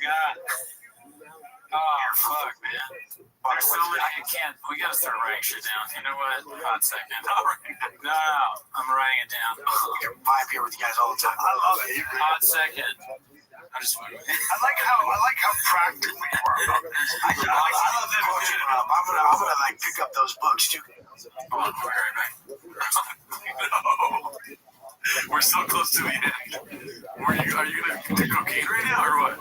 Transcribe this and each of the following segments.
God. Oh, fuck, man. There's so many. I can't. We gotta start writing shit down. You know what? Hot second. No, I'm writing it down. We can vibe here with you guys all the time. I love it. Hot second. I like how practical you are about it. I love that book. I'm gonna like pick up those books too. Hold on, we're right back. No. We're so close to the end. Are you gonna do cocaine right now or what?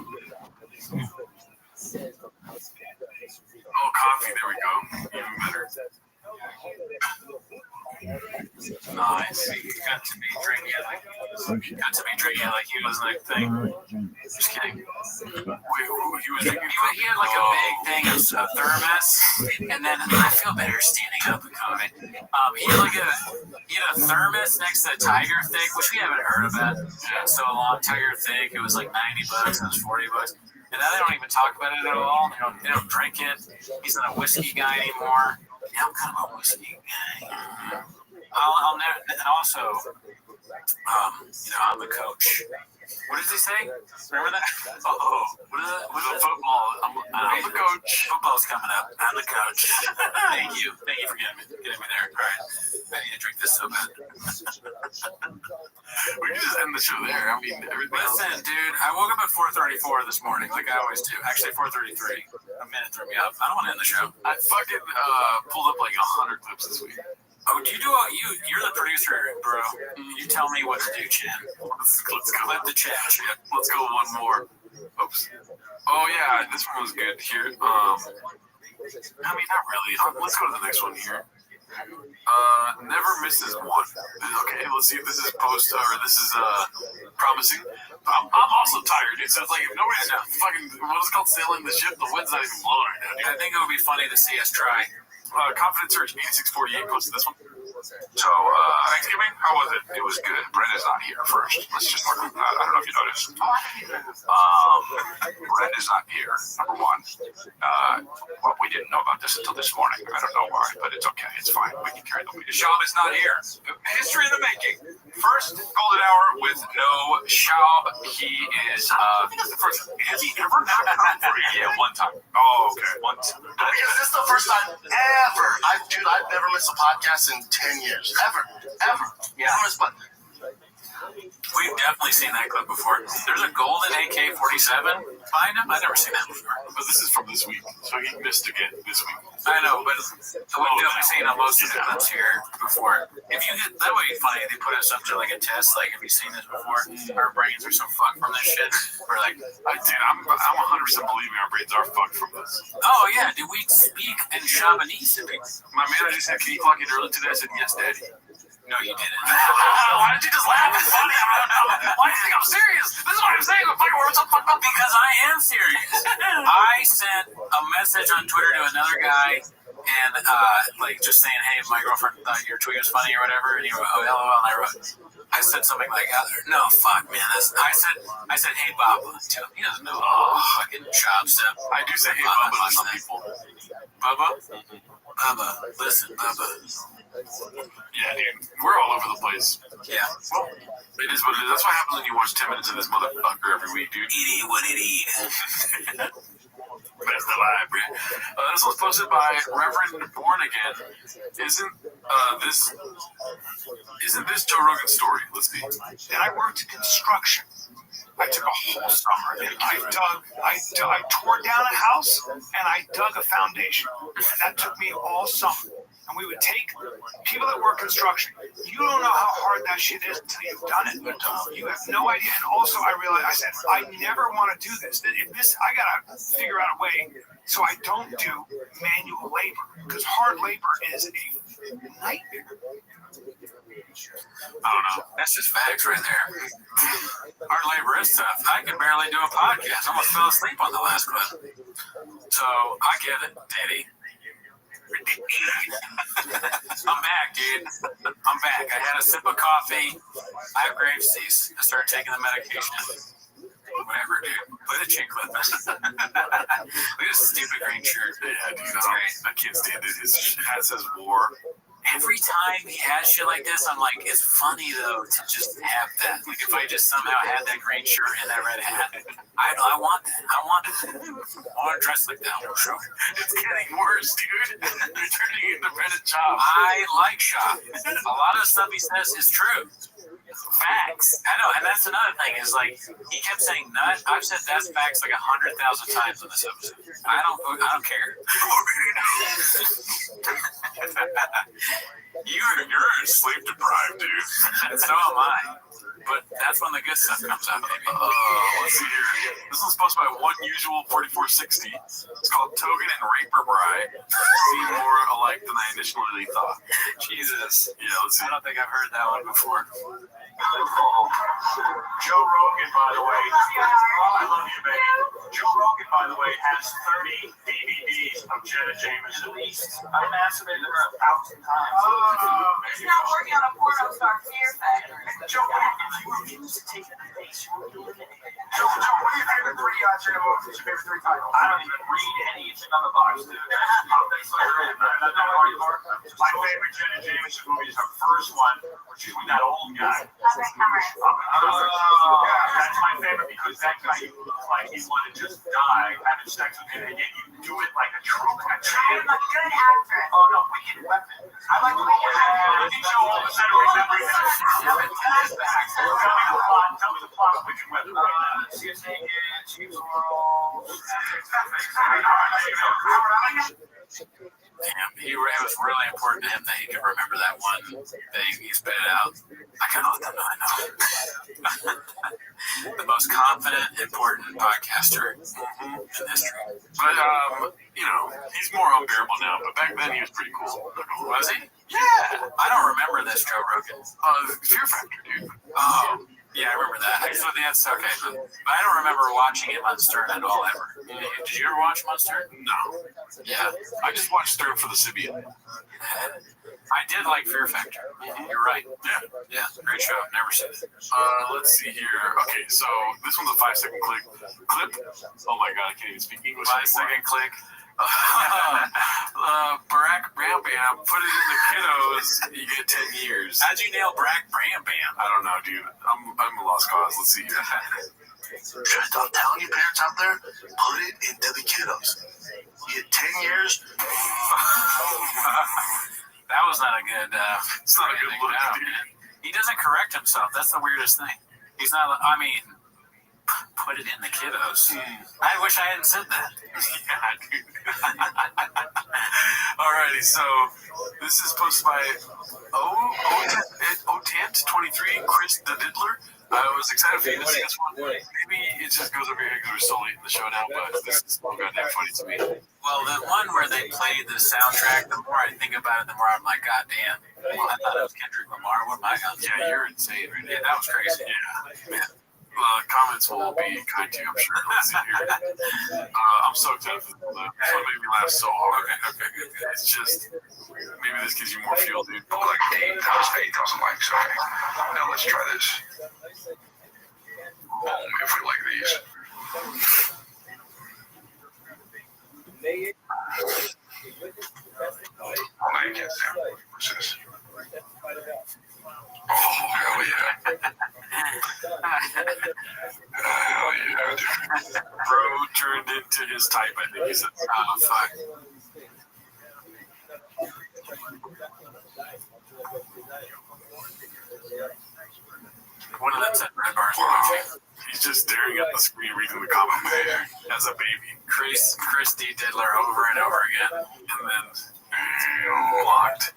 Oh, coffee. There we go. Even better. Nice. He got to be drinking like he was like thing. Just kidding. Wait, he was drinking. He had like a big thing of thermos, and then I feel better standing up and coming. He had a thermos next to Tiger Thick, which we haven't heard about in so long. Tiger Thick, it was like $90, it was $40. And now they don't even talk about it at all. They don't drink it. He's not a whiskey guy anymore. Yeah, I'm kind of a whiskey guy. I'll never. And also, I'm the coach. What does he say? Remember that? What is it? What's the football? I'm the coach. Football's coming up. I'm the coach. Thank you for getting me there. All right. I need to drink this so bad. We can just end the show there. I mean, everything. Listen, dude, I woke up at 4:34 this morning, like I always do. Actually, 4:33. A minute threw me up. I don't want to end the show. I fucking pulled up like 100 clips this week. Oh, you're the producer, bro. You tell me what to do, Chan. Let's go. Let the chat. Let's go one more. Oops. Oh yeah, this one was good here. I mean, not really. Let's go to the next one here. Never misses one. Okay, let's see if this is promising. I'm also tired, dude. So it's like if nobody's fucking what is it called sailing the ship, the wind's not even blowing right now, dude. I think it would be funny to see us try. Confident Search 8648 posted this one. So, Thanksgiving, how was it? It was good. Brenda's not here first. Let's just work on that. I don't know if you noticed. Brenda's not here, number one. Well, we didn't know about this until this morning. I don't know why, but it's okay. It's fine. We can carry the weight. Shab is not here. History in the making. First golden hour with no Shab. He is the first. Has he ever not come for a year? One time. Oh, okay. One time. Because this is the first time ever. I've never missed a podcast in 10 years. Ever. Yeah. Never missed one. We've definitely seen that clip before. There's a golden AK-47 behind him. I've never seen that before. But this is from this week, so he missed again this week. I know, but we've definitely seen most of the clips here before. If you get that would be funny. They put us up to like a test. Like, have you seen this before? Our brains are so fucked from this shit. We're like, I'm 100% believing our brains are fucked from this. Oh yeah, did we speak in Shabanese? My manager said, "Can you clock in early today?" I said, "Yes, Daddy." No, you didn't. Why did you just laugh? It's funny. I don't know. Why do you think I'm serious? This is what I'm saying. We're so fucked up. Because I am serious. I sent a message on Twitter to another guy and just saying, hey, my girlfriend thought your tweet was funny or whatever, and he wrote, oh, LOL, and I said something like, no, fuck, man. I said, hey, Baba. He doesn't know fucking job stuff. I do say, hey, Baba to some people. Baba? Baba. Listen, Baba. Yeah, dude. We're all over the place. Yeah. Well, it is what it is. That's what happens when you watch 10 minutes of this motherfucker every week, dude. Eat what it eat. That's the library. This was posted by Reverend Born Again. Isn't this Joe Rogan's story? Let's see. And I worked in construction. I took a whole summer and I tore down a house and I dug a foundation. And that took me all summer. And we would take people that work construction. You don't know how hard that shit is until you've done it. You have no idea. And also I realized, I said, I never want to do this. I got to figure out a way so I don't do manual labor. Because hard labor is a nightmare. I don't know. That's just facts right there. Hard labor is tough. I can barely do a podcast. I almost fell asleep on the last one. So I get it, Daddy. I'm back, dude. I'm back. I had a sip of coffee. I have Graves' disease. I started taking the medication. Whatever, dude. Put a chick clip. Look at this stupid green shirt. Yeah, dude. I can't stand it. His hat says war. every time he has shit like this, I'm like, it's funny though to just have that. Like if I just somehow had that green shirt and that red hat, I want that. I want to dress like that on show. It's getting worse, dude. You're turning into Bennett Chop. I like Shop. A lot of the stuff he says is true. Facts. I know, and that's another thing is like he kept saying nut. I've said that's facts like 100,000 times on this episode. I don't care. You're sleep deprived, dude. And so am I. But that's when the good stuff comes out, baby. Let's see here. This one's sponsored by One Usual 4460. It's called Togan and Raper Bri. Seem more alike than I initially thought. Jesus. Yeah, let's see. I don't think I've heard that one before. Joe Rogan, by the way, I love you, baby. Joe Rogan, by the way, has 30 DVDs of Jenna Jameson. I masturbated her 1,000 times. He's not working on a porno star Fear Factory. Joe, if you refuse to take the face, you will be eliminated. Joe, what are your favorite three Jenna movies? Your favorite three titles? I don't even read anything on the box, dude. My favorite Jenna Jameson movie is her first one, which is with that old guy. That's my favorite because that guy, you look like he wanted to just die having sex with you, and yet you do it like a true I'm a good actress. Oh no, Wicked Weapon. I like Wicked Weapon. I think Joe all of a sudden remembers that. Tell me the plot of Wicked Weapon right now. She's naked, she's all. Damn, it was really important to him that he could remember that one thing. He spit it out. I kind of let them know I know. The most confident, important podcaster in history. But, he's more unbearable now. But back then, he was pretty cool. Was he? Yeah. I don't remember this Joe Rogan. Fear Factor, dude. Oh, yeah, I remember that. So that's okay. But I don't remember watching him on Stern at all ever. Did you ever watch him on Stern? No. Yeah. I just watched Stern for the Sibian. I did like Fear Factor. You're right. Yeah, great show. Never seen it. Let's see here. Okay, so this one's a 5-second clip. Oh my god, I can't even speak English 5-second click. Barack Bam Bam, put it in the kiddos, you get 10 years. How'd you nail Barack Bam Bam? I don't know, dude. I'm a lost cause. Let's see here. Just I'm telling you, parents out there, put it into the kiddos. You get 10 years. That was not a good. It's not a good look, out, dude. man. He doesn't correct himself. That's the weirdest thing. He's not. I mean, put it in the kiddos. I wish I hadn't said that. Yeah, dude. Alrighty, so this is posted by Otant23, Chris the Diddler. I was excited for you to see this one. Maybe it just goes over here because we're so late in the show now, but this is so goddamn funny to me. Well, the one where they played the soundtrack, the more I think about it, the more I'm like, God damn. Well, I thought it was Kendrick Lamar. What am I going to do? Yeah, you're insane right now. Yeah, that was crazy. Yeah, man. Comments will be kind to you, I'm sure. Let's see here. I'm so excited for this one. This one made me laugh so hard. Okay, good. It's just, maybe this gives you more fuel, dude. Like 8,000 likes. Okay. Now let's try this. If we like these. Now you can't stand it. What's this? Oh, hell yeah. Hell yeah, dude. Bro turned into his type, I think he said. Oh, fuck. One of them said red bars. He's just staring at the screen reading the comment as a baby. Chris D. Diddler over and over again. And then, blocked.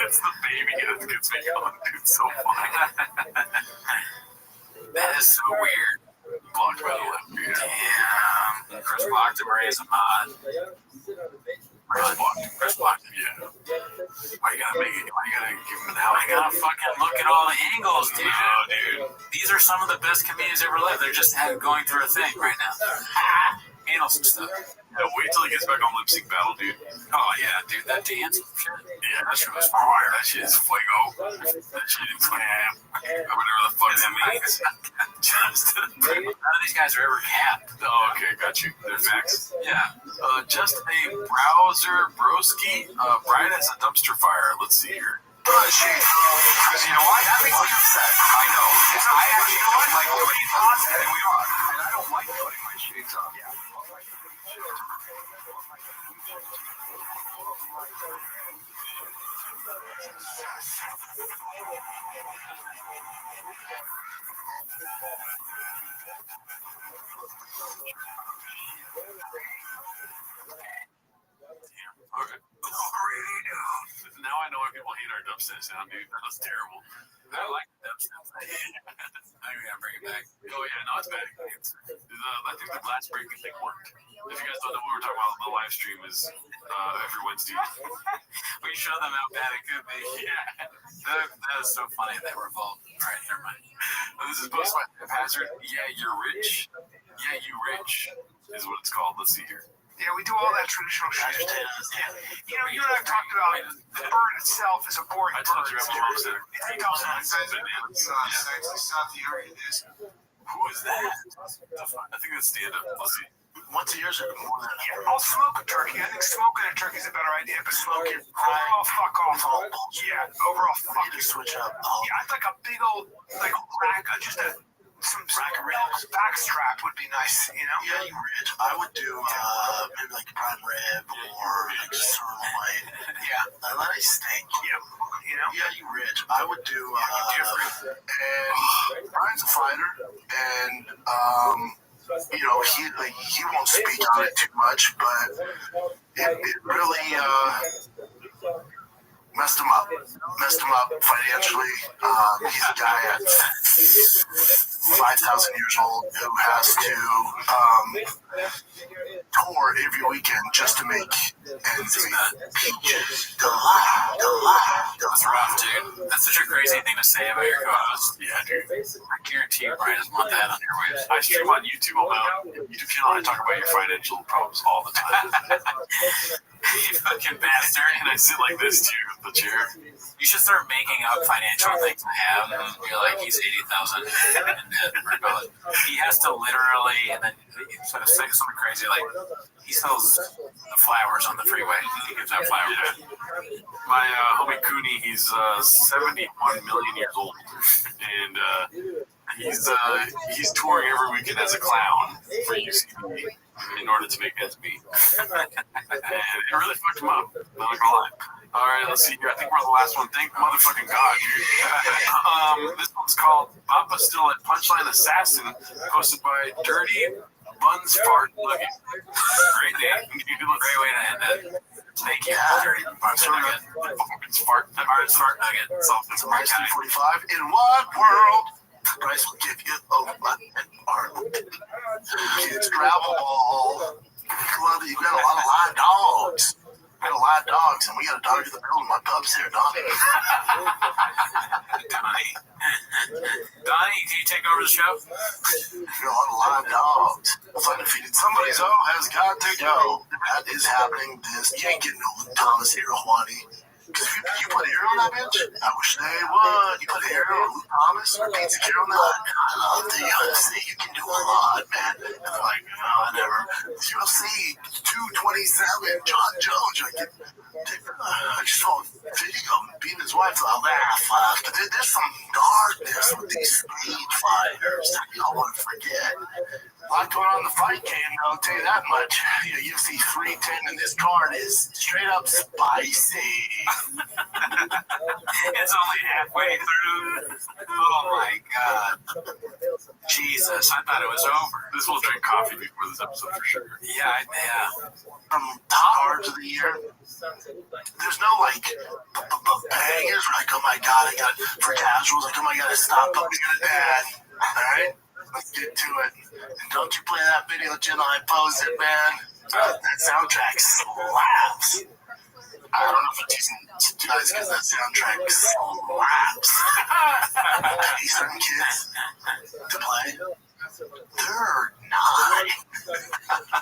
It's the baby that gets me going, dude. So funny. That is so weird. Blocked by the left. Yeah. Damn. Chris blocked him or he's a mod. Chris blocked him, yeah. Why you gotta make it? Why you gotta give him an out? I gotta fucking look at all the angles, dude. No, dude. These are some of the best comedians ever lived. They're just going through a thing right now. Handle some stuff. Yeah, wait till he gets back on Lip Sync Battle, dude. Oh, yeah, dude, that dance. Yeah, that shit was fire. That shit is fuego. That shit is flam. Whatever the fuck that means. None of these guys are ever capped. Oh, okay, got you. They're facts. Yeah. Just a browser broski. Brian has a dumpster fire. Let's see here. Because you know what? That makes me upset. I know. I actually don't like doing positive, and we are. And I don't like putting my shades on. Okay. Now I know why people hate our dubstep sound, dude. That was terrible. I like dubstep. I think we gotta bring it back. Oh yeah, no, it's back. I think the glass breaking thing worked. If you guys don't know what we're talking about, the live stream is every Wednesday. We show them how bad it could be. Yeah. That is so funny. They revolt. All right, never mind. This is posted by Haphazard. Yeah, you're rich. Yeah, you rich is what it's called. Let's see here. Yeah, we do all that traditional shit. You know, you and I have talked about the bird itself is a boring I told bird. you I'm a monster. It doesn't. Who is that? I think that's stand up. Let's see. Once a year is more than Yeah, I'll smoke a turkey. I think smoking a turkey is a better idea, but smoking overall fuck off. Yeah, overall fuck you you. switch up. Yeah, I'd like a big old rack, just some Rack of ribs. back strap would be nice, you know? Yeah, you rich. I would do maybe like a prime rib or like a sirloin. Yeah, A nice steak. yeah, you know? Yeah, you rich. I would do. And Brian's a fighter, and you know he won't speak on it too much, but it really messed him up financially. He's a guy at 5,000 years old who has to tour every weekend just to make ends meet. Peaches, That's rough, dude. That's such a crazy thing to say about your co-host. Yeah, dude. I guarantee you, Brian doesn't want that on your waves. I stream on YouTube about YouTube channel. I talk about your financial problems all the time. You fucking bastard. And I sit like this too, the chair. You should start making up financial things to have. And you're like, he's 80,000 in debt. He has to literally, and then he's going to say something crazy like, he sells the flowers on the freeway. He gives out flowers. Yeah. My homie Cooney, he's 71 million years old, and he's touring every weekend as a clown for UCB in order to make ends meet. And it really fucked him up. Not gonna lie. All right, let's see here. I think we're the last one. Thank motherfucking God, dude. This one's called Papa Still at Punchline Assassin, posted by Dirty Buns Fart Nugget. Great name. Great way to end it. Thank you, Dirty Buns Nugget. It's Fart. Buns Fart Nugget. It's a nice 245. In what world? Bryce will give you kids gravel ball. You got a lot of live dogs. We got a lot of dogs, and we got a dog in the building. My pup's here, Donnie. Donnie, can you take over the show? We got a lot of live dogs. Undefeated. Somebody's has got to go. That is happening. You ain't getting no Thomas here, Juani. Because you put hair on that bitch? I wish they would. You put hair on Luke Thomas or Pizza Carol on that? I love the UFC. You can do a lot, man. And they're like, no, I never. UFC 227, John Jones. I just saw a video of him beating his wife. I laugh. But there's some darkness with these speed fighters that you don't want to forget. A lot going on in the fight game, I'll tell you that much. UFC 310 and this card is straight up spicy. It's only halfway through. Oh my God. Jesus, I thought it was over. This will drink coffee before this episode for sure. Yeah. Top cards of the year. There's no bangers like, oh my God, I got for casuals, like, oh my God, stop looking at dad. Alright? Let's get to it. And don't you play that video till I post it, man. That soundtrack slaps. I don't know if it's using guys because that soundtrack slaps. These certain kids to play, they're not.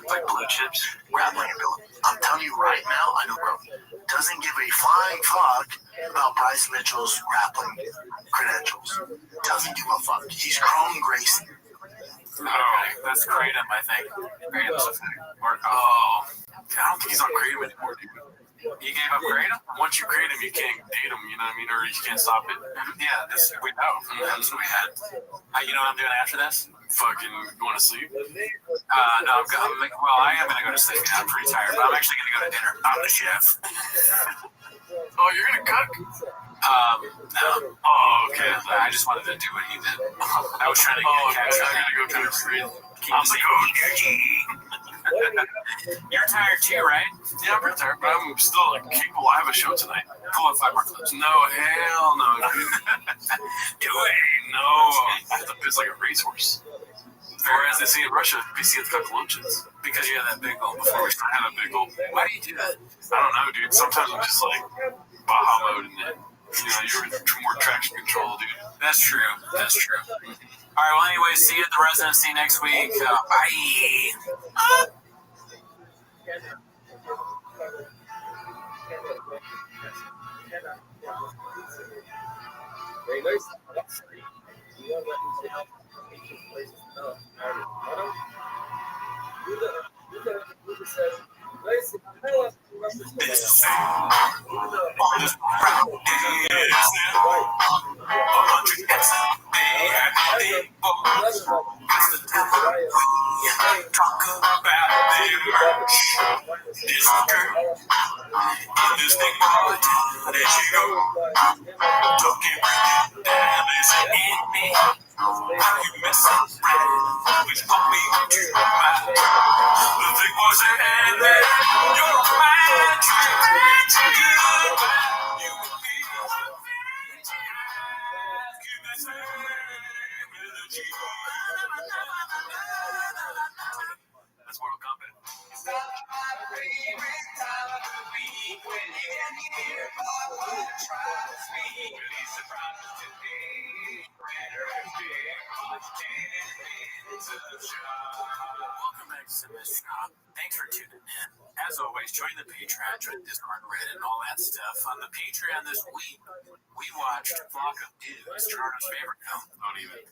Like blue chips. Grappling ability. I'm telling you right now, I know bro doesn't give a flying fuck about Bryce Mitchell's grappling credentials. Doesn't give a fuck. He's Chrome Gracie. Okay, that's Kratom, I think. Kratom's effect. Or, Oh, I don't think he's on Kratom anymore, dude. you gave up Kratom? Once you create him, you can't date him, you know what I mean? Or you can't stop it. Yeah, we know. That's what we had. You know what I'm doing after this? Fucking, you want to sleep? No, I am going to go to sleep. I'm pretty tired, but I'm actually going to go to dinner. I'm the chef. Oh, you're going to cook? No. Oh, okay. I just wanted to do what he did. I was trying to catch you're up. going to go kind of straight. I'm the You're tired too, right? Yeah, I'm pretty tired, but I'm still capable. I have a show tonight. Pull up 5 more clips. No, hell no, dude. Do it. No. It's like a racehorse. Or as they say in Russia, PC cockroaches. Because you had that big goal before we started. I had a big goal. Why do you do that? I don't know, dude. Sometimes I'm just like Baja mode in it. You know, you're more traction control, dude. That's true. That's true. All right, well, anyway, see you at the residency next week. Bye. Very nice. That's Mortal Kombat. Welcome back to Semester Shop. Thanks for tuning in. As always, join the Patreon, join the Discord, Reddit, and all that stuff. On the Patreon this week, we watched Flock of Dudes, Charter's favorite film. Don't even.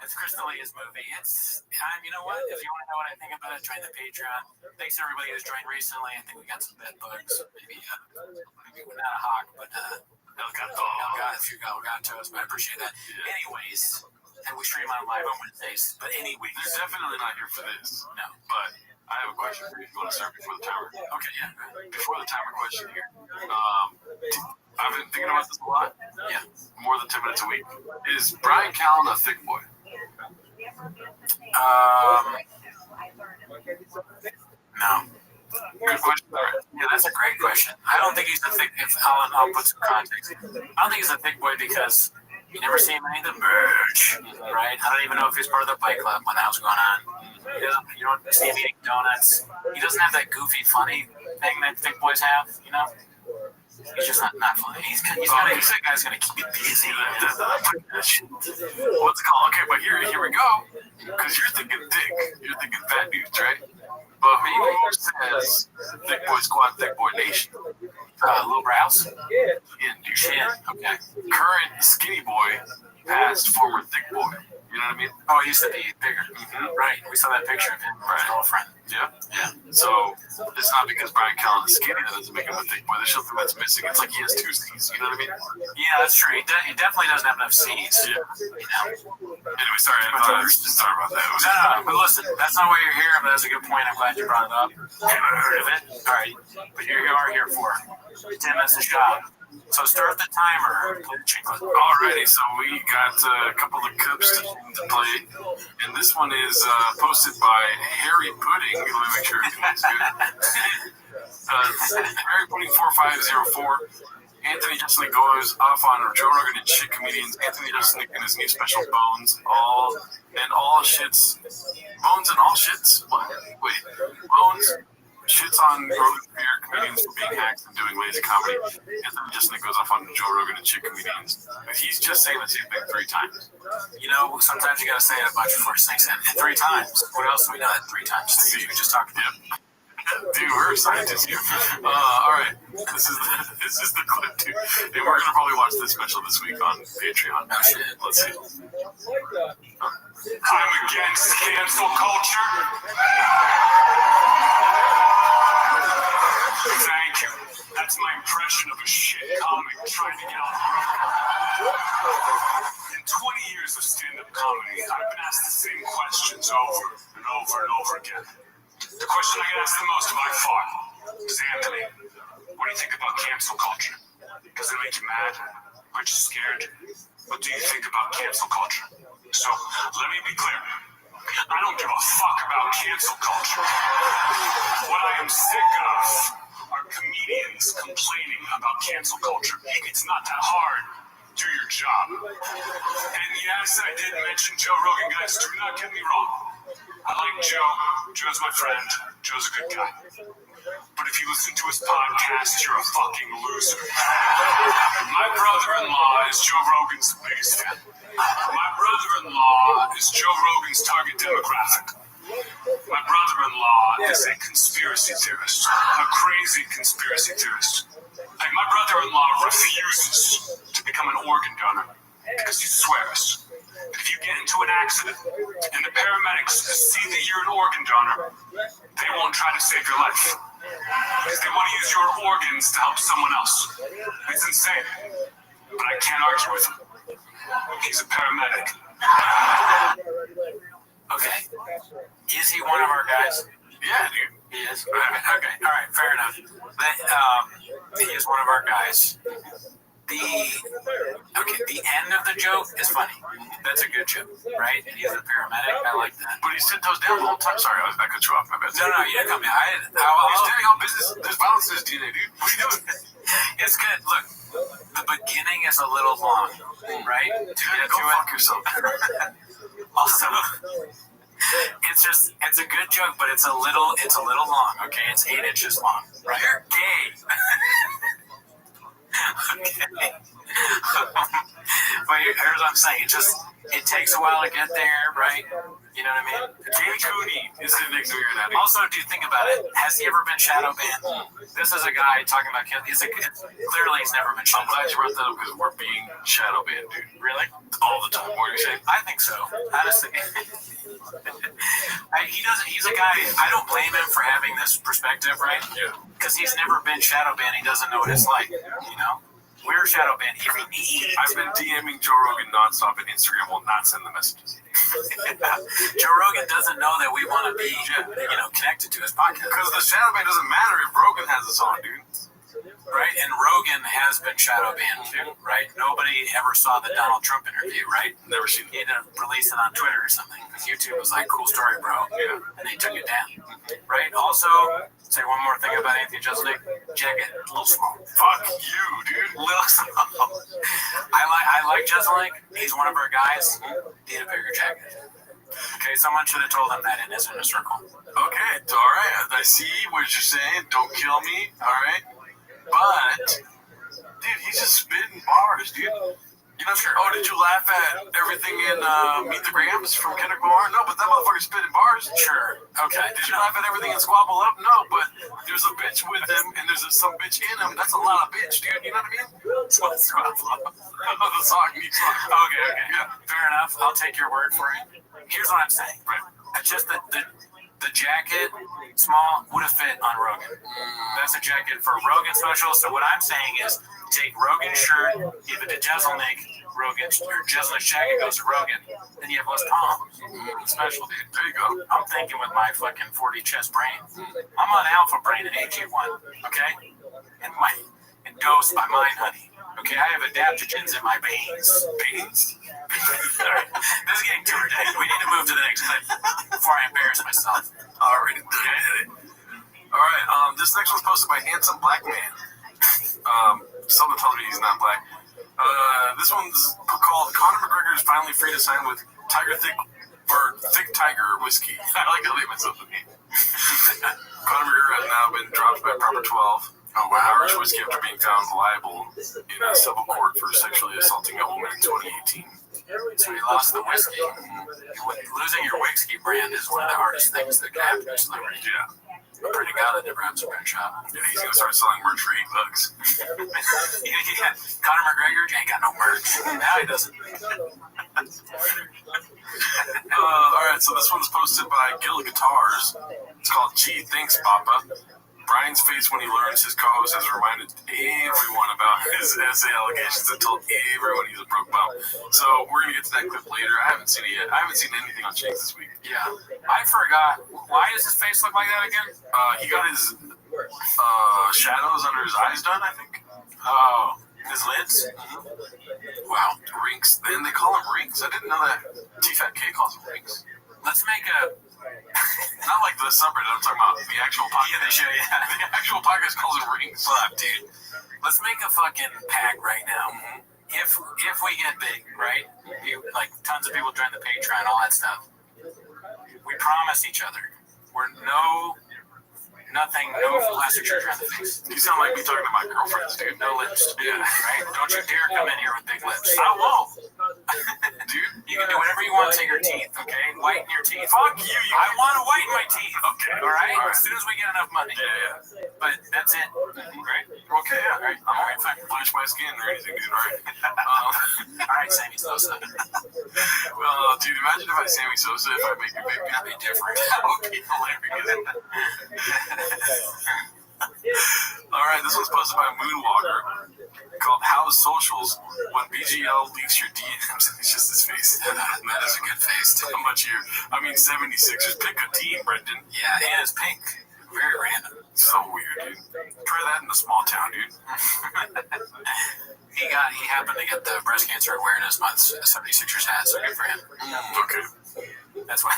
It's Crystal Leah's movie. You know what? If you want to know what I think about it, join the Patreon. Thanks to everybody who's joined recently. I think we got some bed bugs. Maybe we're not a hawk, but got a few Galgatos, but I appreciate that. Yeah. Anyways, and we stream on live on Wednesdays. But anyways, They're definitely not here for this. no. But I have a question for you. If you want to start before the timer? Okay, yeah. Before the timer question here. I've been thinking about this a lot. Yeah. More than 10 minutes a week. Is Brian Callen a thick boy? No. Good question. Yeah, that's a great question. I don't think he's a thick. If I'll put some context. I don't think he's a thick boy because you never see him in any of the merch, right? I don't even know if he's part of the Fight Club when that was going on. You don't see him eating donuts. He doesn't have that goofy, funny thing that thick boys have, you know? He's just not funny. He's that guy's gonna keep you busy. What's it called? Okay, but here we go. Because you're thinking thick. You're thinking fat dudes, right? But me says thick boy squad, thick boy nation. Little brows. Yeah, dude. Chin. Okay. Current skinny boy, past former thick boy. You know what I mean? Oh, he used to be bigger. Right. We saw that picture of him with his girlfriend. Yeah. So it's not because Brian Callen is skinny that doesn't make him a thick boy. There's something that's missing. It's like he has 2 C's. You know what I mean? Yeah, that's true. He definitely doesn't have enough C's. Yeah. You know? Anyway, sorry. Sorry about that. No, but listen, that's not why you're here, but that's a good point. I'm glad you brought it up. Haven't heard of it. All right. But you are here for 10 minutes of shop. So start the timer. Play the chinklet. Alrighty, so we got a couple of clips to play. And this one is posted by Harry Pudding. Let me make sure everything's good. Harry Pudding 4504. Anthony Jeselnik goes off on Joe Rogan and shit comedians. Anthony Jeselnik and his new special Bones. All shits. Bones and all shits? What? Wait. Bones shits on Rogan's beer comedians for being hacked and doing lazy comedy. Anthony Jeselnik goes off on Joe Rogan and shit comedians. But he's just saying the same thing 3 times. You know, sometimes you gotta say it a bunch before it sinks in. And 3 times. What else have we done 3 times? We just talked about it. Dude, we're scientists here. All right, this is the clip, dude. And we're gonna probably watch this special this week on Patreon. Oh shit. Let's see. I'm against cancel culture. Thank you. That's my impression of a shit comic trying to get out. In 20 years of stand-up comedy, I've been asked the same questions over and over and over again. The question I get asked the most by far is, Anthony, what do you think about cancel culture? Does it make you mad? Aren't you scared? What do you think about cancel culture? So, let me be clear. I don't give a fuck about cancel culture. What I am sick of are comedians complaining about cancel culture. It's not that hard. Do your job. And yes, I did mention Joe Rogan, guys. Do not get me wrong. I like Joe. Joe's my friend. Joe's a good guy. But if you listen to his podcast, you're a fucking loser. My brother-in-law is Joe Rogan's biggest fan. My brother-in-law is Joe Rogan's target demographic. My brother-in-law is a conspiracy theorist, a crazy conspiracy theorist. Like, my brother-in-law refuses to become an organ donor because he swears that if you get into an accident and the paramedics see that you're an organ donor, they won't try to save your life because they want to use your organs to help someone else. It's insane, but I can't argue with him. He's a paramedic. Okay. Is he one of our guys? Yeah, dude. He is. Okay. All right. Fair enough. He is one of our guys. The end of the joke is funny. That's a good joke, right? He's a paramedic. I like that. But he's 10 toes down the whole time. Sorry, I cut you off. My bad. No, you didn't cut me. He's standing on business. There's violence in his DNA, dude. What are you doing? It's good. Look, the beginning is a little long, right? To get Go to fuck it. yourself. Also, it's a good joke, but it's a little long. Okay, it's 8 inches long. Right? You're gay. Okay. But here's what I'm saying. It takes a while to get there, right? You know what I mean? Jay Cooney is the next weird that. Also, do you think about it? Has he ever been shadow banned? This is a guy talking about killing. Clearly he's never been I'm shadow glad banned. you brought that up because we're being shadow banned, dude. Really? All the time. What are you saying? I think so. Honestly. He's a guy, I don't blame him for having this perspective, right? Yeah. Because he's never been shadow banned. He doesn't know what it's like, you know? We're shadow banned. I've been DMing Joe Rogan nonstop, and Instagram will not send the messages. Joe Rogan doesn't know that we want to be, connected to his podcast. Because the shadow ban doesn't matter if Rogan has us on, dude. Right? And Rogan has been shadow banned too, right? Nobody ever saw the Donald Trump interview, right? Never seen He didn't release it on Twitter or something because YouTube was like, cool story, bro. Yeah. And they took it down. Right? Also, say one more thing about Anthony Jeselnik. Jacket, a little small. Fuck you, dude. Little small. I like Jeselnik. He's one of our guys. Need a bigger jacket. Okay, someone should have told him that in his inner circle. Okay, all right. I see what you're saying. Don't kill me, all right? But, dude, he's just spitting bars, dude. You know, sure. Oh, did you laugh at everything in Meet the Grams from Kendrick Lamar? No, but that motherfucker's spitting bars. Sure. Okay. Did you laugh at everything in Squabble Up? No, but there's a bitch with him, and there's some bitch in him. That's a lot of bitch, dude. You know what I mean? What's Squabble Up? The song. Okay. Yeah. Fair enough. I'll take your word for it. Here's what I'm saying. Right. It's just that the jacket, small, would have fit on Rogan. That's a jacket for Rogan special. So what I'm saying is take Rogan's shirt, give it to Jeselnik, Jeselnik's jacket goes to Rogan, then you have less palms. Special, dude. There you go. I'm thinking with my fucking 40 chest brain. I'm on alpha brain at AG1, okay? And dosed by Mind Honey. Okay, I have adaptogens in my veins. Veins? Alright, this is getting too ridiculous. We need to move to the next clip before I embarrass myself. Already did it. Alright, this next one's posted by Handsome Black Man. Someone tells me he's not black. This one's called Conor McGregor is finally free to sign with Thick Tiger Whiskey. I like to leave myself with me. Conor McGregor has now been dropped by Proper 12. Irish whiskey after being found liable in a civil court for sexually assaulting a woman in 2018. So he lost the whiskey. Losing your whiskey brand is one of the hardest things that can happen to celebrity. Yeah. I'm pretty god I never owns a print shop. Yeah, he's gonna start selling merch for $8. Yeah, Conor McGregor ain't got no merch. Now he doesn't. Alright, so this one's posted by Gill Guitars. It's called Gee, Thanks, Papa. Brian's face when he learns his co-host has reminded everyone about his essay allegations and told everyone he's a broke bum. So we're going to get to that clip later. I haven't seen it yet. I haven't seen anything on Chase this week. Yeah. I forgot. Why does his face look like that again? He got his shadows under his eyes done, I think. Oh. His lids? Wow. Rinks. And they call him Rinks. I didn't know that T-Fat K calls him Rinks. Let's make a... Not like the subreddit, I'm talking about the actual podcast. Yeah. The actual podcast calls it Rings. Fuck, dude. Let's make a fucking pact right now. If we get big, right? Like tons of people join the Patreon, all that stuff. We promise each other we're no plastic surgery on the face. You sound like me talking to my girlfriends, dude. No lips. Yeah, right? Don't you dare come in here with big lips. I won't. Dude, You can do whatever you want to your teeth, okay? Whiten your teeth. Fuck you. I want to whiten my teeth. Okay. All right? All right. As soon as we get enough money. Yeah. But that's it. Right? Okay, yeah. All right, fine. Flash my skin or anything, dude. All right. All right, Sammy Sosa. Well, dude, imagine if I Sammy Sosa if I make a baby. That'd be different. That would be hilarious. All right, this one's posted by Moonwalker called How's Socials When BGL leaks your DMs. It's just his face. That is a good face, too. How much here? I mean, 76ers. Pick a team, Brendan. Yeah, and it's pink. Very random. So weird, dude. Try that in a small town, dude. He happened to get the breast cancer awareness month 76ers hat, so good for him. Okay. That's why.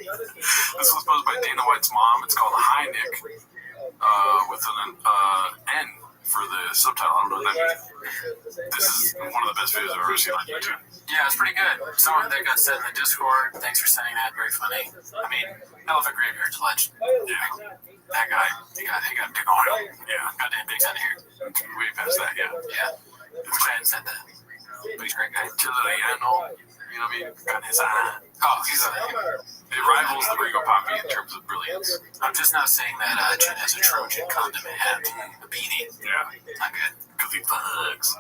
This was posted by Dana White's mom. It's called Hi Nick, with an N for the subtitle. I don't know what that means. This is one of the best videos I've ever seen on YouTube. Yeah, it's pretty good. Some of that got said in the Discord. Thanks for sending that. Very funny. I mean, Elephant Graveyard's a legend. Yeah. That guy, he got big on him. Yeah. Goddamn big on here. Way past that, yeah. Yeah. Wish I hadn't said that. But he's a great guy. Chileno, you know what I mean? Canesa. Oh, he's It rivals the Rigo Poppy in terms of brilliance. I'm just not saying that Jen has a Trojan condiment hat. A beanie. Yeah. Not good. Because he fucks.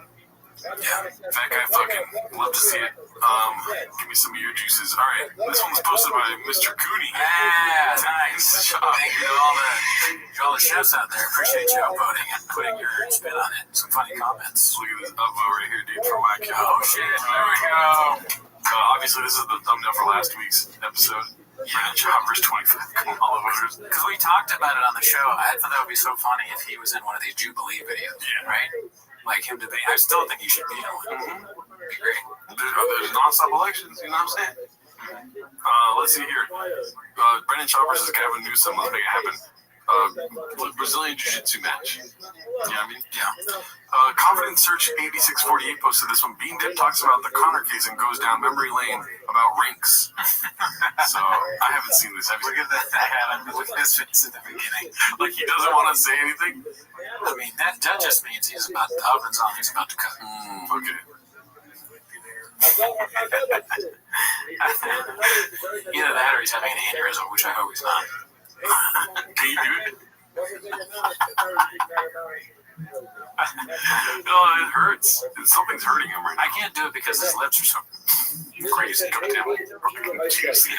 Yeah. That guy fucking love to see it. Give me some of your juices. All right, this one's posted by Mr. Cooney. Yeah, nice. Thank you to all the chefs out there. Appreciate you upvoting and putting your spin on it. Some funny comments. Look at this upvote right here, dude, from my account. Oh shit! There we go. Obviously, this is the thumbnail for last week's episode. Brandon Chopper's 25 Kamala voters. Because we talked about it on the show. I thought that would be so funny if he was in one of these Jubilee videos. Yeah. Right? Like him debate. I still think he should be in one. It'd be great. There's non-stop elections, you know what I'm saying? Let's see here. Brendan Shaw versus Gavin Newsom. Let's make it happen. Brazilian Jiu-Jitsu match. You know what I mean? Yeah. Confidence Search 8648 posted this one. Bean Dip talks about the Connor case and goes down memory lane about rinks. So, I haven't seen this. Have you? Look at that. I haven't. Look at his face at the beginning. Like he doesn't want to say anything? I mean, that just means he's about the oven's on. He's about to cook. Okay. Either that or he's having an aneurysm, which I hope he's not. Can you do it? No, it hurts. Something's hurting him right now. I can't do it because his lips are so Crazy. Juicy.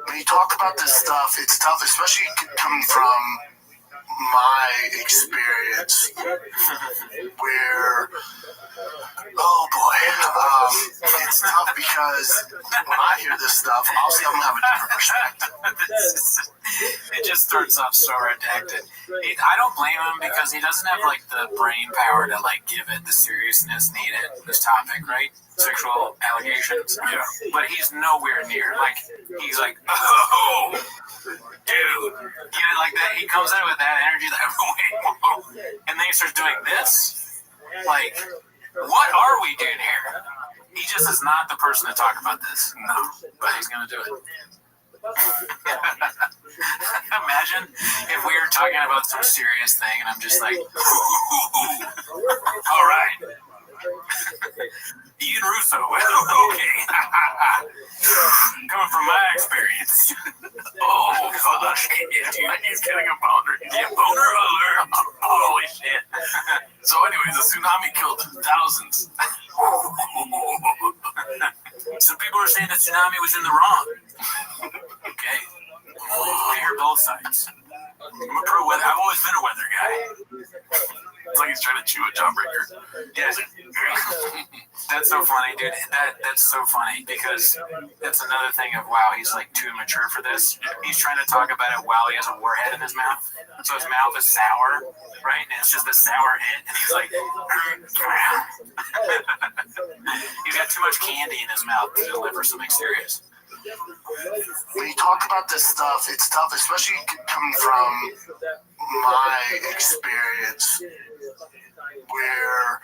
When you talk about this stuff, it's tough, especially coming from my experience where, oh boy, it's tough because when I hear this stuff, obviously I'm going to have a different perspective. It just starts off so redacted. I don't blame him because he doesn't have like the brain power to like give it the seriousness needed. This topic, right? Sexual allegations. Yeah. But he's nowhere near. Like he's like, oh, dude, you know, like that. He comes in with that energy, like, whoa, and then he starts doing this. Like, what are we doing here? He just is not the person to talk about this. No, but he's gonna do it. Imagine if we were talking about some serious thing and I'm just like, all right, Ian Russo, well, okay, coming from my experience. thousands. Some people are saying the tsunami was in the wrong. Okay? I hear both sides. I'm a pro weather. I've always been a weather guy. It's like he's trying to chew a jawbreaker. Yeah. That's so funny, dude. That's so funny because that's another thing of wow, he's like too immature for this. He's trying to talk about it while he has a warhead in his mouth. So his mouth is sour, right? And it's just a sour hit, and he's like, he's got too much candy in his mouth to deliver something serious. When you talk about this stuff, it's tough, especially coming from my experience where,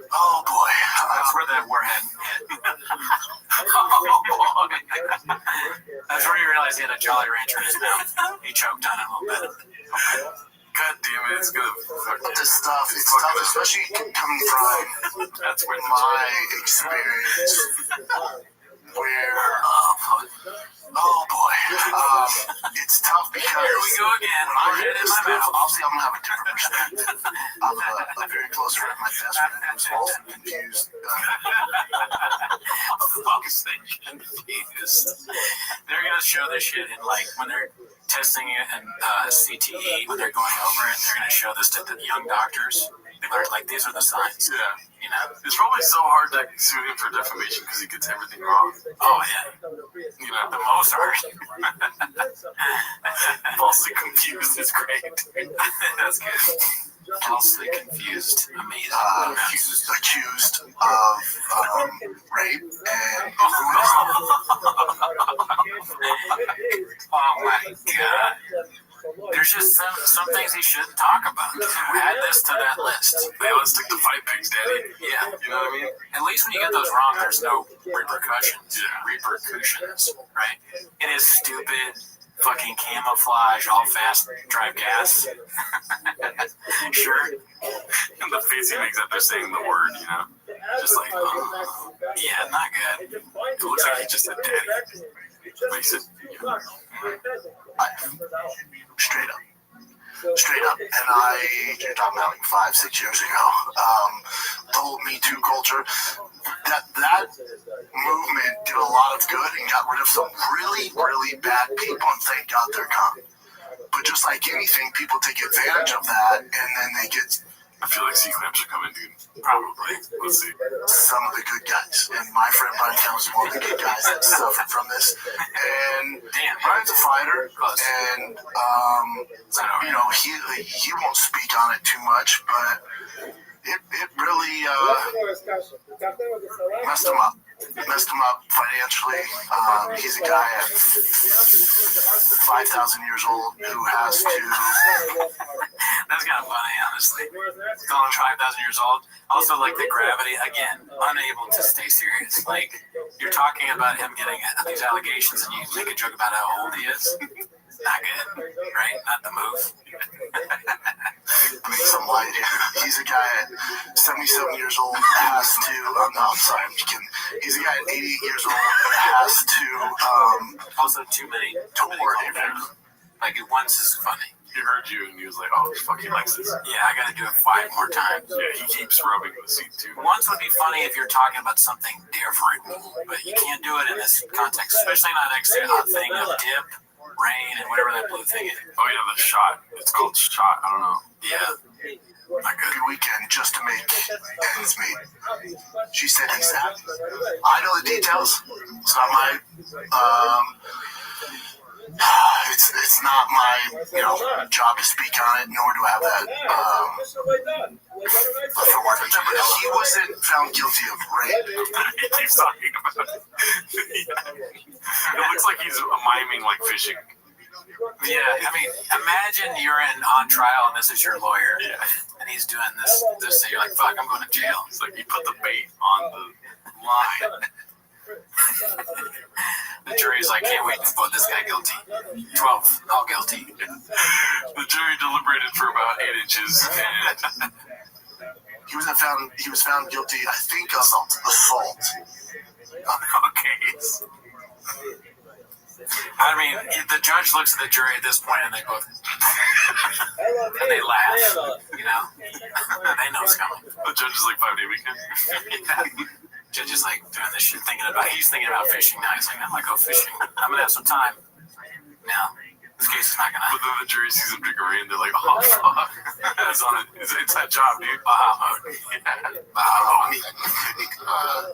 oh boy, That's where that warhead hit. That's where he realized he had a Jolly Rancher in his mouth. He choked on it a little bit. God damn it, it's gonna fuck this stuff, it's tough, especially coming from That's where my experience where, oh boy, it's tough because Here we go again. when I Warhead hear in this my stuff, mouth. obviously I'm gonna have a different perspective. I have a very close friend of my best friend who's also confused. Fuck's sake, confused. They're gonna show this shit in like when they're testing it in CTE when they're going over it. They're gonna show this to the young doctors. They're like, these are the signs. Yeah. You know? It's probably so hard to sue him for defamation because he gets everything wrong. Oh yeah. You know, The most hard. falsely confused is great. That's good. Falsely confused. Amazing. Accused of rape and Oh my god. There's just some things he shouldn't talk about. Add this to that list. Hey, let's stick to fight pigs, Daddy. Yeah. You know what I mean? At least when you get those wrong, there's no repercussions. Yeah. Repercussions, right? It is stupid fucking camouflage, all fast drive gas. Sure. And the face he makes after saying the word, you know? Just like, Yeah, not good. it looks like he just said Daddy. But he said, straight up. And you're talking about like 5-6 years ago, the whole Me Too culture, that movement did a lot of good and got rid of some really, really bad people, and thank God they're gone. But just like anything, people take advantage of that, and then they get I feel like C-clamps are coming, dude. Probably. Let's see. some of the good guys. And my friend Brian Campbell is one of the good guys that suffered from this. And Damn. Brian's a fighter, and you know, he won't speak on it too much, but it really messed him up. Financially. He's a guy at 5,000 years old who has to. That's kind of funny, honestly. Calling him 5,000 years old. Also, like the gravity, again, unable to stay serious. Like, you're talking about him getting these allegations and you make a joke about how old he is. Not good, right? Not the move. Some light here. He's a guy at 77 years old has to. No, I'm sorry, I'm just kidding. He's a guy at 88 years old has to. Also, too many worry. Like, it once is funny. He heard you and he was like, oh, fuck, he likes this. Yeah, I gotta do it 5 more times. Yeah, he keeps rubbing the seat too. Once would be funny if you're talking about something different, but you can't do it in this context, especially not next to a thing of dip, rain, and whatever that blue thing is. Oh yeah, the shot. It's called shot. I don't know. Yeah. A good weekend just to make ends meet. She said he's happy. I know the details. It's not my. It's not my job to speak on it, nor do I have that authority. But he wasn't found guilty of rape. He keeps talking about it. It looks like he's miming like fishing. Yeah, I mean, imagine you're on trial and this is your lawyer, and he's doing this, so you're like, fuck, I'm going to jail. It's like he put the bait on the line. The jury's like, can't wait to vote this guy guilty. 12, all guilty. The jury deliberated for about 8 inches, and He was found guilty, I think, of assault. okay. I mean, the judge looks at the jury at this point and they both and they laugh, you know? They know it's coming. The judge is like 5-day weekend. Yeah. Judge is like doing this shit, he's thinking about fishing now. He's like, I'm gonna go fishing. I'm gonna have some time. No, this case is not gonna But then the jury sees him drink a rain, they're like, oh fuck. It's that job, dude. Baja mode. Yeah. I mean,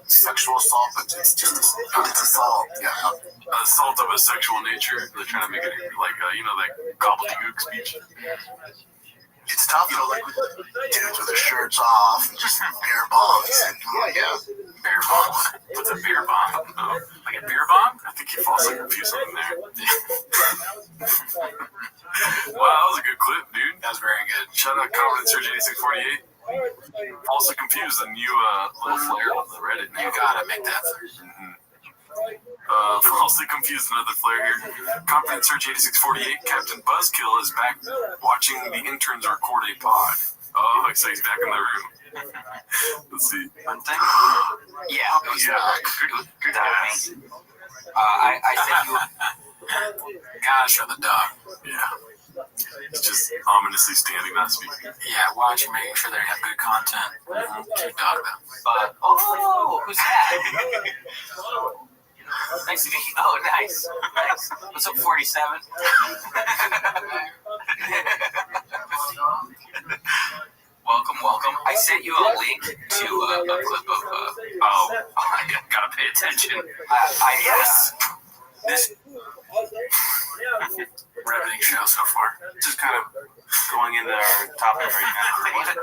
sexual assault, but it's just it's assault. Yeah. Assault of a sexual nature. They're trying to make it like, that gobbledygook speech. It's tough though, like dudes with their shirts off, and just beer bombs. And, Beer bomb. What's a beer bomb? Like a beer bomb? I think he falls like a few something there. Wow, that was a good clip, dude. That was very good. Shout out Confident Surge 8648. Also confused, a new little flare on the Reddit. You gotta make that. Falsely confused, another flare here. Confident Search 8648, Captain Buzzkill is back watching the interns record a pod. Oh, so he's back in the room. Let's see. One thing? Yeah. Good guys. I said you. Gotta show the dog. Yeah. He's just ominously standing, not speaking. Yeah, watching, making sure they have good content. Cute dog, though. Oh, who's that? Nice to meet you. Oh, nice. Nice. What's up, 47? Welcome. I sent you a link to a clip of. I gotta pay attention. Yes. This riveting show so far. Just kind of going into our topic right now.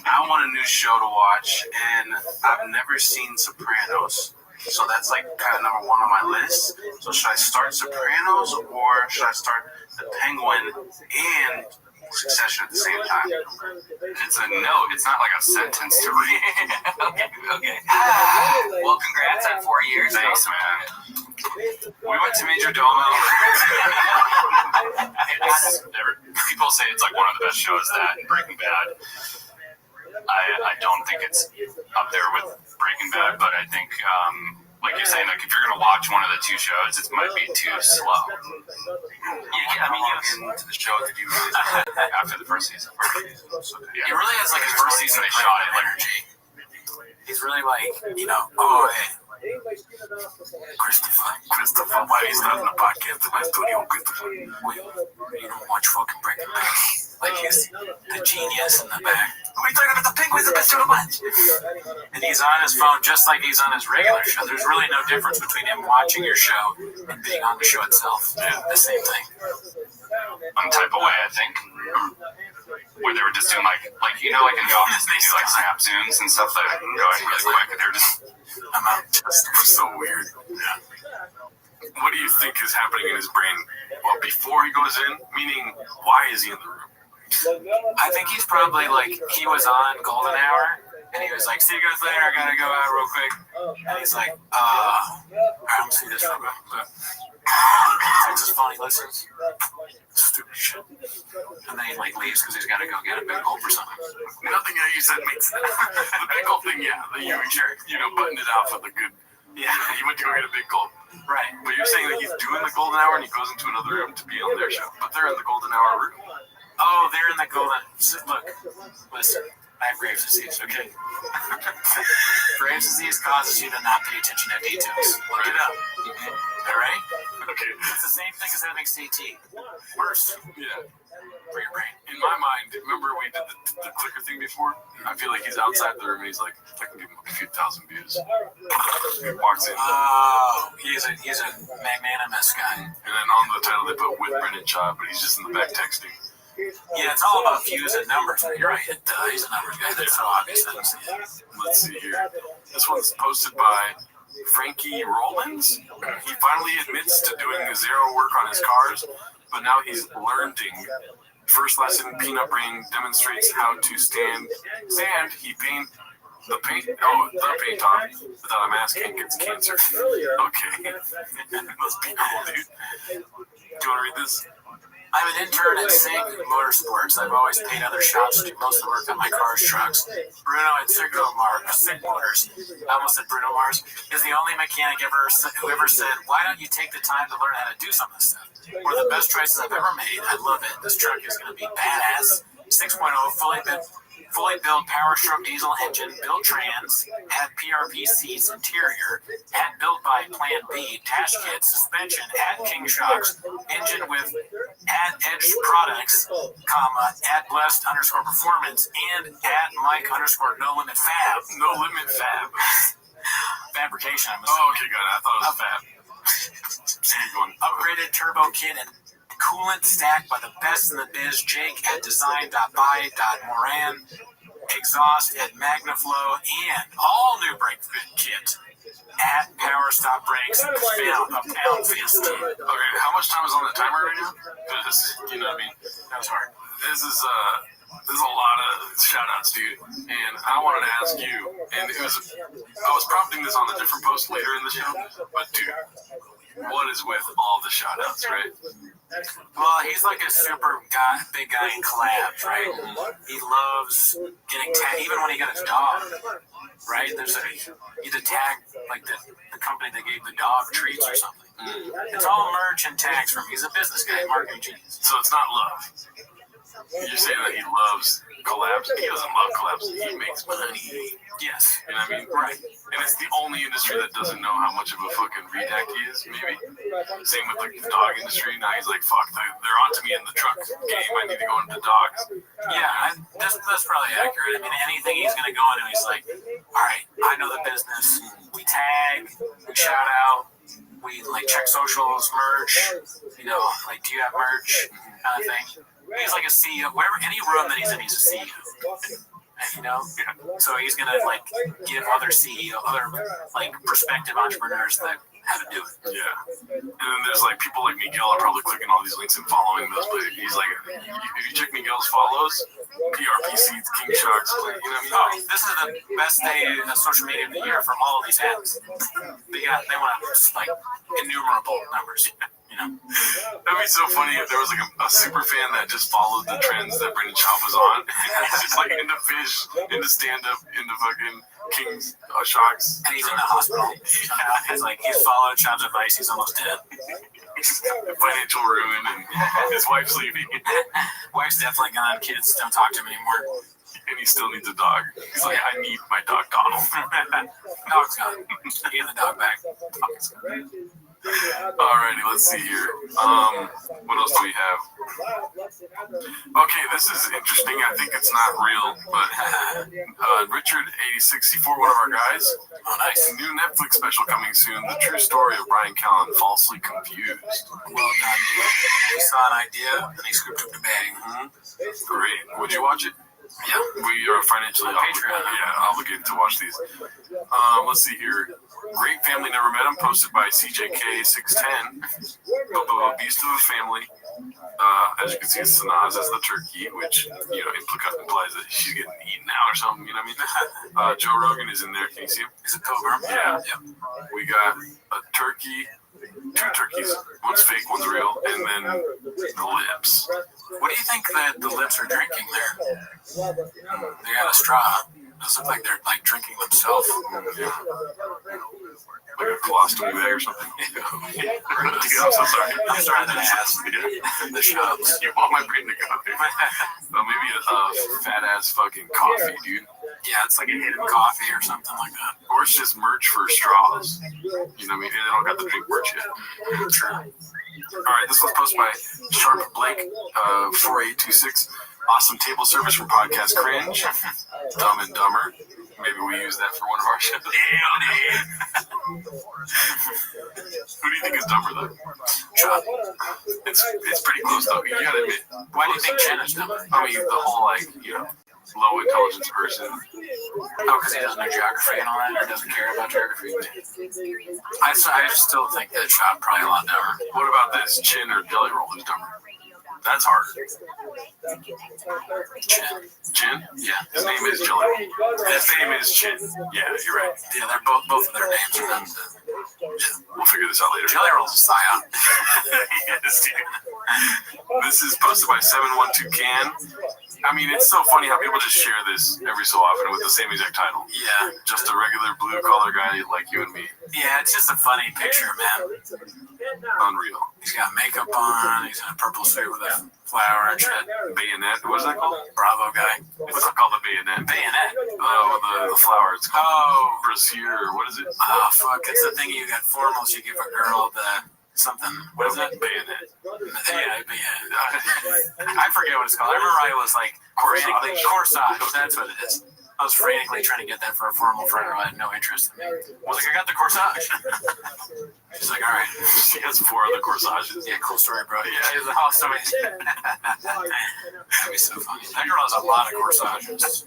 I want a new show to watch, and I've never seen Sopranos. So that's like kind of number one on my list. So should I start Sopranos, or should I start The Penguin and Succession at the same time? It's a note. It's not like a sentence to read. Okay. Well, congrats on 4 years. Thanks, man. We went to Major Domo. People say it's like one of the best shows, that and Breaking Bad. I don't think it's up there with Breaking Bad, but I think, like you're saying, like if you're gonna watch one of the two shows, it might be too slow. I mean, Into the show, did you really after the first season? It really has like his first season they shot it energy. He's really like, hey, Christopher, why he's not in the podcast in my studio, Christopher? Wait, you don't watch fucking Breaking Bad? Like he's the genius in the back. What are you talking about? The Penguin's the best show to watch. And he's on his phone just like he's on his regular show. There's really no difference between him watching your show and being on the show itself. Yeah, the same thing. One type of way, I think. Where they were just doing like in the office, they do like snap zooms and stuff that are going really quick, and they're just. I'm out. Just So weird. Yeah. What do you think is happening in his brain? Well, before he goes in, meaning why is he in the room? I think he's probably like, he was on Golden Hour, and he was like, see you guys later, I gotta go out real quick. And he's like, alright, I'm see this real quick. He takes his phone, he listens. Stupid shit. And then he like leaves because he's gotta go get a big gulp or something. Nothing that you said makes sense. The big gulp thing, yeah. Buttoned it out for the good. Yeah. He went to go get a big gulp. Right. But you're saying that he's doing the Golden Hour and he goes into another room to be on their show. But they're in the Golden Hour room. Oh, they're in the Golden. Look, listen. I have Graves' disease, okay? Graves' disease causes you to not pay attention to details. Look it up. All right? Okay. It's the same thing as having CT. Worse. Yeah. For your brain. In my mind, remember we did the clicker thing before? I feel like he's outside the room and he's like, I can give him a few thousand views. He walks in. Oh, he's a magnanimous guy. And then on the title they put with Brendan Shaw, but he's just in the back texting. Yeah, it's all about views and numbers. You're right. He's a numbers guy. That's so obvious. Let's see here. This one's posted by Frankie Rollins. He finally admits to doing zero work on his cars, but now he's learning. First lesson, Peanut Brain demonstrates how to stand. He paint the paint on without a mask and gets cancer. Okay. Must be cool, dude. Do you want to read this? I'm an intern at SIG Motorsports. I've always paid other shops to do most of the work on my cars, trucks. Bruno at SIG Motors, I almost said Bruno Mars, is the only mechanic who ever said, why don't you take the time to learn how to do some of this stuff? One of the best choices I've ever made. I love it. This truck is going to be badass. 6.0, fully built Power Stroke diesel engine, built trans, had PRP seats, interior, had built by Plan B, dash kit, suspension, had King shocks, engine with at Edge products, comma, at blessed underscore performance, and at Mike underscore no limit fab. No limit fab. Fabrication, I'm Oh, assuming. okay, got it. I thought it was fab. Upgraded turbo kit and coolant stacked by the best in the biz. Jake at design.by.moran. Exhaust at Magnaflow and all new brake kit at Power Stop Brakes. Uptown Fist. Okay, how much time is on the timer right now? Because, you know what I mean? That was hard. This is a lot of shout outs, dude. And I wanted to ask you, and I was prompting this on a different post later in the show, but dude, what is with all the shout outs, right? Well, he's like a big guy in collabs, right? He loves getting tagged, even when he got his dog, right? He'd tag like the company that gave the dog treats or something. It's all merch and tags from him. He's a business guy, marketing genius. So it's not love. You're saying that he loves collabs. He doesn't love collabs. He makes money. Yes. You know what I mean? Right. And it's the only industry that doesn't know how much of a fucking redact he is, maybe. Same with like the dog industry. Now he's like, fuck, they're onto me in the truck game. I need to go into dogs. Yeah, that's probably accurate. I mean, anything he's going to go into, he's like, all right, I know the business. We tag, we shout out, we like check socials, merch, you know, like, do you have merch kind of thing. He's like a CEO. Wherever, any room that he's in, he's a CEO. You know, so he's gonna like give other like prospective entrepreneurs that how to do it. Yeah, and then there's like people like Miguel are probably clicking all these links and following those. But he's like, if you check Miguel's follows, PRP seats, King Sharks, you know what I mean? Oh, this is the best day of social media of the year from all of these ads. They want like innumerable numbers. You know, that'd be so funny if there was like a super fan that just followed the trends that Brendan Schaub was on. Just like into fish, into stand up, into fucking King's Shocks. And he's in the hospital. He's like, he's followed Schaub's advice, he's almost dead. Financial ruin, and his wife's leaving. Wife's definitely gone, kids don't talk to him anymore. And he still needs a dog. He's like, I need my dog Donald. Dog's gone. Give the dog back. Alrighty, let's see here. What else do we have? Okay, this is interesting. I think it's not real, but Richard8064, one of our guys. Oh, nice. New Netflix special coming soon. The true story of Brian Callen, falsely confused. Well done, dude. He saw an idea and he scooped up the bag. Great. Would you watch it? Yeah. We are financially obligated to watch these. Let's see here. Great Family Never Met Him, posted by CJK610. Beast of a Family. As you can see, Sanaz as the turkey, which, you know, implies that she's getting eaten out or something, you know what I mean? Joe Rogan is in there. Can you see him? He's a pilgrim. Yeah. We got a turkey, two turkeys. One's fake, one's real, and then the lips. What do you think that the lips are drinking there? They got a straw. Does it look like they're like drinking themselves? Yeah. Like a colostomy bag or something. I'm so sorry. I'm sorry that I asked the shops. You want my brain to go there? Maybe a fat ass fucking coffee, dude. Yeah, it's like a hidden coffee or something like that. Or it's just merch for straws. You know what I mean? They don't got the drink merch yet. True. Alright, this was posted by Sharp Blake, 4826. Awesome table service from Podcast Cringe. Dumb and Dumber. Maybe we use that for one of our shows. Who do you think is dumber, though? Chuck. It's pretty close, though. You gotta admit. Why do you think Jen is dumber? I mean, the whole, like, you know, low intelligence person. Oh, because he doesn't know geography and all that, or doesn't care about geography. I still think that Chop probably a lot dumber. What about this? Chin or Jelly Roll? Who's dumber? That's hard. Chin? Yeah. His name is Jelly Roll. His name is Chin. Yeah, you're right. Yeah, they're both of their names are them. We'll figure this out later. Jelly Roll's a scion. Yes, dude. This is posted by 712 Can. I mean, it's so funny how people just share this every so often with the same exact title. Yeah. Just a regular blue-collar guy like you and me. Yeah, it's just a funny picture, man. Unreal. He's got makeup on. He's in a purple suit with a flower and shit. Bayonet? What is that called? Bravo guy. What's it called? The bayonet. Bayonet. Oh, the flower. It's called brassiere. What is it? Oh, fuck. It's the thing you got formals. You give a girl the something. What is it? Bayonet. Yeah, I forget what it's called. I remember I was like frantically corsage. That's what it is. I was frantically trying to get that for a formal friend who had no interest in me. I was like, I got the corsage. She's like, all right. She has 4 other corsages. Yeah, cool story, bro. Yeah, she has a house. That'd be so funny. That girl has a lot of corsages.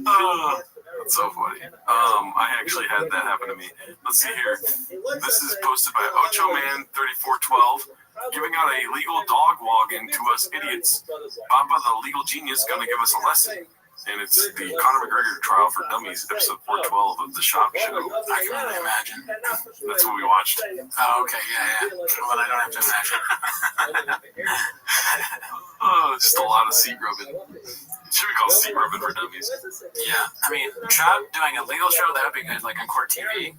Oh, that's so funny. I actually had that happen to me. Let's see here. This is posted by Ocho Man 3412. Giving out a legal dog wagon to us idiots. Papa, the legal genius, gonna give us a lesson. And it's the Conor McGregor trial for dummies, episode 412 of the Shop Show. I can only imagine. That's what we watched. Oh, okay, yeah. Well, I don't have to imagine. Oh, just a lot of seat rubbing. It should be called seat rubbing for dummies. Yeah, I mean, Chop doing a legal show, that would be good, like on Court TV.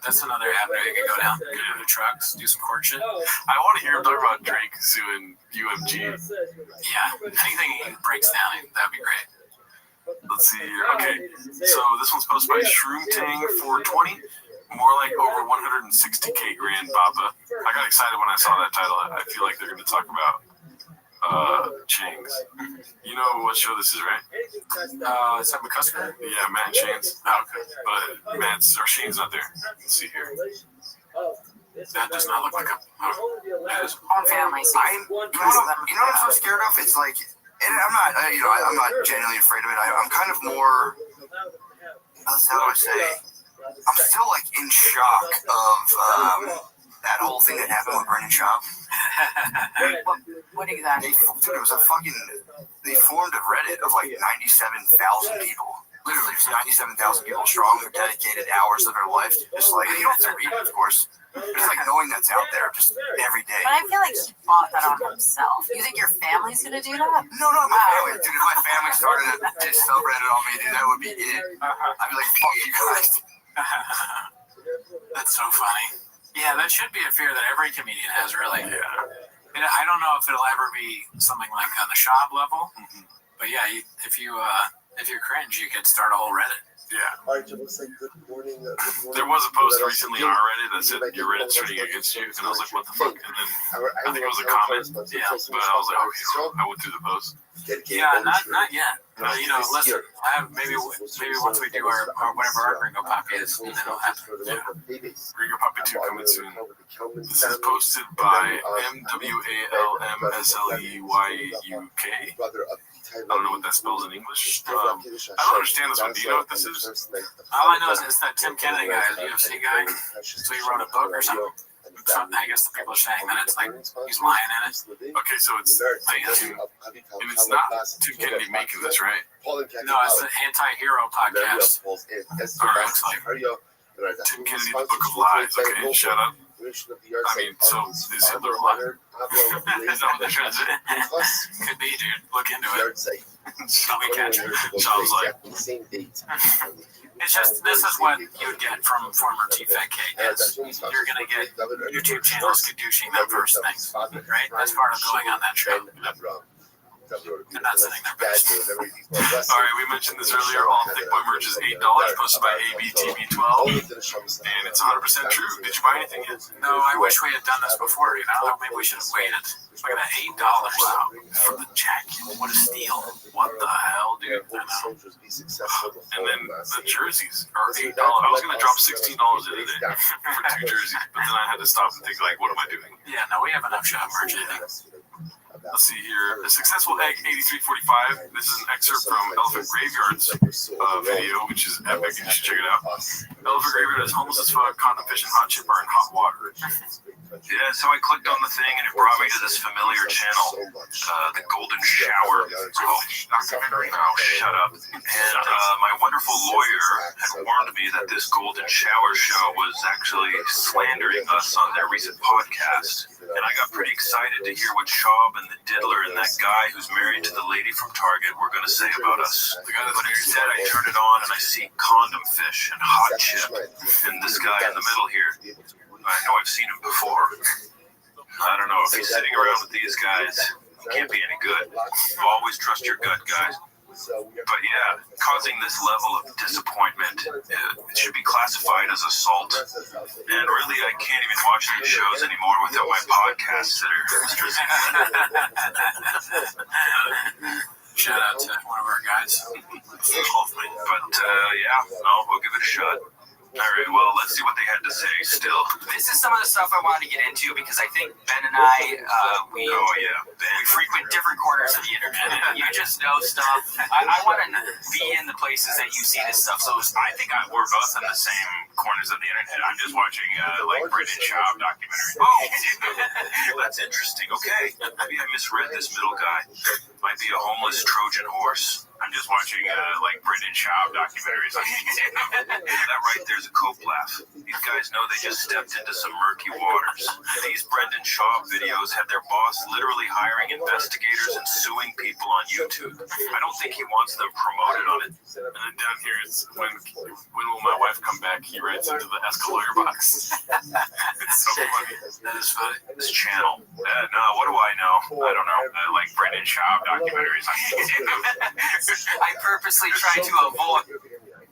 That's another avenue you could go down. Go to the trucks, do some court shit. I want to hear him talk about Drake suing UMG. Yeah, anything he breaks down, that'd be great. Let's see here. Okay, so this one's posted by Shroom Tang 420. More like over 160K grand, Papa. I got excited when I saw that title. I feel like they're going to talk about Changs. You know what show this is, right? Is that McCusker? Yeah, Matt and Shane's. Oh, okay. But Matt's or Shane's not there. Let's see here. That does not look like a. Own family. You know what I'm so scared of? It's like, and I'm not, I'm not genuinely afraid of it. I'm kind of more. How do I say? I'm still like in shock of that whole thing that happened with Brendan Schaub. What exactly? Dude, it was a fucking. They formed a Reddit of like 97,000 people. Literally, just 97,000 people strong who dedicated hours of their life. Just like, you don't have to read it, of course. Just like knowing that's out there just every day. But I feel like he bought that on himself. You think your family's gonna do that? No, not my family. Dude, if my family started a subreddit on me, dude, that would be it. I'd be like, fuck you guys. That's so funny. Yeah, that should be a fear that every comedian has, really. Yeah. I don't know if it'll ever be something like on the Schaub level, but yeah, if you're cringe, you could start a whole Reddit. Yeah. There was a post recently on our Reddit that said your Reddit's turning against you, and I was like, what the fuck? And then I think it was a comment. Yeah, but I was like, okay, so I went through the post. Yeah, not yet. Listen, maybe once we do our whatever our Gringo Poppy is, then it'll happen. Yeah. Gringo Poppy 2 coming soon. This is posted by MWALMSLEYUK. I don't know what that spells in English. I don't understand this one. Do you know what this is? All I know is it's that Tim Kennedy guy, the UFC guy. So he wrote a book or something. I guess the people are saying that it's like he's lying in it. Okay, so it's and it's not Tim Kennedy making this, right? No, it's the Anti-Hero podcast. Or it's like Tim Kennedy, the Book of Lies. Okay, shut up. I mean, so is Hitler a liar? Is that what they're trying to say? Could be, dude. Look into it. Shall we catch it? Sounds like. It's just, this is what you would get from former TFK guys. You're going to get YouTube channels douching them first things, right? That's part of going on that show. They're not sitting there best. All right, we mentioned this earlier. All Thick Boy merch is $8, posted by ABTV12, and it's 100% true. Did you buy anything yet? No, I wish we had done this before. Maybe we should have waited. Look at that, $8 for the jacket. What a steal! What the hell, dude? I know. And then the jerseys are $8. I was gonna drop $16 the other day for 2 jerseys, but then I had to stop and think, like, what am I doing? Yeah, no, we have enough shop merch, I think. Let's see here. A Successful Egg 8345. This is an excerpt from Elephant Graveyard's video, which is epic. You should check it out. Elephant Graveyard is homeless as fuck, condom fishing, hot chip bar, and hot water. Yeah, so I clicked on the thing and it brought me to this familiar channel, the Golden Shower. Oh, shut up. And my wonderful lawyer had warned me that this Golden Shower show was actually slandering us on their recent podcast. And I got pretty excited to hear what Schaub and the Diddler and that guy who's married to the lady from Target were going to say about us. But instead I turn it on and I see Condom Fish and Hot Chip and this guy in the middle here. I know I've seen him before. I don't know if he's sitting around with these guys. He can't be any good. Always trust your gut, guys. But yeah, causing this level of disappointment, it should be classified as assault. And really, I can't even watch these shows anymore without my podcast sitter, Mr. Z. Shout out to one of our guys. But yeah, no, we'll give it a shot. All right, well, let's see what they had to say still. This is some of the stuff I wanted to get into because I think Ben and I, we frequent different corners of the internet. And you just know stuff. I want to be in the places that you see this stuff. So I think we're both in the same corners of the internet. I'm just watching like Brendan Schaub documentaries. Oh, that's interesting. Okay, maybe I misread this middle guy. Might be a homeless Trojan horse. I'm just watching like Brendan Schaub documentaries on YouTube. That right there's a cope laugh. These guys know they just stepped into some murky waters. These Brendan Schaub videos had their boss literally hiring investigators and suing people on YouTube. I don't think he wants them promoted on it. And then down here it's when will my wife come back? He writes into the Ask a Lawyer box. It's so funny. That is funny. This channel. No, what do I know? I don't know. Like Brendan Schaub documentaries on YouTube. I purposely try to avoid.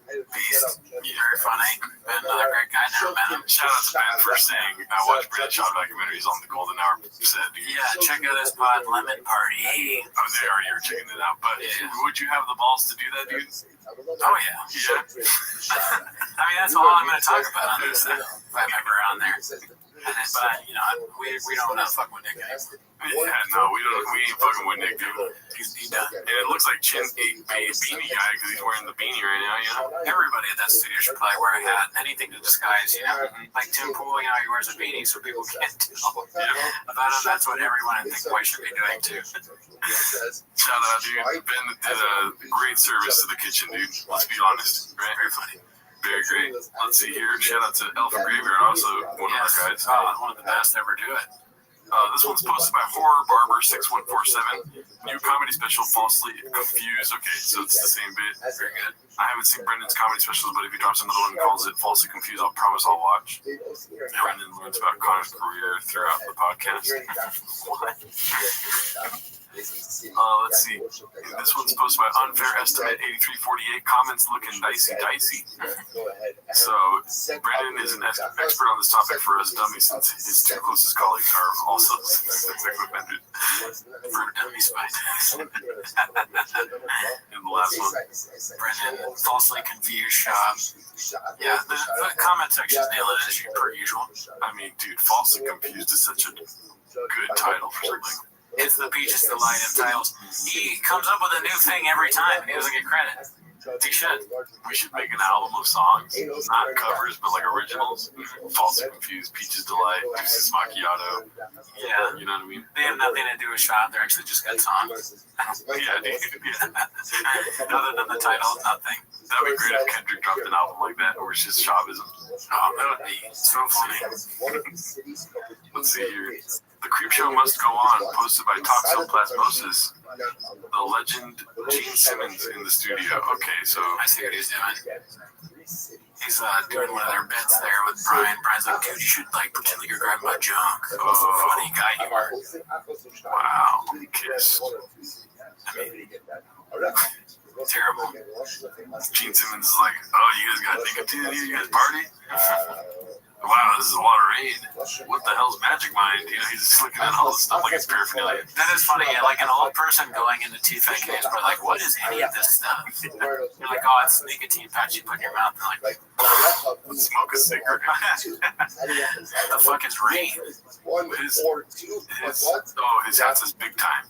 Beast. Very funny. Ben, another great guy. Never met him. Shout out to Ben for saying I watch Brendan Schaub documentaries on the Golden Hour set. Yeah, check out his pod, Lemon Party. I was there already. You were checking it out. But would you have the balls to do that, dude? Oh, yeah. Yeah. I mean, that's all I'm going to talk about on this thing, if I'm ever on there. But, you know, we don't want to fuck with Nick anymore. Yeah, no, we ain't fucking with Nick, dude. He's done. And it looks like Chin's a beanie guy because he's wearing the beanie right now, you know? Everybody at that studio should probably wear a hat, anything to disguise, you know? Like Tim Pool, you know, he wears a beanie so people can't tell. About him, that's what everyone I think should be doing, too. Shout out, dude. Ben did a great service to the kitchen, dude. Let's be honest, right? Very funny. Very great. Let's see here. Shout out to Elf Graveyard, also one of our guys. One of the best ever do it. This one's posted by Horror Barber 6147. New comedy special, Falsely Confused. Okay, so it's the same bit. Very good. I haven't seen Brendan's comedy specials, but if he drops another one and calls it Falsely Confused, I'll promise I'll watch. Brendan learns about Connor's career throughout the podcast. What? Let's see. This one's posted by Unfair Estimate 8348. Comments looking dicey. So Brendan is an expert on this topic for us dummies, since his two closest colleagues are also sex offended for dummy spite. And the last one, Brendan, Falsely Confused Shop. Yeah, the comment section's nailing it as per usual. I mean, dude, Falsely Confused is such a good title for something. It's the Beaches Delight of titles. He comes up with a new thing every time, and he doesn't get credit. He should. We should make an album of songs, not covers, but like originals. Falsely Confused, Peaches Delight, Deuces Macchiato. Yeah. You know what I mean? They have nothing to do with shop. They're actually just good songs. Yeah, dude. Other than the title, nothing. That would be great if Kendrick dropped an album like that, or it's just Shoppism. Oh, that would be so funny. Let's see here. The Creep Show Must Go On, posted by Toxoplasmosis. The legend Gene Simmons in the studio. Okay, so I see what he's doing. He's doing one of their bits there with Brian. Brian's like, dude, you should like pretend like you're grabbing my junk. Funny guy you are. Wow. Kiss. I mean, terrible. Gene Simmons is like, oh, you guys got nicotine here? You guys party? Wow, this is a lot of rain. What the hell's Magic Mind? You know, he's just looking at all this stuff like it's paraphernalia. That is funny. Yeah, like an old person going into TFAK is probably like, what is any of this stuff? You're like, oh, it's nicotine patch you put in your mouth. They're like, let's smoke a cigarette. The fuck is rain? His hat says Big Time.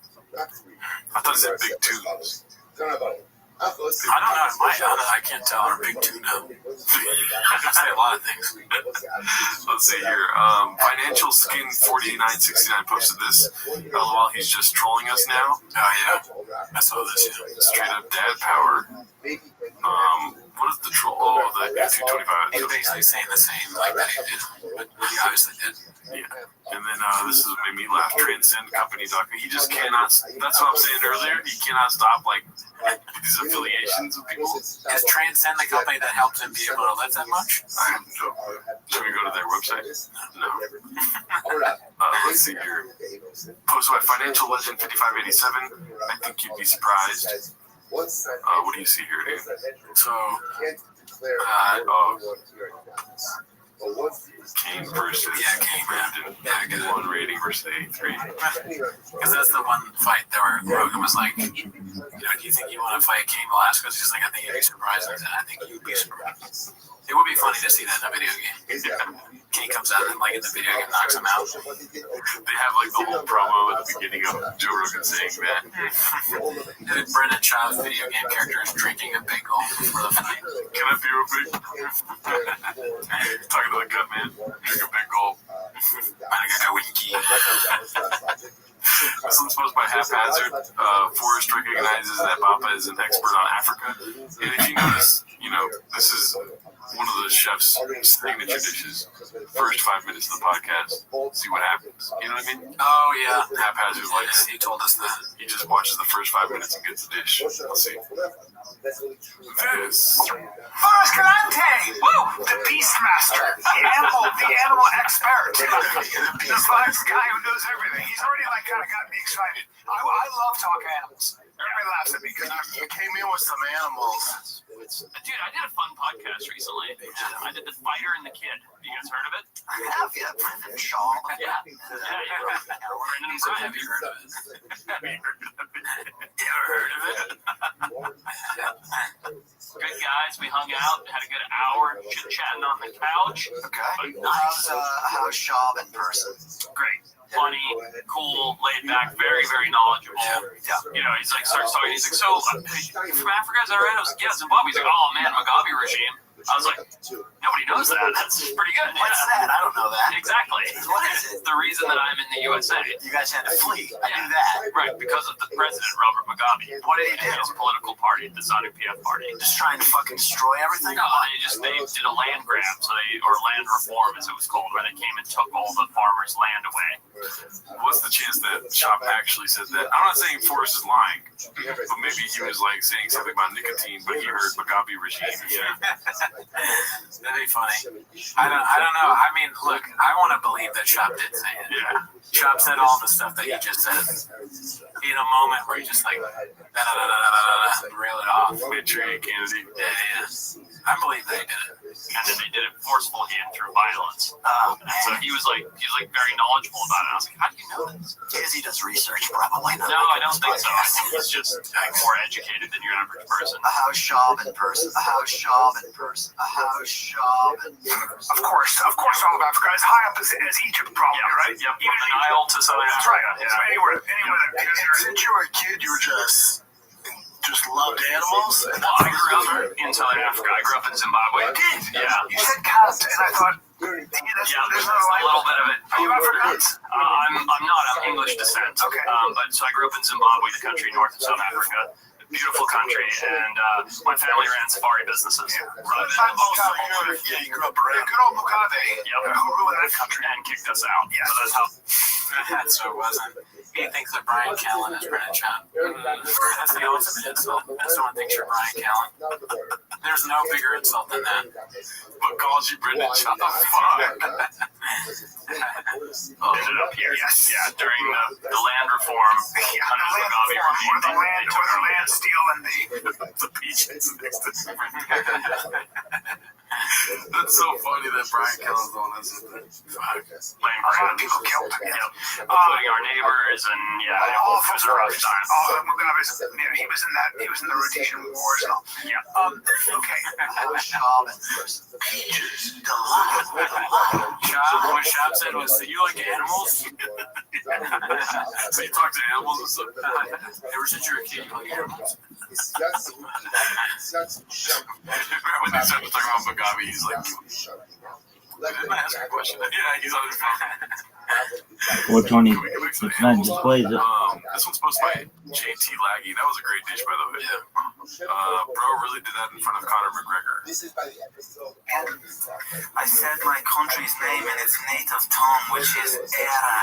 I thought it said Big Tunes. I don't know. I can't tell. Are big too now. I can say a lot of things. Let's see here. Financial Skin 4969 posted this. LOL, he's just trolling us now. Oh yeah, I saw this. Yeah. Straight up dad power. What is the troll? Oh, the F225. He's basically saying the same like that he did, but he obviously did. Yeah. And then this is made me laugh. Transcend Company Doc. He just cannot. That's what I'm saying earlier. He cannot stop like these affiliations with people. Is Transcend the company that helps him be able to live that much? Should we go to their website? No. Let's see here. Posted by Financial Legend 5587. I think you'd be surprised. What do you see here, dude? So, Kane versus Brandon. Yeah, one rating versus 83. Because that's the one fight where Rogan was like, do you think you want to fight Cain Velasquez? He's like, I think you'd be surprised. And I think you'd be surprised. It would be funny to see that in a video game. Cain comes out and, like, in the video game, knocks him out. They have, like, the whole promo at the beginning of Joe Rogan saying that. Brendan Child's video game character is drinking a big gulp before the fight. Can I be real quick? Talking to the gut man. Drink a big gulp. I got a winky. This one's posted by Haphazard. Forrest recognizes that Papa is an expert on Africa. And if you notice, this is one of the chef's signature dishes. First 5 minutes of the podcast, see what happens. You know what I mean? Oh, yeah. Haphazard, like, He told us that. he just watches the first 5 minutes and gets the dish. Let's see. This. Forrest Galante! Woo! The Beastmaster! The animal expert! The vibes guy who knows everything. He's already, like, kind of got me excited. I love talking animals. Everybody laughs at me because You came in with some animals. Dude, I did a fun podcast recently. I did The Fighter and the Kid. You guys heard of it? I have, yeah. Brendan Shaw. Yeah. Brendan and Brian. Have you heard of it? You ever heard of it? Good guys. We hung out, had a good hour chit-chatting on the couch. Okay. Nice. How's Shaw in person? Great. Funny, cool, laid back, very, very knowledgeable. Yeah. He's like, starts talking. He's like, so, you from Africa? Is that right? I was like, yeah, Zimbabwe. He's like, oh man, Mugabe regime. I was like, nobody knows that. That's pretty good. What's that? I don't know that. Exactly. What is it? The reason that I'm in the USA. You guys had to flee. I knew that. Right, because of the president, Robert Mugabe. What did he do? His political party, the ZANU-PF party. Just trying to fucking destroy everything? No, they did a land grab, or land reform as it was called, where they came and took all the farmers' land away. What's the chance that Chop actually said that? I'm not saying Forrest is lying, but maybe he was like saying something about nicotine, but he heard Mugabe regime. That'd be funny. I don't know. I mean, look, I want to believe that Chop did say it. Yeah. Chop said all the stuff that he just said in a moment where he just like rail it off. Manchurian Kennedy. Yeah. I believe they did it. And then they did it forcefully and through violence. And so he was very knowledgeable about it. I was like, how do you know this? Because he does research, probably. No, I don't think so. I think he's just more educated than your average person. A house Shaw in person. A house Shaw in person. A house Shaw in person. Of course, all of Africa is high up as Egypt, probably, right? Yep, from the Nile to Southern That's right. Africa. Yeah. Anywhere that Since you were a kid, you were just loved animals? Well, I grew up in Southern Africa. I grew up in Zimbabwe. Yeah. You said cat, and I thought, There's another a line. little bit of it. Are you Afrikaans? I'm not. I'm English descent. Okay. But so I grew up in Zimbabwe, the country north of South Africa. Beautiful country, and my family ran safari businesses. You grew up around. Good old Mugabe. Yep. Who ruined that country? And kicked us out. Yes. So that's how. So it wasn't. He thinks that Brian Callen is Brendan Chop. That's the ultimate insult. If someone thinks you're Brian Callen, there's no bigger insult than that. What calls you Brendan Chop? Ended up here. Yes. Yeah. During the land reform under the Mugabe regime. Or the land steal and The beaches next to That's so funny that Brian Callen's the one that's in there. a lot of people killed. Including our neighbors, and it was a rough time. Mugabe's, he was in the Rhodesian Wars and all. Yeah. Okay. House Shaw in person. What Chop said was, you like animals? So you talk to animals and stuff? Ever since you were a kid, you like animals? When they started talking about Mugabe, he's like, didn't I ask a question? Yeah, he's on his phone. Which one is which one displays it? This one's posted by JT Laggy. That was a great dish, by the way. Bro really did that in front of Conor McGregor. I said my country's name in its native tongue, which is Era.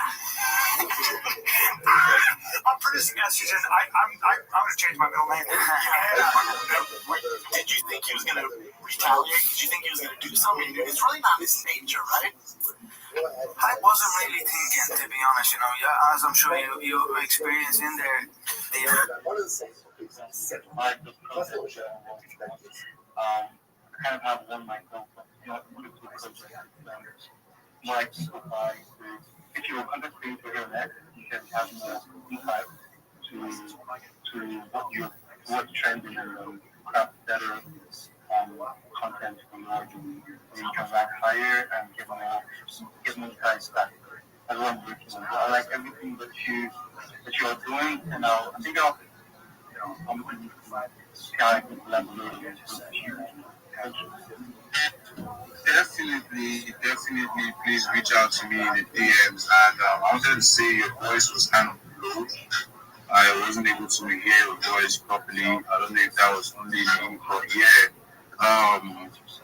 I'm producing estrogen. I'm gonna change my middle name. Did you think he was going to retaliate? Did you think he was going to do something? It's really not his nature, right? I wasn't really thinking, to be honest, yeah, as I'm sure you experience in there. Kind of have one myself, like if you want to create your net, you can have more insight to what's trending and craft better content for your audience. You can rank higher and get more insights back. That's what I'm working on. I like everything that you're doing, and I think I'm going to my sky collaboration. Definitely, please reach out to me in the DMs. And I wanted to say your voice was kind of low. I wasn't able to hear your voice properly. I don't know if that was only me, but yeah.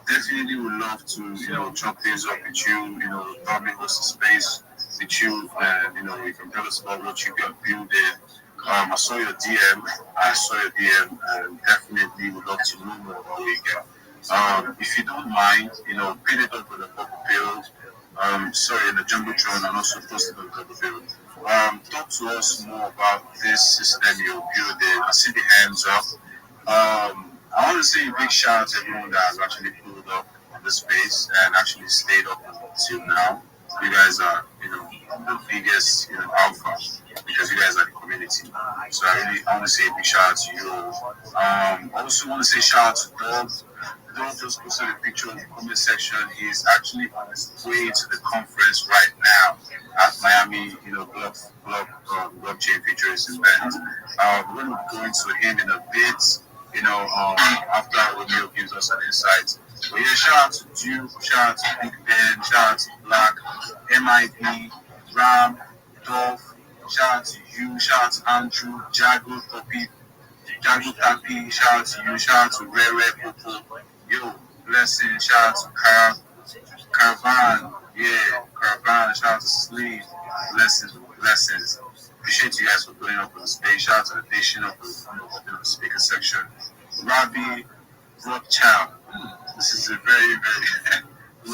Definitely would love to, chop things up with you. Probably host a space with you, and you can tell us about what you got building. I saw your DM, and definitely would love to know more about what you got. If you don't mind, pin it up with a couple build. In the Jumbotron and also post it on the build. Talk to us more about this system you're building. I see the hands up. I want to say a big shout out to everyone that has actually pulled up on the space and actually stayed up until now. You guys are, the biggest, alpha because you guys are the community. So I want to say a big shout out to you. I also want to say shout out to Dog. Dog just posted a picture in the comment section. He's actually on his way to the conference right now at Miami, blockchain futures event. We're going to be going to him in a bit, after Romeo gives us an insight. But yeah, shout out to Duke, shout out to Big Ben, shout out to Black, MIB, Ram, Dolph, shout out to you, shout out to Andrew, Jago Tapi, shout out to you, shout out to Rare Popo, yo, blessing, shout out to Caravan, shout out to Sleeve, blessings. Appreciate you guys for putting up on the space. Shout out to the nation of the speaker section. Rabbi Rothschild. This is a very, very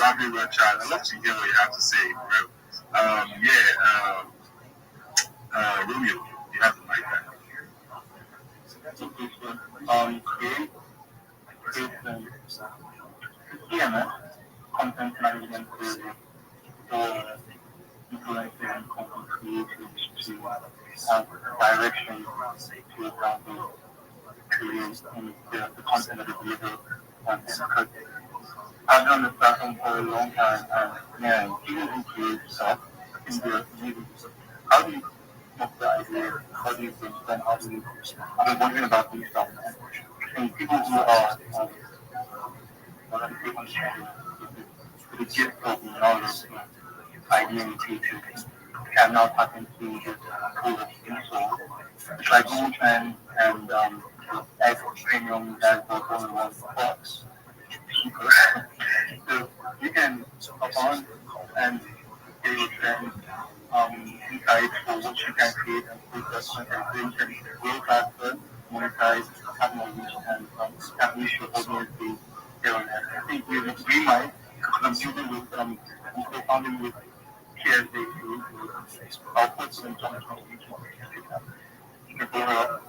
Rabbi Rothschild. I love to hear what you have to say. Romeo, you have the mic back. CMS, content management for influencing and content creators to have direction to how to create the content that they deliver. I've done this platform for a long time, and even who create stuff in the music. How do you come up with the idea? How do you brainstorm? I've been wondering about these stuff. And people who are the gift of knowledge, idea and creativity cannot tap into the pool of info. It's like Google Trends and X Premium that was only one box. So you can hop on and get your trend insights for what you can create and put that content. So you can grow faster, monetize, have more reach, and establish your audience base here and there. I think we might, because I'm using with, I'm co-founding with KSA Group. I'll put some information on each one. You can follow up.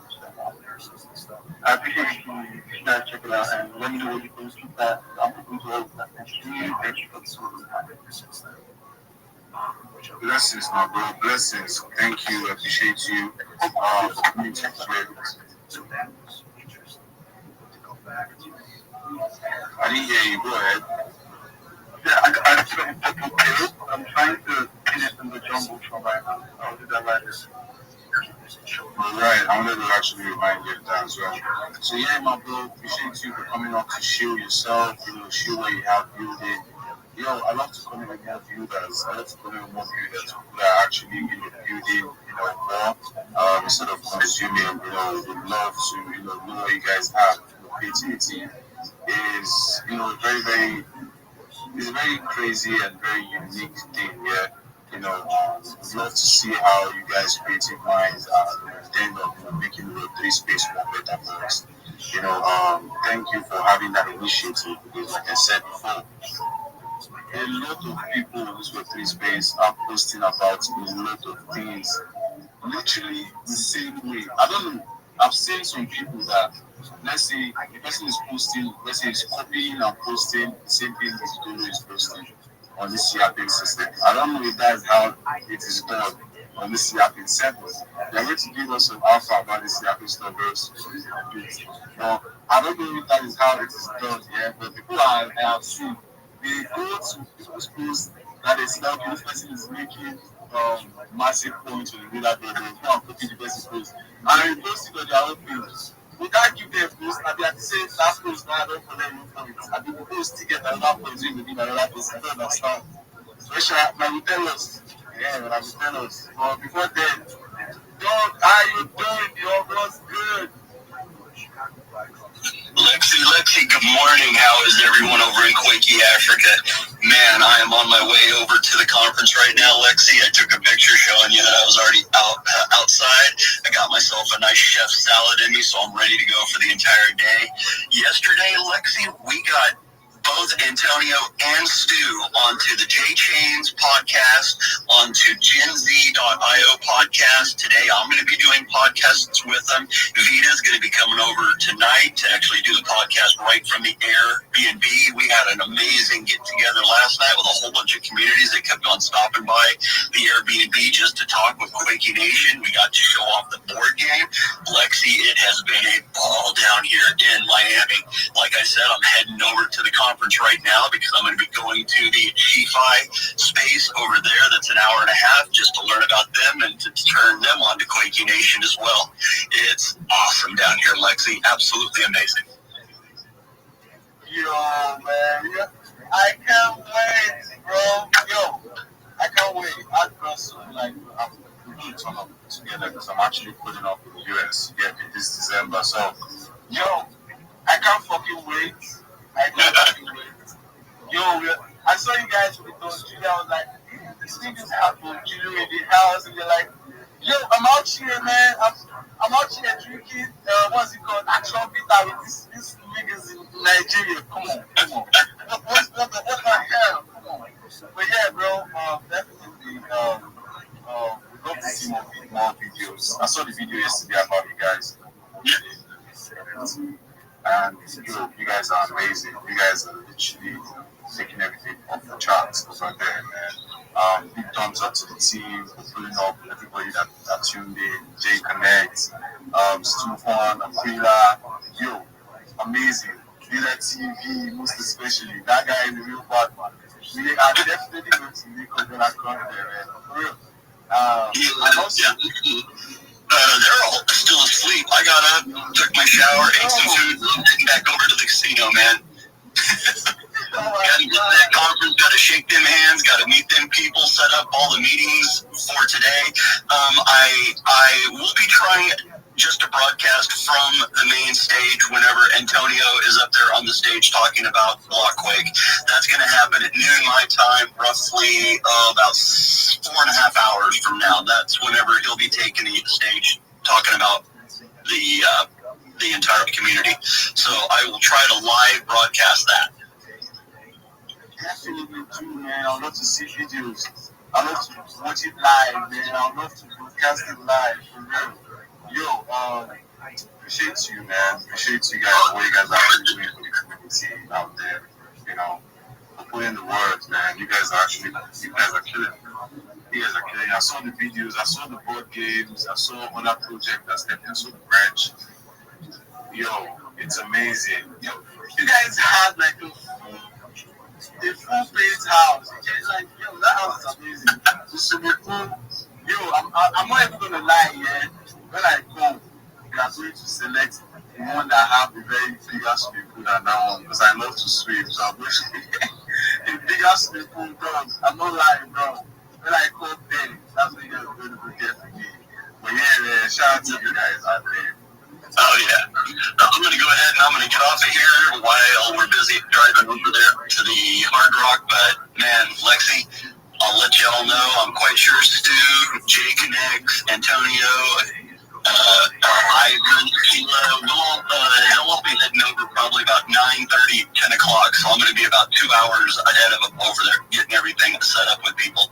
I appreciate you guys check it out and let me know what you post with that. I'm looking to all of that. Thank you for the support. Blessings, my bro. Blessings. Thank you. I appreciate you. For coming to I didn't hear you. Go ahead. Yeah, I'm trying to finish in the Jumbotron right now. I'll do that right now. Right, I wanted to actually remind you of that as well. So yeah, my bro, appreciate you for coming up to show yourself, show what you have building. Yo, I love to connect with more builders. I love to connect with more builders who are actually, building, more, instead of consuming, would love to, know what you guys have. Creativity is, very, very, it's a very crazy and very unique thing, yeah. We'd love to see how you guys creative minds are end up making the three space more better for us. Thank you for having that initiative because, like I said before, a lot of people in this Web3 space are posting about a lot of things literally the same way. I don't know. I've seen some people that, let's say, the person is posting, let's say, is copying and posting the same thing this Dolo is posting on this CRP system. I don't know if that is how it is done on this CRP servers. They're going to give us some alpha about the CRP stuff very soon. I don't know if that is how it is done, yeah, but people I have seen, they go to people's posts that they see that this person is making massive points on the radar, they go and copy the person's post. And they post it on their own page. We can't give them post, and they are saying that post now I don't follow any points. And people post to get another point, so you will give another person. I don't understand. So I will tell us. Yeah, I will tell us. But before then, how you doing? Your was good. Lexi, good morning. How is everyone over in Quakey, Africa? Man, I am on my way over to the conference right now, Lexi. I took a picture showing you that I was already outside. I got myself a nice chef salad in me, so I'm ready to go for the entire day. Yesterday, Lexi, we got both Antonio and Stu onto the J Chains podcast, onto GenZ.io podcast. Today, I'm going to be doing podcasts with them. Vita's going to be coming over tonight to actually do the podcast right from the Airbnb. We had an amazing get-together last night with a whole bunch of communities that kept on stopping by the Airbnb just to talk with Quakey Nation. We got to show off the board game. Lexi, it has been a ball down here in Miami. Like I said, I'm heading over to the conference right now because I'm going to be going to the GFI space over there. That's an hour and a half just to learn about them and to turn them on to Quakey Nation as well. It's awesome down here, Lexi. Absolutely amazing. Yo, man, yeah. I can't wait, bro. Yo, I can't wait. I personally, I'm going to turn up together because I'm actually putting up in the US this December. So, yo, I can't fucking wait. I can't fucking wait. Yo, I saw you guys with those Julia. I was like, this thing is happening. Julia in the house, and you're like, yo, I'm out here, man. I'm out here drinking, what's it called? Action bitter with these niggas in Nigeria. Come on. What the hell? Come on. But yeah, bro, definitely, we'd love to see more videos. I saw the video yesterday about you guys. And you guys are amazing. You guys are literally taking everything off the charts over there, man. Big thumbs up to the team for pulling up everybody that tuned in. Jay Connect, Stefan, Aquila, yo, amazing. Villa TV, most especially. That guy is a real bad man. We are definitely going to make up when I come there, man. For real. And also, they're all still asleep. I got up, took my shower, ate some food, and heading back over to the casino, man. Got to get to that conference, got to shake them hands, got to meet them people, set up all the meetings for today. I will be trying just to broadcast from the main stage whenever Antonio is up there on the stage talking about Blockquake. That's going to happen at noon my time, roughly about 4.5 hours from now. That's whenever he'll be taking the stage talking about the entire community. So I will try to live broadcast that. Definitely too, man. I'd love to see videos. I'd love to watch it live, man. I'd love to broadcast it live, for real. Yo, appreciate you, man. Appreciate you guys, what you guys are doing for the community out there. For putting the words, man. You guys are killing it. You guys are killing. I saw the videos, I saw the board games, I saw other projects that stepped into the branch. Yo, it's amazing. Yo, you guys had like a full place house. That house is amazing. The swimming pool. Yo, I'm not even gonna lie, yeah. when I come, we are going to select the one that have the very bigger swimming pool than that one because I love to swim. So I'm going to the bigger swimming pool, dog. I'm not lying, bro. When I come there, that's when you're going to get for me. But yeah, man, shout out to you guys out there. Oh yeah. Now, I'm going to go ahead and I'm going to get off of here while we're busy driving over there to the Hard Rock. But man, Lexi, I'll let y'all know. I'm quite sure Stu, Jay Connects, Antonio, Ivan, Sheila, we'll be heading over probably about 9:30, 10 o'clock. So I'm going to be about 2 hours ahead of them over there, getting everything set up with people.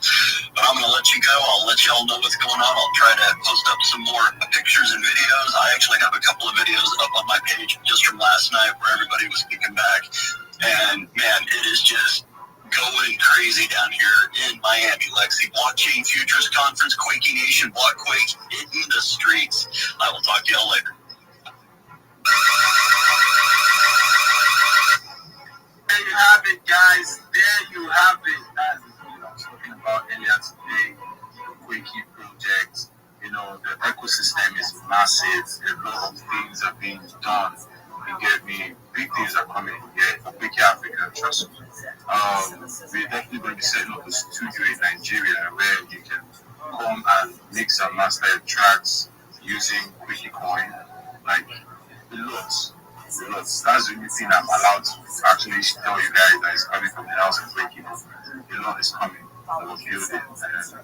But I'm going to let you go. I'll let y'all know what's going on. I'll try to post up some more pictures and videos. I actually have a couple of videos up on my page just from last night where everybody was kicking back. And man, it is just going crazy down here in Miami, Lexi. Blockchain Futures Conference, Quaking Nation, Block Quake, hitting the streets. I will talk to y'all later. There you have it, guys. There you have it. That's what I was talking about earlier today. The Quakey project. You know, the ecosystem is massive. A lot of things are being done. You get me? Big things are coming here for Quakey Africa, trust me. We're definitely going to be setting up a studio in Nigeria where you can come and mix and master tracks using Quakey Coin. Like, lots. That's the only thing I'm allowed to actually tell you guys that is coming from the house of Quakey. A lot is coming. We're building.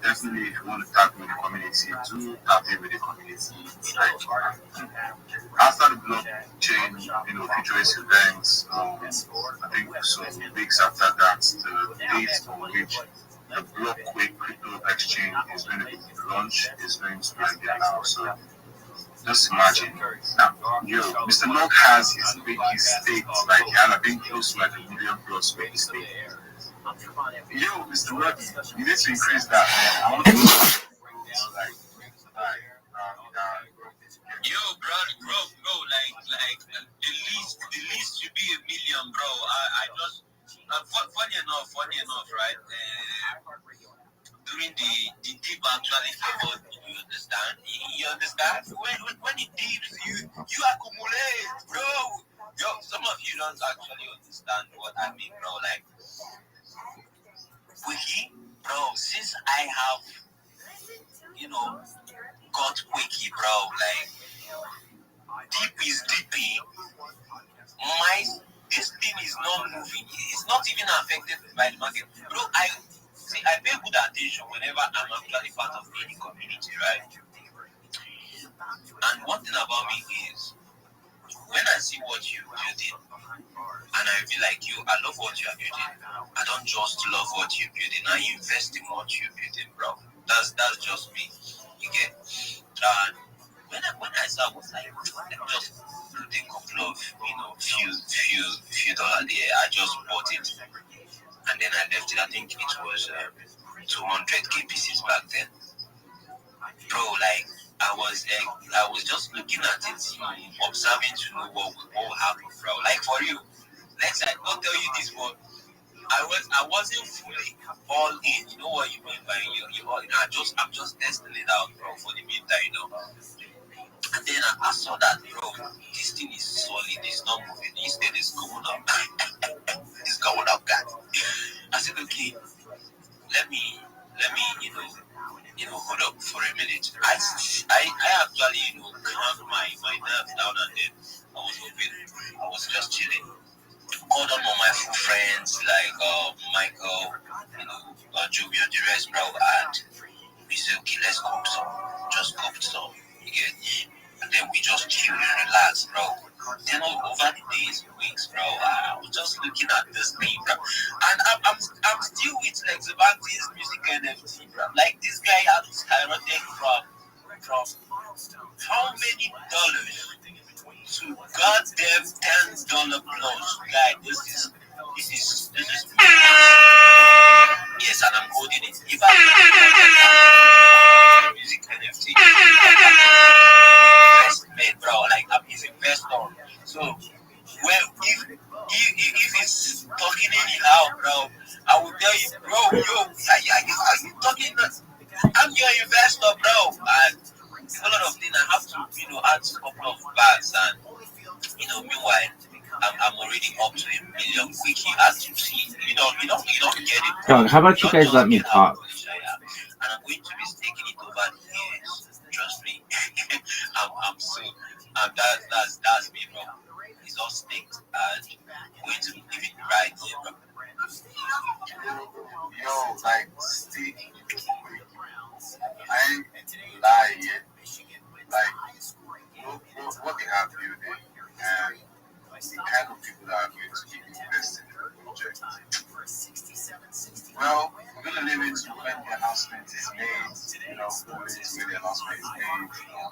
Definitely, if you want to tap with the community, do tap in with the community. Like, after the blockchain, futurist events, I think some weeks after that, the date on which the Blockquake crypto exchange is going to be launched is going to be now. So just imagine. Now, Mr. Locke has his state, like he had been close to like $1 million plus with his state. Mr. Rabbi, you need to increase that, man. I want to like, bro, like the least should be $1 million, bro. I just funny enough, right? During the dip actually favored, you understand? You understand? When it dips, you accumulate, bro. Yo, some of you don't actually understand what I mean, bro. Like, Quakey, bro, since I have, got Quakey, bro, like, deep is dipping. This thing is not moving. It's not even affected by the market. Bro, I pay good attention whenever I'm actually part of any community, right? And one thing about me is, when I see what you're building, and I feel like I love what you're building. I don't just love what you're building. I invest in what you're building, bro. That's just me. You get? When I saw, I was like, let me just put a couple of, few dollars there. I just bought it, and then I left it. I think it was 200k pieces back then, bro. Like, I was just looking at it, observing to know what will happen, bro. Like, for you, let's not tell you this, but I wasn't fully all in. You know what you mean by you all in? I'm just testing it out, bro, for the meantime, And then I saw that, bro, this thing is solid, it's not moving. Instead, it's going up. It's going up, guys. I said, okay, let me, hold up for a minute. I actually, calmed my nerves down, and then I was just chilling. Called on my few friends like Michael, Joey and the rest, bro, and we said, okay, let's cook some. Just cooked some. You get? And then we just chill and relax, bro. Then over the days, weeks, bro, I was just looking at this thing, bro. And I'm still with like Sebastian's music NFT, bro. Like, this guy had skyrocketed from how many dollars to goddamn $10 plus. Guy, this is yes, and I'm holding it. If I music NFT, investment, bro, like I'm his investor. So, well, if it's talking anyhow, bro, I will tell you, bro, are you talking? I'm your investor, bro. And a lot of things. I have to, add a couple of bags, and meanwhile, I'm already up to 1 million quickie. As you see, you don't get it. Dog, how about you guys let me talk? And I'm going to be taking it over the years. Trust me. I'm so that's me, bro. It's all staked, and I'm going to be living right here, bro. Yo, like, stick. I ain't lying yet. Like, look what they have building, and the kind of people that are going to be invested in the project. Well, we're going to leave it to when the announcement is made, when the announcement is made,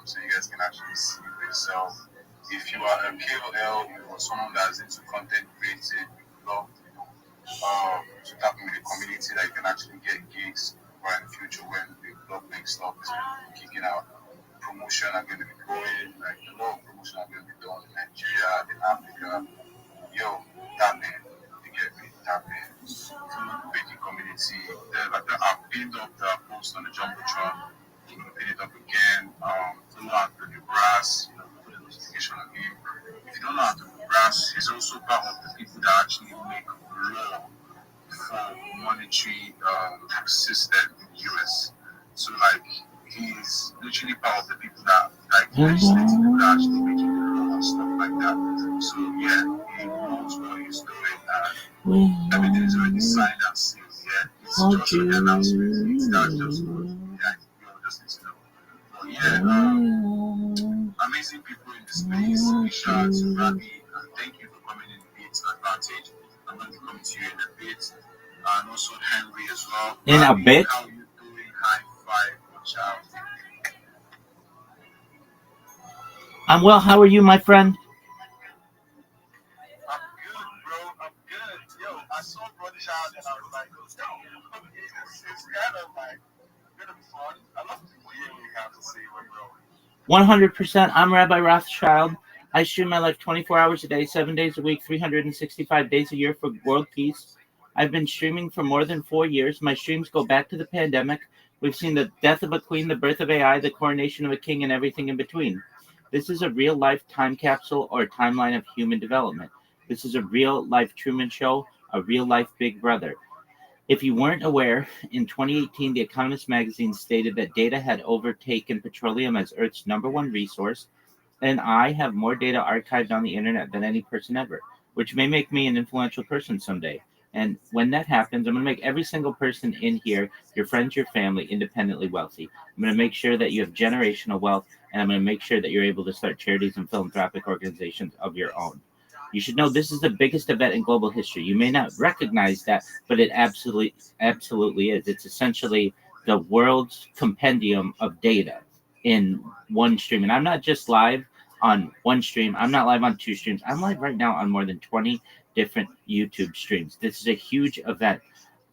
so you guys can actually see for yourself. If you are a KOL, someone that's into content creating, to tap in the community that you can actually get gigs for in the future when the blockchain stuff is kicking out. Promotion are going to be going, like a lot of promotion are going to be done in Nigeria, in Africa. Yo, tap in, you get me, tap in. Baking community. I've pinned up the post on the Jumbotron. I'm going to pin it up again. Follow Anthony Brass, put a notification on him. If you don't know Anthony Brass, he's also part of the people that actually make law for monetary system in the US. So like he's literally part of the people that legislating people that actually making the law and stuff like that. So yeah, he knows what he's doing and everything is already signed and sealed. Yeah, it's just for the announcement. It's not just just need to know. But yeah, amazing people in the space. Big shout out to Rabbi and thank you for coming in the Beats Advantage. I'm going to be coming to you in a bit. And also Henry as well. In a bit? How you doing? High five, watch out. I'm well. How are you, my friend? I'm good, bro. I'm good. Yo, I saw Rothschild and I was like, it's kind of like gonna be fun. I love to hear what you have to say, bro. 100%. I'm Rabbi Rothschild. I stream my life 24 hours a day, 7 days a week, 365 days a year for world peace. I've been streaming for more than 4 years. My streams go back to the pandemic. We've seen the death of a queen, the birth of AI, the coronation of a king, and everything in between. This is a real-life time capsule or timeline of human development. This is a real-life Truman Show, a real-life Big Brother. If you weren't aware, in 2018, The Economist magazine stated that data had overtaken petroleum as Earth's #1 resource, and I have more data archived on the internet than any person ever, which may make me an influential person someday. And when that happens, I'm going to make every single person in here, your friends, your family, independently wealthy. I'm going to make sure that you have generational wealth, and I'm going to make sure that you're able to start charities and philanthropic organizations of your own. You should know this is the biggest event in global history. You may not recognize that, but it absolutely is. It's essentially the world's compendium of data in one stream. And I'm not just live on one stream. I'm not live on 2 streams. I'm live right now on more than 20 different YouTube streams. This is a huge event.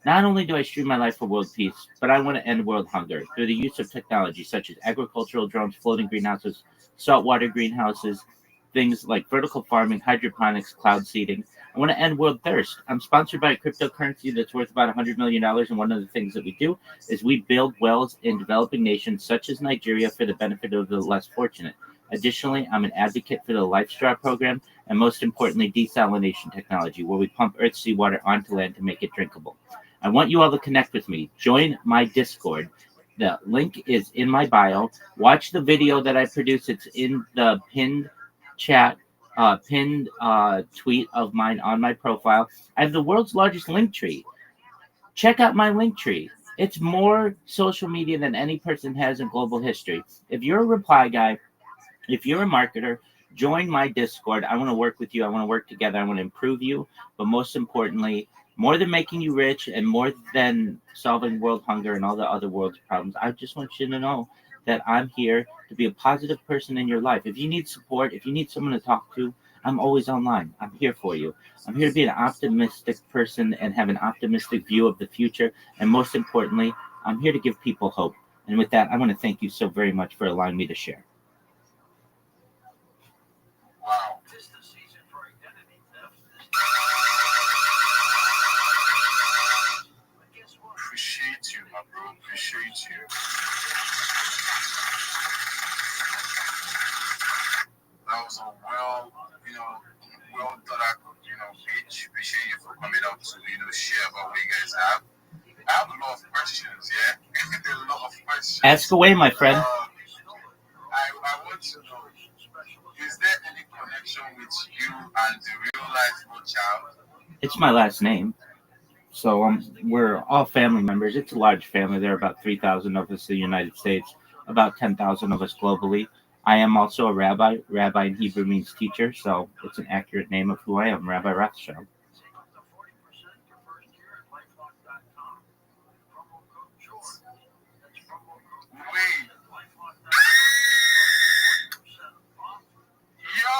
Not only do I stream my life for world peace, but I want to end world hunger through the use of technology such as agricultural drones, floating greenhouses, saltwater greenhouses, things like vertical farming, hydroponics, cloud seeding. I want to end world thirst. I'm sponsored by a cryptocurrency that's worth about $100 million, and one of the things that we do is we build wells in developing nations such as Nigeria for the benefit of the less fortunate. Additionally, I'm an advocate for the Life Straw program, and most importantly, desalination technology, where we pump Earth's seawater onto land to make it drinkable. I want you all to connect with me. Join my Discord. The link is in my bio. Watch the video that I produce. It's in the pinned chat, tweet of mine on my profile. I have the world's largest link tree. Check out my link tree. It's more social media than any person has in global history. If you're a reply guy, if you're a marketer, join my Discord. I want to work with you. I want to work together. I want to improve you. But most importantly, more than making you rich and more than solving world hunger and all the other world's problems, I just want you to know that I'm here to be a positive person in your life. If you need support, if you need someone to talk to, I'm always online. I'm here for you. I'm here to be an optimistic person and have an optimistic view of the future. And most importantly, I'm here to give people hope. And with that, I want to thank you so very much for allowing me to share. Wow. Appreciate you, my bro. Appreciate you. to, share about what you guys have. I have a lot of questions, yeah? There's a lot of questions. Ask away, my friend. I want to know, is there any connection with you and the real life Rothschild? It's my last name. So we're all family members. It's a large family. There are about 3,000 of us in the United States, about 10,000 of us globally. I am also a rabbi. Rabbi in Hebrew means teacher, so it's an accurate name of who I am, Rabbi Rothschild. Wait. Yo!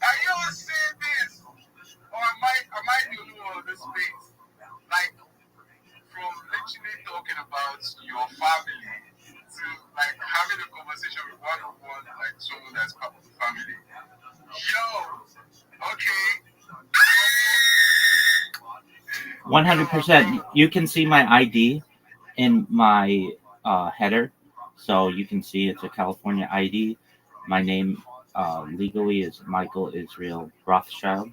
Are you all seeing this? Or am I the only one on this space? Like, from literally talking about your family to like having a conversation with one-on-one, like someone that's part of the family. Yo! Okay. 100%. You can see my ID in my header. So you can see it's a California ID. My name legally is Michael Israel Rothschild.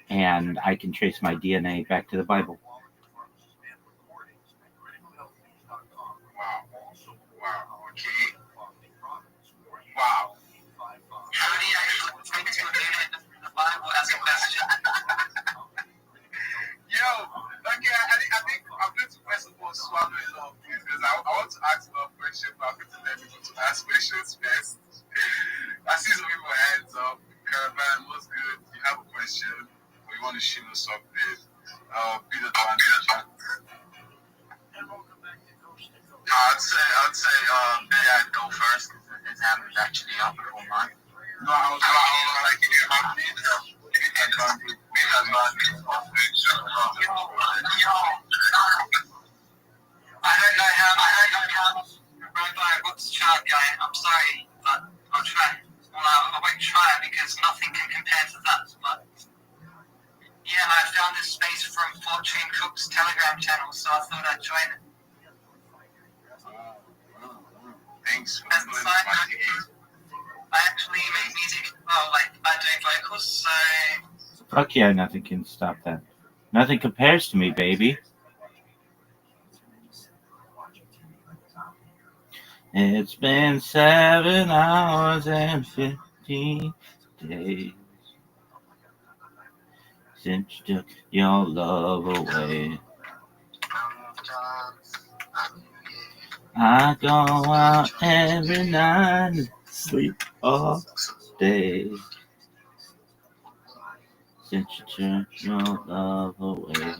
And I can trace my DNA back to the Bible. Wow. Okay. Wow. How many actually think to the Bible as a question? Yo, okay, I think I'm going to first of all swallow a lot of things because I want to ask a lot of questions, but I'm going to let people to ask questions first. I see some people hands up. Caravan, what's good? You have a question or you want to shoot us something? Be the one. I'd say, yeah, go first because his hand is actually up online. No, I was like, I don't know how Rabbi Rothschild guy. I'm sorry, but I'll try. Well, I won't try because nothing can compare to that. But yeah, I found this space from Fortune Cook's Telegram channel, so I thought I'd join it. Thanks for As a side note, I actually make music. Well, like I do vocals, so. Fuck yeah, nothing can stop that. Nothing compares to me, baby. It's been 7 hours and 15 days since you took your love away. I go out every night and sleep all day since you took your love away.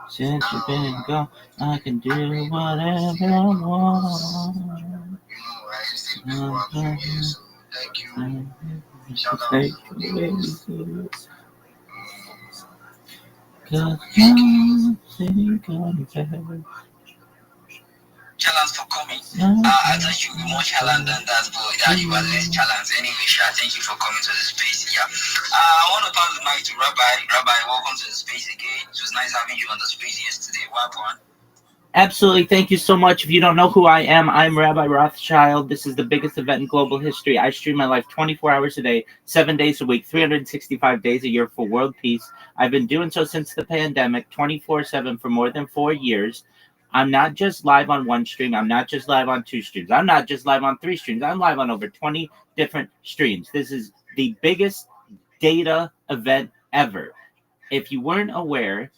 Since you've been gone, I can do whatever I want. Thank you. Cause nothing compares. Challenge for coming. I thought you would be more challenged than that, but that you were less challenged anyway. Sha. Thank you for coming to the space. Yeah. I want to pass the mic to Rabbi. Rabbi, welcome to the space again. It was nice having you on the space yesterday. Welcome. Absolutely. Thank you so much. If you don't know who I am, I'm Rabbi Rothschild. This is the biggest event in global history. I stream my life 24 hours a day, 7 days a week, 365 days a year for world peace. I've been doing so since the pandemic, 24/7 for more than 4 years. I'm not just live on one stream. I'm not just live on 2 streams. I'm not just live on 3 streams. I'm live on over 20 different streams. This is the biggest data event ever. If you weren't aware,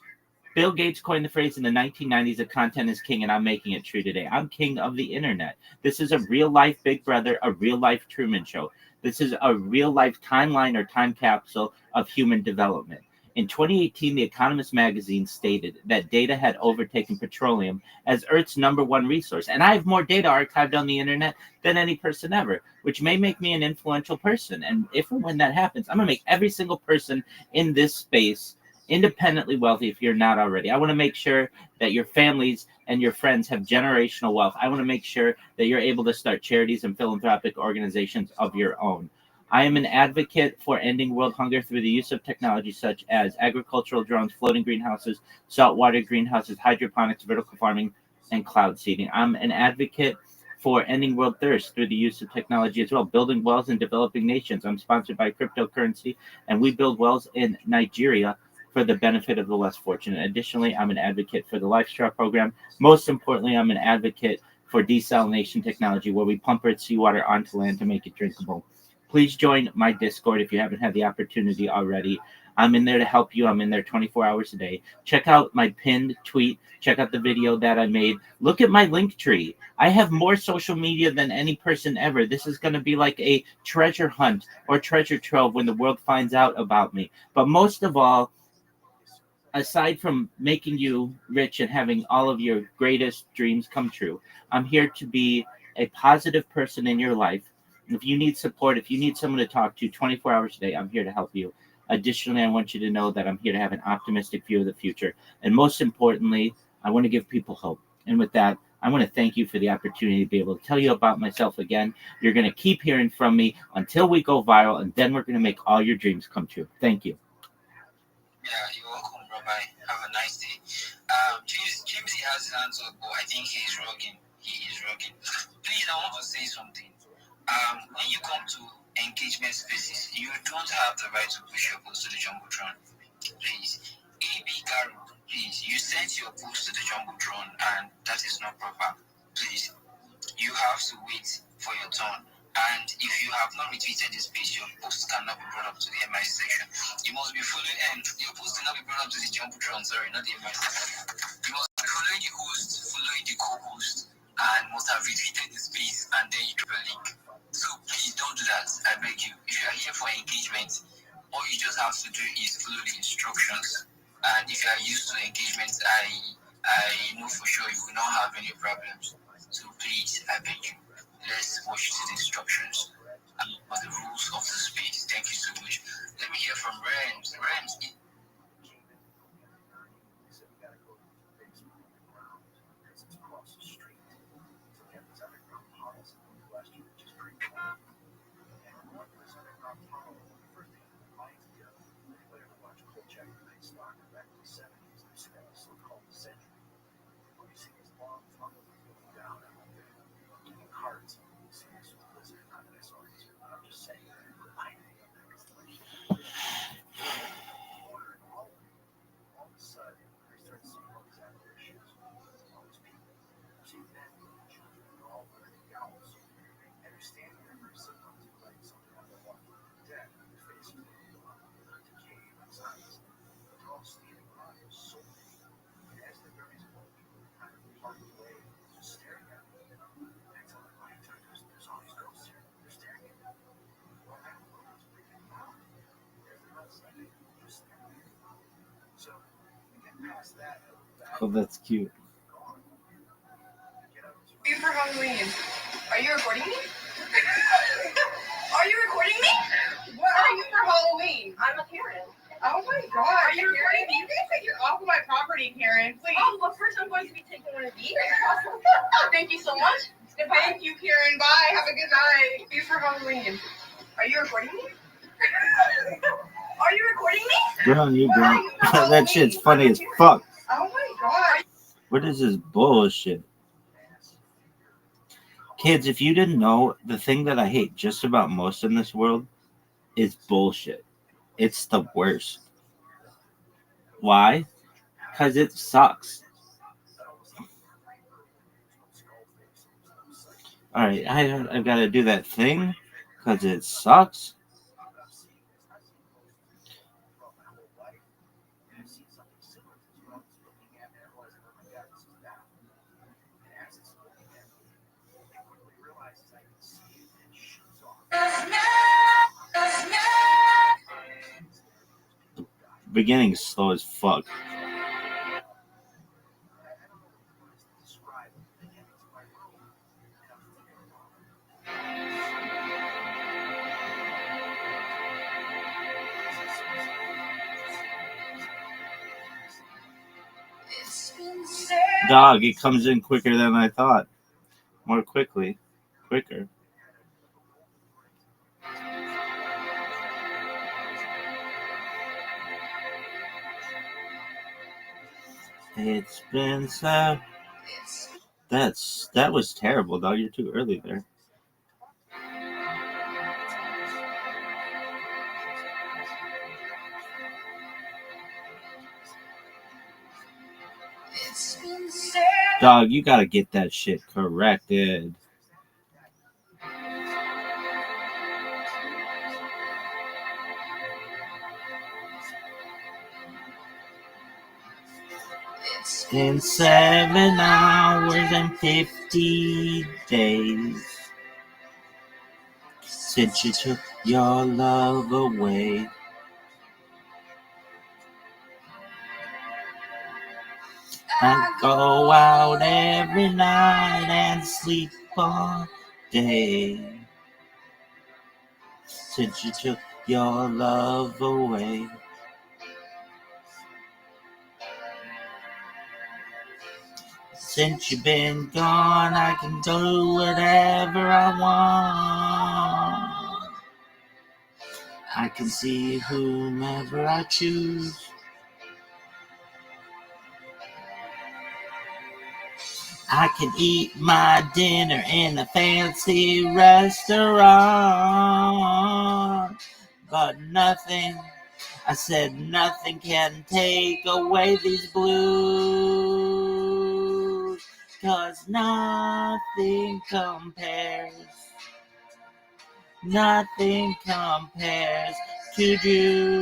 Bill Gates coined the phrase in the 1990s that content is king, and I'm making it true today. I'm king of the internet. This is a real-life Big Brother, a real-life Truman Show. This is a real-life timeline or time capsule of human development. In 2018, The Economist magazine stated that data had overtaken petroleum as Earth's #1 resource. And I have more data archived on the internet than any person ever, which may make me an influential person. And if and when that happens, I'm going to make every single person in this space independently wealthy if you're not already. I want to make sure that your families and your friends have generational wealth. I want to make sure that you're able to start charities and philanthropic organizations of your own. I am an advocate for ending world hunger through the use of technology such as agricultural drones, floating greenhouses, saltwater greenhouses, hydroponics, vertical farming, and cloud seeding. I'm an advocate for ending world thirst through the use of technology as well, building wells in developing nations. I'm sponsored by cryptocurrency, and we build wells in Nigeria for the benefit of the less fortunate. Additionally, I'm an advocate for the Life Straw program. Most importantly, I'm an advocate for desalination technology, where we pump earth seawater onto land to make it drinkable. Please join my Discord if you haven't had the opportunity already. I'm in there to help you. I'm in there 24 hours a day. Check out my pinned tweet. Check out the video that I made. Look at my link tree. I have more social media than any person ever. This is going to be like a treasure hunt or treasure trove when the world finds out about me. But most of all, aside from making you rich and having all of your greatest dreams come true, I'm here to be a positive person in your life. If you need support, if you need someone to talk to 24 hours a day, I'm here to help you. Additionally, I want you to know that I'm here to have an optimistic view of the future. And most importantly, I want to give people hope. And with that, I want to thank you for the opportunity to be able to tell you about myself again. You're going to keep hearing from me until we go viral, and then we're going to make all your dreams come true. Thank you. Yeah, you're welcome, Rabbi. Have a nice day. Jimsy has his hands up, but I think he is rocking. Please, I want to say something. When you come to engagement spaces, you don't have the right to push your post to the Jumbotron. Please. AB Garo, please, you sent your post to the Jumbotron, and that is not proper. Please. You have to wait for your turn. And if you have not retweeted this page, your post cannot be brought up to the MI section. You must be following, and your post cannot be brought up to the Jumbotron, sorry, not the MI section. You must be following the host, following the co-host, and must have retweeted the space, and then you drop a link. So please don't do that, I beg you. If you are here for engagement, all you just have to do is follow the instructions. And if you are used to engagement, I know for sure you will not have any problems. So please, I beg you, let's watch the instructions and the rules of the space. Thank you so much. Let me hear from Rams. Oh, that's cute. You for Halloween. Are you recording me? Are you recording me? What are you for Halloween? I'm a Karen. Oh my god. Are you recording me? You guys take it off of my property, Karen. Please. Oh, well, first I'm going to be taking one of these. Thank you so much. Thank you, Karen. Bye. Have a good night. You for Halloween. Are you recording me? Are you recording me? Good on you, bro. That shit's funny as fuck. Oh my god. What is this bullshit? Kids, if you didn't know, the thing that I hate just about most in this world is bullshit. It's the worst. Why? Because it sucks. Alright, I've got to do that thing because it sucks. Beginning slow as fuck. Dog, it comes in quicker than I thought. More quickly. Quicker. It's been so That was terrible, dog. You're too early there. Dog, you gotta get that shit corrected. It's been 7 hours and 50 days since you took your love away. I go out every night and sleep all day since you took your love away. Since you've been gone, I can do whatever I want. I can see whomever I choose. I can eat my dinner in a fancy restaurant. But nothing, I said nothing can take away these blues. 'Cause nothing compares to you.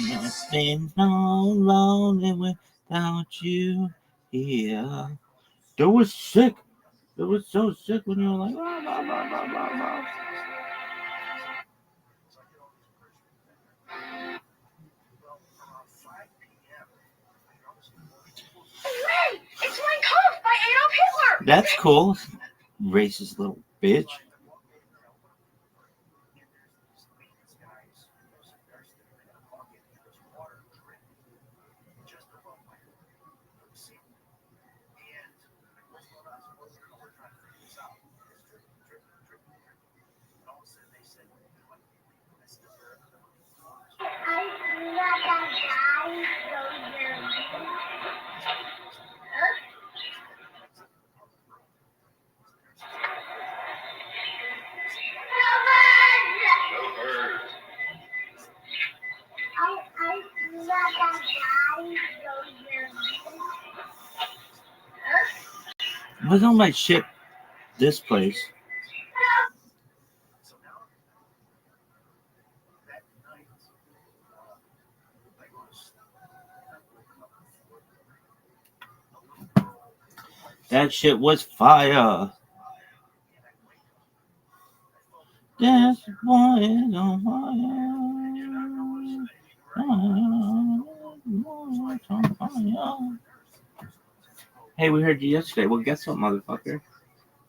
It's been so lonely without you here. That was sick. It was so sick when you were like, blah, blah, blah, blah, blah, blah. Hey, it's Mein Kampf by Adolf Hitler. That's cool. Racist little bitch. What's on my ship? This place. That shit was fire. This boy is on fire. Hey, we heard you yesterday. Well, guess what, motherfucker?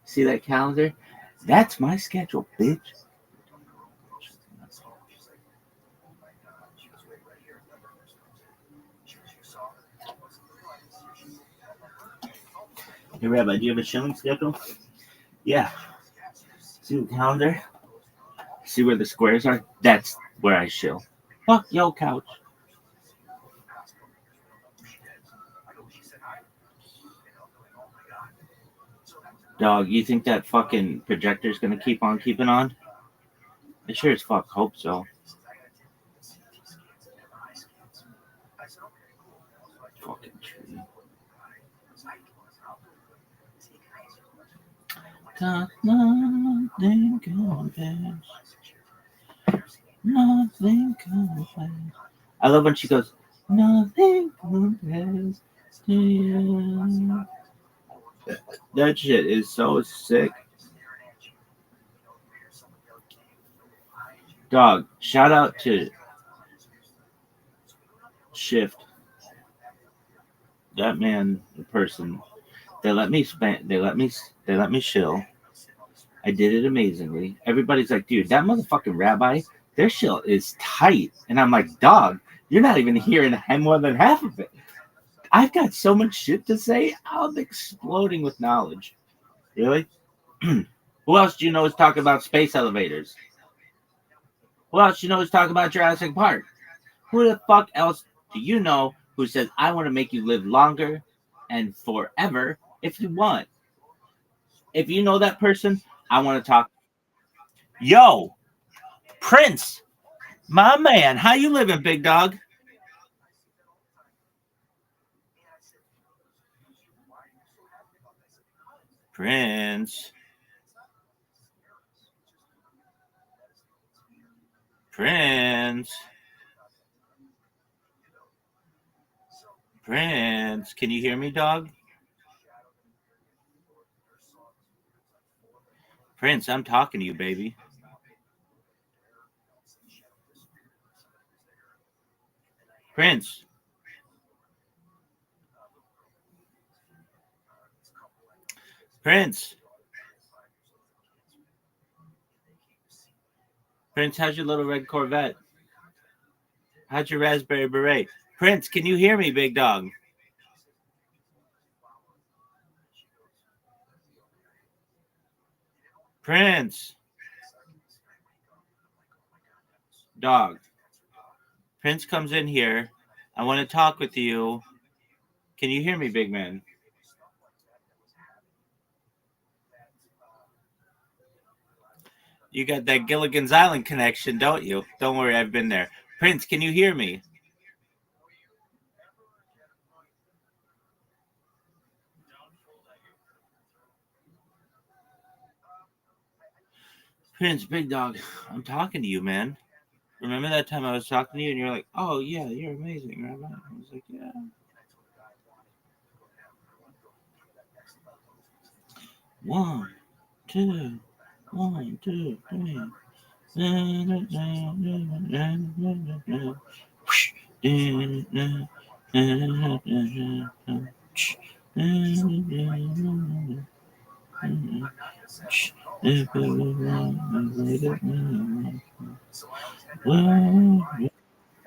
See that calendar? That's my schedule, bitch. Hey, Rabbi, do you have a shilling schedule? Yeah. See the calendar? See where the squares are? That's where I shill. Fuck your couch. Dog, you think that fucking projector's gonna keep on keeping on? I sure as fuck hope so. Fucking tree. Nothing compares. Nothing compares. I love when she goes, nothing compares to you. That shit is so sick. Dog, shout out to Shift. That man, the person, they let me shill. I did it amazingly. Everybody's like, dude, that motherfucking rabbi, their shill is tight. And I'm like, dog, you're not even hearing more than half of it. I've got so much shit to say. I'm exploding with knowledge. Really? Who else do you know is talking about space elevators? Who else you know is talking about Jurassic Park? Who the fuck else do you know who says, I want to make you live longer and forever if you want? If you know that person, I want to talk. Yo, Prince, my man, how you living, big dog? Prince. Prince. Prince. Can you hear me, dog? Prince, I'm talking to you, baby. Prince. Prince. Prince, how's your little red Corvette? How's your raspberry beret? Prince, can you hear me, big dog? Prince. Dog. Prince comes in here. I want to talk with you. Can you hear me, big man? You got that Gilligan's Island connection, don't you? Don't worry, I've been there. Prince, can you hear me? Prince, big dog, I'm talking to you, man. Remember that time I was talking to you and you're like, oh, yeah, you're amazing, Rabbi? I was like, yeah. One, two, 3.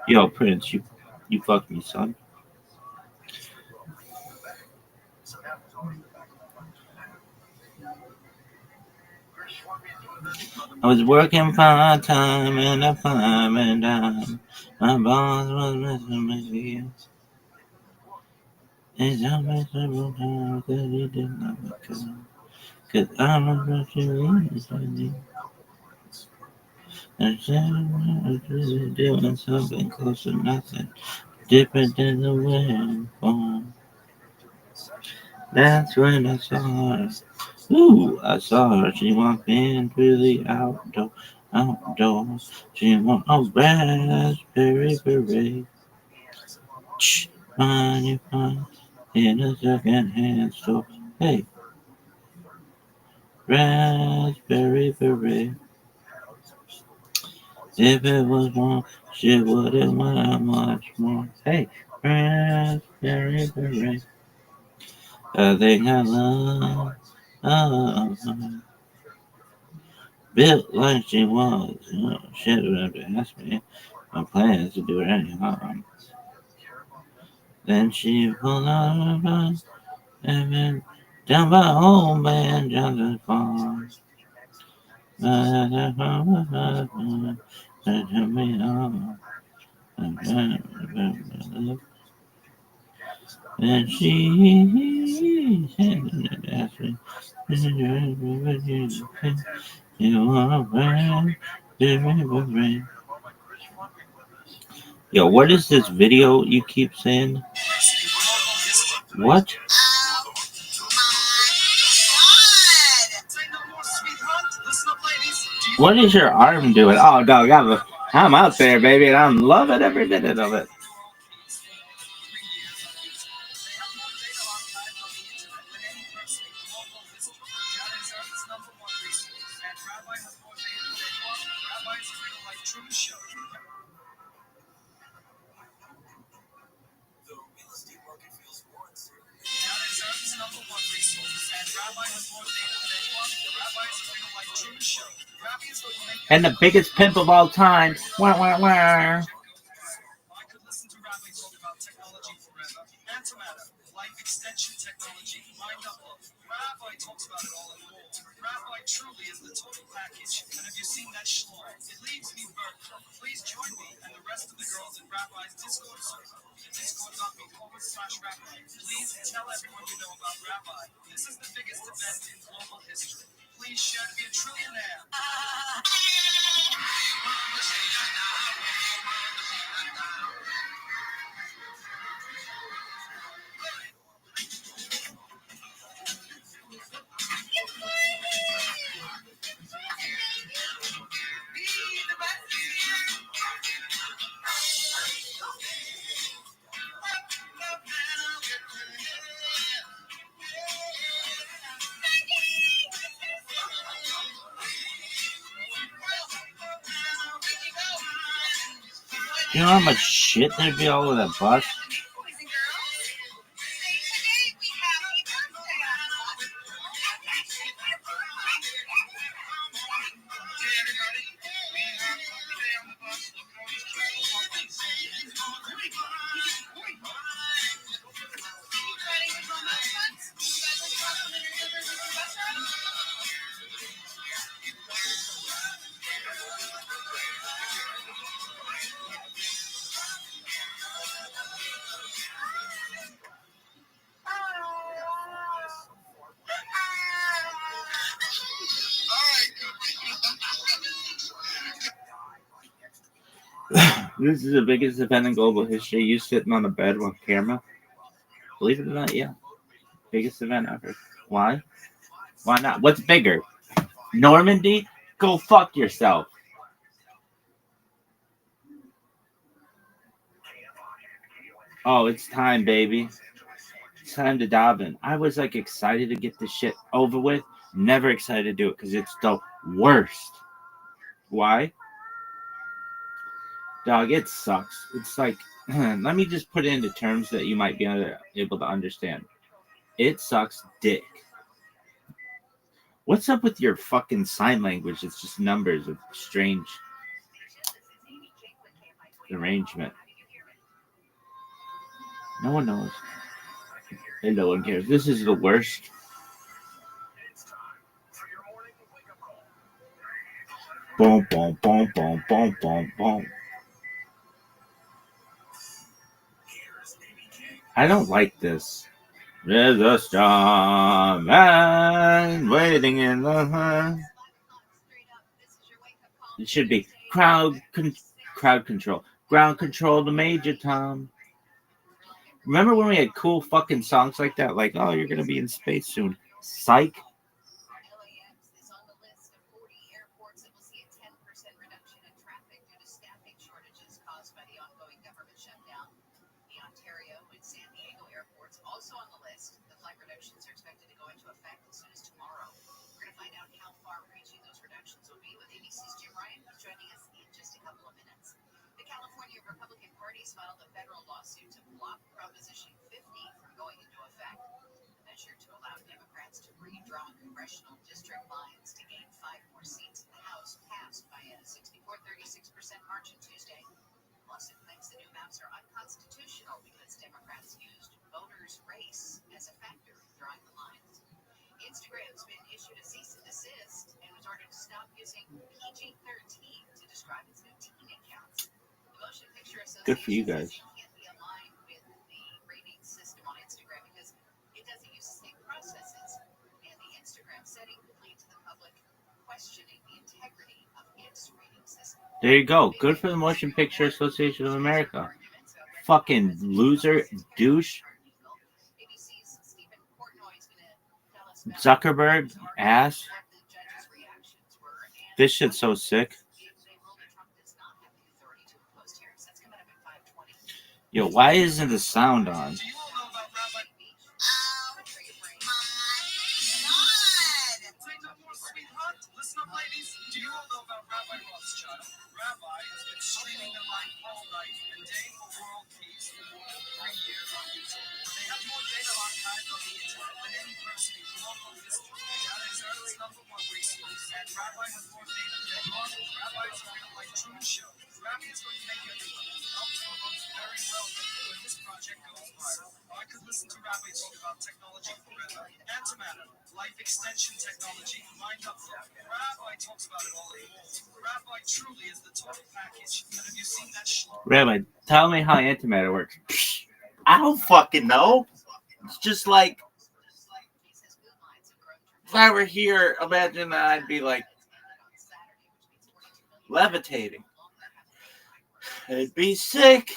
Yo, Prince, you fucked me, son. I was working part-time in a farm and my boss was missing me. It's a miserable time cause he didn't let me go. Cause I'm a virtually and I was doing something close to nothing. Different than the wind form. That's when I saw her. Ooh, I saw her. She walked in through the outdoors. She wore a raspberry beret. Money fun in a second-hand store. Hey, raspberry beret. If it was wrong, she wouldn't want much more. Hey, raspberry beret. I think I love her. Built like she was. She would have to ask me. My plan is to do her any harm. Then she pulled out her gun and went down by old man Johnson's farm. And she asked me, you want to rain? Yo, what is this video you keep saying? What? What is your arm doing? Oh, dog, I'm out there, baby, and I'm loving every minute of it. And the biggest pimp of all time. Wah, wah, wah. Extension technology, mind up. Rabbi talks about it all and more. Rabbi truly is the total package. And have you seen that schlong? It leaves me burnt. Rabbi's Discord server. Discord.me/Rabbi. Please tell everyone you know about Rabbi. This is the biggest event in global history. Please share to be a trillionaire. You know how much shit there'd be all over that bus? This is the biggest event in global history. You sitting on a bed with camera. Believe it or not, yeah. Biggest event ever. Why? Why not? What's bigger? Normandy? Go fuck yourself. Oh, it's time, baby. It's time to dive in. I was like excited to get this shit over with. Never excited to do it because it's the worst. Why? Dog, it sucks. It's like, let me just put it into terms that you might be able to understand. It sucks dick. What's up with your fucking sign language? It's just numbers of strange arrangement. No one knows. And no one cares. This is the worst. Boom, boom, boom, boom, boom, boom, boom. I don't like this. There's a star man waiting in the heart. It should be crowd control. Ground control to Major Tom. Remember when we had cool fucking songs like that? Like, oh, you're going to be in space soon. Psych. Good for you guys. There you go. Good for the Motion Picture Association of America. Fucking loser, douche. Zuckerberg, ass. This shit's so sick. Yo, why isn't the sound on? Listen up, ladies. Do you all know about Rabbi Rothschild? Rabbi has been streaming the light all night and day for world peace for more than 3 years on YouTube. They have more data archived on the internet than any person in global history. Data is Earth's #1 resource, and Rabbi has more data than Marvel. Rabbi is a real-life true show. Rabbi is going to make everyone looks very well when this project goes viral. I could listen to Rabbi talk about technology forever. Antimatter, life extension technology, mind up. Rabbi talks about it all and more. Rabbi truly is the Rabbi, tell me how antimatter works. I don't fucking know. It's just like if I were here, imagine that I'd be like levitating. I'd be sick.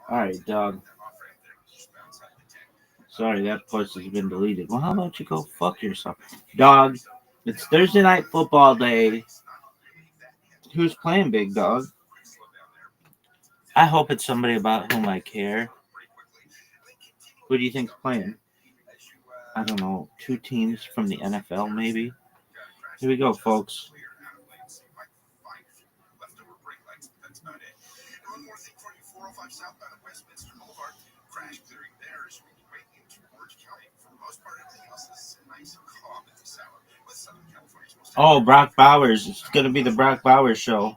Alright, dog. Sorry, that post has been deleted. Well, how about you go fuck yourself? Dog, it's Thursday night football day. Who's playing, big dog? I hope it's somebody about whom I care. Who do you think's playing? I don't know, 2 teams from the NFL, maybe? Here we go, folks. Oh, Brock Bowers. It's going to be the Brock Bowers show.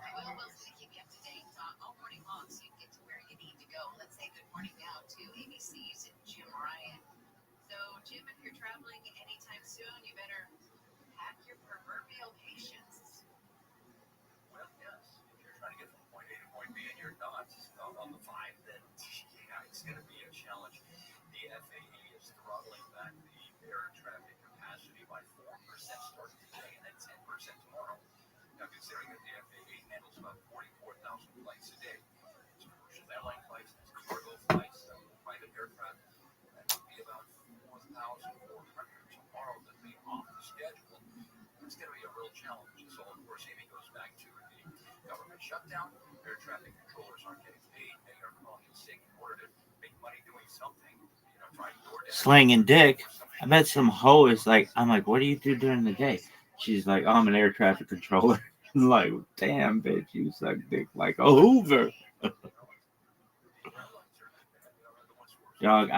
Slanging dick. I bet some hoe is like, I'm like, what do you do during the day? She's like, oh, I'm an air traffic controller. I'm like, damn, bitch, you suck dick like a Hoover. Dog,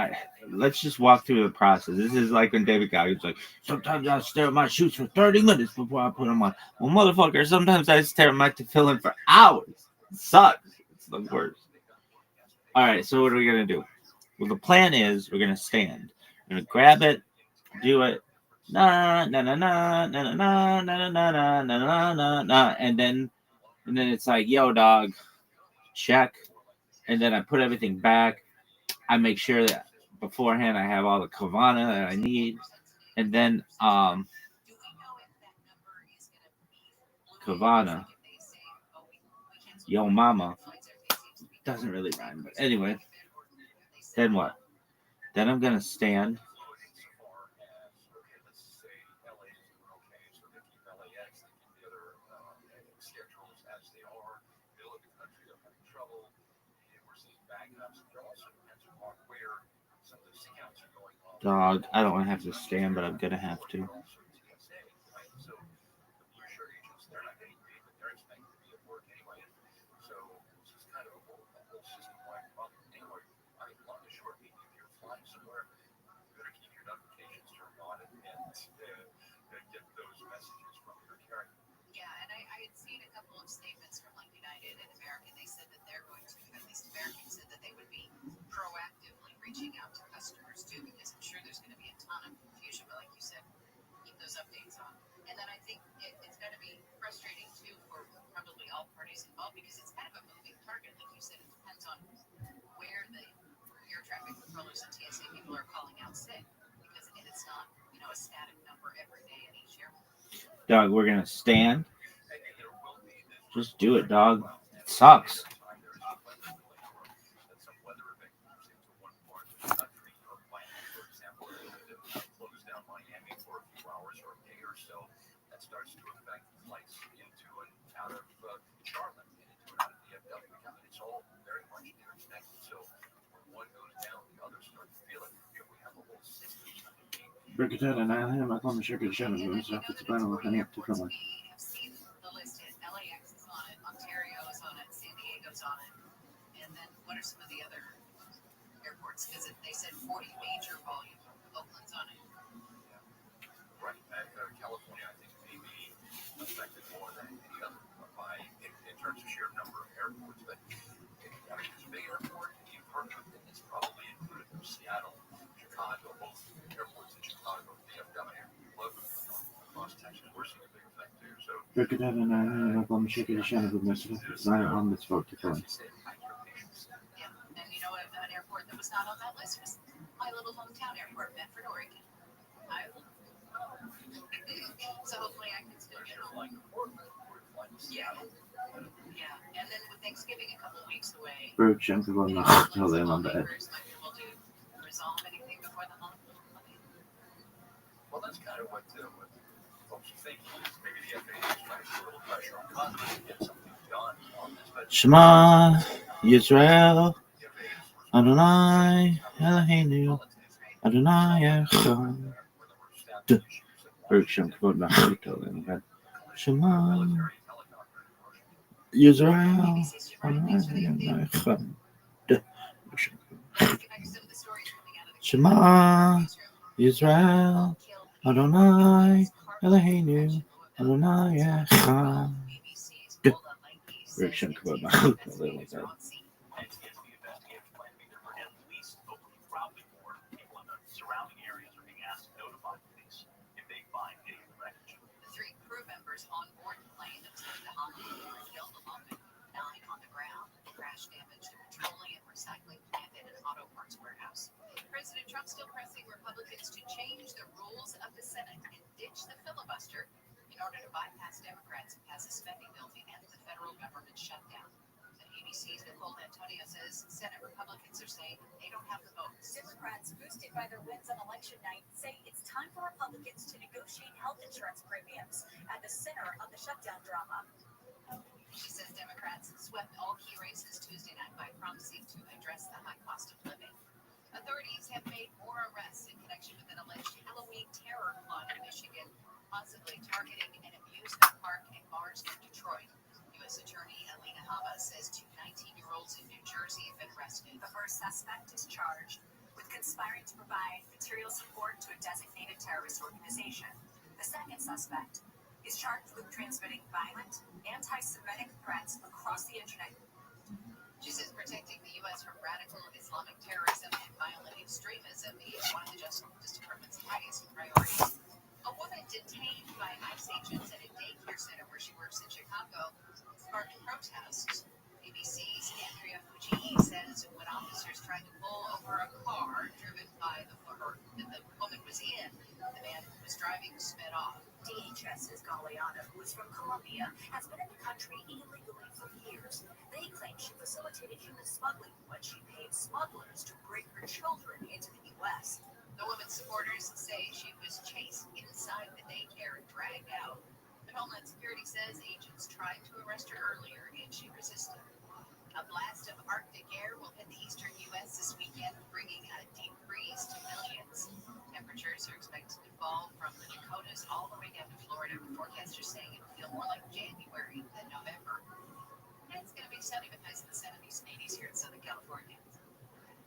let's just walk through the process. This is like when David Goggins like, sometimes I stare at my shoots for 30 minutes before I put them on. Well, motherfucker, sometimes I stare at my tefillin for hours. It sucks. It's the worst. All right, so what are we going to do? Well, the plan is we're going to stand. We're going to grab it, do it, na na na na na na na na na na na na na, and then it's like, yo, dog, check, and then I put everything back. I make sure that beforehand I have all the kavana that I need, and then kavana, yo mama, doesn't really rhyme, but anyway, then what? Then I'm gonna stand. Dog, I don't want to have to stand, but I'm gonna have to. get those messages from your carrier. Yeah, and I had seen a couple of statements from like United and American. They said that they're going to, at least American said that they would be proactively reaching out to customers too, because I'm sure there's going to be a ton of confusion. But like you said, keep those updates on. And then I think it's going to be frustrating too for probably all parties involved, because it's kind of a moving target. Like you said, it depends on where the air traffic controllers and TSA people are calling out sick, because it's not, a static number every day at each airport. Dog, we're gonna stand. Just do it, dog. It sucks. Starts to affect flights into and out of Charlotte and into and out of DFW. It's all very much interconnected. So when one goes down, the others start to feel it. Here we have a whole system. Brigadier and I am on the sugar channel. We have to plan on hanging up to come on. We have seen the list. LAX is on it, Ontario is on it, San Diego's on it, and then what are some of the other airports? Because they said 40 major volume. Oakland's on it. Right. California, I think, may be affected more than any other in terms of sheer number of airports. But it's a big airport. You've heard of it. It's probably included from Seattle, Chicago, both airports in Chicago, DFW, Logan, across Texas. We're seeing a big effect too. So Brigadier and I am on the sugar channel. We have on this vote to come. Yeah, and an airport that was not on that list was my little hometown airport, Medford, Oregon. So hopefully I can still get home. Yeah. Yeah. And then with Thanksgiving a couple weeks away, Bird chunk of on the tell them on the edge. might be able to resolve anything before the holiday. Well, that's kind of what folks are thinking. Maybe the FAA is trying to put a little pressure on Congress to get something done on this. But Shema Yisrael Adonai Eloheinu Adonai Echad. Berkshire Kavod Machito and Shema Yisrael Adonai Echad. Shema Yisrael Adonai Eloheinu Adonai Echad. Berkshire Kavod Machito like that. surrounding areas are being asked to notify police if they find any wreckage. The 3 crew members on board the plane that was headed to Hong Kong were killed along with 9 on the ground. The crash damaged a petroleum recycling plant and an auto parts warehouse. President Trump still pressing Republicans to change the rules of the Senate and ditch the filibuster in order to bypass Democrats and pass a spending bill to end the federal government shutdown. ABC's Nicole Antonio says Senate Republicans are saying they don't have the votes. Democrats, boosted by their wins on election night, say it's time for Republicans to negotiate health insurance premiums at the center of the shutdown drama. She says Democrats swept all key races Tuesday night by promising to address the high cost of living. Authorities have made more arrests in connection with an alleged Halloween terror plot in Michigan, possibly targeting an amusement park in Marsden, Detroit. U.S. Attorney Alina Habas says 2 19-year-olds in New Jersey have been arrested. The first suspect is charged with conspiring to provide material support to a designated terrorist organization. The second suspect is charged with transmitting violent, anti-Semitic threats across the internet. She says protecting the U.S. from radical Islamic terrorism and violent extremism is one of the Justice Department's highest priorities. A woman detained by ICE agents at a daycare center where she works in Chicago sparked protests. ABC's Andrea Fujii says when officers tried to pull over a car driven by the woman was in, the man who was driving sped off. DHS's Galeano, who is from Colombia, has been in the country illegally for years. They claim she facilitated human smuggling when she paid smugglers to bring her children into the U.S. The woman's supporters say she was chased inside the daycare and dragged out. But Homeland Security says agents tried to arrest her earlier and she resisted. A blast of Arctic air will hit the eastern U.S. this weekend, bringing a deep freeze to millions. Temperatures are expected to fall from the Dakotas all the way down to Florida. Forecasters saying it will feel more like January than November. And it's going to be sunny with highs in the 70s and 80s here in Southern California.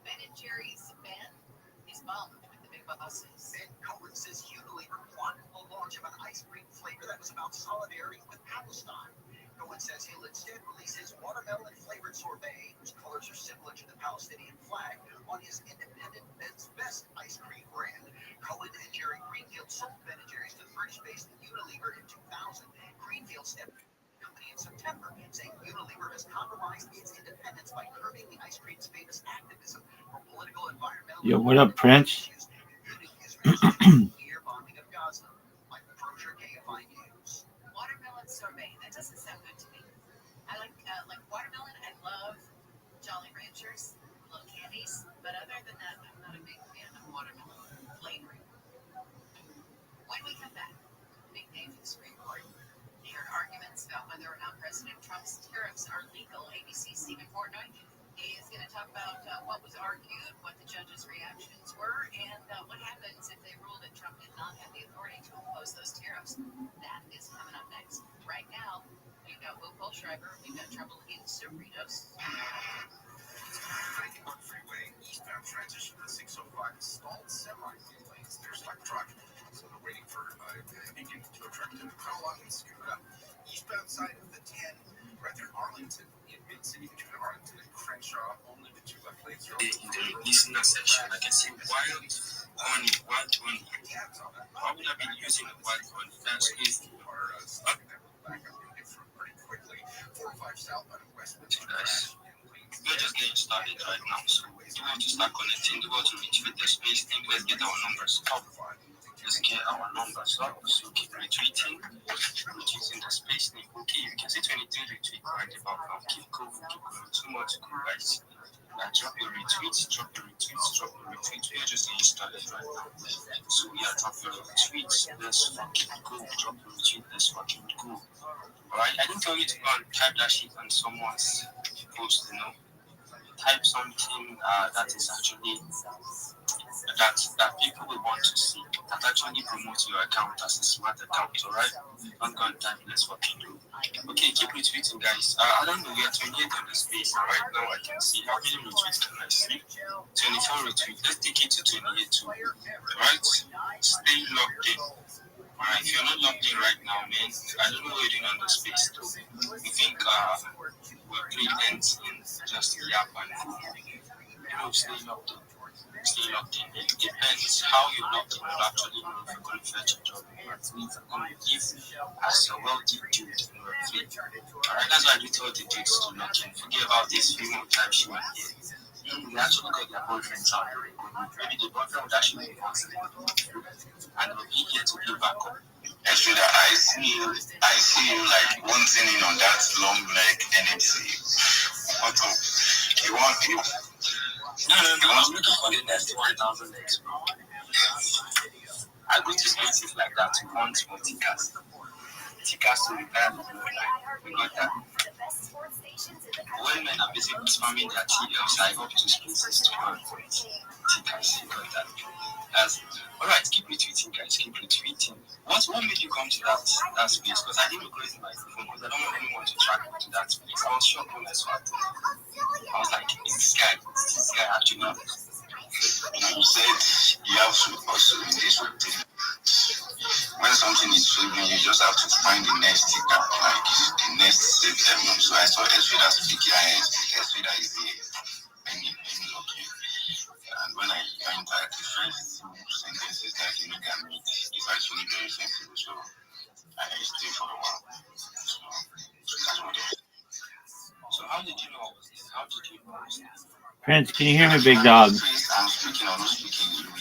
Ben and Jerry's Ben is bummed with the big bosses. Ben Cohen says Unilever Yo, what up, Prince? Watermelon sorbet. That doesn't sound good to me. I like watermelon. I love Jolly Ranchers, little candies. But other than that, I'm not a big fan of watermelon flavoring. When we come back, big day for the Supreme Court. Hear arguments about whether or not President Trump's tariffs are legal. ABC's Stephen Portnoy is going to talk about what was argued, what the judges' reactions were, and what happens if they rule that Trump did not have the authority to impose those tariffs. That is coming up next. Right now, we've got Will Schreiber, we've got trouble eating Cerritos. Freeway eastbound transition to 605 stalled semi lanes. There's like truck, so they're waiting for Beacon tow truck to come along and scoot it up. Eastbound side of the 10, right there in Arlington, in mid city between Arlington and Crenshaw, only the two left lanes are open. In the listener section, I can see wild honey. Why would I be using a wild honey? That's easy. Pretty quickly. 405 southbound Westwood. Guys, we're just getting started right now, so we want to start connecting. We want to retweet the space thing. Let's get our numbers up. Let's get our numbers up. So keep retweeting the space thing. Okay, you can see 23 retweet right about now. Keep going. Too much cool, guys. Drop your retweets. We are just getting started right now. So we are dropping your retweets. Let's fucking go. Drop your retweet. Let's fucking go. Alright, I didn't tell you to go and type that shit on someone's post, type something that is actually that people will want to see, that actually promotes your account as a smart account. Alright, don't go and type let's fucking do. Okay, keep retweeting, guys. I don't know, we are 28 on the space. Right now I can see how many retweets can I see. 24 retweets. Let's take it to 28 too. Alright, stay logged in. Alright, if you're not logged in right now, man, I don't know what you're doing on the space though. You think we're brilliant in just yap and food. Stay logged in. It depends how you logged in. You'll actually know if you're going to fetch a job. If you're going to give as a wealthy dude in your feed. Alright, that's why I do tell the dudes to log in. Forget about this female type shit here. They actually got their boyfriends out. Maybe the boyfriend would actually be answering and they'll be here to pay back up. Actually, I see you like wanting in on that long leg NMC. What up? You want you? No, I'm looking for the next 1,000 legs, bro. I go to places like that to hunt for tickers. Tickers to repair the blood. We got that. When men are busy spamming their TLs, I go to places to hunt for tickers. We got that. Alright, keep retweeting, guys. Keep retweeting. What made you come to that space? Because I didn't close my phone because I don't want anyone to track me to that space. I was shocked when I saw it. I was like, this guy actually. You said you have to also in this routine. When something is failing, you just have to find the next ticker, like the next safe element. So I saw Esfida speaking, Esfida is here. Okay. And when I entered the first sentences that you look at me, it's actually very sensible. So I stay for a while. So that's what it is. So how did you know? How did you know? Prince, can you hear me, big dog? I'm speaking or not speaking, you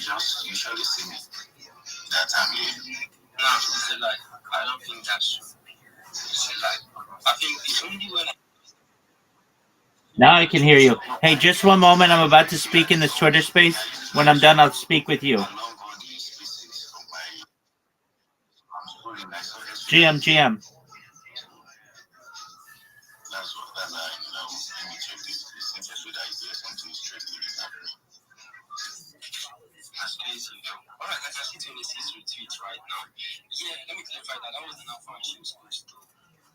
usually see me that I'm here. No, it's a lie. I don't think that's true. It's a lie. I think it's only when Now I can hear you. Hey, just one moment. I'm about to speak in this Twitter space. When I'm done, I'll speak with you. GM. That's crazy, yo. Alright, I can see 26 retweets right now. Yeah, let me clarify that. That wasn't how far she was supposed to.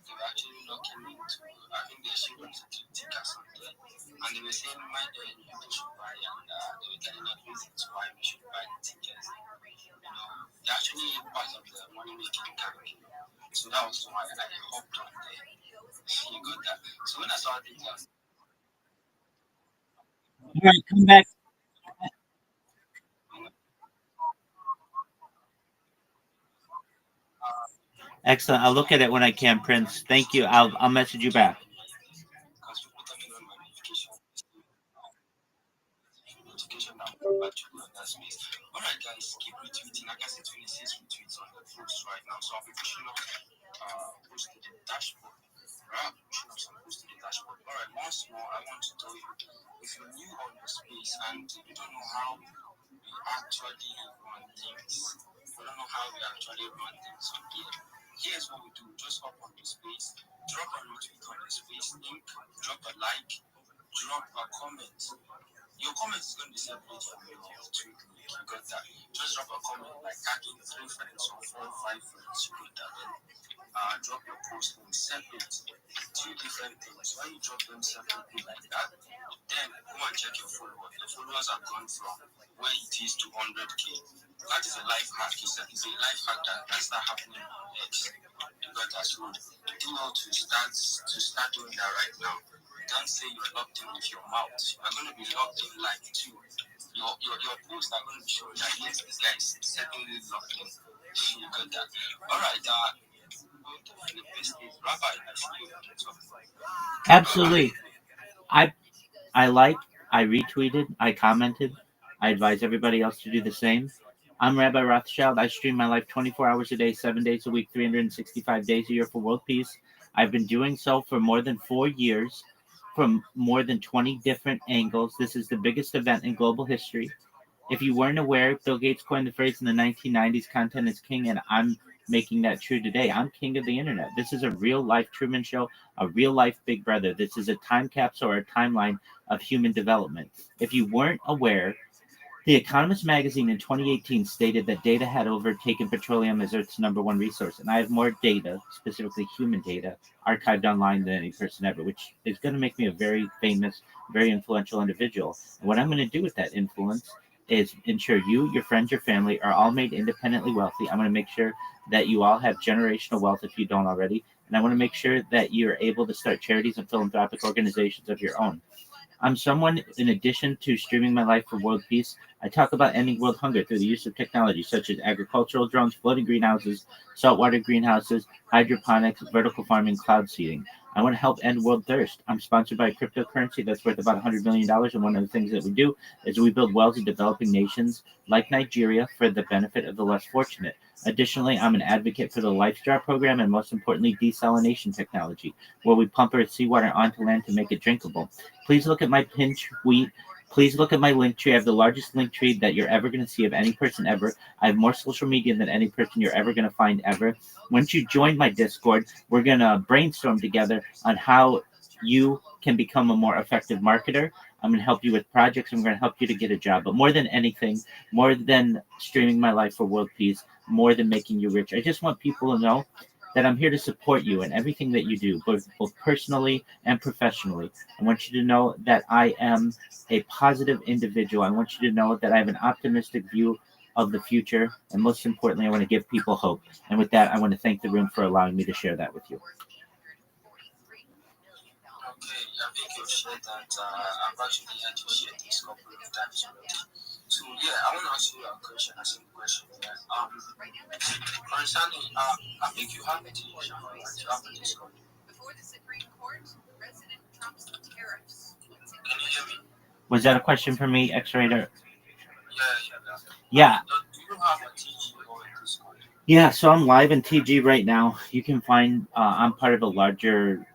They were actually looking into, I think they're showing to tickers on there. And they were saying, my people should buy, and they were telling us reasons why we should buy the tickets. They're actually part of the money making campaign. So that was why I hopped on there. You got that. So when I saw the All right, come back. Excellent. I'll look at it when I can, Prince. Thank you. I'll message you back. So I'll be pushing up post to the dashboard. Right? Pushing up some post to the dashboard. Alright, once more, I want to tell you, if you're new on the space and you don't know how we actually run things, we don't know how we actually run things on here, here's what we do. Just hop on the space, drop a retweet on the space link, drop a like, drop a comment. Your comment is going to be separate from your tweet link. You got that? Just drop a comment like tagging 3 friends or 4 or 5 friends. You got that? Then drop your post link separate. 2 different things. When you drop them separately like that, then go and check your followers. The followers have gone from where it is to 100K. That is a life hack. It's a life hack that can start happening on X. You got that? So do how to start doing that right now. Don't say you're locked in with your mouth. You're going to be locked in like too. Your posts are going to be showing that yes, this guy is certainly locked in. You got that? Alright, the best is Rabbi. Absolutely. I retweeted, I commented. I advise everybody else to do the same. I'm Rabbi Rothschild. I stream my life 24 hours a day, 7 days a week, 365 days a year for world peace. I've been doing so for more than 4 years from more than 20 different angles. This is the biggest event in global history. If you weren't aware, Bill Gates coined the phrase in the 1990s, content is king, and I'm making that true today. I'm king of the internet. This is a real life Truman Show, a real life Big Brother. This is a time capsule or a timeline of human development. If you weren't aware, The Economist magazine in 2018 stated that data had overtaken petroleum as Earth's #1 resource, and I have more data, specifically human data, archived online than any person ever, which is going to make me a very famous, very influential individual. And what I'm going to do with that influence is ensure you, your friends, your family are all made independently wealthy. I'm going to make sure that you all have generational wealth if you don't already, and I want to make sure that you're able to start charities and philanthropic organizations of your own. I'm someone, in addition to streaming my life for world peace, I talk about ending world hunger through the use of technology such as agricultural drones, floating greenhouses, saltwater greenhouses, hydroponics, vertical farming, cloud seeding. I want to help end world thirst. I'm sponsored by a cryptocurrency that's worth about $100 million, and one of the things that we do is we build wells in developing nations like Nigeria for the benefit of the less fortunate. Additionally, I'm an advocate for the LifeStar program and, most importantly, desalination technology, where we pump our seawater onto land to make it drinkable. Please look at my pinned tweet. Please look at my link tree. I have the largest link tree that you're ever going to see of any person ever. I have more social media than any person you're ever going to find ever. Once you join my Discord, we're going to brainstorm together on how you can become a more effective marketer. I'm going to help you with projects. I'm going to help you to get a job. But more than anything, more than streaming my life for world peace, more than making you rich, I just want people to know that I'm here to support you in everything that you do, both personally and professionally. I want you to know that I am a positive individual. I want you to know that I have an optimistic view of the future. And most importantly, I want to give people hope. And with that, I want to thank the room for allowing me to share that with you. Okay, I think you've shared that. I've actually had you share this couple of times already. So yeah, I want to ask you a question, a simple question. Understanding, I think you have a TV channel, right? You have a Discord. Before the Supreme Court, President Trump's tariffs. Can you hear me? Was that a question for me, X-Rater? Yeah. Yeah. Do you have a TG or a Discord? Yeah, so I'm live in TG right now. You can find, I'm part of a larger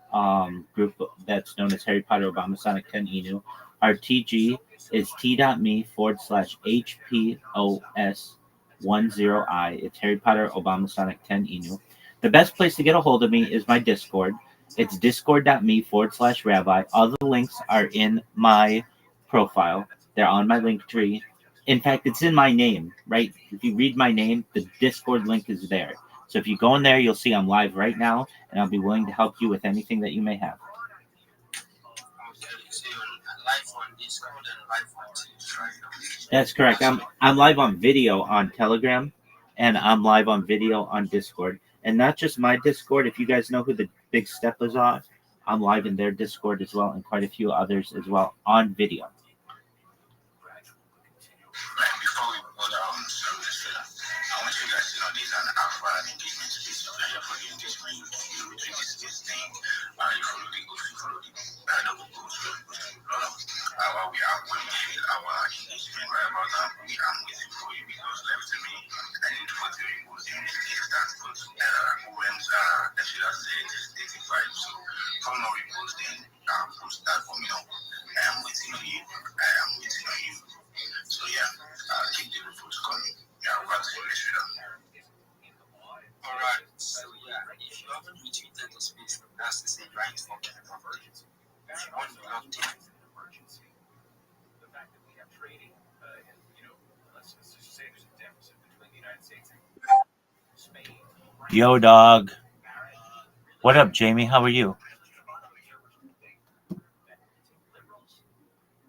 group that's known as Harry Potter Obama Sonic 10 Inu. Our TG is t.me/HPOS10I. It's Harry Potter Obama Sonic 10 Inu. The best place to get a hold of me is my Discord. It's discord.me/rabbi. All the links are in my profile. They're on my link tree. In fact, it's in my name, right? If you read my name, the Discord link is there. So if you go in there, you'll see I'm live right now, and I'll be willing to help you with anything that you may have. That's correct. I'm live on video on Telegram, and I'm live on video on Discord. And not just my Discord. If you guys know who the Big Steppers are, I'm live in their Discord as well, and quite a few others as well on video. Before we go down service, I want you guys to know these are outright engagement. This is very important engagement. You between this thing. You follow the goals, you follow the double goals. While we are going to feel our engagement right about now, we are waiting for you because left to me, I need to put the goals in the next understand, but when should I say dating vibe, so from now reposting, post that for me now. I am waiting on you. I am waiting on you. So yeah, keep the reports coming. Yeah, what's the issue? Alright, so yeah, if you haven't retweeted the space, that's to say right for chemical emergency. If you want to update emergency, the fact that we have trading, and let's just say there's a deficit between the United States and Spain. Yo, dog. What up, Jamie? How are you?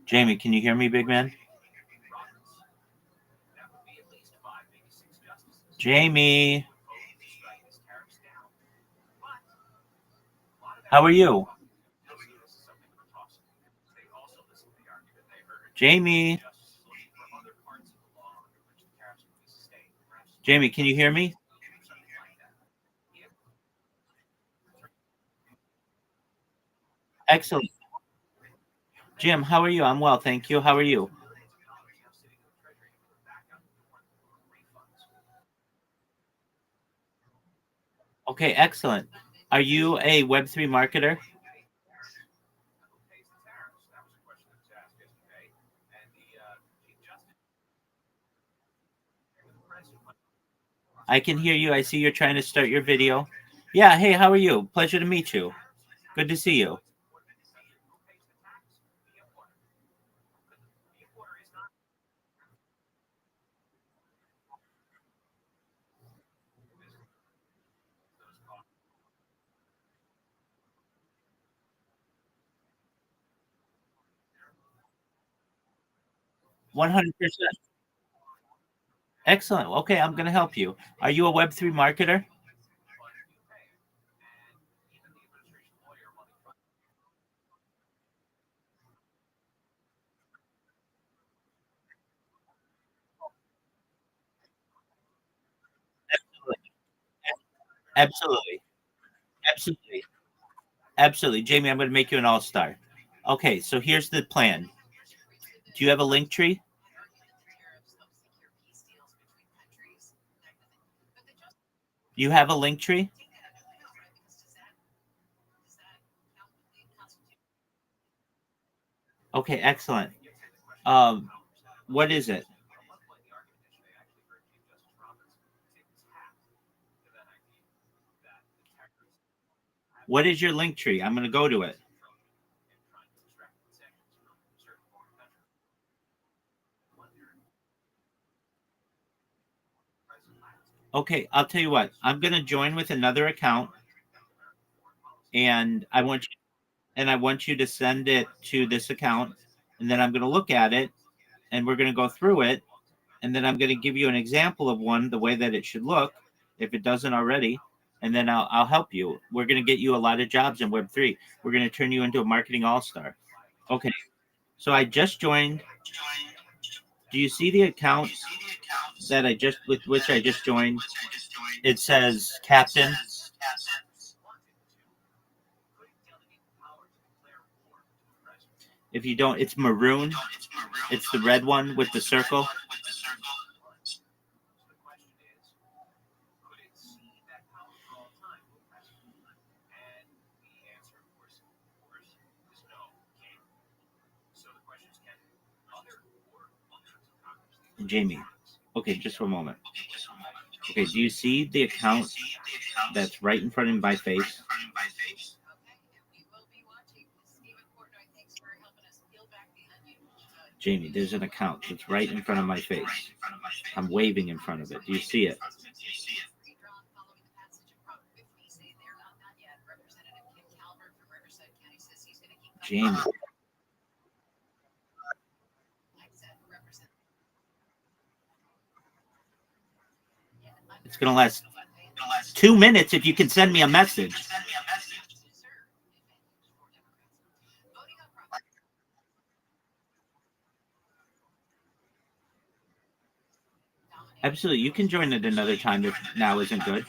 Jamie, can you hear me, big man? Jamie. How are you? Jamie. Jamie, can you hear me? Excellent. Jim, how are you? I'm well, thank you. How are you? Okay, excellent. Are you a Web3 marketer? I can hear you. I see you're trying to start your video. Yeah, hey, how are you? Pleasure to meet you. Good to see you. $100%. Excellent. Okay, I'm going to help you. Are you a Web3 marketer? Absolutely. Absolutely. Absolutely. Jamie, I'm going to make you an all-star. Okay, so here's the plan. Do you have a link tree? You have a link tree? Okay, excellent. What is it? What is your link tree? I'm going to go to it. Okay, I'll tell you what. I'm going to join with another account, and I want you to send it to this account, and then I'm going to look at it, and we're going to go through it, and then I'm going to give you an example of one, the way that it should look, if it doesn't already, and then I'll help you. We're going to get you a lot of jobs in Web3. We're going to turn you into a marketing all-star. Okay, so I just joined. Do you see the account that with which I just joined? It says Captain. If you don't, it's maroon. It's the red one with the circle. Jamie. Okay, just for a moment. Okay, do you see the account that's right in front of my face? Jamie, there's an account that's right in front of my face. I'm waving in front of it. Do you see it? Jamie. It's going to last 2 minutes if you can send me a message. Absolutely. You can join at another time if now isn't good.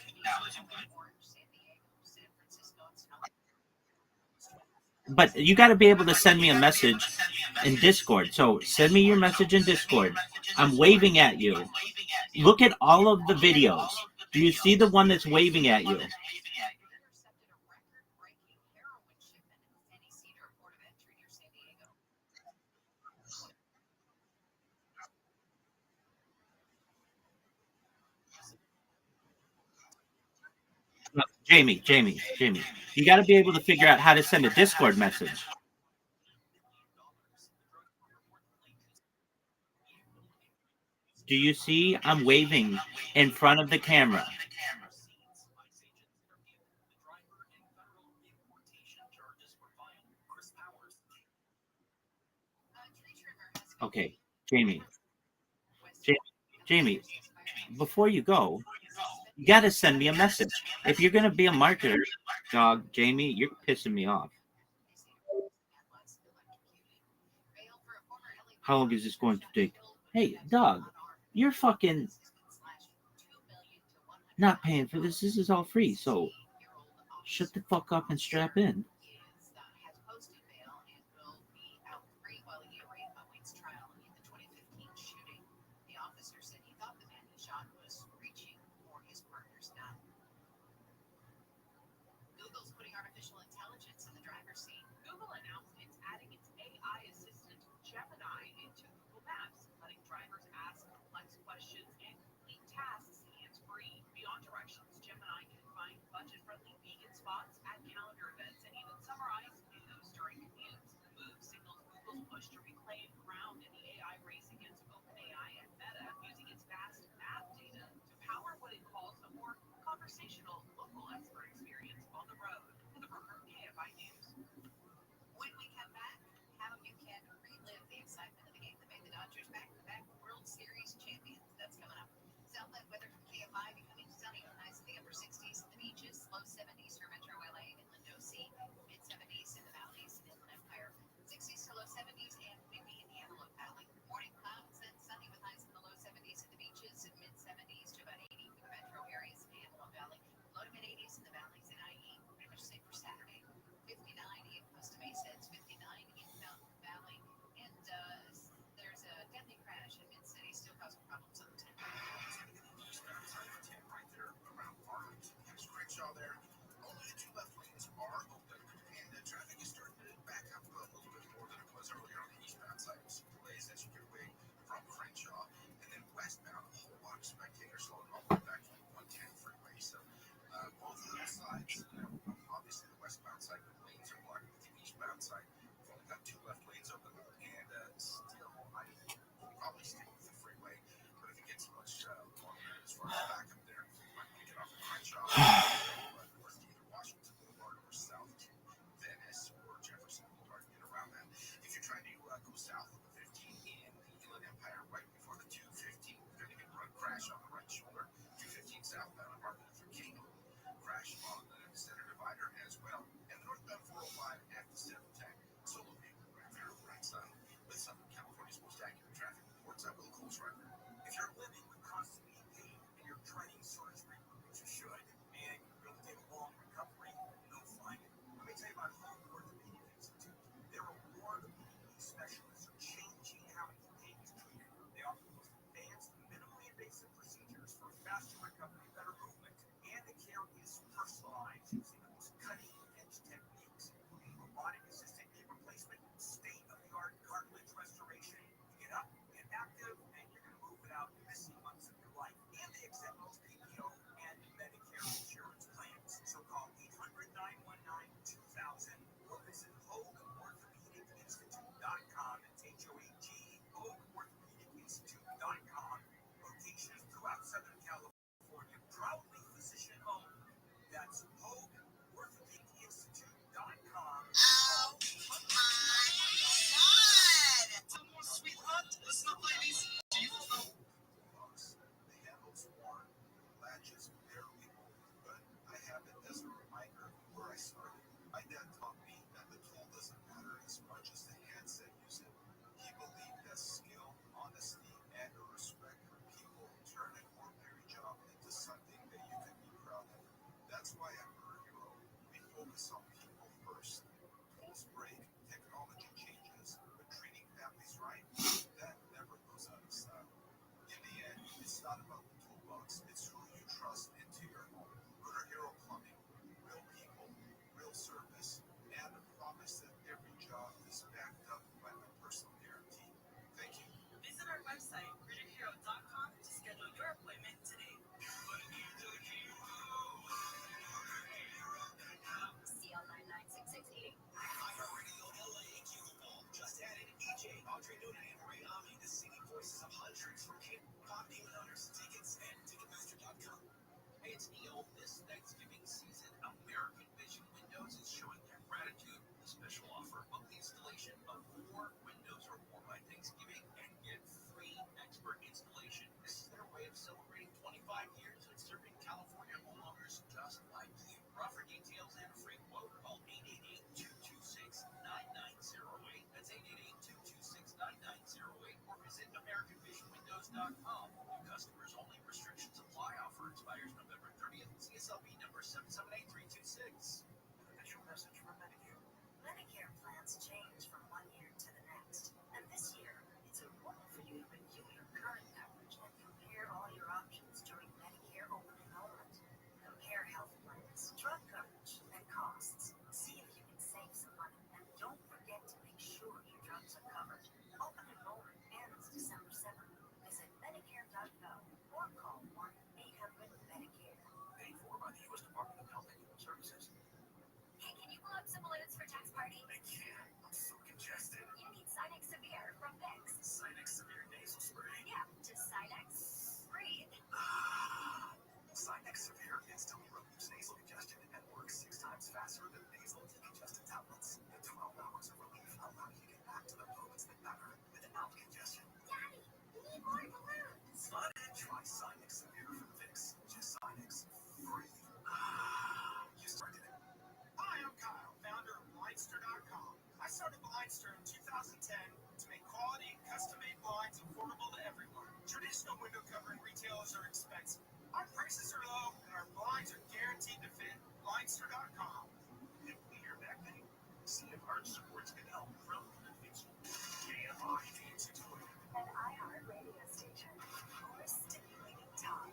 But you got to be able to send me a message in Discord. So send me your message in Discord. I'm waving at you. Look at all of the videos. Do you see the one that's waving at you? Jamie, you got to be able to figure out how to send a Discord message. Do you see I'm waving in front of the camera? Okay, Jamie, before you go, you got to send me a message. If you're going to be a marketer, dog, Jamie, you're pissing me off. How long is this going to take? Hey, dog, you're fucking not paying for this. This is all free. So shut the fuck up and strap in. This Thanksgiving season, American Vision Windows is showing their gratitude with a special offer. Book the installation of 4 windows or more by Thanksgiving and get free expert installation. This is their way of celebrating 25 years of serving California homeowners just like you. For offer details and a free quote, call 888-226-9908. That's 888-226-9908 or visit AmericanVisionWindows.com. New customers only. Restrictions apply. Offer expires November 30th. CSLB number 778326. Official message from Medicare. Medicare plans change from one year to the next. And this year, it's important for you to review your current coverage and compare all your options during Medicare open enrollment. Compare health plans, drug coverage, and costs. See if you can save some money. And don't forget to make sure your drugs are covered. Open enrollment ends December 7th. Visit Medicare.gov or call 1-800-MEDICARE. Paid for by the U.S. Department of Health and Human Services. Hey, can you pull up some balloons for Jack's party? I can't. I'm so congested. You need Sinex Severe from Vicks. Sinex Severe Nasal Spray. Yeah, just Sinex. Breathe. Sinex Severe instantly relieves nasal congestion and works 6 times faster than nasal decongestant tablets. In 12 hours of relief, allow you to get back to the moments that matter without congestion. Daddy, we need more balloons. Try Sinex Severe from Vicks. Just Sinex. Breathe. You started it. Hi, I'm Kyle, founder of Blindster.com. I started Blindster in 2010 to make quality, custom-made blinds affordable to everyone. Traditional window covering retailers are expensive. Our prices are low, and our blinds are guaranteed to fit. Blindster.com. If we hear back thing, see if arch supports can help from the future. KFI 620. An iHeart radio station. More stimulating talk.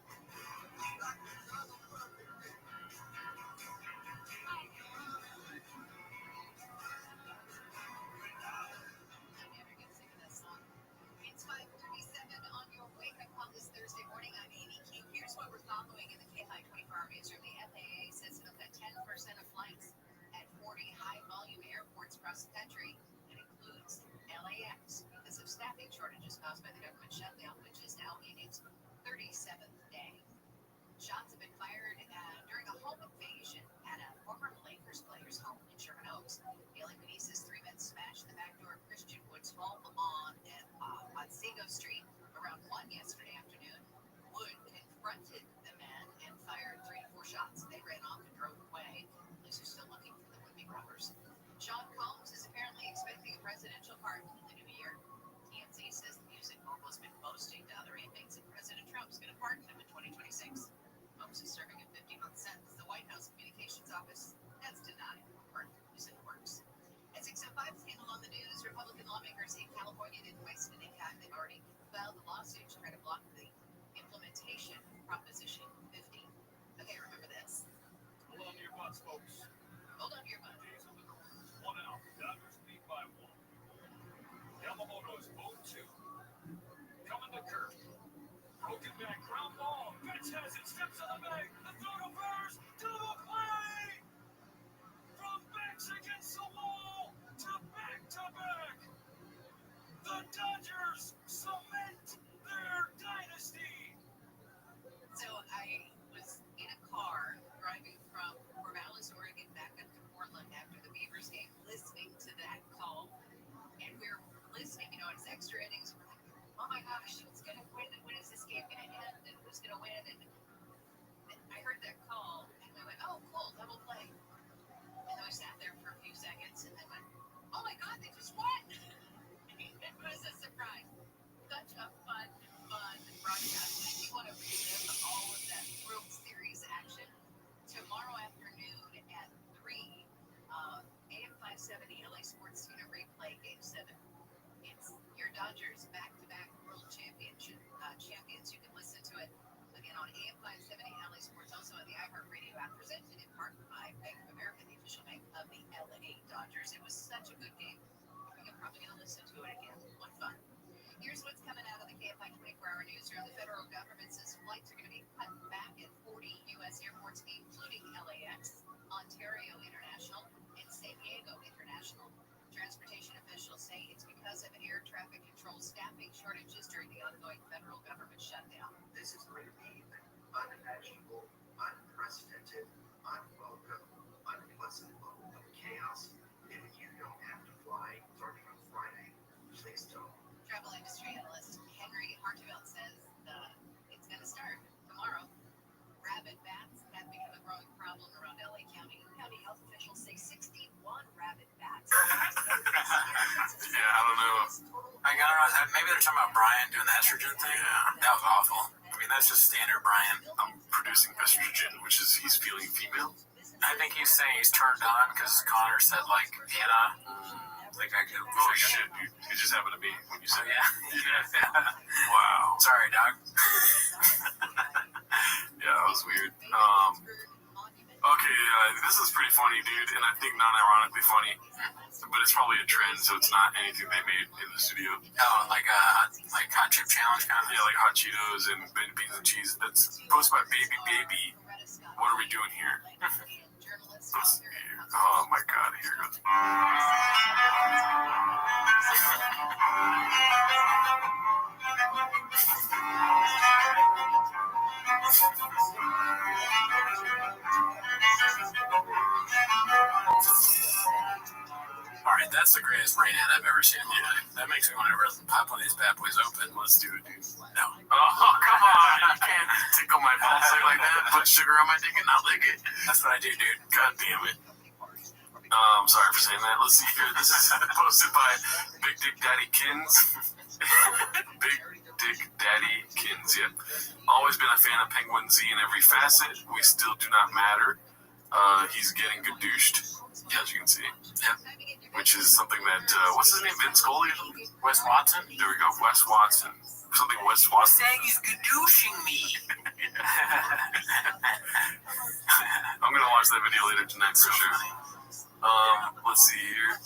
It's 5:37 on your wake-up call this Thursday morning. I'm Amy King. Here's what we're following in the KFI 24-hour newsroom. The FAA says it'll cut 10% of flights at 40 high-volume airports across the country. It includes LAX because of staffing shortages caused by the government shutdown, which is now in its 37th day. Shots have been fired during a home invasion at a former Lakers player's home in Sherman Oaks. LAPD says 3 men smashed the back door of Christian Wood's home on Seago Street around 1 yesterday afternoon. Wood confronted the men and fired 3 to 4 shots. They ran off and drove away. Police are still looking for the would-be robbers. Sean Combs is apparently expecting a presidential pardon in the new year. TMZ says the music mogul has been boasting to other inmates that President Trump's going to pardon him in 2026. Combs is serving a 50-month sentence. The White House Communications Office has denied the pardon is in the works. At 6:05, scandal on the news. Republican lawmakers in California didn't waste any time. They've already filed a lawsuit to try to block the implementation of Proposition 50. Okay, remember this. Hold on to your butts, folks. Hold on to your butts. Days of the North. 1 out. Dodgers lead by 1. Yamamoto's 0-2. Coming to Kirk. Broken back, ground ball. Bench has it, steps on the bag. The throw to first. Double play! From bench against the wall to back-to-back. The Dodgers cement their dynasty. So I was in a car driving from Corvallis, Oregon, back up to Portland after the Beavers game, listening to that call. And we're listening, it's extra innings. We're like, oh my gosh, who's going to win? When is this game going to end? And who's going to win? And I heard that call, and we went, oh, cool, double play. And then we sat there for a few seconds, and then went, oh my God, they just won! It was a surprise. Such a fun broadcast. And if you want to relive all of that World Series action, tomorrow afternoon at 3, AM 570 LA Sports Tuna replay Game 7. It's your Dodgers back-to-back World Championship champions. You can listen to it again on AM 570 LA Sports, also on the iHeartRadio app, presented in part by Bank of America, the official bank of the LA Dodgers. It was such a good game. You're probably going to listen to it again. What fun. Here's what's coming out of the KFI 24-hour newsroom. The federal government says flights are going to be cut back at 40 U.S. airports, including LAX, Ontario International, and San Diego International. Transportation officials say it's because of air traffic control staffing shortages during the ongoing federal government shutdown. This is going to be an unimaginable, unprecedented Travel industry analyst Henry Hartevelt says it's going to start tomorrow. Rabbit bats have become a growing problem around LA County. County health officials say 61 rabbit bats. Yeah, I don't know. I don't know. Maybe they're talking about Brian doing the estrogen thing. Yeah. That was awful. I mean, that's just standard Brian. I'm producing estrogen, which is he's feeling female. I think he's saying he's turned on because Connor said, like, like I could. Oh, shit, dude. It just happened to me when you said Yeah. Wow. Sorry, dog. Yeah, that was weird. Okay, this is pretty funny, dude, and I think non-ironically funny, but it's probably a trend, so it's not anything they made in the studio. Oh, like hot chip challenge kind of. Yeah, like hot Cheetos and beans and cheese. That's posted by Baby. What are we doing here? Let's see here. Oh my God, here it goes. All right, that's the greatest rain ad I've ever seen in my life. That makes me want to pop one of these bad boys open. Let's do it, dude. No. Oh, come on. You can't tickle my balls like that. Put sugar on my dick and not lick it. That's what I do, dude. God damn it. Sorry for saying that. Let's see here. This is posted by Big Dick Daddy Kins. Big Dick Daddy Kins, yeah. Always been a fan of Penguin Z in every facet. We still do not matter. He's getting gadouched, as you can see. Yeah. Which is something that, what's his name? Vince Scully? Wes Watson? There we go. Wes Watson. Something Wes Watson. Saying he's gadoushing me. I'm going to watch that video later tonight for sure. Let's see here.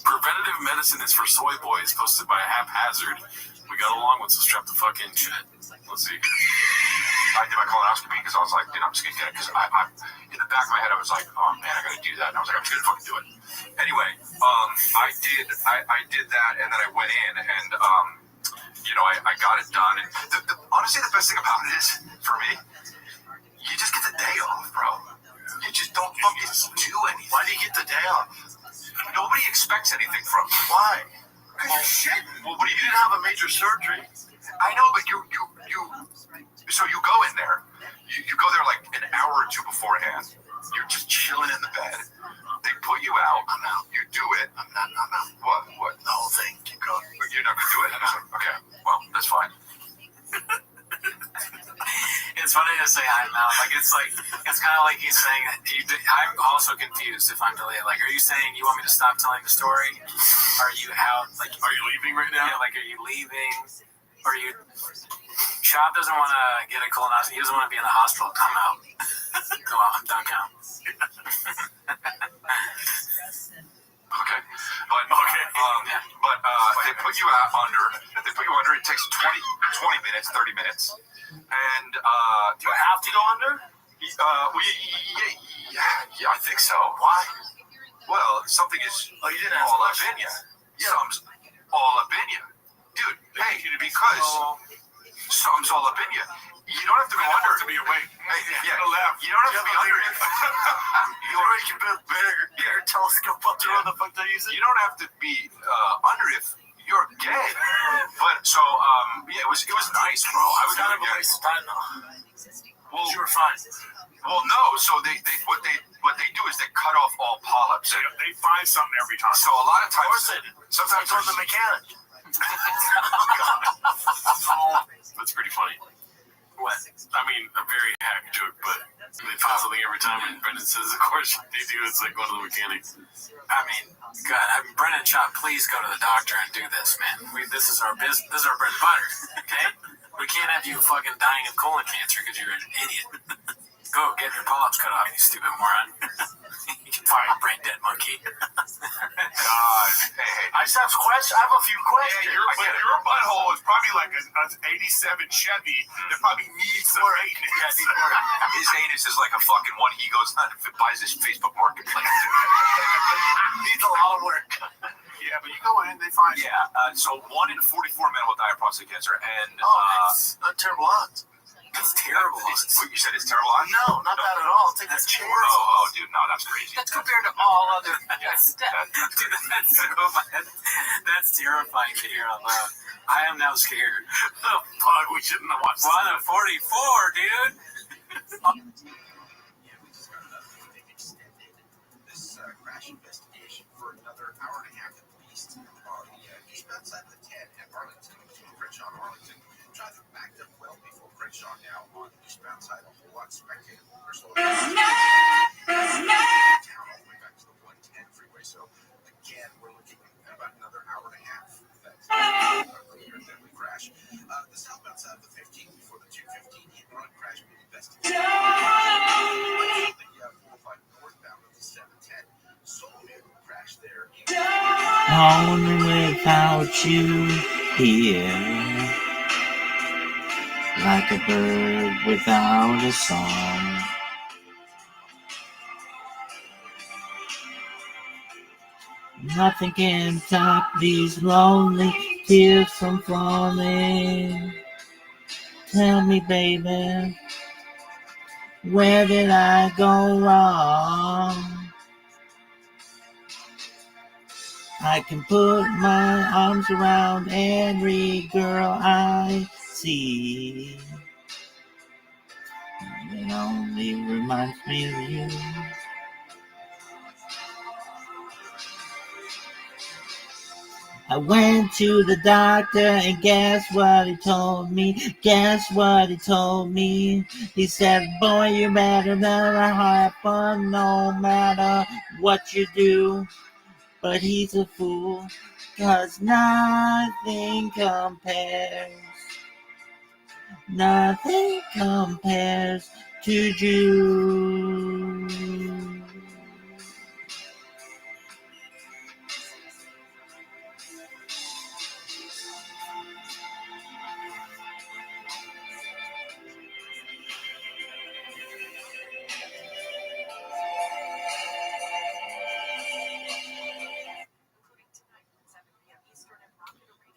Preventative medicine is for soy boys, posted by Haphazard. We got along with, so strap the fuck in shit. Let's see. I did my colonoscopy because I was like, dude, I'm just gonna get it because I in the back of my head I was like, oh man, I gotta do that, and I was like, I'm just gonna fucking do it. Anyway, I did that, and then I went in, and I got it done. And honestly, the best thing about it is for me, you just get the day off, bro. You just don't fucking do anything. Why do you get the day off? Nobody expects anything from you. Why? Because you're shit. Well, but you didn't have a major surgery. I know, but you so you go in there, you go there like an hour or two beforehand. You're just chilling in the bed. They put you out. I'm out. You do it. I'm not. What? The whole thing. Keep going. You're not gonna do it. Okay. Well, that's fine. It's funny to say I'm out. It's kind of like he's saying that I'm also confused if I'm delayed. Like, are you saying you want me to stop telling the story? Are you out? Like, are you leaving right now? Yeah, like, are you leaving? Are you... Shab doesn't want to get a colonoscopy. He doesn't want to be in the hospital. I'm out. Go out. I'm done now. Okay. But they put you out under. They put you under. It takes 20 minutes, 30 minutes. And Do you have to go under? Yeah, I think so. Why? Well, something is Oh, you didn't ask all up questions. in you. Some's all up in you. Dude, hey, because some's all up in you. You don't have to go under. To be awake. Hey, yeah, you don't have to be under it. You're making a bit bigger. Your telescope up there. What the fuck they use it? You don't have to be under if you're gay. But so yeah, it was nice, bro. I was Kind kind of a waste of time, though. well, You were fine. well, no. So what they do is they cut off all polyps. They find something every time. So a lot of Of course times, they did. sometimes I told the mechanic. That's pretty funny. What? I mean, a very hack joke, but they find something every time, and Brendan says, of course they do. It's like one of the mechanics. I mean, God, Brendan Chop, please go to the doctor and do this, man. This is our business. This is our bread and butter, okay? We can't have you fucking dying of colon cancer because you're an idiot. Go, get your polyps cut off, you stupid moron. You can find brain dead monkey. God, hey, I just have questions. I have a few questions. Your butthole is probably like an 87 Chevy that probably needs some maintenance. Yeah, his anus is like a fucking one. He goes, if it buys this Facebook Marketplace. Needs a lot of work. Yeah, but you go in, they find. Yeah, so 1 in 44 men will die of prostate cancer, and Oh, that's not terrible odds. That's terrible. You said it's terrible odds? No, not bad at all. politics. That's chairs. Oh, dude, no, that's crazy. That's compared to all other stuff. Dude, that's terrifying to hear out loud. I am now scared. Oh, fuck, we shouldn't have watched Well, I'm 44, dude. This crash investigation for another hour and a half at least on the eastbound side of the 10 at Arlington, between Crenshaw and Arlington. Traffic backed up well before Crenshaw. Now on the eastbound side, a whole lot spectated. Town all the way back to the 110 freeway. So again, we're looking at about another hour and a half. That's a deadly crash. The southbound side of the 15 before the 215 hit and run crash being investigated. The 405 northbound of the 710 solo vehicle crash there. On without you here, like a bird without a song. Nothing can stop these lonely tears from falling. Tell me, baby, where did I go wrong? I can put my arms around every girl I see. It only reminds me of you. I went to the doctor and guess what he told me? Guess what he told me? He said, boy, you better never have fun no matter what you do. But he's a fool, 'cause nothing compares to you.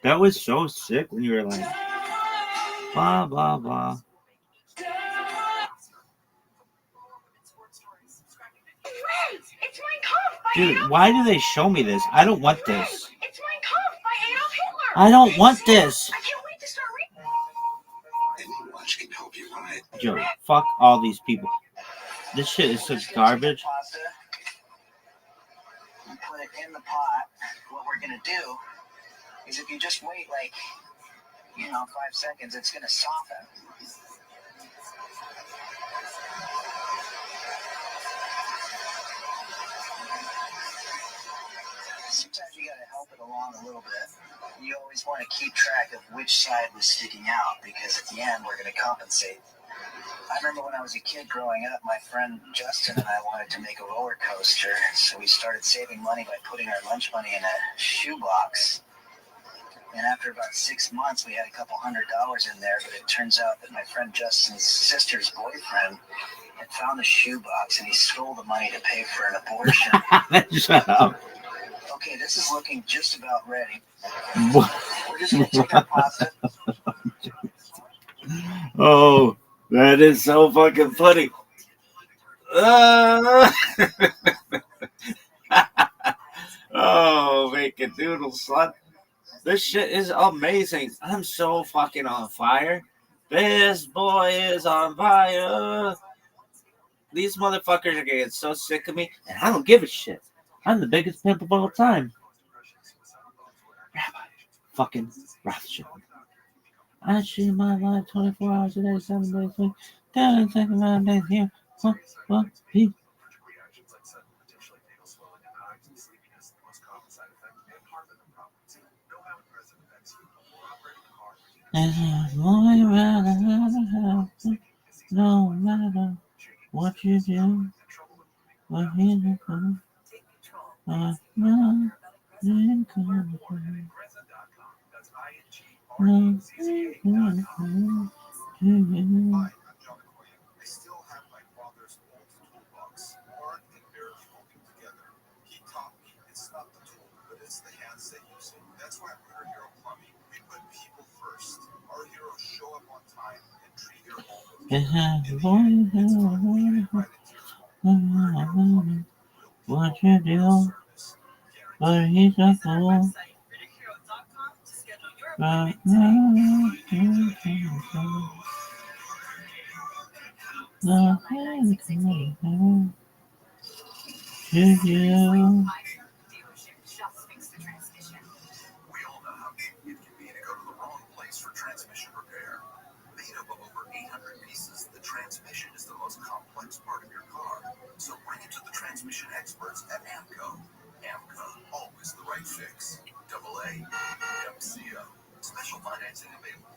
That was so sick when you were like, blah, blah, blah. Wait, it's Mein Kampf by Dude, Adolf. why do they show me this? I don't want this. It's Mein Kampf by Adolf Hitler. I don't want this. I can't wait to start reading. Any watch can help you run it. Yo, fuck all these people. This shit is such garbage. Pasta. You put it in the pot. What we're gonna do is if you just wait like, 5 seconds, it's gonna soften. Sometimes you gotta help it along a little bit. You always want to keep track of which side was sticking out because at the end we're gonna compensate. I remember when I was a kid growing up, my friend Justin and I wanted to make a roller coaster, so we started saving money by putting our lunch money in a shoebox. And after about 6 months, we had a couple $100 in there, but it turns out that my friend Justin's sister's boyfriend had found the shoebox and he stole the money to pay for an abortion. Shut up. Okay, this is looking just about ready. What? We're just going to take our pasta. Oh, that is so fucking funny. Oh, make a doodle, son. This shit is amazing. I'm so fucking on fire. This boy is on fire. These motherfuckers are getting so sick of me, and I don't give a shit. I'm the biggest pimp of all time. Rabbi fucking Rothschild. I stream my life 24 hours a day, 7 days a week. 10 seconds a day here. Peace. No matter what you do, what you do, I still have my father's old toolbox, worn and barely holding together. He taught me it's not the tool, but it's the hands that use it. That's why at Rooter Hero Plumbing, we put people first. Our heroes show up on time and treat your home with care. In the end, it's our way to provide a What you do? But he's a fool. We all know how easy it can be to go to the wrong place for transmission repair. Made up of over 800 pieces, the transmission is the most complex part of your car. So bring it to the transmission experts at AMCO. AMCO, always the right fix. AA, MCO. Special financing available.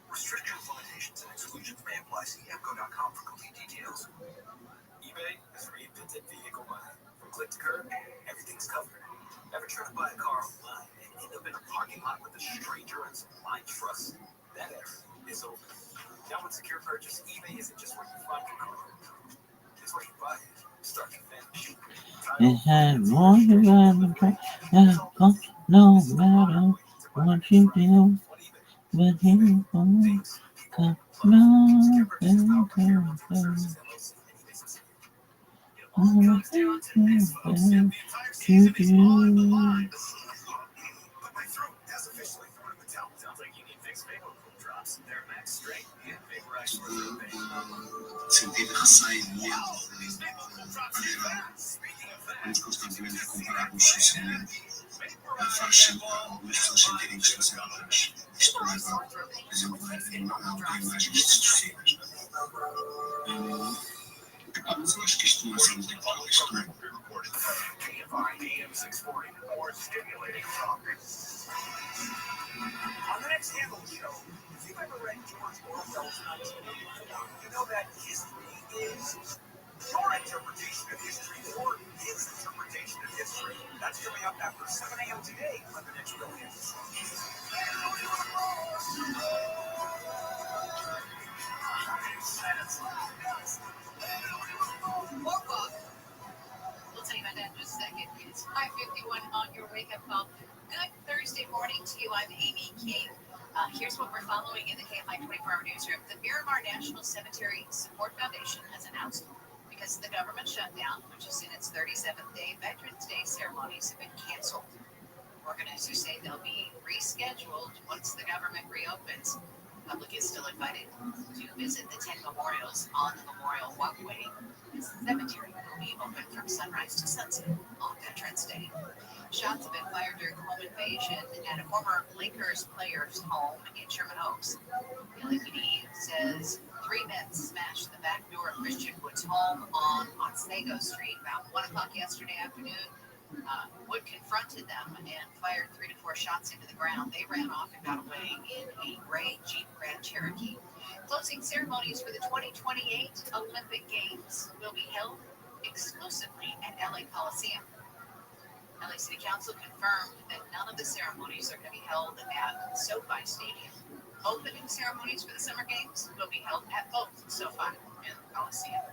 Restrictions, limitations, and exclusions may apply. See AMCO.com for complete details. eBay has reinvented vehicle buying. From click to curb, everything's covered. Ever try to buy a car online and end up in a parking lot with a stranger and some blind trust? That era is over. Now with Secure Purchase, eBay isn't just where you find your car. It's where you buy it. Start your finish. It had more than the track. No matter what you do, but you won't come. Sentir sair vamos constantemente a comparar os sucedimentos. Faz sempre algumas pessoas sentirem que estão sendo mais. Isto leva, por exemplo, a imagens distorcidas. Mas eu acho que isto não é sempre igual. Isto não é. On the next Handle show, if you've ever read George Orwell's 1984, you know that history is your interpretation of history or his interpretation of history. That's coming up after 7 a.m. today on the next Real Handle Show. We'll tell you about that in just a second. It's 5:51 on your wake-up call. Good Thursday morning to you. I'm Amy King. Here's what we're following in the KFI 24-hour newsroom. The Miramar National Cemetery Support Foundation has announced because of the government shutdown, which is in its 37th day, Veterans Day ceremonies have been canceled. Organizers say they'll be rescheduled once the government reopens. The public is still invited to visit the 10 memorials on the Memorial Walkway. The cemetery will be open from sunrise to sunset on Veterans Day. Shots have been fired during the home invasion at a former Lakers player's home in Sherman Oaks. The LAPD says 3 men smashed the back door of Christian Wood's home on Otsego Street about 1 o'clock yesterday afternoon. Wood confronted them and fired 3 to 4 shots into the ground. They ran off and got away in a gray Jeep Grand Cherokee. Closing ceremonies for the 2028 Olympic Games will be held exclusively at LA Coliseum. LA City Council confirmed that none of the ceremonies are going to be held at SoFi Stadium. Opening ceremonies for the Summer Games will be held at both SoFi and Coliseum.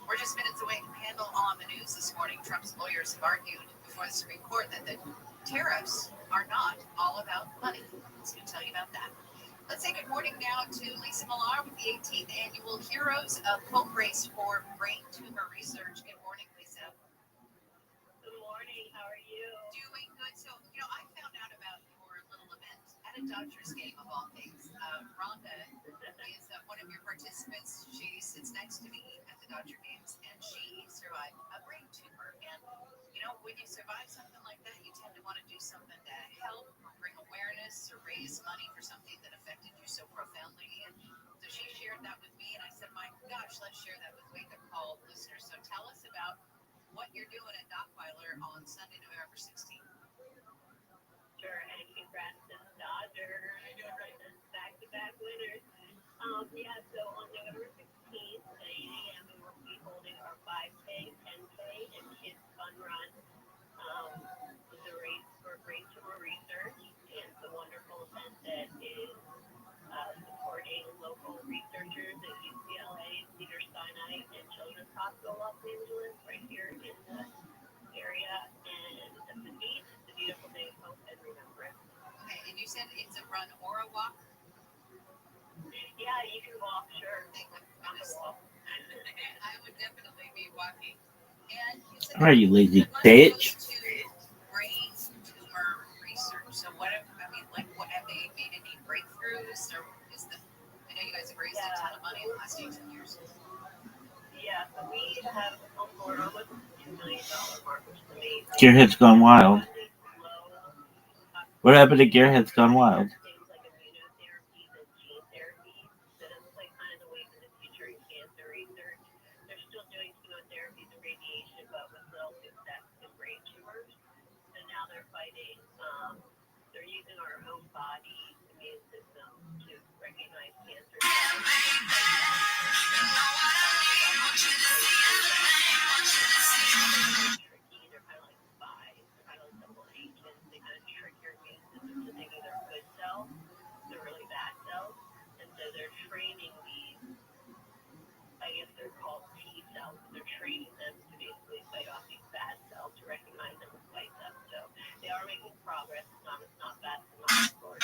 We're just minutes away from Handle on the news this morning. Trump's lawyers have argued before the Supreme Court that the tariffs are not all about money. Let's tell you about that. Let's say good morning now to Lisa Millar with the 18th Annual Heroes of Hope Race for Brain Tumor Research. Good morning, Lisa. Good morning. How are you? Doing good. So, I found out about your little event at a Dodgers game of all things. Rhonda is one of your participants. She sits next to me at the Dodger games, and she survived a brain tumor. And, when you survive something like that, you tend to want to do something to help or bring awareness or raise money for something that affected you so profoundly. And so she shared that with me, and I said, my gosh, let's share that with Wake Up Call listeners. So tell us about what you're doing at Dockweiler on Sunday, November 16th. Sure, and congrats to the Dodgers. Back-to-back winners. So on November 16th at 8 a.m. we will be holding our 5K, 10K, and Kids Fun Run. The race for brain tumor research, and it's a wonderful event that is supporting local researchers at UCLA, Cedars-Sinai, and Children's Hospital Los Angeles, right here in the area, and the beautiful day of hope and remembrance. Okay, and you said it's a run or a walk? Yeah, you can walk, sure. Thank goodness. I would definitely Are you lazy bitch? brain tumor research. So what have, I mean, like, what have they made any breakthroughs? Or is the, I know you guys have raised a ton of money in the last 18 years. Yeah, so we have we're almost $2 million mark, which is amazing. Gearhead's Gone Wild. What happened to Gearhead's Gone Wild? Things like immunotherapies and gene therapies that is like kind of the wave in the future in cancer research. They're still doing chemotherapies and radiation, but with little success in brain tumors. And now they're fighting. They're using our own body immune system to recognize cancer cells. Tricky. They're kind of like spies. They're kind of like double agents. They kind of trick your immune system to thinking they're good cells. They're really bad cells. And so they're training these, I guess they're called T cells. They're training them to basically fight off these bad cells, to recognize them and fight them. So they are making progress. It's not fast enough, of course.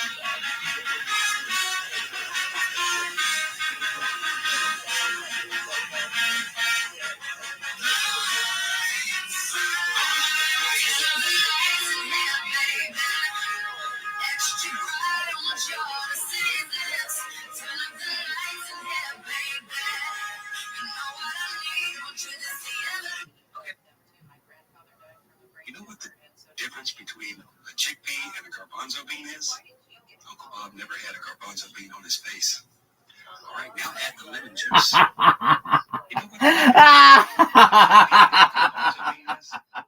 You know what the difference between a chickpea and a garbanzo bean is? Uncle Bob never had a garbanzo bean on his face. All right, now add the lemon juice. You know what the difference between a garbanzo bean is?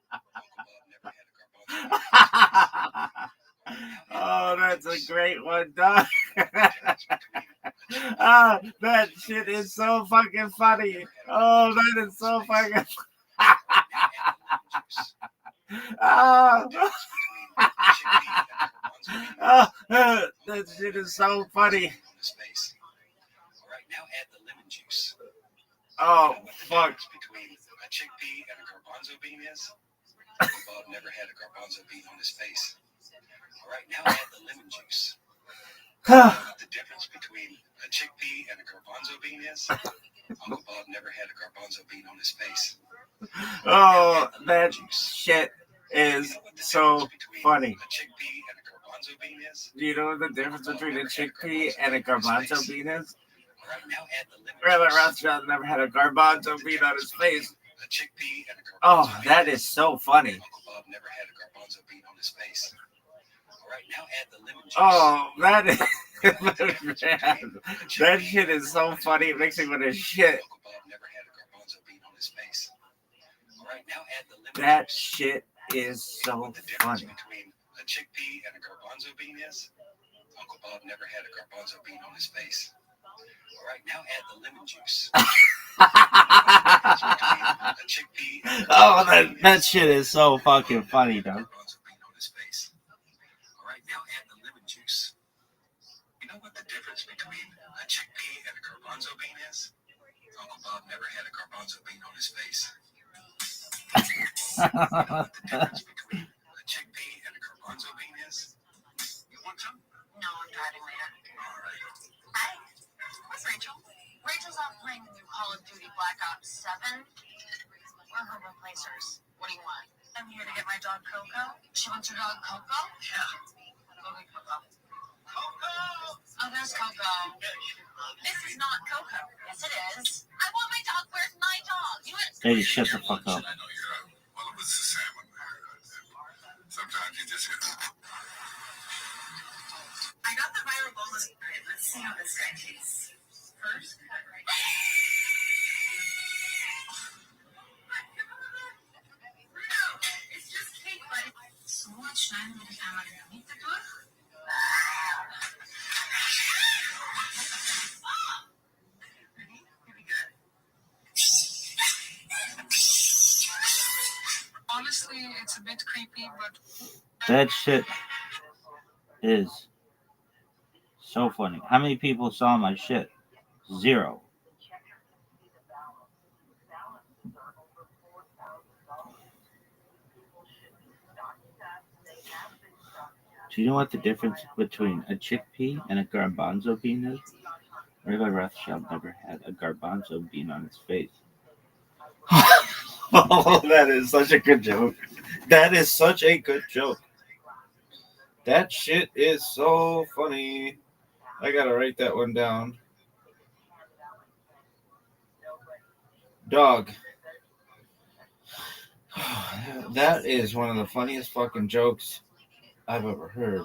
Uncle Bob never had a garbanzo bean on his face. Oh, that's a great one, dog. Oh, that shit is so fucking funny. Oh, that is so fucking oh. Oh, that shit is so funny. All right, now add the lemon juice. Oh, you know what the fuck. difference between a chickpea and a garbanzo bean is? Uncle Bob never had a garbanzo bean on his face. All right, now add the lemon juice. You know what the difference between a chickpea and a garbanzo bean is? Uncle Bob never had a garbanzo bean on his face. Oh, that shit is so funny. A chickpea and a garbanzo bean is? Do you know what the difference between a chickpea and a garbanzo bean is? All right, now add the lemon Rabbi juice. Rothschild never had a garbanzo bean on his face. A chickpea and a garbanzo Oh, bean that is so funny. Uncle Bob never had a garbanzo bean on his face. All right, now add the lemon juice. Oh, that is that shit is so funny. It makes me want to shit. Uncle Bob never had a garbanzo bean on his face. All right, now add the lemon That juice. shit is You know so what the difference funny. between a chickpea and a garbanzo bean is? Uncle Bob never had a garbanzo bean on his face. All right, now add the lemon juice. A chickpea and a Oh, garbanzo that shit is so fucking funny, dog. garbanzo bean on his face. All right, now add the lemon juice. You know what the difference between a chickpea and a garbanzo bean is? Uncle Bob never had a garbanzo bean on his face. You know what the difference between a chickpea and a garbanzo bean is? You want some? No, I'm driving later. All right. Hi, where's Rachel? Rachel's out playing the new Call of Duty Black Ops 7. We're her replacers. What do you want? I'm here to get my dog Coco. She wants her dog Coco? Yeah. Go get Coco. Coco! Oh, there's Coco. This is not Coco. Yes, it is. I want my dog. Where's my dog? You know what? Hey, shut the fuck up. I know you're one of us the same one. Sometimes you just hit. I got the viral bonus. All right, let's see how this guy tastes. First, cut right. It's just cake, but so much time with the family underneath the door. Honestly, it's a bit creepy, but That shit is so funny. How many people saw my shit? 0. Do you know what the difference between a chickpea and a garbanzo bean is? Rabbi Rothschild never had a garbanzo bean on his face. Oh, that is such a good joke. That is such a good joke. That shit is so funny. I gotta write that one down. Dog. That is one of the funniest fucking jokes I've ever heard.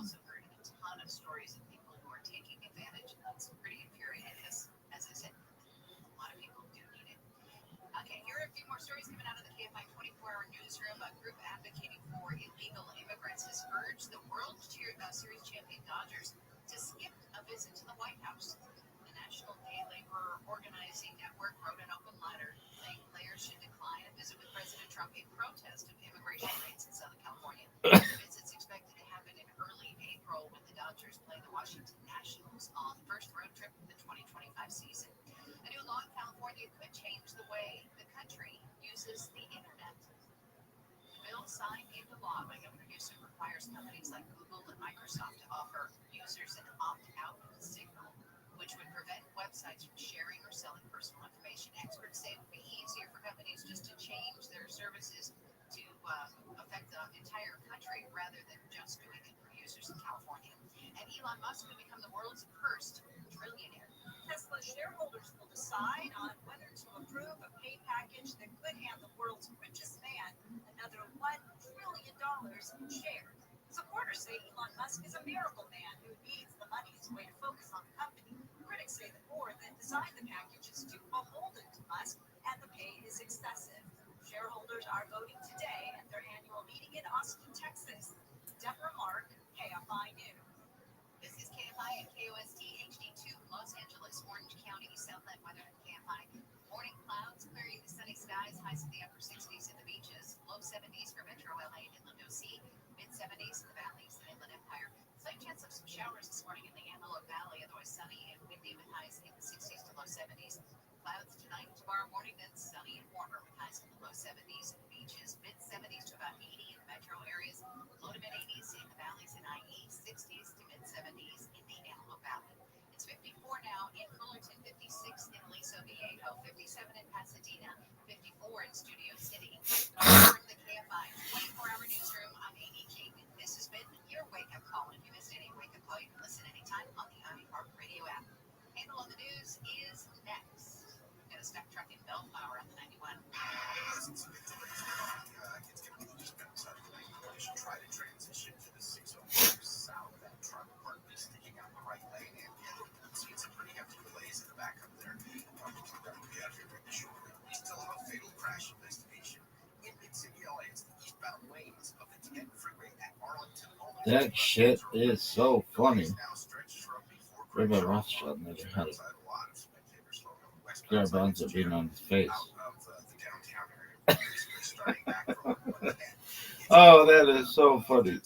Okay, here are a few more stories coming out of the KFI 24-hour newsroom. A group advocating for illegal immigrants has urged the World Series champion Dodgers to skip a visit to the White House. The National Gay Labor Organizing Network wrote an open letter saying players should decline a visit with President Trump in protest of immigration raids in Southern California. The visit's expected to happen in early April when the Dodgers play the Washington Nationals on the first road trip of the 2025 season. A new law in California could change the way the country uses the internet. The bill signed into law by Governor Newsom requires companies like Google and Microsoft to offer users an opt-out signal, which would prevent websites from sharing or selling personal information. Experts say it would be easier for companies just to change their services to affect the entire country rather than just doing it for users in California. And Elon Musk could become the world's first trillionaire. Tesla shareholders will decide on whether to approve a pay package that could hand the world's richest man another $1 trillion in shares. Supporters say Elon Musk is a miracle man who needs the money as a way to focus on the company. Critics say the board that designed the package is too beholden to Musk and the pay is excessive. Shareholders are voting today at their annual meeting in Austin, Texas. Deborah Mark, KFI News. This is KFI and KOST HD2, Los Angeles, Orange County, Southland weather at KFI. Morning clouds, clearing to sunny skies, highs in the upper 60s in the beaches, low 70s for Metro LA and Inland OC, mid 70s in the valleys and Inland Empire. Slight chance of some showers this morning in the Antelope Valley, otherwise sunny and windy with highs in the 60s to low 70s. Clouds tonight and tomorrow morning, then sunny and warmer with highs in the low 70s in the beaches, mid 70s to about 80 in the metro areas, low to mid 80s in the valleys and IE, 60s to mid 70s in the Antelope Valley. It's 54 now in Fullerton, 56 in Aliso Viejo, 57 in Pasadena, 54 in Studio City. From the KFI 24-hour newsroom, I'm Amy King. This has been your wake-up call. If you missed any wake-up call, you can listen anytime on the iHeart Radio app. Handle on the news is next. Got a stuck truck in Bellflower on the 91. It's going to be just outside of the lane. You should try to transition to the 604 south. That truck parked is sticking out in the right lane, and it's a pretty hefty blaze in the back up there. We'll be out here pretty shortly. We still have a fatal crash investigation in Mid-City, LA. It's the eastbound lanes of the 10 freeway at Arlington. That shit is so funny. Rabbi Rothschild never had it. Garbanzo being on his face. Oh, that is so funny.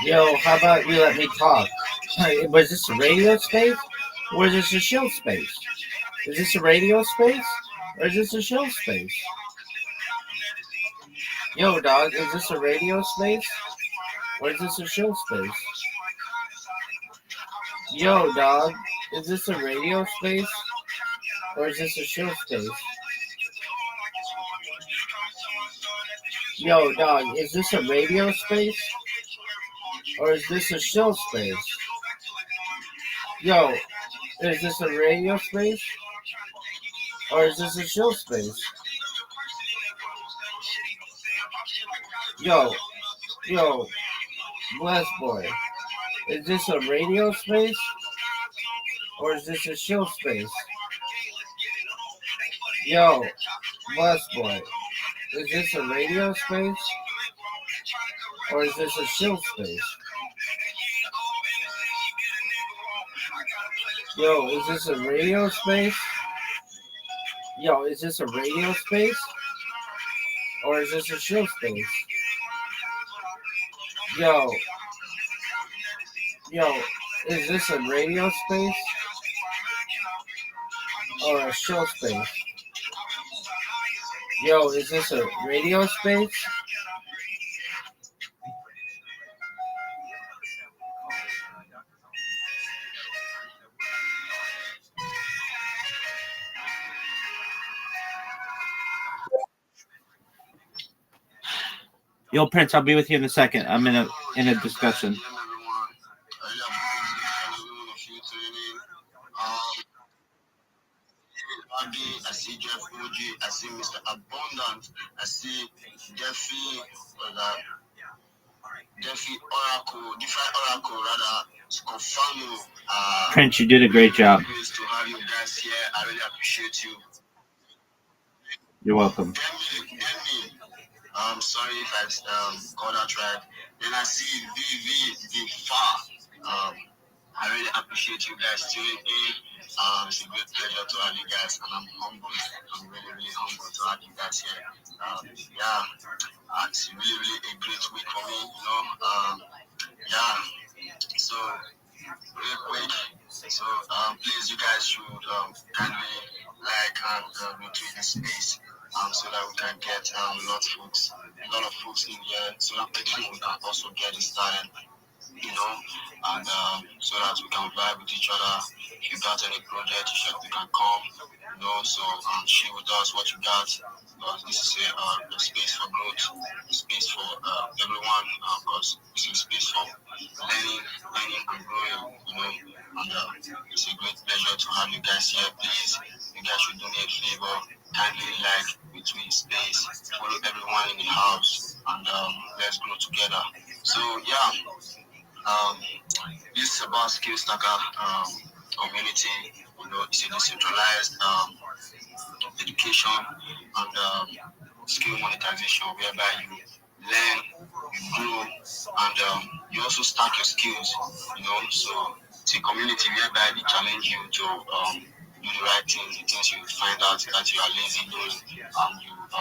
Yo, how about you let me talk? Was this a radio space? Or is this a show space? Is this a radio space? Or is this a show space? Yo, dog, is this a radio space? Or is this a show space? Yo, dog, is this a radio space? Or is this a show space? Yo, dog, is this a radio space? Or is this a show space? Yo, is this a radio space? Or is this a show space? Yo, bless boy. Is this a radio space? Or is this a show space? Yo, bless boy. Is this a radio space? Or is this a show space? Yo, is this a radio space? Yo, is this a radio space? Or is this a show space? Yo, is this a radio space? Or a show space? Yo, is this a radio space? Yo, Prince, I'll be with you in a second. I'm in a discussion. I see Jeff Oji, I see Mr. Abundant, I see Defi Oracle, rather, Scofano. Prince, you did a great job. Pleased to have you guys here. I really appreciate you. You're welcome. I'm sorry if I got that right. Then I see VV Far. I really appreciate you guys tuning in. It's a great pleasure to have you guys, and I'm humbled. I'm really, really humbled to have you guys here. It's really a great week for me, you know. So real quick, please, you guys should kindly like and retweet the space, so that we can get a lot of folks in here, so that we can also get it started. You know, and so that we can vibe with each other. If you got any project, you can come, you know, so share with us what you got. This is a space for growth, a space for everyone, because it's a space for learning and growing, you know, and it's a great pleasure to have you guys here. Please, you guys should do me a favor, kindly like between the space, follow everyone in the house, and let's grow together. So, this is about skill stacker community. You know, it's a decentralized education and skill monetization, whereby you learn, you grow, and you also stack your skills. You know, so it's a community whereby they challenge you to do the right things, the things you find out that you are lazy doing, you do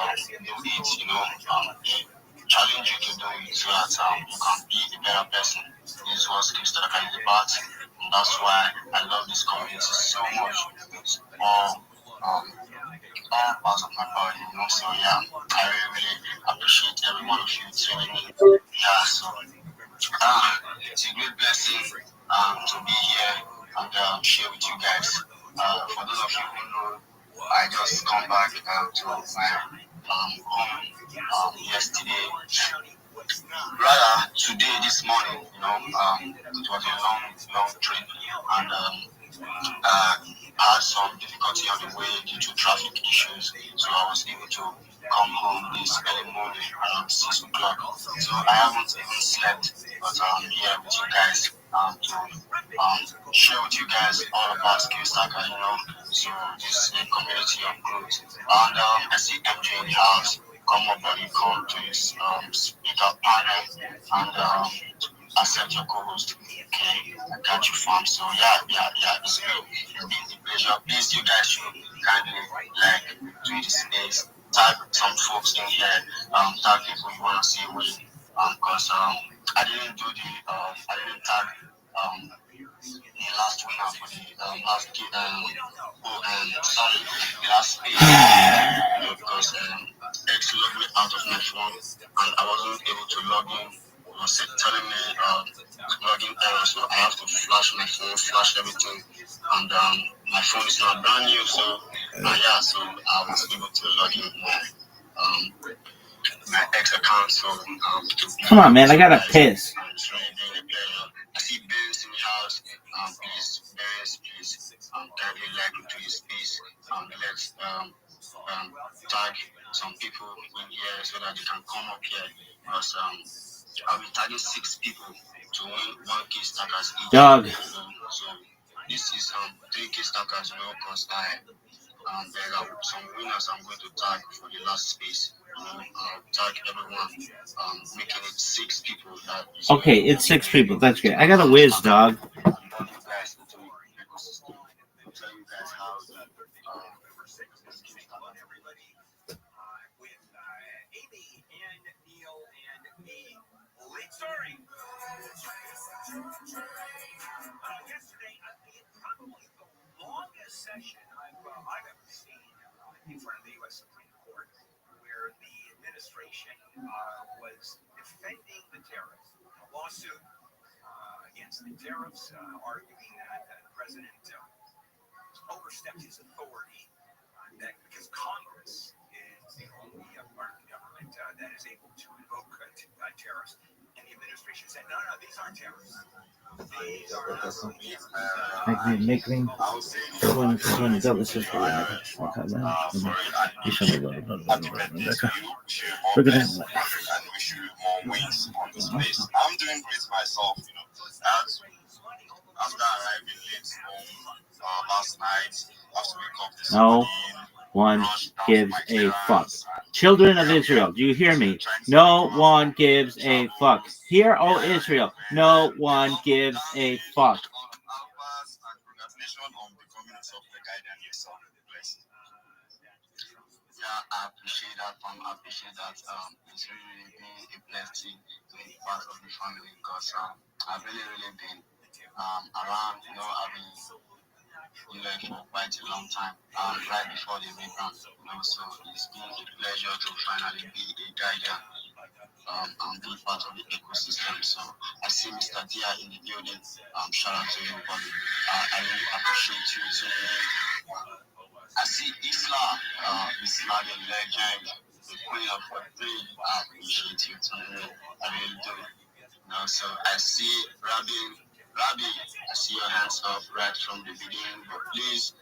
it. You know, challenge you to do it so that you can be a better person. This is what skill stacker is about, and that's why I love this community so much. It's all parts of my body, you know. So I really appreciate every one of you tuning in. So it's a great blessing to be here and share with you guys. For those of you who know, I just come back to my home yesterday. Rather, today, this morning, it was a long trip, and had some difficulty on the way due to traffic issues, so I was able to come home this early morning around 6 o'clock. So I haven't even slept, but I'm here with you guys to share with you guys all about Skillstacker, So this is a community of growth. And I see MJ in the house. Come up and come to his speaker panel and accept your co-host. Okay, I got you, fam. So yeah, it's been a pleasure. Please, you guys should kindly do the space. Tag some folks in here. Tag people you wanna see with. Because I didn't tag the last winner for the last space because X logged me out of my phone and I wasn't able to log in. It was telling me login error, so I have to flash my phone, flash everything, and my phone is not brand new, so so I was able to log in my ex account. So Come on, man, I gotta piss. It's really been a pleasure. I see Ben's in the house. Please, kindly like to his space. Let's tag some people in here so that they can come up here. Because I'll be tagging 6 people to win 1K stackers each. Dog. So this is 3K stackers, because there are some winners I'm going to tag for the last space. Tag everyone, making it 6 people. Okay, it's 6 people. That's great. I got a whiz, dog. Yesterday, probably the longest session I've ever seen in front of the U.S. Supreme Court, where the administration was defending the tariffs, a lawsuit against the tariffs, arguing that the president overstepped his authority, because Congress is the only part of the government that is able to invoke tariffs. And the administration said, no, these aren't tariffs. These are I'm doing great myself, after arriving late home last night, after wake up this No morning. one gives a fuck. Children of Israel, do you hear me? No one gives a fuck. Hear, O Israel, no one gives a fuck. I appreciate that. It's really been a blessing to be part of the family because I've really been around. I've been for quite a long time, right before the rebound. So it's been a pleasure to finally be a guardian and be part of the ecosystem. So I see Mr. Dia in the building. Shout out to you, buddy. I really appreciate you too. I see Isla, the legend, the queen of Web3. I appreciate you too. I really do. So I see Rabbi, I see your hands up right from the beginning, but please,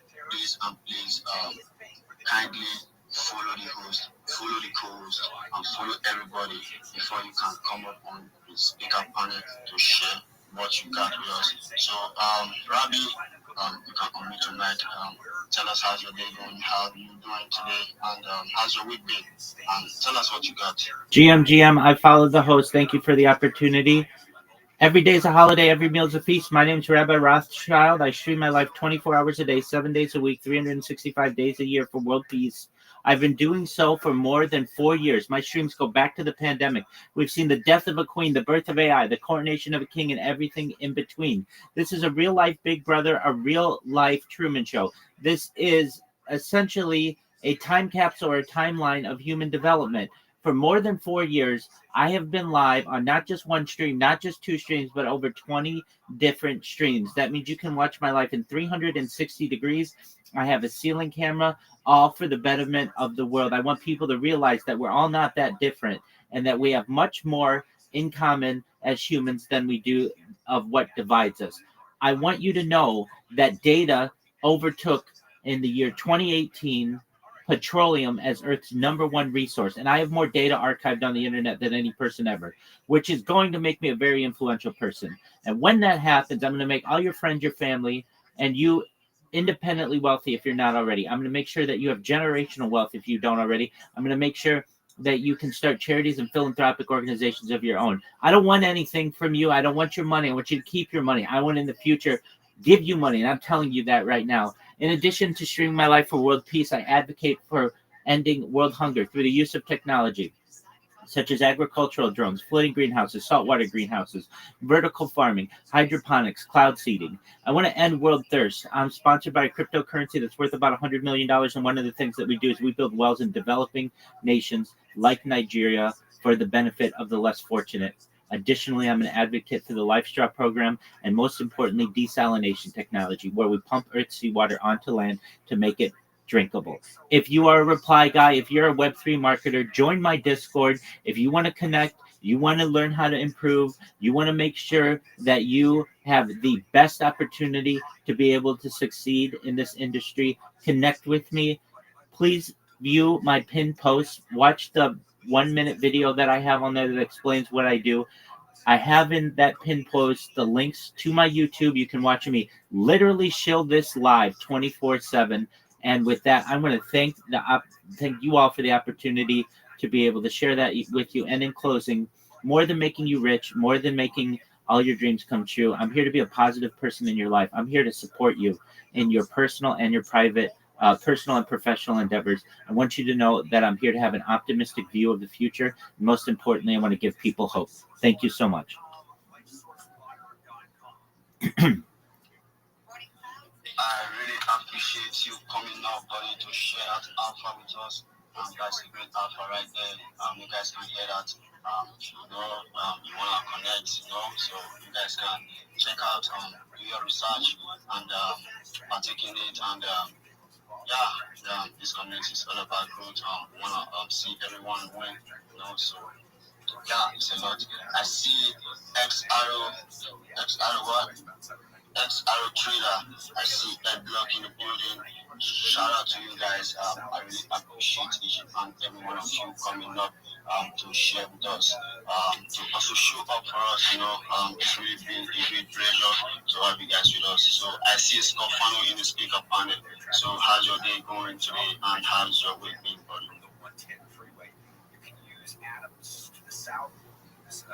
kindly follow the host, follow the co-host, and follow everybody before you can come up on the speaker panel to share what you got with us. So, Rabbi, you can unmute your mic. Tell us how's your day going, how are you doing today, and how's your week been? Tell us what you got. GM, I followed the host. Thank you for the opportunity. Every day is a holiday. Every meal is a feast. My name is Rabbi Rothschild. I stream my life 24 hours a day, 7 days a week, 365 days a year for world peace. I've been doing so for more than 4 years. My streams go back to the pandemic. We've seen the death of a queen, the birth of AI, the coronation of a king, and everything in between. This is a real-life Big Brother, a real-life Truman Show. This is essentially a time capsule or a timeline of human development. For more than 4 years, I have been live on not just one stream, not just two streams, but over 20 different streams. That means you can watch my life in 360 degrees. I have a ceiling camera, all for the betterment of the world. I want people to realize that we're all not that different and that we have much more in common as humans than we do of what divides us. I want you to know that data overtook in the year 2018 petroleum as Earth's #1 resource. And I have more data archived on the internet than any person ever, which is going to make me a very influential person. And when that happens, I'm going to make all your friends, your family, and you independently wealthy if you're not already. I'm going to make sure that you have generational wealth if you don't already. I'm going to make sure that you can start charities and philanthropic organizations of your own. I don't want anything from you. I don't want your money. I want you to keep your money. I want in the future give you money, and I'm telling you that right now. In addition to streaming my life for world peace, I advocate for ending world hunger through the use of technology, such as agricultural drones, floating greenhouses, saltwater greenhouses, vertical farming, hydroponics, cloud seeding. I want to end world thirst. I'm sponsored by a cryptocurrency that's worth about $100 million, and one of the things that we do is we build wells in developing nations like Nigeria for the benefit of the less fortunate. Additionally, I'm an advocate for the LifeStraw program and, most importantly, desalination technology, where we pump Earth's seawater onto land to make it drinkable. If you are a reply guy, if you're a Web3 marketer, join my Discord. If you want to connect, you want to learn how to improve, you want to make sure that you have the best opportunity to be able to succeed in this industry, connect with me. Please view my pinned post. Watch the 1-minute video that I have on there that explains what I do. I have in that pinned post the links to my YouTube. You can watch me literally shill this live 24/7. And with that, I'm going to thank you all for the opportunity to be able to share that with you. And in closing, more than making you rich, more than making all your dreams come true, I'm here to be a positive person in your life. I'm here to support you in your personal and your private, personal and professional endeavors. I want you to know that I'm here to have an optimistic view of the future. And most importantly, I want to give people hope. Thank you so much. I really appreciate you coming out, buddy, to share that alpha with us. That's a great alpha right there. You guys can hear that. You want to connect, so you guys can check out, do your research and partake in it. And this community is all about growth. We want to see everyone win, so it's a lot. I see X Arrow what? XR Trader, I see Ed Block in the building. Shout out to you guys. I really appreciate each and every one of you coming up to share with us, to also show up for us. It's really been a great pleasure to have you guys with us. So I see Scott Funnel in the speaker panel. So how's your day going today, and how's your week been, buddy? The 110 freeway. You can use Adams to the south, use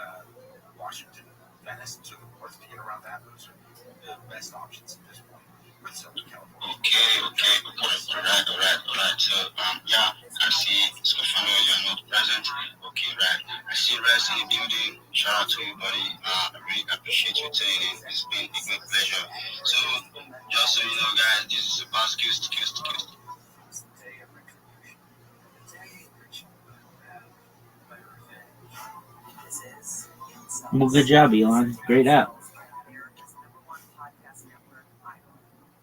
Washington, Venice to the north to get around that. Those are the best options at this point for Southern California. Okay. All right. So, I see Scofano, you're not present. Okay, right. I see Rest in the building. Shout out to you, buddy. I really appreciate you tuning in. It's been a great pleasure. So, just so you know, guys, this is about skills. Well, good job, Elon. Great app.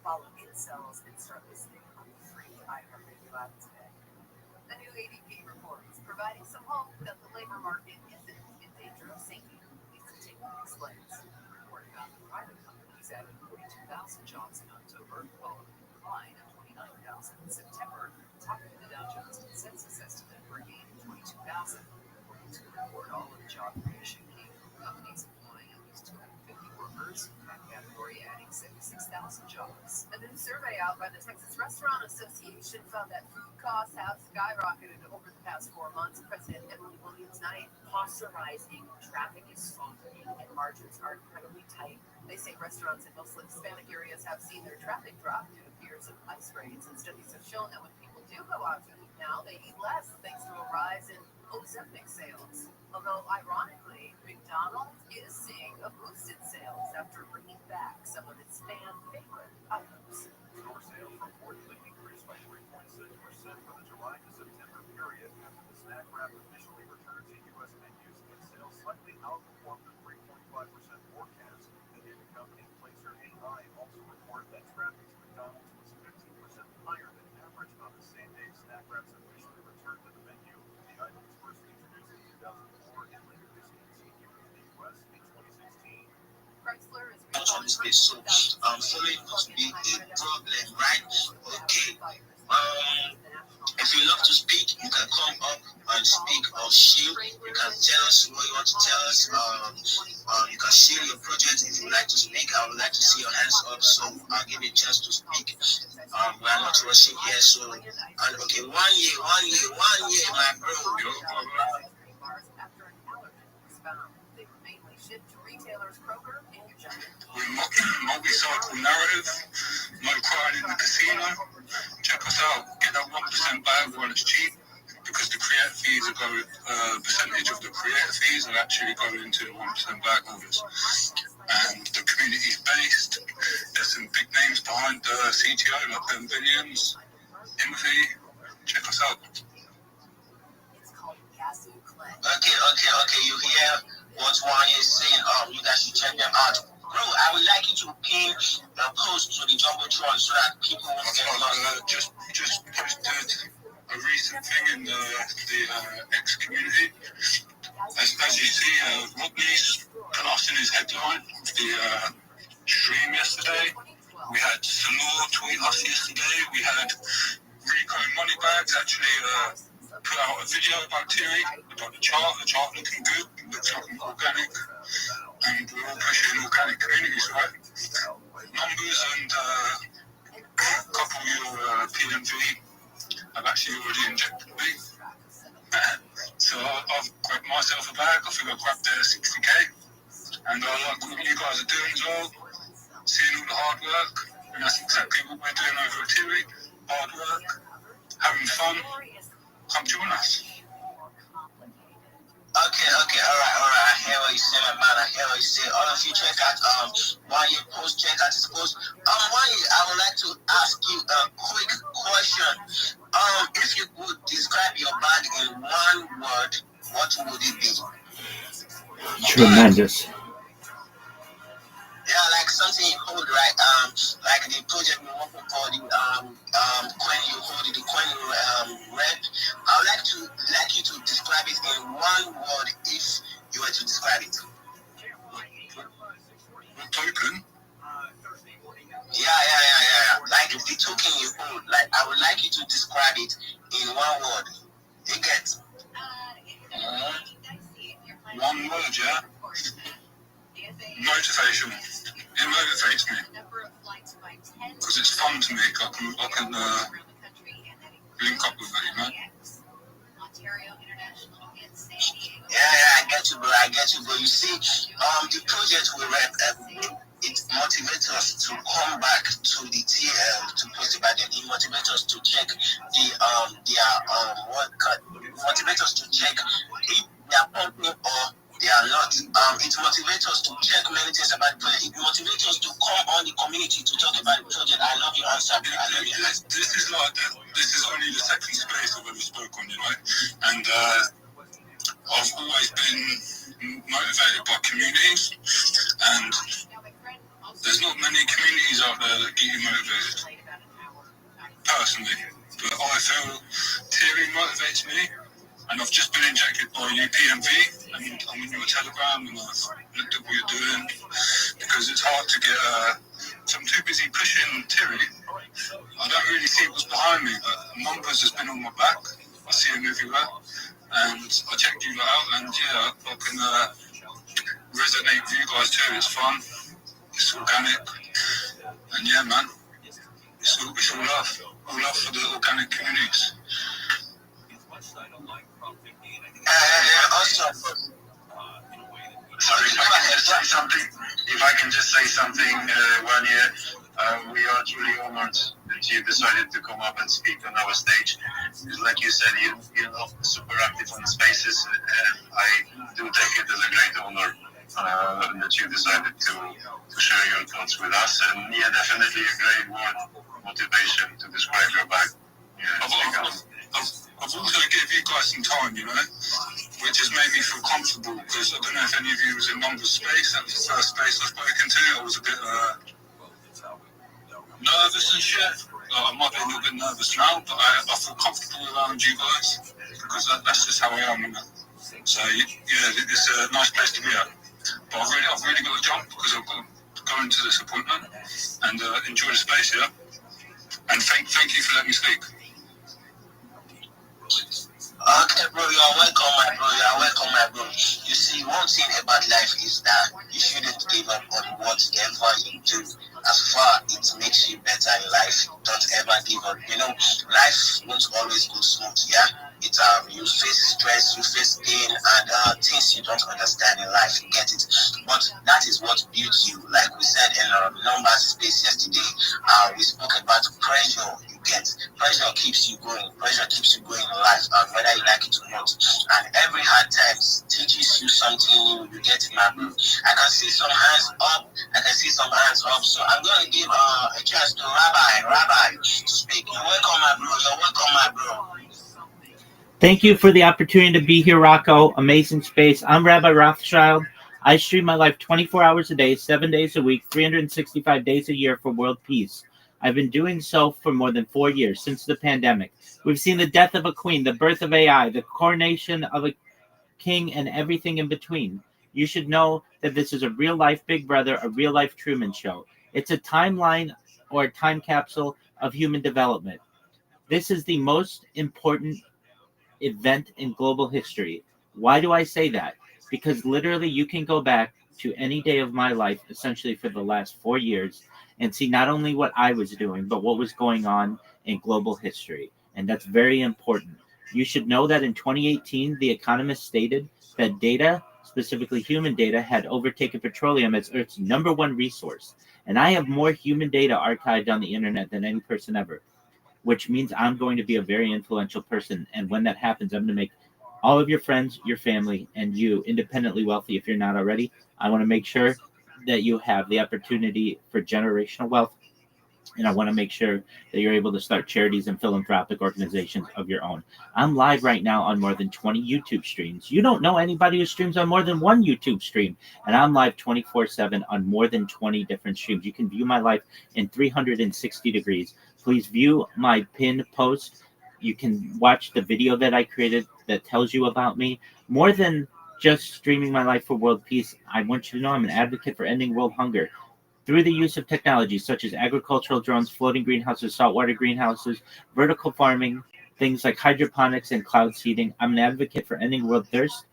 Follow incels and start listening on the free iHeartRadio app today. The new ADP report is providing some hope that the labor market isn't in danger of sinking. Lisa Tingman explains. Reporting on the private companies added 42,000 jobs in October, following a decline of 29,000 in September, topping the Dow Jones consensus estimate for a gain of 22,000. According to the report, all of the job creation came from companies employing at least 250 workers, that category adding 76,000 jobs. A new survey out by the Texas Restaurant Association found that food costs have skyrocketed over the past 4 months. President Emily Williams Knight, costs are rising, traffic is softening, and margins are incredibly tight. They say restaurants in mostly Hispanic areas have seen their traffic drop due to fears of ice raids, and studies have shown that when people do go out to eat now, they eat less thanks to a rise in Ozempic sales. Although, ironically, McDonald's is seeing a boost in sales after bringing back some of its fan favorite items. Store sales reportedly increased by 3.6% for the July to September period after the snack wrap officially returned to U.S. menus and sales slightly outperformed the 3.5% forecast. The data company Placer AI also reported that traffic to McDonald's was 15% higher than average on the same day snack wraps officially returned to the menu. The item was first introduced in 2004 and later discontinued in the U.S. in 2016. On this page, so following must be a problem, right? Okay. If you love to speak, you can come up and speak or share. You can tell us what you want to tell us. You can share your project if you like to speak. I would like to see your hands up, so I'll give you a chance to speak. We are not rushing here, so okay, 1 year, my bro. Multi-cycle narrative, no crying in the casino. Check us out. Get that 1% bag while it's cheap, because the creator fees are going. Percentage of the creator fees are actually going into the 1% bag holders, and the community is based. There's some big names behind the CTO, like Ben Williams, Timothy. Check us out. Okay. You hear what one is saying? You guys should check them out. Bro, I would like you to pin the post to the Jumbotron so that people won't get lost. Just posted a recent thing in the X community. As you see, Rodney's blasting his headline of the stream yesterday. We had Salor tweet us yesterday. We had Rico Moneybags actually put out a video about Thierry, about the chart looking good, looks like an organic, and we're all pushing organic communities, right? Numbers and a couple of your PMV have actually already injected me. So I've grabbed myself a bag. I think I grabbed 60k, and I like what you guys are doing as well, seeing all the hard work, and that's exactly what we're doing over at Thierry. Hard work, having fun. Come join us. Okay, alright. I hear what you say, my man. I hear what you say. All of you check out one year post, check out his post. 1 year, I would like to ask you a quick question. If you could describe your bag in one word, what would it be? Tremendous. Yeah, like something you hold, right? Like the project we're working for, the coin you hold, the coin rep. I would like you to describe it in one word if you were to describe it. What token? Yeah. Like the token you hold, like I would like you to describe it in one word. You get? One word, yeah? Motivation. It motivates me because it's fun to me. I can link up with it, you know. Yeah, I get you, bro. You see, the project we rep, it motivates us to come back to the TL to post about them. It motivates us to check motivates us to check if they are company or they are not. It motivates us to check many things about the project. It motivates us to come on the community to talk about the project. I love your answer. This is only the second space I've ever spoke on, you know, and I've always been motivated by communities, and there's not many communities out there that get you motivated, personally, but I feel Thierry motivates me, and I've just been injected by UPMV, and I'm in your Telegram, and I've looked at what you're doing, because it's hard to get, so I'm too busy pushing Thierry. I don't really see what's behind me, but Numbers has been on my back. I see him everywhere, and I checked you out, and yeah, I can resonate with you guys too. It's fun, it's organic, and yeah, man, it's all love for the organic communities. Awesome. Sorry, if I can just say something, 1 year. We are truly honored that you decided to come up and speak on our stage. Like you said, you're not super active on the spaces, and I do take it as a great honor that you decided to share your thoughts with us. And yeah, definitely a great word, motivation, to describe your bag. Yeah, I've also gave you guys some time, you know, which has made me feel comfortable, because I don't know if any of you was in Number's space. That was the first space I've spoken to. I was a bit nervous and shit. I might be a little bit nervous now, but I feel comfortable around you guys, because that's just how I am. You know? So, yeah, it's a nice place to be at. But I've really got to jump, because I've got to go into this appointment and enjoy the space, yeah? And thank you for letting me speak. Okay, bro, you are welcome, my bro. You are welcome, my bro. You see, one thing about life is that you shouldn't give up on whatever you do. As far it makes you better in life, don't ever give up. You know, life won't always go smooth, yeah? You face stress, you face pain, and things you don't understand in life. You get it, but that is what builds you. Like we said in our numbers space yesterday, we spoke about pressure. You get pressure keeps you going. Pressure keeps you going in life, whether you like it or not. And every hard times teaches you something new. You get it, my bro. I can see some hands up. I can see some hands up. So I'm gonna give a chance to Rabbi to speak. You're welcome, my bro. You're welcome, my bro. Thank you for the opportunity to be here, Rocco. Amazing space. I'm Rabbi Rothschild. I stream my life 24 hours a day, 7 days a week, 365 days a year for world peace. I've been doing so for more than 4 years, since the pandemic. We've seen the death of a queen, the birth of AI, the coronation of a king, and everything in between. You should know that this is a real-life Big Brother, a real-life Truman Show. It's a timeline or a time capsule of human development. This is the most important event in global history. Why do I say that? Because literally you can go back to any day of my life, essentially for the last 4 years, and see not only what I was doing, but what was going on in global history. And that's very important. You should know that in 2018, The Economist stated that data, specifically human data, had overtaken petroleum as Earth's #1 resource. And I have more human data archived on the internet than any person ever, which means I'm going to be a very influential person. And when that happens, I'm going to make all of your friends, your family, and you independently wealthy if you're not already. I want to make sure that you have the opportunity for generational wealth. And I want to make sure that you're able to start charities and philanthropic organizations of your own. I'm live right now on more than 20 YouTube streams. You don't know anybody who streams on more than one YouTube stream. And I'm live 24/7 on more than 20 different streams. You can view my life in 360 degrees. Please view my pinned post. You can watch the video that I created that tells you about me. More than just streaming my life for world peace, I want you to know I'm an advocate for ending world hunger through the use of technologies such as agricultural drones, floating greenhouses, saltwater greenhouses, vertical farming, things like hydroponics and cloud seeding. I'm an advocate for ending world thirst.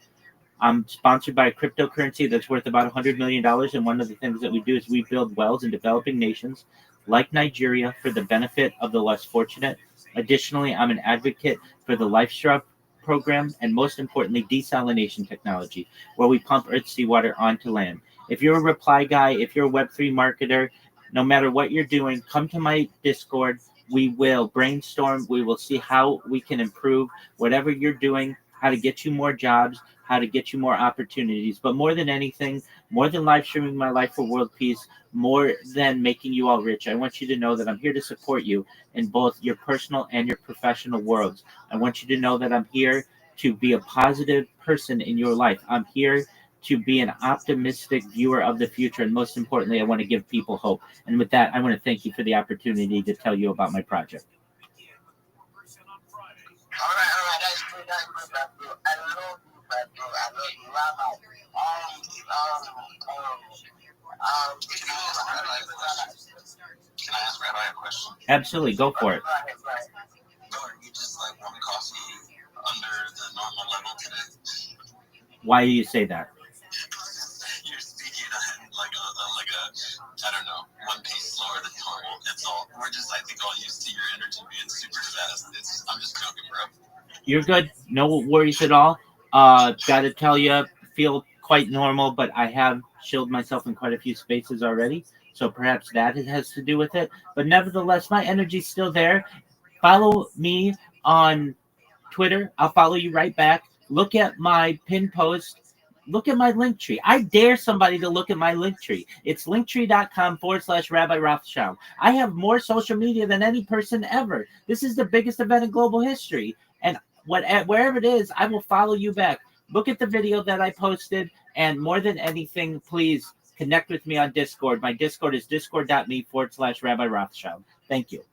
I'm sponsored by a cryptocurrency that's worth about $100 million. And one of the things that we do is we build wells in developing nations like Nigeria for the benefit of the less fortunate. Additionally, I'm an advocate for the LifeStraw program and, most importantly, desalination technology, where we pump Earth's seawater onto land. If you're a reply guy, if you're a Web3 marketer, no matter what you're doing, come to my Discord. We will brainstorm. We will see how we can improve whatever you're doing, how to get you more jobs, how to get you more opportunities. But more than anything, more than live streaming my life for world peace, more than making you all rich, I want you to know that I'm here to support you in both your personal and your professional worlds. I want you to know that I'm here to be a positive person in your life. I'm here to be an optimistic viewer of the future. And most importantly, I want to give people hope. And with that, I want to thank you for the opportunity to tell you about my project. All right, that's good, bro. I love you, bro. I love you, Rabbi. Can I ask Rabbi a question? Absolutely, go for it. You just like want coffee under the normal level today. Why do you say that? You're speaking like a I don't know, one pace slower than normal. That's all. We're just, I think, all used to your energy being super fast. I'm just joking, bro. You're good. No worries at all. Gotta tell you, feel quite normal, but I have chilled myself in quite a few spaces already. So perhaps that has to do with it. But nevertheless, my energy's still there. Follow me on Twitter. I'll follow you right back. Look at my pin post. Look at my link tree. I dare somebody to look at my link tree. It's linktree.com/Rabbi Rothschild. I have more social media than any person ever. This is the biggest event in global history. And wherever it is, I will follow you back. Look at the video that I posted, and more than anything, please connect with me on Discord. My Discord is discord.me/Rabbi Rothschild. Thank you.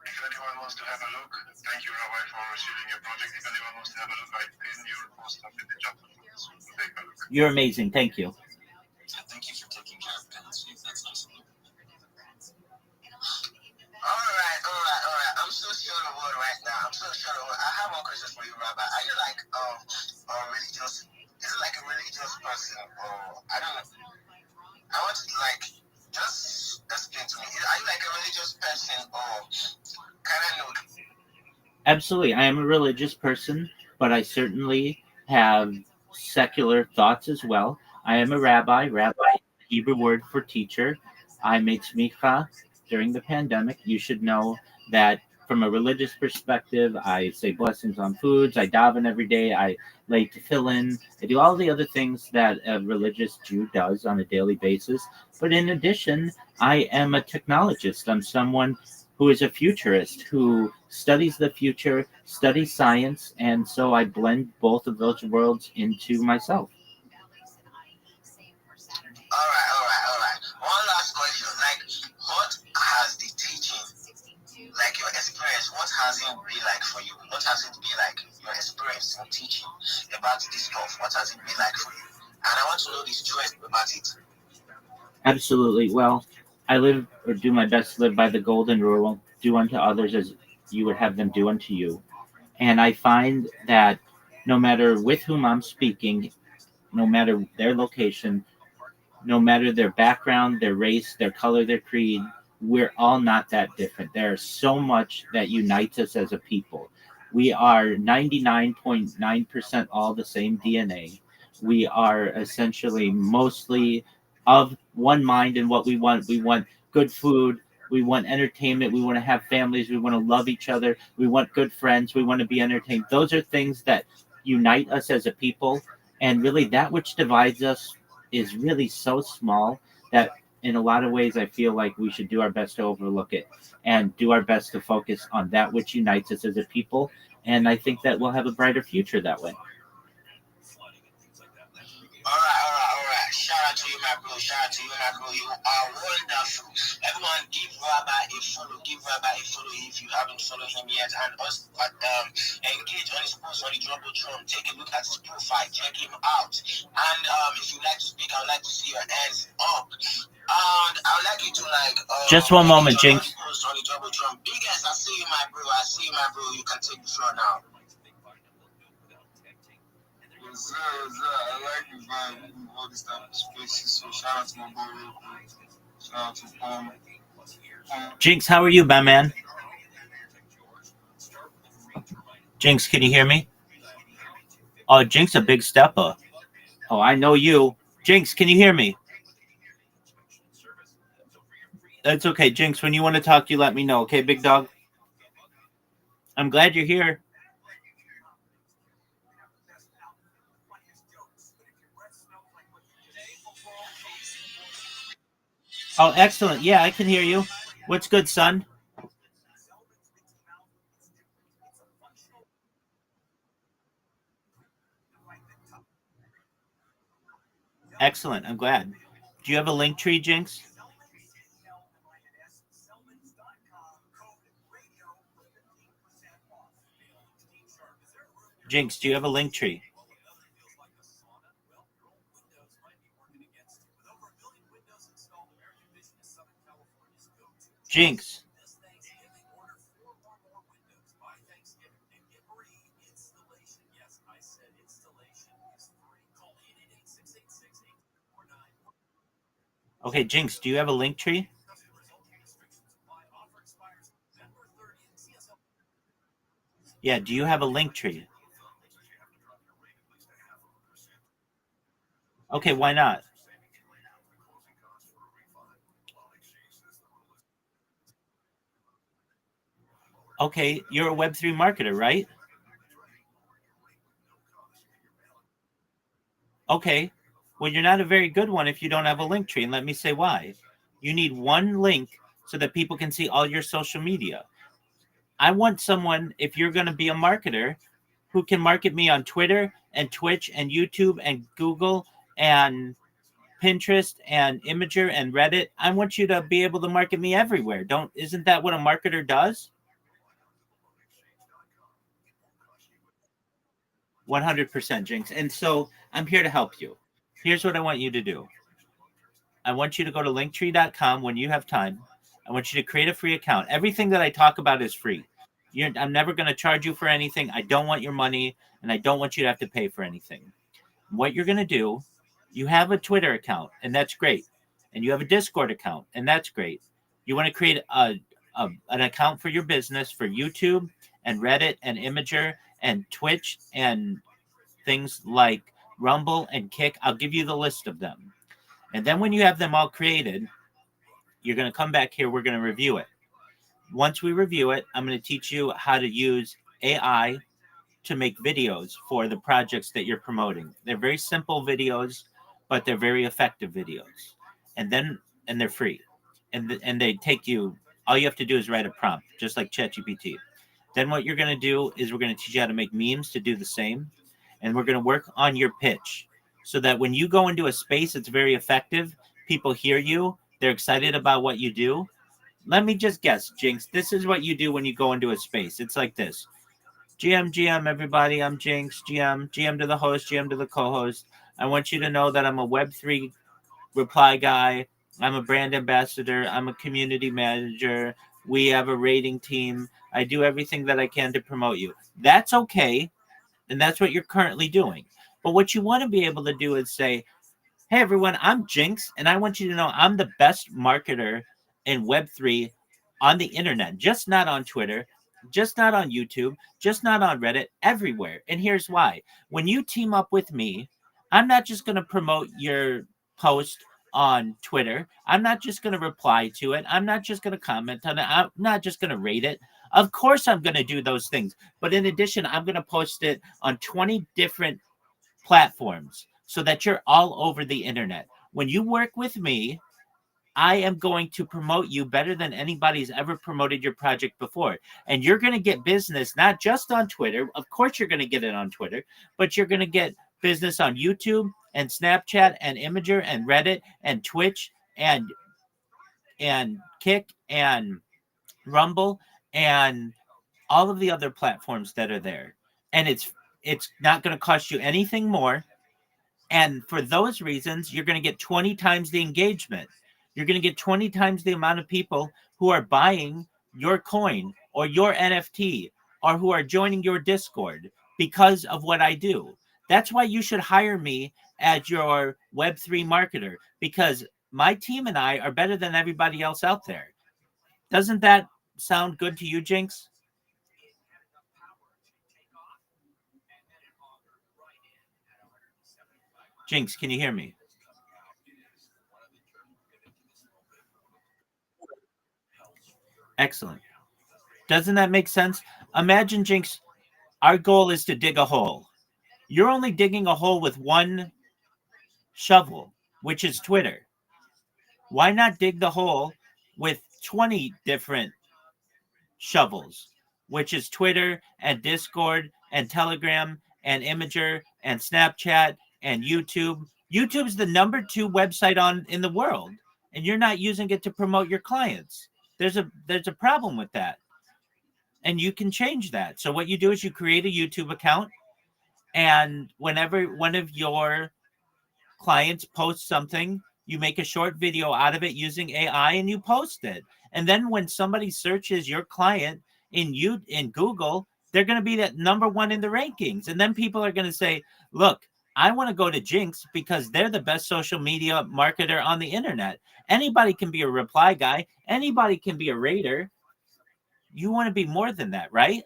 If anyone wants to have a look, thank you, Rabbi, for receiving your project. If anyone wants to have a look, I pin your post up in the chat. So take a look. You're amazing. Thank you. Thank you for taking care of penalty. That's nice of you. All right. I'm so short of word right now. I have one question for you, Rabbi. Are you like a religious? Is it like a religious person, or I don't know? I want to like just explain to me. Are you like a religious person, or can I know? Absolutely. I am a religious person, but I certainly have secular thoughts as well. I am a rabbi. Rabbi, Hebrew word for teacher. I made smicha during the pandemic. You should know that from a religious perspective, I say blessings on foods. I daven every day. I lay tefillin. I do all the other things that a religious Jew does on a daily basis. But in addition, I am a technologist. I'm someone who is a futurist, who studies the future, studies science, and so I blend both of those worlds into myself. All right. One last question. Like, what has the teaching, like your experience, what has it been like for you? What has it been like, your experience in teaching about this stuff? What has it been like for you? And I want to know the truth about it. Absolutely. Well, I live or do my best to live by the golden rule: do unto others as you would have them do unto you. And I find that no matter with whom I'm speaking, no matter their location, no matter their background, their race, their color, their creed, we're all not that different. There's so much that unites us as a people. We are 99.9% all the same DNA. We are essentially mostly of one mind in what we want. We want good food. We want entertainment. We want to have families. We want to love each other. We want good friends. We want to be entertained. Those are things that unite us as a people. And really, that which divides us is really so small that in a lot of ways I feel like we should do our best to overlook it and do our best to focus on that which unites us as a people. And I think that we'll have a brighter future that way. All right. Shout out to you, my bro. You are wonderful. Everyone, give Rabbi a follow. If you haven't followed him yet. And also, engage on his post on the Jumbotron. Take a look at his profile. Check him out. And if you'd like to speak, I would like to see your hands up. And I would like you to just one moment, Jinx. Post on the Jumbotron. Big ass, I see you, my bro. You can take the floor now. Yes, I like the vibe in all these type of spaces. So shout out to my boy real quick. Shout out to Palmer. Jinx, how are you, my man? Jinx, can you hear me? Oh, Jinx, a big stepper. Oh, I know you. Jinx, can you hear me? That's okay, Jinx. When you want to talk, you let me know. Okay, big dog? I'm glad you're here. Oh, excellent. Yeah, I can hear you. What's good, son? Excellent. I'm glad. Do you have a link tree, Jinx? Jinx, do you have a link tree? Jinx. Okay, Jinx, do you have a link tree? Yeah, do you have a link tree? Okay, why not? Okay, you're a Web3 marketer, right? Okay, well, you're not a very good one if you don't have a link tree, and let me say why. You need one link so that people can see all your social media. I want someone, if you're going to be a marketer, who can market me on Twitter and Twitch and YouTube and Google and Pinterest and Imager and Reddit. I want you to be able to market me everywhere. Isn't that what a marketer does? 100%, Jinx. And so I'm here to help you. Here's what I want you to do. I want you to go to linktree.com when you have time. I want you to create a free account. Everything that I talk about is free. I'm never going to charge you for anything. I don't want your money, and I don't want you to have to pay for anything. What you're going to do, you have a Twitter account, and that's great. And you have a Discord account, and that's great. You want to create an account for your business for YouTube and Reddit and Imager and Twitch and things like Rumble and Kick. I'll give you the list of them. And then when you have them all created, you're going to come back here. We're going to review it. Once we review it, I'm going to teach you how to use AI to make videos for the projects that you're promoting. They're very simple videos, but they're very effective videos. And they're free. And they take you, all you have to do is write a prompt, just like ChatGPT. Then what you're going to do is we're going to teach you how to make memes to do the same. And we're going to work on your pitch so that when you go into a space, it's very effective. People hear you. They're excited about what you do. Let me just guess, Jinx. This is what you do when you go into a space. It's like this. GM, everybody. I'm Jinx. GM to the host, GM to the co-host. I want you to know that I'm a Web3 reply guy. I'm a brand ambassador. I'm a community manager. We have a rating team. I do everything that I can to promote you. That's okay. And that's what you're currently doing. But what you want to be able to do is say, hey, everyone, I'm Jinx, and I want you to know I'm the best marketer in Web3 on the internet, just not on Twitter, just not on YouTube, just not on Reddit, everywhere. And here's why. When you team up with me, I'm not just going to promote your post on Twitter. I'm not just going to reply to it. I'm not just going to comment on it. I'm not just going to rate it. Of course, I'm going to do those things. But in addition, I'm going to post it on 20 different platforms so that you're all over the internet. When you work with me, I am going to promote you better than anybody's ever promoted your project before. And you're going to get business, not just on Twitter. Of course, you're going to get it on Twitter, but you're going to get business on YouTube and Snapchat and Imager and Reddit and Twitch and Kick and Rumble and all of the other platforms that are there. And it's not going to cost you anything more. And for those reasons, you're going to get 20 times the engagement. You're going to get 20 times the amount of people who are buying your coin or your NFT or who are joining your Discord because of what I do. That's why you should hire me as your Web3 marketer, because my team and I are better than everybody else out there. Doesn't that sound good to you, Jinx? Jinx, can you hear me? Excellent. Doesn't that make sense? Imagine, Jinx, our goal is to dig a hole. You're only digging a hole with one shovel, which is Twitter. Why not dig the hole with 20 different shovels, which is Twitter and Discord and Telegram and Imager and Snapchat and YouTube? YouTube's the number 2 website in the world, and you're not using it to promote your clients. There's a problem with that. And you can change that. So what you do is you create a YouTube account, and whenever one of your clients posts something, you make a short video out of it using AI and you post it. And then when somebody searches your client in Google, they're going to be that number 1 in the rankings. And then people are going to say, look, I want to go to Jinx because they're the best social media marketer on the internet. Anybody can be a reply guy. Anybody can be a rater. You want to be more than that, right?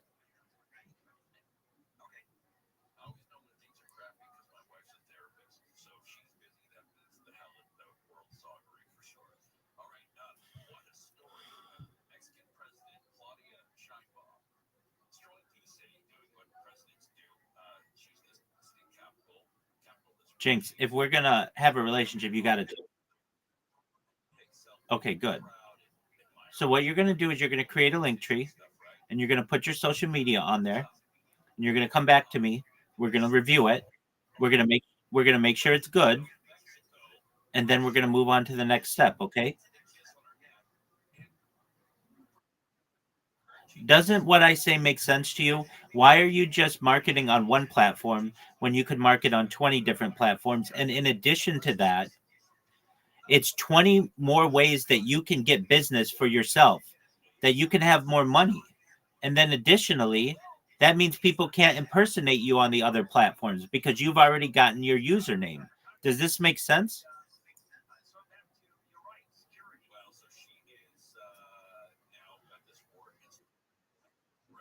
Jinx, if we're going to have a relationship, you got to do. Okay, good. So what you're going to do is you're going to create a link tree. and you're going to put your social media on there, and you're going to come back to me. We're going to review it. We're going to make sure it's good, and then we're going to move on to the next step, okay? Doesn't what I say make sense to you? Why are you just marketing on one platform when you could market on 20 different platforms? And in addition to that, it's 20 more ways that you can get business for yourself, that you can have more money. And then additionally, that means people can't impersonate you on the other platforms because you've already gotten your username. Does this make sense?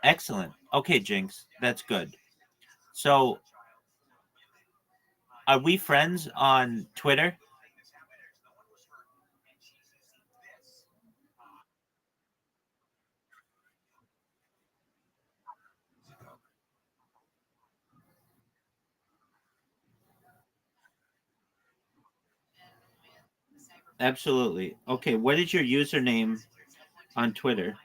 Excellent. Okay, Jinx, that's good. So, are we friends on Twitter? Absolutely. Okay, what is your username on Twitter?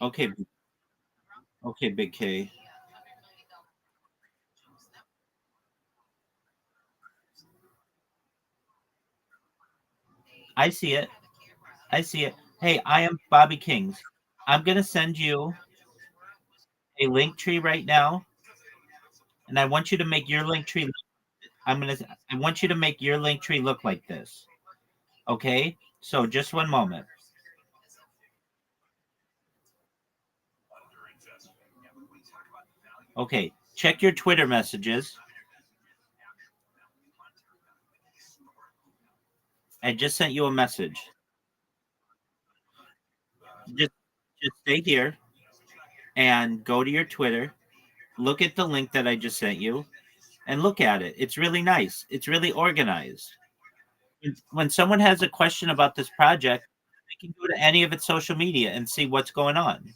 Okay, okay, Big K. I see it. I see it. Hey, I am Bobby Kings. I'm gonna send you a link tree right now, and I want you to make your link tree. I want you to make your link tree look like this. Okay? So just one moment. Okay, check your Twitter messages. I just sent you a message. Just just stay here and go to your Twitter. Look at the link that I just sent you and look at it. It's really nice. It's really organized. When someone has a question about this project, they can go to any of its social media and see what's going on.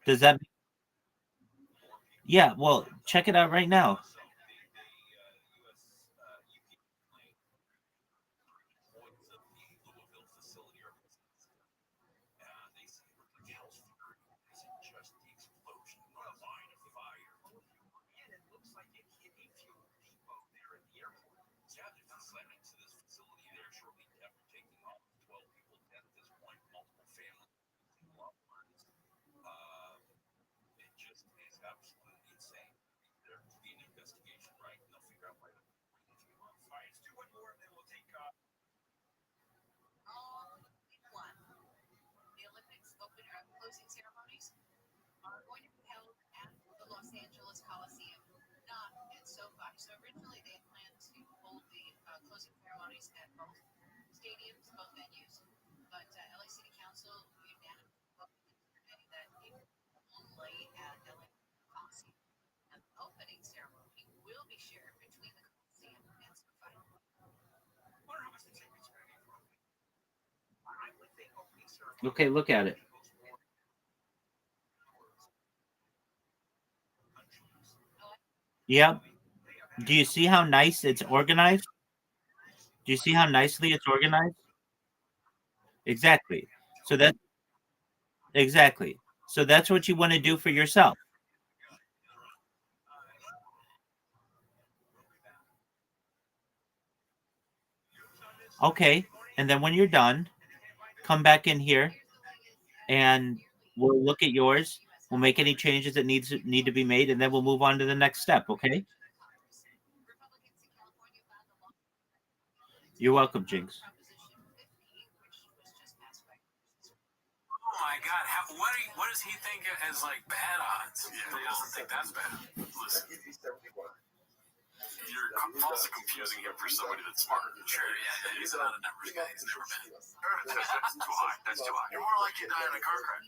Does that? Yeah, well, check it out right now. The Olympics closing ceremonies are going to be held at the Los Angeles Coliseum, not at SoFi. So originally they had planned to hold the closing ceremonies at both stadiums, both venues, but LA City Council unanimously voted yesterday that it only at LA Coliseum. And the opening ceremony will be shared between the Coliseum and SoFi. Okay, look at it. Yep. Do you see how nice it's organized? Do you see how nicely it's organized? Exactly. So that exactly. So that's what you want to do for yourself. Okay. And then when you're done, come back in here and we'll look at yours. We'll make any changes that need to be made, and then we'll move on to the next step. Okay. You're welcome, Jinx. Oh my God! What does he think as like bad odds? Yeah, he doesn't think that's bad. Listen, you're falsely confusing him for somebody that's smart. Sure, yeah, he's not a numbers guy. He's never been. That's too high. That's too high. You're more like you die in a car crash.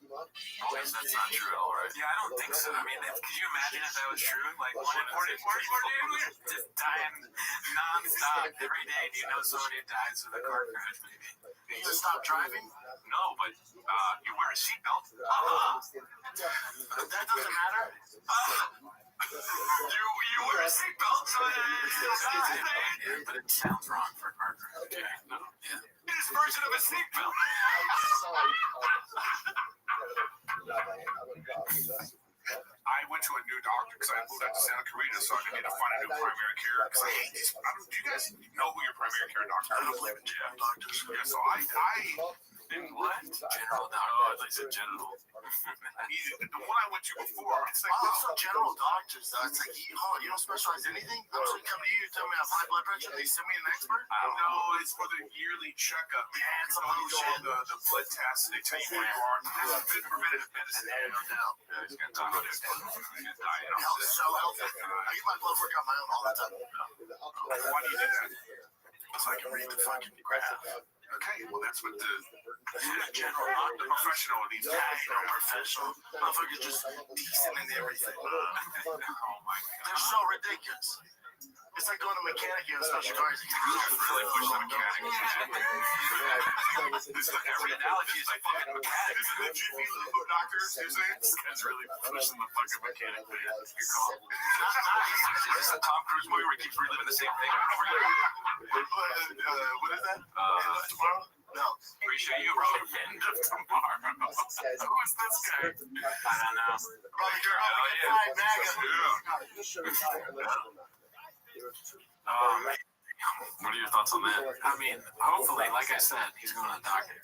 I guess that's not true at all, right? Yeah, I don't think so. I mean, could you imagine if that was true? Like, just dying non-stop every day. Do you know somebody who dies with a car crash, maybe? You just stop driving? No, but you wear a seatbelt. That doesn't matter. You wear a seatbelt, so Yeah, but it sounds wrong for a car crash. Yeah, no, yeah. his version of a seatbelt. I went to a new doctor because I moved out to Santa Clarita, so I needed to find a new primary care. Because I hate these. Do you guys know who your primary care doctor is? I don't believe in GM doctors. Yeah, so I What? General doctor. Oh, I thought you said genital. the one I went to before, it's like Also, general doctors, though. It's like, you don't specialize in anything? I'm just going to come to you, tell me I have high blood pressure, they send me an expert? no, it's for the yearly checkup. Yeah, it's a when you bullshit. go the blood test, they tell you where you are. It's good preventative medicine. No doubt. Yeah, he's got diet. Health is so healthy. I get my blood work on my own all the time. Why do you do that? So I can read the fucking graph. Okay, well that's what the General the professional needs. Yeah, you know, professional. Motherfuckers just decent in everything. Oh my god. They're so ridiculous. It's like going to a mechanic and a special car. Really push the mechanic. Every analogy is like fucking mechanic. This is the Jimmy Lou doctor. This guy's really pushing the fucking mechanic. Good call. It's a Tom Cruise movie where he keeps reliving the same thing over and over again. What is that? Tomorrow? No. Appreciate you, bro. End of tomorrow. Who is this guy? I don't know. Brother, you're up against What are your thoughts on that? I mean, hopefully, like I said, he's going to the doctor.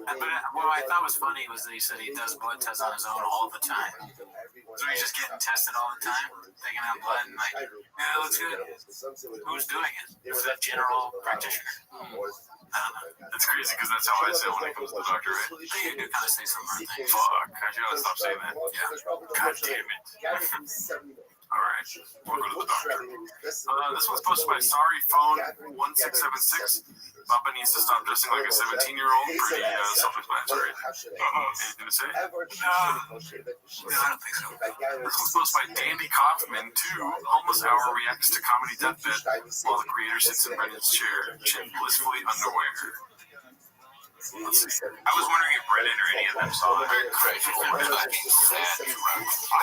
But what I thought was funny was that he said he does blood tests on his own all the time. So he's just getting tested all the time, taking out blood, and like, yeah, looks good. Who's doing it? Is it a general practitioner? I don't know. It's crazy because that's how I say when it comes to the doctor, right? You do kind of say some weird things. Fuck, I gotta stop saying that. Yeah. God damn it. Alright, we'll go to the doctor. This one's posted by Sorry Phone 1676. Papa needs to stop dressing like a 17-year-old. Pretty self-explanatory. Anything to say? No, I don't think so. This one's posted by Dandy Kaufman 2. Homeless Hour reacts to comedy deathbed while the creator sits in Brendan's chair, chin blissfully underwear. Let's see. I was wondering if Brendan or any of them saw it. I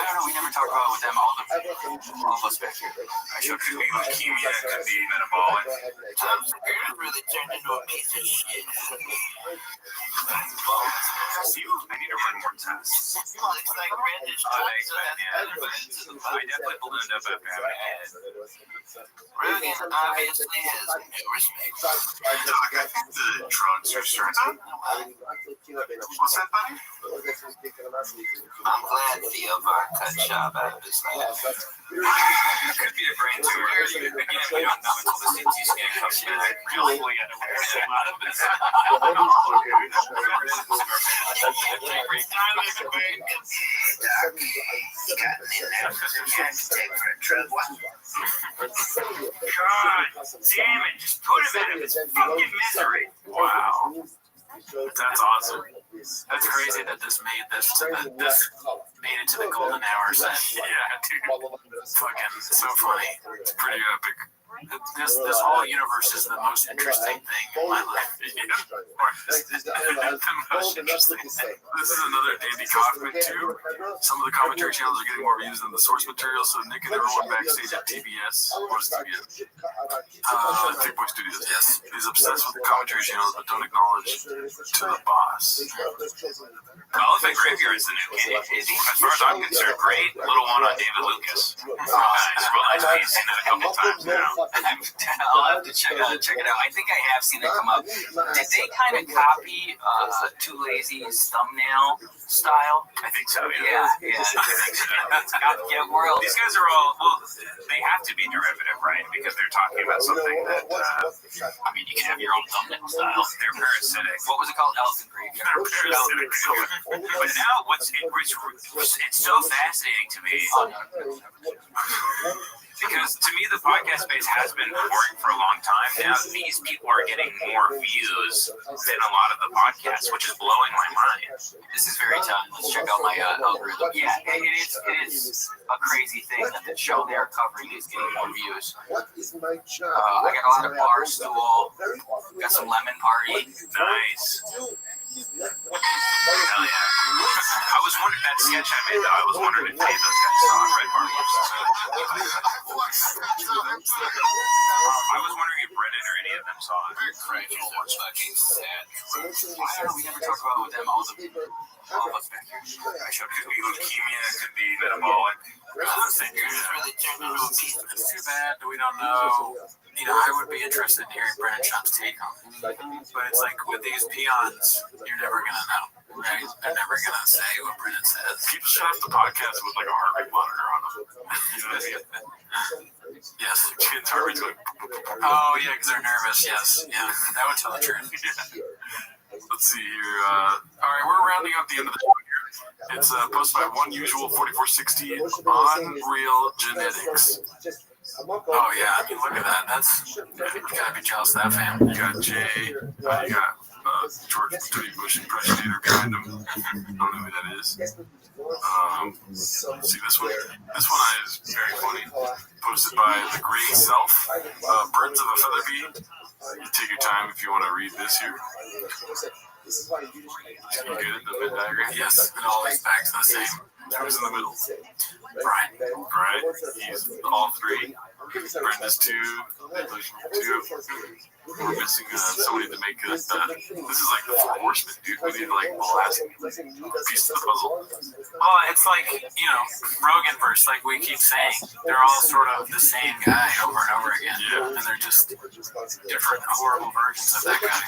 don't know. We never talked about it with them. All of us back here. I showed you leukemia could be metabolic. It really turned into a piece of shit. I need to run more tests. Looks like Brendan's I definitely ballooned up after having a kid. Rogan obviously has no respect. Doc, I think the drugs are starting. What's that, buddy? I'm glad Theo Var cut Shab out of his life. It could be a brain tumor. Again, we don't know until the CT scan comes back. Really, we got to wear a lot of this. God damn it. Just put him out of his fucking misery. Wow. That's awesome. That's crazy that this made it to the golden hour set. Yeah, dude. Fucking so funny. It's pretty epic. This whole universe is the most interesting thing in my life. The most interesting thing. This is another Dandy Kaufman too. Some of the commentary channels are getting more views than the source material, so Nick and everyone backstage at TBS, what is TBS? Big Boy Studios. Yes. He's obsessed with the commentary channels, but don't acknowledge to the boss. Elephant Graveyard's the new king. As far as I'm concerned, great little one on David Lucas. I just realized we've seen that a couple times now. I'll have to check it out. I think I have seen it come up. Did they kind of copy Too Lazy's thumbnail style? I think so, Yeah. These guys are all, well, they have to be derivative, right? Because they're talking about something that, I mean, you can have your own thumbnail style. They're parasitic. What was it called? Elephant Graveyard. They're parasitic. But now, it's so fascinating to me. Because to me, the podcast space has been boring for a long time. Now these people are getting more views than a lot of the podcasts, which is blowing my mind. This is very telling. Let's check out my algorithm. Yeah, it is a crazy thing that the show they're covering is getting more views. I got a lot of Barstool. Got some Lemon Party. Nice. Hell yeah. I was wondering, that sketch I made, I was wondering if any of those guys saw Red Bar Lips. I was wondering if Brennan or any of them saw it. Right, so much fucking sad. Why don't we never talk about with them all of us back here? I showed could be leukemia, could be metabolic. It's too bad that we don't know. You know, I would be interested in hearing Brennan Schaub's take on it. But it's like with these peons, you're never going to know. Right? They're never going to say what Brennan says. People should have the podcast with like a heart rate monitor on them. You know what I mean? Yes. Kids' heart rate's like. Oh, yeah, because they're nervous. Yes. Yeah. That would tell the truth. Let's see here. All right, we're rounding up the end of the show here. It's posted by One Usual 4460 on Real Genetics. Oh, yeah. I mean, look at that. That's, you gotta be jealous of that fam. You got Jay. You got George W. Bush impersonator behind him. I don't know who that is. Let's see this one. This one is very funny. Posted by The Great Self. Birds of a Feather Bee. You take your time if you want to read this here. You get it, the Venn diagram? Yes, it all leads back to the same. Who's in the middle? Brian. Right. He's all three. Brenda's two. Two. We're missing somebody to make this. This is like the Four Horsemen, dude. We need like the last piece of the puzzle. Well, it's like, you know, Rogan verse, like we keep saying. They're all sort of the same guy over and over again. Yeah. And they're just different horrible versions of that guy.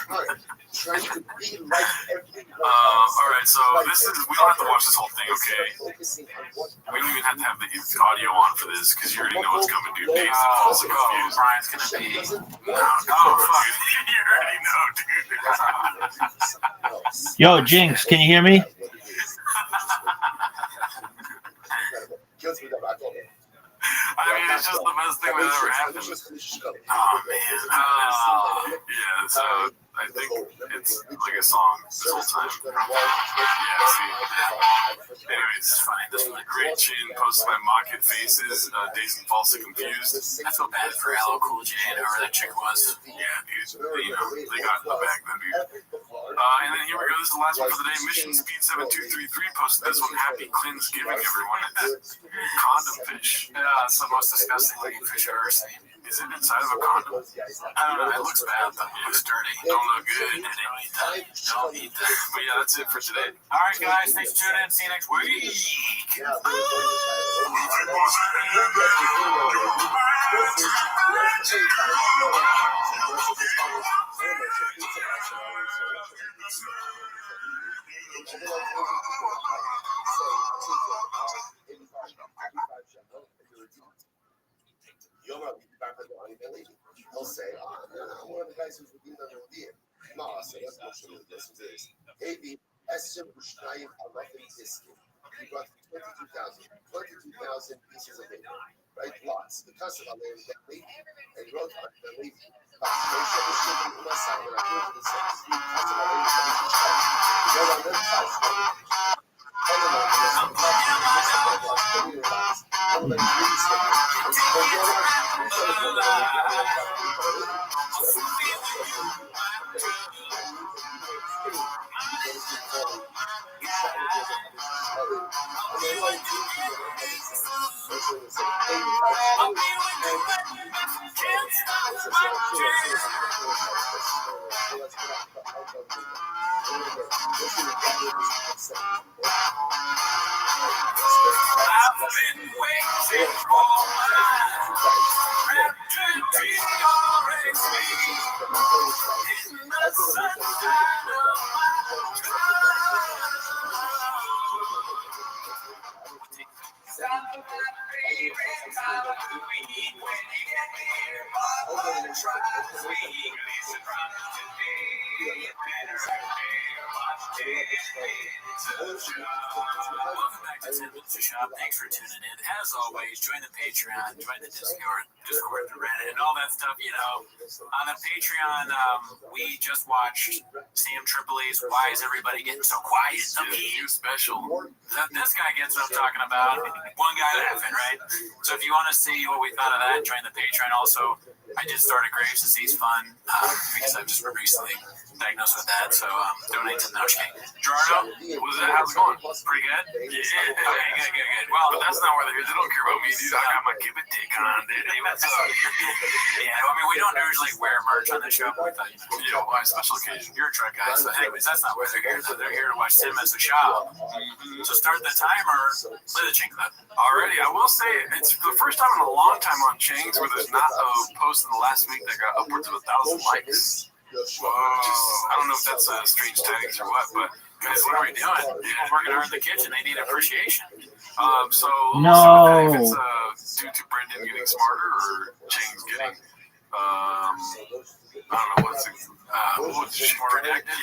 All right, so this is, we don't have to watch this whole thing, okay? We don't even have to have the audio on for this because you already know what's coming, dude. Dave's also confused. Brian's gonna be. No, fuck. You already know, dude. Yo, Jinx, can you hear me? I mean, it's just the best thing that ever happened. Oh, man. Yeah, so I think it's like a song this whole time. Yeah, see. Anyways, it's fine. This was a great chin posted by Mocket Faces, Dazed and Falsely Confused. I feel bad for LL Cool J and whoever that chick was. Yeah, dude. You know, they got in the bag then, dude. And then here we go. This is the last one for the day. Mission Speed 7233 posted this one. Happy Cleansgiving, everyone. Condom fish. Yeah, it's the most disgusting looking fish I've ever seen. Is it inside of a condom? I don't know. It looks bad, though. It looks dirty. Don't look good. Don't eat that. Don't eat that. But yeah, that's it for today. All right, guys. Thanks for tuning in. See you next week. He'll say, I'm one of the guys who's reviewed on the deal. Nossa, that's what should listen to this. AB, Esther Bushnayim Halafin Diskin. You got 22,000 pieces of paper, right? Lots. The customer named Bentley and Rothschild Bentley. Welcome back to 10 Minutes to Shop. Thanks for tuning in. As always, join the Patreon, join the Discord, the Reddit, and all that stuff. You know, on the Patreon, we just watched Sam Tripoli's Why Is Everybody Getting So Quiet? You special. This guy gets what I'm talking about. One guy laughing, right? So if you want to see what we thought of that, join the Patreon. Also, I did start a Graves Disease Fund because I've just been recently diagnosed with that. So donate to Noshke. Gerardo, how's it going? Pretty good? Yeah. Okay, good. Well, But that's not where they're here. They don't care about me, dude. I got my give a dick on. That's yeah, I mean, we don't usually wear merch on the show, but we thought, you know, why special occasion. You're a truck guy. So anyways, that's not where they're here. They're here to watch 10 Minutes of Shop. So start the timer, play the ching clip. Already, I will say it's the first time in a long time on Chains where there's not a post in the last week that got upwards of 1,000 likes. Whoa. I don't know if that's strange tidings or what, but guys, what are we doing? People working hard in the kitchen, they need appreciation. So No. if it's due to Brendan getting smarter or Chains getting I don't know what's more redacted.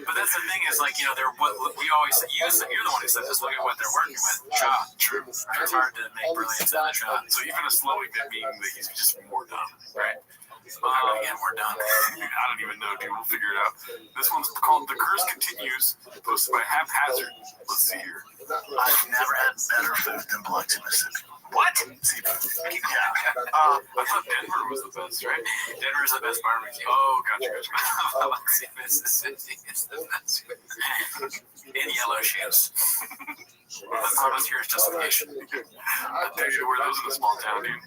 But that's the thing is, like, you know, they're what we always say. You're the one who said this. Look at what they're working with. Shop. True. It's hard to make brilliance in the shop. So even a slow bit meaning that he's just more dumb, right? How do we get more done? I don't even know, dude. We'll figure it out. This one's called The Curse Continues, posted by Haphazard. Let's see here. I've never had better food than Biloxi, Mississippi. What? Seafood. Yeah. I thought Denver was the best, right? Denver is the best barbecue. Oh, gotcha. Biloxi, Mississippi is the best. In yellow shoes. That's not us here as justification. Dude, you wear those in a small town, dude.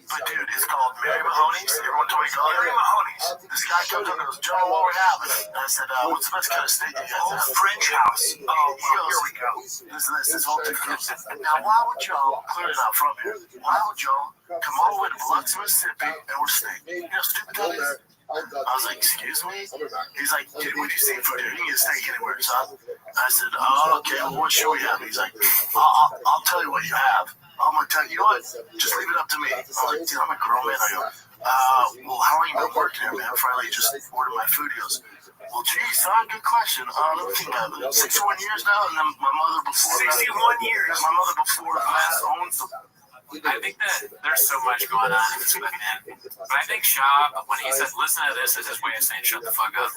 But dude, it's called Mary Mahoney's. Everyone told me called Mary Mahoney's. This guy comes up and goes, John, what would happen? And I said, what's the best kind of steak you guys have? French house. Oh, here we go. This whole thing goes. Now, why would y'all, clear it out from here, why would y'all come all the way to Biloxi, Mississippi, and we're steak? You know how stupid that is? I was like, excuse me? He's like, dude, we do seafood here. You can get steak anywhere, son. I said, oh, okay, well, what should we have? He's like, I'll tell you what you have. I'm going to tell you, what? Just leave it up to me. I'm like, dude, I'm a grown man. I go, well, how long you been working here, man? Before I just ordered my food. He goes, well, geez, son, good question. Let me think about it. 61 years now, and then my mother before 61 years. My mother before that owns the... I think that there's so much going on in this with him. But I think Shab, when he says, listen to this, is his way of saying, shut the fuck up.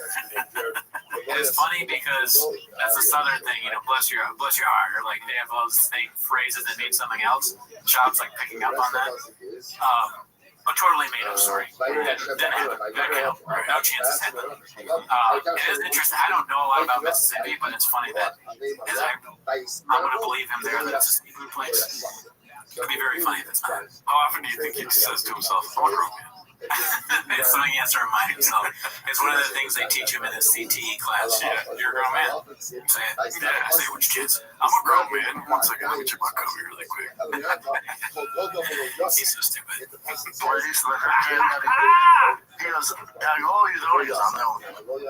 It's funny because that's a Southern thing, you know, bless your heart. Or like they have all those phrases that mean something else. Shab's like picking up on that. A totally made up story. That didn't happen. No chances happened. It is interesting. I don't know a lot about Mississippi, but it's funny that I'm going to believe him there that it's a seafood place. It could be very funny if it's not. How often do you think he says to himself, I'm a grown man? It's something he has to remind himself. It's one of the things they teach him in his CTE class. Yeah, you're a grown man. Say it. Yeah, say it with your kids. I'm a grown man. 1 second, let me check my cover really quick. He's so stupid. He goes, I'm known. What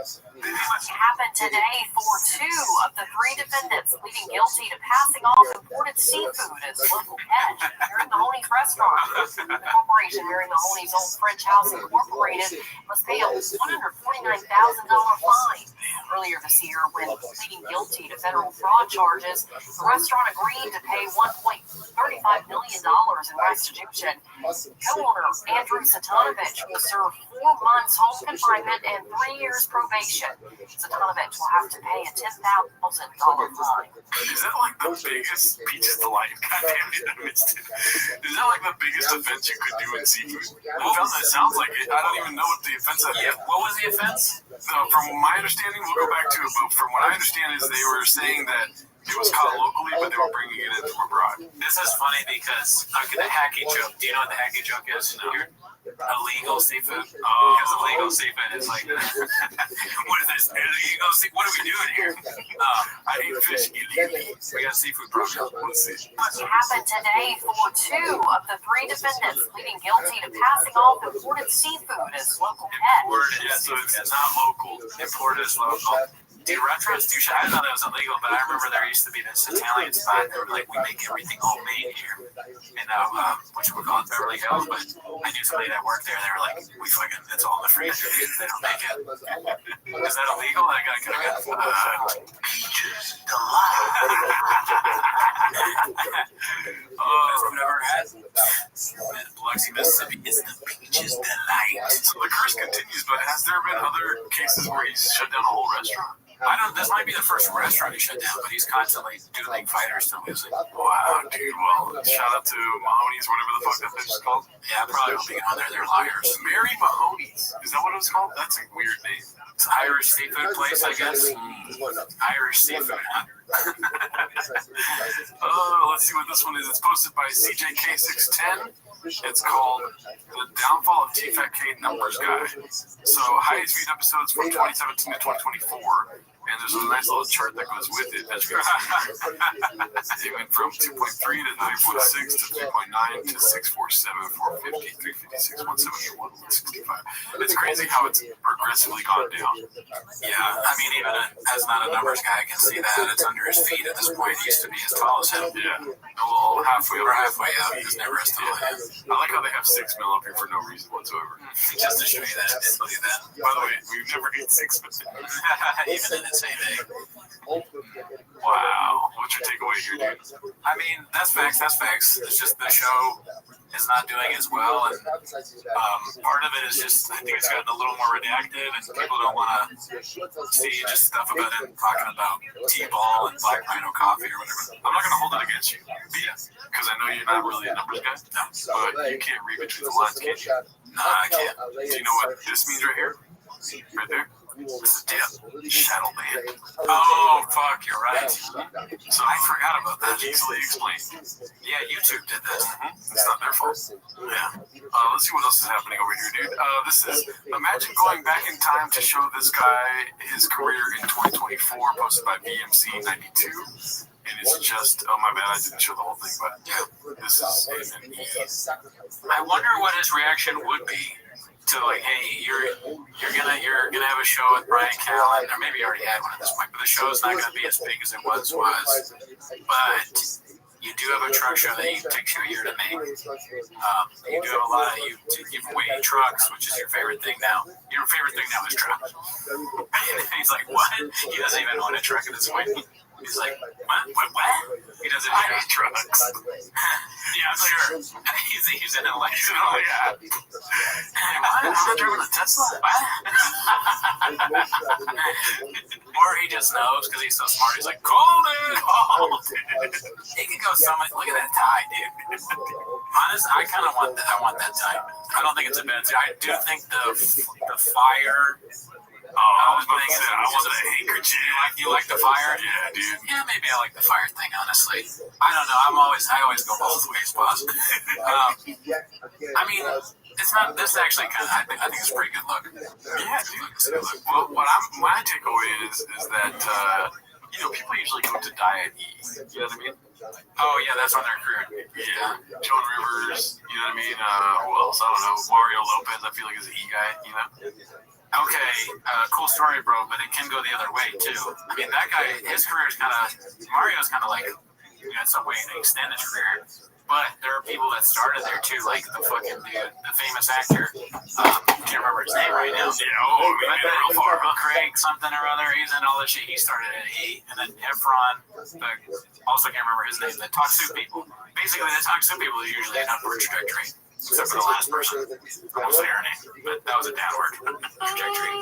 happened today for 2 of the 3 defendants pleading guilty to passing off imported seafood as local catch during the Mahoney's restaurant. The corporation during the Mahoney's Old French House Incorporated must pay a $149,000 fine. Earlier this year, when pleading guilty to federal fraud charges, the restaurant agreed to pay $1.35 million in restitution. Co-owner Andrew Satanovich will serve 4 months home confinement and 3 years probation. Satanovich will have to pay a $10,000 fine. Is that like the biggest Peaches Delight? God damn it, I missed it. Is that like the biggest offense you could do in seafood? It sounds like it. I don't even know what the offense is. Yeah, what was the offense? So from my understanding, we'll go back to it, but from what I understand is they were saying that it was caught locally, but they were bringing it in from abroad. This is funny because the hacky joke. Do you know what the hacky joke is? No. Illegal seafood. Because illegal seafood is like, what is this? Illegal seafood? What are we doing here? I eat fish illegally. We got a seafood problem. Let's see. What happened today for 2 of the 3 defendants pleading guilty to passing off imported seafood as local catch. Imported, yeah, so it's not local. Imported is local. Dude, restaurants do shit. I didn't know that was illegal, but I remember there used to be this Italian spot. They were like, we make everything homemade here. And what you would call it, Beverly Hills. But I knew somebody that worked there. They were like, it's all in the freezer. They don't make it. Is that illegal? That guy could have got Peaches Delight. I've never had Biloxi, Mississippi is the Peaches Delight. So the curse continues, but has there been other cases where he's shut down a whole restaurant? This might be the first restaurant he shut down, but he's constantly doing fighters to losing. Wow, dude. Well, shout out to Mahoney's, whatever the fuck that bitch is called. Yeah, probably won't be on there. They're liars. Mary Mahoney's. Is that what it was called? That's a weird name. It's an Irish seafood place, I guess. Irish seafood, huh? Let's see what this one is. It's posted by CJK610. It's called The Downfall of T-Fat-K Numbers Guy. So, highest viewed episodes from 2017 to 2024. And there's a nice little chart that goes with it. As you can see, it went from 2.3 to 3.6 to 3.9 to 647, 450, 356, 171, 165. It's crazy how it's progressively gone down. Yeah, I mean, even as not a numbers guy, I can see that it's under his feet at this point. He used to be as tall as him. Yeah, well, halfway up. He's never as tall as him. I like how they have 6 mil up here for no reason whatsoever. Just to show you that. I didn't believe that. By the way, we've never hit 6 mil. Even in its heyday. Wow. What's your takeaway here, dude? I mean, that's facts. It's just the show is not doing as well, and part of it is just I think it's gotten a little more redacted, and people don't want to see just stuff about it talking about T-ball and Black Rhino coffee or whatever. I'm not going to hold it against you, because I know you're not really a numbers guy. No, but you can't read between the lines, can you? No, I can't. Do you know what this means right here? Right there? This is Shadow Man. Oh, fuck, you're right. So I forgot about that. Easily explained. Yeah, YouTube did this. It's not their fault. Yeah. Let's see what else is happening over here, dude. This is, imagine going back in time to show this guy his career in 2024, posted by VMC92. And it's just, oh my bad, I didn't show the whole thing, but yeah, this is him and I wonder what his reaction would be to like, hey, you're gonna have a show with Brian Callen, or maybe you already had one at this point, but the show's not gonna be as big as it was. But you do have a truck show that takes you a year to make. You do have a lot of you give away trucks, which is your favorite thing now. Your favorite thing now is trucks. He's like, what? He doesn't even own a truck at this point. He's like, what? He doesn't have trucks. Yeah, sure. He's in election. Oh, yeah. Hey, what? I'm not driving a Tesla? What? Or he just knows because he's so smart. He's like, called it. He can go so much. Look at that tie, dude. Honestly, I kind of want that. I want that tie. I don't think it's a bad tie. I do think the fire. Oh, I was about to say, I wasn't a handkerchief. You like the fire? Yeah, dude. Yeah, maybe I like the fire thing, honestly. I don't know. I always go both ways possible. I mean, it's not, this actually kind of, I think it's a pretty good look. Yeah, dude. It's a good look. Well, my takeaway is that, people usually go to diet E. You know what I mean? Oh, yeah, that's on their career. Yeah. Joan Rivers, you know what I mean? Who else? I don't know. Mario Lopez, I feel like is an E guy, you know? Okay, cool story, bro, but it can go the other way, too. I mean, that guy, his career is kind of, Mario's kind of like, in some way, to extend his career. But there are people that started there, too, like the fucking dude, the famous actor. Can't remember his name right now. Yeah, we made it real far, huh? Craig something or other, he's in all this shit. He started at E, and then Efron, also can't remember his name, the Talk Soup people. Basically, the Talk Soup people are usually an upward trajectory. Except for the last person. I won't say her name, but that was a downward trajectory.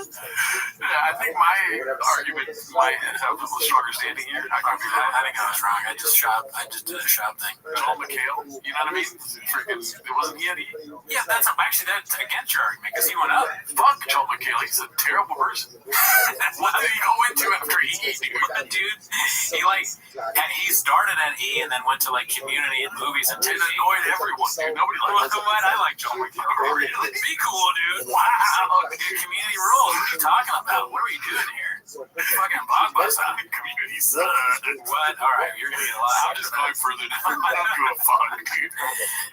Yeah, I think my argument might have a little stronger standing here. I think I was wrong. I just did a shop thing. Joel McHale, you know what I mean? Freaking, it wasn't Yeti. Yeah, that's against your argument, because he went up. Fuck Joel McHale, he's a terrible person. What did he go into after E, dude? He started at E and then went to like community and movies and it annoyed everyone, dude. Nobody liked him. I like Joel McHale. Really? Be cool, dude. Wow. Community rules. What are you talking about? What are we doing here? Fucking blockbuster. Community sucks. What? All right, you're gonna get a lot. I'm just going further down. I don't give a fuck, dude.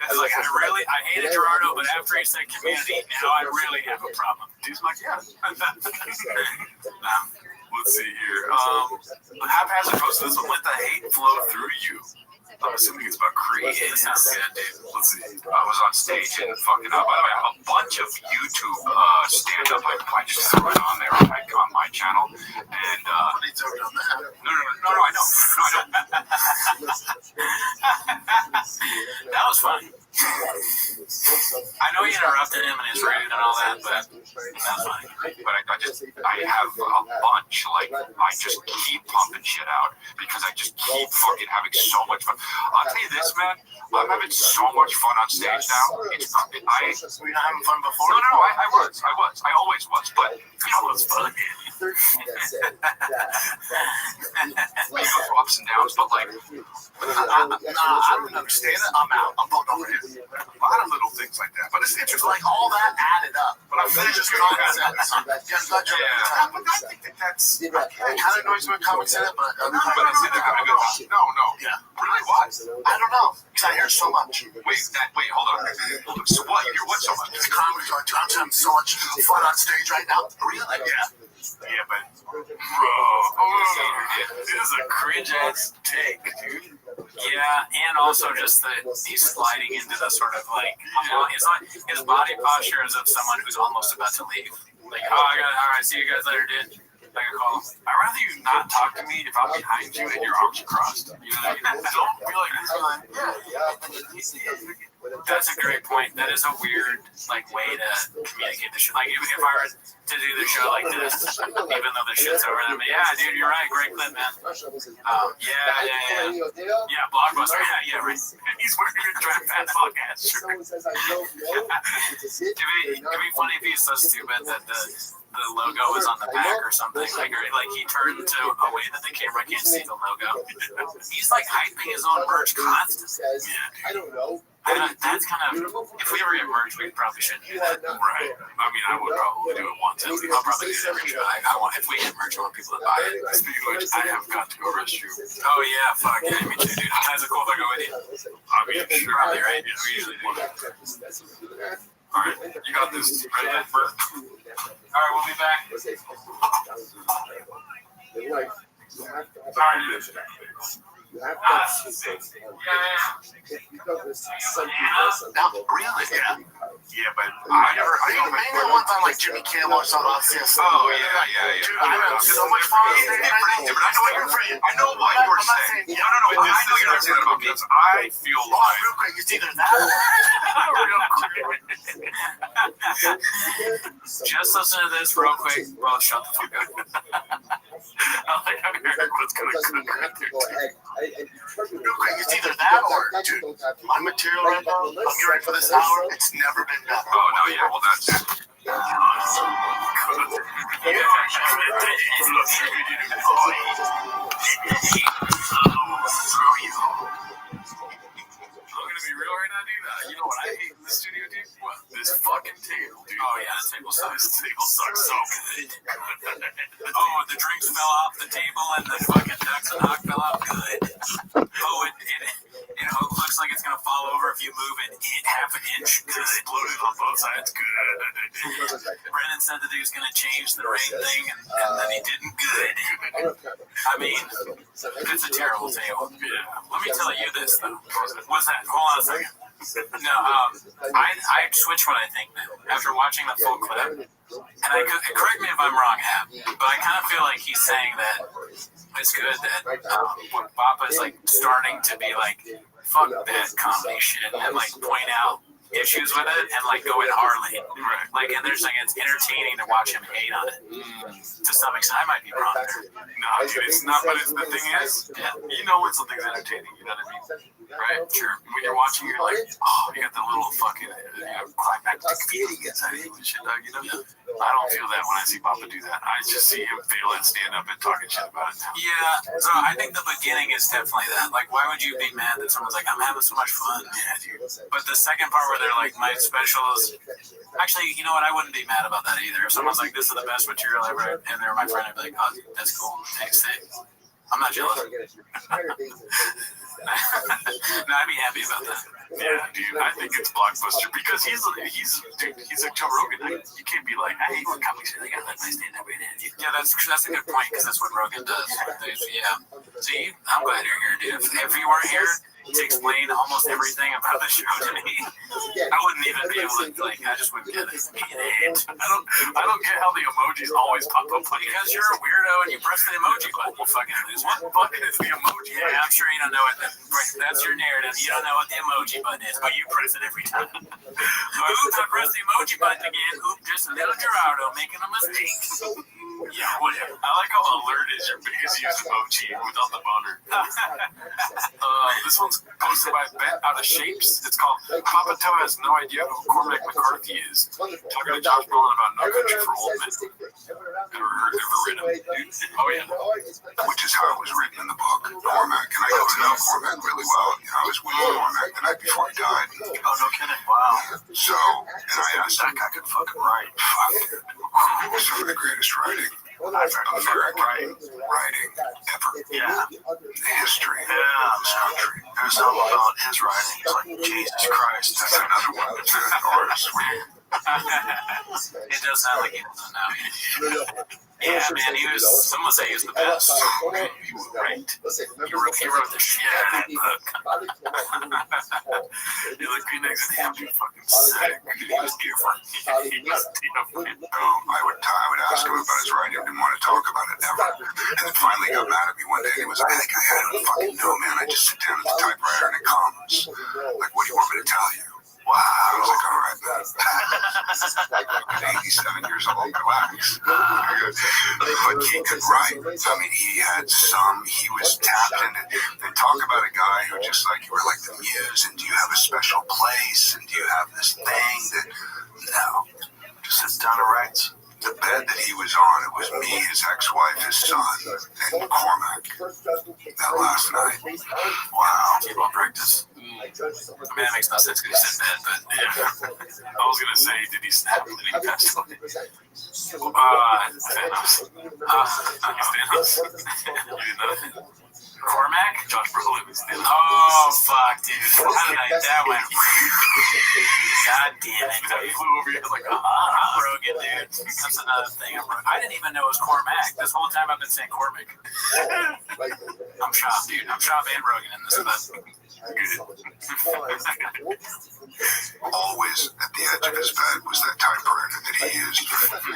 It's like I hated Gerardo, but after he said community, now I really have a problem. Dude's like, yeah. Let's let's see here. Haphazard posted this one. Let the hate flow through you. I'm assuming it's about creating. It sounds good, dude. Let's see. I was on stage and fucking up. By the way, I have a bunch of YouTube stand-up. I just threw it on there on my channel. And What are you talking about that? no, I know. That was fun. I know you interrupted him and his reading and all that, but that was funny. But I have a bunch. Like, I just keep pumping shit out because I just keep fucking having so much fun. I'll tell you this, man. I'm having so much fun on stage now. Were you not having fun before? No, I was. I always was. But you know what's fun? You go through ups and downs, but like, I don't understand it. I'm out. I'm voting over here. a lot of little things like that. But it's It's like all that added up. But I'm Finished finished your with all that. Yeah. But I think that's. It kind of annoys me when comics say it, but But is it a good? No. yeah. Really? Why? I don't know. Because I hear so much. Wait, hold on. So what? You're what so much? It's comedy. I'm having so much fun on stage right now. Really? Yeah, but bro, it is a cringe ass take, dude. Yeah, and also just he's sliding into the sort of like, his body posture is of someone who's almost about to leave. Like, all right, see you guys later, dude. Like a call. I'd rather you not talk to me if I'm behind you and your arms are crossed. You know what I mean? Don't be like this guy. That's a great point. That is a weird way to communicate the show. Like if I were to do the show like this, even though the shit's over, I'm like, yeah, dude, you're right. Great clip, man. Yeah, Blockbuster. Yeah, right. He's wearing a dress fat fuck ass shirt. It'd be funny if he's so stupid that the logo is on the back or something. Like he turned to a way that the camera can't see the logo. He's like hyping his own merch constantly. I don't know. That's kind of, if we ever get merch, we probably shouldn't do that. Right. I mean, I would probably do it once. I'll probably do it every show. If we get merch, I want people to buy it. Speaking of which, I have got to go Restream. Oh yeah, fuck yeah, me too, dude. That's a cool if I go with you. I mean, sure. Probably, right? Yeah, we usually do that. All right, you got this. Ready, Bert? All right, we'll be back. All right, dude. Now, really? Yeah, but I know one time like Jimmy Kimmel or something like this. Oh, yeah. Dude, I had so much fun. I know what you're saying. I know what you're saying. No. I know you're not saying about because I feel like. Real quick, it's either that Just listen to this real quick. Well, shut the fuck up. I like how everyone's gonna cook right there. Real quick, it's either that or, dude, my material right now, I'm getting ready for this hour, it's never been done. Oh, no, yeah, well, that's. I'm gonna be real right now, dude. You know what I hate in the studio, dude? What? This fucking table, dude. Oh yeah, this table sucks. This table sucks so good. Oh, the drinks fell off the table and the fucking ducks and hawk fell off. Good. Oh, it looks like it's gonna fall over if you move it half an inch. Good. Exploded on both sides. Good. Brennan said that he was gonna change the rain thing, and then he didn't. Good. I mean, it's a terrible table. Yeah. Let me tell you this though. What's that? Hold on a second. No, I switch what I think now after watching the full clip. And correct me if I'm wrong, Ab, but I kind of feel like he's saying that it's good that when Papa's starting to be fuck that comedy shit and point out issues with it and go in Harley. Right. And they're saying it's entertaining to watch him hate on it. To some extent, I might be wrong there. No, dude, it's not. But the thing is, you know when something's entertaining. You know what I mean? Right? Sure. When you're watching, you're like, oh, you got the little fucking climactic feeling inside you and shit, dog. You know? I don't feel that when I see Papa do that. I just see him fail and stand up and talking shit about it now. Yeah. So I think the beginning is definitely that. Why would you be mad that someone's I'm having so much fun? Yeah, dude. But the second part where they're my specials. Actually, you know what? I wouldn't be mad about that either. If someone's this is the best material ever, and they're my friend, I'd be oh, that's cool. Thanks. I'm not jealous. No, I'd be happy about that. Yeah, dude, I think it's Blockbuster because he's like Joe Rogan. You can't be like, I hate when comics say they gotta let my stand up in it. Yeah, that's a good point because that's what Rogan does. Yeah. See, I'm glad you're here, dude. If you weren't here to explain almost everything about the show to me, I wouldn't even be able to, like, I just wouldn't get it. I don't get how the emojis always pop up. Because you're a weirdo and you press the emoji button, you fucking lose. What button is the emoji? Yeah, I'm sure you don't know what that's your narrative. You don't know what the emoji button is, but you press it every time. Oops, I pressed the emoji button again. Oops, just a little Gerardo making a mistake. Yeah, whatever. I like how alert is your biggest used emoji without the boner. This one's posted by Bet Out of Shapes. It's called Papa Toe has no idea who Cormac McCarthy is. Talking to Josh Brolin about No Country for Old Men. Ever read him? Oh, yeah. Which is how it was written in the book. Cormac, and I got to know Cormac really well. You know, I was with Cormac the night before he died. Oh, no kidding. Wow. So, and I asked that guy could fucking write. Fuck. Some of the greatest writing. American writing ever. Yeah. The history of Yeah, this man. country. There's something about his writing. It's like, Jesus Christ. That's another one. Or sweet. It does sound like he doesn't know. Yeah, man, someone say he was the best. He was right. He wrote the shit out of that book. You're like Green Eggs and Ham, you fucking sick. He was different. He was different. I would ask him about his writing. Didn't want to talk about it ever. And then finally got mad at me one day. And he was like, I don't fucking know, man. I just sit down at the typewriter and it comes. Like, what do you want me to tell you? Wow. I was like, all right, man. I'm 87 years old. Relax. But he could write. I mean, he was tapped into. They talk about a guy who just like, you were like the muse, and do you have a special place, and do you have this thing that, no. Just sits down and writes. The bed that he was on, it was me, his ex-wife, his son, and Cormac. That last night. Wow. Football practice. I mean, that makes no sense because he said that, but yeah. I was gonna say, did he snap and then he passed away? Thanos. Thanos. You didn't know? Cormac? Josh Brolin was Thanos. Oh, fuck, dude. How did that went? God damn it. He flew over here like, I'm Rogan, dude. That's another thing. I didn't even know it was Cormac. This whole time I've been saying Cormac. I'm shocked, dude. I'm shocked and Rogan in this, but Always at the edge of his bed was that typewriter that he used for 25, 30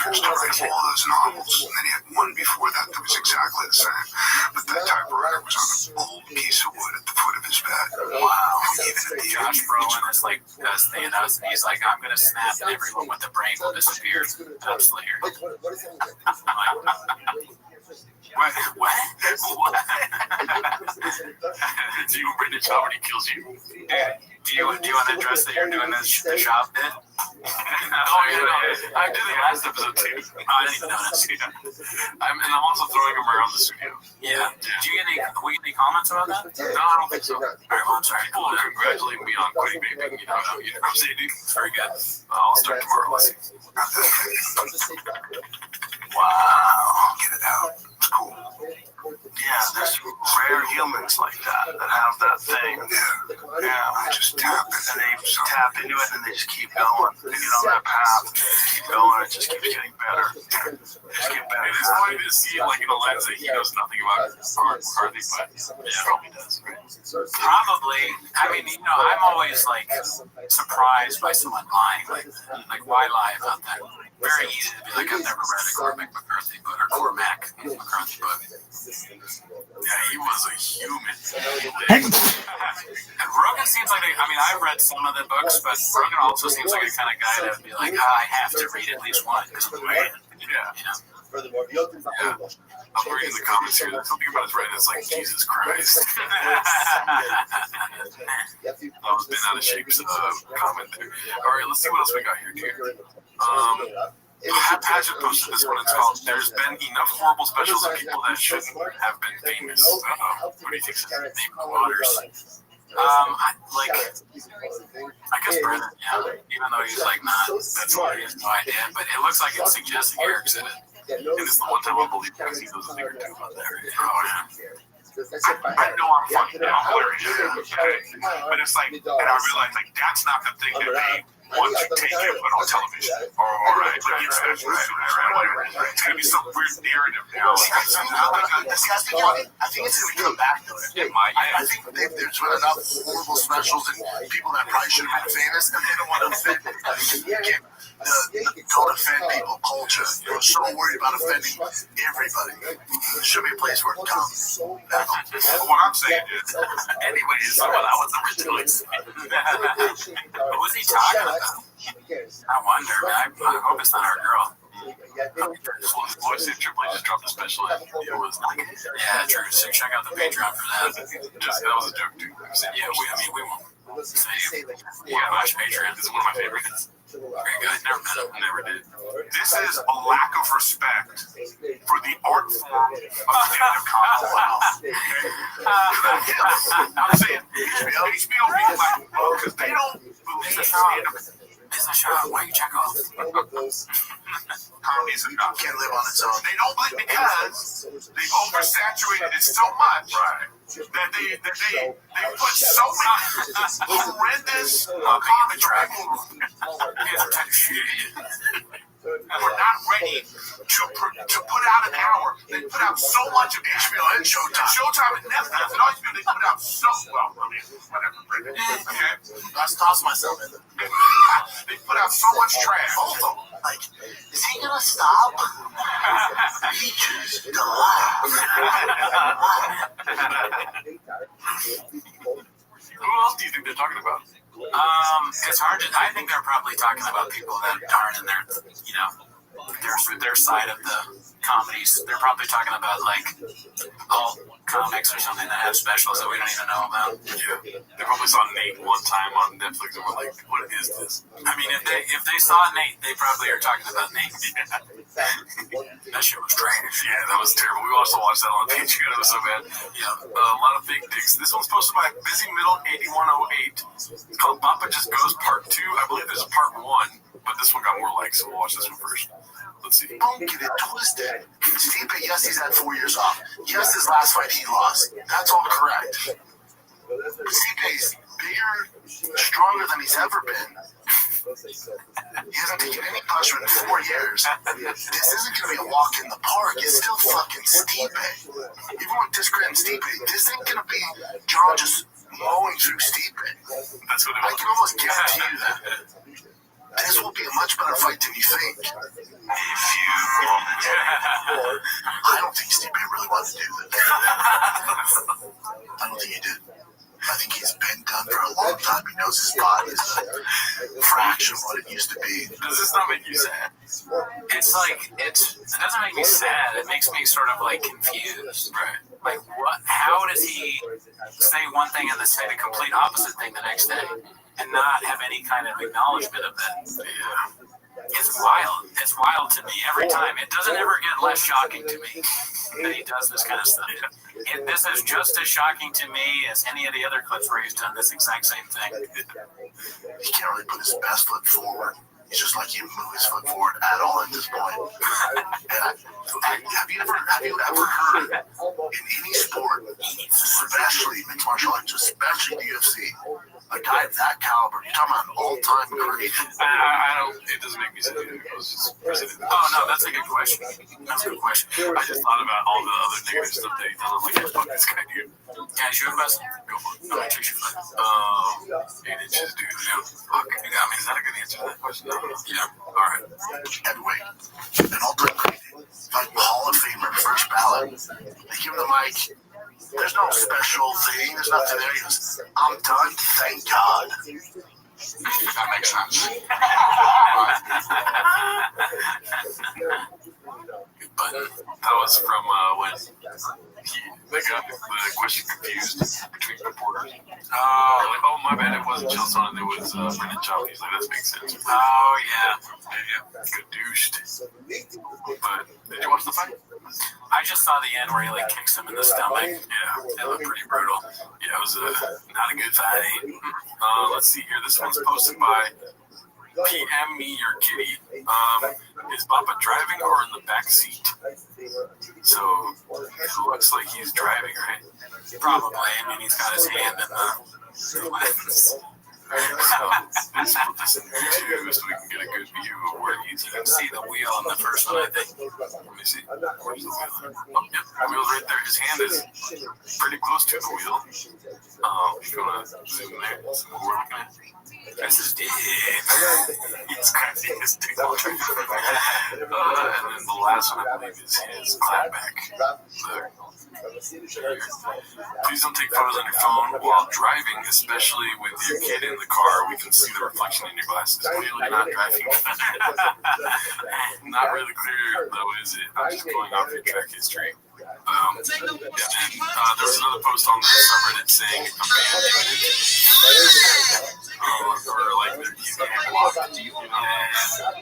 years to write all those novels. And then he had one before that that was exactly the same. But that typewriter was on an old piece of wood at the foot of his bed. Wow. Even at the Josh Brolin is like does Thanos, and he's like, I'm gonna snap and everyone with the brain will disappear. I'm Slayer. What? Do you bring the child when he kills you? Do you want to address that you're doing this the shop bit? I did the last episode too. I didn't even notice. I'm also throwing him around the studio. Yeah. Did you get any comments about that? No, I don't think so. All right, well, I'm sorry. People are congratulating me on quitting vaping. You know what I'm saying, dude? Very good. I'll start tomorrow. Let's see. Wow. Get it out. It's cool. Yeah, there's rare humans like that have that thing. Yeah. I just tap it. And they tap into it and they just keep going. They get on that path. Keep going. It just keeps getting better. Just get better. It is funny to see like in a lens that he knows nothing about Cormac McCarthy, but he probably does, right? Probably. I mean, I'm always like surprised by someone lying. Like why lie about that? Very easy to be like, I've never read a Cormac McCarthy book or Cormac McCarthy book. Yeah, he was a human. And Rogan seems like I've read some of the books, but Rogan also seems like a kind of guy that would be like, I have to read at least one because I'm a man. Yeah. I'm reading the comments here. Something about his writing is like, Jesus Christ. That was been out of shape's comment there. All right, let's see what else we got here, dude. Pat Paget posted this one. It's called "There's Been Enough Horrible Specials of People That Shouldn't Have Been Famous." What do you think? Name quotes. I guess Brennan, yeah. Even though he's like not, that's why he has no idea. But it looks like it's suggesting Eric's in it. And it's the one time I believe because he knows a thing or two about that. Oh, yeah. I know I'm fucking down hilarious, but it's like, and I realize like that's not the thing that they want to take and put on television or right, whatever. It's gonna be some weird narrative now. I think it's gonna come back to it. I think there's been enough horrible specials and people that probably should have been famous, and they don't want to offend anybody. Don't offend people culture. You're so worried about offending everybody. There should be a place where it comes. What I'm saying is, anyways, well, that was originally. What was he talking about? I wonder, man. I hope it's not our girl. Floyd said Triple H just dropped a special. It was not good. Yeah, true. So check out the Patreon for that. That was a joke, too. Yeah, we won't say. Yeah, watch Patreon. This is one of my favorites. Very good. Never met him. Never did. This is a lack of respect for the art form of stand-up comedy. Wow. I'm saying, HBO being like, because they don't believe stand-up. It's a shot. Why you check off? Comedy's a shot. Can't live on its own. They don't believe because they've oversaturated it so much that they put so many horrendous comedy and we're not ready to put out an hour. They put out so much of HBO and Showtime and Netflix and all these people. They put out so well. I mean, whatever. Okay, I toss myself in there. They put out so much trash. Like, is he gonna stop? He chose to laugh. Who else do you think they're talking about? It's hard to. I think they're probably talking about people that aren't in their, their side of the comedies. They're probably talking about like alt comics or something that have specials that we don't even know about. Yeah, they probably saw Nate one time on Netflix and were like, "What is this?" I mean, if they saw Nate, they probably are talking about Nate. That shit was trash. Yeah, that was terrible. We also watched that on Patreon. It was so bad. Yeah, a lot of fake dicks. This one's posted by Busy Middle 8108. It's called Papa Just Goes Part 2. I believe there's a Part 1, but this one got more likes, so we'll watch this one first. Let's see. Don't get it twisted. Stipe, yes, he's had 4 years off. Yes, his last fight he lost. That's all correct. Stipe's bigger, stronger than he's ever been. He hasn't taken any punishment in 4 years. This isn't going to be a walk in the park. It's still fucking Stipe. Even with discrediting Stipe, this ain't going to be John just mowing through Stipe. That's what I can almost guarantee you that. This will be a much better fight than you think. I don't think Stipe really wants to do this. I don't think he did. I think he's been done for a long time. He knows his body is a fraction of what it used to be. Does this not make you sad? It's like it doesn't make me sad. It makes me sort of like confused. Right. Like what? How does he say one thing and then say the complete opposite thing the next day, and not have any kind of acknowledgement of that? Yeah. It's wild. It's wild to me every time. It doesn't ever get less shocking to me that he does this kind of stuff. This is just as shocking to me as any of the other clips where he's done this exact same thing. He can't really put his best foot forward. He's just like, he move his foot forward at all at this point. And have you ever heard in any sport, especially mixed martial arts, especially the UFC, a guy of that caliber, you're talking about an all-time great? I don't. It doesn't make me sad. It was president. Oh no, that's a good question. That's a good question. I just thought about all the other negative stuff that he done. I'm like, fuck this guy, dude. Can I shoot him, best? Go for it. No, I shoot you. 8 inches, dude. Yeah. Fuck. I mean, is that a good answer to that question? Yeah. All right. Heavyweight. An all-time great. Like Hall of Famer, first ballot. They give him the mic. There's no special thing. There's nothing there. He goes, I'm done. Thank God. That makes sense. But that was from when they got the question confused between reporters. Oh, my bad. It wasn't Chilson. It was Brendan Chow. He's like, that makes sense. Oh, yeah. Gadooshed. But did you watch the fight? I just saw the end where he like kicks him in the stomach. Yeah, it looked pretty brutal. Yeah, it was not a good fight. Let's see here. This one's posted by PM Me Your Kitty. Is Papa driving or in the back seat? So it looks like he's driving, right? Probably. I mean, he's got his hand in the lens. So let's put this in two so we can get a good view of where he's You can at. see the wheel on the first one, I think. Let me see. Where's the wheel? Oh, yep, the wheel's right there. His hand is pretty close to the wheel. If you want to zoom there, that's what we're looking at. That's his dick. He's crazy his dick. And then the last one, I believe, is his clapback. There. Please don't take photos on your phone while driving, especially with your kid in the car. We can see the reflection in your glasses. Clearly not driving. Not really clear, though, is it? I'm just going off your track history. And then there's another post on the subreddit saying abandoned. Or like he's getting blocked.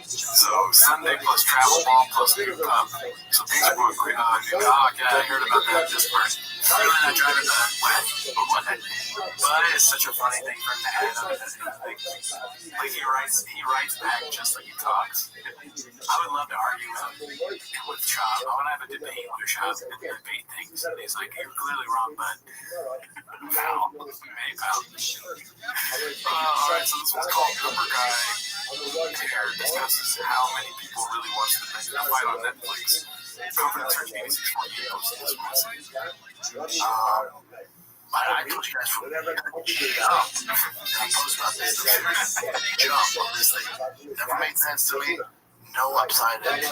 So Sunday plus travel ball plus new pub. So things are going great. Yeah, I heard about that this first. Really not driving that. What? But it's such a funny thing for him to add on his thing. Like he writes back just like he talks. I would love to argue with Chop. I want to have a debate with Chop and debate things. And he's like, you're clearly wrong, but pal. Hey, pal. Alright, so this one's called Number Guy Hair discusses how many people really watch the fight on Netflix. Confidence Search 8648 posted this one. I told you guys from the post about this. Jump on this thing. Never made sense to me. No upside in it.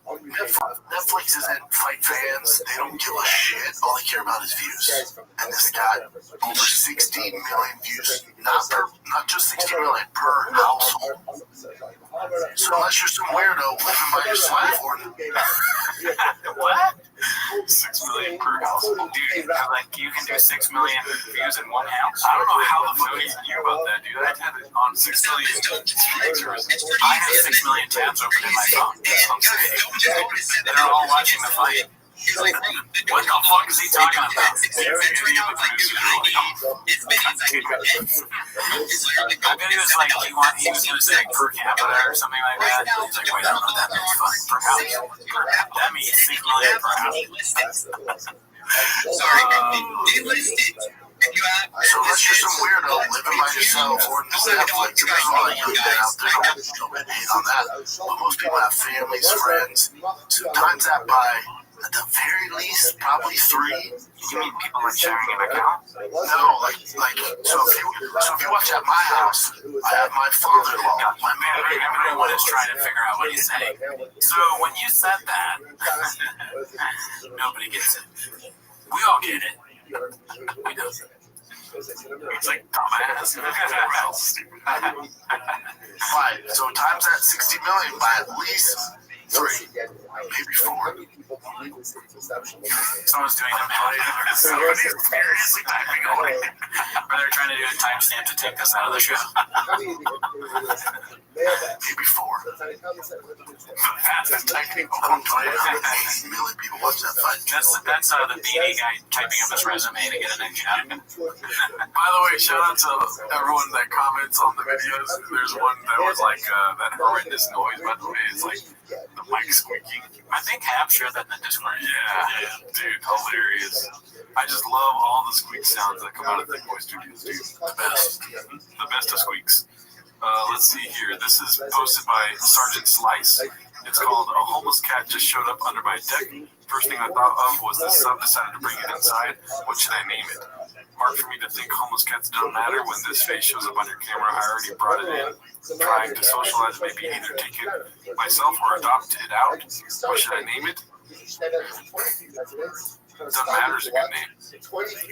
Netflix isn't fight fans. They don't give a shit. All they care about is views. And this got over 16 million views. Not just 16 million per household. So unless you're some weirdo living by yourself, or What? 6 million per household. Dude, like you can do 6 million views in one house. I don't know how the fuck he knew about that, dude. I had it on 6 million streams. I have 6 million tabs open in my phone. They're all watching the fight. What the fuck is he talking about? I bet he was like, he was going to say per capita or something like that. He's like, wait, I don't know what that means. Fuck, per house. That means 6 million per house. Sorry, so unless you're some weirdo living by yourself or no Netflix, there's a lot of young men out there don't hate on that. But most people have families, friends. So times that by, at the very least, probably 3. You mean people like sharing an account? No, like so if you watch at my house, I have my father-in-law, my man. Everyone is trying to figure out what he's saying. So when you said that, nobody gets it. We all get it. We do. It's like dumbass. Right, so times that 60 million by at least 3, maybe 4. Someone's doing the math. Somebody's furiously typing away. Or they're trying to do a timestamp to take us out of the show. Maybe 4. Fastest typing. 8 million people watch that fight. That's the BD guy typing up his resume to get a next job. By the way, shout out to everyone that comments on the videos. There's one that was like that horrendous noise, by the way. It's like the mic squeaking. I think Hap shared that in the Discord. Yeah, dude, hilarious. I just love all the squeak sounds that come out of Thick Boy Studios, dude. The best. The best of squeaks. Let's see here. This is posted by Sergeant Slice. It's called A Homeless Cat Just Showed Up Under My Deck. First thing I thought of was the sub decided to bring it inside. What should I name it? Hard for me to think homeless cats don't matter when this face shows up on your camera. I already brought it in. Trying to socialize, maybe either take it myself or adopt it out. What should I name it? Doesn't matter is a good name.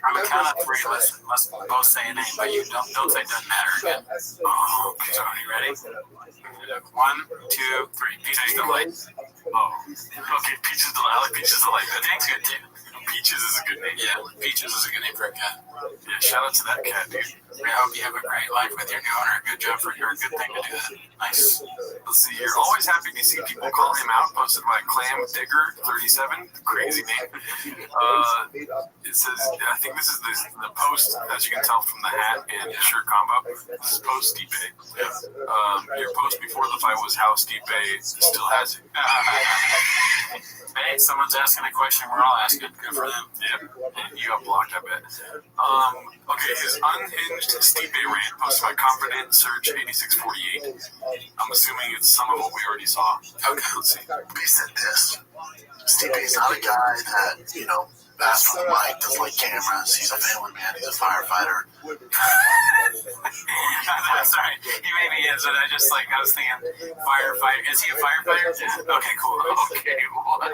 I'm a count of 3. Let's both say a name, but you don't say doesn't matter again. Oh, okay. So are you ready? 1, 2, 3. Peaches Delight. Oh, okay. Peaches Delight. I like Peaches Delight. That name's good too. Peaches is a good name. Yeah, Peaches is a good name for a cat. Yeah, shout out to that cat, dude. I hope you have a great life with your new owner. Good job for you. Good thing to do that. Nice. Let's see here. Always happy to see people call him out. Posted by Clam Digger 37. Crazy name. It says, I think this is the post, as you can tell from the hat and the shirt combo. This is post Stipe. Your post before the fight was how Stipe still has it. Hey, someone's asking a question. We're all asking. Good for them. Yeah. You got blocked, I bet. Okay, his unhinged Stipe rant posted by Confident Search 8648. I'm assuming it's some of what we already saw. Okay, let's see. He said this. Stipe's not a guy that, asks for the mic, doesn't like cameras. He's a family man. He's a firefighter. Sorry, he maybe is, but I was thinking firefighter. Is he a firefighter? Yeah. Okay, cool. Okay, cool. That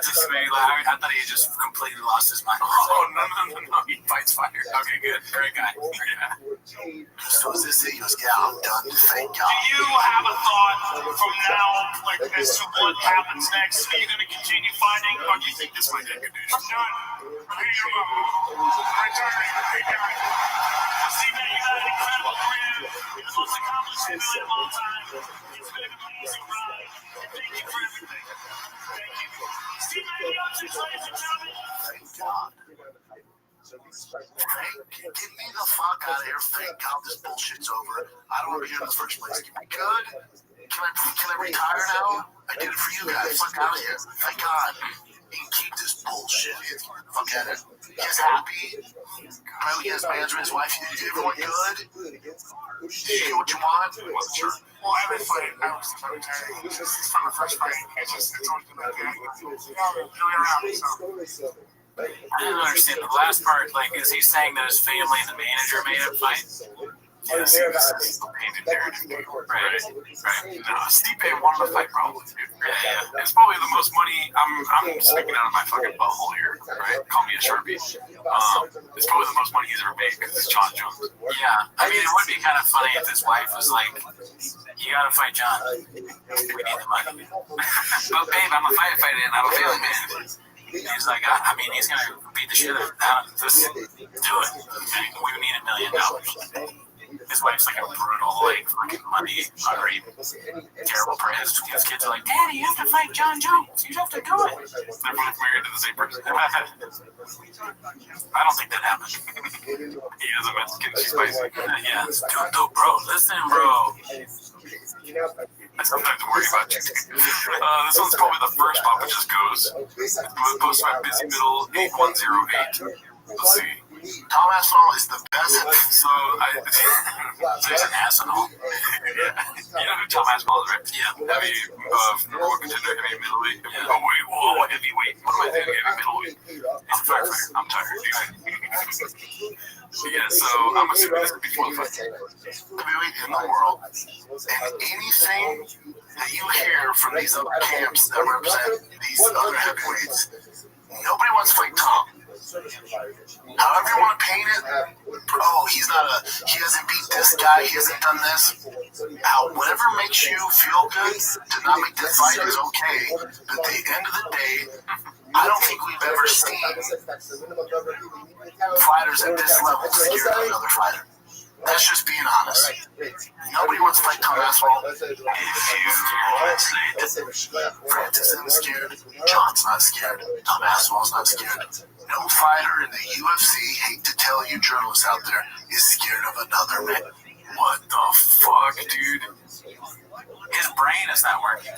just made me laugh. I thought he just completely lost his mind. Oh, no. He fights fire. Okay, good. Great guy. Yeah. So is this it? He goes, yeah, I'm done. Thank God. Do you have a thought from now, as to what happens next? Are you going to continue fighting, or do you think this might end good news? I'm done. Steve, you had an incredible career. You're the most accomplished man of all time. It's been an amazing ride. Thank you for everything. Thank you. Steve, ladies and gentlemen. Thank God. Get me the fuck out of here. Thank God this bullshit's over. I don't want to be here in the first place. Get me good. Can I retire now? I did it for you guys. Fuck out of here. Thank God. You can keep this bullshit. Fuck at it. He's happy. Probably his management, his wife. Everyone good? Did you get what you want? I wasn't sure. Well, I've been fighting. I was fighting. This is from the first fight. It's always been like that. So. I didn't understand the last part. Is he saying that his family and the manager made him fight? Yes, he was painted narrative. Right. No, Stipe wanted to fight probably, dude. Yeah. It's probably the most money. I'm speaking out of my fucking butthole here, right? Call me a Sharpie. It's probably the most money he's ever made because it's John Jones. Yeah. I mean, it would be kind of funny if his wife was like, you gotta fight John. We need the money. But babe, I'm a firefighter and I'm a family man. He's like, I mean, he's gonna beat the shit out of him. Just do it. We need $1 million. His wife's like a brutal, fucking money hungry, terrible person. His kids are like, Daddy, you have to fight John Jones. You have to do it. They're both married to the same person. I don't think that happened. He is a Mexican. She's spicy. Yeah, dude, bro, listen, bro. I sometimes worry about you. This one's probably the first pop, which just goes. Posted by Busy Middle 8108. Let's see. Tom Aspinall is the best. So he's an asshole. You know who Tom Aspinall is, right? Yeah. Heavy, number one contender, heavy middleweight. Yeah. Oh wait, whoa, heavyweight. What am I thinking? Heavy middleweight. He's a firefighter. I'm tired, dude. Yeah, so I'm assuming this is before the fight. Heavyweight in the world, and anything that you hear from these other camps that represent these other heavyweights, nobody wants to fight Tom. However you want to paint it, he hasn't beat this guy, he hasn't done this. Whatever makes you feel good to not make this fight is okay. But at the end of the day, I don't think we've ever seen fighters at this level scared of another fighter. That's just being honest. Nobody wants to fight Tom Aspinall. Francis isn't scared. John's not scared. Tom Aspinall's not scared. No fighter in the UFC, hate to tell you journalists out there, is scared of another man. What the fuck, dude? His brain is not working.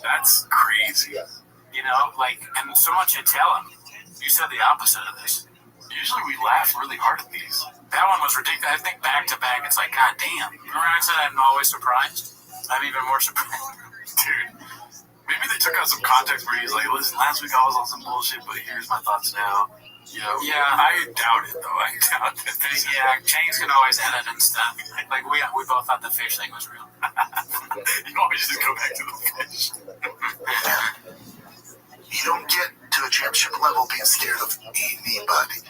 That's crazy. And so much you tell him. You said the opposite of this. Usually we laugh really hard at these. That one was ridiculous. I think back to back, it's like, God damn. Remember I said I'm always surprised? I'm even more surprised. Dude, maybe they took out some context where he's like, listen, last week I was on some bullshit, but here's my thoughts now. Yeah, I doubt it, though. I doubt it. Yeah, James can always edit and stuff. We both thought the fish thing was real. You always just go back to the fish. You don't get to a championship level being scared of anybody.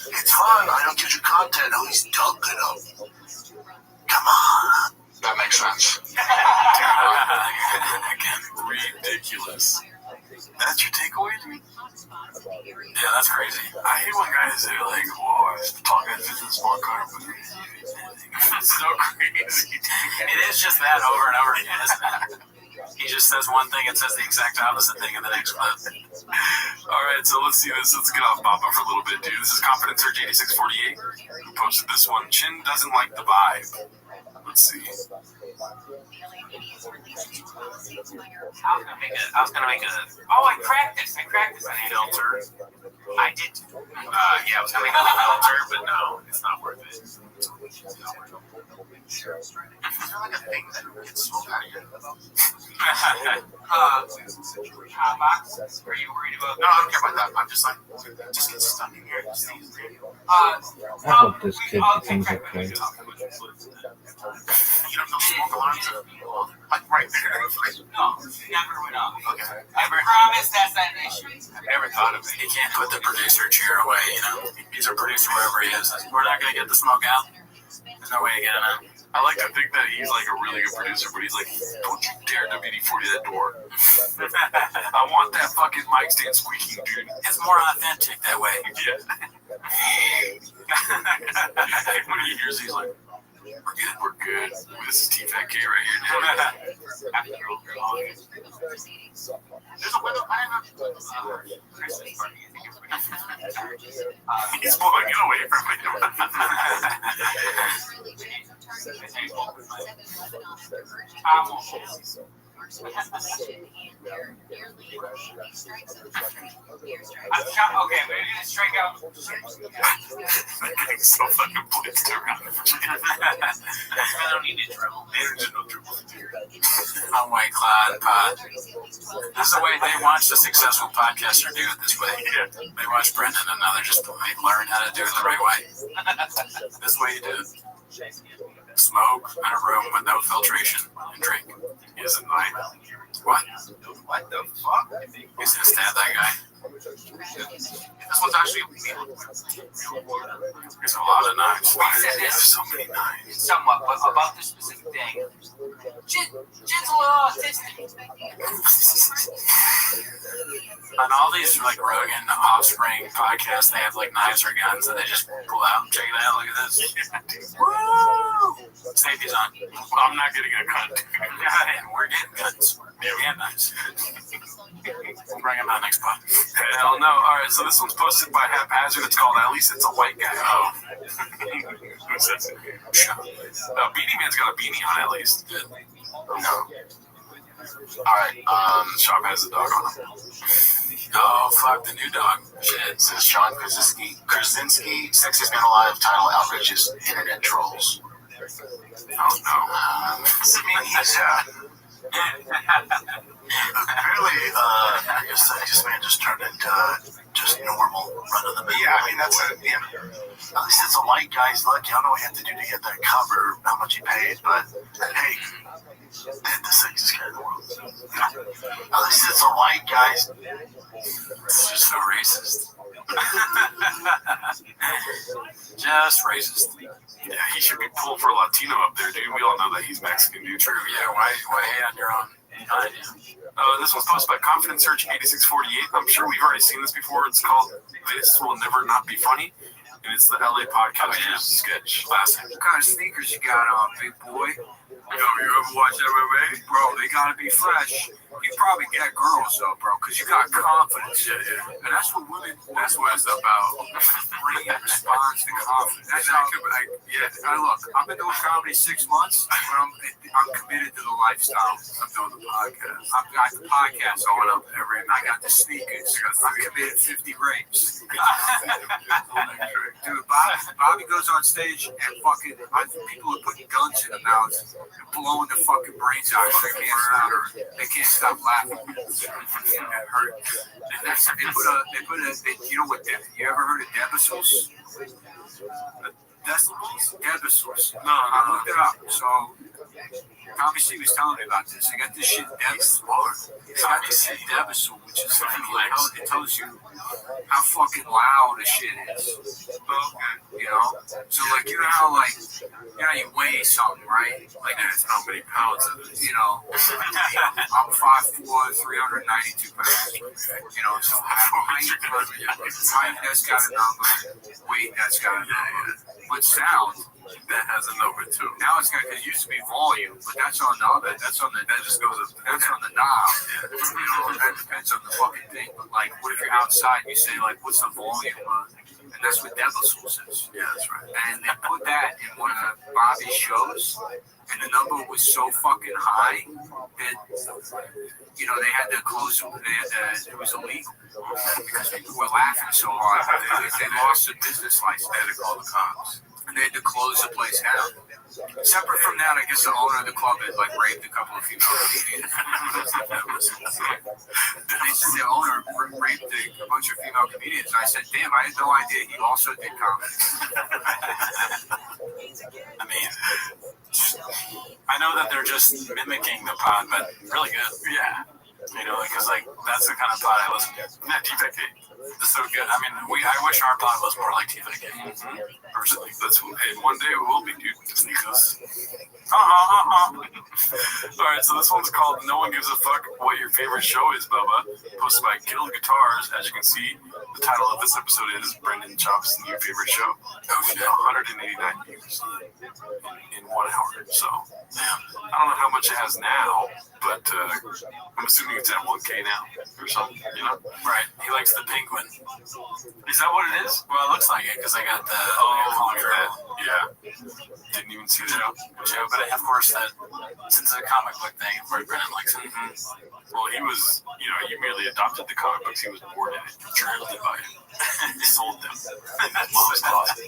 It's fun. I don't get your content. Oh, he's dunking him. Come on. That makes sense. Ridiculous. That's your takeaway, dude? Yeah, that's crazy. I hate when guys say like, "Whoa, this tall guy's just a small car." It's so crazy. It is just that over and over again, isn't it? He just says one thing and says the exact opposite thing in the next clip. All right, so let's see this. Let's get off Baba for a little bit, dude. This is Confidence Surge 8648 who posted this one. Chin doesn't like the vibe. Let's see. I was gonna make a. Oh, I cracked this. I Filter. I did. Yeah, I was gonna make a filter, but no, it's not worth it. Is there like a thing that gets smoke out of here? Hot box? Are you worried about? No, I don't care about that. I'm just like, just get stuck in here. I hope this kid thinks okay. You have no smoke alarms? Like right there. No, never went off. Okay. I promise that's not an issue. I've never thought of it. He can't put the producer chair away, you know. He's a producer wherever he is. We're not gonna get the smoke out. There's no way of getting out. I like to think that he's like a really good producer, but he's like, don't you dare WD-40 that door. I want that fucking mic stand squeaking, dude. It's more authentic that way. Yeah. When he hears, he's like, we're good. This is T-Fat K right here, dude. There's a window. I don't know. He's pulling it away from me. Okay, we're gonna strike out. I'm getting so fucking blitzed around. I don't need to drill. On White Cloud Pod. This is the way they watch the successful podcaster do it this way. Yeah. They watch Brendan and now they're just learn how to do it the right way. This way you do it. Smoke in a room with no filtration and drink. He has a knife. What? What the fuck? He's gonna stab that guy. This one's actually There's a lot of knives. We said this. There's so many knives. Somewhat, but about this specific thing. Jin's a little autistic. On all these like Rogan Offspring podcasts, they have like knives or guns that they just pull out. Check it out. Look at this. Woo! Safety's on. I'm not getting a cut. We're getting guns. And knives. We'll bring him out next pod. Hell no. All right, so this one's posted by Haphazard. It's called At Least It's a White Guy. Oh. Who says it? Beanie Man's got a beanie on at least. no. Alright, Shop has a dog on him. Oh, fuck, the new dog. shit. Says John Krasinski, sexiest man alive, title outrageous internet trolls. Oh no. Apparently, I guess this man just turned into just normal run of the mill. Yeah, I mean, that's a, yeah. At least it's a white guy. He's lucky. I don't know what he had to do to get that cover, how much he paid, but hey, the sexiest guy in the world. At least it's a white guy. It's just so racist. Just racist. Yeah, he should be pulled for Latino up there, dude. We all know that he's Mexican, dude. True, yeah, why hate on your own? This one's posted by Confidence Search 8648. I'm sure we've already seen this before. It's called This Will Never Not Be Funny. And it's the LA Podcasters sketch. Classic. What kind of sneakers you got on, big boy? You ever watch MMA? Bro, they gotta be fresh. You probably get girls though, bro, because you got confidence. Yeah. And that's what women, that's what it's about. Bringing response to confidence. That's how, look, I've been doing comedy 6 months, but I'm committed to the lifestyle. I'm doing the podcast. I've got the podcast going up there, and I got the sneakers. I'm committed 50 rapes. Dude, Bobby goes on stage and fucking, people are putting guns in their mouths and blowing their fucking brains out. They can't stop laughing. That hurt. And that's, they put a, you know what, you ever heard of decibels? Decibels? Decibels. No, I looked it up. So Tommy C was telling me about this. I got this shit Debisul. It's got this shit Debisul, which is like, it tells you how fucking loud the shit is. You know? So, like, you know how, like, you weigh something, right? Like, that's how many pounds of it, you know? I'm 5'4", 392 pounds. You know, so height, that's got a number. Weight, that's got a number. But sound, that has a number too. Now it used to be volume, but that just goes up, that's on the knob. You know, that depends on the fucking thing. But like, what if you're outside, you say like, what's the volume on? And that's what Debisul says. Yeah, that's right. And they put that in one of Bobby's shows, and the number was so fucking high that, you know, they had to close it. It was illegal because people were laughing so hard. They lost their business license. They had to call the cops. And they had to close the place down. Separate from that, I guess the owner of the club had like raped a couple of female comedians. They said the owner raped a bunch of female comedians. And I said, damn, I had no idea he also did comedy. I mean, I know that they're just mimicking the pod, but really good. Yeah. You know, because like that's the kind of pod I listen to. Yeah, TVK. It's so good. I mean, I wish our pod was more like TVK. Personally, hey, one day it will be, dude. Sneakers. All right, so this one's called "No One Gives a Fuck What Your Favorite Show Is," Bubba. Posted by Killed Guitars. As you can see, the title of this episode is Brendan Chop's new favorite show. Oh shit! 189 views in 1 hour. So, I don't know how much it has now, but I'm assuming it's at 1K now or something. You know? Right. He likes the penguin. Is that what it is? Well, it looks like it because I got the yeah. Didn't even see the joke, but of course that since it's a comic book thing, of course Brennan likes it. Well, he was, you know, he merely adopted the comic books. He was born in it, trailed it by him. He sold them in his mom's closet.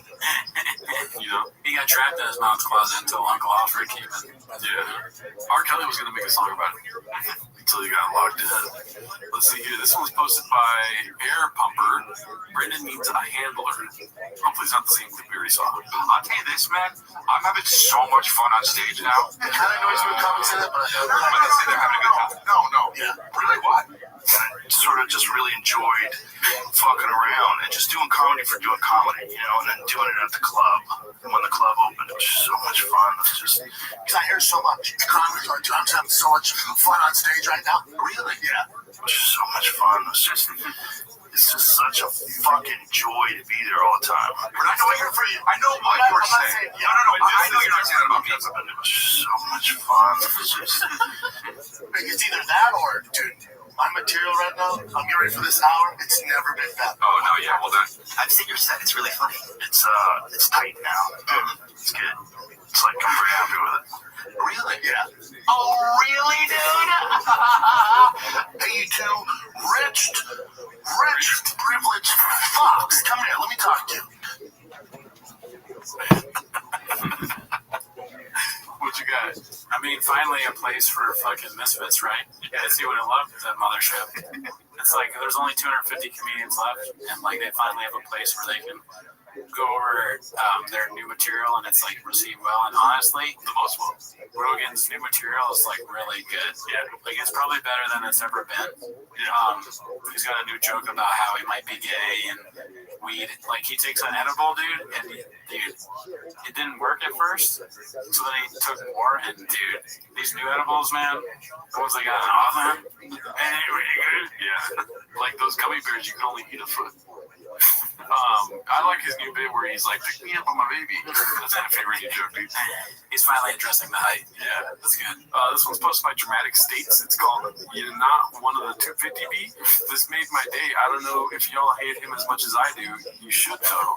You know, he got trapped in his mom's closet until Uncle Alfred came in. Yeah, R. Kelly was gonna make a song about it until he got locked in. Let's see here. This one's posted by Air Pumper. Brendan needs a handler. Hopefully, it's not the same clip we already saw. I'll tell you this, man. I'm having so much fun on stage now. It kind of annoys me when comments say that, but I'm not gonna say they're having a good time. No. Yeah. Really? What? Sort of just really enjoyed fucking around and just doing comedy for doing comedy, you know, and then doing it at the club. And when the club opened, it was just so much fun. It's just because I hear so much comedy, I'm just having so much fun on stage right now. Really? Yeah. It was just so much fun. It's just such a fucking joy to be there all the time. But I know what you're saying. I know what you're saying. No. I know you're not saying that about me. It was just so much fun. It's either that or, dude, my material right now, I'm getting ready for this hour. It's never been better. Oh no, yeah. Well done. I've seen your set. It's really funny. It's tight now. It's good. It's like I'm pretty happy with it. Really? Yeah. Oh, really, dude? Hey, you two rich, privileged fucks. Come here. Let me talk to you. What you got? I mean, finally a place for fucking misfits, right? That's you would have loved that mothership. It's like there's only 250 comedians left, and like they finally have a place where they can go over their new material, and it's like received well. And honestly, the most well, Rogan's new material is like really good. Yeah, like it's probably better than it's ever been. He's got a new joke about how he might be gay and weed. Like he takes an edible, dude, and dude, it didn't work at first, so then he took more. And dude, these new edibles, man, the ones they got in Austin, and really good. Yeah, like those gummy bears, you can only eat a foot. I like his new bit where he's like, pick me up on my baby. That's my favorite new joke, dude. He's finally addressing the height. Yeah, that's good. This one's posted by Dramatic States. It's called You're Not One of the 250B. This made my day. I don't know if y'all hate him as much as I do. You should though.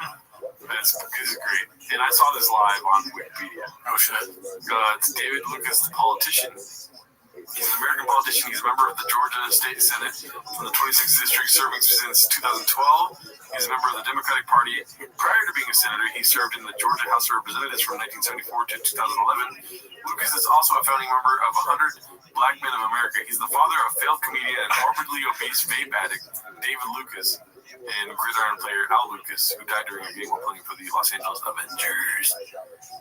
It's great. And I saw this live on Wikipedia. Oh shit. It's David Lucas, the politician. He's an American politician. He's a member of the Georgia State Senate from the 26th District, serving since 2012. He's a member of the Democratic Party. Prior to being a senator, he served in the Georgia House of Representatives from 1974 to 2011. Lucas is also a founding member of 100 Black Men of America. He's the father of failed comedian and morbidly obese vape addict David Lucas. and Gridiron player Al Lucas, who died during a game while playing for the Los Angeles Avengers.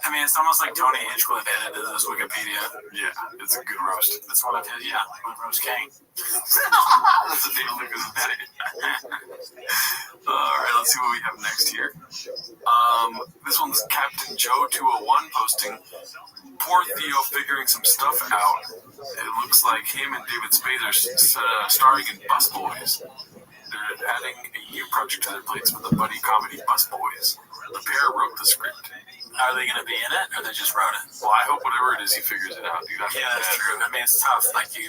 I mean, it's almost like Tony Hinchcliffe edited this Wikipedia. Yeah, it's a good roast. That's one of his, roast king. That's a Dale Lucas edit. Alright, let's see what we have next here. This one's Captain Joe 201 posting, poor Theo figuring some stuff out. It looks like him and David Spade are starring in Busboys. They're adding a new project to their plates with the buddy comedy Busboys. The pair wrote the script. Are they going to be in it, or they just wrote it? Well, I hope whatever it is, he figures it out. Dude, that's true. I mean, it's tough. Like, he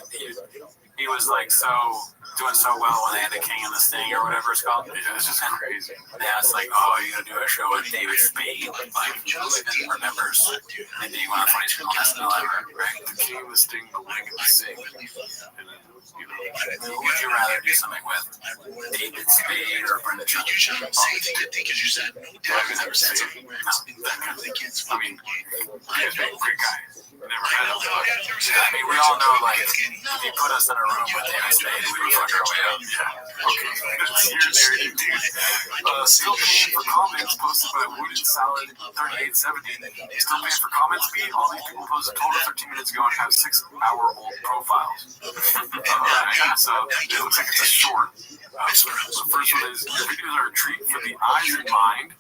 was like doing so well when they had the King and the Sting or whatever it's called. Yeah, it's just crazy. Yeah, it's like, oh, you gotta do a show with David Spade. Like, who even remembers? And then you want to find some SNL ever, right? The King and the Sting, the Wing and the Sing. And then, who would you rather do something with? David Spade or Brenda Johnson? You shouldn't say that because you said no. David never said something where I mean, he's a great guy. Never met him. I mean, we all know, like, if you put us in a room with David Spade, we would fuck our way up. Yeah. Okay. There you dude. Still paying for comments posted by Wooded Salad 3870. Still paying for comments. All these people posted a total of 13 minutes ago and have 6-hour-old profiles. So it looks like it's a short. The first one is, your videos are a treat for the eyes and mind.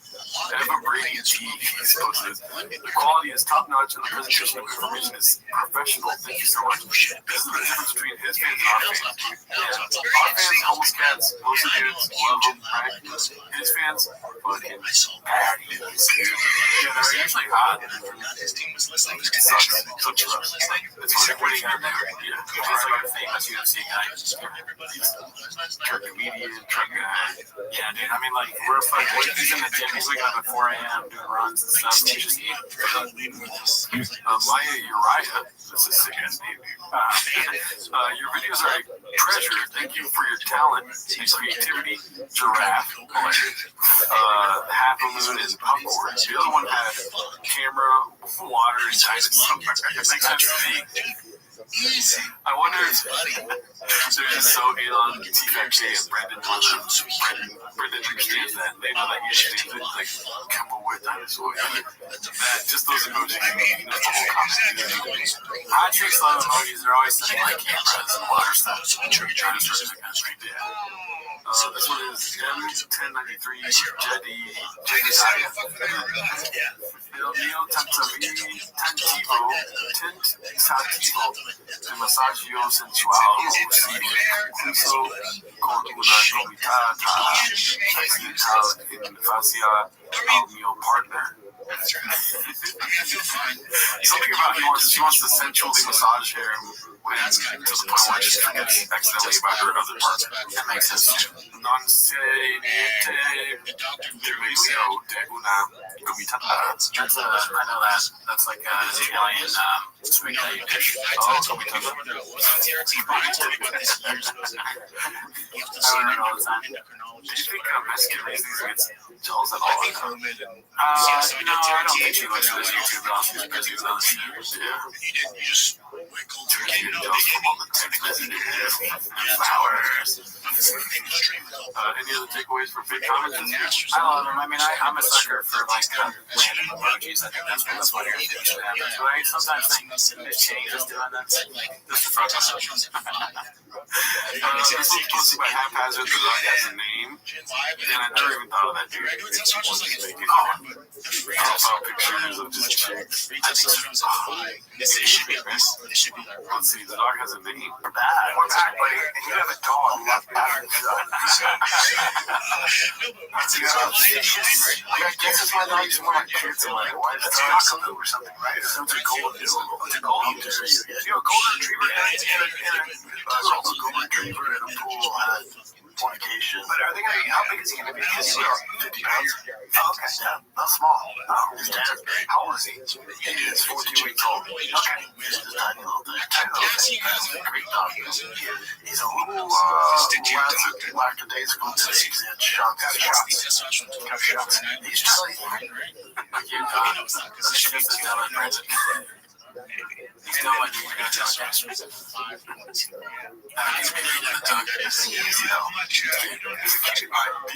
Eva Brady G is posted. The quality is top notch and the presentation of information is professional. Thank you so much. This is the difference between his fans and our fans. Yeah. Our fans, homeless cats, mostly dudes, love them, right? His fans, fucking patties. Yeah, they're usually hot. It's like, what are you gonna do? Yeah. He's like a famous UFC guy. Truck comedian, truck guy. Yeah, dude. I mean, like, we're fucking, he's in the gym. He's waking up at 4 a.m. doing runs and stuff. And he's just eating. Maya Uriah. That's a sick ass name, dude. Your videos are a treasure. Thank you for your talent and creativity. Giraffe. Half a moon and popcorn. The other one had camera, water, and dinosaurs. It makes sense to me. I wonder if they're just so in on TFK and Brendan understands that. They know that he understands it. Like, Campbell with dinosaurs. That, just those emojis, the whole comment. Hot chicks love emojis. They're always sending, like, cameras and water stuff. This one is M1093 Jetty Neo Tantativo de Massagio Sensual incluso con una gomitata accidental en fascia al mio partner. Something about she wants to sensually massage him to the point where she forgets accidentally about her other part. That makes sense. Non se niente de meglio de una gomitata. I know that. That's like an Italian spaghetti dish. Oh, gomitata. I learn it all the time. Do you think Mexican reasons gets jealous at all? No, I don't think she looks at this YouTube, but she's busy with other shit. Yeah. You just getting jealous from all the text flowers. Any other takeaways for fake comments? I love them. I mean, I'm a sucker for like random emojis. I think that's what you're doing. But I sometimes think this change is doing that. This is front this one's posted by Haphazard. The dog has a name, and I never even thought of that, dude. Profile pictures of just chicks. Let's see, the dog has a name. We're back, buddy. And you have a dog. I guess it's my dog. It's more like kids and like wife. That's cockapoo or something, right? It's a golden retriever. You know, golden retriever and a pool fornication. But are they going to be, how big is he going to be? Because he's 50 pounds. Oh, okay. Yeah, not small. He's dead. How old is he? He is 14 weeks old. Okay. He's a tiny little thing. He's a great dog. He's a little lackadaisical today. He's in shock. Got shots. He's just like, He's still like, you're going to test us. Do you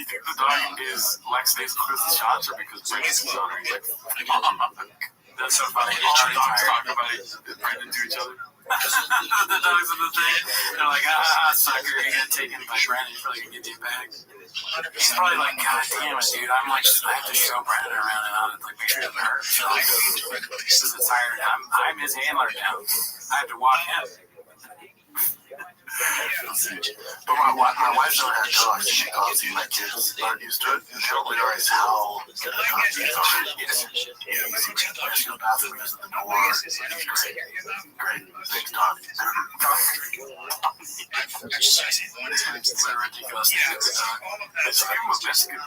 think the dog is Lex Days Chris's shots or because Brandon's on her? He's like, that's so funny. All the dogs talk about it, Brandon to each other. The dogs in the thing, they're like, sucker, you're gonna take him by Brandon, he's probably gonna give you a bag. He's probably like, God damn it, dude, I have to show Brandon around and out, like, make sure it hurts. This is tired. I'm his handler now. I have to walk him. But my wife don't have dogs. She calls you. My kids aren't used to it. They don't realize how good a dog is. She go bathroom, goes to the door. Great. Thanks, dog. Exercising one time since I ridiculous. It's him with Mexican.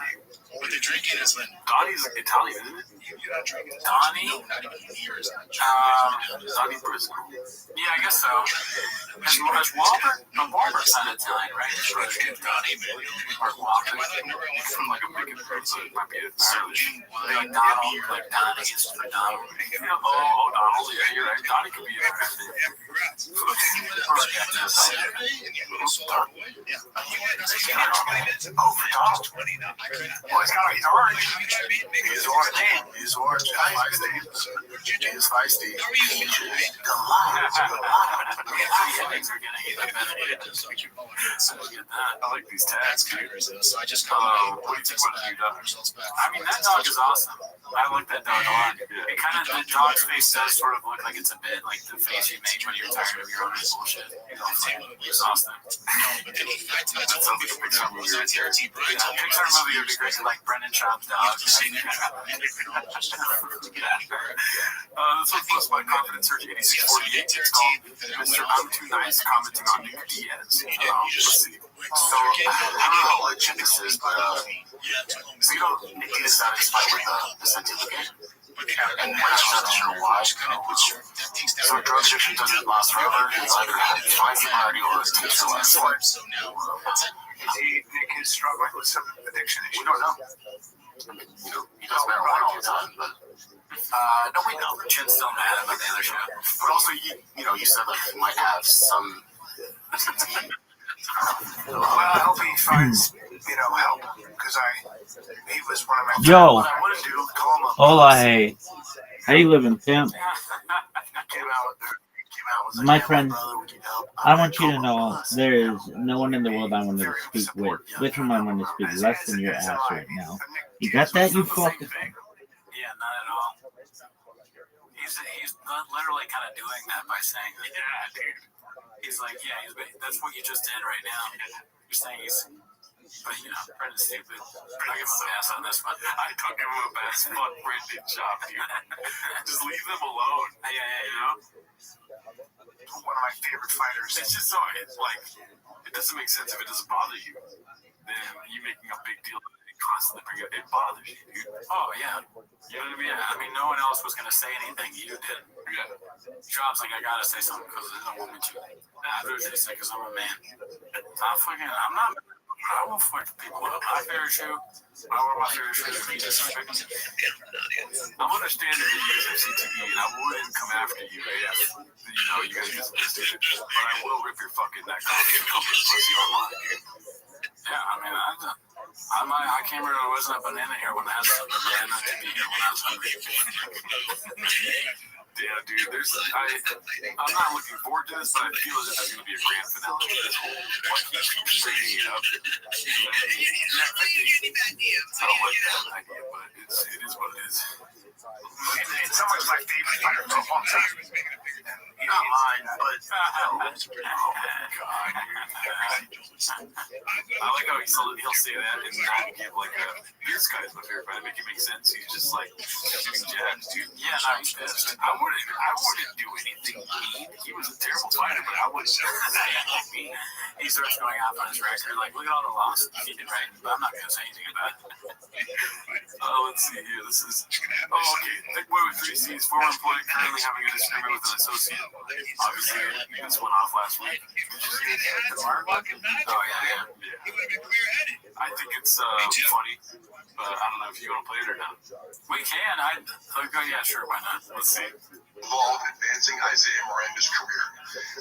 What they're drinking is when Donnie's Italian, isn't it? you're not drinking. Donnie? No, not even near as much. Donnie Briscoe. Yeah, I guess so. Has Walter? No, Walter's not Italian, right? Sure, Donnie, man. Or Walter. From like a big so it might be Irish. Like Donald, like Donnie is for Donald. Oh, Donald, yeah, you're right. Donnie could be interesting. He's orange. He's feisty. I like these tags, dude. So I just What do you think about the new dog? I mean, that dog is awesome. I like that dog a lot. It kind of, the dog's face does sort of look like it's a bit like the face you make when you're tired of your own bullshit. It's awesome. That sounds like a Pixar movie right there. Pixar movie would be great, like Brendan Schaub's dog. This one's posted by Confidence Search 8648. It's called Mr. I'm Too Nice commenting on Nick Diaz. Let's see. So, I don't know how legit this is, but so you know, Nick Diaz got his fight with the Centipede. And I'm not sure why. So drug addiction doesn't last forever. It's either fine sobriety or it takes the last one. Nick is struggling with some addiction issues. We don't know. You know, he does marijuana all the time, but no, we know. Chin's still mad about the other show. But also, you said like he might have some. Well, I hope he finds, help, because he was one of my Yo. What I want to do, call him up. Hola, hey. How you living, pimp? My friend, I want you to know there is no one in the world I want to speak with. With whom I want to speak less than your ass right now. You got that, you fucking... Yeah, not at all. He's literally kind of doing that by saying, yeah, dude. He's like, yeah, that's what you just did right now. You're saying but Brendan's stupid. I give him a pass on this one. I don't give him a pass. Fuck Brendan job, dude. Just leave them alone. Yeah. One of my favorite fighters. It's just so, it doesn't make sense if it doesn't bother you. Then you making a big deal of it constantly bring it bothers you, dude. Oh, yeah. You know what I mean? Yeah, I mean, no one else was going to say anything. You did. Yeah. Job's like, I got to say something because there's no woman to. I do say something because I'm a man. I'm not. I won't fuck people up. My favorite shoe. I wear my favorite shoe. I'm understanding that you use FCTV, and I wouldn't come after you if you guys get some stupid. But I will rip your fucking neck off and come and pussy online, dude. Yeah, I mean, I came here. There wasn't a banana here when I had a banana to be here when I was hungry. Yeah, dude, I'm not looking forward to this, but I feel as if there's going to be a grand finale to this whole, keep bringing it up. I don't like that idea, but it is what it is. Someone's my favorite fighter for a long time. Not mine, but oh god. I like how he'll say that and not give like this guy's my favorite fighter, make it make sense. He's just like shooting jabs, dude. Yeah, no, he's pissed. I wouldn't do anything mean. He was a terrible fighter, but I wouldn't do anything mean. He starts going off on his record, like, look at all the losses he did, right? But I'm not gonna say anything about it. Let's see here. This is okay. Thick boy with 3 C's, former employee, currently having a disagreement with an associate. Obviously, this went off last week. Oh, yeah. I I think it's funny, but I don't know if you want to play it or not. We can. Yeah, sure. Why not? Let's see. Involved advancing Isaiah Miranda's career.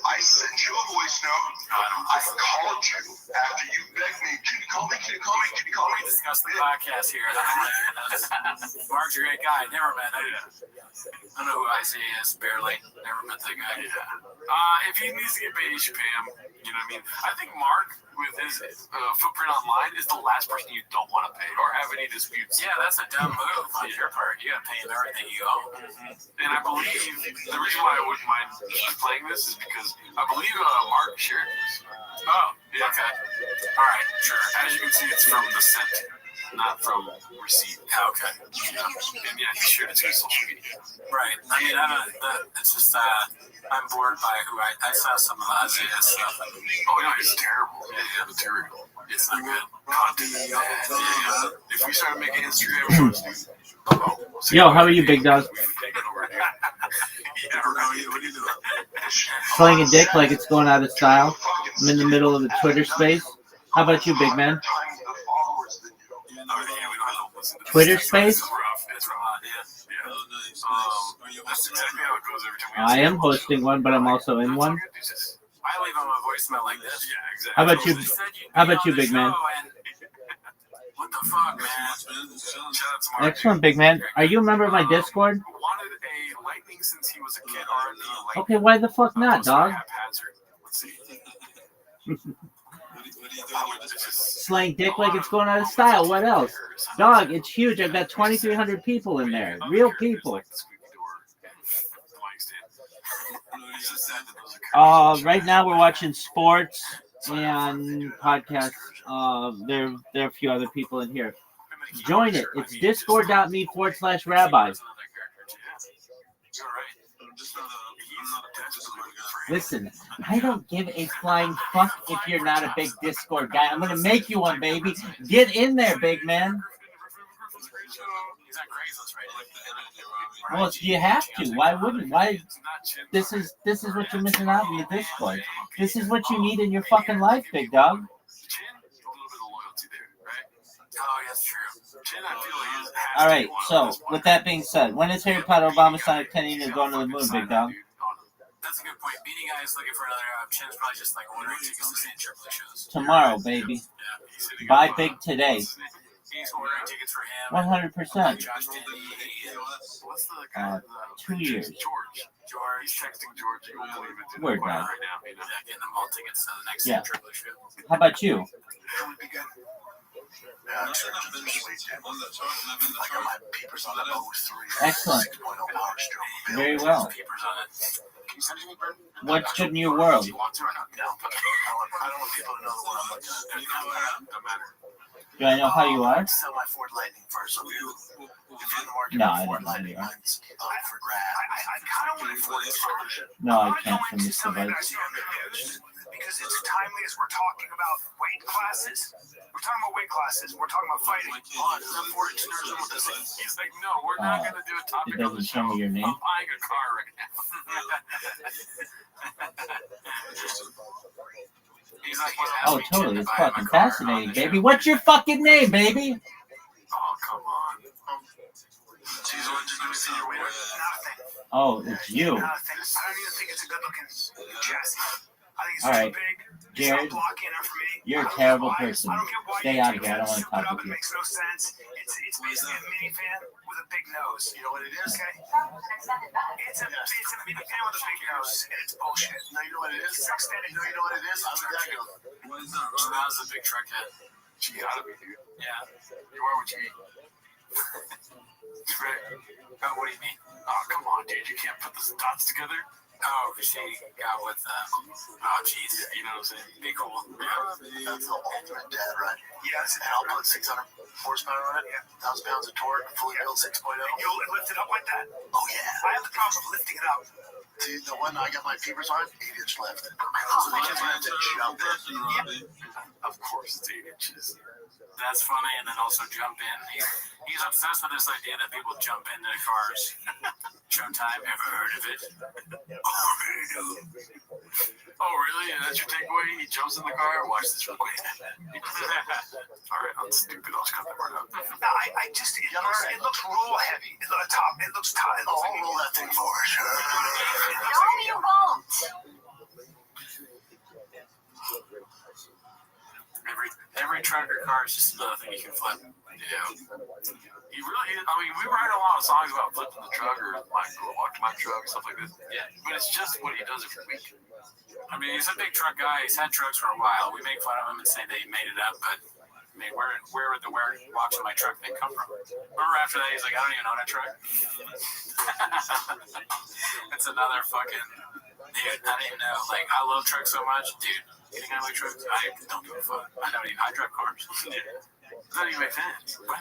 I sent you a voice note. I called you after you begged me. Can you call me? Can you call me? Can you call me? We discussed the podcast here. Mark's a great guy. Never met him. I know who Isaiah is, barely. Never met that guy. If he needs to get paid, he should pay him. You know what I mean? I think Mark, with his footprint online, is the last person you don't want to pay or have any disputes. Yeah, that's a dumb move on your part. You gotta pay him everything you owe. And I believe the reason why I wouldn't mind playing this is because I believe Mark shared this. Oh, yeah. Okay. All right, sure. As you can see, it's from the sent, not from receipt. Okay. Yeah. And yeah, he shared it to his social media. Right. I mean, it's just I'm bored by who I saw some of the Isaiah stuff. Oh no, it's terrible. Yeah, material. It's not good. Content is bad. Yeah. If we started making Instagram posts, Yo, how are you, big dog? Slinging dick like it's going out of style. I'm in the middle of a Twitter space. How about you, big man? Twitter space? That's exactly how it goes every time we I am hosting one, but I'm also in one. I leave him a voicemail like this. Yeah, exactly. How about you? How about you, big man? What the fuck, man? Excellent, big man. Are you a member of my Discord? Wanted a lightning since he was a kid. R&D Okay, why the fuck not, dog? Let's see. Slang dick like it's going out of style. What else? Dog, it's huge. I've got 2,300 people in there. Real people. Right now we're watching sports and podcasts. There are a few other people in here. Join it. It's discord.me/rabbi. Listen, I don't give a flying fuck if you're not a big Discord guy. I'm gonna make you one, baby. Get in there, big man. Well, you have to. Why wouldn't? Why? This is what you're missing out on your Discord. This is what you need in your fucking life, big dog. All right. So, with that being said, when is Harry Potter, Obama, Sonic 10 going to the moon, big dog? That's a good point. Beanie Guy is looking for another Chin's probably just like ordering tickets to see AAA shows. Tomorrow, baby. Buy big today. He's ordering tickets for him. 100%. Josh Denny. What's the guy? 2 years. George. He's texting George. You won't believe it. Word, man. Right now. You know? Yeah, getting them all tickets to the next Yeah. AAA show. How about you? Excellent. Very well. What's good in your world? Do I know how you are? Sell my Ford Lightning first. If you're in the market No, for I Ford don't know Lightning, you are. mine's up for grabs. I kind of want to afford it. No, I can't from this device. Because it's timely as we're talking about weight classes. We're talking about weight classes. We're talking about fighting. He's like, no, we're not going to do a topic It doesn't show me your name. I'm buying a car right now. He's like, Oh, totally. It's fucking fascinating, baby. What's your fucking name, baby? oh, come on. Oh, it's you. I don't even think it's a good looking chassis. I think it's All too right, big. Jared, It's not blocking enough for me. you're a terrible person. I don't get why Stay you out of take here. I don't want to that soup it talk up. with It you. makes no sense. It's basically a minivan with a big nose. You know what it is? Okay. It's a minivan with a big nose, and it's bullshit. No, you know what it is? It's extended. No, you know what it is? I'm that girl. That was a big truck head. She gotta be, dude. Yeah. Where would you eat? Oh, what do you mean? Oh, come on, dude. You can't put the dots together. Oh, because she got with, oh, jeez. Yeah, you know what I'm saying? Be cool. That's the ultimate dad, right? Yes, And I'll put 600 horsepower on it, 1,000 pounds of torque, fully built 6.0. You'll lift it up like that? Oh, yeah. I have the problem of lifting it up. See, the one I got my peepers on, 8-inch lift. So they just have to jump in. Of course, it's 8 inches. That's funny, and then also jump in. He's obsessed with this idea that people jump into cars. Showtime, ever heard of it? Oh, really? That's your takeaway? He jumps in the car? Watch this real quick. Alright, I'm stupid. I'll just cut that part out. No, it looks roll heavy. It looks tight. I'll roll that thing forward. No, you won't. Every truck or car is just another thing you can flip. Yeah. He really, I mean, we write a lot of songs about flipping the truck or walk to my truck, stuff like this. Yeah. But it's just what he does every week. I mean, he's a big truck guy. He's had trucks for a while. We make fun of him and say that he made it up, but I mean, where would the walks in my truck thing come from? Remember after that, he's like, I don't even own a truck. It's another fucking, dude, I don't even know. Like, I love trucks so much. Dude, getting out of my truck, I don't give a fuck. I drive cars. Does that even make sense? What?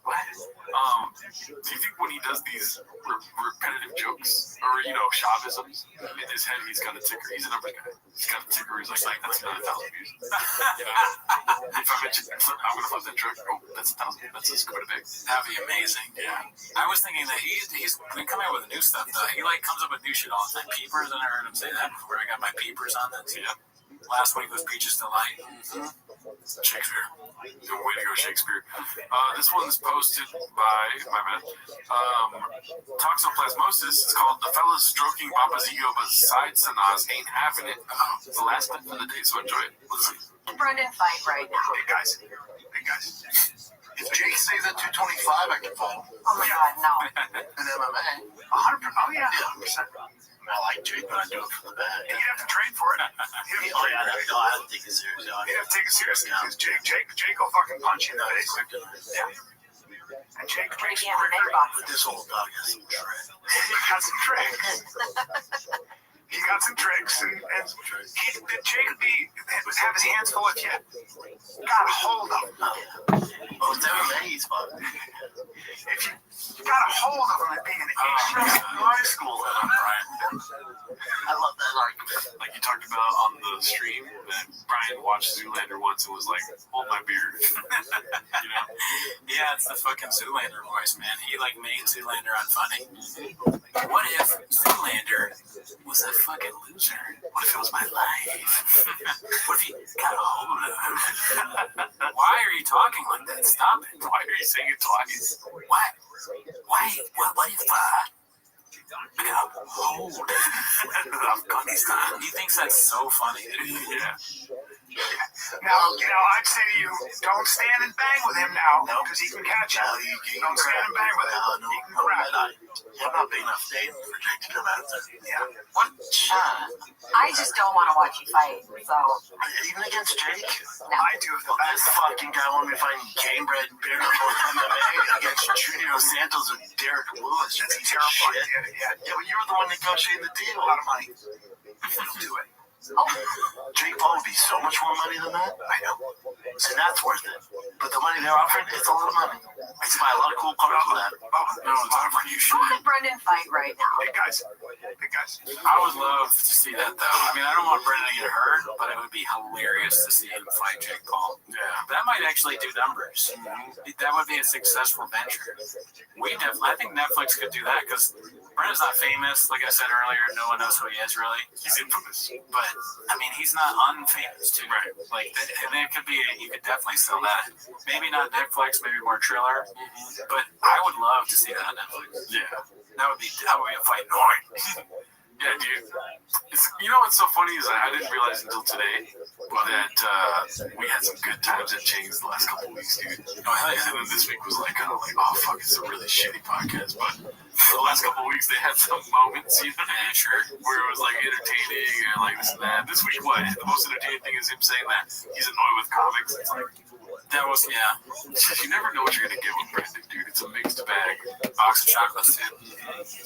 Do you think when he does these repetitive jokes or Shaavisms in his head, he's got a ticker? He's a number guy. He's got a ticker. He's like that's another 1,000 views. If I mention I'm gonna flip that truck. Oh, that's 1,000. That's a Skoda big. That'd be amazing. Yeah. I was thinking that he's been coming out with new stuff though. He comes up with new shit all the time. Peepers, and I heard him say that before. I got my peepers on that. Yeah. Last week was Peaches Delight. Shakespeare. Way to go, Shakespeare. This one's posted by, my bad, Toxoplasmosis. It's called The Fella's Stroking Papa's Ego, but Side Sanas Ain't Having It. It's the last clip of the day, so enjoy it. Let's see. Brendan fight right now. Hey guys. If Jake stays at 225, I can fight him. Oh my God, no. In MMA. 100%. Oh yeah, 100%. I like Jake, but I do it for the bag. And you'd have to train for it. I don't take it seriously. You'd have to take it seriously because Jake will fucking punch you in the face. Yeah. And Jake makes But this old dog has some tricks. He got some tricks. He got some tricks, and Jake would have his hands full if you got a hold of him. Oh, it's MMA, he's fun. If you got a hold of him, it'd be an issue. High school, Brian. I love that argument. Like you talked about on the stream, that Brian watched Zoolander once and was like, hold my beer. Yeah, it's the fucking Zoolander voice, man. He made Zoolander unfunny. What if Zoolander was a fucking loser? What if it was my life? What if he got a hold of him? Why are you talking like that? Stop it. Why are you saying it twice? What? Why? What if I got a hold of Afghanistan? He thinks that's so funny. Yeah. Now, I'd say to you, don't stand and bang with him now, because he can catch you. Don't stand and bang with him. He can grab you. I'm not big enough dating for Jake to come out there. Yeah. What? I just don't want to watch you fight, so. Even against Jake? No. I do. This fucking guy want me fighting game bred beer knuckle MMA against Junior Santos and Derek Lewis. That's terrifying. Yeah, but you were the one negotiating the deal. A lot of money. He'll do it. Jake Paul would be so much more money than that. I know. And that's worth it. But the money they're offering, it's a lot of money. I can buy a lot of cool cars with that. No one's offering you shit. Who could Brendan fight right now? Big guys. I would love to see that, though. I mean, I don't want Brendan to get hurt, but it would be hilarious to see him fight Jake Paul. Yeah. That might actually do numbers. That would be a successful venture. I think Netflix could do that, because Brendan's not famous. Like I said earlier, no one knows who he is, really. He's infamous. But, I mean, he's not unfamous, too. Right. And it could be, you could definitely sell that. Maybe not Netflix, maybe more Triller. But I would love to see that on Netflix. Yeah. That would be a fight. Yeah, dude. What's so funny is I didn't realize until today that we had some good times at Chang's the last couple of weeks, dude. Oh, hell yeah. And then this week was kind of oh, fuck, it's a really shitty podcast. But the last couple of weeks, they had some moments, sure, where it was entertaining and this and that. This week, what? The most entertaining thing is him saying that he's annoyed with comics. It's that was, yeah. You never know what you're going to get with Brendan, dude. It's a mixed bag. Box of chocolates, too.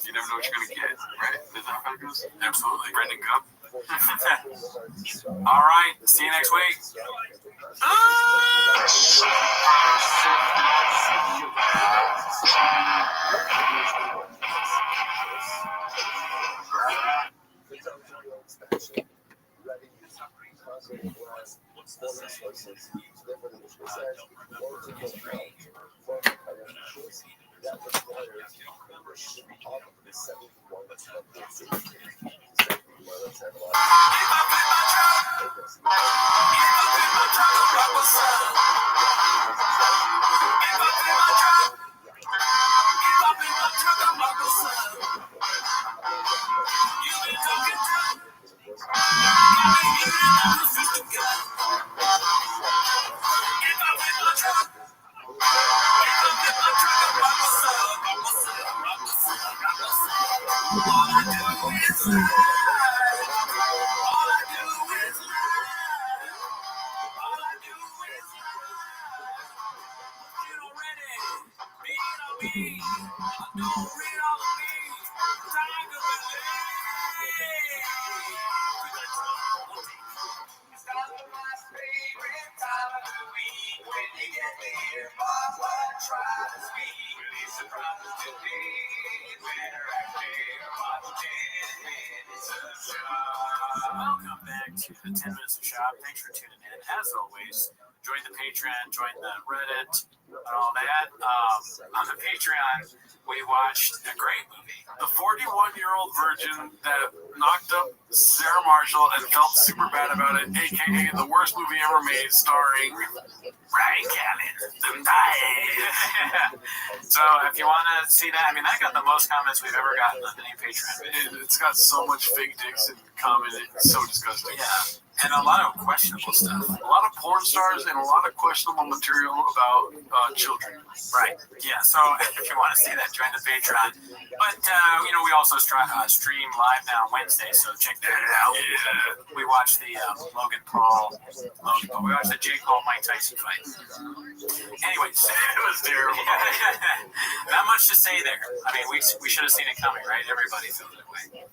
You never know what you're going to get, right? Is that how it goes? Absolutely. Brendan Gump. All right. See you next week. What's the Welcome back to the 10 Minutes of Shop. Thanks for tuning in. As always, join the Patreon, join the Reddit, and all that. On the Patreon, we watched a great movie. The 41-year-old virgin that knocked up Sarah Marshall and felt super bad about it, a.k.a. the worst movie ever made, starring Ryan Callen. So if you want to see that, I mean, that got the most comments we've ever gotten on any Patreon. It's got so much fake dicks in comment. It's so disgusting. Yeah. And a lot of questionable stuff. A lot of porn stars and a lot of questionable material about children. Right. Yeah. So if you want to see that, join the Patreon. But we also stream live now on Wednesday, so check that out. Yeah. We watched the Logan Paul. We watched the Jake Paul Mike Tyson fight. Anyways, it was terrible. Not much to say there. I mean, we should have seen it coming, right? Everybody feels that way.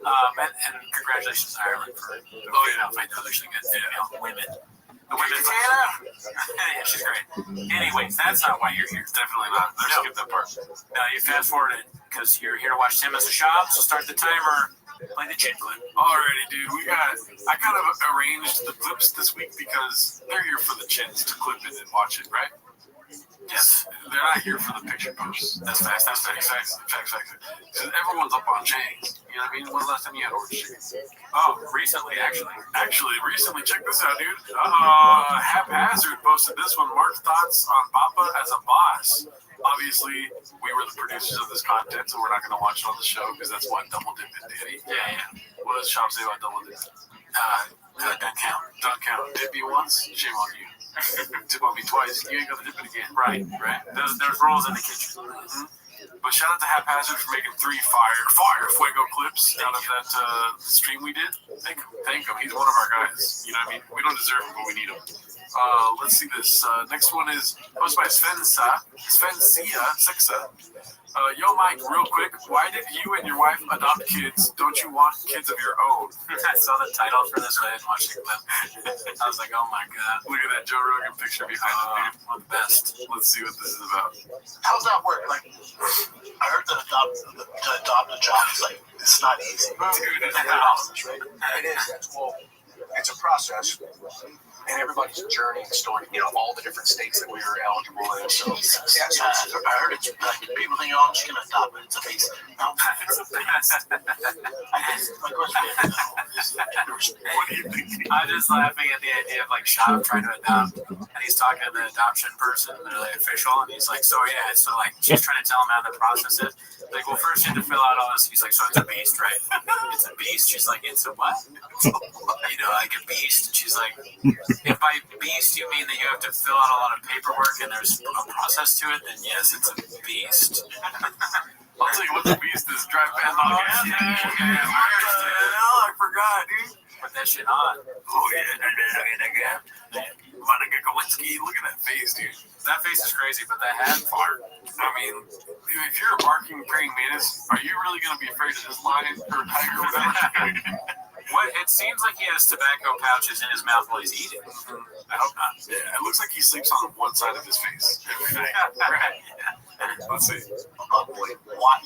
And congratulations to Ireland for female fight. Those actually good female women. The women yeah, she's great. Anyways, that's not why you're here. Definitely not. Let's skip that part. No, you fast forward it because you're here to watch 10 Minutes of Shop. So start the timer. Play the chin clip. Alrighty, dude. I kind of arranged the clips this week because they're here for the chins to clip it and watch it, right? Yes, they're not here for the picture posts. That's facts. Everyone's up on chains. You know what I mean? When's the last time you had orange chains? Oh, recently, actually. Recently. Check this out, dude. Haphazard posted this one. Mark's thoughts on Papa as a boss. Obviously, we were the producers of this content, so we're not going to watch it on the show because that's what Double Dip is, Daddy. Yeah. What does Shop say about Double Dip? Don't count. Dip you once, shame on you. Dip on me twice, you ain't gonna dip it again. Right. There's rules in the kitchen. Mm-hmm. But shout out to Haphazard for making 3 fire fuego clips out of that stream we did. Thank him. He's one of our guys. You know what I mean? We don't deserve him, but we need him. Let's see this. Next one is posted by Svensia Sexa. Yo, Mike, real quick, why did you and your wife adopt kids? Don't you want kids of your own? I saw the title for this, but I didn't watch the clip. I was like, oh my god. Look at that Joe Rogan picture behind it. One of the best. Let's see what this is about. How's that work? Like, I heard that to adopt a child is like, it's not easy. Dude, it's It is. Well, it's a process. And everybody's journey and story, all the different states that we are eligible in. So, I heard it's like people think, oh, I'm just going to adopt it. It's a base. No, it's a base. I'm just laughing at the idea of like Shop trying to adopt, and he's talking to the adoption person, the official, and he's like, so like she's trying to tell him how the process is. Like, well, first you have to fill out all this. He's like, so it's a beast, right? It's a beast. She's like, it's a what? Like a beast. And she's like, if by beast you mean that you have to fill out a lot of paperwork and there's a process to it, then yes, it's a beast. I'll tell you what the beast is. Drive past on gas. Yeah. I forgot, dude. Put that shit on. Oh, yeah. Monica Lewinsky. Look at that face, dude. That face is crazy, but that hat fart. I mean, if you're a barking praying mantis, are you really going to be afraid of this lion or tiger or whatever? What? It seems like he has tobacco pouches in his mouth while he's eating. I hope not. Yeah, it looks like he sleeps on one side of his face every night. Right. Let's see. Why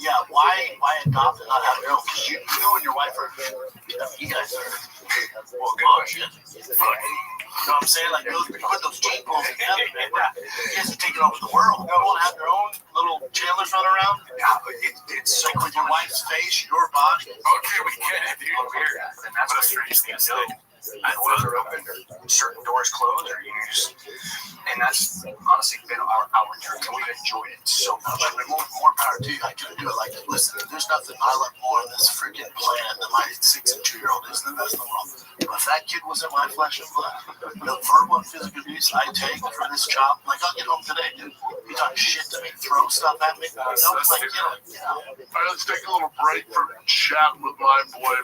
adopt and not have your own? Because you and your wife are, you guys are. Well, good question. You know what I'm saying? Like, those, put those gene pools together, man. You guys are taking over the world. You want to have your own little Chandlers run around? Yeah, but it's like with your wife's face, your body. Okay, we get it, dude. Weird. And that's what a strange thing to say. Doors are open, or certain doors closed, or you just, and that's honestly been our journey, and we've enjoyed it so much. Like, more power to you. I couldn't do it. Like, listen, there's nothing I love more on this freaking planet than my 6 and 2-year-old. Isn't the best in the world. But if that kid was in my flesh and blood, the verbal and physical abuse I take for this job, like, I'll get home today, dude. You talk shit to me, throw stuff at me. No, it's like, you know. All right, let's take a little break from chatting with my boy,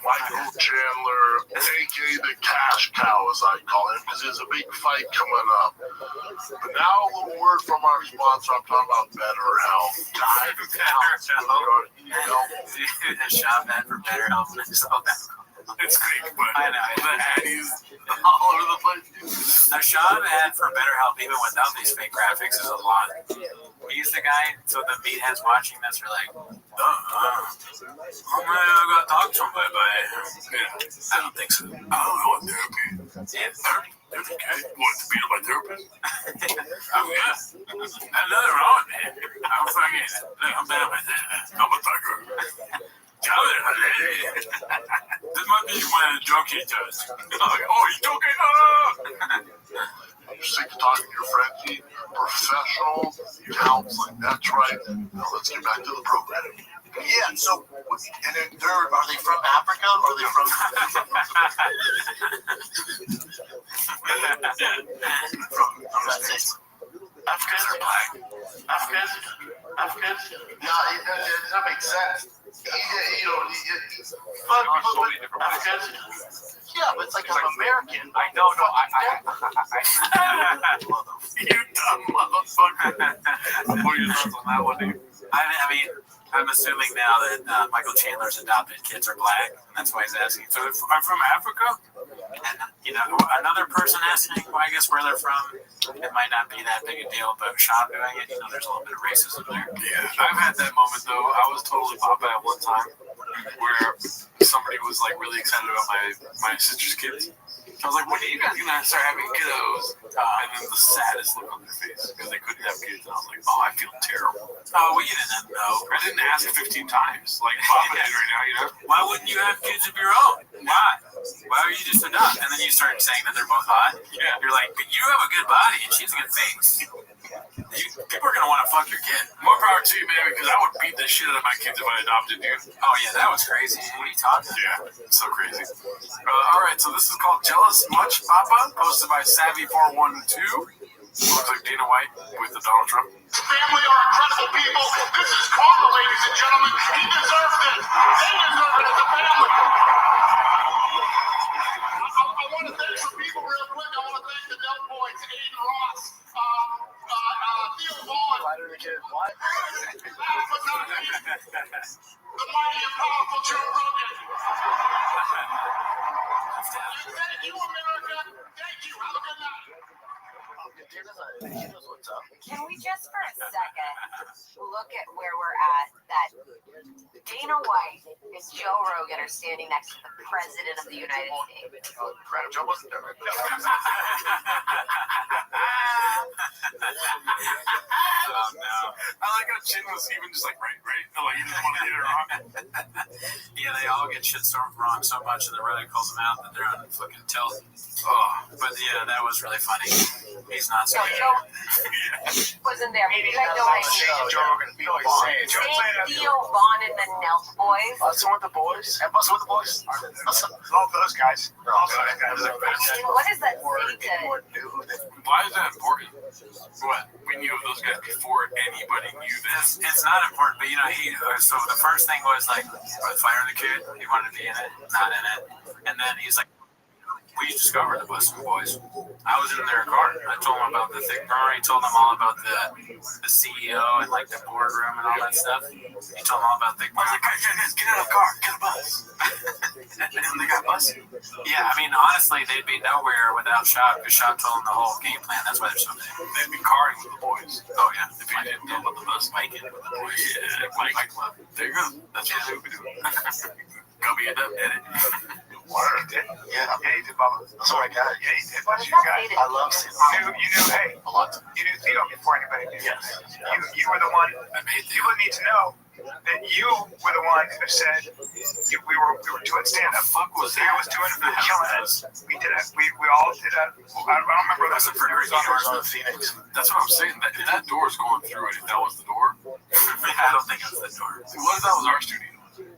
Michael Chandler, a.k.a. the cash cow, as I call him, because there's a big fight coming up. But now a little word from our sponsor. I'm talking about BetterHelp. A shop ad for better health. It's great, but I know. the Addies all over the place. A shop ad for better health, even without these fake graphics, is a lot. He's the guy, so the meatheads watching this are like, I gotta talk to somebody. Yeah, I don't think so. I don't know what therapy. Yeah, therapy? Okay. You want to beat up my therapist? Oh, yeah. There's nothing wrong, man. I'm bad at my therapist. I'm a thugger. This might be one of the junkie does. Oh, he's joking? No. I'm sick of talking to your friends. Need professional counseling. That's right. Now let's get back to the program. Yeah, so, and then are they from Africa or are they from Africans are black? Africans? Yeah, that makes sense. Africans? Yeah, but it's like I'm American. I know, You dumb motherfucker. What are your thoughts on that one, dude? I mean, I'm assuming now that Michael Chandler's adopted kids are black, and that's why he's asking. So I'm from Africa, and another person asking, well, I guess where they're from, it might not be that big a deal, but Shop doing it, there's a little bit of racism there. Yeah, I've had that moment though. I was totally popped at one time where somebody was like really excited about my sister's kids. I was like, when are you guys gonna start having kiddos? And then the saddest look on their face because they couldn't have kids. And I was like, oh, I feel terrible. Oh, well, you didn't know. I didn't ask 15 times like Papa did right now, Why wouldn't you have kids of your own? Why? Why would you just adopt? And then you start saying that they're both hot. Yeah. You're like, but you have a good body and she's a good face. People are gonna want to fuck your kid. More power to you, man, because I would beat the shit out of my kids if I adopted you. Oh yeah, that was crazy. What are you talking about? Yeah, so crazy. All right, so this is called Jealous Much, Papa, posted by Savvy412. Looks like Dana White with the Donald Trump. Family are incredible people. This is karma, ladies and gentlemen. He deserves this. They deserve it as a family. I want to thank some people real quick. I want to thank the Del Boys, Aiden Ross, Theo Vaughn. What? Last but not least, the mighty and powerful Joe Rogan. Thank you, America. Thank you. Have a good night. Can we just for a second look at where we're at? That Dana White and Joe Rogan are standing next to the President of the United States. Joe wasn't there. Oh, no. I like how Chin was even just like, right? Like, he didn't want to get it wrong. Yeah, they all get shit wrong so much, and the Reddit calls them out that they're on fucking tilt. Oh, but yeah, that was really funny. He's not so Joe wasn't there. He had no idea. Joe Rogan, Theo Vaughn and the Nelk Boys. Bustin' with the boys? And Bustin' with the boys? Love those guys. All those guys. What does that say to... Why is that important? What? We knew of those guys before anybody knew this. It's not important, but so the first thing was like, firing the kid, he wanted to be in it, not in it. And then he's like, we discovered the Bustin' Boys. I was in their car. I told him about the thing. I told them all about the CEO and like the boardroom and all that stuff. He told them all about the. I was like, guys, get out of the car, get a bus. And then they got busted. Yeah, I mean, honestly, they'd be nowhere without Shop because Shop told them the whole game plan. That's why they're so big. They'd be carding with the boys. Oh yeah, if you didn't know about the bus, biking with the boys. Yeah, Mike Club. There you go. That's what they would be doing. Go be a edit. Word. Yeah, he did, Bubba. That's what I got. Yeah, he did. What you got? I love seeing You knew, hey, you knew Theo before anybody did. Yes. You were the one. You would need to know that you were the one who said we were doing stand up. Fuck was Theo was doing killing it. We did it. We all did it. I don't remember what it was for Arizona, Phoenix. That's what I'm saying. That door's going through it. If that was the door, I don't think it was the door. what if that was our studio?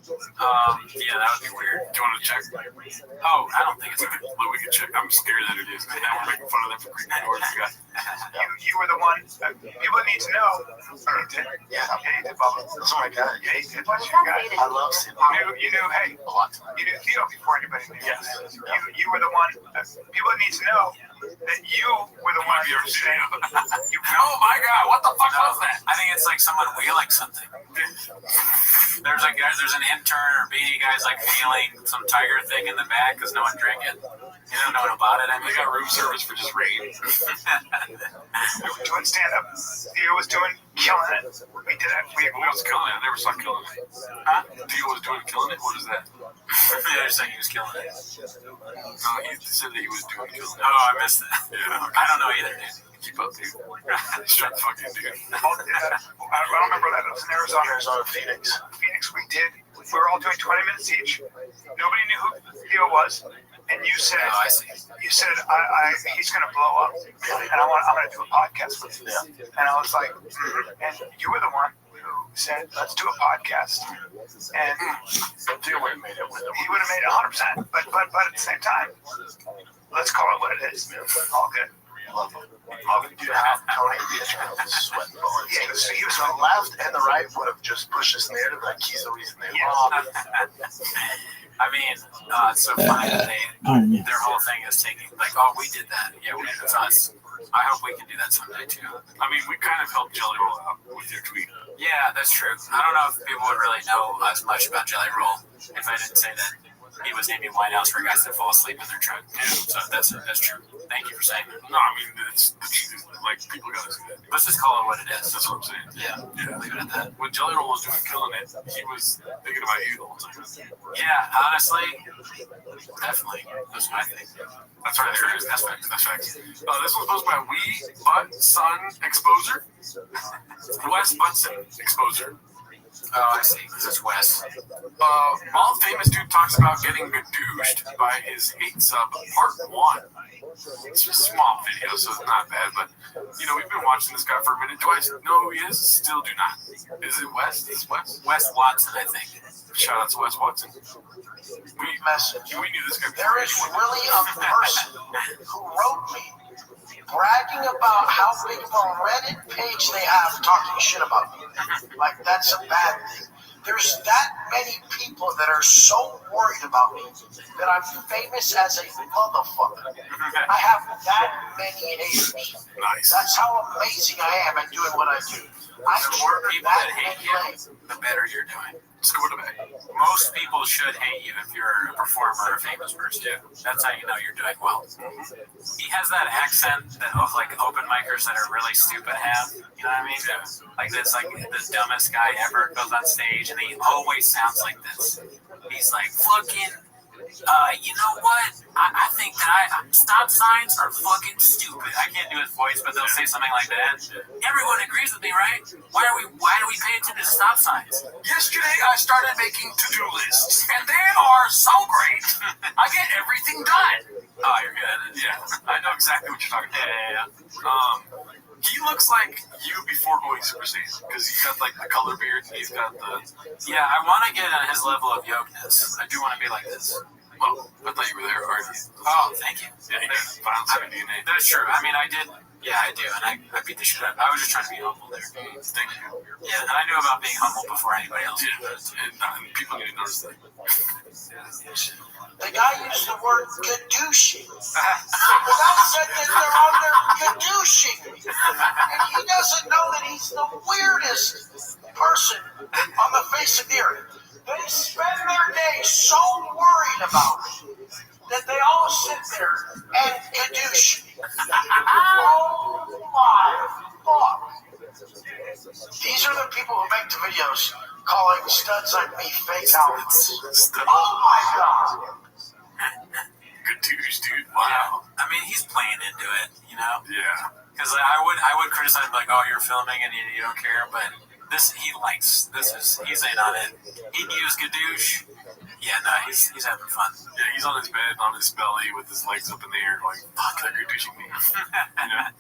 Yeah, that would be weird. Do you want to check? Oh, I don't think it's a good. Well, we can check. I'm scared that it is. Now we're making fun of them for creeping doors. You were the one. People need to know. Yeah, he did, Bubba. That's what I got. Yeah, he did. What you got? I love seeing You knew, hey, you knew Theo before anybody did. Yes. You were the one. People need to know that you were the one who said, Oh my God! What the fuck was that? I think it's like someone wheeling something. There's an intern or beanie guy's like wheeling some tiger thing in the back because no one drank it. You don't know about it. I mean, They got room service for just rain. we were doing stand up. Theo was doing killing it. We did it. Who was killing it? I never saw killing it. Huh? Theo was doing killing it? What is that? They're saying he was killing it. No, he said that he was doing killing it. Oh, I missed that. Yeah, okay. I don't know either, dude. Keep up, dude. Shut the fuck in, dude. I don't remember that. It was in Arizona, Phoenix. Phoenix, we did. We were all doing 20 minutes each. Nobody knew who Theo was. And you said, he's going to blow up. And I'm going to do a podcast with him. And I was like, and you were the one who said, let's do a podcast. And Theo would have made it with him. he would have made it 100%. But at the same time, let's call it what it is. All good. Love him. You have Tony sweating bullets. Yeah, he was the left and the right would have just pushed this narrative like he's the reason they lost. I mean, it's so funny that their whole thing is taking, like, oh, we did that. Yeah, it's us. I hope we can do that someday, too. I mean, we kind of helped Jelly Roll out with your tweet. Yeah, that's true. I don't know if people would really know as much about Jelly Roll if I didn't say that he was Amy Winehouse for guys that fall asleep in their truck. Yeah, so that's true. Thank you for saying that. No, I mean, it's like, people gotta see that. Let's just call it what it is. That's what I'm saying. Yeah, leave it at that. When Jelly Roll was doing killing it, he was thinking about you the whole time. Yeah, honestly, definitely. That's what I think. That's right. That's facts. This one's posted by Butt Sun Exposer. Wes Butson Exposer. Oh, I see. This is Wes. All famous dude talks about getting gadooshed by his hate sub part 1. It's a small video, so it's not bad, but we've been watching this guy for a minute. Do I know who he is? Still do not. Is it Wes? Is Wes? Wes Watson, I think. Shout out to Wes Watson. We knew this guy. There is really a person who wrote me bragging about how big of a Reddit page they have talking shit about me. Like, that's a bad thing. There's that many people that are so worried about me that I'm famous as a motherfucker. I have that many haters. Nice. That's how amazing I am at doing what I do. The more people that hate you, the better you're doing. Let's go to bed. Most people should hate you if you're a performer or a famous person. Yeah. That's how you know you're doing well. He has that accent that like open micers that are really stupid have. You know what I mean? Yeah. Like this, like the dumbest guy ever goes on stage and he always sounds like this. He's like, fucking, you know what? I think that stop signs are fucking stupid. I can't do his voice, but they'll say something like that. Everyone agrees with me, right? Why do we pay attention to stop signs? Yesterday, I started making to-do lists, and they are so great. I get everything done. Oh, you're good. Yeah, I know exactly what you're talking about. Yeah. He looks like you before going Super Saiyan because he's got like the color beard and he's got the. Yeah, I want to get on his level of yokeness. I do want to be like this. Well, I thought you were there already. Oh, thank you. Yeah, you got violence in your DNA. That's true. I mean, I did. Yeah, I do, and I beat the shit out. I was just trying to be humble there. Thank you. Yeah, and I knew about being humble before anybody else. Yeah, and people need to notice that. The guy used the word gadooshing. The guy said that they're on their gadooshing. And he doesn't know that he's the weirdest person on the face of the earth. They spend their day so worried about it that they all sit there and gadoosh. Oh my fuck. These are the people who make the videos calling studs like me fake outlets. Oh my god. Gadoosh, dude. Wow. I mean, he's playing into it, you know? Yeah. Because I would criticize him like, oh, you're filming and you don't care, but he's in on it. He'd use Gadoosh. Yeah, no, he's having fun. Yeah, he's on his bed, on his belly, with his legs up in the air, going, fuck, they're Gadooshing me. You know?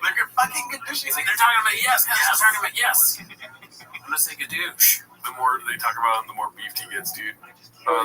They're fucking Gadooshing. Like, they're talking about yes. They're talking about yes. I'm gonna say Gadoosh. The more they talk about him, the more beefed he gets, dude.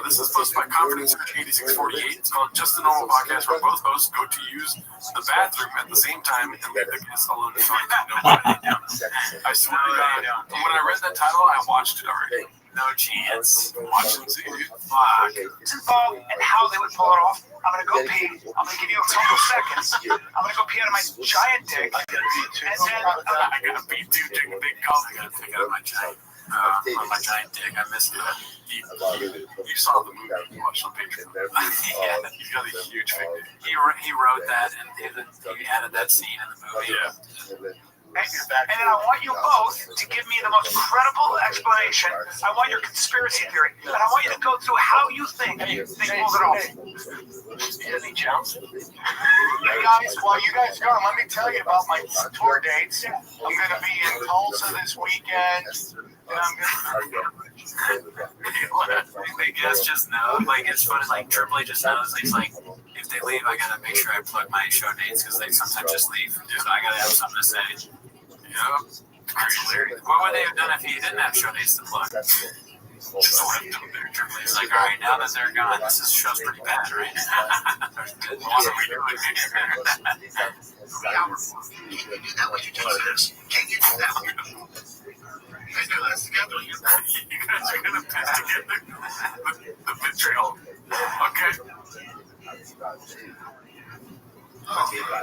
This is posted by Confidence Search 8648. It's called Just a Normal Podcast, where both hosts go to use the bathroom at the same time and leave the guests alone to talk. I swear to God, when I read that title, I watched it already. No chance. Watch them see, dude. Fuck. It's involved in how they would pull it off. I'm gonna go pee. I'm gonna give you a couple of seconds. I'm gonna go pee out of my giant dick. And then I gotta pee too, take a big call. I gotta pick out my giant dick. I missed it. You saw the movie you watched on Patreon. Yeah. He's got a huge fig dick. He wrote that and he added that scene in the movie. Yeah. And then I want you both to give me the most credible explanation. I want your conspiracy theory. And I want you to go through how you think they pulled it off. Any chance? Hey guys, while you guys are gone, let me tell you about my tour dates. I'm going to be in Tulsa this weekend. And I'm I guess just know, like, it's funny, like, Triple H just knows, he's like, if they leave, I gotta make sure I plug my show dates, because they sometimes just leave, so I gotta have something to say. Yep. What would they have done if he didn't have show dates to plug? Just left them there. Triple H is like, alright, now that they're gone, this show's pretty bad, right? What are we doing? Is that what you do with this? Can you do that? I do this together. You guys are gonna piss together the vitriol. Okay.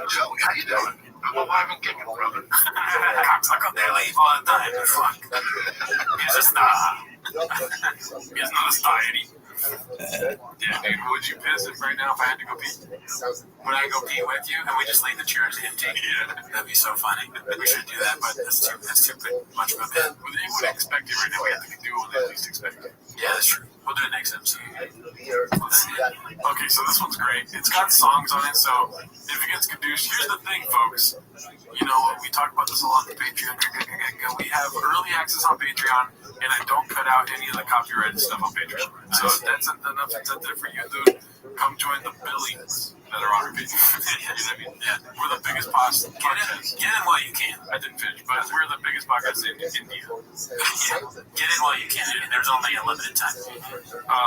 Joe, how you doing? I'm alive and kicking, brother. Cocksucker, they leave all the time. Fuck. He's a star. He's not a star, Eddie. Yeah, dude, would you piss if right now if I had to go pee? Would I go pee with you and we just leave the chairs empty? Yeah. That'd be so funny. We should do that, but that's too much of a bit. Well, they would expect it right now. We have to do what they at least expect it. Yeah, that's true. We'll do it next episode. Okay, so this one's great. It's got songs on it, so if it gets Gadoosh, here's the thing, folks. You know, we talk about this a lot on Patreon. We have early access on Patreon, and I don't cut out any of the copyrighted stuff on Patreon. So that's enough incentive for you to come join the billions that are on our Patreon. You know what I mean? Yeah, we're the biggest podcast. Get in while you can. I didn't finish, but we're the biggest podcast in India. Yeah. Get in while you can. There's only a limited time.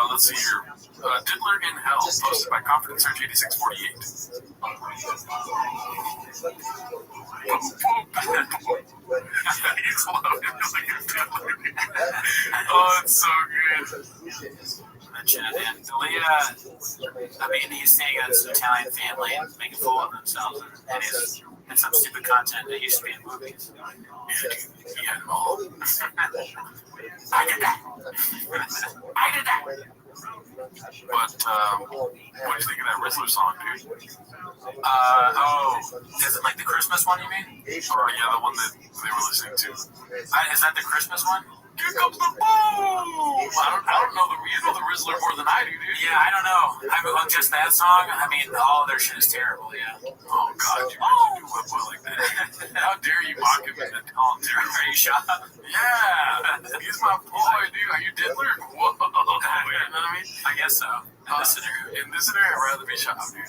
Let's see here. Diddler in Hell, posted by Confidence Search 8648. Oh, it's so good. And Leah, I mean, he's seeing this Italian family and making a fool of themselves, and some stupid content that used to be in movies. Yeah, I did that. I did that. But what do you think of that Rizzler song, dude? Is it like the Christmas one, you mean? Or yeah, the one that they were listening to. Is that the Christmas one? Here comes the boom! I don't know you know the Rizzler more than I do, dude. Yeah, I don't know. I mean, just that song. I mean, all of their shit is terrible. Yeah. Oh God, you really do a boy like that. How dare you mock him and then call him terrible? Are you shot? Yeah, he's my boy, dude. Are you Diddler? Whoa, you know what I mean? I guess so. In this scenario, I'd rather be shot, dude.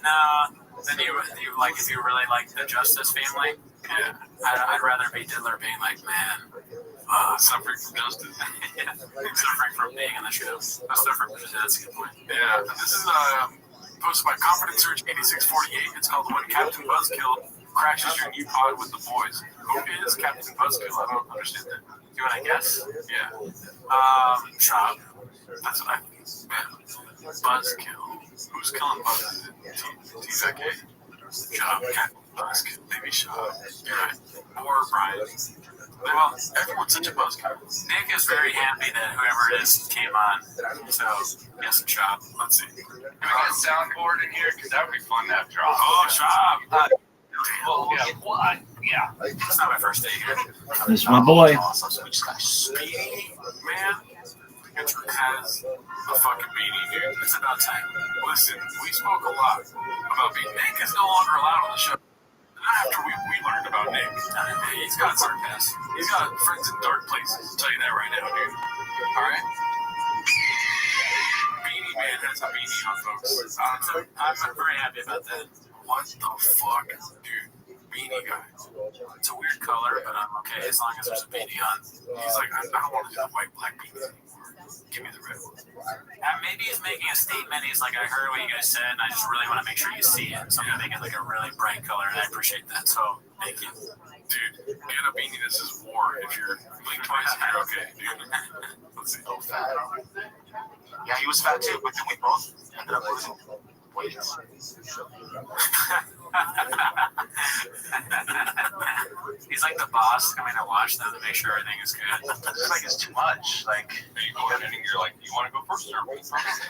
No. Then you like if you really like the Justice family. Yeah. I'd rather be Diddler being like, man. Suffering from justice. Yeah. Suffering from being in the show. Suffering from that's a good point. Yeah. This is posted by Confidence Search 8648. It's called When Captain Buzzkill Crashes Your New Pod with the Boys. Who is Captain Buzzkill? I don't understand that. You want to guess? Yeah. Chop. That's what I think. Yeah. Buzzkill. Who's killing Buzz? T-Becky? Chop. Captain Buzzkill. Maybe Chop. You're right. Or Brian. Well, everyone's such a buzzkill. Nick is very happy that whoever it is came on. So, yes, Chop. Let's see. Can we get a soundboard in here? Because that would be fun to have drop. Oh, Chop. Yeah. It's not my first day here. This is my boy. Awesome. So we just got speedy, man. has a fucking beanie, dude. It's about time. Listen, we spoke a lot about beanie. Nick is no longer allowed on the show. After we learned about Nick, he's got sarcasm. He's got friends in dark places. I'll tell you that right now, dude. All right? Beanie Man has a beanie on, folks. I'm very happy about that. What the fuck, dude? Beanie guy. It's a weird color, but I'm okay as long as there's a beanie on. He's like, I don't want to do the white black beanies anymore. Give me the red one. Maybe he's making a statement. He's like, I heard what you guys said, and I just really want to make sure you see it. So I'm gonna make it like a really bright color, and I appreciate that. So thank you, dude. Get a beanie that says war if you're blink twice if you're okay, dude. Let's see. So fat. Yeah, he was fat too, but then we both ended up losing weight. He's like the boss coming to watch them to make sure everything is good. It's like it's too much. Like you go ahead and you're like, you want to go first or me first?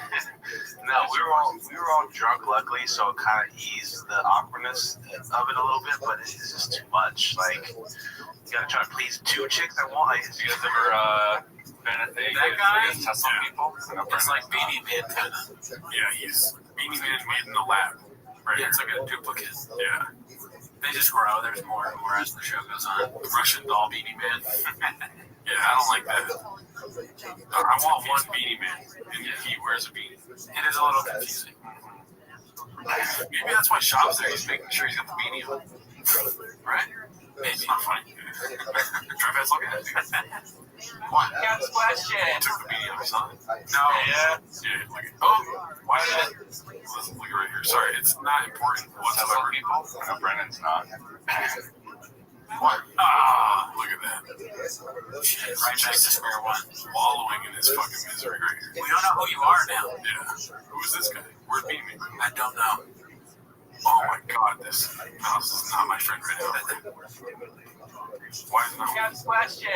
No, we were all drunk, luckily, so it kind of eased the awkwardness of it a little bit. But it's just too much. Like you gotta try to please two chicks at once. You guys ever been at that guy? Tesla people? It's like Beanie Man kind of. Yeah, he's Beanie Man made in the lab. Right? Yeah, it's like a duplicate. Yeah. They just grow. There's more and more as the show goes on. The Russian doll Beanie Man. Yeah, I don't like that. I want one Beanie Man, and he wears a beanie. It is a little confusing. Maybe that's why Shop's there. He's making sure he's got the beanie on. Right? Maybe. It's not funny. Try fast looking at it. What? Next question. Took the beanie off his eye. No. Yeah. Yeah. Look at, why did it? Listen, look right here. Sorry, it's not important whatsoever. People. No, Brennan's not. What? Ah, look at that. Right back to square one. Wallowing in his fucking misery right here. We don't know who you are now. Yeah. Who is this guy? Where's Beanie Man? I don't know. Oh my god, this is not my friend right now. Why is it not? Next question.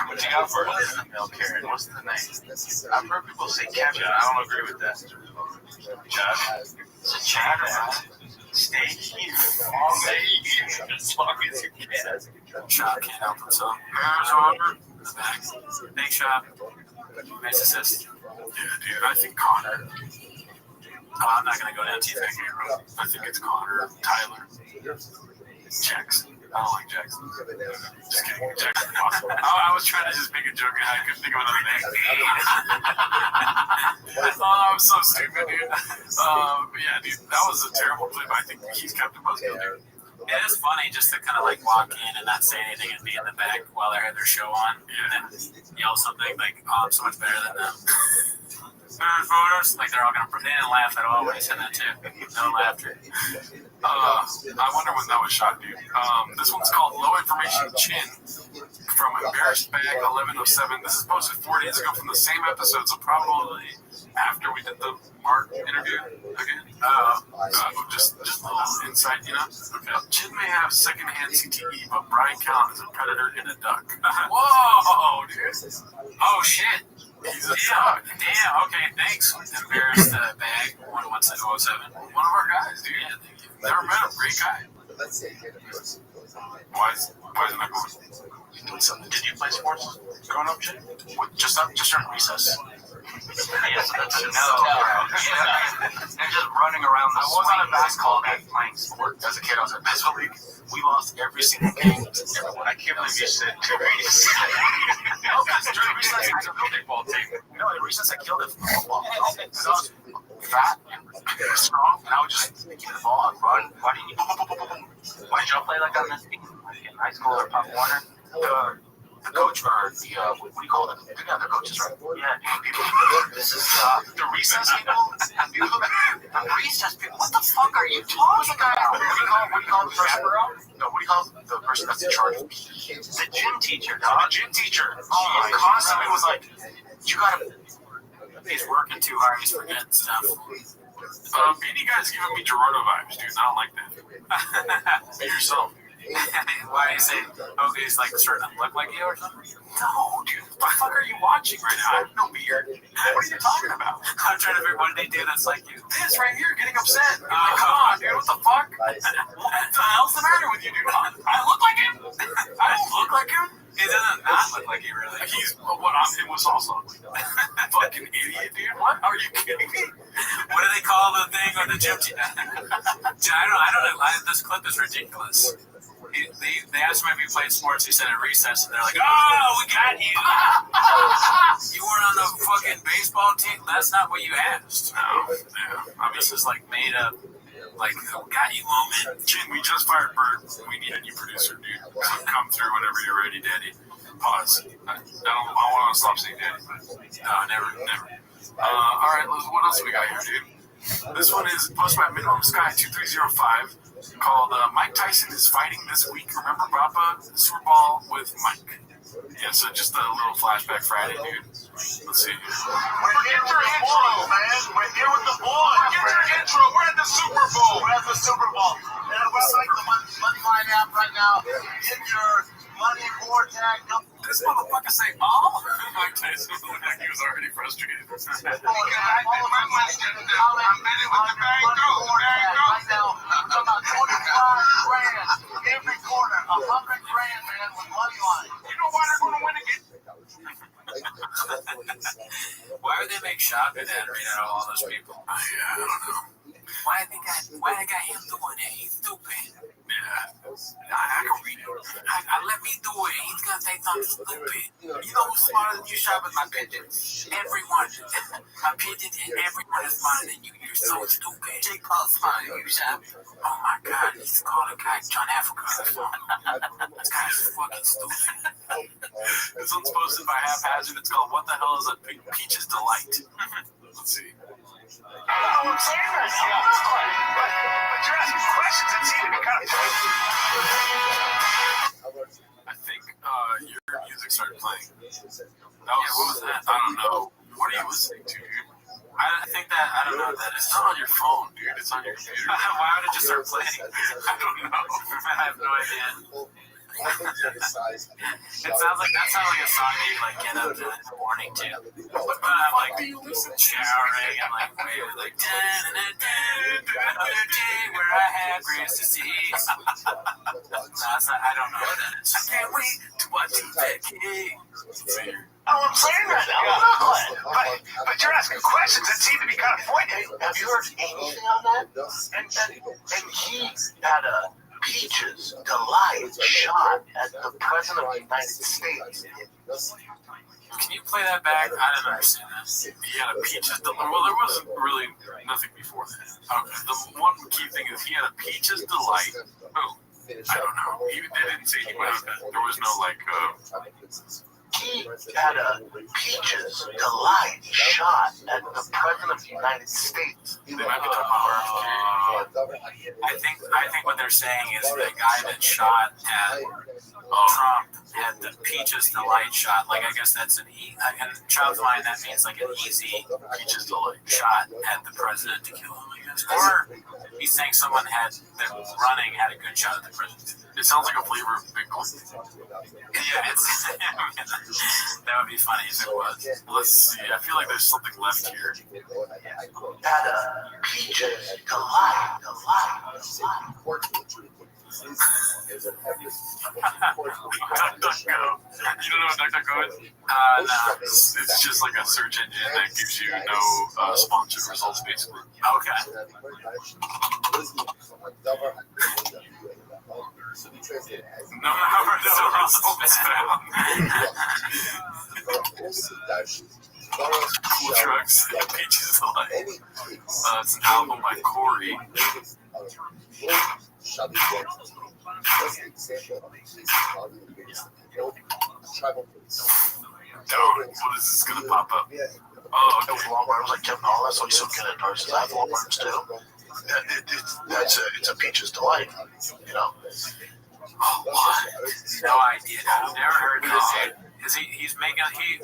What you got for us? Milk Karen. What's the name? I've heard people say Kevin. I don't agree with that. Chad. It's a Chad. Steak. As long as you can. Shop can't help himself. There's Robert. In the back. Thanks, Shop. Nice assist. Yeah, dude, I think Connor. Oh, I'm not going to go down T-Factory Road. I think it's Connor. Tyler. Jackson. I don't like Jackson. Just kidding. Jackson's awesome. I was trying to just make a joke and I couldn't think of another name. Oh, I'm so stupid, dude. Yeah, dude, that was a terrible clip. I think he's Captain Buzzkill, dude. It is funny just to kind of like walk in and not say anything and be in the back while they have their show on, and then yell something like, "Oh, I'm so much better than them." Photos, like they're all gonna. They didn't laugh at all when I said that too. No laughter. I wonder when that was shot, dude. This one's called Low Information Chin from Embarrassed Bag 1107. This is posted 4 days ago from the same episode, so probably after we did the Mark interview again. Just a little insight, you know? Okay. Chin may have secondhand CTE, but Brian Callen is a predator and a duck. Whoa, dude. Oh, shit. He's a duck. Damn, okay, thanks. Embarrassed Bag 1107. One of our guys, dude. Yeah, thank you. Never met him. Great guy. Why is it not going? You doing something? Did you play sports growing up, Jay? Just during recess. Yes, that's a no. And just running around the I was on a basketball game playing sports. As a kid, I was in baseball league. We lost every single game. I can't believe you said recess. No, because during recess, I killed it. No, in recess, I killed it for football. Because I was fat and strong, and I would just give the ball and run. Why did y'all play like on this team? Like in high school or Pop Warner? The coach or the, what do you call them? They're the coaches, right? Yeah. People, this is the recess people. The recess people. What the fuck are you talking about? What do you call the person? No, what do you call the person that's in charge? The gym teacher. The gym teacher. Oh, constantly was like, you gotta. He's working too hard. He's forgetting stuff. Beanie guy's giving me Gerardo vibes, dude. I don't like that. Be yourself. Why do you say, oh, he's like starting to look like you or something? No, dude. What the fuck are you watching right now? I have no beard. What are you talking about? I'm trying to figure what they do that's like you. This right here, getting upset. Come on, dude. What the fuck? What the hell's the matter with you, dude? I look like him? I don't look like him? He doesn't not look like he really. He's what I'm in was also fucking idiot, dude. What? Are you kidding me? What do they call the thing on the gym? I don't know. This clip is ridiculous. They asked him if he played sports. He said at recess, and they're like, "Oh, we got you. You weren't on the fucking baseball team. That's not what you asked." No, yeah. I mean, This is like made up. Like, got you moment. King, we just fired Bert. We need a new producer, dude. So come through whenever you're ready, Daddy. Pause. I want to stop saying Daddy, but no, never. All right, what else we got here, dude? This one is posted by Minimum Sky 2305 called Mike Tyson is fighting this week. Remember Rappa, Super Bowl with Mike? Yeah, so just a little flashback Friday, dude. Let's see. We're here with the boys, man. We're here with the boys. Get your intro. We're at the Super Bowl. We're at the Super Bowl. And we're like the Money Line app right now. Get your money board tag. This motherfucker say all? Mike Tyson looked like he was already frustrated. I'm betting with the bag goes. Right now, I'm talking about 25 grand every quarter. 100 grand, man, with Money Line. You know why they're going to win again? Why would they make shopping and read out all those people? Yeah, I don't know. Why they got him doing it? He's stupid. Yeah, I can read it. I let me do it. He's gonna say something stupid. You know who's smarter than you, Shop, is my pigeons. Everyone, my pigeons and everyone is smarter than you. You're so stupid. Jake Paul's smarter than you, Shop. Oh my God, he's called a guy John Africa. This guy's fucking stupid. This one's posted by Haphazard. It's called What the Hell is a Peach's Delight? Let's see. I'm saying right now. But you're asking questions that seem to be kind of I think your music started playing. What was that? I don't know. What are you listening to, dude? I don't know what that is. It's not on your phone, dude. It's on your computer. Why would it just start playing? I don't know. I have no idea. It sounds like a song that you like get up to in the morning to. But I'm like showering and like where I have grace to see. I don't know what that is. I can't wait to watch you King. I'm saying right now. But you're asking questions that seem to be kind of pointed. Have you heard anything on that? And he had a Peaches Delight shot at the President of the United States. Can you play that back? I didn't understand that. He had a Peaches Delight. Well, there wasn't really nothing before that. Okay. The one key thing is he had a Peaches Delight. Oh, I don't know. They didn't say he was. There was no like. He had a Peaches Delight shot at the President of the United States. They might be talking about I think what they're saying is the guy that shot at Trump had the Peaches Delight shot. Like, I guess that's in child's mind, that means like an easy Peaches Delight shot at the president to kill him, I guess. Or he's saying someone had a good shot at the president. It sounds like a flavor of Bitcoin. Yeah, that would be funny if it was. Let's see. I feel like there's something left here. Had a Peaches Delight. DuckDuckGo. You don't know what DuckDuckGo is? No. It's just like a search engine that gives you no sponsored results, basically. Okay. No results found. Cool Trucks, Peaches Delight. It's an album by Corey. What is this gonna pop up? Oh, okay. Those long worms like Kevin Hall, that's why he's so good at nurses. I have long worms too. It's a Peaches Delight, you know. Oh, what? No idea. I've never heard this.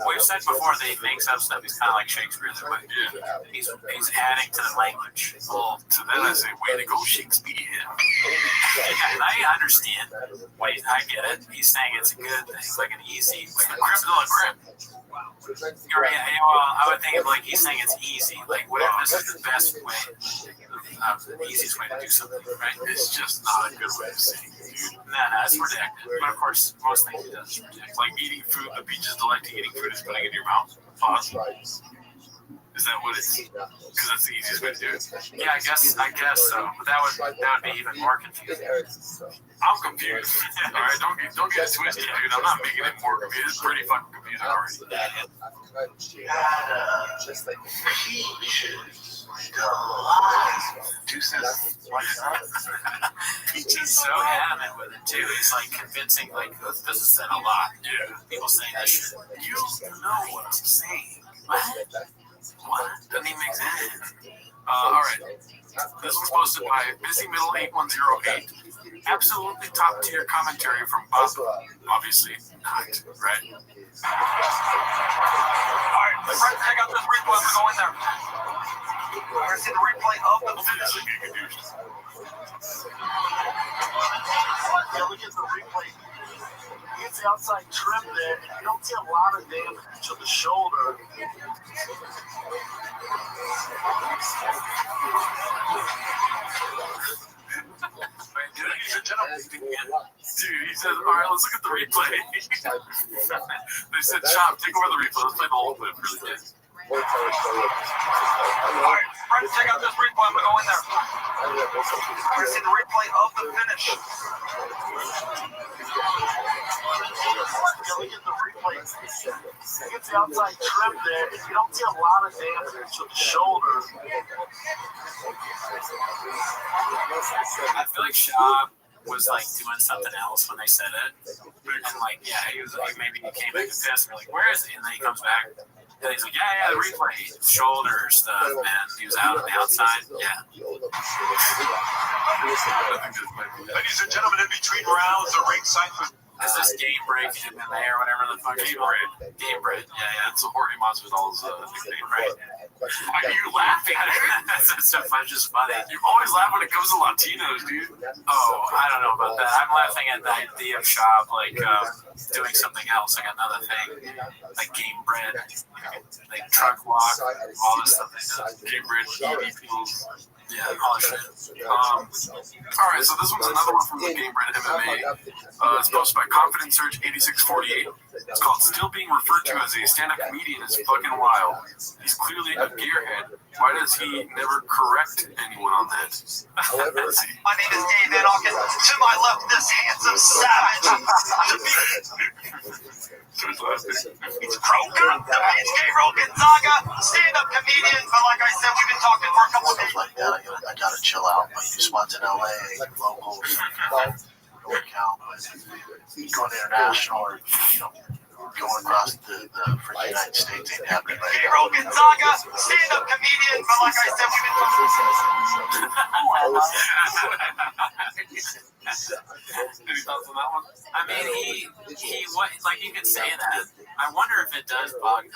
We've said before that he makes up stuff. He's kind of like Shakespeare that way. Yeah. He's adding to the language. Well, to that I say, way to go, Shakespeare. Yeah, and I understand. I get it. He's saying it's a good thing, like an easy, like a crib. I would think of like he's saying it's easy. Like, what if this is the best way, the easiest way to do something, right? It's just not a good way of saying it, dude. No, it's predictive. But of course, most things he does is predictive. Like eating food, the beach is delecting. Eating food is putting it in your mouth. Pause. Is that what it's? Because that's the easiest way to do it. Yeah, I guess so. But that would be even more confusing. I'm confused. All right, don't get it twisted, dude. I'm not making it more confusing. It's pretty fucking confusing already. He's so adamant with it too. He's like convincing, like this is said a lot. Yeah. People saying this shit. You know what I'm saying. What? Doesn't even make sense. Alright. This was posted by Busy Middle 8108. Absolutely top tier commentary from Bob. Obviously not, right? Alright, let's check out this replay. We're going there. We're gonna see the replay of the finish. Yeah, look at the replay. He gets the outside trim there, and you don't see a lot of damage to the shoulder. Dude, he says, alright, let's look at the replay. They said, Chop, take over the replay. Let's play the whole clip really good. Alright, let's check out this replay. We're going there. We're gonna see the replay of the finish. Yeah, look at the replay. He gets the outside trim there, and you don't see a lot of damage to the shoulder. I feel like Shab was like doing something else when they said it, and like he was like maybe he came back and pissed. We're like, where is he? And then he comes back. And he's like, yeah, the replay, shoulder stuff, man. He was out on the outside. Yeah. Ladies and gentlemen, in between rounds, the ringside. Is this game break in there, whatever the fuck? Game break. Game break. Yeah. It's a Jorge Masvidal's nickname, right? Why are you laughing? That's just funny. You always laugh when it comes to Latinos, dude. Oh, I don't know about that. I'm laughing at the idea of Shab like doing something else, like another thing, like game bread, like truck walk, all this stuff they do. Game bread, EVPs. Yeah, all shit. Alright, so this one's another one from the Game Bread MMA. It's posted by Confident Surge 8648. It's called Still Being Referred to as a Stand-Up Comedian is Fucking Wild. He's clearly a gearhead. Why does he never correct anyone on that? My name is Dave Van Auken. To my left, this handsome savage. It's Kroger, the man's Gabriel Gonzaga, stand-up comedian. But like I said, we've been talking for a couple of days. Like that, I gotta chill out. My new spot's in LA, local, don't count. Going international or, going across the freaking United States ain't happening right Gabriel Gonzaga, stand-up comedian. But like I said, we've been Any thoughts on that one? I mean, he could say that. I wonder if it does bug him.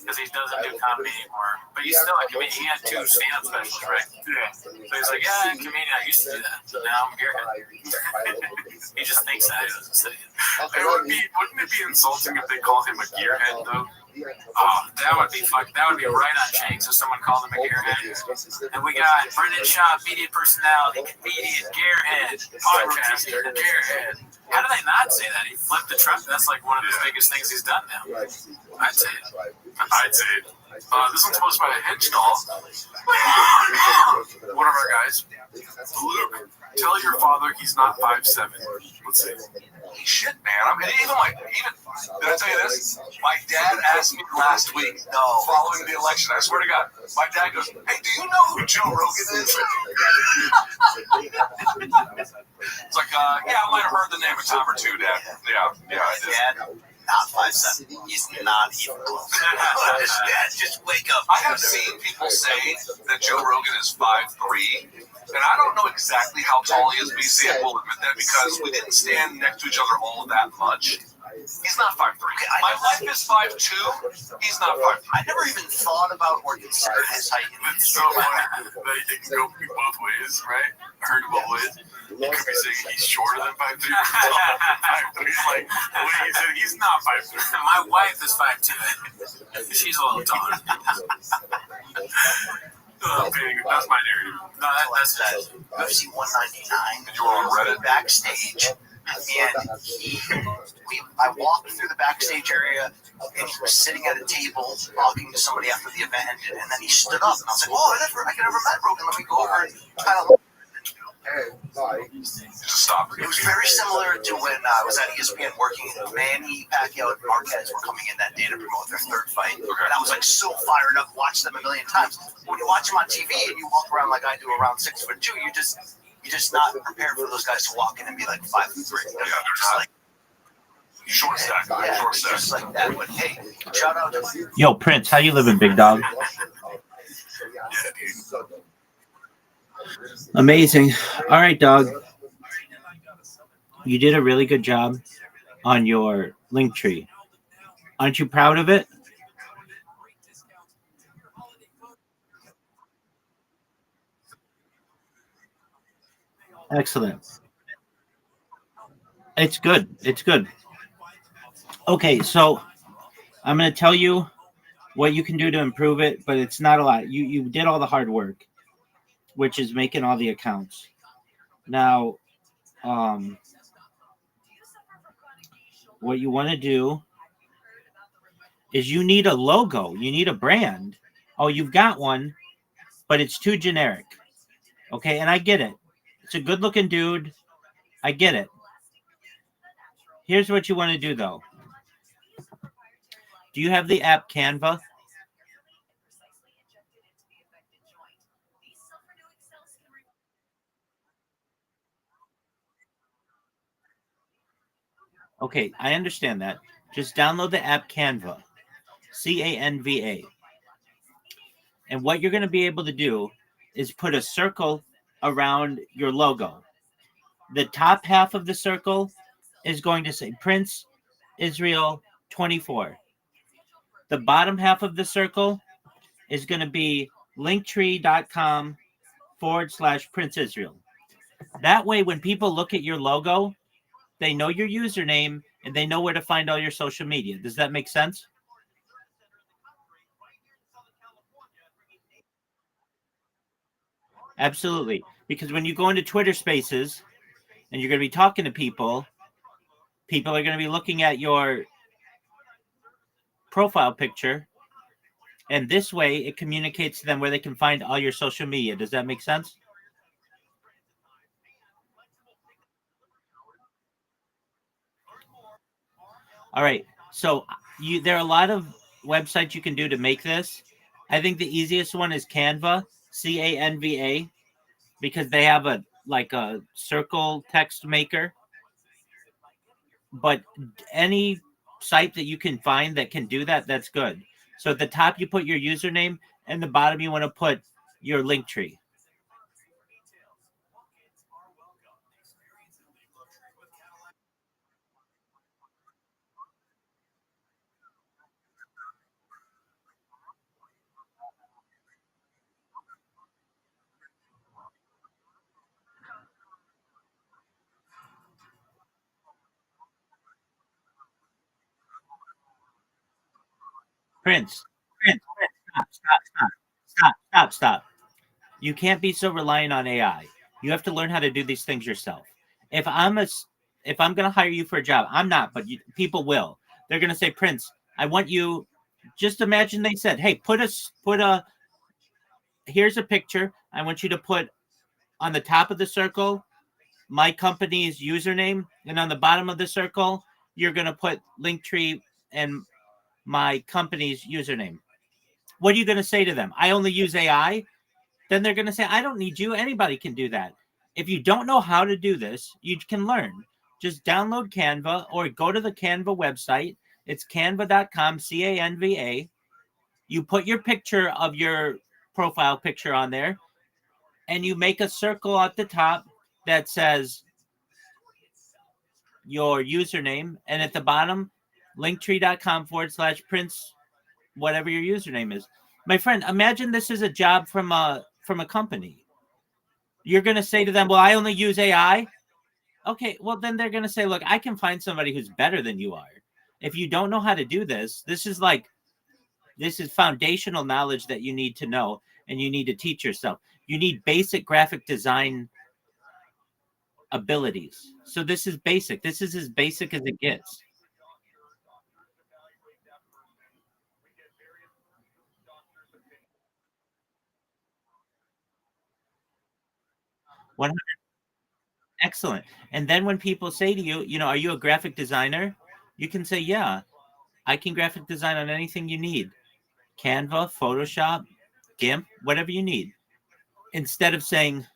Because he doesn't do comedy anymore. But he's still a comedian. He had 2 stand-up specials, right? Yeah. So he's like, yeah, I'm a comedian. I used to do that. So now I'm a gearhead. He just thinks that. He doesn't say it. Wouldn't it be insulting if they called him a gearhead, though? Oh, that would be right on Shanks if someone called him a gearhead. And we got Brendan Shaw, media personality, comedian, gearhead, podcaster, gearhead. How do they not say that? He flipped the truck. That's like one of the biggest things he's done now. I'd say it. This one's posted by a hedge doll. One of our guys. Luke, tell your father he's not 5'7". Let's see. Shit, man. Did I tell you this? My dad asked me last week, following the election, I swear to God, my dad goes, hey, do you know who Joe Rogan is? It's like, yeah, I might have heard the name a time or two, Dad. Yeah, I did. Dad, not 5'7". He's not even close. Dad, just wake up. I have seen people say that Joe Rogan is 5'3", and I don't know exactly how tall he is, but Sam will admit that because we didn't stand next to each other all that much. He's not 5'3". Okay, My wife is 5'2". He's not 5'3". I never even thought about or considered his height. It's so funny that it can go both ways, right? I heard both ways. You could be saying he's shorter than 5'3". 5'3". Like, what he said, he's not 5'3". My wife is 5'2". She's a little taller. Okay, that's my narrative. No, that's that UFC 199. And you were on Reddit. Backstage, and I walked through the backstage area, and he was sitting at a table talking to somebody after the event, and then he stood up, and I was like, oh, I never met Rogan. Let me go over and kind of. Just stop. It was very similar to when I was at ESPN working. Manny Pacquiao and Marquez were coming in that day to promote their third fight, and I was like so fired up, watched them a million times. When you watch them on TV and you walk around like I do, around 6'2", you're just not prepared for those guys to walk in and be like 5'3". Yeah, they're just like short stack. Yeah, Short stack. just like that. But hey, shout out to Yo, Prince, how you living, big dog? Yeah, dude. Amazing. All right, dog. You did a really good job on your link tree. Aren't you proud of it? Excellent. It's good. It's good. Okay, so I'm going to tell you what you can do to improve it, but it's not a lot. You did all the hard work, which is making all the accounts. Now, what you want to do is you need a logo. You need a brand. Oh, you've got one, but it's too generic. Okay, and I get it. It's a good-looking dude. I get it. Here's what you want to do, though. Do you have the app Canva? Okay, I understand that. Just download the app Canva. Canva. And what you're going to be able to do is put a circle around your logo. The top half of the circle is going to say Prince Israel 24. The bottom half of the circle is going to be linktree.com/Prince Israel. That way, when people look at your logo, they know your username and they know where to find all your social media. Does that make sense? Absolutely. Because when you go into Twitter Spaces and you're going to be talking to people, people are going to be looking at your profile picture. And this way, it communicates to them where they can find all your social media. Does that make sense? All right. So there are a lot of websites you can do to make this. I think the easiest one is Canva, Canva, because they have a circle text maker. But any site that you can find that can do that, that's good. So at the top, you put your username, and the bottom, you want to put your link tree. Prince, stop. You can't be so reliant on AI. You have to learn how to do these things yourself. If I'm going to hire you for a job, I'm not, but people will. They're going to say, Prince, I want you. Just imagine they said, hey, here's a picture. I want you to put on the top of the circle my company's username, and on the bottom of the circle, you're going to put Linktree and my company's username. What are you going to say to them? I only use AI? Then they're going to say, I don't need you. Anybody can do that. If you don't know how to do this, you can learn. Just download Canva or go to the Canva website. It's canva.com, Canva. You put your picture of your profile picture on there, and you make a circle at the top that says your username, and at the bottom, linktree.com/Prince, whatever your username is. My friend, imagine this is a job from a company. You're going to say to them, well, I only use AI. Okay, well, then they're going to say, look, I can find somebody who's better than you are. If you don't know how to do this, this is foundational knowledge that you need to know, and you need to teach yourself. You need basic graphic design abilities. So this is basic. This is as basic as it gets. Excellent. And then when people say to you, are you a graphic designer? You can say, yeah, I can graphic design on anything you need. Canva, Photoshop, GIMP, whatever you need. Instead of saying,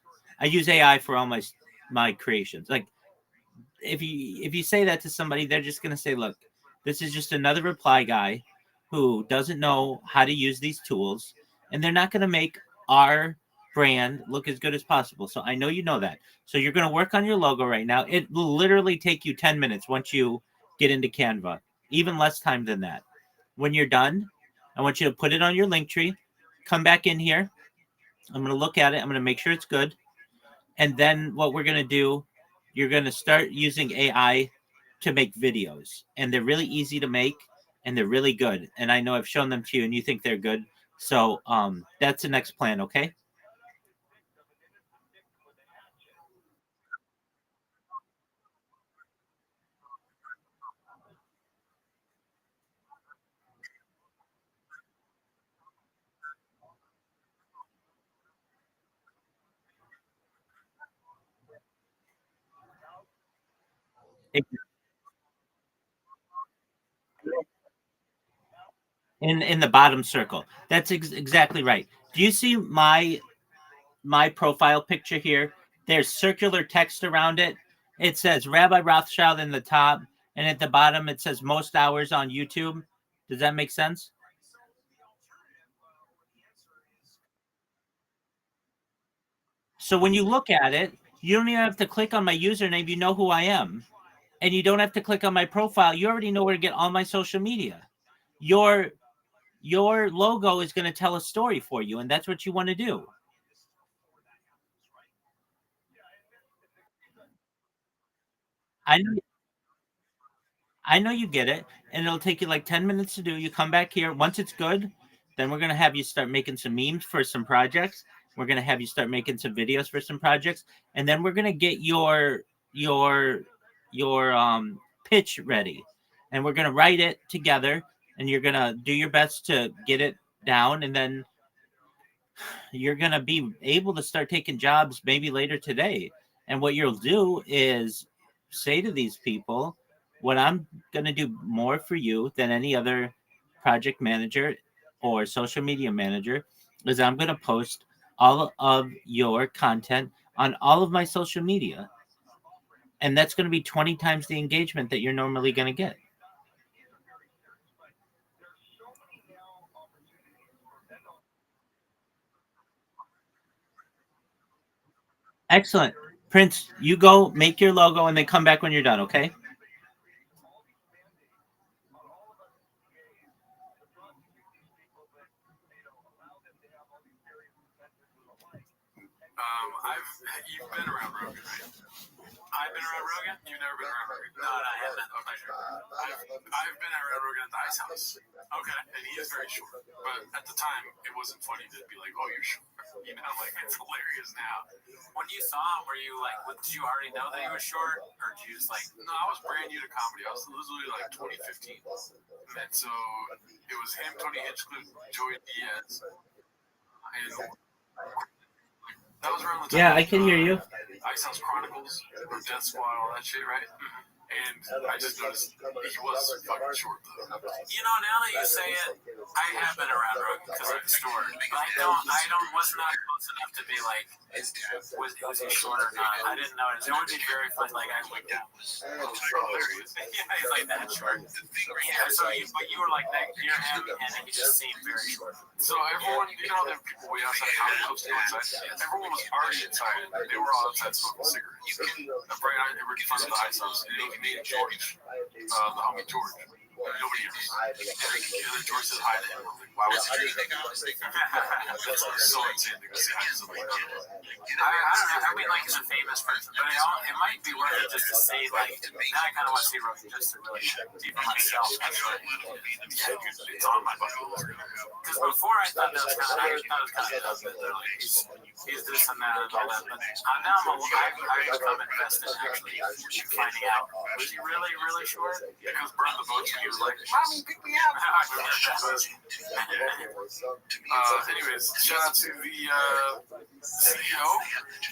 I use AI for all my creations. Like, if you say that to somebody, they're just going to say, look, this is just another reply guy who doesn't know how to use these tools, and they're not going to make our brand look as good as possible. So I know you know that. So you're going to work on your logo right now. It will literally take you 10 minutes once you get into Canva, even less time than that. When you're done, I want you to put it on your link tree, come back in here. I'm going to look at it. I'm going to make sure it's good. And then what we're going to do, you're going to start using AI to make videos. And they're really easy to make, and they're really good. And I know I've shown them to you, and you think they're good. So that's the next plan, okay? In the bottom circle. That's exactly right. Do you see my profile picture here? There's circular text around it. It says Rabbi Rothschild in the top, and at the bottom it says most hours on YouTube. Does that make sense? So when you look at it, you don't even have to click on my username. You know who I am. And you don't have to click on my profile. You already know where to get all my social media. Your logo is going to tell a story for you, and that's what you want to do. I know you get it, and it'll take you like 10 minutes to do. You come back here. Once it's good, then we're going to have you start making some memes for some projects. We're going to have you start making some videos for some projects, and then we're going to get your pitch ready, and we're going to write it together, and you're going to do your best to get it down, and then you're going to be able to start taking jobs maybe later today. And what you'll do is say to these people, what I'm going to do more for you than any other project manager or social media manager is I'm going to post all of your content on all of my social media. And that's going to be 20 times the engagement that you're normally going to get. Excellent. Prince, you go make your logo and then come back when you're done, okay? You've been around Rogan, right? I've been around Rogan. You've never been around Rogan? No, I haven't. Okay. I've been around Rogan at the Ice House. Okay. And he is very short. But at the time, it wasn't funny to be like, oh, you're short. You know, like, it's hilarious now. When you saw him, were you like, did you already know that he was short? Or did you just like... No, I was brand new to comedy. I was literally like 2015. And so it was him, Tony Hinchcliffe, Joey Diaz. And that was around the time. Yeah, I can hear you. Ice House Chronicles, or Death Squad, all that shit, right? And I just noticed he was fucking short, though. You know, now that you say it, I have been around Rogan because of the story. But was not close enough to be like, was he short or not? I didn't notice. It would be very fun. Like, I would go, hilarious. Yeah, he's like that short. Yeah, so but you were like that near him, and he just seemed very short. So everyone, you know, there were people way outside comedy clubs to outside. Everyone was already inside. They were all outside smoking cigarettes. Right, they were in front of the Ice House. And named George. The homie George. Nobody else. And then George said hi to him. I'm like, why was he doing that? So insane to go say hi to somebody. I don't know. I mean, like, he's a famous person, but it might be worth it just to see, like, now I kind of want to see Rothschild just to really see for myself. It's on my bucket list. Because before I thought that was kind of dumb, that they're like, he's this and that and all that, but now I've become invested actually in finding out, was he really, really short? Because Burn the Boats, he was like, Mommy, pick me up! anyways, shout out to the CEO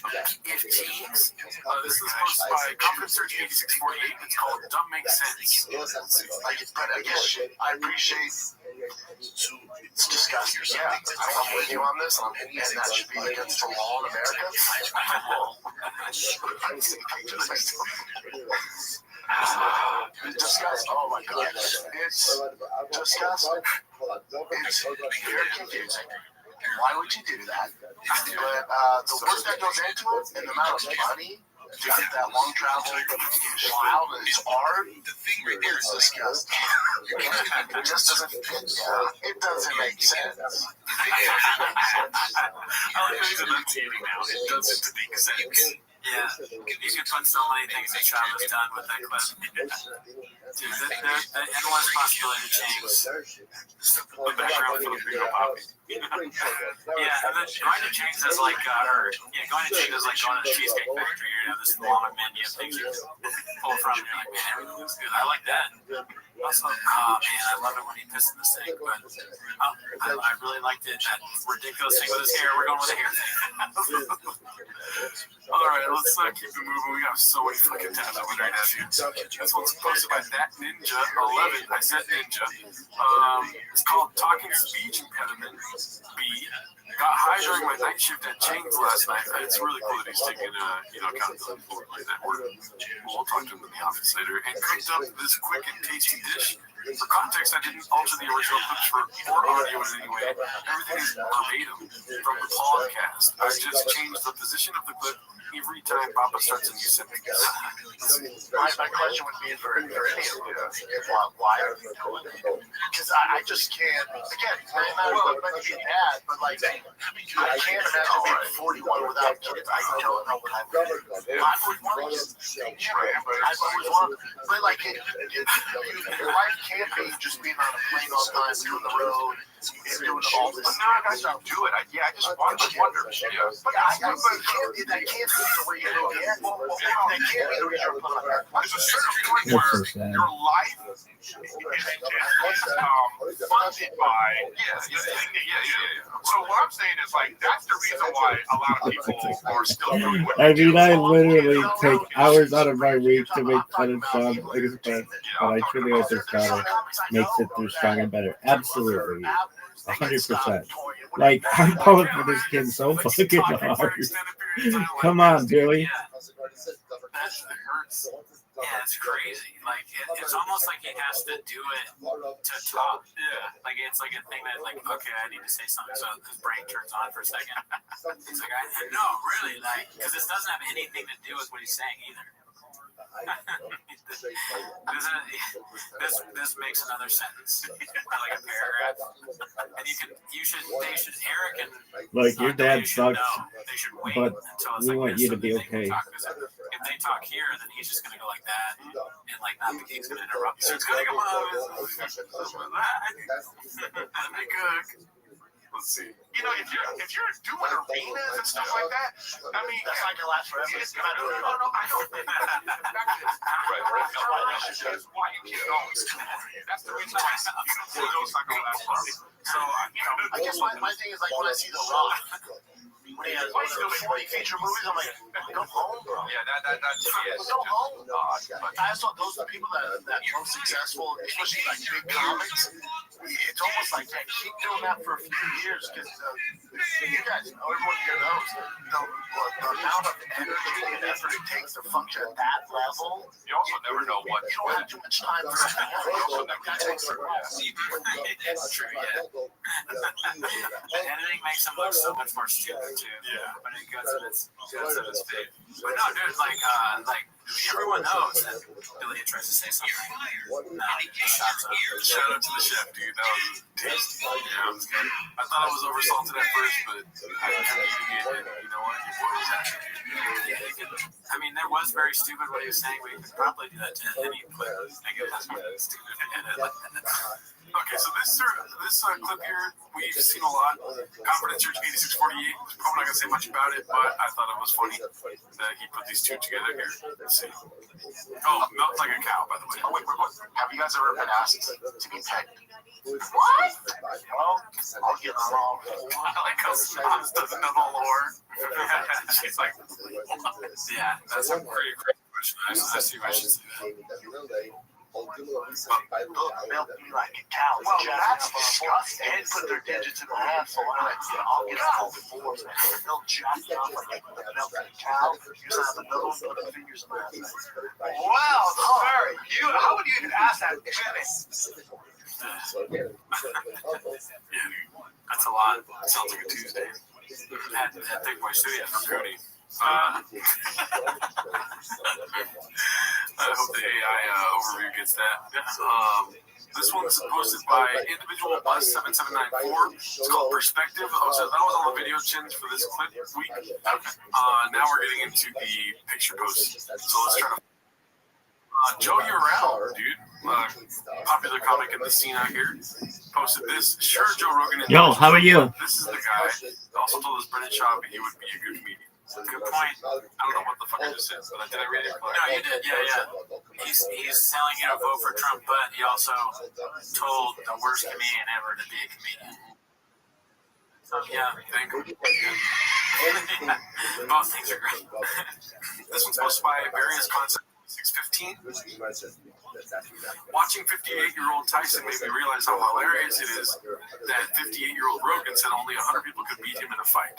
of PFTs. This is hosted by Conference Search 8648. It's called Dumb Makes Sense. But I guess I appreciate it's disgusting. Yeah, I'm with you on this, and that should be against the law in America. It's disgusting. Oh my God. It's disgusting. It's very confusing. Why would you do that? But the work that goes into it and the amount of money to get that long travel wild and it's art, the thing right there is disgusting. It just doesn't fit. It doesn't make sense. I like how he's enunciating now. It doesn't make sense. Yeah, you could put so many things that Travis done with that clip. Dude, the endless possibility change. The background for the video popping. Yeah, and then going to change is like, going to change is like going to the Cheesecake Factory. You have this long menu of things you pull from. You're like, man, everything looks good. I like that. Also, man, I love it when he pissed in the sink, but I really liked it. That ridiculous thing with his hair. We're going with the hair thing. All right, let's keep it moving. We got so many fucking tabs over there. This one's posted by That Ninja 11. I said Ninja. It's called Talking Speech Impediment. B. Got high during my night shift at Chang's last night. It's really cool that he's taking accountability for it like that. We'll talk to him in the office later. And cooked up this quick and tasty dish. For context, I didn't alter the original clips or audio in any way. Everything is verbatim from the podcast. I just changed the position of the clip every time Papa starts a new sentence. My question would be for any of you, why are you doing it? Because I just can't, again, well, it might be bad, but like, I can't imagine being 41 without kids. I don't know what I would do. I've always wanted but like, your life can't be just being on a plane all the time, doing the road, and doing all this. No, I got to do it. I just wonder. Yeah. But that can't be the way you live yet. That can't be the reason you're putting on that. There's a certain point where your life is funded by So what I'm saying is like that's the reason why a lot of people are still doing what I mean, I literally take hours out of my week to make fun and fun, but I truly hope this battle makes it through stronger and better. Absolutely. 100%. Like, I'm pulling for this kid so fucking hard. Come on, Billy. Yeah, it's crazy. Like, it's almost like he has to do it to talk. Yeah. Like, it's like a thing that, like, okay, I need to say something, so his brain turns on for a second. He's like, no, really, like, because this doesn't have anything to do with what he's saying either. This makes another sentence, like a paragraph, and Eric and like your dad sucks, they should wait but until it's we like want this, you to so be that they okay. can talk, if they talk here, then he's just gonna go like that, and like not the king's gonna interrupt. So it's gonna come on. Let's see. You know, if you're doing arenas and stuff like that, I mean, that's not gonna last forever. No, I don't. That's why you can't always do it. That's the reason why it's not gonna last forever. So, I guess my thing is like when I see The Rock. When he has 40 feature movies, I'm like, go home, bro. Yeah, that's go home. I saw those are people that are most successful, especially like big comics. It's almost like they keep doing that for a few years because you guys know, everyone here knows the amount of energy and effort it takes to function at that level. You also never know what. You don't have too much time for anything else. You also never that takes a while. It's true, yeah. Editing makes him look so much more stupid too. Yeah. When it goes at its fate. But no, dude, like Everyone knows that Billy tries to say something. Shout out to the chef, dude. That was tasty. Yeah, it was good. I thought it was oversalted at first, but I kept eating it, and you know what? Your boy was actually good. I mean, that was very stupid what he was saying, but you could probably do that to any clip. I guess that's stupid. Okay, so this clip here, we've seen a lot. Confidence Search 8648. Probably not gonna say much about it, but I thought it was funny that he put these two together here. Let's see. Oh, milked like a cow, by the way. Oh, wait. Have you guys ever been asked to be pegged? What? Well, I'll get along. I like how Snoz doesn't know the lore. She's like, Yeah, that's a pretty great question. I see why she's saying that. Milk me like a cow. Well, that's disgusting. They put their digits in the asshole. I'll get all the fours. They'll jack you up like milk a cow. You just have the middle, put the fingers in the asshole. Wow, sir, how would you even ask that? That's a lot. It sounds like a Tuesday. That Thick Boy Studio from Cody. I hope the AI overview gets that. This one's posted by individual bus 7794. It's called Perspective. Oh, so that was all the video chins for this clip week. Now we're getting into the picture posts. So let's try to. Joe Urel, dude, popular comic in the scene out here, posted this. Sure, Joe Rogan. Yo, how are you? This is the guy. Also told us Brennan Schaub he would be a good comedian. Good point. I don't know what the fuck I just said, but did I read it? No, you did. Yeah. He's telling you to vote for Trump, but he also told the worst comedian ever to be a comedian. So yeah, thank you. Both things are great. This one's posted by various concepts. 615. Watching 58-year-old Tyson made me realize how hilarious it is that 58-year-old Rogan said only 100 people could beat him in a fight.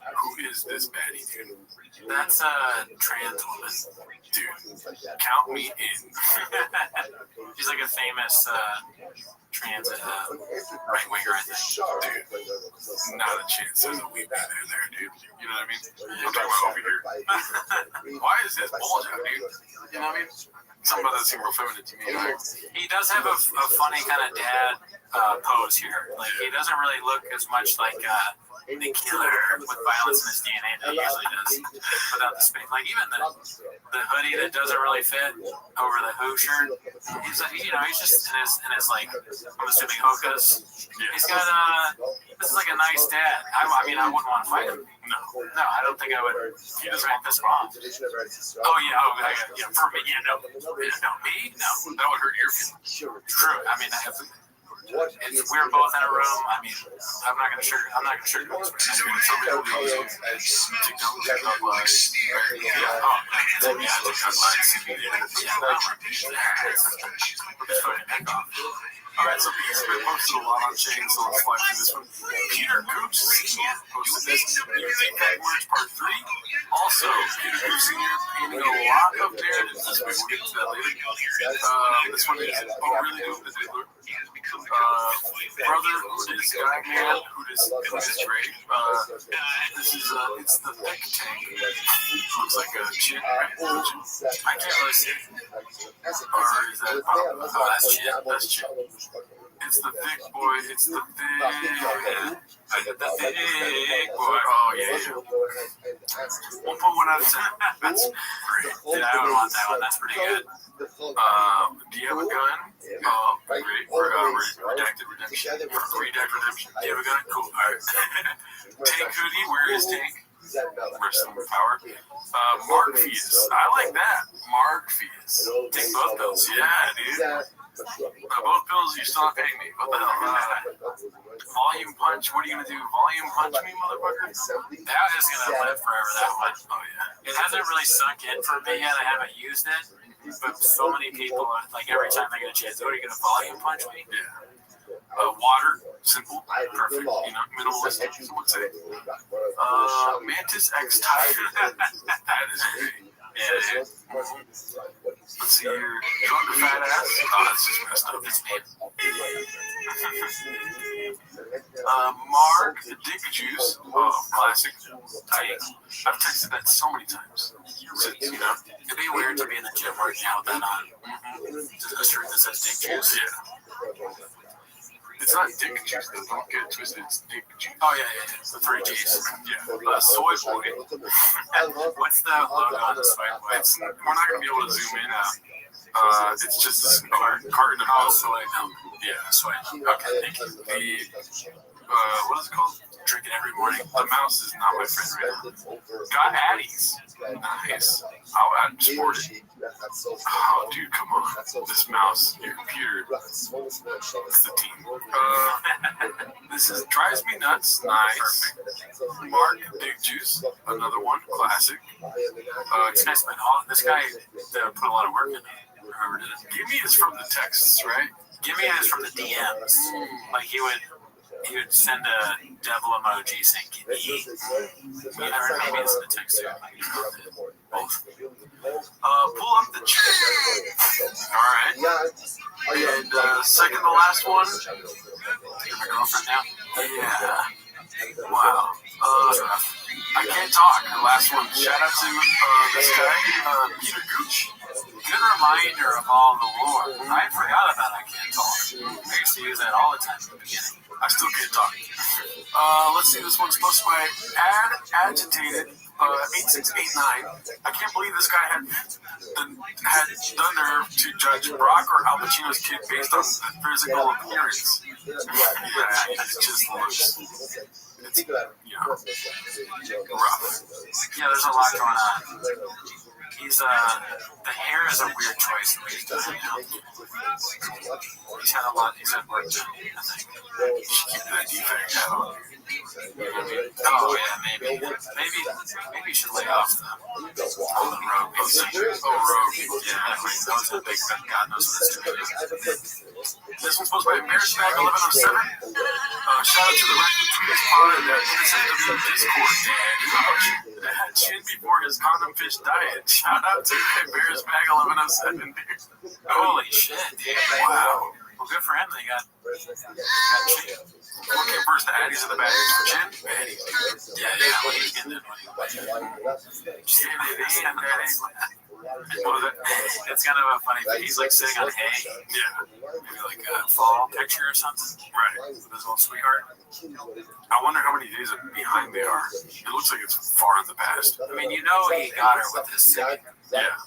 Who is this baddie, dude? That's a trans woman. Dude, count me in. She's like a famous trans right-winger, I think. Dude, not a chance there's a weed man there, dude. You know what I mean? I'm talking about over here. Why is his bulge out, dude? You know what I mean? Something about that seemed real feminine to me. Right? He does have a funny kind of dad pose here. Like, he doesn't really look as much like the killer with violence in his DNA that he usually does without the space. Like, even the hoodie that doesn't really fit over the Who shirt, he's like, he's just in his like, I'm assuming hokas. He's got this is like a nice dad. I mean, I wouldn't want to fight him. No, I don't think I would. He doesn't want this off. Oh yeah, for me, no, me, no, that would hurt your feelings. True. I mean, we're both in a room. I mean, I'm not gonna sugarcoat Alright, so he's been posted a lot on chain, so let's fly through this one. Peter Gooch Sr. posted this. Music Tag Words Part 3. Also, Peter Gooch Sr. painting a lot of narratives this week. We'll get to that later. This one is really dope. The Diddler. Brother Hoodis, Guy Man Hoodis Illustrate. This is, it's the Thick Tank. Looks like a chin, right? I can't really see it. Or is that, that's chin, that's chin. It's the thick boy, it's the thick boy. Oh, yeah. 1.1 out of 10. That's great. Yeah, I would want that one. That's pretty good. Do you have a gun? Oh, great. Redacted Redemption. Redacted Redemption. Do you have a gun? Cool. All right. Tank Hoodie, where is Tank? Rest of power. Mark fees. I like that. Mark fees. Take both bills. Yeah, dude. Both bills, you're still not paying me. What the hell? Volume punch. What are you gonna do? Volume punch me, motherfucker? That is gonna live forever. That one. Oh yeah. It hasn't really sunk in for me yet. I haven't used it, but so many people, like every time they get a chance, what are you gonna volume punch me? Yeah. Water, simple, perfect. Minimalist. Some would say. Mantis X Tiger. That is great. Yeah, dude. Let's see here. Drunk fat ass. Oh, that's just messed up. This name. Mark the Dick Juice. Oh, classic. I've texted that so many times. Since, you know, It'd be weird to be in the gym working out with that on. Just a shirt that says dick juice. yeah. It's not dick juice, though. Don't get it twisted. It's dick juice. Oh, yeah. The 3 G's. Yeah. Soy boy. What's the logo on the soy boy? We're not going to be able to zoom in. It's just a carton of milk. Soy milk. Yeah. Soy milk. Okay, thank you. What is it called? Drink it every morning. The mouse is not my friend right now. Got Addies. Nice. I'll sport it. Oh, dude, come on. This mouse, your computer. It's the team. This drives me nuts. Nice. Mark, Big Juice. Another one. Classic. It's nice, man. This guy put a lot of work in it. Whoever did it. Gimme is from the texts, right? Gimme is from the DMs. Like he would send a devil emoji saying "Gimme," or maybe it's the text too. Both. Pull up the chin. All right. And second to last one. You're my girlfriend now? Yeah. Wow. I can't talk. The last one. Shout out to this guy, Peter Gooch. Good reminder of all the lore. I forgot about I Can't Talk. I used to use that all the time at the beginning. I still can't talk. Let's see, this one's posted by Agitated 8689. I can't believe this guy had the nerve to judge Brock or Al Pacino's kid based on the physical appearance. Yeah, it just looks. It's, you know, rough. Yeah, there's a lot going on. He's the hair is a weird choice. He's had a lot. He's had work done, I think. You should keep that defect hat on. Oh yeah, maybe you should lay off the Rogue. Rogue. Yeah, that was a big thing. God knows what it's doing. This one's posted by Embarrassbag 1107. Shout out to the Record Tweeters Pod and the NSFW Discord. Had chin before his condom fish diet. Shout out to Embarrassbag 1107, dude. Holy shit, dude. Wow. Well, good for him. They got chin. What came first, the Addies or the Baddies? For chin? Baddies. Yeah, what he's getting it. It's kind of a funny thing. He's like sitting on hay. Yeah. Maybe like a fall picture or something. Right. With his little sweetheart. I wonder how many days behind they are. It looks like it's far in the past. I mean, you know he got her with his singing. Yeah.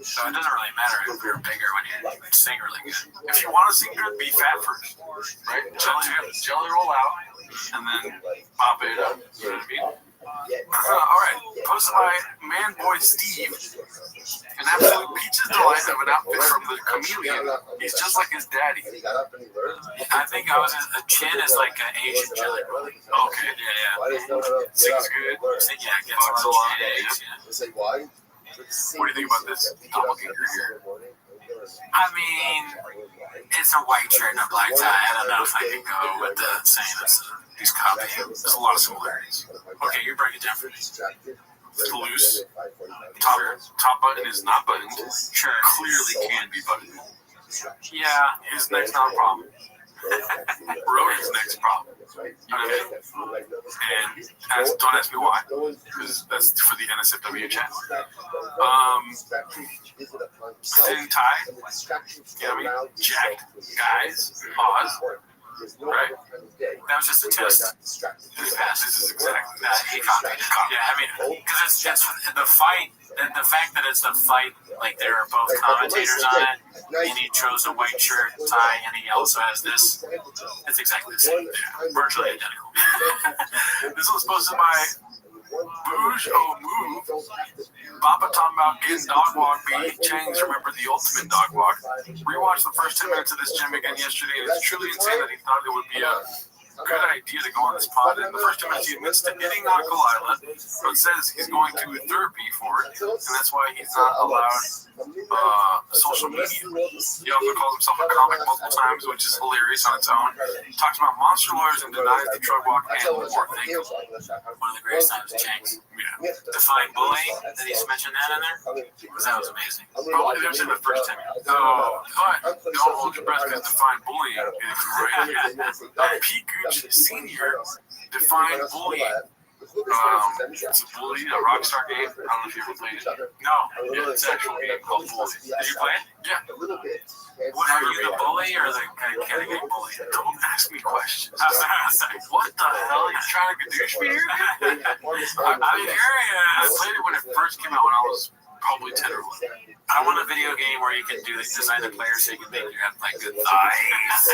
So it doesn't really matter if you're bigger when you sing really good. If you want to sing good, be fat first. Right? Jelly roll out, and then pop it up. You know what I mean? Alright, posted by Manboy Steve. An absolute peach's delight of an outfit from the Chameleon. He's just like his daddy. I think a chin is like an Asian jelly roll. Okay. Yeah. Sings good. Yeah, it gets a lot of eggs. Yeah. What do you think about this doppelganger here? I mean, it's a white shirt and a black tie. I don't know if I can go with the saying he's copying. There's a lot of similarities. Okay, you break it down for me. It's loose. Top button is not buttoned. Sure. Clearly can be buttoned. Yeah. His neck's not a problem. Rhodey's neck's problem. You know what I mean? And don't ask me why, because that's for the NSFW chat. Thin tie. You know what I mean? Jacked guys. Pause. Right? That was just a test. This is exactly that. He copied it. Yeah, I mean, because it's the fight, the fact that it's the fight, like there are both commentators on it, and he chose a white shirt, tie, and he also has this. It's exactly the same. Yeah. Virtually identical. This was posted by Bouge Move. Papa talking about getting dog walk beat. Changs, remember the ultimate dog walk. Rewatched the first 10 minutes of this gym again yesterday, and it's truly insane that he thought it would be a good idea to go on this pod. In the first 10 minutes, he admits to hitting on Kalila, but says he's going to therapy for it, and that's why he's not allowed social media. He also calls himself a comic multiple times, which is hilarious on its own. He talks about monster lawyers and denies the drug walk and more. Thank you. One of the greatest times of Changs. Yeah. Define bullying, that he's mentioned that in there? Because that was amazing. Probably that's in the first 10 minutes. But don't hold your breath, because define bullying is right. Pete Gooch Sr. defined bullying It's a bully, a Rockstar game. I don't know if you ever played it. No. Yeah, it's an actual game called Bully. Did you play it? Yeah. What are you, the bully or the guy getting bullied? Don't ask me questions. I was like, What the hell? You're trying to gadoosh me here? I'm I played it when it first came out when I was probably 10 or 11. I want a video game where you can design the player so you can make your have like good Nice.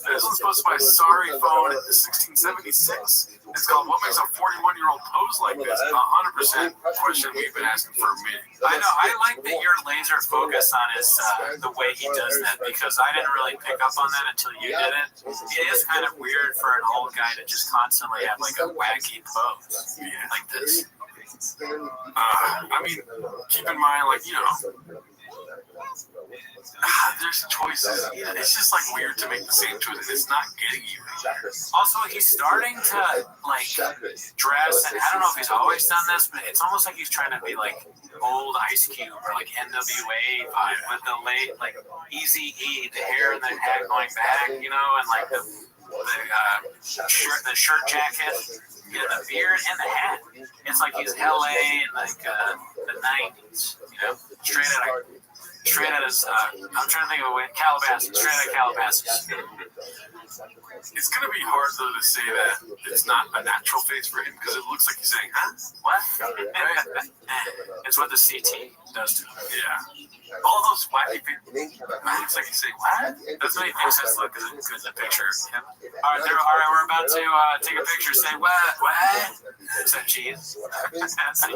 This one's supposed to be a sorry phone in 1676. It's called What Makes a 41-Year-Old Pose Like This? 100% question we've been asking for a minute. I know. I like that your laser focus on his the way he does that because I didn't really pick up on that until you did it. It is kind of weird for an old guy to just constantly have like a wacky pose like this. I mean, keep in mind, like, you know, there's choices. It's just like weird to make the same choice. It's not getting you. Also, he's starting to like dress, and I don't know if he's always done this, but it's almost like he's trying to be like old Ice Cube or like NWA vibe with the late like Easy E, the hair and the hat going back, you know, and like the shirt jacket. Yeah, the beard and the hat. It's like he's LA in like the 90s, you know, straight out of I'm trying to think of a way, Calabasas, straight out of Calabasas. It's gonna be hard though to say that it's not a natural face for him because it looks like he's saying, huh? What? It's what the CT does to him. Yeah. All those wacky people. It looks like he's saying, what? That's what he thinks that's look good in the picture. Yeah. All right, we're about to take a picture. Say what? What? Is that cheese? That's not cheese.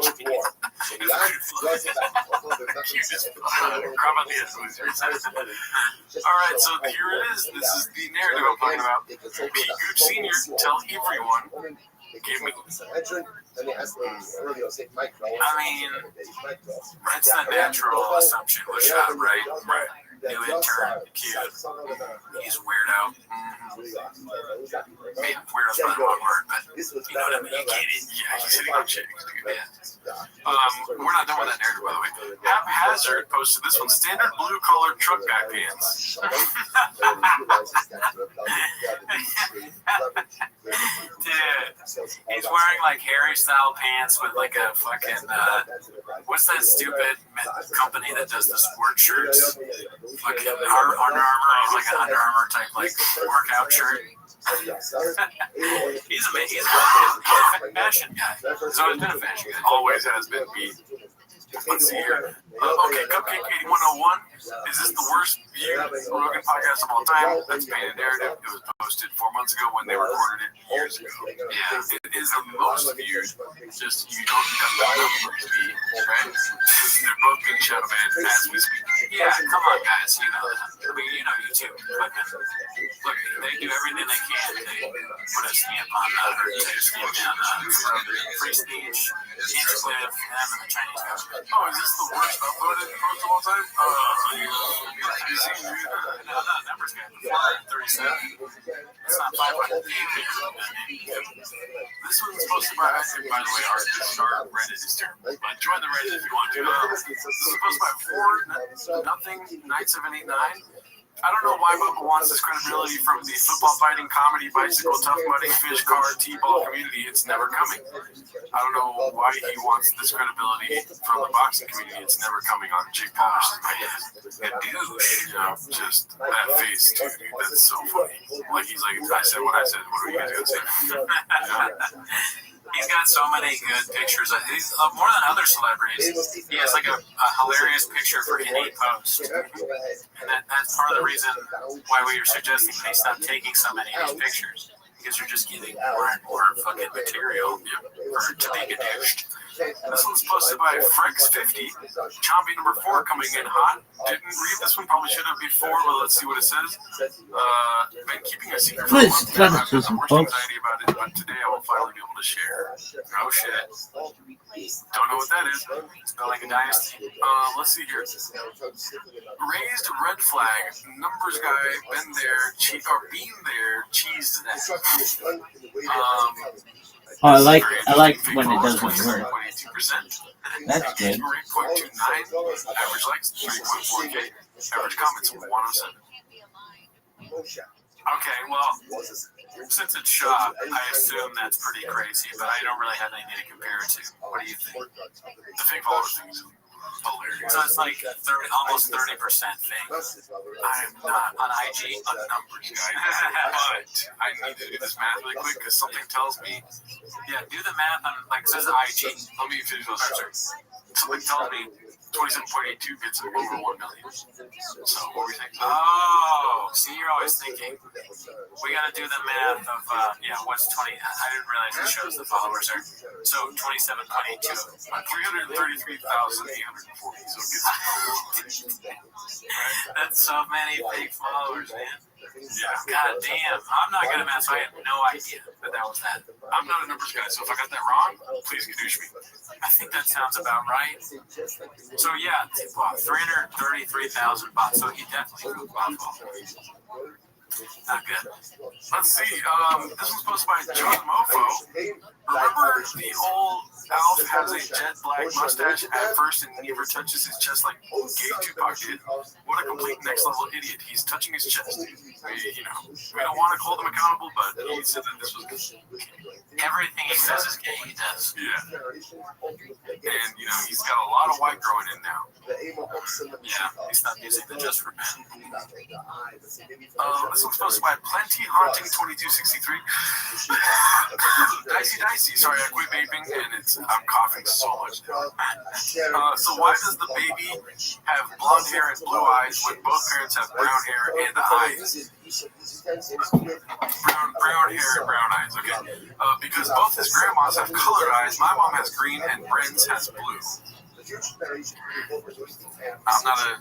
All right, so here it is. This is the narrative I'm talking about. Pete Gooch Sr. tell everyone. Give me. I mean, that's the natural assumption with Shop, right? Right. New intern, cute. He's weirdo. Maybe weirdo's not the wrong word, but you know what I mean. You get it. Yeah, he's hitting on chicks, dude. Yeah. We're not done with that narrative, by the way. Haphazard posted this one. Standard blue collar truck guy pants. Dude, he's wearing like Harry style pants with like a fucking what's that stupid company that does the sport shirts? Fucking Under Armour. He's like an Under Armour type like workout shirt. He's amazing. He's a fashion guy. He's always been a fashion guy. Always has been. Let's see here. Okay, Cupcake 8101. Is this the worst viewed Rogan podcast of all time? That's Painted Narrative. It was posted 4 months ago when they recorded it years ago. Yeah, it is the most viewed. Just you don't got the numbers beat, right? They're both being shadow banned as we speak. Yeah, come on, guys. You know, I mean, you know, YouTube. Look, they do everything they can. They put a stamp on stamp down free speech, Hinchcliffe, them, and the Chinese government. Oh, is this the worst uploaded post of all time? No, numbers got 437. It's not 500. This one's supposed to be, by the way, our Reddit is terrible. But join the Reddit if you want to. This is supposed to be 4-0 9789. I don't know why Bubba wants this credibility from the football fighting comedy bicycle tough muddy fish car T-ball community. It's never coming. I don't know why he wants this credibility from the boxing community. It's never coming on Jake Paul versus Mayhem. A douche, you know, just that face too, dude. That's so funny. Like he's like, I said what I said. What are you guys gonna say? He's got so many good pictures. He's more than other celebrities. He has like a hilarious picture for any post. And that's part of the reason why we were suggesting they stop taking so many of these pictures. Because you're just getting more and more fucking material for to be gadooshed. This one's posted by Frex50. Chompy number 4 coming in hot. Didn't read this one, probably should have before, but let's see what it says. Been keeping a secret for a month now. I've got the worst anxiety about it, but today I will finally be able to share. Oh shit. Don't know what that is. Spelling a dynasty. Let's see here. Raised red flag. Numbers guy. Been there. Been there. Cheese to that. Oh, I like when it doesn't work. 22%. That's good. 3.29. Average likes 3.4K. Average comments 107. Okay, well, since it's shot, I assume that's pretty crazy, but I don't really have anything to compare it to. What do you think? The fake followers thing is hilarious. So it's like almost 30% fake. I am not on IG a numbers guy, but I need to do this math really quick because something tells me. Yeah, do the math on, like, it says IG. Let me finish those answers. Something tells me 27.82 gets over 1 million. So what were we thinking? Oh, see, you're always thinking. We got to do the math of, what's 20? I didn't realize it shows the followers there. So 27.82. 333,840. So it gets. That's so many fake followers, man. Yeah. God damn. I'm not good at math, so I had no idea that was that. I'm not a numbers guy, so if I got that wrong, please gadoosh me. I think that sounds about right. So yeah, 333,000 bots. So he definitely grew bot followers. Not good. Let's see. This was posted by John Mofo. Remember the old Alf has a jet black mustache at first and never touches his chest like gay Tupac did? What a complete next level idiot. He's touching his chest. We don't want to hold him accountable, but he said that this was everything he says is gay. He does. Yeah. And he's got a lot of white growing in now. Yeah, he stopped using the just for men. This one's posted by Plenty Haunting 2263. Dicey. Sorry, I quit vaping and I'm coughing so much. So why does the baby have blonde hair and blue eyes when both parents have brown hair and eyes? Brown hair and brown eyes. Okay. Because both his grandmas have colored eyes. My mom has green and Bren's has blue. I'm not a.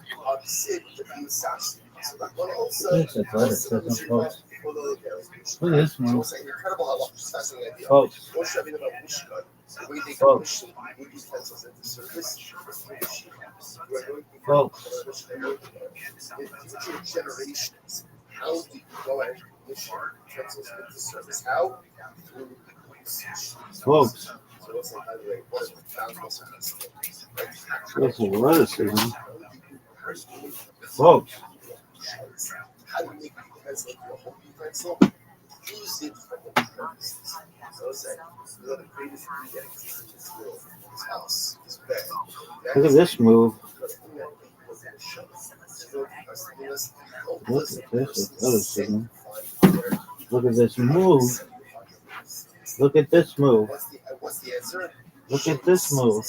Look at this one. Folks. How do you go ahead and push your utensils into service? How? Through Folks. So it's like, by the way, what is the found most of this? That's a lyricism. Folks. How do you make the utensil into a whole utensil? Use it for the purposes. So it's like, one of the greatest things getting to this world, this house, this bed. Look at this move. Look at this athleticism. Look at this move. Look at this move. What's the answer? Look at this move.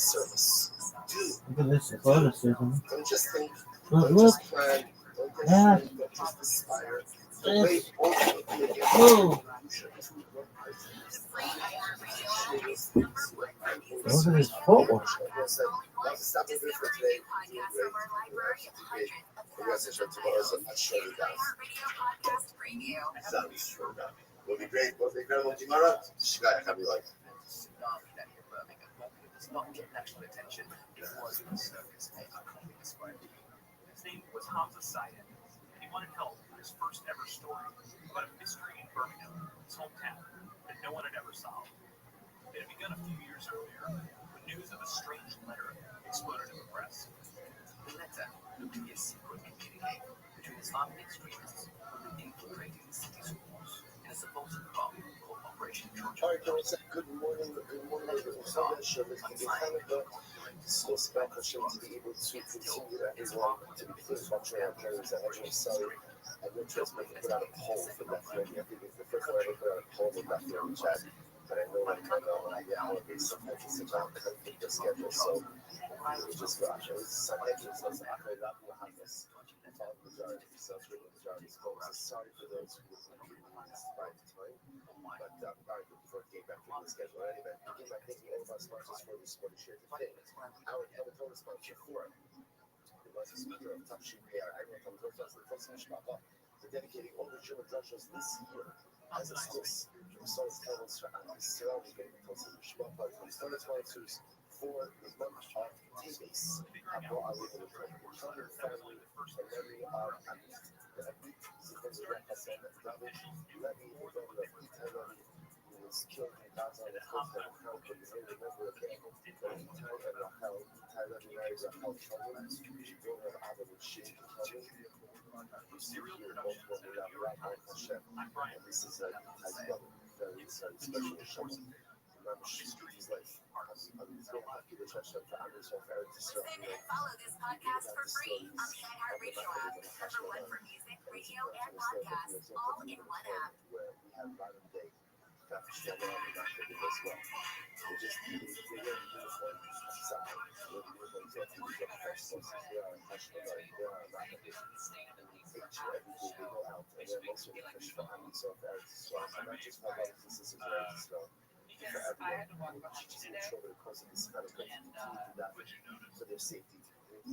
Look at this athleticism. Don't just think. Look. Don't just plan. Yeah. Don't just aspire. This move. Look at his footwork. Will be great. Will be incredible tomorrow. She got to be like. Not get national attention. It was in the circus. His name was Hamza Sayed, and he wanted help with his first ever story about a mystery in Birmingham, his hometown, that no one had ever solved. It had begun a few years earlier when news of a strange letter exploded in the press. The letter looked to be a secret communique between Islamic extremists who had been infiltrating the city schools in a supposed plot called Operation Trojan. All right, girls. Good morning. Good morning. So special show to be able to continue everyone to be pleased watching our journeys. I will just make put out a poll for that. I think it's the first time I ever put out a poll with that in chat. But I know when I get holidays, sometimes it's about conflict the schedule. So we just got Sunday. So it's after that, we'll have this. Majority, majority. Sorry for those who right time. But before it came back to the schedule, anyway, begin by thanking all of our sponsors for this morning share today. Our editorial sponsor for it was a speaker of Top Shoe PR. I wrote on the they're dedicating all the German dragons this year as a slice from South Carolina and surrounding the Tulsa Schmapa from 2022 for the month of T-Base. Abo are living with the family and memory of Rabbi, Follow this podcast for free on the iHeartRadio app. #1 for music, radio, and podcasts, all in one app. I had to walk behind you today, and for their safety.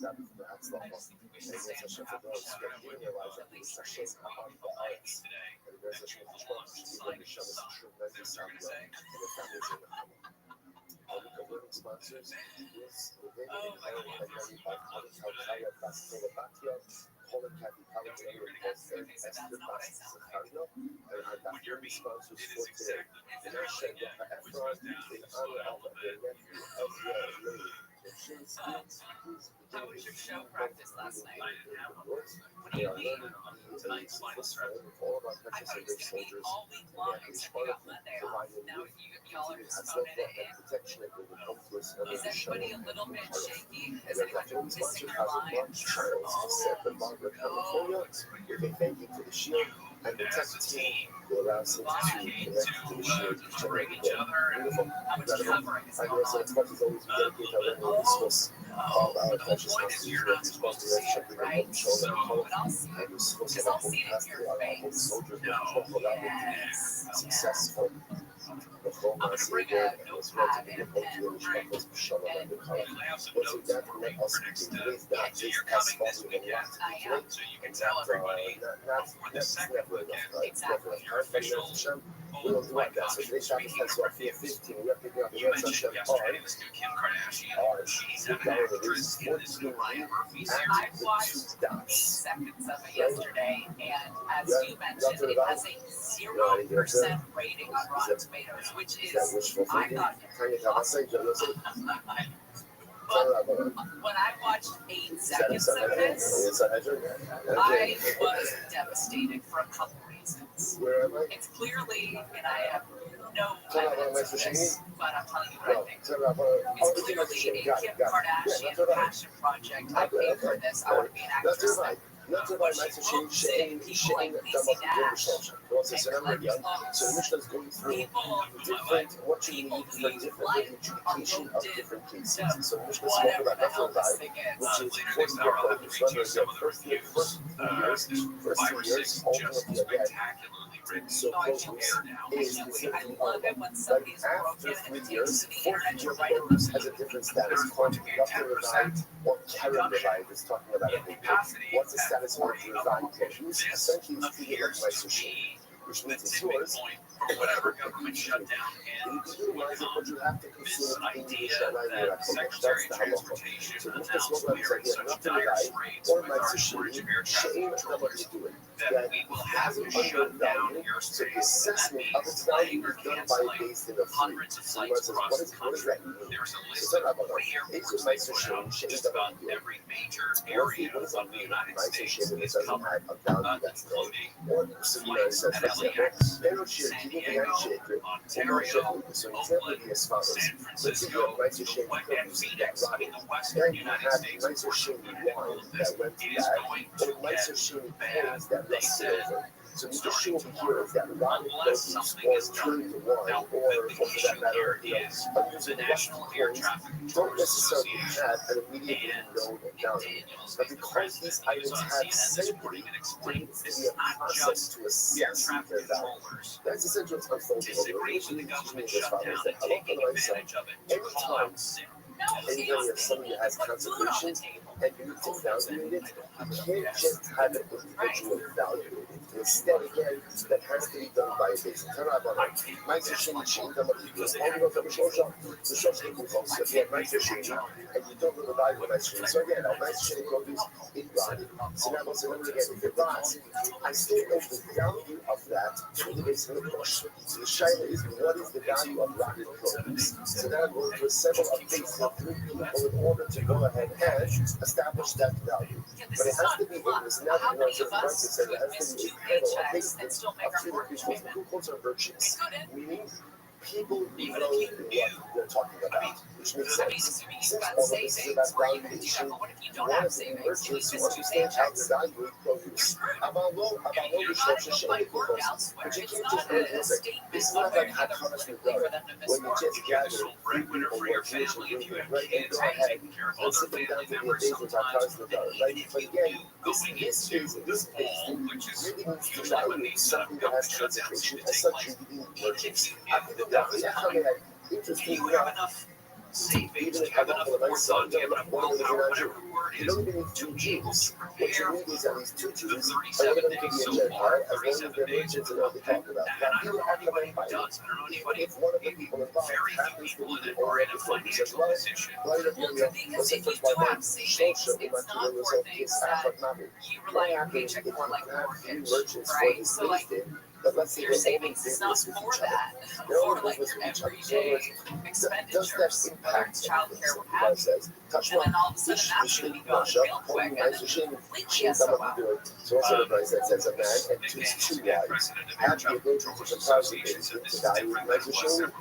That perhaps not possible. And there's a chef of those who didn't realize that these sachets are on the arts. And there's a chef of those who didn't show us tremendous amount and the families in the home. Our learning sponsors is within and very Kalkaya Basolovakia, Poland Kathy Palestine, and Esther Bassacario, and our learning sponsors for today. And our chef of Efron in honor of their nephew, Ezra Lee. how was your show practice last night? What do They you are mean? learning tonight's all of our I thought it was Texas going to be soldiers. all week long, except you got Monday off. Now y'all are just phoning it in. Protection that will come to us Is everybody a little bit shaky? Is And our anyone missing their March lines? Charles of Santa Barbara, California, with a thank you to the Shield and the tech team who allows us to connect to the Shield To bring each other and Beautiful. how much Incredible. covering is I going know so on. as much as always we dedicate our learning to discuss all our precious messages You're that not we supposed to respond see to it, and right? show them color. But I'll see And it. we're supposed Because to I'll see it in your our holy face. soldiers that trouble that will Yes. be successful. The phone I'm going to bring a notepad and a pen. Once again, let us So you're coming this weekend. I am. So you can tell everybody before the second weekend. Exactly. Your official. We'll do our best. So today's topic has our 15. We are picking up the You mentioned yesterday on this new Kim Kardashian. She's having an actress in this new Ryan Murphy series. I watched 8 seconds of it yesterday, and as you mentioned, it has a 0% rating on Rotten Tomatoes, which is, I thought, impossible. But when I watched 8 seconds of this, I was devastated for a couple reasons. It's clearly, and I have no evidence of this, but I'm telling you what I think. It's clearly a Kim Kardashian passion project. I paid for this. I want to be an actress. What she won't say, people like Lacey Dash and Clint Close, people who you like are looped in to whatever the hell this thing is. Later next hour, I'll have to read you some of the reviews. There's 5 or 6 just spectacularly written. Hair down. Absolutely. I love it when somebody's broken and it takes to the internet to write a has review. a different status called Dr. Revive or Karen Revive is talking about it. What's the status of Revive? Essentially, it's treated like my social, which means it's yours. For whatever government shutdown ends, But you have to this consider idea that the Secretary of Transportation announced we are in such dire straits with our shortage of air traffic controllers that we will have to shut down airspace, and that means flying or canceling hundreds of flights across the country. There's a list of 40 airports they put out. Just about every major area of the United States is covered, including flights at LAX, San Diego, Ontario, Oakland, San Francisco, and Phoenix. I mean, the western United States portion of all of this, it is going to get bad. They said, starting tomorrow, unless something is done. Now, the issue here is the National Air Traffic Controllers Association and McDaniels is the president. He was on CNN this morning and explained this is not just air traffic controllers disagreeing with the government shutdown and taking advantage of it to call out sick. Anytime you have something that has Put food on the concentrations, table. and you need to evaluate it, you can't just have it individually evaluated. Instead, again, that has to be done by a basic turnaround. My session is changed. I'm going to only go from the social so again, my session, and you don't know the value of my session. So again, our my session produce it rotted. So now, once again, if it rots, I still know the value of that to the base of the push. So the shaila is, what is the value of rotted produce? So then I'm going to assemble a base of 3 people in order to go ahead and establish that value. But it has to be in this now, you know, so Francis said it has to be a panel, a base of 3 people who calls are virtuous, meaning people who know what they're talking about, which makes sense. Since all of this is about valuation, one of the merchants who understand how to evaluate produce. About low resources, but you can't just go and say, it's not like Hakamas Nagara, when you just gather people or Jewish and Greek, right, and go ahead and sit them down to be a base with Hakamas Nagara, right? But again, this base really needs to evaluate something that has concentration, as such, you need merchants. Interesting enough, even if have enough forethought, you have enough willpower, whatever the word is, to be able to prepare for the 37 days so far, 37 days of development, and I don't know anybody who does. I don't know anybody, maybe very few people that are in a financial position. Because if you do have savings, it's not for things that you rely on paycheck for, like mortgage, right? So like, your savings is not for that, for like your everyday expenditures, whether it's childcare, what have you. And then all of a sudden that's going to be gone real quick, and then completely SOL. So also the price that says a man and two wives have the ability to compare the value of my machine.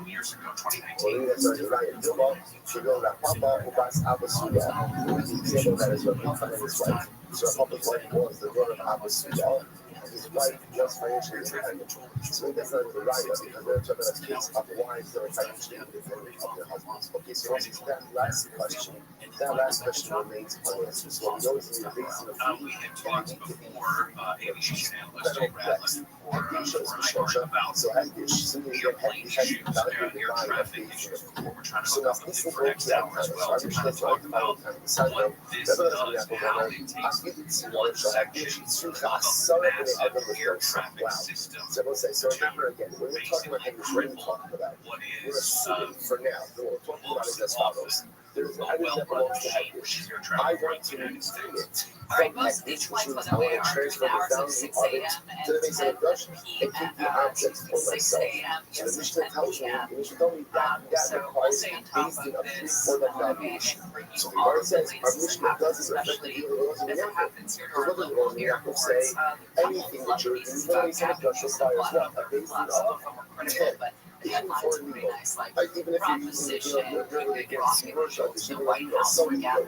Only that's not right. So go that Papa who buys Abasuya. The example that is what Papa and his wife. So Papa's wife was the daughter of Abasuya. His wife was financially independent. So that's not the right because they're talking about kids of wives that are financially independent of their husbands. Okay, so that last question remains unanswered. So we always need a basis of We had talked before, aviation analyst Jay Radley for an article about airplane issues, air traffic issues. What we're trying to look up for next hour as well. To kind of talk about what this does and how it takes one section of a massive air traffic system so remember again, when we're talking about what is for now, what we're talking about is as follows. There's an item that belongs to Hagdish. I want to bring it from Hagdish, which means I want to transfer the value of it to the base of Hagdish and keep the objects for myself. So the Mishnah tells me, the Mishnah told me that requires a based in a proof for that valuation. So the Gemara says, our Mishnah doesn't reflect the deal of the Rosh Yaakov. Because what does the Rosh Yaakov say? Anything that you're using the base of Hagdish requires what? A base of 10. Even for legal, even if you're using you're really against commercial, you can like so legal.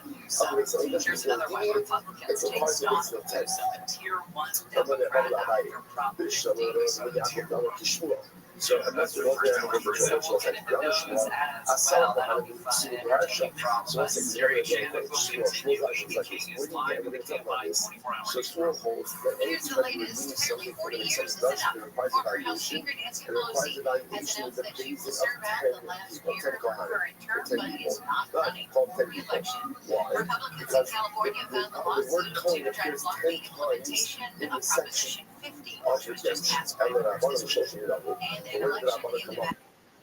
Here's another one. Republicans take stock of some tier 1 Democrat property. So that's what we're going to do. So like Yanushua, I saw that on the Parsha. So I said, "You're going to go to school." She was like, "Where do you get? We're going to talk about this." So school holds that any time you need something for the Dutch, it requires evaluation. It requires evaluation with the basis of 10 people, 10 people, but called 10 people. Why? Because the word code appears 10 times in the section of redemptions. And then I want to show you that. Where did I want to come up?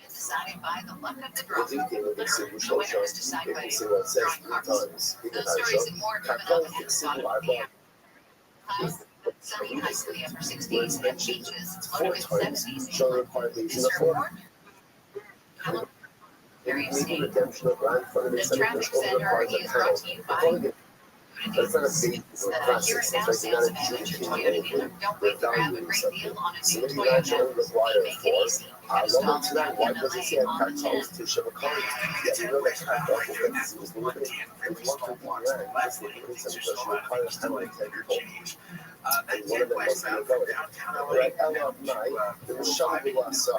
Decided by the luck of the draw. The winner was decided by drawing cards. Those stories and more coming up ahead of Sunday nicely after 60s and changes. It's loaded with 70s. Is there more? Various states. The traffic center is brought to you by here and now sales advantage of Toyota dealer. Don't wait to grab a great deal on a new Toyota. We make it easy. Install the Toyota on the 10th. And one of them was the right LR9, the Misham Gulasa,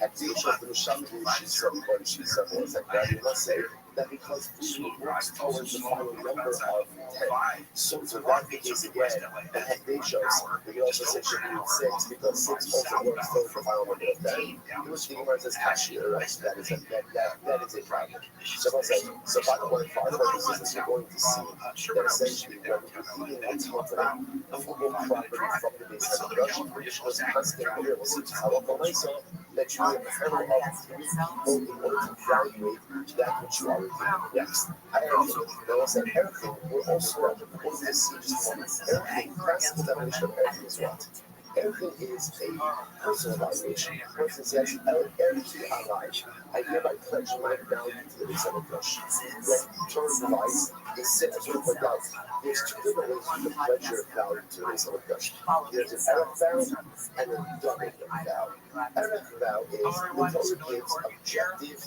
at the age of the Misham Gulishi, somebody she said, was like, let's say, that because food works towards the final number of 10, so that the case again, and heck ratios, we can also say should be 6 because 6 also works towards the final number of 10. Which the Gemara says cashier, right? That is a problem. So by the way, for our purposes, we're going to see that essentially when we're eating what's confident, a football property from the base of the Russian British was constant real, such as halakha maisa, that you have a panel of 3 people in order to evaluate that which you are reviewing next. Now, as an everything, we're also going to see just one everything. Classical definition of everything is what? Everything is a personal evaluation. For instance, yes, everything I like. I hereby pledge my value to the base of the Rush. When term device is set as we point out, there's 2 different ways you can pledge your value to the base of the Rush. There's an Erev vow and a double vow. Erev vow is the Torah gives objective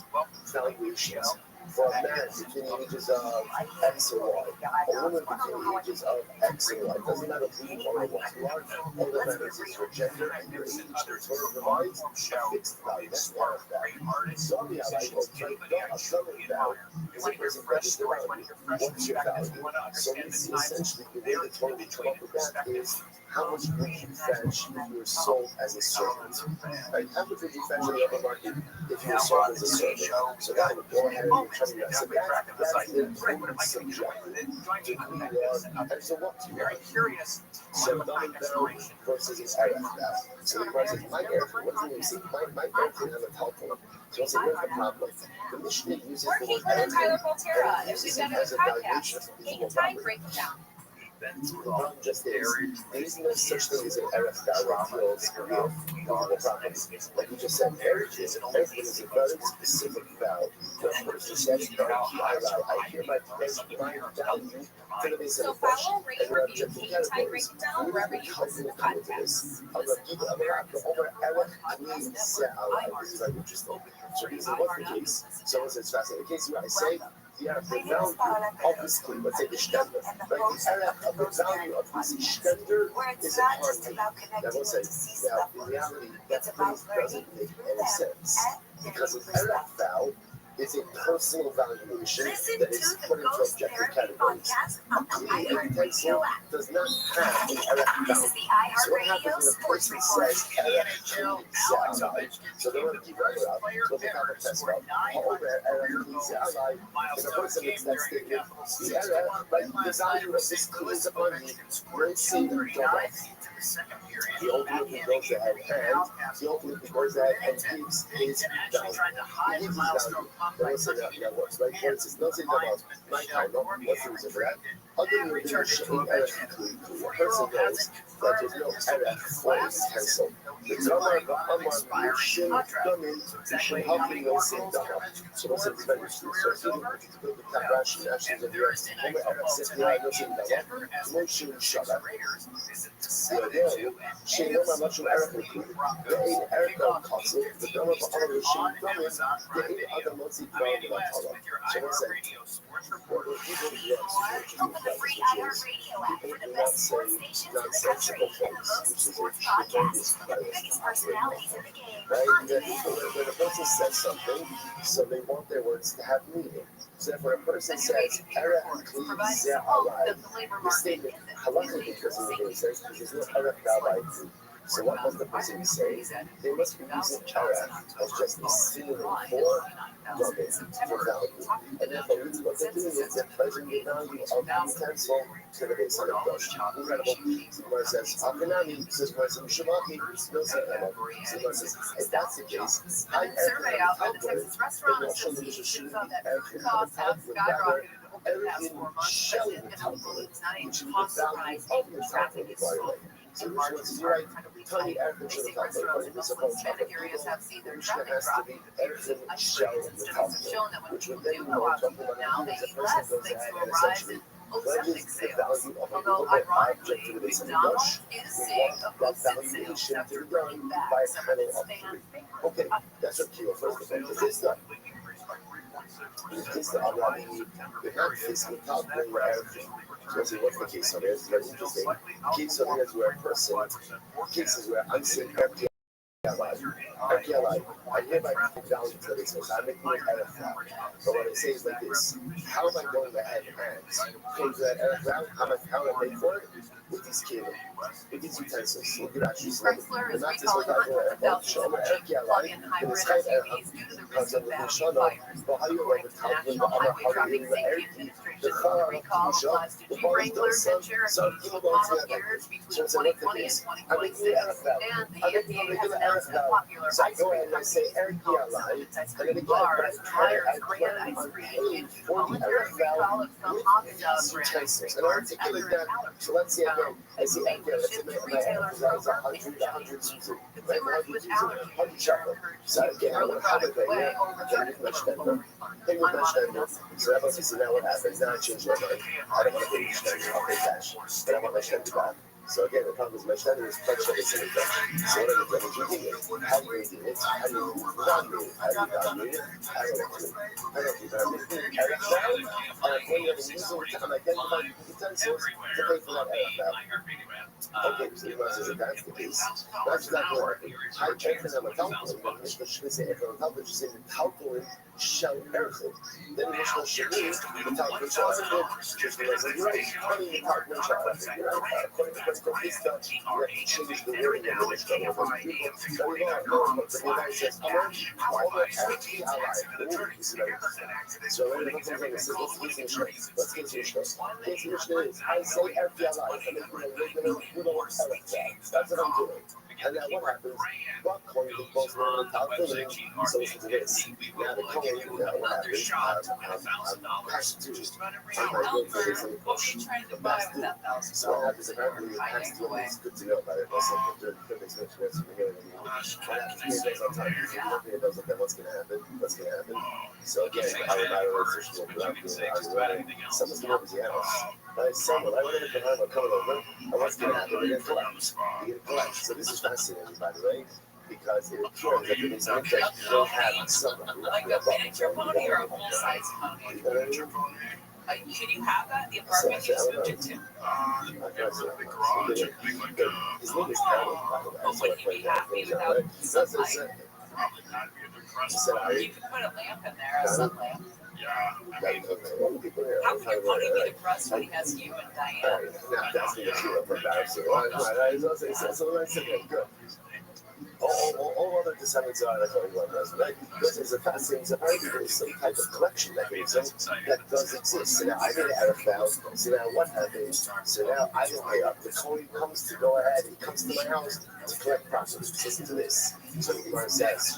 valuations for a man between the ages of X and Y, a woman between the ages of X and Y. Doesn't matter who you are or what you are, all that matters is your gender and your age. The Torah provides a fixed value. That's one of that. Sorry, I like what a double vow is a person that is the value. What's your value? So we see essentially the way the Torah would come up with that is how much would you fetch if you were sold as a servant? Right? How much would you fetch in the open market if you were sold as a servant? So that would go ahead and tell you that. So that's the important subjective degree of, and so what do you want? So double vow versus an Erev vow. So the question is, my Erev, what do you see? My Erev didn't have a telecom. So I'll say, here's the problem. The Mishnah uses the word Erev, and it uses it as a valuation of physical property. Just is, there is no such thing as an Erev vow that deals with physical property. Like you just said, marriage is a very specific vow. The person says, I hereby pledge my value to the base of the flesh. And there are objective categories. We will be helpful to this. This is very interesting. So what's the case? Someone says, fascinating. The case where I say, yeah, the value of this kli, let's say the shtender. But the value of this shtender is a quantity. Now, we'll say, now, in reality, that phrase doesn't make any sense. Because an Erev vow is a personal valuation that is put into objective categories. A kli, a utensil, does not have an Erev vow. So what happens when a person says Erev kli ze'alai? So they want to keep right up. So they have a test about however Erev kli ze'alai. If a person makes that statement, the Erev, like the value of this kli is upon me, will say the double. He ultimately goes ahead and gives his value. He gives his value. But let's say that, what's right here? It says, don't say about my time, what's the reason for that? Other than the person knows that there's no Erev for his utensil. The Damar Ba'amar Yushin Damin Yushin Hafi no Sin Damar. So what's the very true? So if you look at the Rashi, actually, the Homer Erev says, no Sin Damar, no Shin Shabbat. The idea, she no much of Erev included. The aid Erev no Katsu, the Damar Ba'amar Yushin Damin, the aid Adam Motzi Dram B'Latala. So what's that? Open the free iHeartRadio app for the best sports stations in the country and the most sports podcasts with the biggest personalities in the game. Right? When a person says something, so they want their words to have meaning. So if a person says, Erev kli ze'alai, the statement, halakha because of what it says, because there's no Erev vow. So what must the person be saying? They must be using Erev as just a synonym for Rabbi, for value. And therefore, what they're doing is they're pledging the value of the utensil to the base of the Rosh. Incredible. So Gemara says, Akinami, says Gemara says, Mishimaki, still say Erev. So Gemara says, if that's the case, I survey out by the Texas Restaurant Association found that food costs have skyrocketed over the past 4 months as it includes not even cost rise and traffic is slow. And margins are incredibly tight. Basic restaurants in most Hispanic areas have seen their traffic drop. Unrelated studies have shown that when people do go out to eat now, they eat less thanks to a rise in Ozempic sales. Although ironically, McDonald's is seeing a boost in sales after bringing back some of its fan favorites. Okay, that's up to you. First of all, this done. It's the Rabbi, the not physically calculating everything. So what's the case of it? It's very interesting. Case of it is where a person, cases where I'm saying empty I hereby acknowledge that it says I'm making an Erev vow. But what it says like this: how am I going to have hands? Came to that Erev vow. How am I made for it? With these kelim, with these utensils. Look at that. She's Chrysler is recalling hundreds of thousands of plug-in hybrid SUVs due to the recent battery fires. According to the National Highway Traffic Safety Administration, the recall applies to Jeep Wranglers and Cherokees with model years between 2020 and 2026. And the FDA has announced a popular ice cream company called Science Ice Cream Bars retires brand ice cream into the voluntary recall of some Haagen-Dazs brand ice cream bars after an allergy. Information to retailers program interchange. Consumers with allergies are encouraged to throw the product away or return it for a full refund. I'm Monica Nelson. So now what happens? Now I change my mind. I don't want to pay Mishnah. I'll pay cash. But I want Mishnah to buy. So again, the problem is Mishnah is pledged to the same thing. So what are the things you do? How do you do it? How do you evaluate it? How do you evaluate it? How do you evaluate it? And I'm going to use it. I'm identifying the utensils to pay for that Erev. Okay, so the answer is if that's the case, that's not going to happen. I check for them a calculator, but Mishnah should say if I'm a calculator, say the calculator shall everything. Then Mishnah should mean the calculator shall everything. Just because it's right, I mean the calculator shall everything. According to this stuff, you have to change the wording of the Mishnah. So we don't but the guy says, all the empty allies. So when it comes to it says, let's get to Mishnah. Let's get to Mishnah. Get to Mishnah is, I say empty allies. I'm making a regular, good old Erev. That's what I'm doing. And then what happens? Well, coin the both wrong and calculating. So listen to this. Now the coin, what happens? I'm passing to just I'm going to do this in the push. So what happens? Apparently, the pass to is good to know about it. That's like the critics mention it. So we're going to do it. Sometimes it does like what's going to happen? What's going to happen? So again, I would rather officially put out someone's going to open the house. Right? Someone, I went in behind, I'm coming over, and what's going to happen? We're going to collapse. You're going to collapse. So this is fascinating, by the way, because it appears that it is not that you don't have somebody. Like a miniature pony or a full-size pony? Can you have that? The apartment you just moved into? His name is Alan. Would he be happy without sunlight? You could put a lamp in there, a sun lamp. How can your pony be depressed when he has you and Diane? That's the issue of embarrassing. Good. All other descendants are like one person, right? This is a fascinating. Apparently, there is some type of collection mechanism that does exist. So now I made an Erev vow. So now what happens? So now I didn't pay up. The coin comes to go ahead. It comes to my house to collect property. Listen to this. So the Gemara says,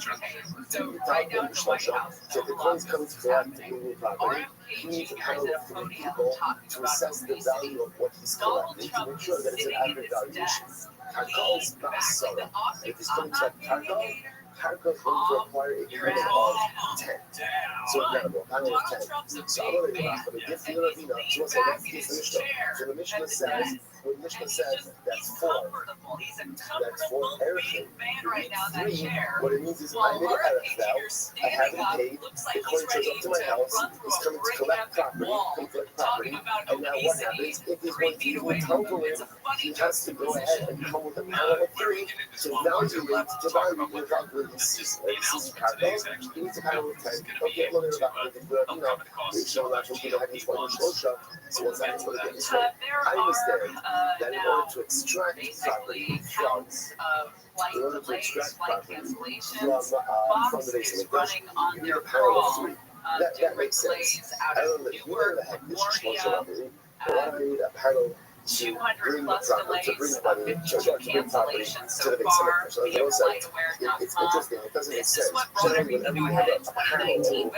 so right now in the White House, so the coins come to collect the moving property. He needs to handle it for the people to assess the value of what he's collecting to make sure that it's an accurate valuation. Cargo is not solid. If it's going to check cargo, cargo is going to require a credit of 10. So incredible, panel of 10. So I'm going to give the Ravina, she wants to let's get the Mishnah. So the Mishnah says, when Mishnah says that's 4, that's 4 everything. What it means is I made an Erev vow, I haven't paid, the coin shows up to my house, he's coming to collect property, and now what happens? If he's going to do a total in, he has to go ahead and come with a panel of 3 to evaluate the value of this cargo. He needs a panel of 10. Okay, I'm going to we show that from Peter Hagen's one Shosha. So what's that? What it is? I was there that in order to extract property from the base of the you need a panel of 3. That makes sense. I don't know where the heck this is Shosha. But I need a panel to bring the property, to bring money, to bring property to the base of so it's interesting, it doesn't make sense. Generally, whenever you have a panel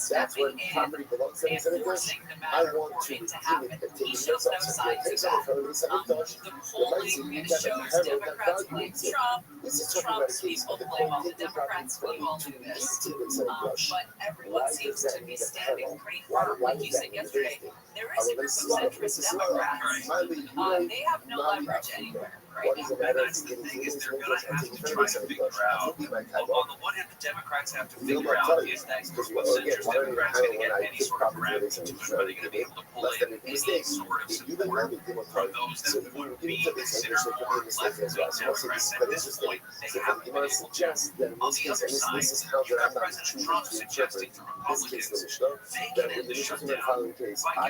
that's when property belongs to the base. I want to take this off. So if you take something from the base of the Dutch, you might see you get a panel that values it. This is talking about a case of the coin taking property from to the base of the Dutch. Why does that need a panel? Why does that need a base? There is a group of centrist Democrats. They have no leverage anywhere. And that's the thing is they're going to have to try to figure out. On the one hand, the Democrats have to figure out is that what centrist Democrats going to get any sort of gravity to it? Are they going to be able to pull in any sort of support from those that would be considered more left-wing Democrats? At this point, they haven't been able to. On the other side, you have President Trump suggesting to Republicans they can end the shutdown by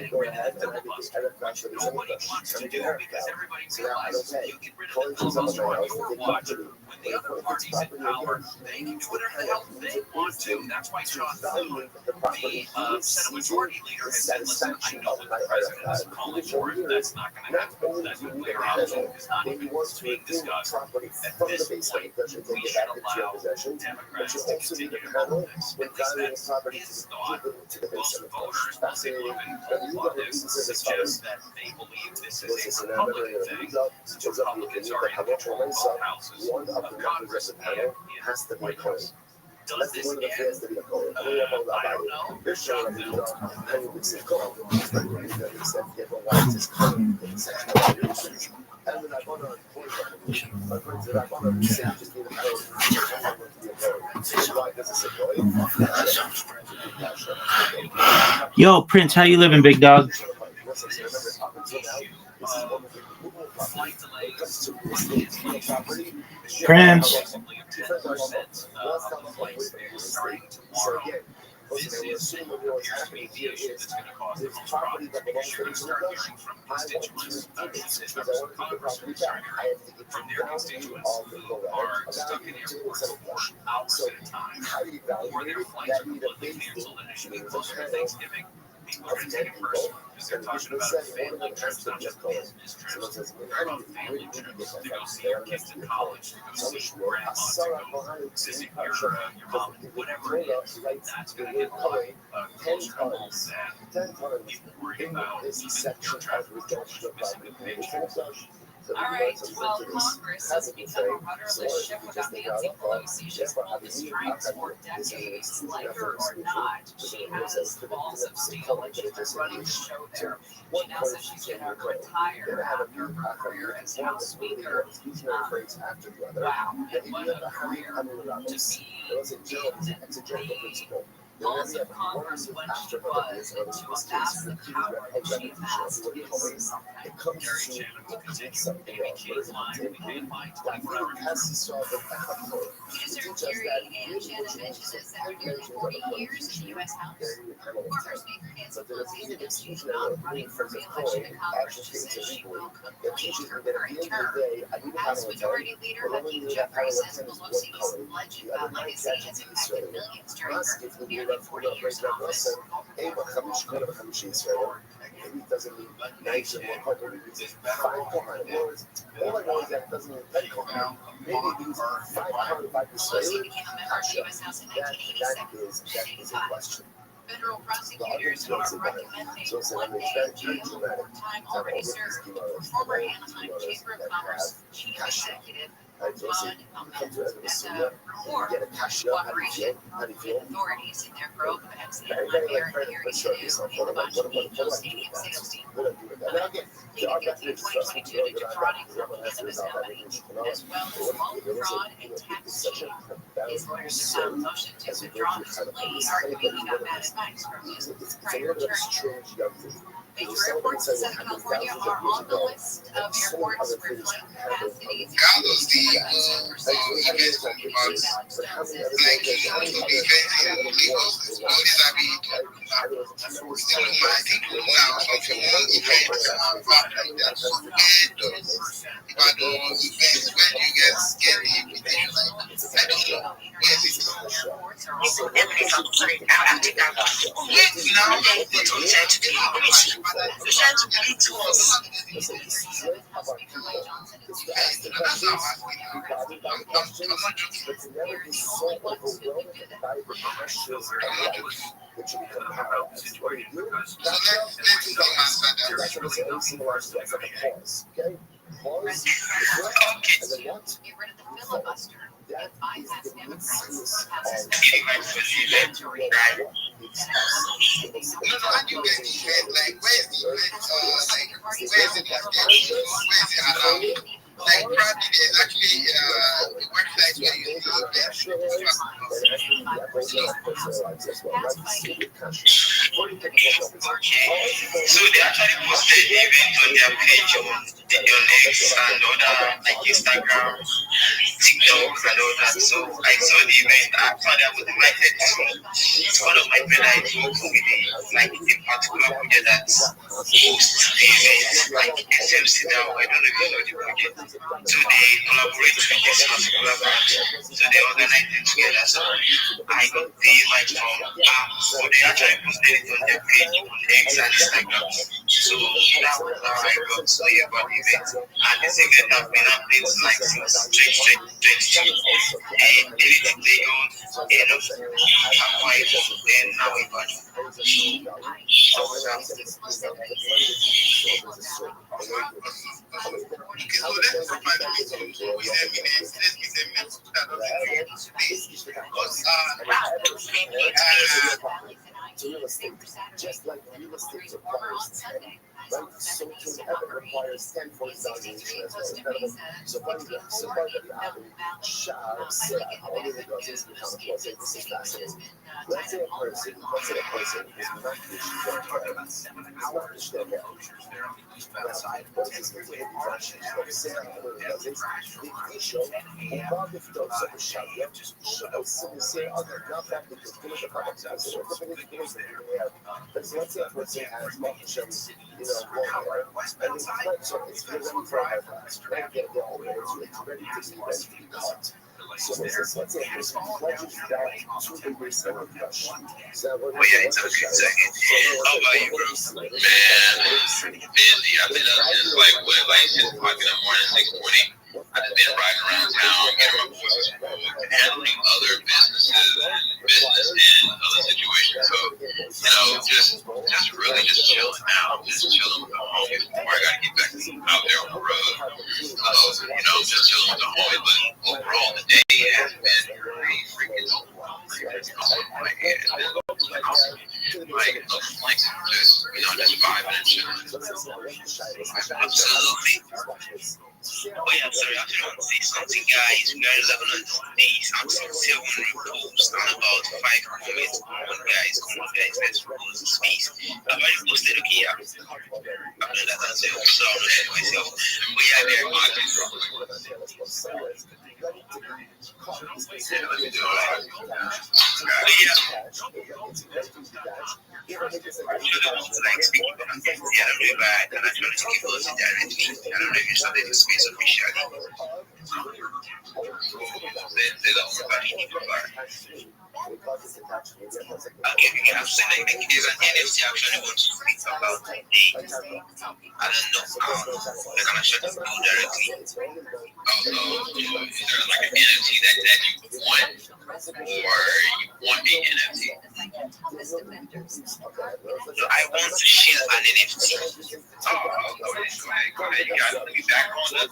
getting rid of the filibuster, which nobody wants to do because everybody realizes you get rid of the filibuster on your watch. When the other parties in power, they can do whatever the hell they want to. That's why John Thune, the Senate Majority Leader, has said, listen, I know that the president is calling for it. That's not going to happen. That nuclear option is not even being discussed. At this point, we should allow Democrats to continue to hold this. At least that's his thought. Most voters, once they look and poll on this, suggest that they believe this is a Republican thing, since Republicans are in control of both houses of Congress and in the White House. Does this end? I don't know. There's John Thune. Yo, Prince, how you living, big dog? Prince. This is appears to be the issue that's going to cause the most problems because you're going to start hearing from constituents, members of Congress who are starting from their constituents who are stuck in airports for hours at a time, or their flights are completely canceled and it should be closer to Thanksgiving. People are going to take it personally because they're talking about a family trip, not just business trips. They're about family trips to go see your kids in college, to go see grandma, to go visit your mom, whatever it is. That's going to hit a lot closer to home than people worry about even your travel restrictions, missing the paychecks. All right, well, Congress has become a rudderless ship without Nancy Pelosi. She's pulled the strings for decades. Like her or not, she has balls of steel and she's been running the show there. She now says she's going to retire after her career as House Speaker. Wow, and what a career to be the halls of Congress when she was, and to amass the power that she amassed is something. Gary Chapman will continue. Amy King's line will be mainlined 24 hours. Producer Gary and Shannon mentioned this after nearly 40 years in the U.S. House. Former Speaker Nancy Pelosi announced she's not running for re-election to Congress. She says she will complete her current term. House Majority Leader Hakeem Jeffries says Pelosi's legacy has impacted millions during her nearly 40 years in office. Pelosi became a member of the U.S. House in 1987. Federal prosecutors are recommending 1 day in jail for time already served for former Anaheim Chamber of Commerce chief executive Todd Metta for cooperation with authorities in their probe of ex-Anaheim Mayor Gary Shadoo in the botched Angel Stadium sales deal. Pleading guilty in 2022 to defrauding companies of his company, as well as loan fraud and tax cheating. His lawyers have filed a motion to withdraw his plea, arguing he got bad advice from his prior attorney. Major airports in Southern California are on the list of airports where flight capacity is Get rid of the filibuster and bypass Democrats. like probably there's actually a website where you see so they actually posted the event on their page on X and other like Instagram, TikTok and all that. So I saw the event. I thought I was invited to. It's one of my friends I work with like a particular project that hosts the event, like SMC now. I don't know if you know the project. So they collaborate with this particular brand. So they organize it together. So I got the invite from so they actually posted it on their page on X and Instagram. So that was how I got to hear about the event. And this event has been happening like since 2022. And they didn't play on enough quiet then now we got just like real estate requires 10, right? So to ever requires 10 for valuation as well. So when the shop set up all of the process becomes this is fascinating. Let's say a person is not let's say a person has multi-shows, you know, and it's really for our class, right? They're already ready to be ready to be caught. So let's say a person pledges down to the race of question. So oh yeah, it's okay. How about you, bro? Man, busy. I've been up since like 6 o'clock in the morning, 6:40. I've just been riding around town, getting my boys to school, handling other businesses and business and other situations. So, you know, just really just chilling now, just chilling with the homies before I gotta get back out there on the road. So, you know, just chilling with the homies. But overall, the day has been pretty freaking awesome. Like just, you know, just vibing and chilling. Absolutely. Oh yeah, sorry, I just want to say something, guys. We are 11 on days. I'm seeing 700 posts and about 5 comments. Come on, guys, let's close the space. I've already posted, okay, yeah. I've done that as well, so I'm not myself. But yeah, very much. Like speaking of identity, I don't know if I can actually speak about it directly. I don't know if you started the space officially. Okay, we can say like there's an NFT actually want to speak about today. I don't know how they can actually go directly. Also, is there like an NFT that you want, or you want the NFT? So I want to share an NFT. Oh, go ahead. You gotta be back on it.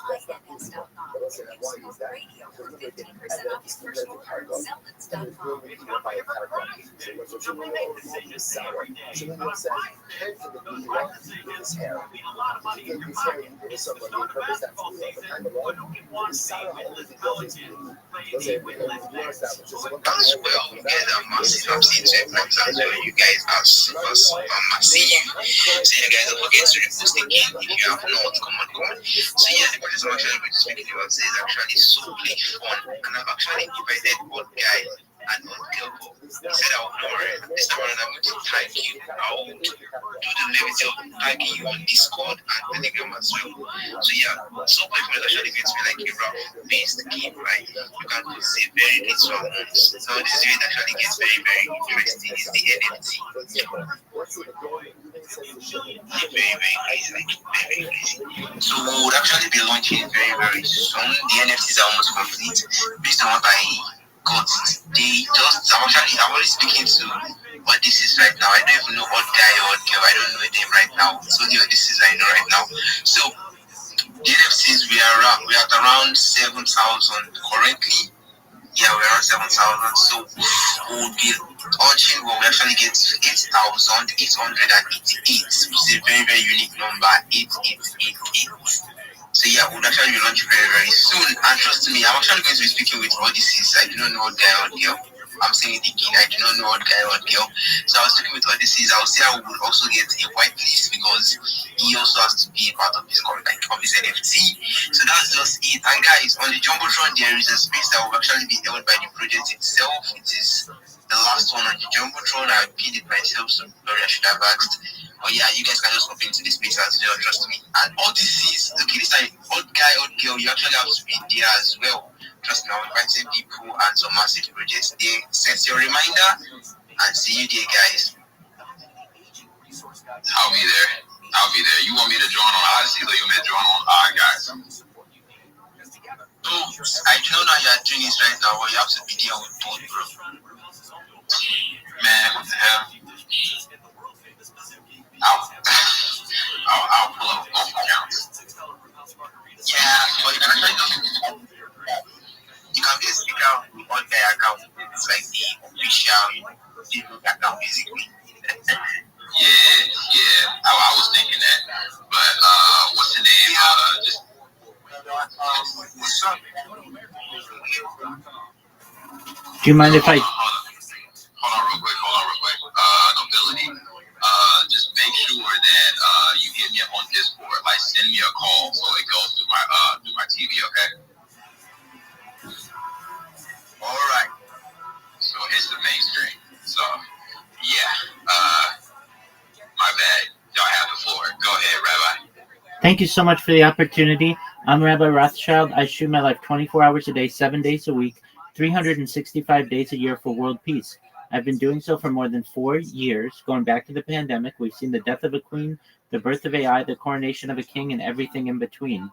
As well, we get a massive upside sometimes when you guys are super massive. So you guys don't forget to repost again if you have not. Come on. So yeah, the person I'm actually going to speak about is actually so much fun, and I've actually invited one guy and one girl. He said I would know this time around I'm going to tag you. I will do the levity of tagging you on Discord and Telegram as well. So yeah, so much fun is actually going to be like a rap-based game, right? You can go see very little amounts. Now this video actually gets very, very interesting. It's the NFT. Very crazy. So we would actually be launching very, very soon. The NFTs are almost complete. Based on what I got, I'm already speaking to what this is right now. I don't even know what guy or what girl. I don't know them right now. So this is I know right now. So the NFTs we are at around 7,000 currently. Yeah, we're around 7,000. So we'll be launching when we actually get to 8,888, which is a very, very unique number. 8888. So yeah, we'll actually be launching very, very soon. And trust me, I'm actually going to be speaking with Odysseus. I do not know what guy or girl. I'm saying it again. I do not know what guy or girl. So I was speaking with Odysseus. I will say I would also get a whitelist because he also has to be a part of his of his NFT. So that's just it. And guys, on the Jumbotron, there is a space that will actually be held by the project itself. It is the last one on the Jumbotron. I pinned it myself, so Gloria should have asked. But yeah, you guys can just hop into the space as well, trust me. And all this is, okay, this time, odd guy, odd girl, you actually have to be there as well. Trust me, I'm inviting people and some massive projects there. Set your reminder and see you there, guys. I'll be there. You want me to join on Odyssey or you want me to join on guys? So, I do not know how you're doing this right now, but you have to be there with both, bro. Man, what the hell? I'll pull up both accounts. Yeah, but you can actually you can be a speaker on the one guy account. It's like the official, Facebook account, basically. Yeah. I was thinking that. But what's the name? What's up? Do you mind if I? Hold on real quick. Nobility. Just make sure that you hit me up on Discord. Like, send me a call so it goes through my TV. Okay. All right. So it's the mainstream. So yeah. My bad. Y'all have the floor. Go ahead, Rabbi. Thank you so much for the opportunity. I'm Rabbi Rothschild. I stream my life 24 hours a day, 7 days a week, 365 days a year for world peace. I've been doing so for more than 4 years. Going back to the pandemic, we've seen the death of a queen, the birth of AI, the coronation of a king, and everything in between.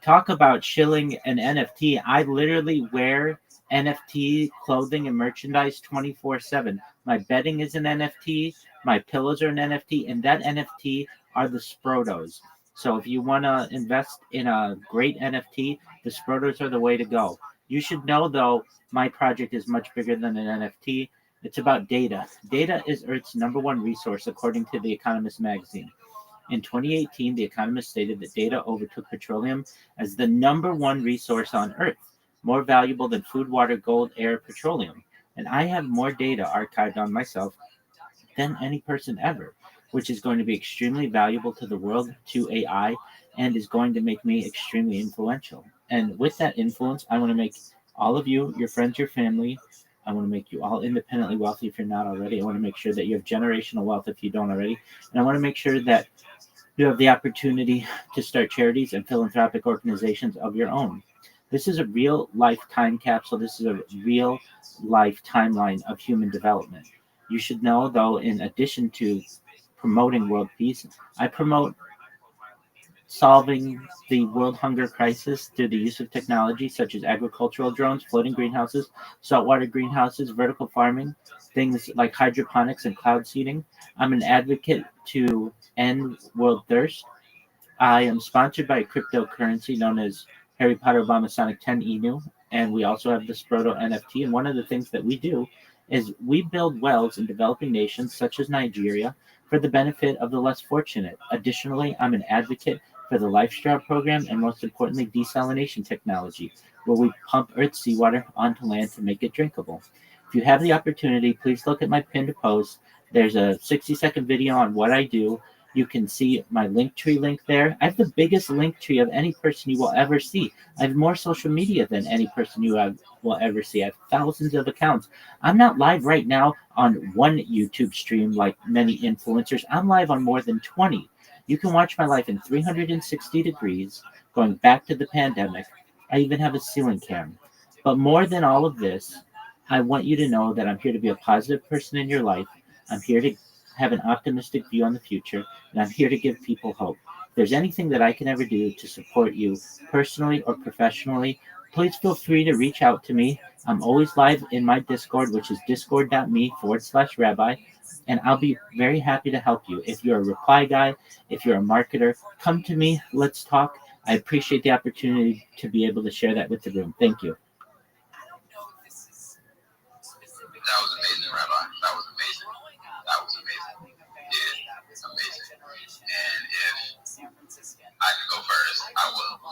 Talk about shilling an NFT. I literally wear NFT clothing and merchandise 24/7. My bedding is an NFT. My pillows are an NFT, and that NFT are the Sprotos. So if you want to invest in a great NFT, the Sprotos are the way to go. You should know, though, my project is much bigger than an NFT. It's about data. Data is Earth's #1 resource, according to The Economist magazine. In 2018, The Economist stated that data overtook petroleum as the #1 resource on Earth, more valuable than food, water, gold, air, petroleum. And I have more data archived on myself than any person ever, which is going to be extremely valuable to the world, to AI, and is going to make me extremely influential. And with that influence, I want to make all of you, your friends, your family, I want to make you all independently wealthy if you're not already. I want to make sure that you have generational wealth if you don't already. And I want to make sure that you have the opportunity to start charities and philanthropic organizations of your own. This is a real life time capsule. This is a real life timeline of human development. You should know, though, in addition to promoting world peace, I promote solving the world hunger crisis through the use of technology such as agricultural drones, floating greenhouses, saltwater greenhouses, vertical farming, things like hydroponics and cloud seeding. I'm an advocate to end world thirst. I am sponsored by a cryptocurrency known as Harry Potter Obama Sonic 10 Inu, and we also have the Sproto NFT. And one of the things that we do is we build wells in developing nations such as Nigeria for the benefit of the less fortunate. Additionally, I'm an advocate for the LifeStraw program and, most importantly, desalination technology, where we pump Earth's seawater onto land to make it drinkable. If you have the opportunity, please look at my pinned post. There's a 60-second video on what I do. You can see my Linktree link there. I have the biggest Linktree of any person you will ever see. I have more social media than any person you will ever see. I have thousands of accounts. I'm not live right now on one YouTube stream like many influencers. I'm live on more than 20. You can watch my life in 360 degrees, going back to the pandemic. I even have a ceiling cam. But more than all of this, I want you to know that I'm here to be a positive person in your life. I'm here to have an optimistic view on the future, and I'm here to give people hope. If there's anything that I can ever do to support you personally or professionally, please feel free to reach out to me. I'm always live in my Discord, which is discord.me/rabbi, and I'll be very happy to help you. If you're a reply guy, if you're a marketer, come to me. Let's talk. I appreciate the opportunity to be able to share that with the room. Thank you. That was amazing, Rabbi. That was amazing. Yeah, amazing. And if I can go first, I will.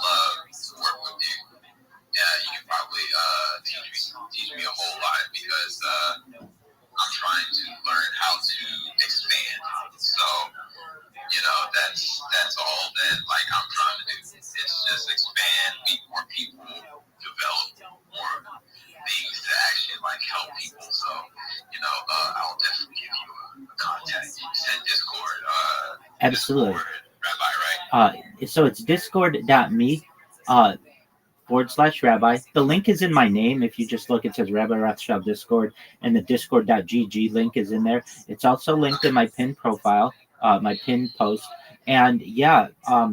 Absolutely. Discord Rabbi, right? So it's discord.me /Rabbi. The link is in my name. If you just look, it says Rabbi Rothschild Discord, and the discord.gg link is in there. It's also linked in my pinned profile, my pinned post. And yeah,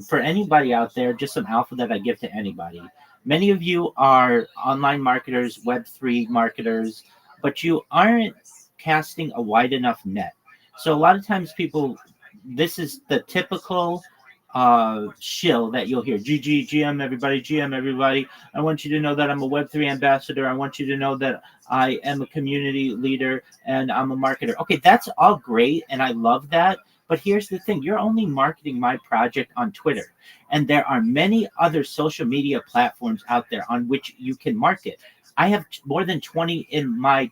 for anybody out there, just some alpha that I give to anybody. Many of you are online marketers, Web3 marketers, but you aren't casting a wide enough net. So a lot of times people, this is the typical shill that you'll hear. GM everybody. I want you to know that I'm a Web3 ambassador. I want you to know that I am a community leader and I'm a marketer. Okay, that's all great and I love that. But here's the thing, you're only marketing my project on Twitter. And there are many other social media platforms out there on which you can market. I have more than 20 in my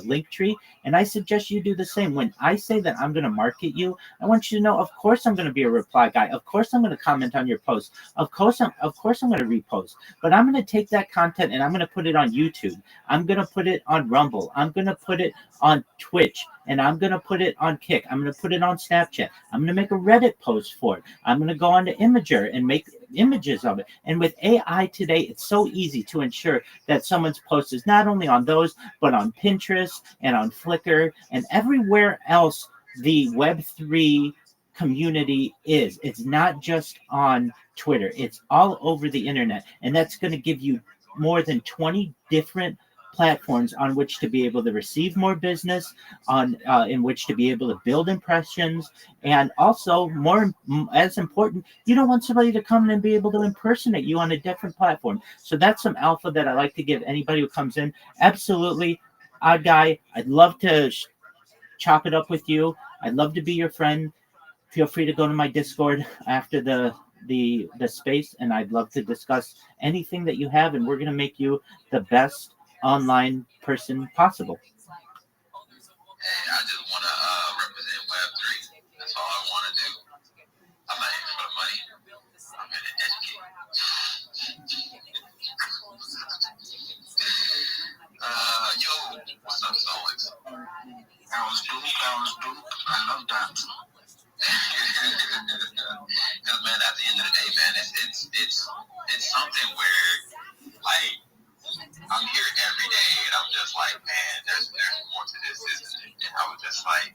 link tree, and I suggest you do the same. When I say that I'm going to market you, I want you to know, of course, I'm going to be a reply guy. Of course, I'm going to comment on your post. Of course, I'm going to repost. But I'm going to take that content and I'm going to put it on YouTube. I'm going to put it on Rumble. I'm going to put it on Twitch. And I'm going to put it on Kick. I'm going to put it on Snapchat. I'm going to make a Reddit post for it. I'm going to go on to Imager and make images of it. And with AI today, it's so easy to ensure that someone's post is not only on those, but on Pinterest and on Flickr and everywhere else the Web3 community is. It's not just on Twitter. It's all over the internet. And that's going to give you more than 20 different platforms on which to be able to receive more business, on in which to be able to build impressions, and also as important, you don't want somebody to come in and be able to impersonate you on a different platform. So that's some alpha that I like to give anybody who comes in. Absolutely, odd guy. I'd love to chop it up with you. I'd love to be your friend. Feel free to go to my Discord after the space, and I'd love to discuss anything that you have, and we're going to make you the best online person possible. Hey, I just want to represent Web3. That's all I want to do. I'm not in for the money. I'm in to educate. Yo, what's up, Solix? That was dope. I love that. Because, man, at the end of the day, man, it's something where, like, I'm here every day, and I'm just like, man, there's more to this, isn't it? And I was just like,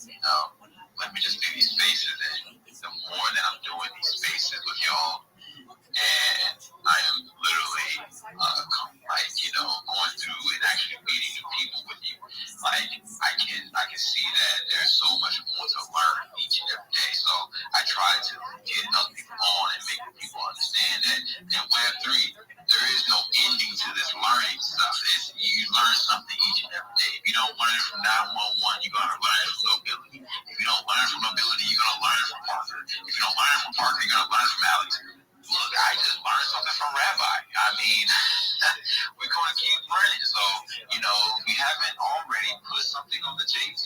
let me just do these spaces, and the more that I'm doing these spaces with y'all, and I am literally, going through and actually meeting new people with you. Like, I can see that there's so much more to learn each and every day. So I try to get other people on and make people understand that in Web3, there is no ending to this learning stuff. You learn something each and every day. If you don't learn it from 911, you're going to learn it from Nobility. If you don't learn from Nobility, you're going to learn it from Parker. If you don't learn it from Parker, you're going to learn it from Alex. Look, I just learned something from Rabbi. I mean, we're going to keep learning. So, if we haven't already put something on the JT,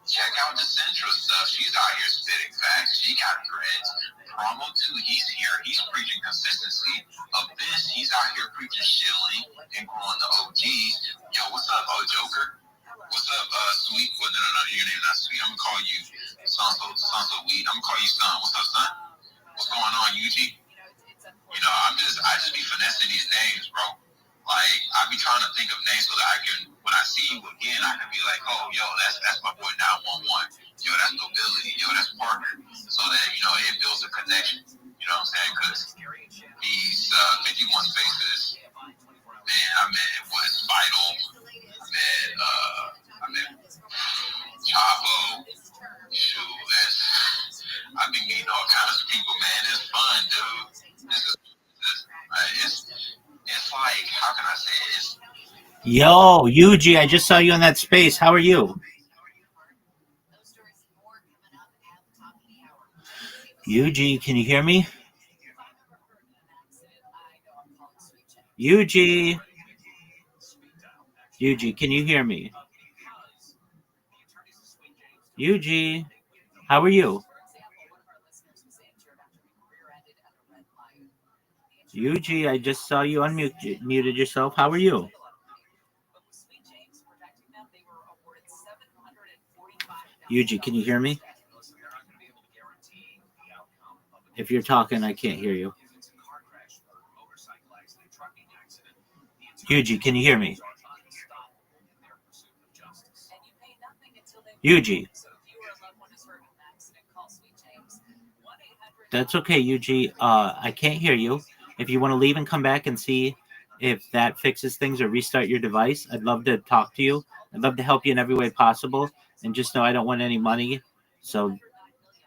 check out the Central stuff. She's out here spitting facts. She got dreads. Promo 2, he's here. He's preaching consistency. Of this, he's out here preaching shilling and growing the OGs. Yo, what's up, Joker? What's up, Sweet? Well, no, your name not Sweet. I'm going to call you Sonso Weed. I'm going to call you Son. What's up, Son? What's going on, UG? I just be finessing these names, bro. Like, I be trying to think of names so that I can, when I see you again, I can be like, oh, yo, that's my boy 911. Yo, that's Nobility. Yo, that's Parker. So that, it builds a connection. You know what I'm saying? Because these 51 spaces, man, I met West Vital. I met Chavo. Shoot, I be meeting all kinds of people, man. It's fun, dude. It's like, how can I say it? Yo, Yuji, I just saw you in that space. How are you? Yuji, can you hear me? Yuji, can you hear me? Yuji, how are you? Yuji, I just saw you unmuted yourself. How are you? Yuji, can you hear me? If you're talking, I can't hear you. Yuji, can you hear me? Yuji. That's okay, Yuji. I can't hear you. If you want to leave and come back and see if that fixes things or restart your device, I'd love to talk to you. I'd love to help you in every way possible. And just know I don't want any money. So,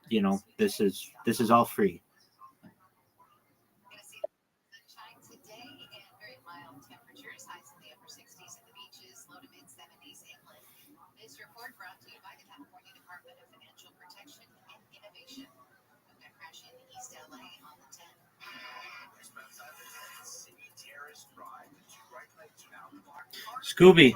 you know, this is all free. This report brought to you by the California Department of Financial Protection and Innovation. We're going to crash into East LA on the 10th. Scooby.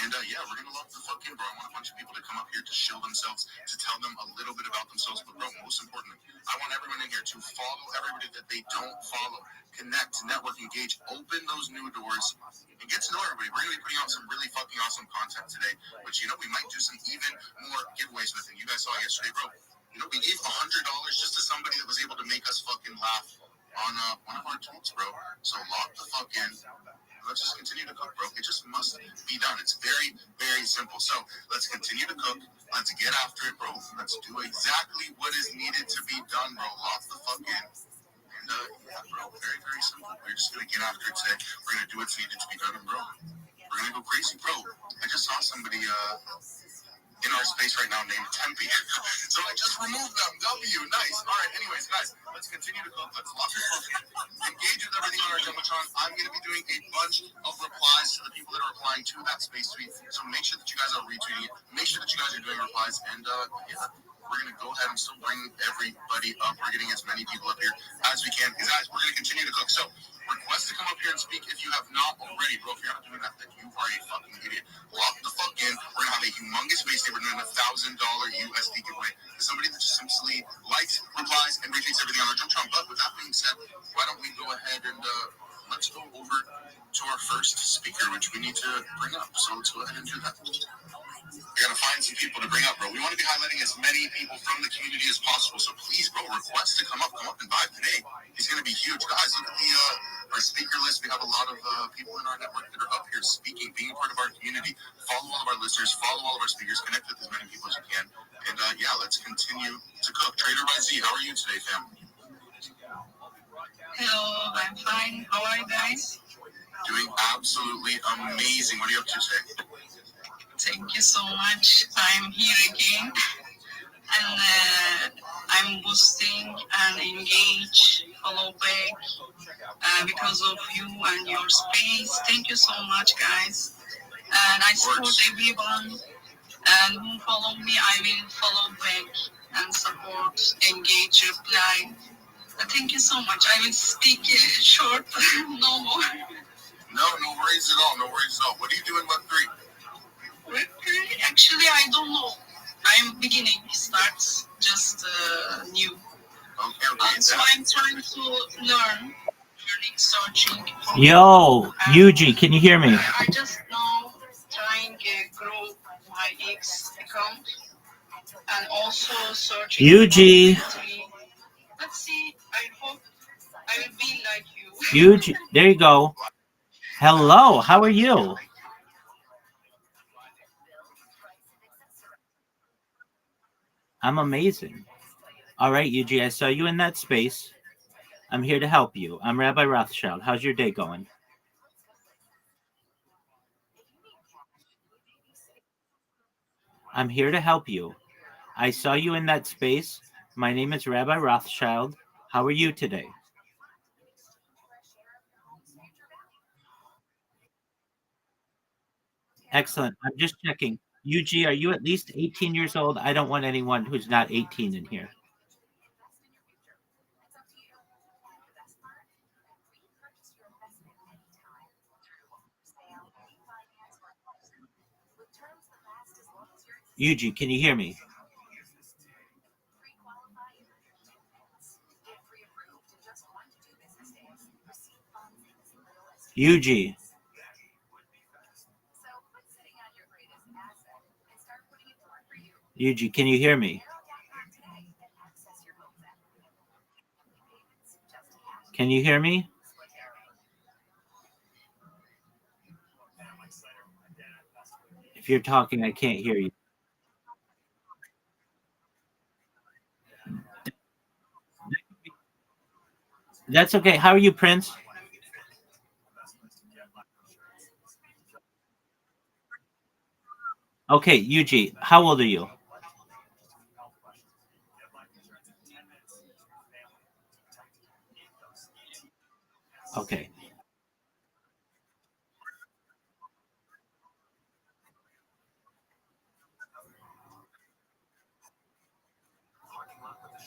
And yeah, we're gonna love the fucking bro. I want a bunch of people to come up here to show themselves, to tell them a little bit about themselves. But bro, most importantly, I want everyone in here to follow everybody that they don't follow, connect, network, engage, open those new doors, and get to know everybody. We're gonna be putting out some really fucking awesome content today, which you know we might do some even more giveaways with. And you guys saw yesterday, bro. You know we gave $100 just to somebody that was able to make us fucking laugh on one of our tweets, bro. So lock the fuck in. Let's just continue to cook, bro. It just must be done. It's very, very simple. So let's continue to cook. Let's get after it, bro. Let's do exactly what is needed to be done, bro. Lock the fuck in. And yeah, bro, very, very simple. We're just gonna get after it today. We're gonna do what's needed to be done, and bro, we're gonna go crazy, bro. I just saw somebody in our space right now named Tempe. So I just removed them. W. Nice. All right. Anyways, guys, let's continue to cook. Let's lock the fuck in. Engage with everything on our Jumbotron. I'm going to be doing a bunch of replies to the people that are replying to that space tweet. So make sure that you guys are retweeting it. Make sure that you guys are doing replies. And yeah, we're going to go ahead and still bring everybody up. We're getting as many people up here as we can. Because guys, we're going to continue to cook. So request to come up here and speak if you have not already, bro. If you're not doing that, then you are a fucking idiot. Lock the fuck in. We're gonna have a humongous base day. We're doing $1,000 USD giveaway to somebody that just simply likes, replies, and retweets everything on our Jumbotron. But with that being said, why don't we go ahead and let's go over to our first speaker, which we need to bring up. So let's go ahead and do that. We're gonna find some people to bring up, bro. We want to be highlighting as many people from the community as possible. So please, bro, request to come up and vibe today. He's gonna be huge, guys. Look at our speaker list. We have a lot of people in our network that are up here speaking, being a part of our community. Follow all of our listeners. Follow all of our speakers. Connect with as many people as you can. And yeah, let's continue to cook. Trader by Z, how are you today, fam? Hello, I'm fine. How are you guys? Doing absolutely amazing. What are you up to today? Thank you so much. I'm here again, and I'm boosting and engage, follow back because of you and your space. Thank you so much, guys. And I support everyone. And who follow me, I will follow back and support, engage, reply. Thank you so much. I will speak short, no more. No worries at all. No worries at all. What are you doing Web3? Web3, actually, I don't know. I'm beginning. Starts just new. Okay. So I'm trying to learn, searching. Yo, Yuji, can you hear me? I just now trying to grow my X account and also searching. Yuji. Let's see. I hope I will be like you. Yuji, there you go. Hello, how are you? I'm amazing. All right, Yuji, I saw you in that space. I'm here to help you. I'm Rabbi Rothschild. How's your day going? I'm here to help you. I saw you in that space. My name is Rabbi Rothschild. How are you today? Excellent. I'm just checking. Yuji, are you at least 18 years old? I don't want anyone who's not 18 in here. Yuji, can you hear me? Yuji. Yuji, can you hear me? Can you hear me? If you're talking, I can't hear you. That's okay. How are you, Prince? Okay, Yuji, how old are you? Okay.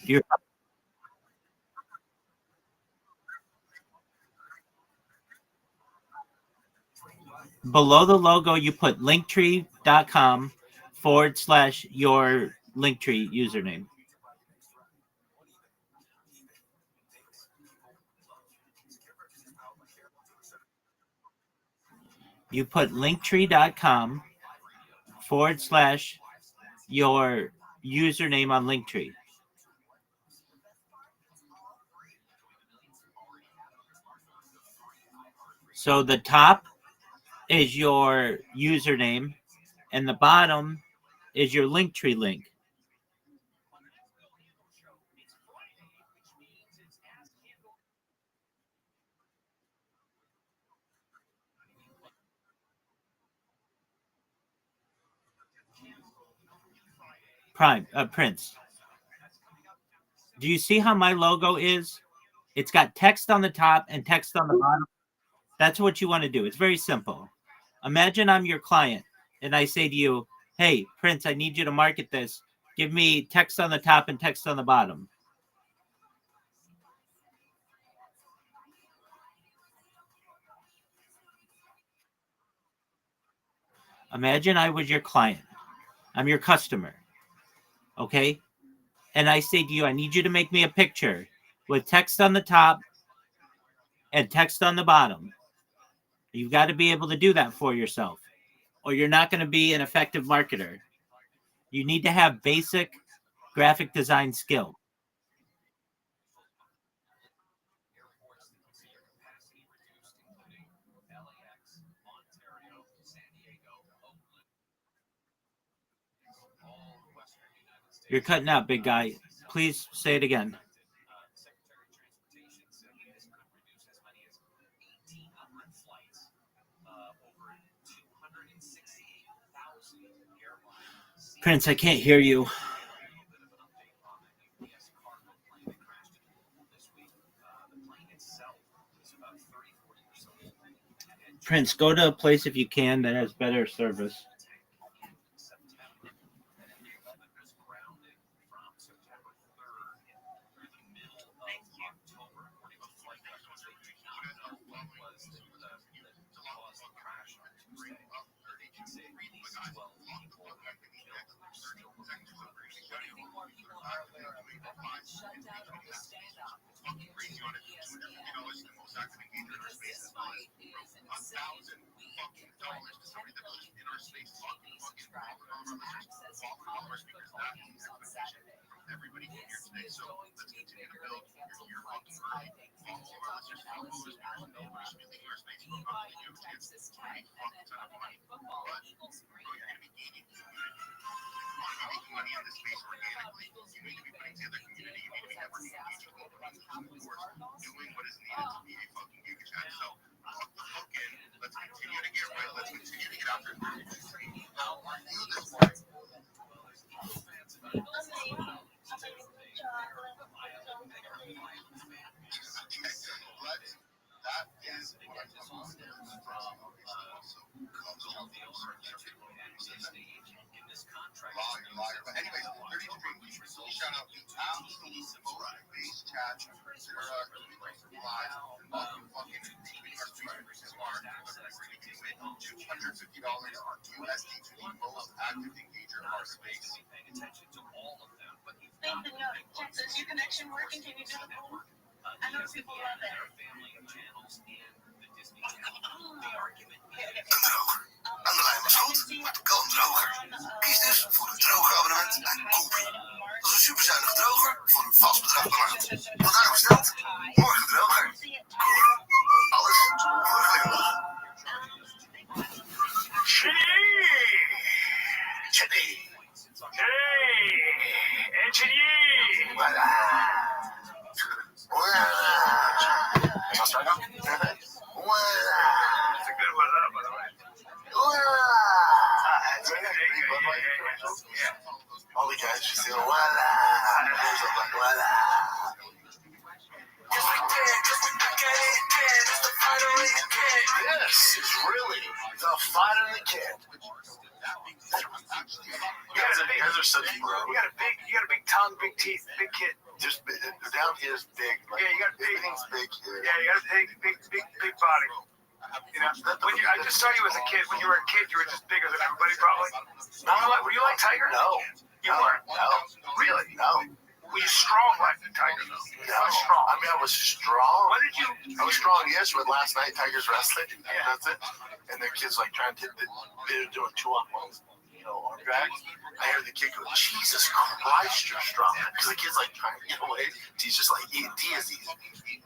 You're below the logo, you put linktree.com/your Linktree username. You put linktree.com/your username on Linktree. So the top is your username and the bottom is your Linktree link. Prince. Do you see how my logo is? It's got text on the top and text on the bottom. That's what you want to do. It's very simple. Imagine I'm your client and I say to you, hey, Prince, I need you to market this. Give me text on the top and text on the bottom. Imagine I was your client. I'm your customer. Okay? And I say to you, I need you to make me a picture with text on the top and text on the bottom. You've got to be able to do that for yourself, or you're not going to be an effective marketer. You need to have basic graphic design skill. You're cutting out, big guy. Please say it again. Prince, I can't hear you. Prince, go to a place if you can that has better service. Does your connection working? Can you do the poll? I know people love it. Een droger. Aan de lijn was goed, maar het kan droger. Kies dus voor een drogeabonnement bij Koopie. Dat is een superzuinige droger voor een vast bedrag per maand. Vandaag besteld, morgen droger. All the guys just saying, voila. There's a like, voila. Yes, it's really the fight of the kid. You guys are such bro. You got a big tongue, big teeth, big kid. Just down here is big. Like, Yeah, you got big. Everything's big here. Yeah, you got a big body. You know, I just saw you as a kid. When you were a kid, you were just bigger than everybody, probably. Were you like Tiger? No. You weren't. No. Really? No. Were you strong like the Tiger? No. Strong. I mean, I was strong. What did you? I was strong. Yes, but last night Tigers wrestling. Yeah. That's it. And the kids like trying to. They were doing 2-on-1s. Arm drag. I heard the kid go, Jesus Christ, you're strong. Because the kid's like trying to get away. He's just like, he is these big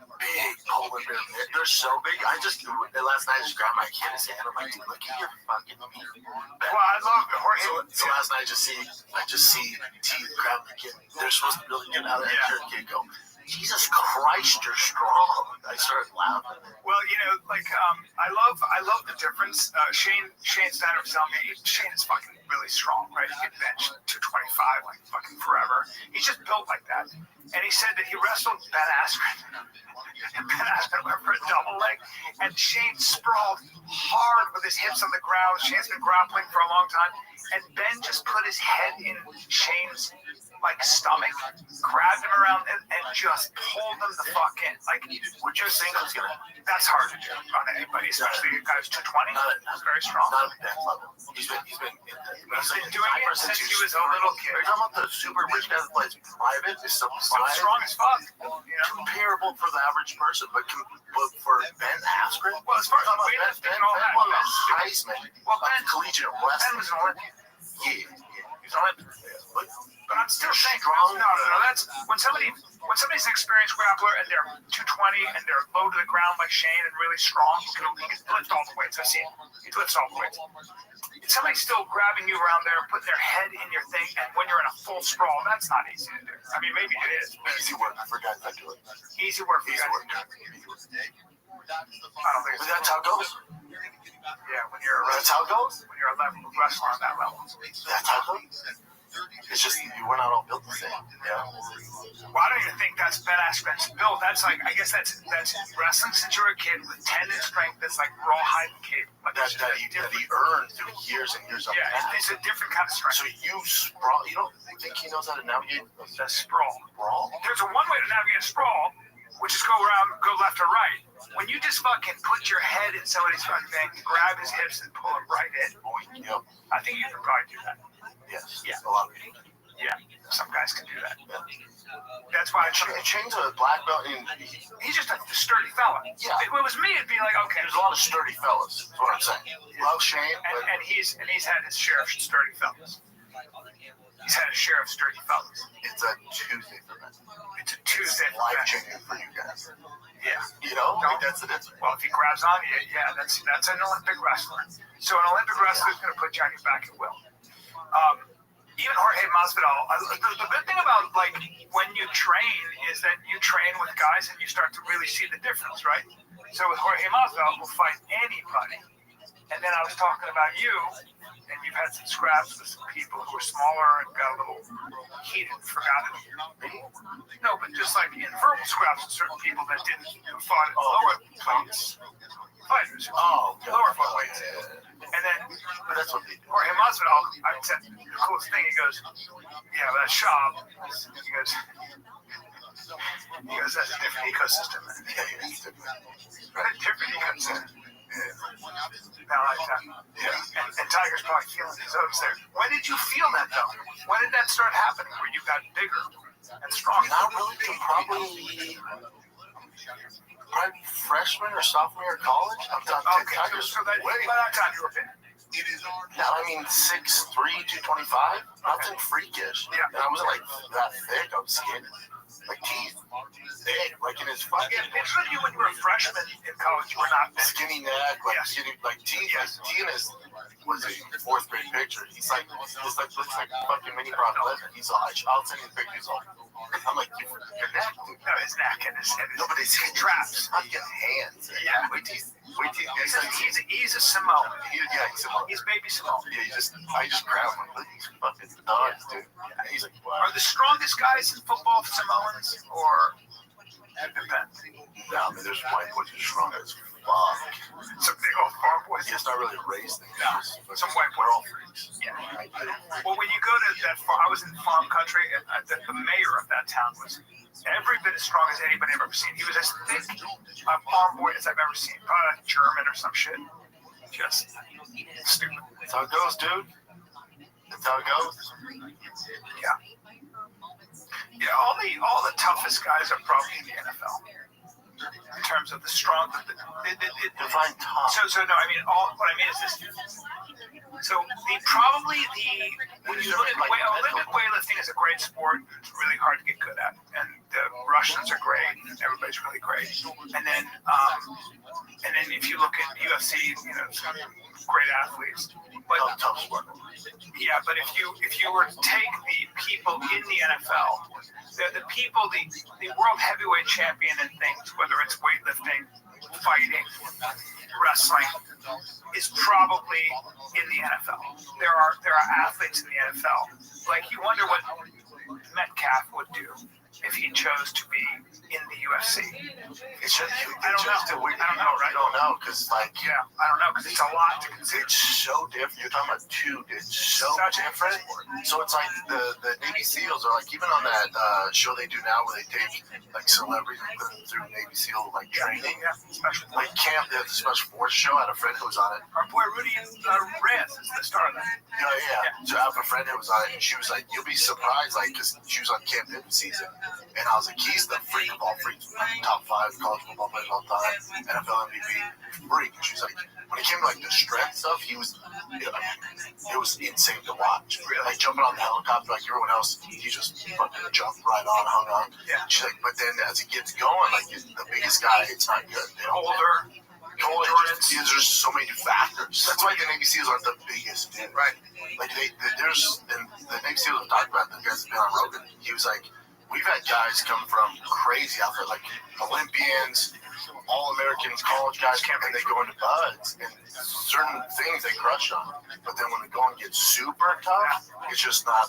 polar bear. They're so big. Last night I just grabbed my kid and said, I'm like, dude, look at your fucking meat. Well, I love it. So last night I just see T grab the kid. They're supposed to really get out of that kid go, Jesus Christ, you're strong. I started laughing. Well, I love the difference. Shane Steiner was telling me Shane is fucking really strong, right? He can bench 225 like fucking forever. He's just built like that. And he said that he wrestled Ben Askren. And Ben Askren went for a double leg. And Shane sprawled hard with his hips on the ground. Shane's been grappling for a long time. And Ben just put his head in Shane's stomach, grabbed him around and just pulled him the fuck in. Would you think that's hard to do on anybody, especially a guy who's 220. He's very strong. Not at that level. He's been doing it since he was a little kid. Are you talking about the super rich guy that plays private? Is so strong as fuck. Comparable for the average person, but for Ben Askren? Well, as far as weightlifting and all that, won the Heisman. Collegiate wrestling. Ben was an Olympian. Yeah. He's an Olympian. But I'm still saying, no, that's when somebody's an experienced grappler and they're 220 and they're low to the ground like Shane and really strong, he can lift all the weights. I've seen he lifts all the weights. If somebody's still grabbing you around there, putting their head in your thing, and when you're in a full sprawl, that's not easy to do. I mean, maybe it is. Easy work for guys that do it. Easy work for guys that do it. I don't think that's how it goes. Yeah, when you're that's how it goes. When you're a wrestler on that level. That's how it goes. It's just we're not all built the same. Yeah. Well, I don't even think that's Ben Askren's build. That's I guess that's wrestling since you're a kid with tendon strength. That's like raw height and cape. That he earned through years and years of that. It's a different kind of strength. So you sprawl. You don't think he knows how to navigate the sprawl? There's one way to navigate a sprawl, which is go left or right. When you just fucking put your head in somebody's fucking thing, grab his hips and pull him right in. Yep. I think you can probably do that. Yes. Yeah. A lot of people. Yeah. Some guys can do that. Yeah. That's why Shane's a black belt. He's just a sturdy fella. Yeah. If it was me, it'd be like, okay. There's a lot of sturdy fellas. That's what I'm saying. Love Shane. And he's had his share of sturdy fellas. He's had his share of sturdy fellas. It's a Tuesday for men. It's a Tuesday for life changing for you guys. Yeah. You know? Like that's the difference. Well, if he grabs on you, yeah, that's an Olympic wrestler. So an Olympic wrestler is going to put you on your back at will. Even Jorge Masvidal, the good thing about when you train is that you train with guys and you start to really see the difference, right? So with Jorge Masvidal, will fight anybody. And then I was talking about you, and you've had some scraps with some people who are smaller and got a little heated, forgotten. No, but just like in verbal scraps with certain people that who fought at lower fighters. Lower weights. And then that's what Jorge Masvidal, I said the coolest thing. He goes, yeah, but that's Shab. He goes, that's a different ecosystem. Right, different ecosystem. And Tiger's probably feeling his oats there. When did you feel that though? When did that start happening? Where you got bigger and stronger? Not really. Probably freshman or sophomore year of college. I'm talking Tiger's by that time you were big. Yeah, I mean 6'3", 225. Nothing freakish. Yeah. And I wasn't that thick. I was skinny. Teeth. Big. In his fucking. Yeah, picture you when you were a freshman in college. You were not big. Skinny neck, skinny, teeth. Yes. T in his was a 4th grade picture. He's looks like fucking mini Brock Lesnar. He's all. I'll send you the pictures. I'm like, your neck, dude. No, his neck and his Nobody's traps. I'm getting hands. Yeah. Wait till He's a Samoan. he's Samoan. He's baby Samoan. Yeah, I just grab him. Look at these fucking dogs, dude. And he's like, wow. Are the strongest guys in football Samoans or it depends? No, I mean, there's white boys who are strong as fuck. Some big old farm boys. Yeah, it's not really a race thing. No, some white boys. We're all freaks. Yeah. Well, when you go to that farm, I was in farm country, and the mayor of that town was every bit as strong as anybody I've ever seen. He was as thick a farm boy as I've ever seen. Probably German or some shit. Just stupid. That's how it goes, dude. That's how it goes. Yeah. Yeah, all the toughest guys are probably in the NFL. In terms of the strong, define tough. So no, I mean, what I mean is this. So when you look at Olympic weightlifting is a great sport. It's really hard to get good at, and the Russians are great, and everybody's really great. And then if you look at UFC, great athletes. But tough sport. Yeah, but if you were to take the people in the NFL, the people, the world heavyweight champion in things, whether it's weightlifting, fighting, wrestling, is probably in the NFL. There are athletes in the NFL. Like, you wonder what Metcalf would do if he chose to be in the UFC. I don't know, right? I don't know, because I don't know, because it's a lot to consider. It's so different. You're talking about two, it's so different. So it's like the Navy SEALs are like, even on that show they do now where they take like celebrities and put them through Navy SEAL like training. Like camp, they have the special forces show. I had a friend who was on it. Our boy Rudy Reyes is the star of that. Yeah. So I have a friend who was on it, and she was like, you'll be surprised, like, because she was on Camp Newton season. And I was like, he's the freak of all freaks, top 5 college football players of all time, NFL MVP, freak. And she's like, when it came to like the strength stuff, it was insane to watch. Like jumping on the helicopter like everyone else, he just fucking jumped right on, hung on. Yeah. She's like, but then as it gets going, like the biggest guy, it's not good. Older. There's just so many factors. That's why the Navy SEALs aren't the biggest. Right. Like the Navy SEALs have talked about, the guys that been on Rogan. He was like, we've had guys come from crazy outfit, like Olympians, All-Americans, college guys, and they go into buds, and certain things they crush on. But then when the going gets super tough, it's just not,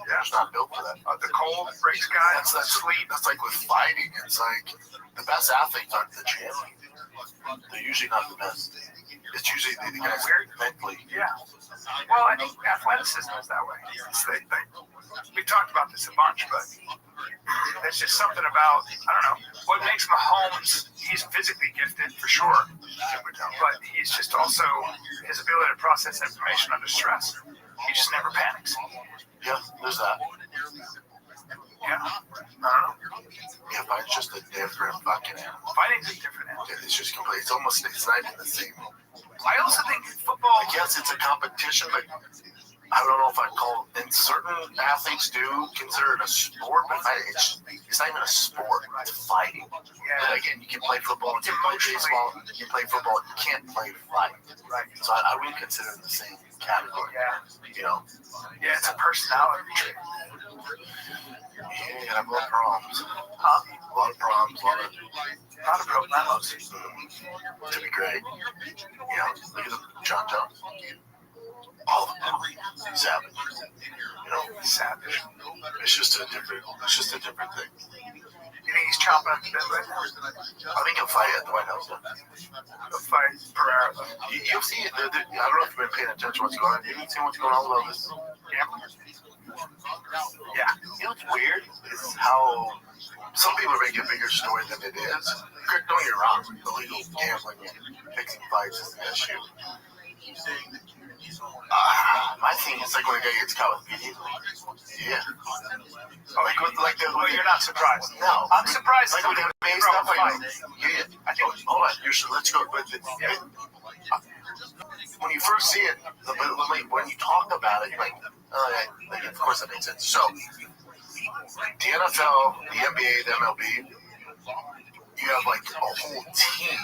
they're just not built for that. The cold breaks guys, sleep. That's like with fighting. It's like the best athletes aren't the champions. They're usually not the best. It's usually the guys mentally. Yeah. Well, I think athleticism is that way. We've talked about this a bunch, but there's just something about, I don't know, what makes Mahomes, he's physically gifted for sure, but he's just also, his ability to process information under stress. He just never panics. Yeah, there's that. Yeah. I don't know. Yeah, fighting's just a different fucking animal. Fighting's a different animal. It's just complete. It's almost, it's not even the same. I also think football, I guess it's a competition, but I don't know if I'd call it, and certain athletes do consider it a sport, but it's not even a sport. It's fighting. Yeah. But again, you can play football, you can play baseball, you can play football, you can't play fight. Right. So I wouldn't consider it the same category. Yeah. Yeah, it's a personality trait. Yeah, I have a lot of problems. Huh? A lot of problems, a lot of problems. To be great. Look at the John Jones. All of them. Savage. Savage. It's just a different thing. You think he's chomping at the bit right now? I think he'll fight at the White House. He'll fight Pereira. You'll see it. I don't know if you've been paying attention to what's going on. You haven't seen what's going on with all this gambling. Yeah. You know what's weird is how some people are making a bigger story than it is. Don't get me wrong. Illegal gambling and fixing fights is an issue. My thing is like when a guy gets caught with PD. Yeah. You're not surprised. No. I'm surprised. Like with NBA stuff. Yeah. I think. Hold on. Let's go. When you first see it, when you talk about it, you're like, oh, yeah, of course that makes sense. So, the NFL, the NBA, the MLB, you have like a whole team,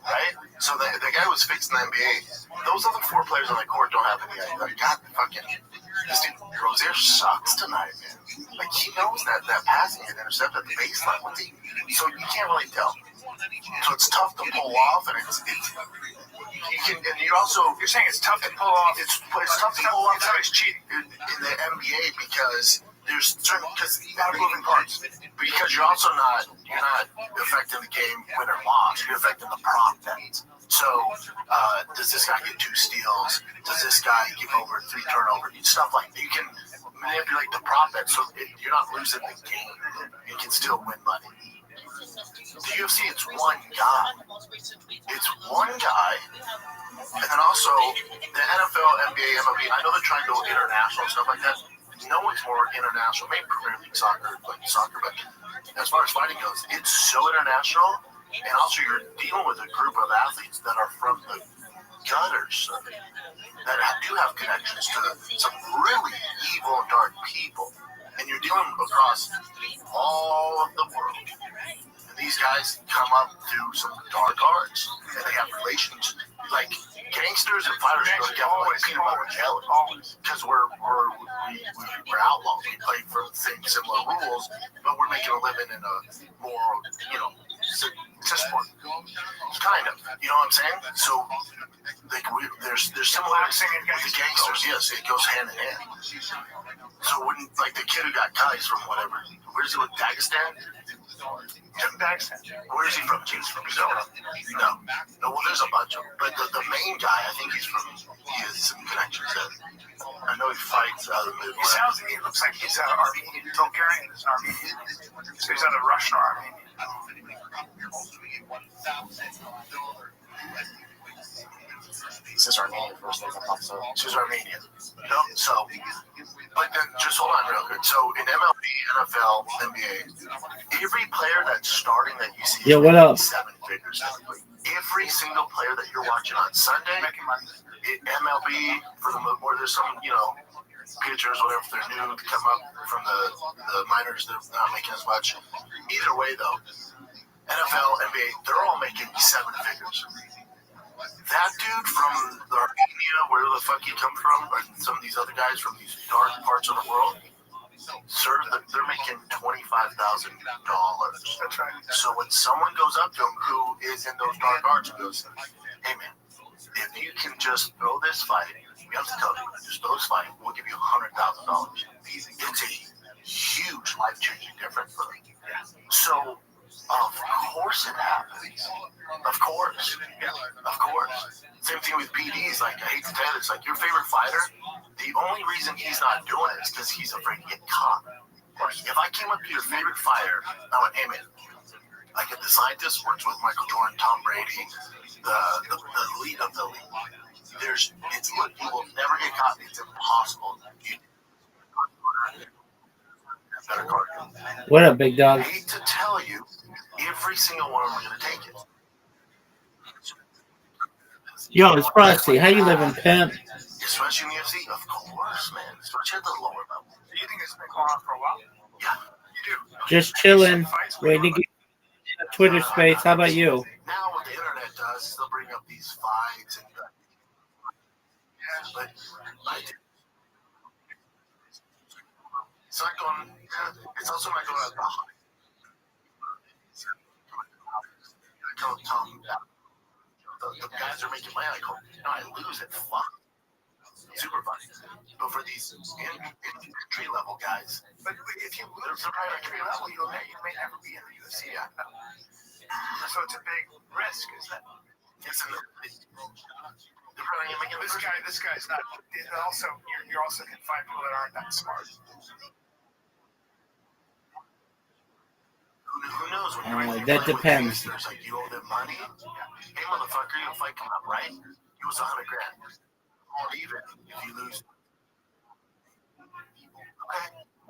right? So the guy who was fixing the NBA, those other 4 players on the court don't have any idea. Like, God, fucking, this dude, Rozier sucks tonight, man. Like, he knows that passing and intercept at the baseline. So you can't really tell. So it's tough to pull off, and you're saying it's tough to pull off. It's tough to pull off. Somebody's cheating in the NBA because there's certain moving parts. Because you're also not affecting the game win or loss. You're affecting the prop bets. So does this guy get 2 steals? Does this guy give over 3 turnovers? Stuff like that. You can manipulate the prop bet so you're not losing the game. You can still win money. The UFC, it's one guy. It's one guy. And then also, the NFL, NBA, MLB, I know they're trying to go international and stuff like that. No one's more international. Maybe Premier League soccer, but as far as fighting goes, it's so international. And also, you're dealing with a group of athletes that are from the gutters that do have connections to some really evil, dark people. And you're dealing across all of the world. And these guys come up through some dark arts, and they have relations. Like gangsters and fighters don't get like peanut butter and jelly because we're outlaws. We play for the same similar rules, but we're making a living in a more sport. Kind of, you know what I'm saying? So like there's similarities with the gangsters. Yes, it goes hand in hand. So when like the kid who got cut, he's from whatever. Where's he with Dagestan? Where is he from? He's from Brazil. No. Well, there's a bunch of them. But the main guy, I think he has some connections there. I know he fights out of the Midwest. He looks like he's Armenian. Bulgarian is Armenian. So he's out of Russian or Armenian. He says Armenian first, I thought so. She's Armenian. No, so, but then just hold on real quick. So in MLB, NFL, NBA, every player that's starting that you see what up? 7 figures. Every single player that you're watching on Sunday, MLB, for the more there's some, pitchers, whatever, if they're new to come up from the minors, they're not making as much. Either way, though, NFL, NBA, they're all making 7 figures. That dude from Armenia, where the fuck he come from, or some of these other guys from these dark parts of the world, sir, they're making $25,000. That's right. So when someone goes up to him who is in those dark arts and goes, hey man, if you can just throw this fight, we have to tell you, just throw this fight, we'll give you $100,000. It's a huge life-changing difference for them. So, of course it happens. Of course. Yeah, of course. Same thing with PDs. Like, I hate to tell you this, like, your favorite fighter, the only reason he's not doing it is because he's afraid to get caught. If I came up to your favorite fighter, I went, hey man, like if the scientist works with Michael Jordan, Tom Brady, the elite of the league, you will never get caught. It's impossible. What up, big dog? I hate to tell you, every single one of them are going to take it. Yo, it's Frosty. How you living, pimp? Especially in the UFC, of course, man. Especially at the lower level. Do you think it's been going on for a while? Yeah, you do. Just chilling. Waiting to get in a Twitter space. How about you? Now what the internet does is they'll bring up these fights and but it's not going. It's also not going out the high. I don't tell them that. The guys are making money. I go, no, I lose it. Fuck. Super funny. But for these entry level guys, but if you lose the right entry level, you may never be in the UFC. So it's a big risk, isn't it? Yes, and this guy's not. Also, you also can find people that aren't that smart. Who knows? When that depends. There's like you owe them money. Hey, motherfucker, your fight coming up, right? It was $100,000. Or even if you lose.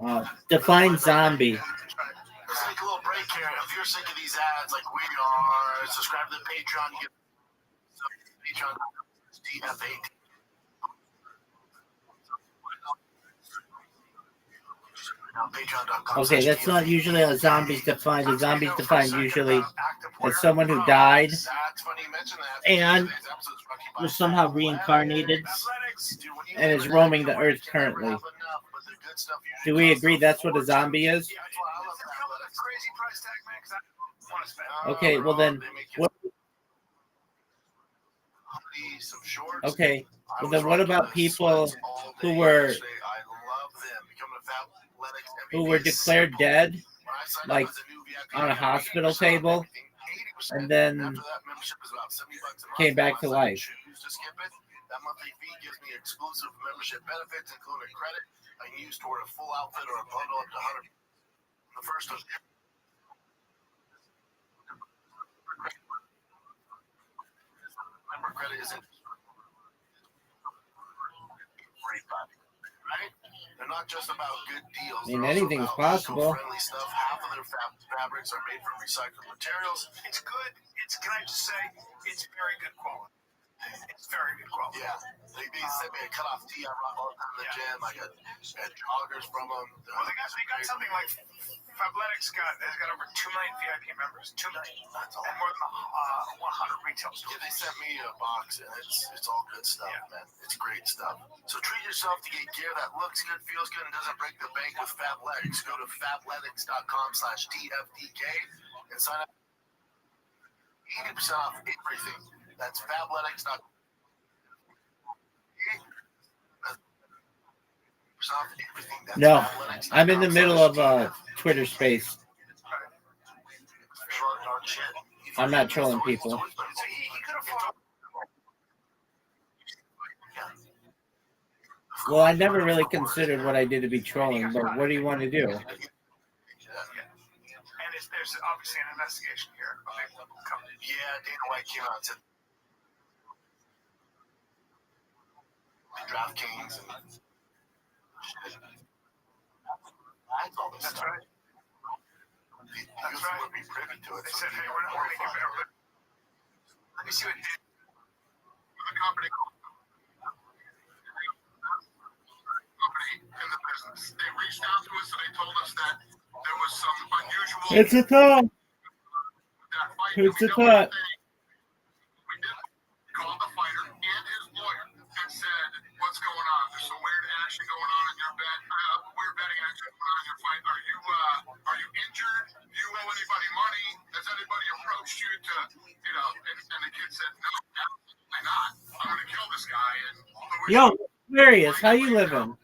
Okay. Define zombie. Let's take a little break here. If you're sick of these ads, like we are, subscribe to the Patreon. Get Patreon. DFAT. Okay, that's not usually how zombies defined. A zombie's defined usually as someone who died and was somehow reincarnated and is roaming the earth currently. good stuff Do we agree that's what a zombie is? Yeah, that's why I love that crazy price tag, man, because I don't want to spend. Okay, well then, what? Some shorts. Okay, well then, what about people who were declared dead, like on a hospital table, and then came back to life? That monthly fee gives me exclusive membership benefits, including credit I can use toward a full outfit or a bundle up to 100. The first one. Member credit isn't right? They're not just about good deals. I mean, anything's possible. Friendly stuff. Half of their fabrics are made from recycled materials. It's good. Can I just say, it's very good quality. It's very good quality. Yeah. They sent me a cut-off tee I rock all the time in the gym. I got joggers from them. Well, they got something like Fabletics has got over 2 million VIP members. 2 million. That's all. And more than 100 retail stores. Yeah, they sent me a box, and it's all good stuff, man. It's great stuff. So treat yourself to get gear that looks good, feels good, and doesn't break the bank with Fabletics. Go to fabletics.com/TFDK and sign up. 80% off everything. That's Fabletics.com. No, I'm in the middle of a Twitter space. I'm not trolling people. Well, I never really considered what I did to be trolling, but what do you want to do? And there's obviously an investigation here. Yeah, Dana White came out and said DraftKings and that's right. That's right. Would be privy to it. They said, hey, we're not going to give it. Let me see what the company in the business. They reached out to us and they told us that there was some unusual. It's a thought. It's a thought. We did call the fighter and his lawyer and said, "What's going on? There's some weird action going on in your bet. Weird betting action going on in your fight. Are you injured? Do you owe anybody money? Has anybody approached you to, And the kid said, no, absolutely not. I'm going to kill this guy." And Yo, Aquarius, how you living?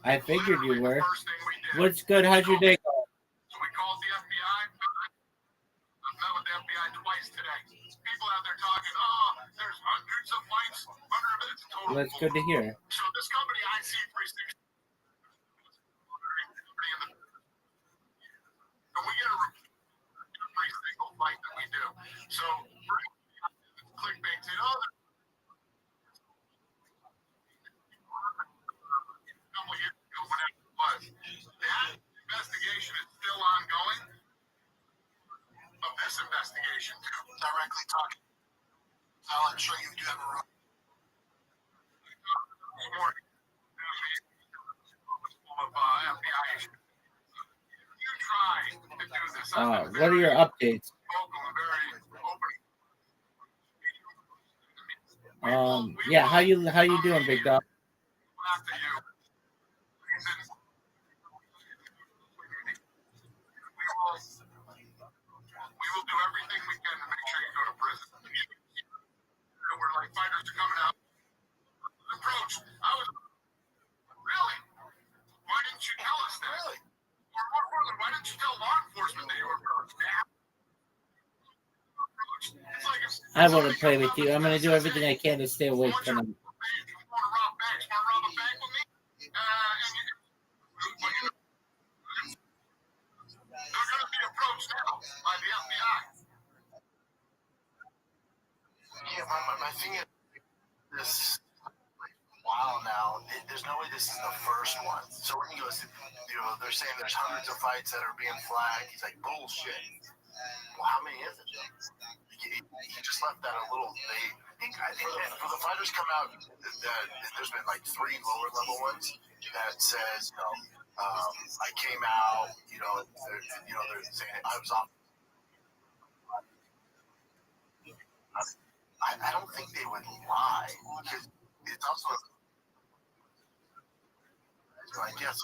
I figured you were. What's good? How's your day going? So we called the FBI. I've met with the FBI twice today. People out there talking, there's hundreds of fights, 100 minutes total. Well, that's good to hear. So this company, IC360, and we get a report every single fight that we do. So clickbait said, that investigation is still ongoing. Of this investigation, directly talking. I'm sure you do have a room. What are your updates? Yeah, how you doing, big dog? We will do everything we can to make sure you go to prison. We're like fighters are coming out. Approach. Really? Why didn't you tell us that? Really? Or more importantly, why didn't you tell law enforcement that you were approached? I want to play with you. I'm going to do everything I can to stay awake from them. Yeah, my thing is this. Wow, now there's no way this is the first one. So when he goes, they're saying there's hundreds of fights that are being flagged. He's like, bullshit. Well, how many is it? He just left that a little vague. I think for the fighters come out, there's been like 3 lower level ones that says, I came out, they're saying I was off. I don't think they would lie. It's also, I guess,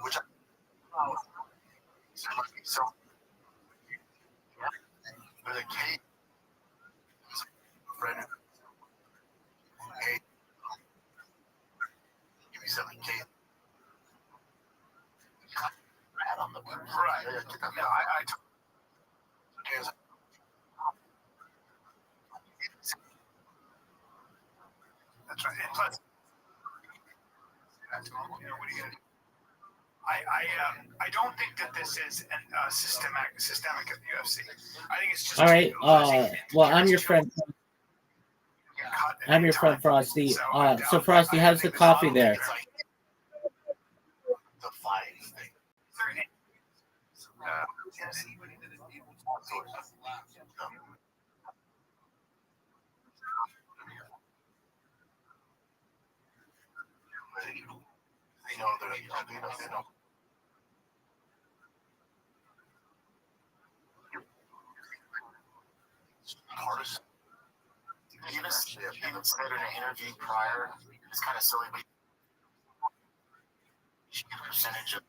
which I so there's a case friend. Hey, give me something, case. Right on the right. Yeah, I took. That's right. And plus, what are you gonna do? I don't think that this is systemic at the UFC. I think it's just all right. Well, I'm your friend. I'm your friend Frosty. So Frosty, how's the coffee there? The fighting thing. They know they're, they know. Hardest. Even said in an interview prior, it's kind of silly, but you should get a percentage of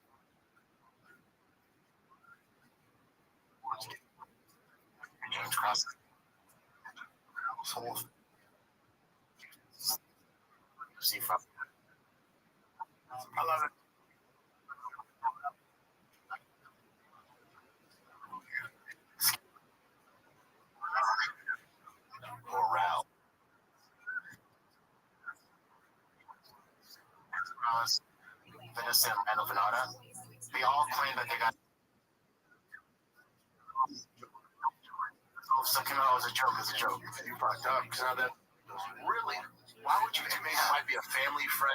James Cross. See from. I love it. Morale. Venison and Venata. They all claim that they got. Some came out as a joke, You fucked up. Because now that. Really? Why would you think it might be a family friend?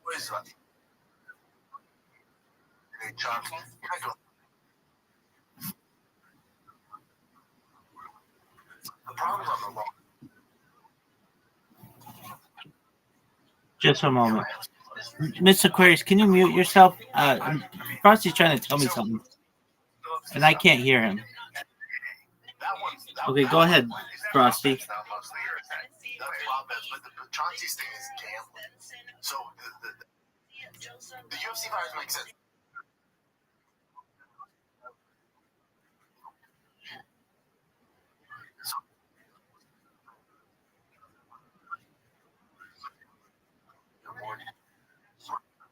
What is that? Hey, Chuck. The problem's on the wall. Just a moment. Miss Aquarius, can you mute yourself? Frosty's trying to tell me something, and I can't hear him. Okay, go ahead, Frosty. That's but the Chauncey's thing is gambling. So the UFC fighters make sense.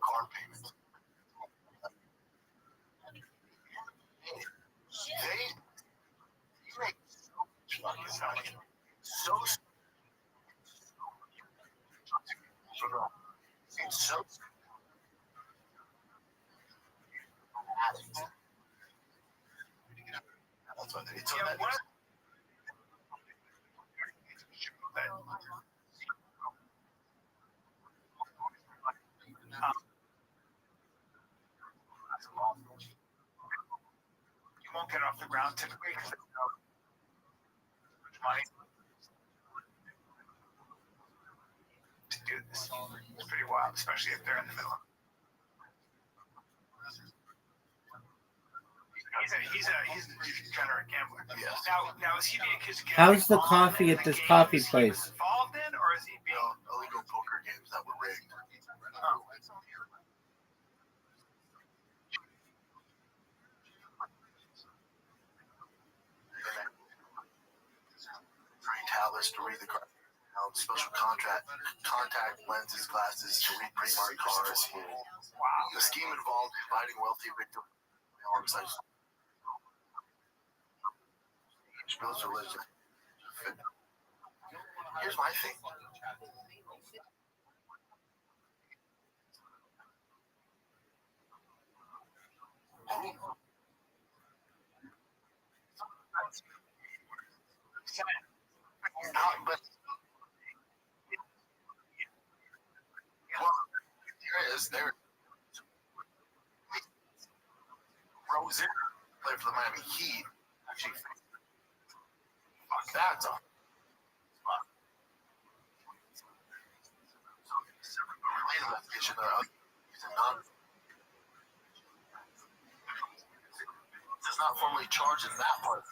Card payments. They make so it's so that's what it's on that. You won't get off the ground typically because money to do this. It's pretty wild, especially if they're in the middle of. He's a degenerate gambler. Yes. Now is he being accused of gambling? How's the coffee at this coffee place? Involved in, or is he being illegal poker games that were rigged? Trained Atlas to read the card. Special contact lenses, glasses to read pre-marked cars. Wow. The scheme involved inviting wealthy victims. Religion. Here's my thing. But there. Rozier played for the Miami Heat. Actually, fuck that's a. He's a non be charging that part.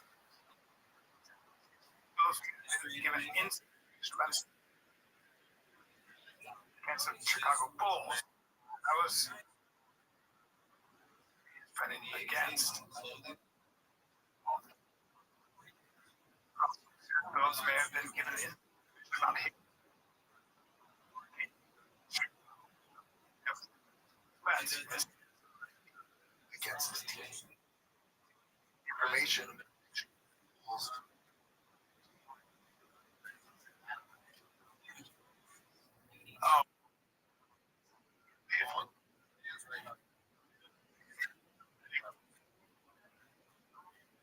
Given against the Chicago Bulls. That was defending against. Those may have been given in about him. Against his team. Information. Oh.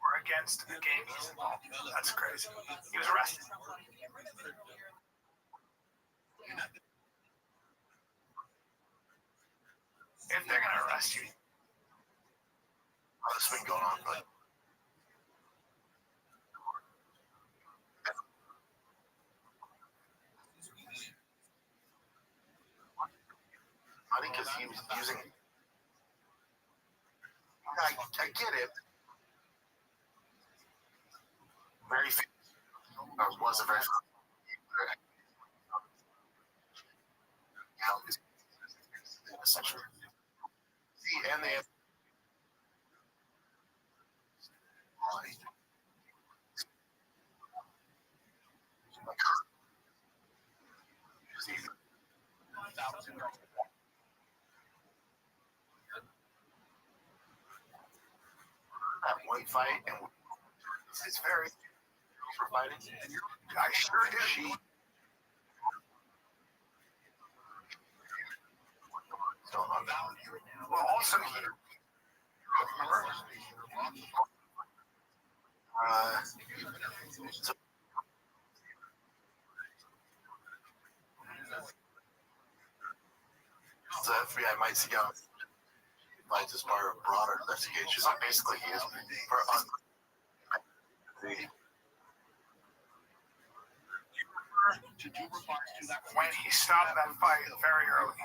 Or against the game he's involved. That's crazy. He was arrested. If they're gonna arrest you, this has been going on, but funny because he was using. I get it. Very was a very. Essentially. See, and they have. That one fight, and it's very provided. I sure did. She. Well, also he. So FBI might see out. Might as part of a broader investigation. So basically, he is when he stopped that fight very early.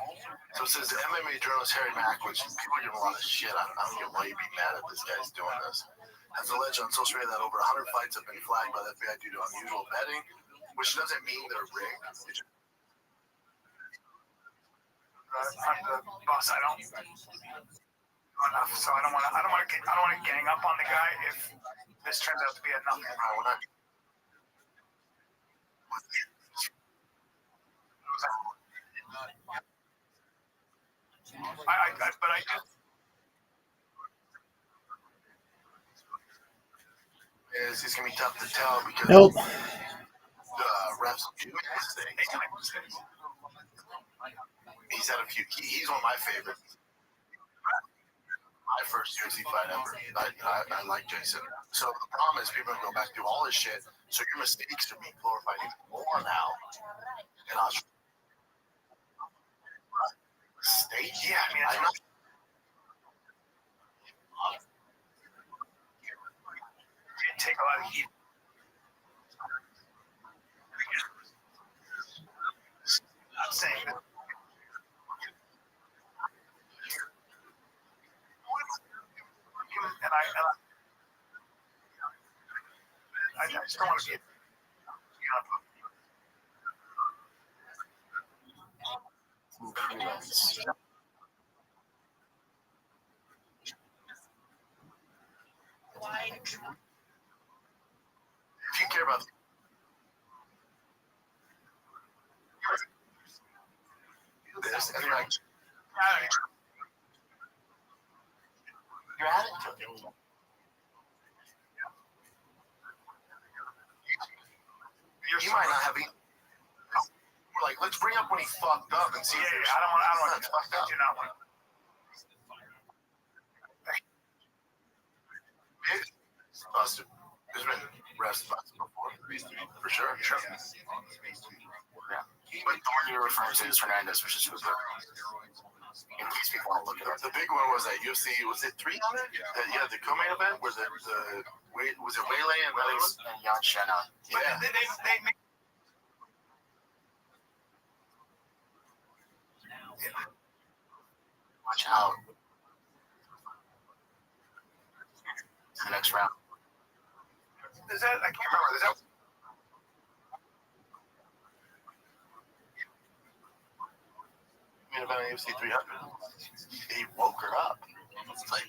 So it says MMA journalist Harry Mack, which people give a lot of shit. I don't get why you'd be mad at this guy's doing this. Has alleged on social media that over 100 fights have been flagged by the FBI due to unusual betting, which doesn't mean they're rigged. I'm the boss. I don't enough, so I don't want to gang up on the guy if this turns out to be a nothing. But I do. It's gonna be tough to tell because nope. Refs do make mistakes. He's had a few. He's one of my favorites. My first UFC fight ever. I like Jason. So the problem is people go back and do all this shit. So your mistakes are being glorified even more now. And I'll state. Yeah, I mean, I'm not. Didn't take a lot of heat. I'm saying that. And I just don't want to be. If you care about this, and you're like, you're at it. You might not have eaten. We're like, let's bring up when he fucked up and see. Yeah, I don't want to fuck up. Do not want. Busted. There's been refs busted before, for sure. Sure. Yeah. But the one you're referring to is Fernandez, which is Hooper. In case people want to look it up. The big one was that UFC, was it 300? Yeah, the co-main event? Was it Waylay and Yan Shenna? Yeah. Watch out. The next round. Is that main event of UFC 300. He woke her up. It's like,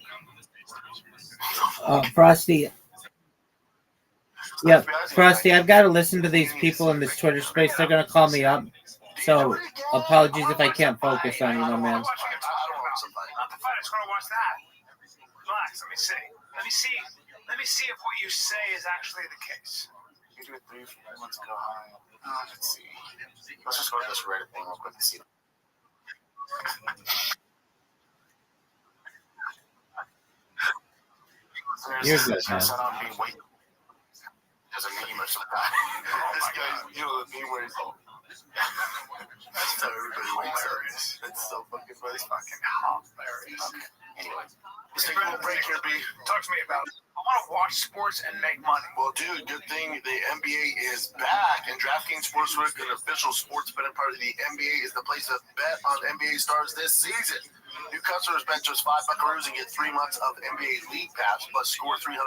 Frosty. Yeah, Frosty, I've got to listen to these people in this Twitter space. They're going to call me up. So, apologies if I can't focus on you, my man. not the fight? I just want to watch that. Relax. Let me see. Let me see if what you say is actually the case. You do it brief. Let's go high. Let's see. Let's just go to this Reddit thing real quick to see. You're good, man. There's a meme or something. This guy, you know, the meme where he's all. That's how everybody wakes up. It's so fucking funny. It's fucking hilarious. Okay. Anyway, let's take a little break here, B. Talk to me about it. I want to watch sports and make money. Well, dude, good thing the NBA is back, and DraftKings Sportsbook, an official sports betting part of the NBA, is the place to bet on NBA stars this season. New customers bet just $5 and get 3 months of NBA League Pass, plus score $300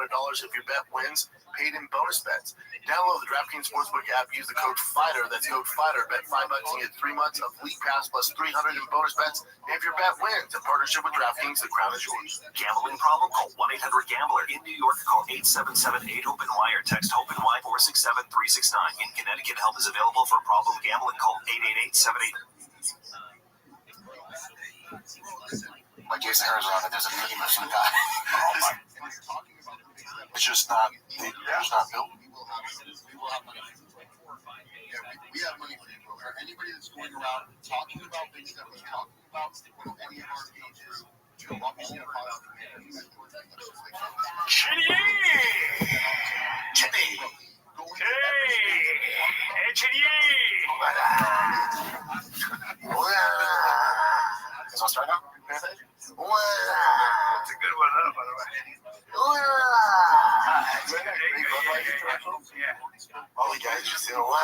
if your bet wins, paid in bonus bets. Download the DraftKings Sportsbook app, use the code FIGHTER, that's code FIGHTER, bet $5 and get 3 months of League Pass plus $300 in bonus bets if your bet wins. In partnership with DraftKings, the crown is yours. Gambling problem? Call 1-800-GAMBLER. In New York, call 877-8-HOPE-NY or text HOPE-NY 467-369. In Connecticut, help is available for problem gambling. Call 888-78. Like Jason Arizona, there's a meme of some guy. It's just not, it's not built. We have money for you, or anybody that's going around talking about things that we're talking about, any of our pages, Chitty! Hey, Chitty! So I'll start now? That's a good one, by the way. Yeah. All the guys just say, voila.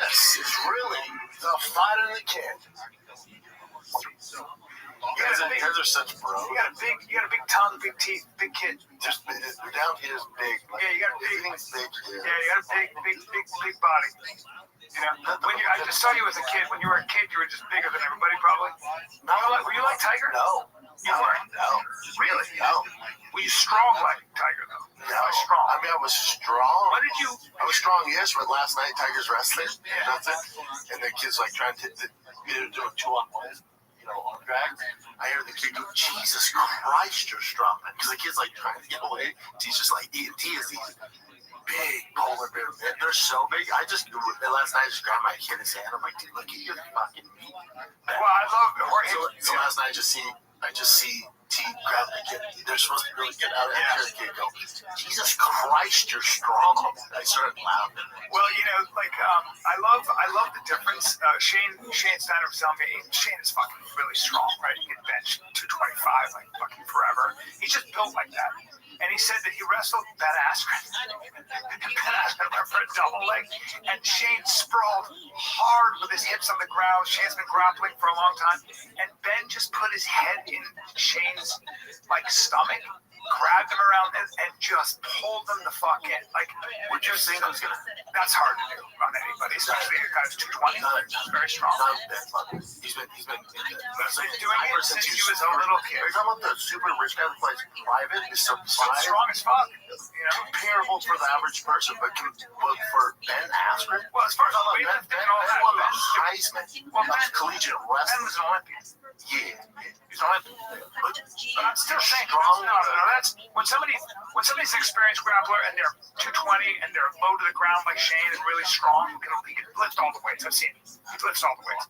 This is really the fighter in the kid. You guys are such bros. You got a big tongue, big teeth, big kid. Just down here is big. Like, yeah, you got a big here. Yeah, you got a big body. You know, I just saw you as a kid. When you were a kid, you were just bigger than everybody, probably. Were you like Tiger? No. You weren't? No. Really? No. Were you strong like Tiger, though? No. Strong. I mean, I was strong. What did you? I was strong-ish, but last night Tiger's wrestling. Yeah. That's it. And the kid's like trying to doing 2-on-1. On drag, I hear the kid go, Jesus Christ, you're strong, man. Because the kid's like trying to get away. He's just like eating tea as these big polar bear men. They're so big. I just last night I just grabbed my kid in his hand. I'm like, dude, look at your fucking meat. Well, I love it. So last night I just see T grab the kid. They're supposed to really get out and the kid go, Jesus Christ, you're strong. I started laughing. Well, you know, like I love the difference. Shane Steiner was telling me Shane is fucking really strong, right? He can bench 225 like fucking forever. He's just built like that. And he said that he wrestled Ben Askren. Ben Askren went for a double leg, and Shane sprawled hard with his hips on the ground. Shane's been grappling for a long time, and Ben just put his head in Shane's stomach, grabbed him around, and just pulled him the fuck in. Like, would you think who's gonna? That's hard to do on anybody, especially a guy who's 220. Very strong. He's been doing it since he was a little kid. Are you talking about the super rich guy that plays private? Is so strong as fuck. You know? Comparable for the average person, but for Ben Askren? Well, as far as weightlifting and all that, won the Heisman of collegiate wrestling. Ben was an Olympian. Yeah. He's an Olympian. But I'm still saying, no, that's when somebody's an experienced grappler and they're 220 and they're low to the ground like Shane and really strong, he can lift all the weights. I've seen it. He lifts all the weights.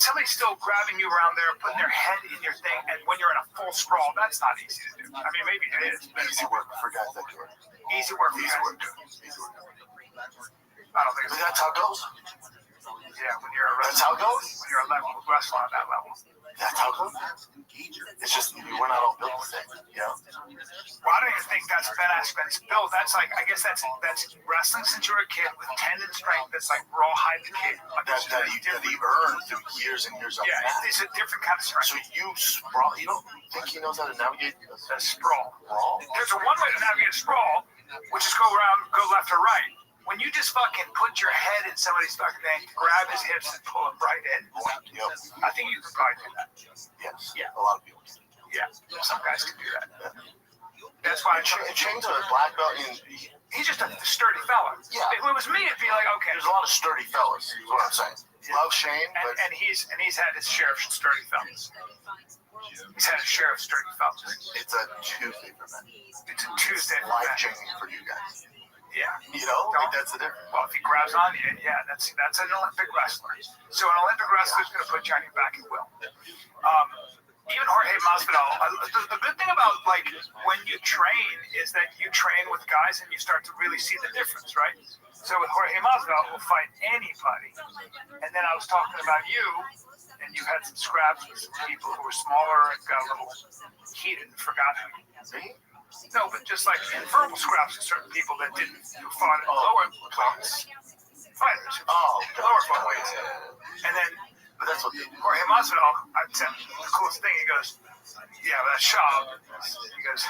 Somebody's still grabbing you around there, putting their head in your thing, and when you're in a full sprawl, that's not easy to do. I mean, maybe it is. Easy work for guys that do it. Easy work for guys that do it. I don't think that's how it goes. Yeah, when you're that's how it goes. When you're a level wrestler on that level. That's how it goes. It's just we're not all built the same, you know. Well, I don't even think that's Ben Askren's build. That's like, I guess that's wrestling since you were a kid with tendon strength. That's like raw hide the kid. That he earned through years and years of that. It's a different kind of strength. So you sprawl. You don't think he knows how to navigate a sprawl? There's a one way to navigate a sprawl, which is go left or right. When you just fucking put your head in somebody's fucking thing, grab his hips and pull him right in. Yep. I think you could probably do that. Yes. Yeah. A lot of people. Yeah. Some guys can do that. Yeah. That's why Shane's a black belt. He's just a sturdy fella. Yeah. If it was me, it'd be like, okay. There's a lot of sturdy fellas. Is what I'm saying. Love Shane, but and he's had his share of sturdy fellas. He's had his share of sturdy fellas. It's a Tuesday for men. It's a Tuesday for life men. changing for you guys. Yeah. You know, I think that's the difference. Well, if he grabs on you, yeah, that's an Olympic wrestler. So an Olympic wrestler is going to put you on your back at will. Even Jorge Masvidal. The good thing about like when you train is that you train with guys and you start to really see the difference, right? So with Jorge Masvidal, will fight anybody. And then I was talking about you, and you had some scraps with some people who were smaller and got a little heated and forgot who. Me? No, but just like in verbal scraps with certain people that didn't fought in lower class fighters. Lower weights. And then, but that's what Jorge Masvidal, I said the coolest thing. He goes, "Yeah, but that's Shaw." He goes,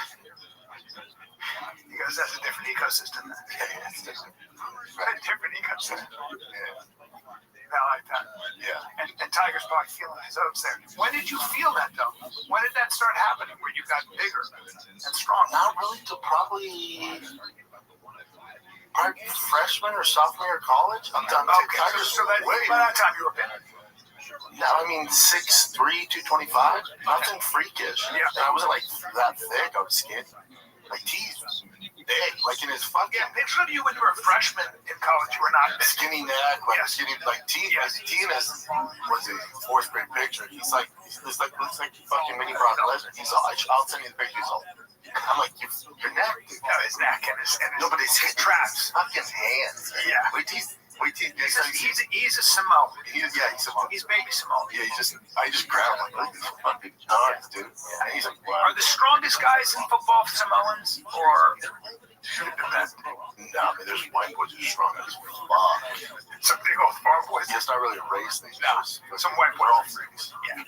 "That's a different ecosystem." Yeah, it's different. Right, different ecosystem. Yeah. I like that. Yeah. And Tiger's probably feeling his oats there. When did you feel that though? When did that start happening? Where you got bigger and stronger? Not really till probably freshman or sophomore year of college. I'm done. Okay, Tiger's so by that time you were big. Yeah, I mean 6'3", 225. Nothing freakish. Yeah. And I wasn't like that thick. I was skinny. Like teeth. Big, like in his fucking picture of you when you were a freshman in college. You were not big. Skinny neck, like skinny, like teeth. Yes. Like Tina's was a fourth grade picture. He's like, looks like fucking mini Brock Lesnar. He's all, I'll send you the picture. He's all, I'm like, your neck, dude. No, his neck and his no, but his traps, fucking hands. Yeah. Wait, he's a Samoan. He's Samoan. He's baby Samoan. Yeah, I just grabbed him like, these fucking dogs, dude. Yeah, he's like, wow. Are the strongest guys in football Samoans or? No, I mean, there's white boys who are strong as fuck. Some big old farm boys. Yeah, it's not really a race thing. No, some white boys. Yeah.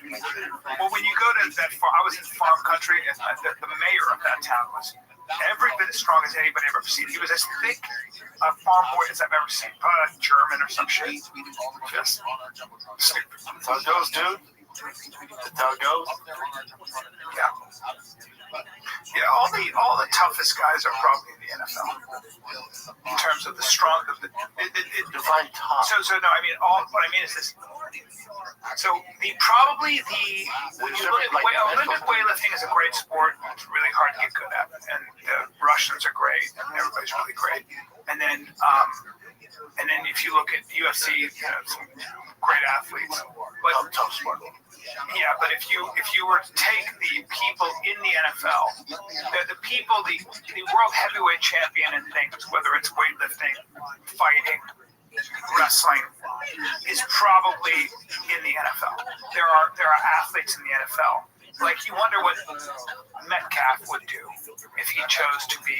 Well, when you go to that farm, I was in farm country, and the mayor of that town was every bit as strong as anybody I've ever seen. He was as thick a farm boy as I've ever seen. Probably like German or some shit. Just stupid. That's how it goes, dude. That's how it goes. Yeah. Yeah, all the toughest guys are probably in the NFL in terms of the strong. Define tough. So no, I mean what I mean is this. So when you look at Olympic weightlifting is a great sport. It's really hard to get good at, and the Russians are great, and everybody's really great. And then if you look at UFC, some great athletes. But tough sport. Yeah, but if you were to take the people in the NFL, the world heavyweight champion in things, whether it's weightlifting, fighting, wrestling, is probably in the NFL. There are athletes in the NFL. Like, you wonder what Metcalf would do if he chose to be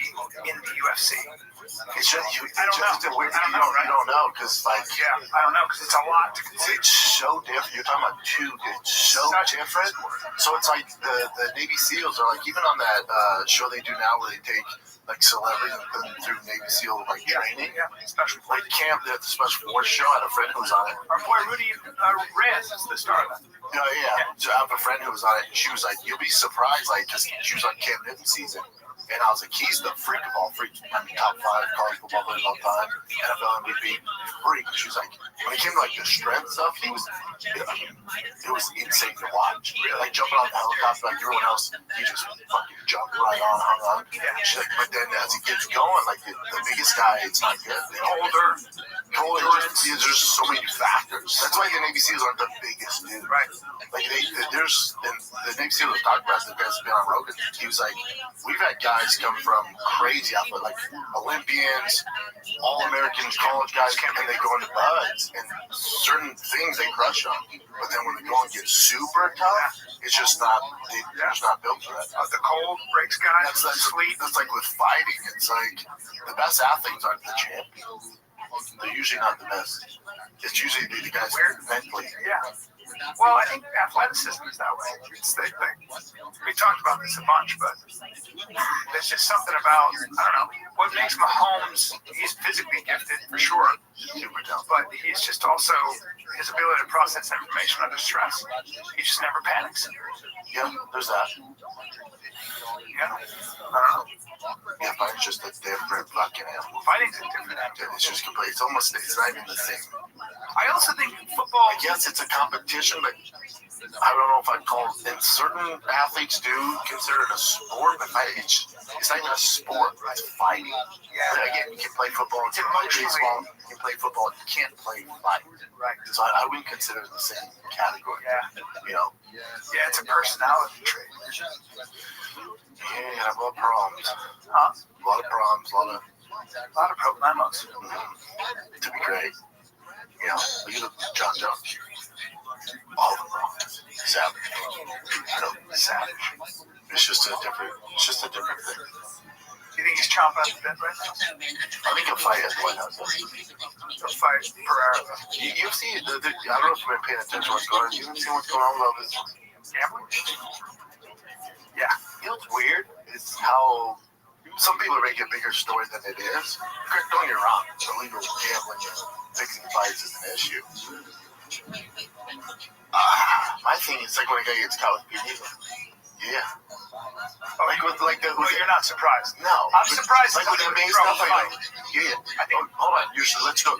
in the UFC. I don't know, because I don't know, because it's a lot to consider. It's so different. You're talking about two. It's so different. So it's like the Navy SEALs are like, even on that show they do now where they take like celebrities and put them through Navy SEAL like training. Yeah, special like camp at the Special Forces show. I had a friend who was on it. Our boy Rudy Reyes is the star of that. Yeah. So I have a friend who was on it, and she was like, "You'll be surprised." Like, just she was on Cam Newton season, and I was like, "He's the freak of all freaks. I mean, top 5 college football players of all time, NFL MVP, freak." She was like, when it came to like the strength stuff, it was insane to watch. Like jumping on the helicopter like everyone else, he just fucking jumped right on, hung on. She's like, but then as it gets going, like the biggest guy, it's not good. Older, There's just so many factors. That's why the Navy SEALs aren't the biggest dude. Right. Like, the Navy SEALs was talking about, the guy's been on Rogan. He was like, we've had guys come from crazy outfit, like Olympians, All-Americans, college guys, and they go into buds, and certain things they crush on. But then when they go and get super tough, it's just not, they're just not built for that. The cold breaks guys. That's like with fighting. It's like the best athletes aren't the champions. They're usually not the best. It's usually the guys mentally. Yeah. Well, I think athleticism is that way. It's we talked about this a bunch, but there's just something about, I don't know, what makes Mahomes, he's physically gifted for sure, super tough, but he's just also, his ability to process information under stress. He just never panics. Yeah, there's that. Yeah. I don't know. Yeah, fighting's just a different fucking animal. Fighting's a different animal. It's just complete. It's not even the same. I also think football. I guess it's a competition, but I don't know if I'd call it. And certain athletes do consider it a sport, but it's not even a sport. It's fighting. Yeah. But again, you can play football, you can play baseball, you can play football, you can't play fight. Right. So I wouldn't consider it the same category. Yeah. You know. Yeah, it's a personality trait. Yeah, a lot of problems. Huh? A lot of problems, a lot of problemos. Mm-hmm. To be great. You know, look at John Jones. All of them wrong. Savage. Savage. It's just a different thing. You think he's chomping at the bit right now? I think he'll fight at the White House. He'll fight Pereira. You see, I don't know if you've been paying attention to what's going on. You haven't seen what's going on with all this gambling? Yeah. You know what's weird? It's how some people make a bigger story than it is. Don't get me wrong. Illegal gambling and fixing fights is an issue. My thing is like when a guy gets caught with PDs. Yeah. Oh, you're not surprised. No. I'm surprised. Like with NBA stuff, yeah. I think, hold on. Let's go.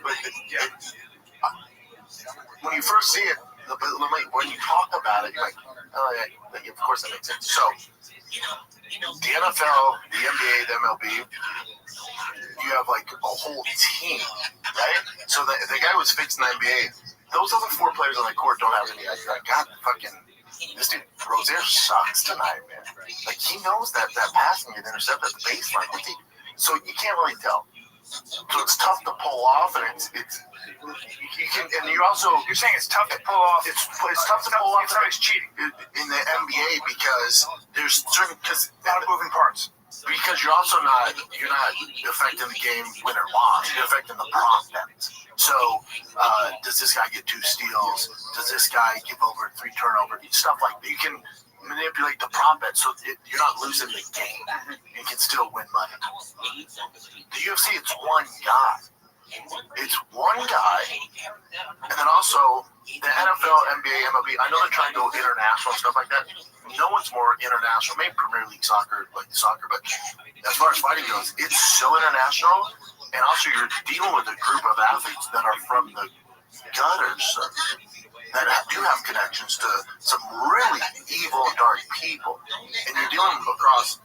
Yeah. When you first see it, when you talk about it, you're like, oh, yeah, like, of course that makes sense. So, the NFL, the NBA, the MLB, you have like a whole team, right? So the guy was fixing the NBA. Those other 4 players on the court don't have any idea. Like, God, fucking, this dude, Rozier sucks tonight, man. Like, he knows that passing get intercepted at the baseline. So you can't really tell. So it's tough to pull off, and you can, and you're saying it's tough to pull off. It's tough to pull off. Somebody's cheating in the NBA because there's certain a lot of moving parts. Because you're not affecting the game win or loss. You're affecting the prop bets. So does this guy get 2 steals? Does this guy give over 3 turnovers? Stuff like that. You can manipulate the prop bet so you're not losing the game. You can still win money. The UFC, it's one guy. It's one guy, and then also the NFL, NBA, MLB. I know they're trying to go international and stuff like that. No one's more international. Maybe Premier League soccer, like soccer, but as far as fighting goes, it's so international. And also, you're dealing with a group of athletes that are from the gutters that do have connections to some really evil, dark people, and you're dealing across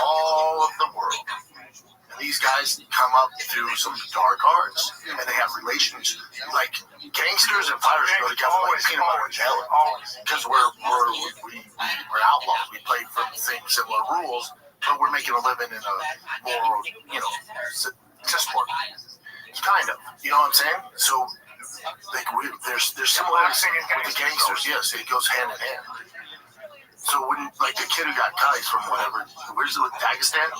all of the world. These guys come up through some dark arts, and they have relations. Like gangsters and fighters go together like peanut butter and jelly, because we're outlaws. We play from the same similar rules, but we're making a living in a more sport. Kind of, you know what I'm saying? So like there's similarities with the gangsters. Yes, it goes hand in hand. So when like the kid who got cut, he's from whatever, where's it? Dagestan?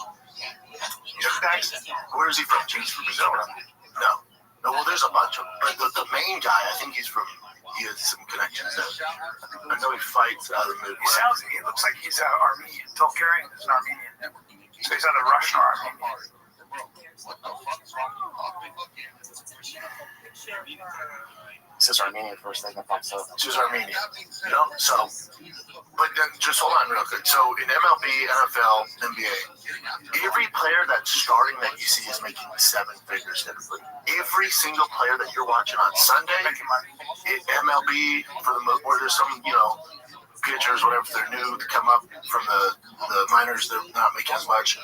Where is he from? He's from Brazil. No. Well, there's a bunch of them. But the main guy, I think he has some connections there. I know he fights out of the Midwest. He looks like he's Armenian. Bulgarian is an Armenian. So he's either Russian or Armenian. It says Armenian first thing, I thought so. It says Armenian. You know? So, but then just hold on real quick. So in MLB, NFL, NBA, every player that's starting that you see is making 7 figures typically. Every single player that you're watching on Sunday, MLB, for the most, where there's some, pitchers, whatever, if they're new to come up from the minors, they're not making as much.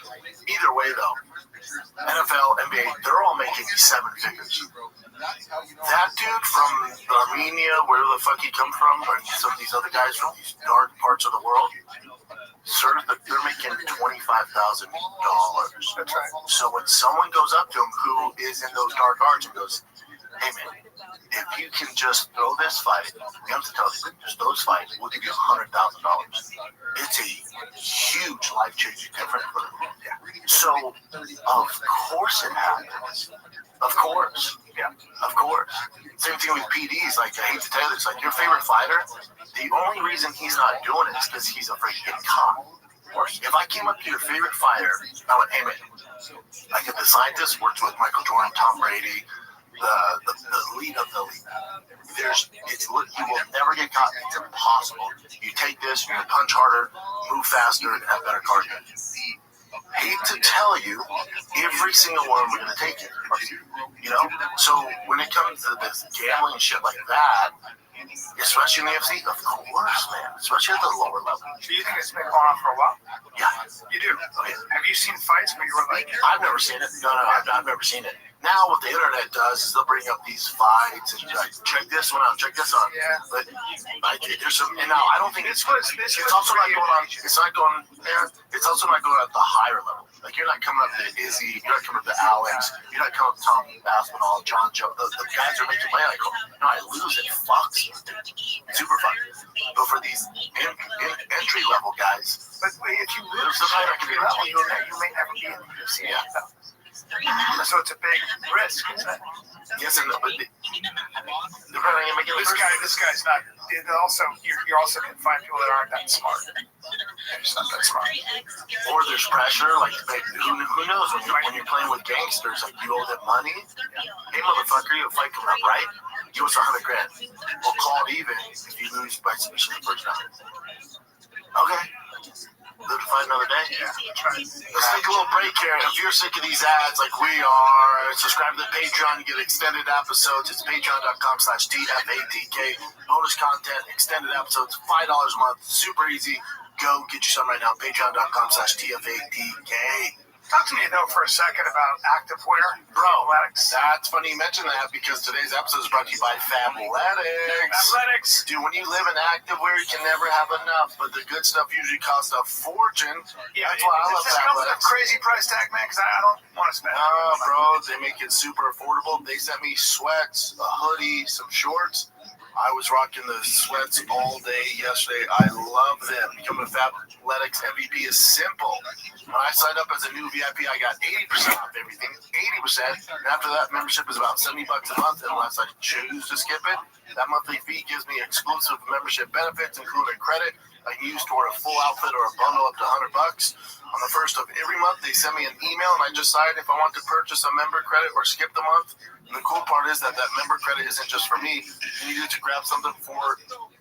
Either way, though, NFL, NBA, they're all making 7 figures. That dude from Armenia, where the fuck he come from, or some of these other guys from these dark parts of the world, sir, they're making $25,000. That's right. So when someone goes up to him who is in those dark arts and goes, hey man, if you can just throw this fight, you have to tell them, just throw this fight, we'll give you $100,000. It's a huge life-changing difference for them. Yeah. So, of course it happens. Of course. Yeah, of course. Same thing with PDs. Like, I hate to tell you this, like, your favorite fighter, the only reason he's not doing it is because he's afraid to get caught. If I came up to your favorite fighter, I went, hey man, like if the scientist works with Michael Jordan, Tom Brady, the elite of the elite, you will never get caught. It's impossible. You take this, you're gonna punch harder, move faster, and have better cardio. Hate to tell you, every single one we're gonna take it. You know? So when it comes to this gambling and shit like that, especially in the UFC, of course, man. Especially at the lower level. Do you think it's been going on for a while? Yeah. You do? Oh, yeah. Have you seen fights where you were like... I've never seen it. No, I've never seen it. Now what the internet does is they'll bring up these fights and like, check this one out, check this out. Yeah. But like, there's some, and now I don't think it's also not going on. It's not going there. It's also not going at the higher level. Like you're not coming up to Izzy, you're not coming up to Alex, you're not coming up to Tom Baspinall, John Joe. The guys are making money. Like, no, I lose it. Fuck. Super fun. But for these entry level guys, but if you lose, you may never be in the UFC. Yeah. So it's a big risk, isn't it? Yes, and but this guy's not. Also, you're also going to find people that aren't that smart. They're just not that smart. Or there's pressure. Like who knows when you're playing with gangsters? Like you owe them money. Hey motherfucker, you have a fight coming up, right? Give us $100,000. We'll call it even if you lose by submission the first round. Okay. Live to fight another day? Yeah. Let's take a little break here. If you're sick of these ads like we are, subscribe to the Patreon. You get extended episodes. It's patreon.com/TFATK. Bonus content, extended episodes, $5 a month. Super easy. Go get you some right now. Patreon.com/TFATK. Talk to me, though, for a second about activewear. Bro, that's funny you mention that because today's episode is brought to you by Fabletics. Dude, when you live in activewear, you can never have enough, but the good stuff usually costs a fortune. Yeah, that's why I love Fabletics. Does this crazy price tag, man? Because I don't want to spend it. No, bro, they make it super affordable. They sent me sweats, a hoodie, some shorts. I was rocking the sweats all day yesterday. I love them. Becoming a Fabletics MVP is simple. When I signed up as a new VIP, I got 80% off everything. 80%. And after that, membership is about $70 a month unless I choose to skip it. That monthly fee gives me exclusive membership benefits, including credit I can use toward a full outfit or a bundle up to $100. On the first of every month, they send me an email, and I decide if I want to purchase a member credit or skip the month. And the cool part is that member credit isn't just for me. You need to grab something for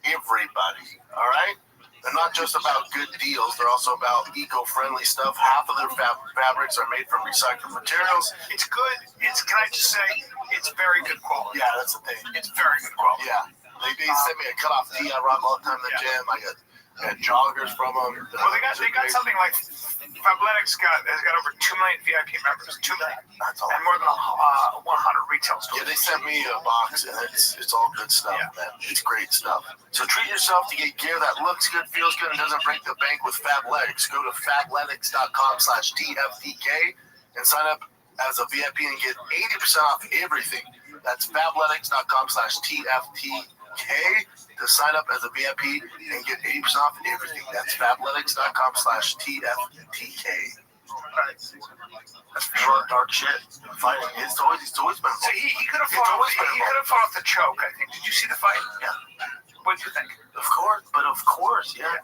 everybody. All right? They're not just about good deals. They're also about eco-friendly stuff. Half of their fabrics are made from recycled materials. It's good. Can I just say, it's very good quality. Yeah, that's the thing. It's very good quality. Yeah. They sent me a cut-off tee. I rock all the time in the gym. I got joggers from them. Well, they got something like Fabletics has got over 2 million VIP members. 2 million. That's all. And more than 100 retail stores. Yeah, they sent me a box, and it's all good stuff, man. It's great stuff. So treat yourself to get gear that looks good, feels good, and doesn't break the bank with Fabletics. Go to fabletics.com/TFTK and sign up as a VIP and get 80% off everything. That's fabletics.com/TFTK to sign up as a VIP and get 80% off everything. That's fabletics.com/TFTK. That's pure dark shit. Fighting. It's always been. So he could have fought off the choke, I think. Did you see the fight? Yeah. What did you think? Of course, yeah.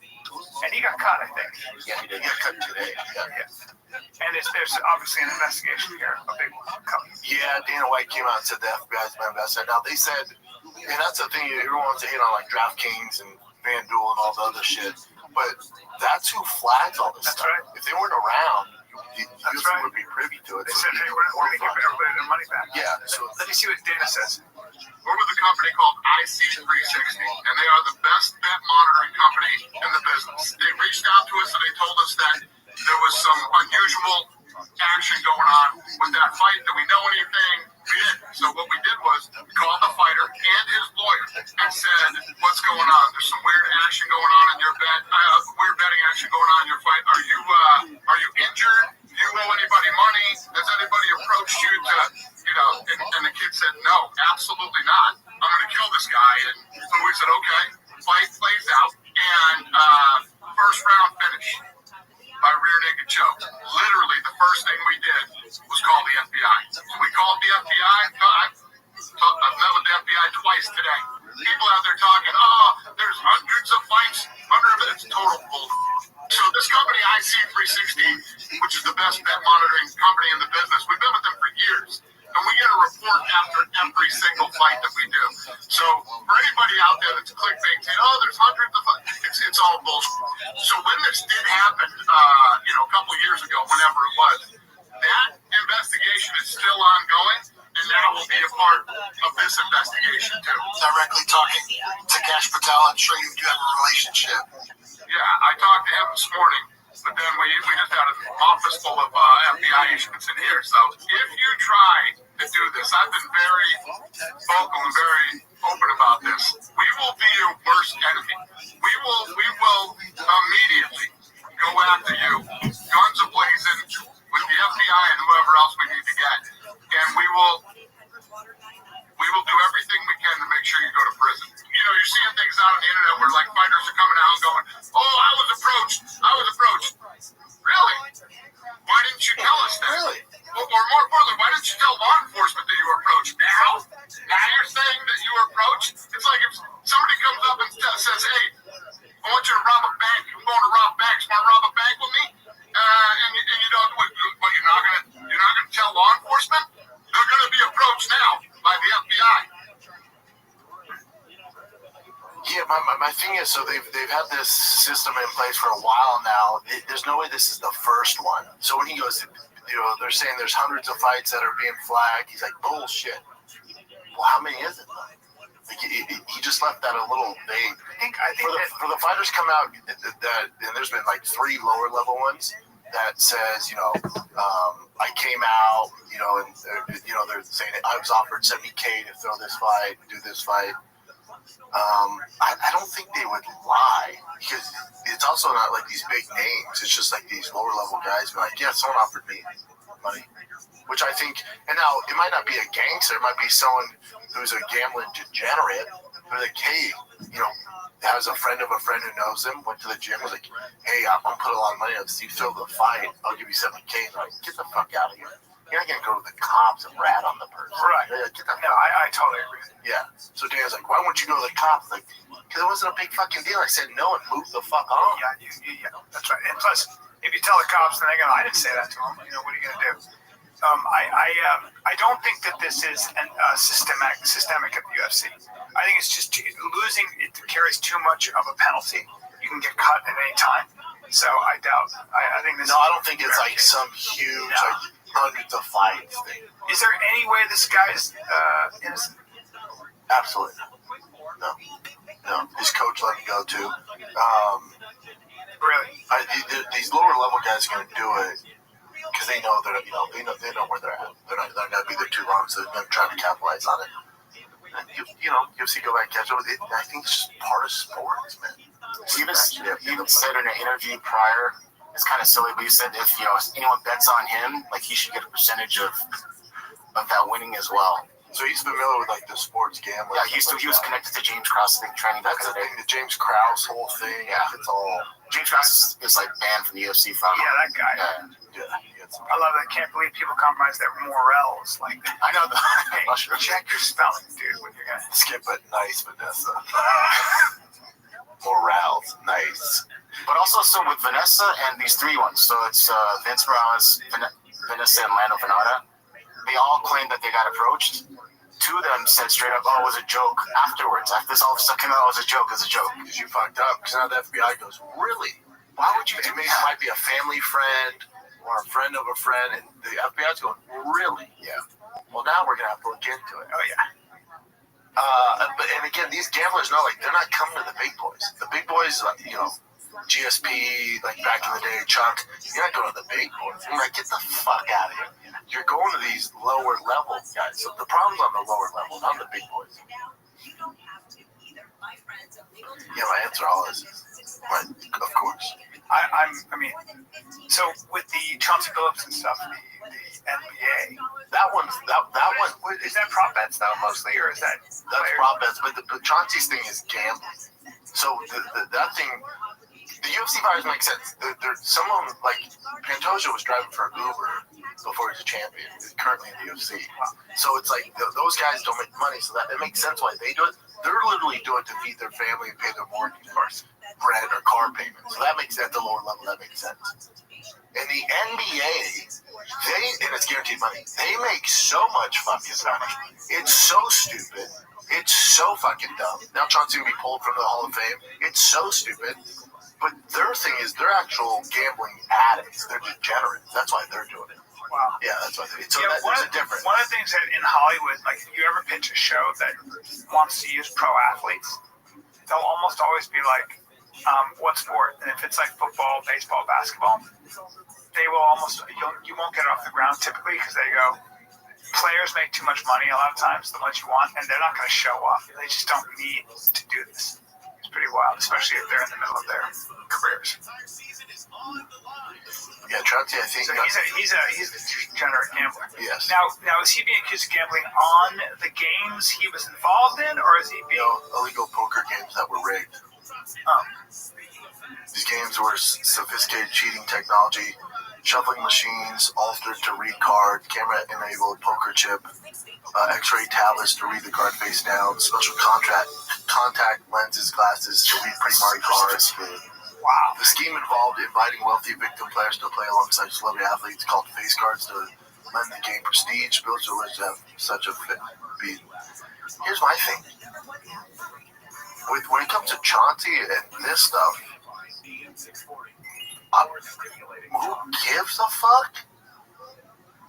And he got caught, I think. Yeah, he did get cut today. Yeah. And there's obviously an investigation here, a big one coming. Yeah, Dana White came out and said the FBI's been investigating. Now they said, and that's the thing, everyone wants to hate on like DraftKings and FanDuel and all the other shit, but that's who flags all this stuff. Right. If they weren't around, you would be privy to it. They said, hey, we're going to give everybody their money back. Yeah. So let me see what Dana says. We're with a company called IC360, and they are the best bet monitoring company in the business. They reached out to us and they told us that there was some unusual action going on with that fight. Did we know anything? We didn't. So what we did was we called the fighter and his lawyer and said, what's going on? There's some weird action going on in your bet. Weird betting action going on in your fight. Are you injured? Do you owe anybody money? Has anybody approached you to, and the kid said, no, absolutely not. I'm going to kill this guy. And so we said, okay, fight plays out. And first round finish by rear naked choke. Literally, the first thing we did was call the FBI. So we called the FBI. I've met with the FBI twice today. People out there talking, there's hundreds of fights. It's total bull. So this company, IC360, which is the best bet monitoring company in the business, we've been with them for years. And we get a report after every single fight that we do. So for anybody out there that's clickbait saying, there's hundreds of fights, it's all bullshit. So when this did happen, a couple years ago, whenever it was, that investigation is still ongoing, and that will be a part of this investigation too. Directly talking to Cash Patel, I'm sure you do have a relationship. Yeah, I talked to him this morning, but then we just had an office full of FBI agents in here. So if you try to do this, I've been very vocal and very open about this. We will be your worst enemy. We will immediately go after you, guns a-blazing, with the FBI and whoever else we need to get. And we will do everything we can to make sure you go to prison. You're seeing things out on the internet where like fighters are coming out and going, I was approached. Really? Why didn't you tell us that? Really? Or more importantly, why didn't you tell law enforcement that you were approached? Now you're saying that you were approached? It's like if somebody comes up and says, hey, I want you to rob a bank. I'm going to rob banks. Want to rob a bank with me? And you don't. But you're not gonna tell law enforcement? They're gonna be approached now by the FBI. Yeah, my thing is, so they've had this system in place for a while now. There's no way this is the first one. So when he goes, they're saying there's hundreds of fights that are being flagged. He's like, bullshit. Well, how many is it? Like, he just left that a little vague. I think for the fighters come out, and there's been like 3 lower level ones that says, I came out, and they're saying I was offered $70K to throw this fight, do this fight. I don't think they would lie, because it's also not like these big names. It's just like these lower level guys be like, yeah, someone offered me money, which I think, and now it might not be a gangster, it might be someone who's a gambling degenerate, who's like, hey, has a friend of a friend who knows him, went to the gym, was like, hey, I'm gonna put a lot of money on this. You throw the fight, I'll give you $70K. Like, get the fuck out of here. You're not gonna go to the cops and rat on the person. Right. I totally agree. Yeah. So Dan's like, why won't you go to the cops? Like, because it wasn't a big fucking deal. I said no and moved the fuck on. Yeah, that's right. And plus, if you tell the cops, then they go, I didn't say that to them. What are you gonna do? I don't think that this is systemic at the UFC. I think it's just losing. It carries too much of a penalty. You can get cut at any time. So I doubt. I think this. No, I don't think it's like some huge hundreds of fights thing. Is there any way this guy's innocent? Absolutely no. His coach let him go too. Really? These lower level guys are gonna do it because they know they're they know where they're at. They're not gonna be there too long, so they're gonna try to capitalize on it. And UFC go back and catch up with it. I think it's just part of sports, man. You even said in an interview prior, it's kind of silly, but you said if anyone bets on him, like he should get a percentage of that winning as well. So he's familiar with like the sports gambling. Yeah, he was connected to James Krause training back in the day. The James Krause whole thing. Yeah, it's all. James Krause is like banned from the UFC from. Yeah, that guy. Yeah. I love that. I can't believe people compromise their morals. Like, I know that. Hey, check your spelling, dude. When you're gonna skip it, nice, Vanessa. Morales, nice. But also, so with Vanessa and these 3 ones, so it's Vince Morales, Vanessa, and Lando Venata. They all claimed that they got approached. 2 of them said straight up, it was a joke afterwards. After this all of a sudden came out, it was a joke. Because you fucked up. Because now the FBI goes, really? Why would you do that? It might be a family friend or a friend of a friend, and the FBI's going, really? Yeah. Well, now we're going to have to look into it. Oh, yeah. And again, these gamblers know, like, they're not coming to the big boys. The big boys, GSP, like back in the day, Chuck, you're not going to the big boys. I'm like, get the fuck out of here. You're going to these lower level guys. So the problem's on the lower level, not the big boys. Yeah, my answer always is, but of course. I mean, so with the Chauncey Billups and stuff, the NBA, that one is that prop bets though mostly, or is that's prop bets? But the Chauncey's thing is gambling. So that thing, the UFC fighters make sense. Some of them, like Pantoja was driving for Uber before he's a champion. He's currently in the UFC. So it's like those guys don't make money, so that it makes sense why they do it. They're literally doing it to feed their family and pay their mortgage or rent or car payment. So that makes at the lower level that makes sense. In the NBA, and it's guaranteed money. They make so much fucking money. It's so stupid. It's so fucking dumb. Now Chauncey will be pulled from the Hall of Fame. It's so stupid. But their thing is they're actual gambling addicts. They're degenerates. That's why they're doing it. Wow. Yeah, that's why. So yeah, there's a difference. One of the things that in Hollywood, like if you ever pitch a show that wants to use pro athletes, they'll almost always be like, what sport? And if it's like football, baseball, basketball, they will almost, you won't get it off the ground typically because they go, players make too much money a lot of times, the much you want, and they're not going to show up. They just don't need to do this. It's pretty wild, especially if they're in the middle of their careers. Yeah, Chauncey, I think so he's a degenerate gambler. Yes. Now is he being accused of gambling on the games he was involved in, or is he being illegal poker games that were rigged? These games were sophisticated cheating technology, shuffling machines, altered to read card, camera-enabled poker chip, X-ray tablets to read the card face down, special contact lenses, glasses to read pre-marked cards. Wow. The scheme involved inviting wealthy victim players to play alongside celebrity athletes called face cards to lend the game prestige. Bills are alleged to have such a beat. Here's my thing. When it comes to Chauncey and this stuff, who gives a fuck?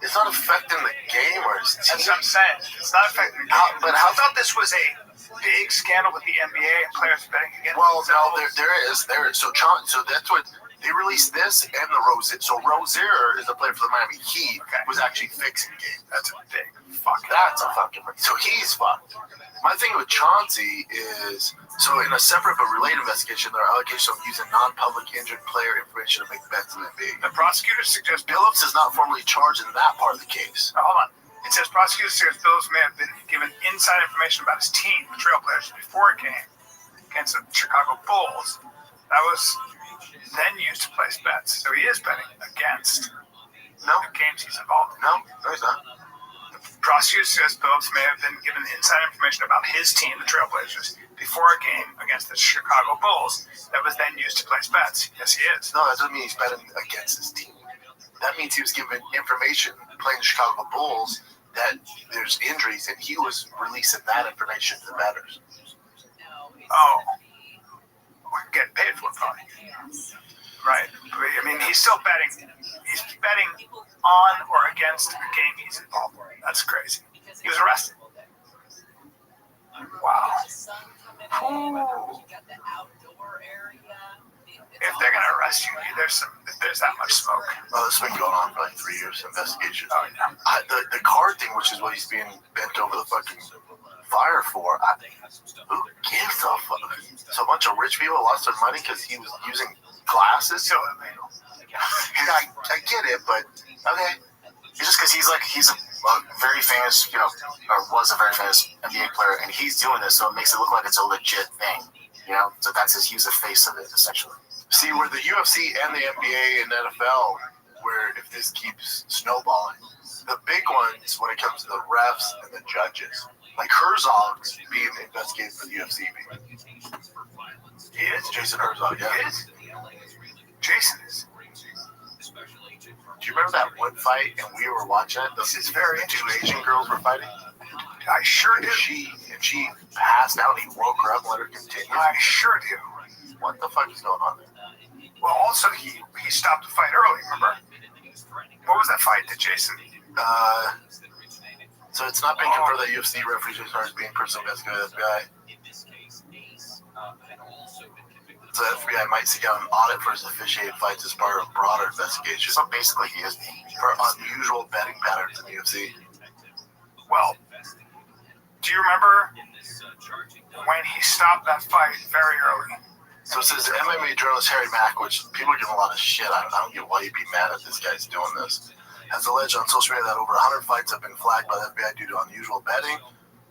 It's not affecting the game or his team. That's what I'm saying. It's not affecting the game. But I thought this was a big scandal with the NBA and players betting against. Well, no, there is. So that's what they released this and the Rozier. So Rozier is a player for the Miami Heat. Was actually fixing games. That's a big fuck. That's a fucking. So he's fucked. My thing with Chauncey is, so in a separate but related investigation, there are allegations of using non-public injured player information to make bets in the NBA. The prosecutors suggest Billups is not formally charged in that part of the case. Now, hold on. It says prosecutors suggest Billups may have been given inside information about his team, the Trailblazers, before a game against the Chicago Bulls. That was then used to place bets. So he is betting against the games he's involved in. No, he's not. Prosecutors suggest Billups may have been given inside information about his team, the Trailblazers, before a game against the Chicago Bulls that was then used to place bets. Yes, he is. No, that doesn't mean he's betting against his team. That means he was given information playing the Chicago Bulls that there's injuries, and he was releasing that information to the bettors. Oh. We're getting paid for it, probably. Right. I mean, he's still betting. He's betting on or against a game he's involved in. That's crazy. He was arrested. Wow. Ooh. If they're gonna arrest you, there's that much smoke. Oh, this has been going on for like 3 years. Investigation. Oh yeah. The card thing, which is what he's being bent over the fucking fire for. Who gives a fuck? So a bunch of rich people lost their money because he was using glasses. So I get it, but okay. It's just because he's a very famous, or was a very famous NBA player, and he's doing this, so it makes it look like it's a legit thing, So he was the face of it, essentially. See, where the UFC and the NBA and NFL, where if this keeps snowballing, the big ones when it comes to the refs and the judges, like Herzog's being investigated for the UFC. He is Jason Herzog, yeah. He is. Jason is. Do you remember that one fight and we were watching it? This is very the two Asian girls were fighting. I sure do. She passed out. He woke her up and let her continue. I sure do. What the fuck is going on there? Well, also he stopped the fight early. Remember? What was that fight that Jason? So it's not being confirmed that UFC referees are being personally investigated by the FBI. The FBI might seek out an audit for his officiated fights as part of a broader investigation. So basically, he is for unusual betting patterns in the UFC. Well, do you remember when he stopped that fight very early? So it says MMA journalist Harry Mack, which people are getting a lot of shit. I don't get why you'd be mad at this guy's doing this. Has alleged on social media that over 100 fights have been flagged by the FBI due to unusual betting,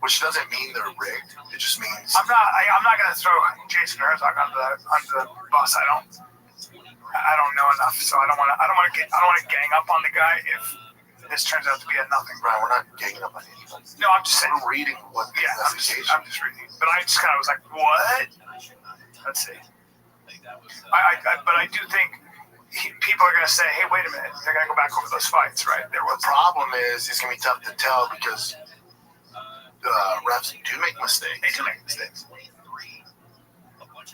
which doesn't mean they're rigged. It just means I'm not going to throw Jason Herzog under the bus. I don't know enough, so I don't want to gang up on the guy if this turns out to be a nothing. Right, we're not ganging up on anybody. No, I'm just saying. We're reading what the investigation. I'm just reading. But I just kind of was like, what? Let's see. But I do think people are going to say, hey, wait a minute. They're going to go back over those fights, right? The problem is it's going to be tough to tell because refs do make mistakes. They do make mistakes.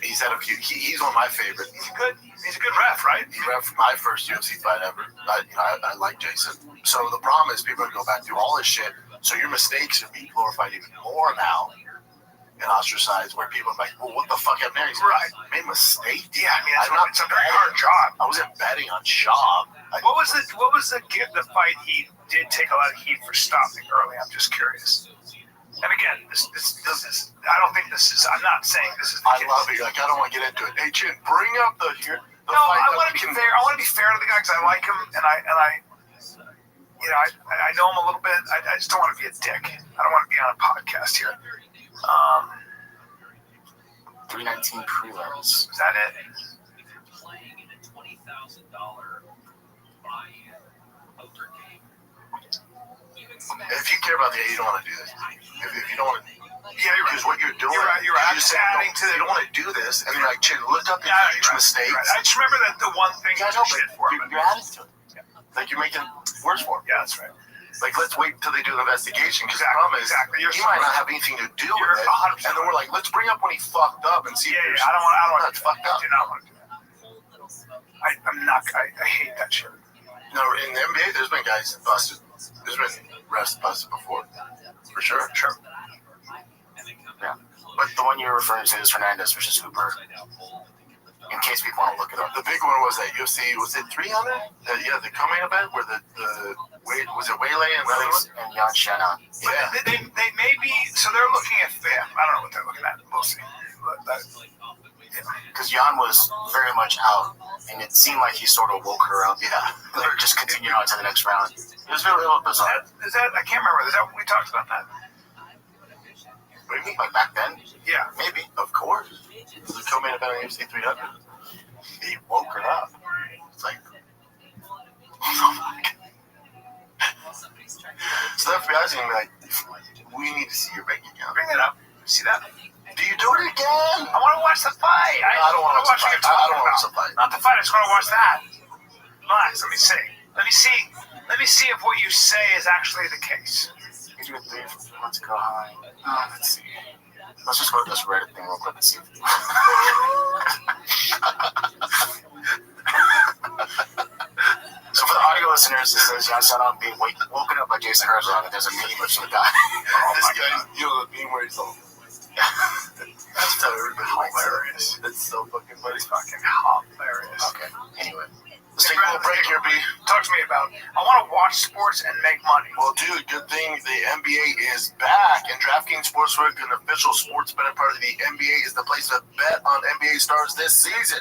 He's had a few. He's one of my favorites. He's a good ref, right? He ref my first UFC fight ever. I like Jason. So the problem is people are going to go back through all this shit. So your mistakes would be glorified even more now and ostracized. Where people are like, well, what the fuck happened there? He's right. Made a mistake. Yeah, I mean, it's a very hard job. I wasn't betting on Shaw. What was the fight he did take a lot of heat for stopping early? I'm just curious. And again, this I don't think this is. I'm not saying this is. I love it. Like I don't want to get into it. Hey, Chin, bring up the fight. I want to be fair. I want to be fair to the guy because I like him, and I know him a little bit. I just don't want to be a dick. I don't want to be on a podcast here. 319 prelims. Is that it? If you care about the game, you don't want to do this. If you don't want to, because what you're doing, you're right. You're adding to. You don't want to do this, and you're like, Chin, look up the huge mistakes. Right. I just remember that the one thing you shit for him. You're adding to it. Like you're making it worse for him. Yeah, that's right. Like let's wait until they do the investigation because the problem is he might not have anything to do with it. And then we're like, let's bring up when he fucked up and see. Yeah, I don't want to fucked up. I do not want to do that. I hate that shit. No, in the NBA, there's been guys busted. There's been refs busted before, for sure. Sure. Yeah, but the one you're referring to is Fernandez versus Hooper. In case people want to look it up, the big one was that UFC. Was it 300? The co-main event where the was it Waylay and Jan Shanna. Yeah, they may be. So they're looking at. Yeah, I don't know what they're looking at. We'll see. Because Jan was very much out, and it seemed like he sort of woke her up. Yeah, like just continued on to the next round. It was really bizarre. Is that? I can't remember. Is that we talked about that? What do you mean, like back then? Yeah, maybe. Of course. It was a co-main event on UFC 300. He woke her up. It's like, so the FBI's gonna be like, we need to see your bank account. Bring it up. See that? Do you do it again? I want to watch the fight. I don't want to watch the fight. I don't want to watch the fight. Not the fight. I just want to watch that. Relax. Let me see. Let me see if what you say is actually the case. Let's go high. Let's see. Let's just go to this Reddit thing real quick and see. So for the audio listeners, it says Jan Shanna being woken up by Jason Herzog, and there's a meme of some guy. This guy, the meme where he's all. That's hilarious. It's so fucking funny. It's fucking hilarious. Okay. Anyway. Let's take a little break here, B. Talk to me about it. I want to watch sports and make money. Well, dude, good thing the NBA is back. And DraftKings Sportsbook, an official sports betting part of the NBA, is the place to bet on NBA stars this season.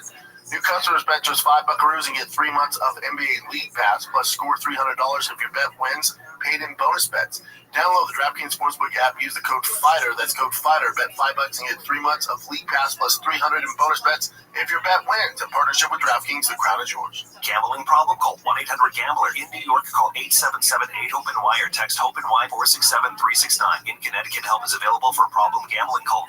New customers bet just $5 and get 3 months of NBA League Pass, plus score $300 if your bet wins, paid in bonus bets. Download the DraftKings Sportsbook app, use the code FIGHTER, that's code FIGHTER, bet $5 and get 3 months of League Pass plus $300 in bonus bets if your bet wins. In partnership with DraftKings, the crown is yours. Gambling problem? Call 1-800-GAMBLER. In New York, call 877-8-OPEN-WIRE. Text HOPE-NY 467-369. In Connecticut, help is available for problem gambling. Call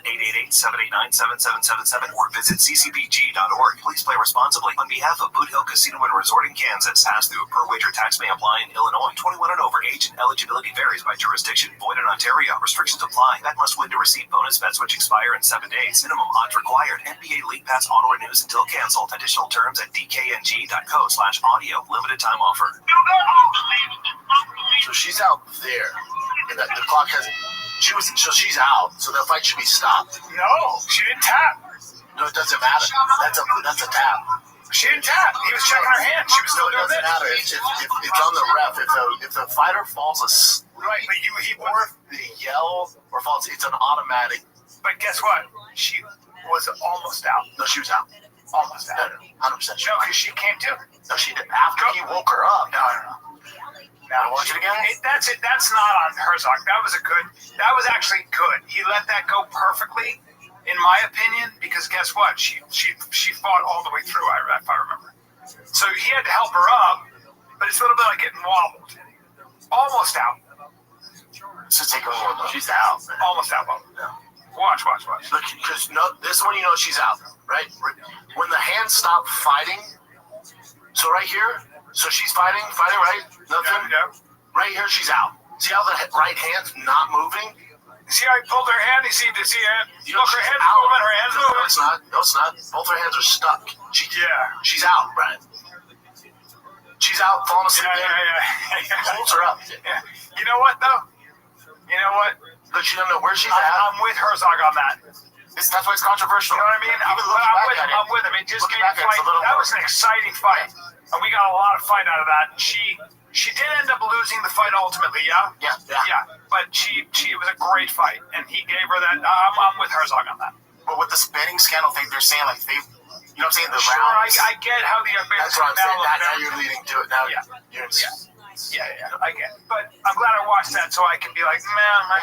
888-789-7777 or visit ccpg.org. Please play responsibly. On behalf of Boot Hill Casino and Resort in Kansas, pass-through per wager tax may apply in Illinois. 21 and over age and eligibility varies by jurisdiction. Void in Ontario. Restrictions apply. Bet must win to receive bonus bets which expire in 7 days. Minimum odds required. NBA League Pass auto renews until canceled. Additional terms at dkng.co/audio. Limited time offer. So she's out there. And the clock has. She's out. So the fight should be stopped. No, she didn't tap. No, it doesn't matter. That's a tap. She didn't tap. He was checking her hand. She was still doing It doesn't matter. It's on the ref. If the fighter falls asleep, right, but or the yell or falls, it's an automatic. But guess what? She was almost out. No, she was out. Almost out. 100%. No, because she came to. No, she didn't. After he woke her up. No. Watch it again. That's it. That's not on Herzog. That was actually good. He let that go perfectly, in my opinion, because guess what? She fought all the way through, if I remember. So he had to help her up, but it's a little bit like getting wobbled. Almost out. Just take her over. She's out. Man. Almost out. Yeah. Watch. Look, because this one, she's out, right? When the hands stop fighting, so right here, so she's fighting, right? Nothing. Yeah. Right here, she's out. See how the right hand's not moving? See how he pulled her hand? You see her hand's out. moving, her hand's moving. No, it's not. Both her hands are stuck. She's out, Brian. She's out, falling asleep. Yeah. Holds her up. Yeah. You know what, though? But she doesn't know where she's at. I'm with Herzog on that. That's why it's controversial. You know what I mean? I'm with him. It just gave a fight. That was an exciting fight. And we got a lot of fight out of that. She did end up losing the fight ultimately, yeah? Yeah. But it was a great fight. And he gave her that. I'm with Herzog on that. But with this betting scandal thing, they're saying, like, you know what I'm saying? The sure, rounds. I get how the That's what I'm saying. Now you're leading to it. Now you're Yeah, I get it. But I'm glad I watched that so I can be like, man,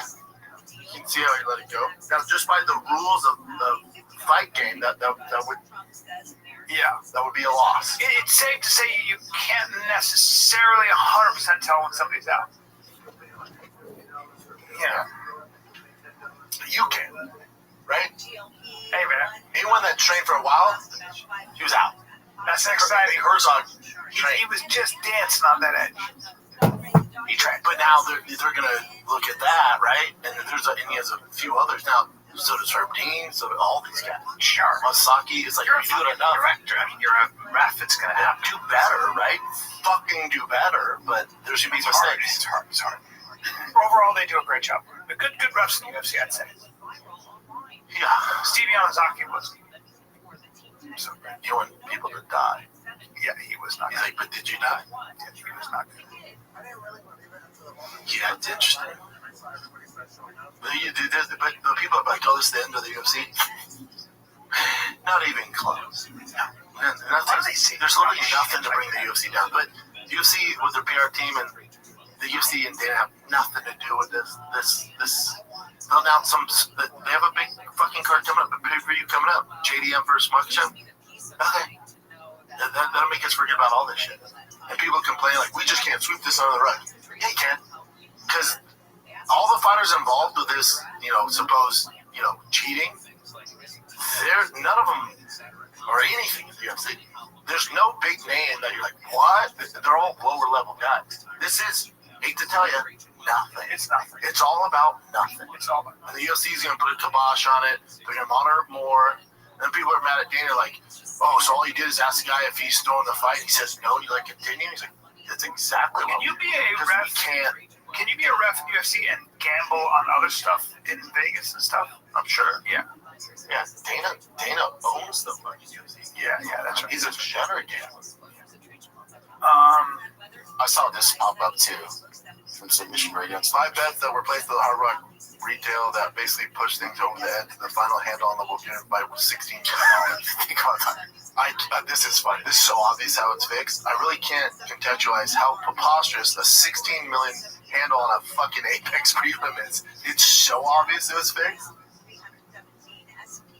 you can see how you let it go. Now, just by the rules of the fight game, that would be a loss. It's safe to say you can't necessarily 100% tell when somebody's out. Yeah. You can, right? Hey, man. Anyone that trained for a while, he was out. That's exciting. Herzog trained. He was just dancing on that edge. He trained. But now they're going to look at that, right? And he has a few others now. So does Herb Dean, so do all these guys. Sure. Masaki is like, you're do it enough. You're a ref. It's going to happen. Do better, right? Fucking do better, but there's going to be mistakes. It's hard. Overall, they do a great job. The good refs in the UFC, I'd say. Yeah. Stevie Yamazaki was so great. You want people to die. Yeah, he was not. He's like, but did you die? Yeah, he was not good. Yeah, it's interesting. But the people are like, oh, this is the end of the UFC. Not even close. There's literally nothing to bring the UFC down. But UFC with their PR team and the UFC and they have nothing to do with this. They'll announce they have a big fucking card coming up, a pay-per-view coming up. JDM versus Makhachev. Okay. That'll make us forget about all this shit. And people complain like, we just can't sweep this under the rug. Yeah, you can. Because all the fighters involved with this, supposed, cheating, none of them are anything in the UFC. There's no big name that you're like, what? They're all lower level guys. This is, hate to tell you, nothing. It's nothing. It's all about nothing. It's all about nothing. And the UFC is going to put a kibosh on it. They're going to monitor it more. And people are mad at Dana like, oh, so all he did is ask the guy if he's still in the fight. He says no. You continue? He's like, that's exactly what Can you be a ref? Can you be a ref in UFC and gamble on other stuff in Vegas and stuff? I'm sure. Yeah. Yeah. Dana owns the fucking UFC. Yeah, that's right. He's a degenerate gambler. I saw this pop up too from Submission Radio. 5 bets that were placed at the Hard Rock retail that basically pushed things over the edge. The final handle on the unit fight was $16 million. This is funny. This is so obvious how it's fixed. I really can't contextualize how preposterous a $16 million handle on a fucking Apex prelim is. It's so obvious it was fixed.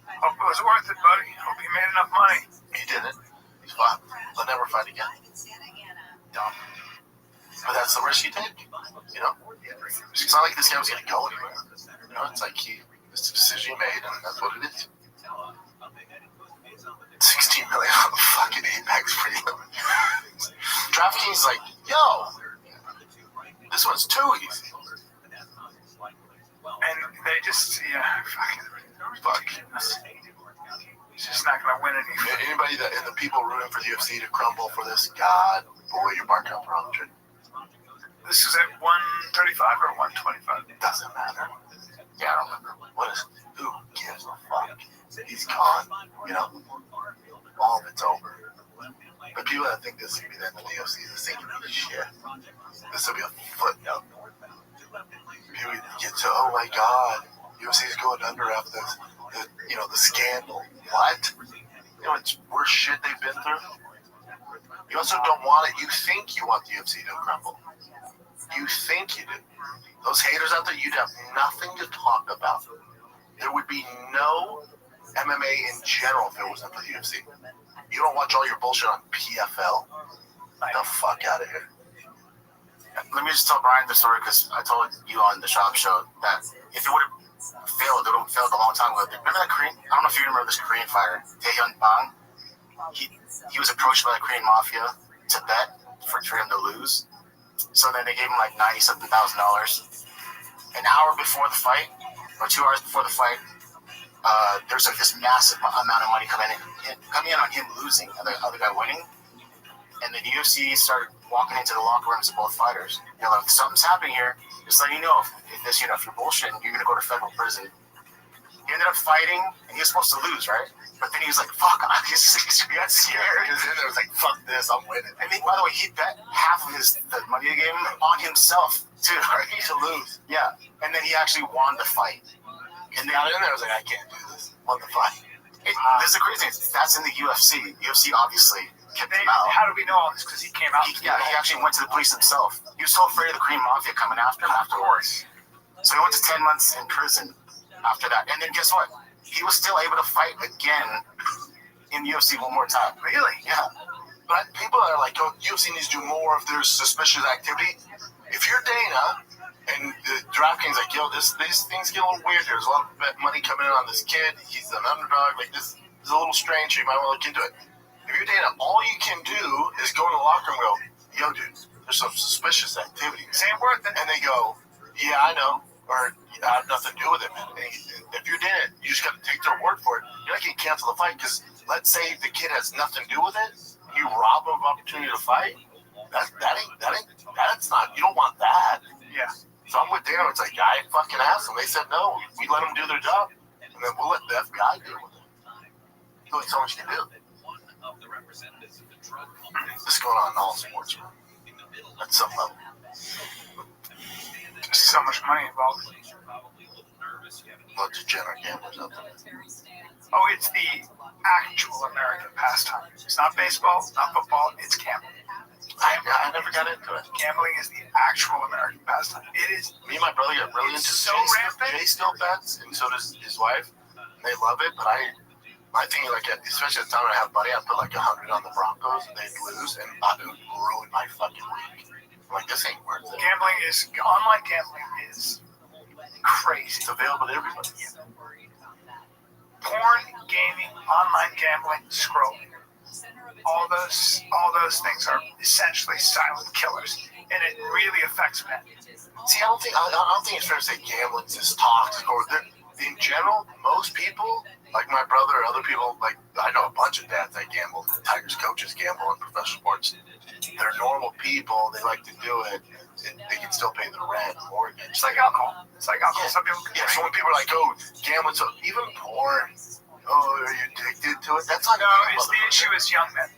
Hope it was worth it, buddy. Hope you made enough money. He didn't. He's fine. They'll never fight again. Dumb. But that's the risk you take. It's not like this guy was going to go anywhere. It's like it's a decision he made, and that's what it is. 16 million on the fucking Apex prelim. DraftKings is like, yo, this one's too easy. And they just, fuck. He's just not going to win anything. Anybody and the people rooting for the UFC to crumble for this, God, boy, you're barking up the wrong tree. This is at 135 or 125? It doesn't matter. Yeah, I don't remember. Who gives a fuck? he's gone. You know, all of it's over. But people that think this will be the end of the UFC, this ain't gonna be shit. This will be a footnote. People get to, oh my God, UFC's going under after this, the scandal. What? You know, it's worse shit they've been through. You also don't want it. You think you want the UFC to crumble. You think you do. Those haters out there, you'd have nothing to talk about. There would be no MMA in general if it wasn't for the UFC. You don't watch all your bullshit on PFL? Get the fuck out of here. Let me just tell Brian the story because I told you on the shop show that if it would have failed, it would have failed a long time ago. Remember that Korean? I don't know if you remember this Korean fighter, Taehyun Bang. He was approached by the Korean mafia to bet for him to lose. So then they gave him like $97,000. An hour before the fight, or 2 hours before the fight, there's like this massive amount of money coming in on him losing and the other guy winning. And then UFC started walking into the locker rooms of both fighters. They're like, something's happening here. Just letting you know if you're bullshitting, you're gonna go to federal prison. He ended up fighting, and he was supposed to lose, right? But then he was like, fuck, he got scared. Because then there was like, fuck this, I'm winning. I think, by the way, he bet half of the money they gave him on himself, too, right? To lose. Yeah. And then he actually won the fight. And got in there, I was like, I can't do this. Won the fight. This is the crazy thing. That's in the UFC. UFC obviously kept him out. How do we know all this? Because he came out. He actually went to the police himself. He was so afraid of the Korean mafia coming after him afterwards. So he went to 10 months in prison after that. And then guess what? He was still able to fight again in UFC one more time. Really? Yeah. But people are like, oh, UFC needs to do more if there's suspicious activity. If you're Dana and the DraftKings like, yo, these things get a little weird. There's a lot of money coming in on this kid. He's an underdog. Like, this is a little strange. So you might want to look into it. If you're Dana, all you can do is go in the locker room and go, yo, dude, there's some suspicious activity. Same word. And they go, yeah, I know. Or I have nothing to do with it, man. If you're Dana, you just got to take their word for it. You're not going to cancel the fight because let's say the kid has nothing to do with it. You rob him of opportunity to fight. That's not, you don't want that. Yeah. So I'm with Dana. It's like, I fucking asked them. They said no. We let them do their job. And then we'll let the FBI deal with it. There's only so much you can do. This is going on in all sports, man. At some level. There's so much money involved. Look, degenerate gamblers out there. Oh, it's the actual American pastime. It's not baseball, it's not football, it's gambling. I never got into it. Gambling is the actual American pastime. It is. Me and my brother got really into so rampant. Jay still bets, and so does his wife. They love it, but my thing, like, especially at the time when I have money, I put like 100 on the Broncos, and they'd lose, and it would ruin my fucking week. I'm like, this ain't worth it. Online gambling is crazy. It's available to everybody. Porn, gaming, online gambling, scrolling. All those things are essentially silent killers, and it really affects men. See, I don't think it's fair to say gambling is toxic, or in general, most people, like my brother or other people, like I know a bunch of dads that gamble. Tigers coaches gamble in professional sports. They're normal people. They like to do it. They can still pay their rent, mortgage. It's like alcohol. Yeah. Some people can so when people are like, oh, gambling, so even porn, oh, are you addicted to it? That's not. No, the issue is young men.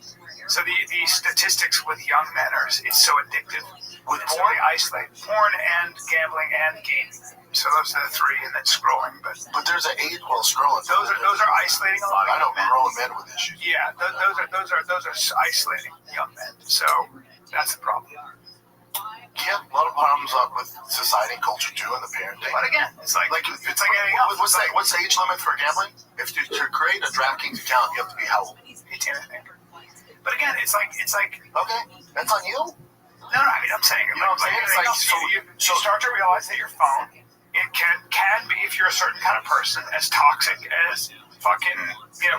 So the statistics with young men it's so addictive. With porn, porn, isolate porn and gambling and gaming. So those are the three, and then scrolling. But there's an age while scrolling. Those are isolating a lot of. I know grown men with issues. Yeah, those are isolating young men. So that's the problem. Yeah, a lot of problems up with society and culture too, and the parenting. But again, it's like anything else. What's the age limit for gambling? If to create a DraftKings account, you have to be how old? 18, I think. But again, it's like okay, that's on you. No, I mean I'm saying it. You know what I'm saying? It's like you start to realize that your phone can be, if you're a certain kind of person, as toxic as fucking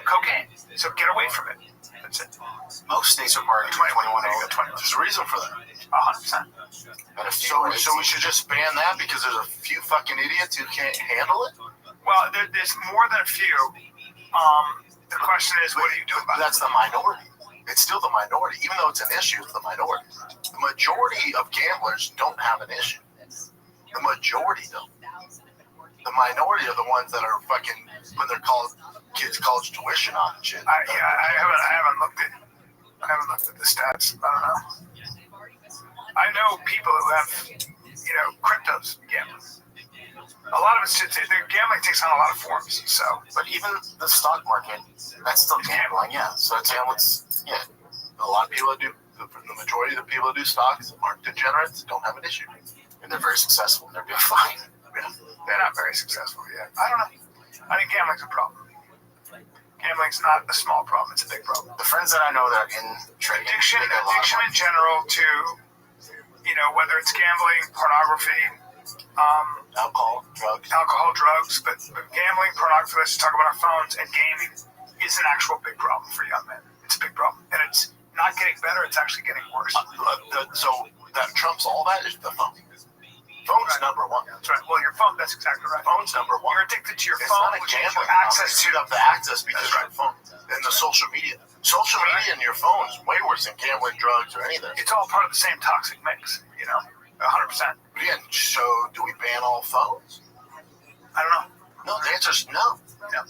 cocaine. So get away from it. That's it. Most states require 21 over. There's a reason for that. 100%. So we should just ban that because there's a few fucking idiots who can't handle it? Well, there's more than a few. The question is, what do you do about it? That's the minority. It's still the minority. Even though it's an issue, it's the minority. The majority of gamblers don't have an issue. The majority don't. The minority are the ones that are fucking, when they're called kids' college tuition on and shit. I haven't looked at the stats. I don't know. I know people who have, cryptos gambling. A lot of it's just, their gambling takes on a lot of forms. So, but even the stock market, that's still gambling. Yeah. So it's yeah. A lot of people do. The majority of the people who do stocks aren't degenerates. Don't have an issue, and they're very successful. And they're doing fine. Yeah. They're not very successful yet. I don't know. I think gambling's a problem. Gambling's not a small problem; it's a big problem. The friends that I know that are in trading, addiction in general, to whether it's gambling, pornography, alcohol, drugs, but gambling, pornography. Let's talk about our phones and gaming is an actual big problem for young men. It's a big problem, and it's not getting better; it's actually getting worse. So that trumps all that is the phone. Phone's number one. That's right. Well, your phone. That's exactly right. Phone's number one. You're addicted to your it's phone, not a which gives gambling. you access to the access because of your phone and the social media. Social media and your phone is way worse than gambling, drugs, or anything. It's all part of the same toxic mix. 100%. But again, so do we ban all phones? I don't know. No, the answer is no. No.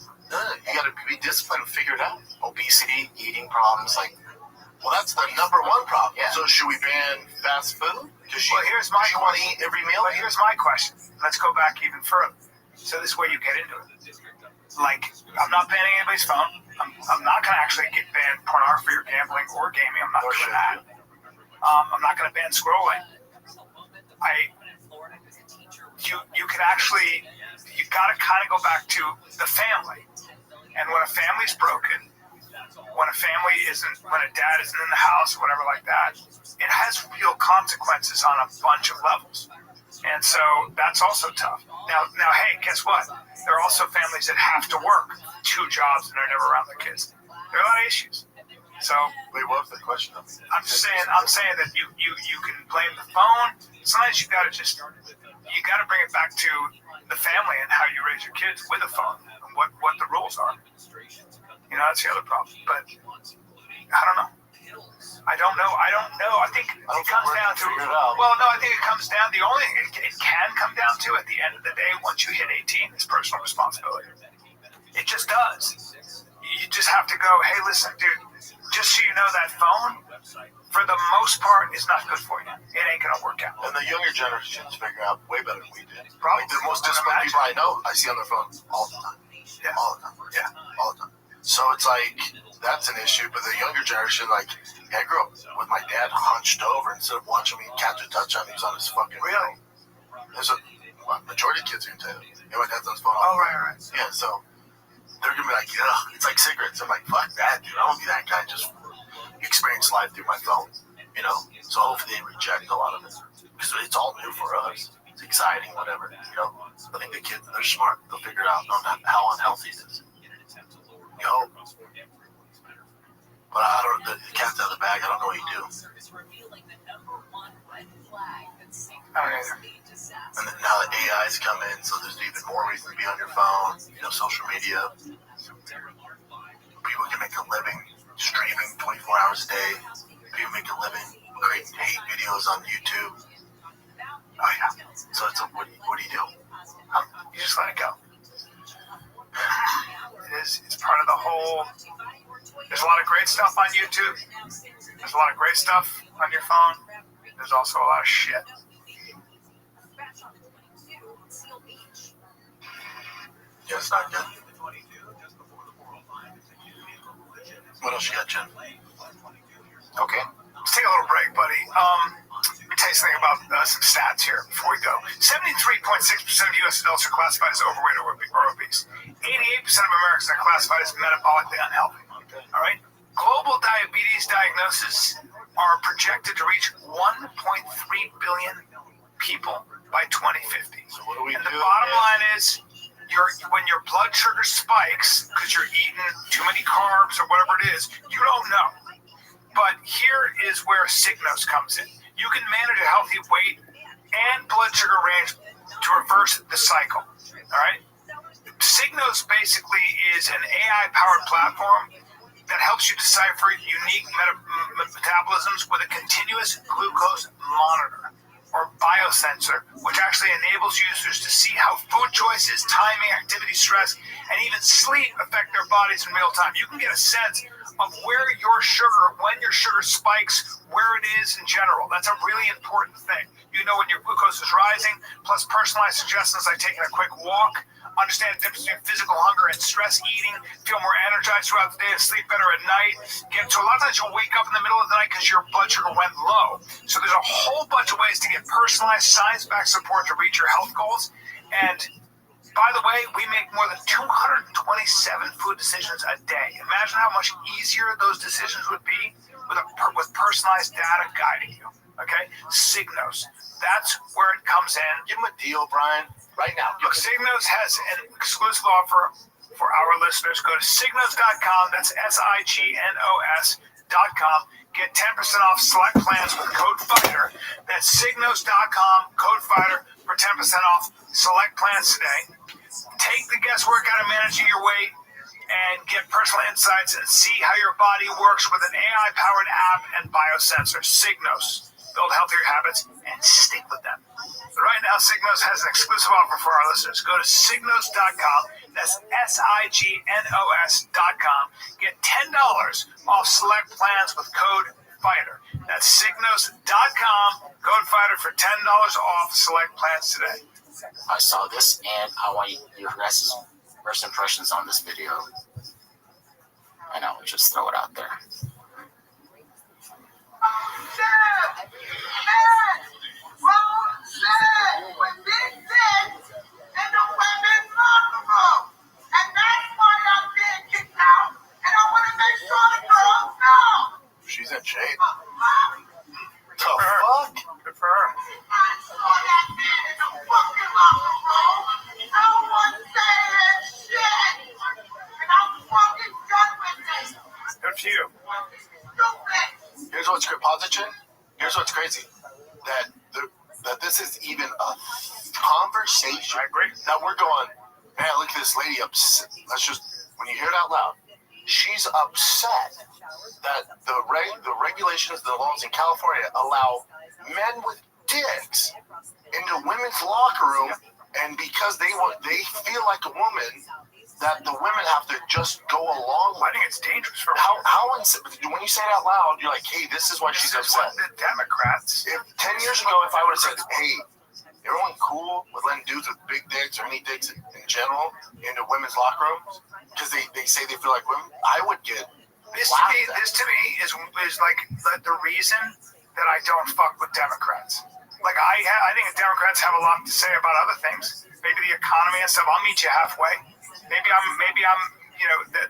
You got to be disciplined and figure it out. Obesity, eating problems, well, that's the number one problem. Yeah. So should we ban fast food? Here's my question. Want to eat every meal? But here's my question. Let's go back even further. So this is where you get into it. I'm not banning anybody's phone. I'm not going to actually ban pornography or gambling or gaming. I'm not doing that. I'm not going to ban scrolling. You could actually, you got to kind of go back to the family. And when a family's broken, when a dad isn't in the house or whatever like that, it has real consequences on a bunch of levels. And so that's also tough. Now, hey, guess what? There are also families that have to work 2 jobs and they're never around their kids. There are a lot of issues. So, wait, what was the question? I'm saying that you can blame the phone. Sometimes you got to bring it back to the family and how you raise your kids with a phone and what the rules are. That's the other problem. But I don't know. I don't know. I think it comes down to. Well, no, I think it comes down. The only thing it can come down to at the end of the day, once you hit 18, is personal responsibility. It just does. You just have to go. Hey, listen, dude. Just so you know, that phone, for the most part, is not good for you. It ain't gonna work out. And the younger generations figure out way better than we did. Probably the most disciplined people I know, I see on their phone all the time. Yeah. All the time. Yeah. All the time. So it's that's an issue. But the younger generation, I grew up with my dad hunched over instead of watching me catch a touchdown. He was on his fucking phone. There's majority of kids are into it. My dad's on his phone. Oh, right. Yeah, so they're gonna be like, ugh, it's like cigarettes. I'm like, fuck that, dude. I don't be that guy. Just experience life through my phone, So hopefully they reject a lot of it because it's all new for us. It's exciting, whatever, I think the kids, they're smart. They'll figure out how unhealthy it is. You hope. But I don't. The cat's out of the bag. I don't know what you do. I don't either. And then now the AI's come in, so there's even more reason to be on your phone. Social media. People can make a living streaming 24 hours a day. People make a living creating hate videos on YouTube. Oh yeah. So what do you do? You just let it go. It's part of the whole. There's a lot of great stuff on YouTube. There's a lot of great stuff on your phone. There's also a lot of shit. Yeah, it's not good. What else you got, Jen? Okay. Let's take a little break, buddy. Let me tell you something about some stats here before we go. 73.6% of U.S. adults are classified as overweight or obese. 88% of Americans are classified as metabolically unhealthy. All right? Global diabetes diagnoses are projected to reach 1.3 billion people by 2050. So what do we do? The bottom line is, when your blood sugar spikes because you're eating too many carbs or whatever it is, you don't know. But here is where Signos comes in. You can manage a healthy weight and blood sugar range to reverse the cycle. All right? Signos basically is an AI-powered platform that helps you decipher unique metabolisms with a continuous glucose monitor, or or biosensor, which actually enables users to see how food choices, timing, activity, stress, and even sleep affect their bodies in real time. You can get a sense of where your sugar, when your sugar spikes, where it is in general. That's a really important thing. You know when your glucose is rising, plus personalized suggestions like taking a quick walk, understand the difference between physical hunger and stress eating, feel more energized throughout the day, sleep better at night. So a lot of times you'll wake up in the middle of the night because your blood sugar went low. So there's a whole bunch of ways to get personalized science-backed support to reach your health goals. And by the way, we make more than 227 food decisions a day. Imagine how much easier those decisions would be with personalized data guiding you. Okay? Signos. That's where it comes in. Give them a deal, Brian. Right now. Look, Signos has an exclusive offer for our listeners. Go to signos.com. That's signos.com. Get 10% off select plans with code FIGHTER. That's signos.com, code FIGHTER for 10% off select plans today. Take the guesswork out of managing your weight and get personal insights and see how your body works with an AI-powered app and biosensor. Signos. Build healthier habits and stick with them. Right now, Signos has an exclusive offer for our listeners. Go to signos.com. That's signos.com. Get $10 off select plans with code FIGHTER. That's signos.com. Code FIGHTER for $10 off select plans today. I saw this, and I want your guys' first impressions on this video. And I will just throw it out there. She's in shape. The fuck? Good for her. Good for you. Here's what's Here's what's crazy. That this is even a conversation. I agree. That we're going, man, look at this lady upset. When you hear it out loud, she's upset that the regulations, the laws in California allow men with dicks into women's locker room, and because they feel like a woman, that the women have to just go along with. I think it's dangerous for when you say it out loud, you're like, hey, this is why she's upset. The Democrats. 10 years ago, if I would have said, hey, everyone cool with letting dudes with big dicks or any dicks in general into women's locker rooms because they say they feel like women, I would get This to me is like the reason that I don't fuck with Democrats. Like I think Democrats have a lot to say about other things, maybe the economy and stuff. I'll meet you halfway. Maybe I'm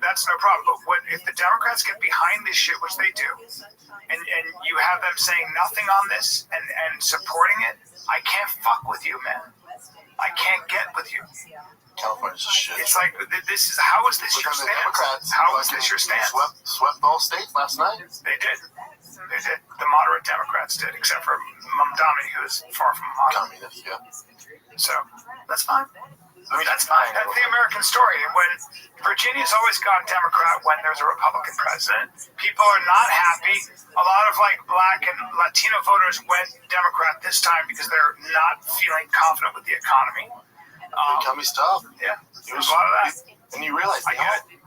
that's no problem. But if the Democrats get behind this shit, which they do, and you have them saying nothing on this and supporting it, I can't fuck with you, man. I can't get with you. California's a shit. It's like how is this your stance? Democrats, How is this your stance? Swept all states last night. They did. The moderate Democrats did, except for Mamdani, who is far from moderate. Communist, yeah. So that's fine. That's fine. That's the American story. When Virginia's always gone Democrat when there's a Republican president. People are not happy. A lot of Black and Latino voters went Democrat this time because they're not feeling confident with the economy. Economy stuff. Yeah, there's a lot of that. And you realize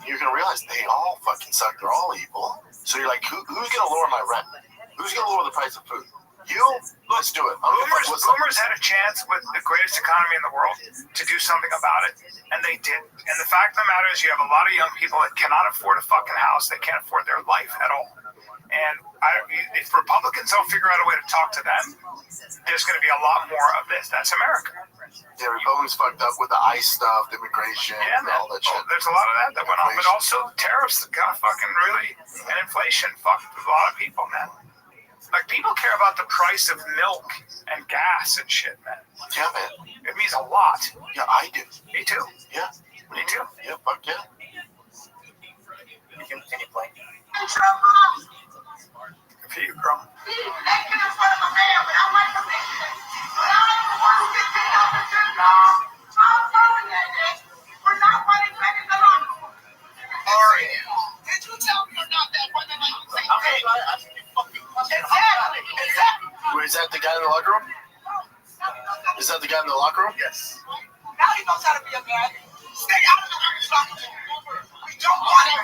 you're gonna realize they all fucking suck. They're all evil. So you're like, who's gonna lower my rent? Who's gonna lower the price of food? You? Let's do it. Boomers had a chance with the greatest economy in the world to do something about it, and they did. And the fact of the matter is you have a lot of young people that cannot afford a fucking house. They can't afford their life at all. And if Republicans don't figure out a way to talk to them, there's going to be a lot more of this. That's America. Yeah, Republicans fucked up with the ICE stuff, the immigration, all that shit. There's a lot of that went on, but also tariffs that got fucking and inflation fucked a lot of people, man. Like, people care about the price of milk and gas and shit, man. Yeah, man. It means a lot. Yeah, I do. Me too. Yeah. Me too. Yeah, fuck yeah. Can you play? Good for you, girl. Did you tell me or not that wasn't like you say? Wait, is that the guy in the locker room? guy in the locker room? Yes. Now he knows how to be a man. Stay out of the women's locker room. We don't want him.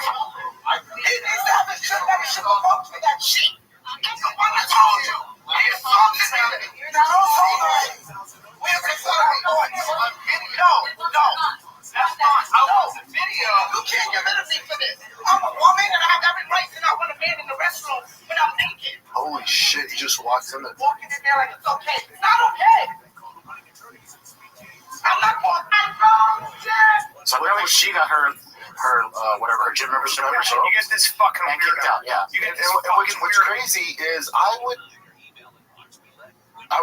He needs to have his shit that he should have voted for that shit. That's the one I told you. He assaulted me. Now don't hold on. Where's the video? No. That's not. I want the video. You can't get rid of me for this. I'm a woman and I have every right to not want a man in the restroom when I'm naked. Holy shit, he just walked in there. Walking in there like it's okay. It's not okay. I'm not going to. So apparently she got her whatever, her gym membership. You get this fucking and kicked out, yeah. You get this what's crazy is I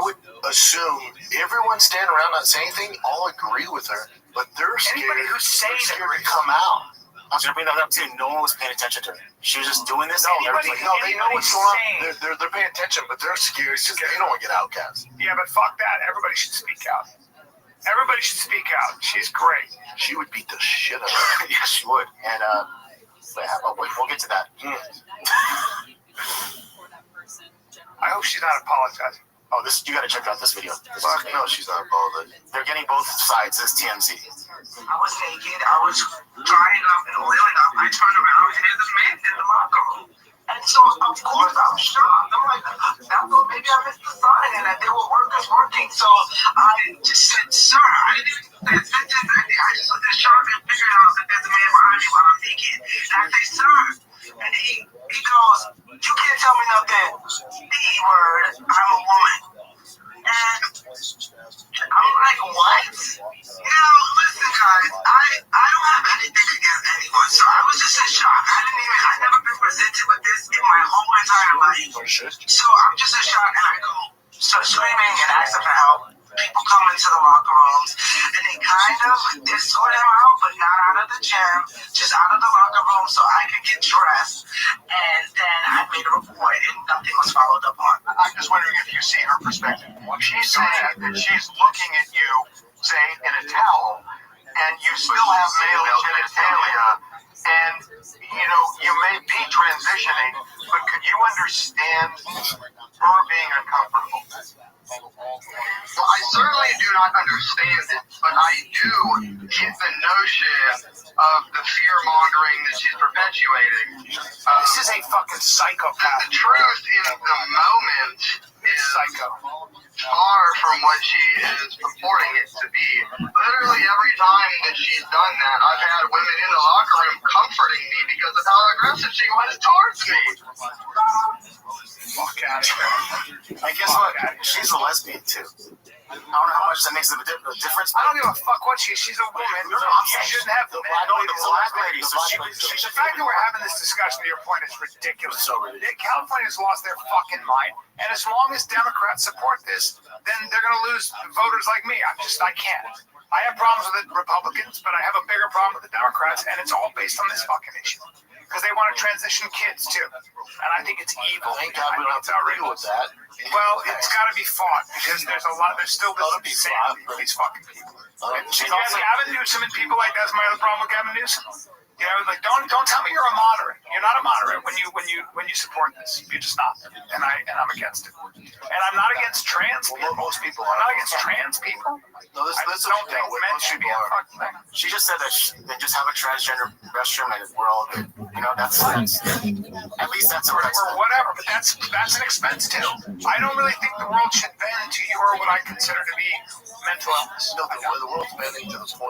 would assume everyone standing around not saying anything all agree with her, but they're scared. Anybody who's saying scared to come out. I was gonna bring that up too. No one was paying attention to her. She was just doing this. They know what's going on. They're paying attention, but they're scared because they don't want to get outcast. Yeah, but fuck that. Everybody should speak out. Everybody should speak out. She's great. She would beat the shit out of her. Yes, she would. And we'll get to that. I hope she's not apologizing. Oh, you gotta check out this video. Fuck no, she's not apologizing. They're getting both sides. This TMZ. I was naked. I was drying up and oiling up. I turned around and there's a man in the locker room. And so, of course, I'm shocked. I'm like, I thought maybe I missed the sign and that there were workers working. So I just said, sir, I didn't even I just looked at the shark and figured out that there's a man behind me while I'm naked. And I say, sir. And he goes, you can't tell me nothing. The E word, I'm a woman. And I'm like, what? Listen, guys, I don't have anything against anyone, so I was just in shock. I've never been presented with this in my whole entire life. So I'm just in shock, and I go, start screaming and asking for help. People come into the locker rooms, and they kind of escort him out, but not out of the gym, just out of the locker room so I could get dressed. And then I made a report, and nothing was followed up on. I'm just wondering if you see her perspective. She's saying that she's looking at you, say, in a towel, and you still have male genitalia, and, you may be transitioning, but could you understand her being uncomfortable? Well, I certainly do not understand it, but I do get the notion of the fear-mongering that she's perpetuating. This is a fucking psychopath. The truth in the moment is far from what she is purporting it to be. Literally every time that she's done that, I've had women in the locker room comforting me because of how aggressive she was towards me. Fuck out of here. I guess what? She's a lesbian too. I don't know how much that makes a difference. I don't give a fuck what she's a woman. She shouldn't have the I know the black lady. So the fact that we're having this discussion to your point is ridiculous. California's lost their fucking mind. And as long as Democrats support this, then they're going to lose voters like me. I can't. I have problems with the Republicans, but I have a bigger problem with the Democrats, and it's all based on this fucking issue. Because they want to transition kids too, and I think it's evil. Thank God we don't have to agree with that. Well, it's got to be fought because there's still this insanity with these fucking people. And you have Gavin Newsom and people like that's my other problem with Gavin Newsom. Don't tell me you're a moderate. You're not a moderate when you support this. You're just not. And I'm against it. And I'm not against trans people. Most people I'm not against trans people. No, I just don't think men should be a fucking thing. She just said that they just have a transgender restroom and we're all good. That's at least that's or whatever. But that's an expense too. I don't really think the world should bend to your what I consider to be mental illness. No, the world's bending to the 0.01%.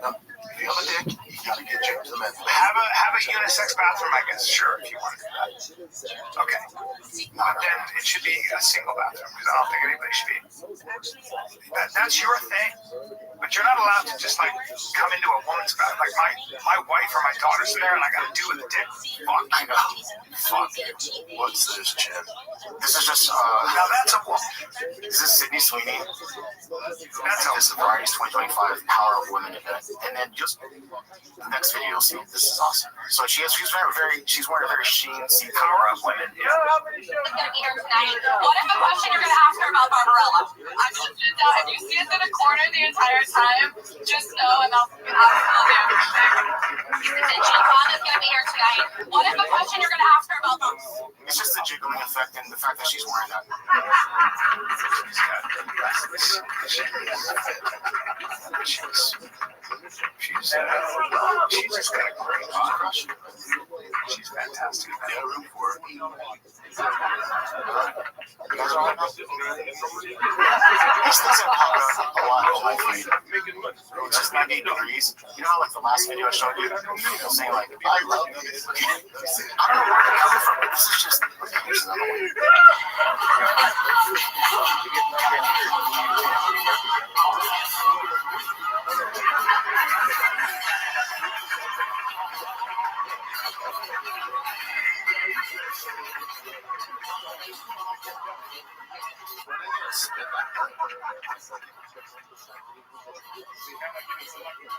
No, if you have a dick, you gotta get checked to the mental. Have a unisex bathroom, I guess. Sure, if you want to do that. Okay. But then it should be a single bathroom because I don't think anybody should be. That's your thing. But you're not allowed to just come into a woman's bathroom. Like my wife or my daughter's there, and I got to do with a dick. Fuck. I know. Fuck you. What's this, Jim? This is just. Now that's a woman. This is Sydney Sweeney. That's this is Variety's 2025 Power of Women event, and then just the next video you'll see. This is awesome. So she's wearing a very sheen see Power of Women. Is gonna be here tonight. What if a question you're gonna ask her about Barbarella? If you see us in a corner the entire time, just know and I'll do everything. Giovanna's gonna be here tonight. What if a question you're gonna ask her about Barbarella? It's just the jiggling effect and the fact that she's wearing that. She's just got a great crush. She's fantastic. Yeah, room for her. You guys all right now? These things have popped up a lot on my feed. It's just 98 degrees. You know how, like, the last video I showed you, people saying, like, I love these. I don't know where they're coming from, but this is just, here's another one.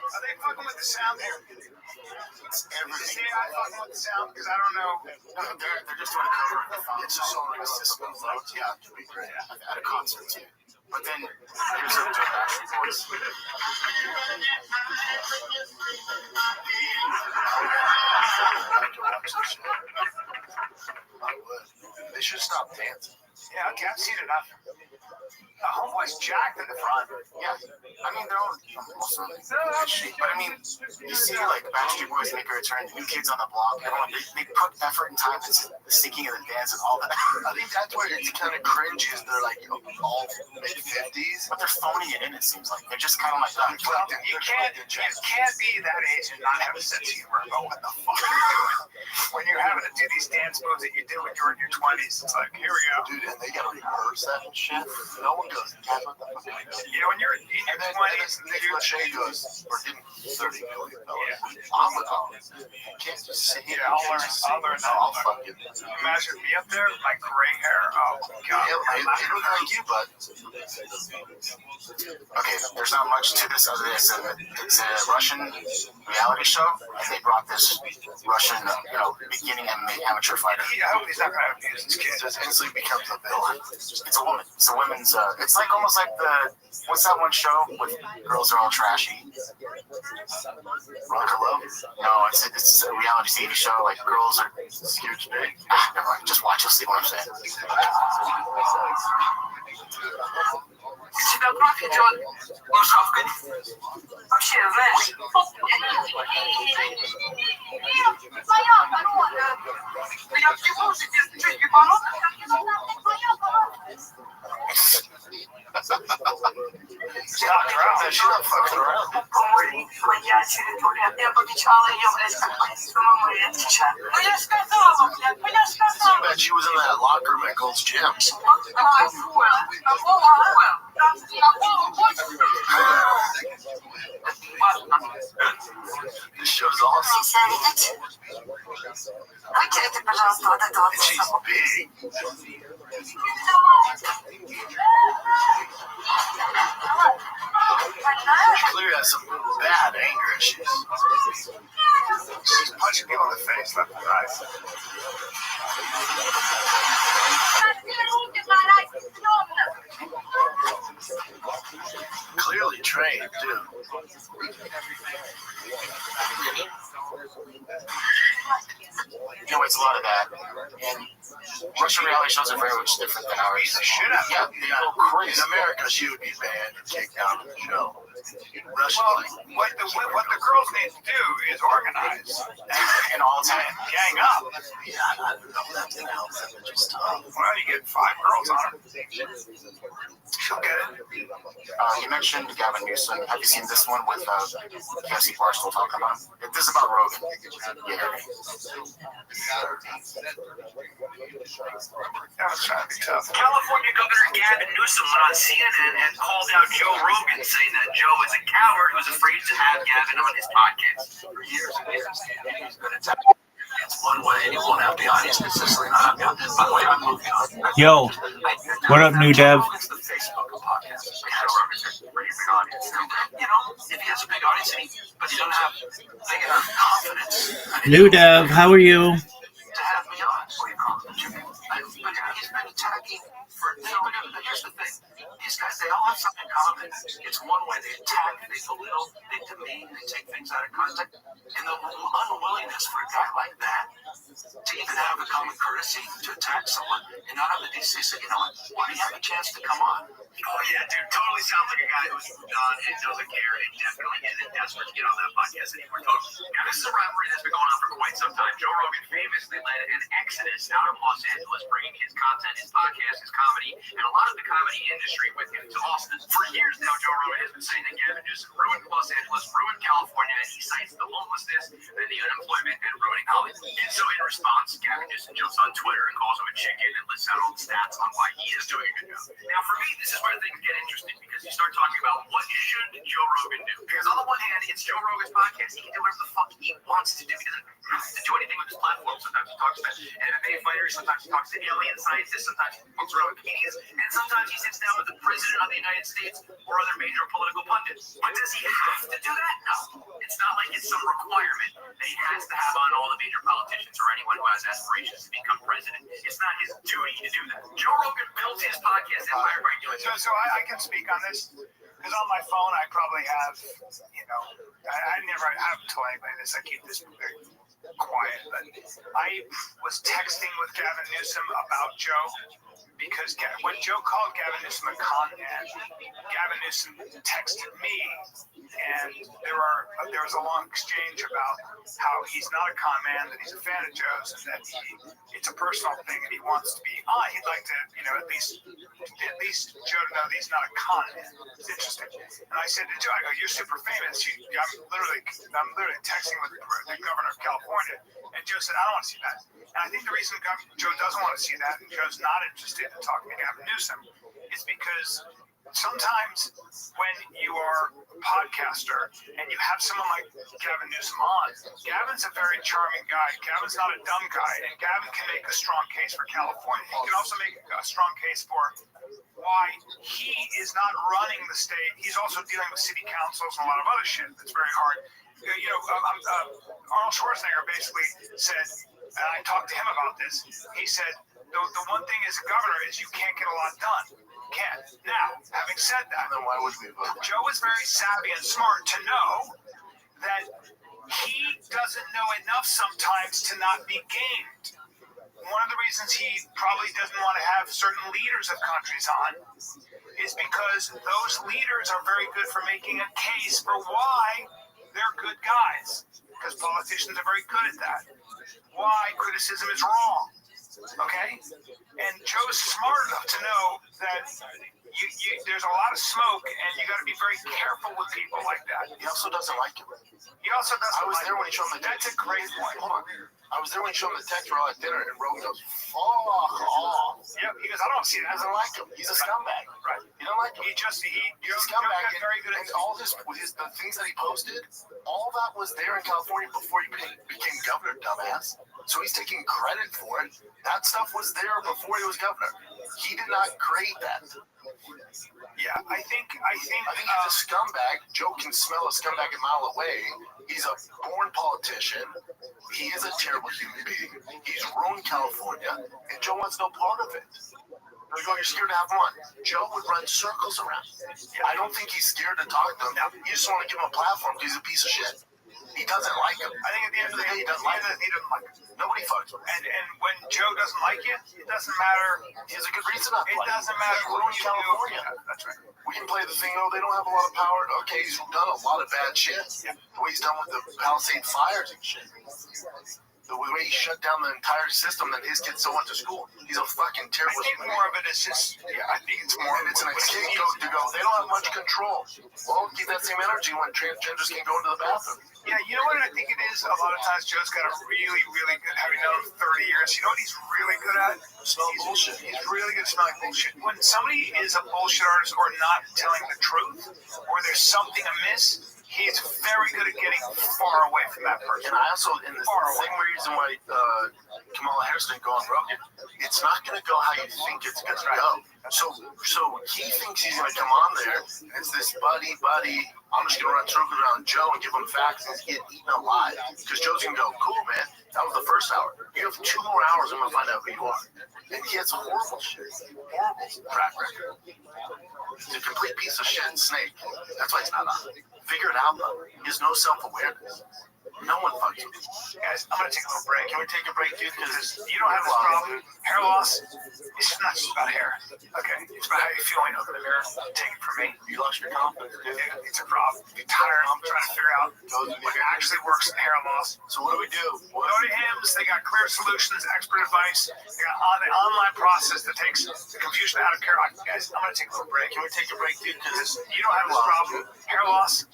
Are they fucking with the sound there? It's everything. See, I fucking with the sound because I don't know. They're just doing a cover of the phone. It's just so Cisco phones. Yeah, it'd be great. At a concert too. But then here's a Backstreet Boys. They should stop dancing. Yeah, okay, I've seen enough. The homeboy's jacked in the front. Yeah, I mean, they're all most of them good shape. But I mean, you see, like, Backstreet Boys make a return, the New Kids on the Block, everyone, they put effort and time into the syncing of the dance and all that. I think that's where it's kind of cringy, is they're like all mid-50s. But they're phoning it in, it seems like. They're just kind of like, well, you can't be that age and not have a sense of humor about what the fuck are you doing. When you're having to do these dance moves that you did when you were in your 20s, it's like, here we go. Dude, and they gotta rehearse that and shit. No one goes, yeah, when you're in your 20s, Nick Lachey goes, we're getting $30 million. I'm with all this. Can't just sit here. Yeah, I'll learn that. I'll fucking. Imagine me up there, like gray hair. Oh, God. They look like you, bud. Okay, there's not much to this other than it's a Russian reality show, and they brought this Russian, beginning amateur fighter. I hope he's not going to abuse his kids. Just instantly becomes a villain. It's a woman. It's a women's. It's like almost like what's that one show with girls are all trashy? Rock Hello? No, it's a reality TV show. Like girls are scared to big. Never mind. Just watch. You'll see what I'm saying. Тебя кровь идет лошадкой. Вообще, знаешь. Твоя порода. Я всего же чуть не порода. Твоя порода. She's not fucking around. Моя территория. Я помечала ее, блядь, как самому я отвечаю. Ну я сказала, блядь, я сказала. Bet she was in that locker room at Gold's Gyms. This show's awesome. Выкиньте, пожалуйста, вот это вот. She's big. She clearly has some bad anger issues. She's punching people in the face left and right. Clearly trained, too. It's a lot of that. And Russian reality shows are very much different than ours. Yeah, they go crazy. In America, she would be banned and kicked out of the show. Russia, well, what the girls need to do is organize and all time gang up. Yeah, I don't know. That didn't help them. Just tough. Well, you get 5 girls on her. She'll get it. You mentioned Gavin Newsom. Have you seen this one with Cassie Barstool talking about him? This is about Rogan. Yeah. That was trying to be tough. California Governor Gavin Newsom went on CNN and called out Joe Rogan, saying that Joe is a coward who's afraid to have Gavin on his podcast. For years and years, he's been attacking. It's one way, and he won't have the audience consistently not have the audience. By the way, I'm moving on. Yo, what up, New Dev? It's the Facebook podcast. Pretty big audience. If he has a big audience, but he doesn't have big enough confidence. New Dev, how are you? To have me on. But he's been attacking for. But here's the thing. These guys, they all have something in common. It's one way they attack, they belittle, they listening to me and take things out of context. And the unwillingness for a guy like that to even have the common courtesy to attack someone and not have the decency, you know what, why do you have a chance to come on? Oh yeah, dude, totally sounds like a guy who's done and doesn't care and definitely isn't desperate to get on that podcast anymore. Totally. Now, this is a rivalry that's been going on for quite some time. Joe Rogan famously led an exodus out of Los Angeles, bringing his content, his podcast, his comedy, and a lot of the comedy industry with him to Austin. For years now, Joe Rogan has been saying that Gavin Newsom ruined Los Angeles, ruined California, and he cites the homelessness and the unemployment and ruining Hollywood. And so in response, Gavin Newsom jumps on Twitter and calls him a chicken and lists out all the stats on why he is doing a good job. Now, for me, this is where things get interesting because you start talking about what should Joe Rogan do. Because on the one hand, it's Joe Rogan's podcast. He can do whatever the fuck he wants to do. He doesn't have to do anything with his platform. Sometimes he talks to MMA fighters, sometimes he talks to alien scientists, sometimes he talks around with comedians, and sometimes he sits down with the president of the United States or other major political pundits. But does he have to do that? No. It's not like it's some requirement that he has to have on all the major politicians or anyone who has aspirations to become president. It's not his duty to do that. Joe Rogan built his podcast empire by doing that. So I can speak on this because on my phone I probably have, I never have told anybody this. I keep this very quiet, but I was texting with Gavin Newsom about Joe because when Joe called Gavin Newsom a con man, Gavin Newsom texted me, and there was a long exchange about how he's not a con man, that he's a fan of Joe's, and that it's a personal thing, and he wants to be on. He'd like to, at least Joe to know that he's not a con man. It's interesting. And I said to Joe, I go, you're super famous. I'm literally texting with the governor of California, and Joe said, I don't want to see that. And I think the reason Joe doesn't want to see that, and Joe's not interested in talking to Gavin Newsom, is because sometimes when you are a podcaster and you have someone like Gavin Newsom on, Gavin's a very charming guy. Gavin's not a dumb guy, and Gavin can make a strong case for California. He can also make a strong case for why he is not running the state. He's also dealing with city councils and a lot of other shit that's very hard. Arnold Schwarzenegger basically said, and I talked to him about this, he said, the one thing as a governor is you can't get a lot done. Can't. Now, having said that, then why would we vote? Joe is very savvy and smart to know that he doesn't know enough sometimes to not be gamed. One of the reasons he probably doesn't want to have certain leaders of countries on is because those leaders are very good for making a case for why they're good guys. Because politicians are very good at that. Why criticism is wrong. Okay? And Joe's smart enough to know that there's a lot of smoke, and you got to be very careful with people like that. He also doesn't like him. He also doesn't. I was there when he showed him the text. That's a great point. Hold on. I was there when he showed him the text. We're all at dinner, and Rogan goes, "Fuck off." Yeah, because I don't see that. He doesn't like him. He's a scumbag. Right. You don't like him. He's a scumbag. Very good and all the things that he posted, all that was there in California before he became governor, dumbass. So he's taking credit for it. That stuff was there before he was governor. He did not create that. Yeah, I think he's a scumbag. Joe can smell a scumbag a mile away. He's a born politician. He is a terrible human being. He's ruined California, and Joe wants no part of it. You're scared to have him on. Joe would run circles around. I don't think he's scared to talk to him. You just want to give him a platform because he's a piece of shit. He doesn't like him. I think at the end of the day, he doesn't like him. Nobody fucks with him. And when Joe doesn't like you, it doesn't matter. He has a good reason not to like it. It doesn't matter what you California. Do. That's right. We can play the thing, they don't have a lot of power. Okay, he's done a lot of bad shit. Yeah. The way he's done with the Palisade fires and shit. The way he shut down the entire system that his kids still went to school. He's a fucking terrible human being. More of it is just, I think it's more. And it's an excuse to go, they don't have much control. Well, keep that same energy when transgenders can go into the bathroom. Yeah, you know what I think it is? A lot of times Joe's got a really, really good, having known him 30 years, you know what he's really good at? Smelling bullshit. He's really good at smelling bullshit. When somebody is a bullshit artist or not telling the truth, or there's something amiss, he's very good at getting far away from that person. And I also, in the same reason why Kamala Harris didn't go on Rogan, it's not going to go how you think it's going to go. So he thinks he's going to come on there, and it's this buddy, I'm just going to run circles around Joe and give him facts, and he's getting eaten alive. Because Joe's going to go, cool, man, that was the first hour. You have 2 more hours, I'm going to find out who you are. And he has horrible shit. Horrible track record. He's a complete piece of shit snake. That's why he's not on. Figure it out, though. He has no self-awareness. No one fucks with him. Guys, I'm gonna take a little break. Can we take a break, dude? Because you don't have this problem. Hair loss, it's not just about hair. Okay, it's about how you feel when you look in the mirror. Take it from me. You lost your confidence, dude. It's a problem. You're tired. I'm trying to figure out what actually works in hair loss. So what do we do? Go to HIMS. They got clear solutions, expert advice. They got the online process that takes the confusion out of hair. Guys, I'm gonna take a little break. Can we take a break, dude? Because you don't have this problem. Hair loss,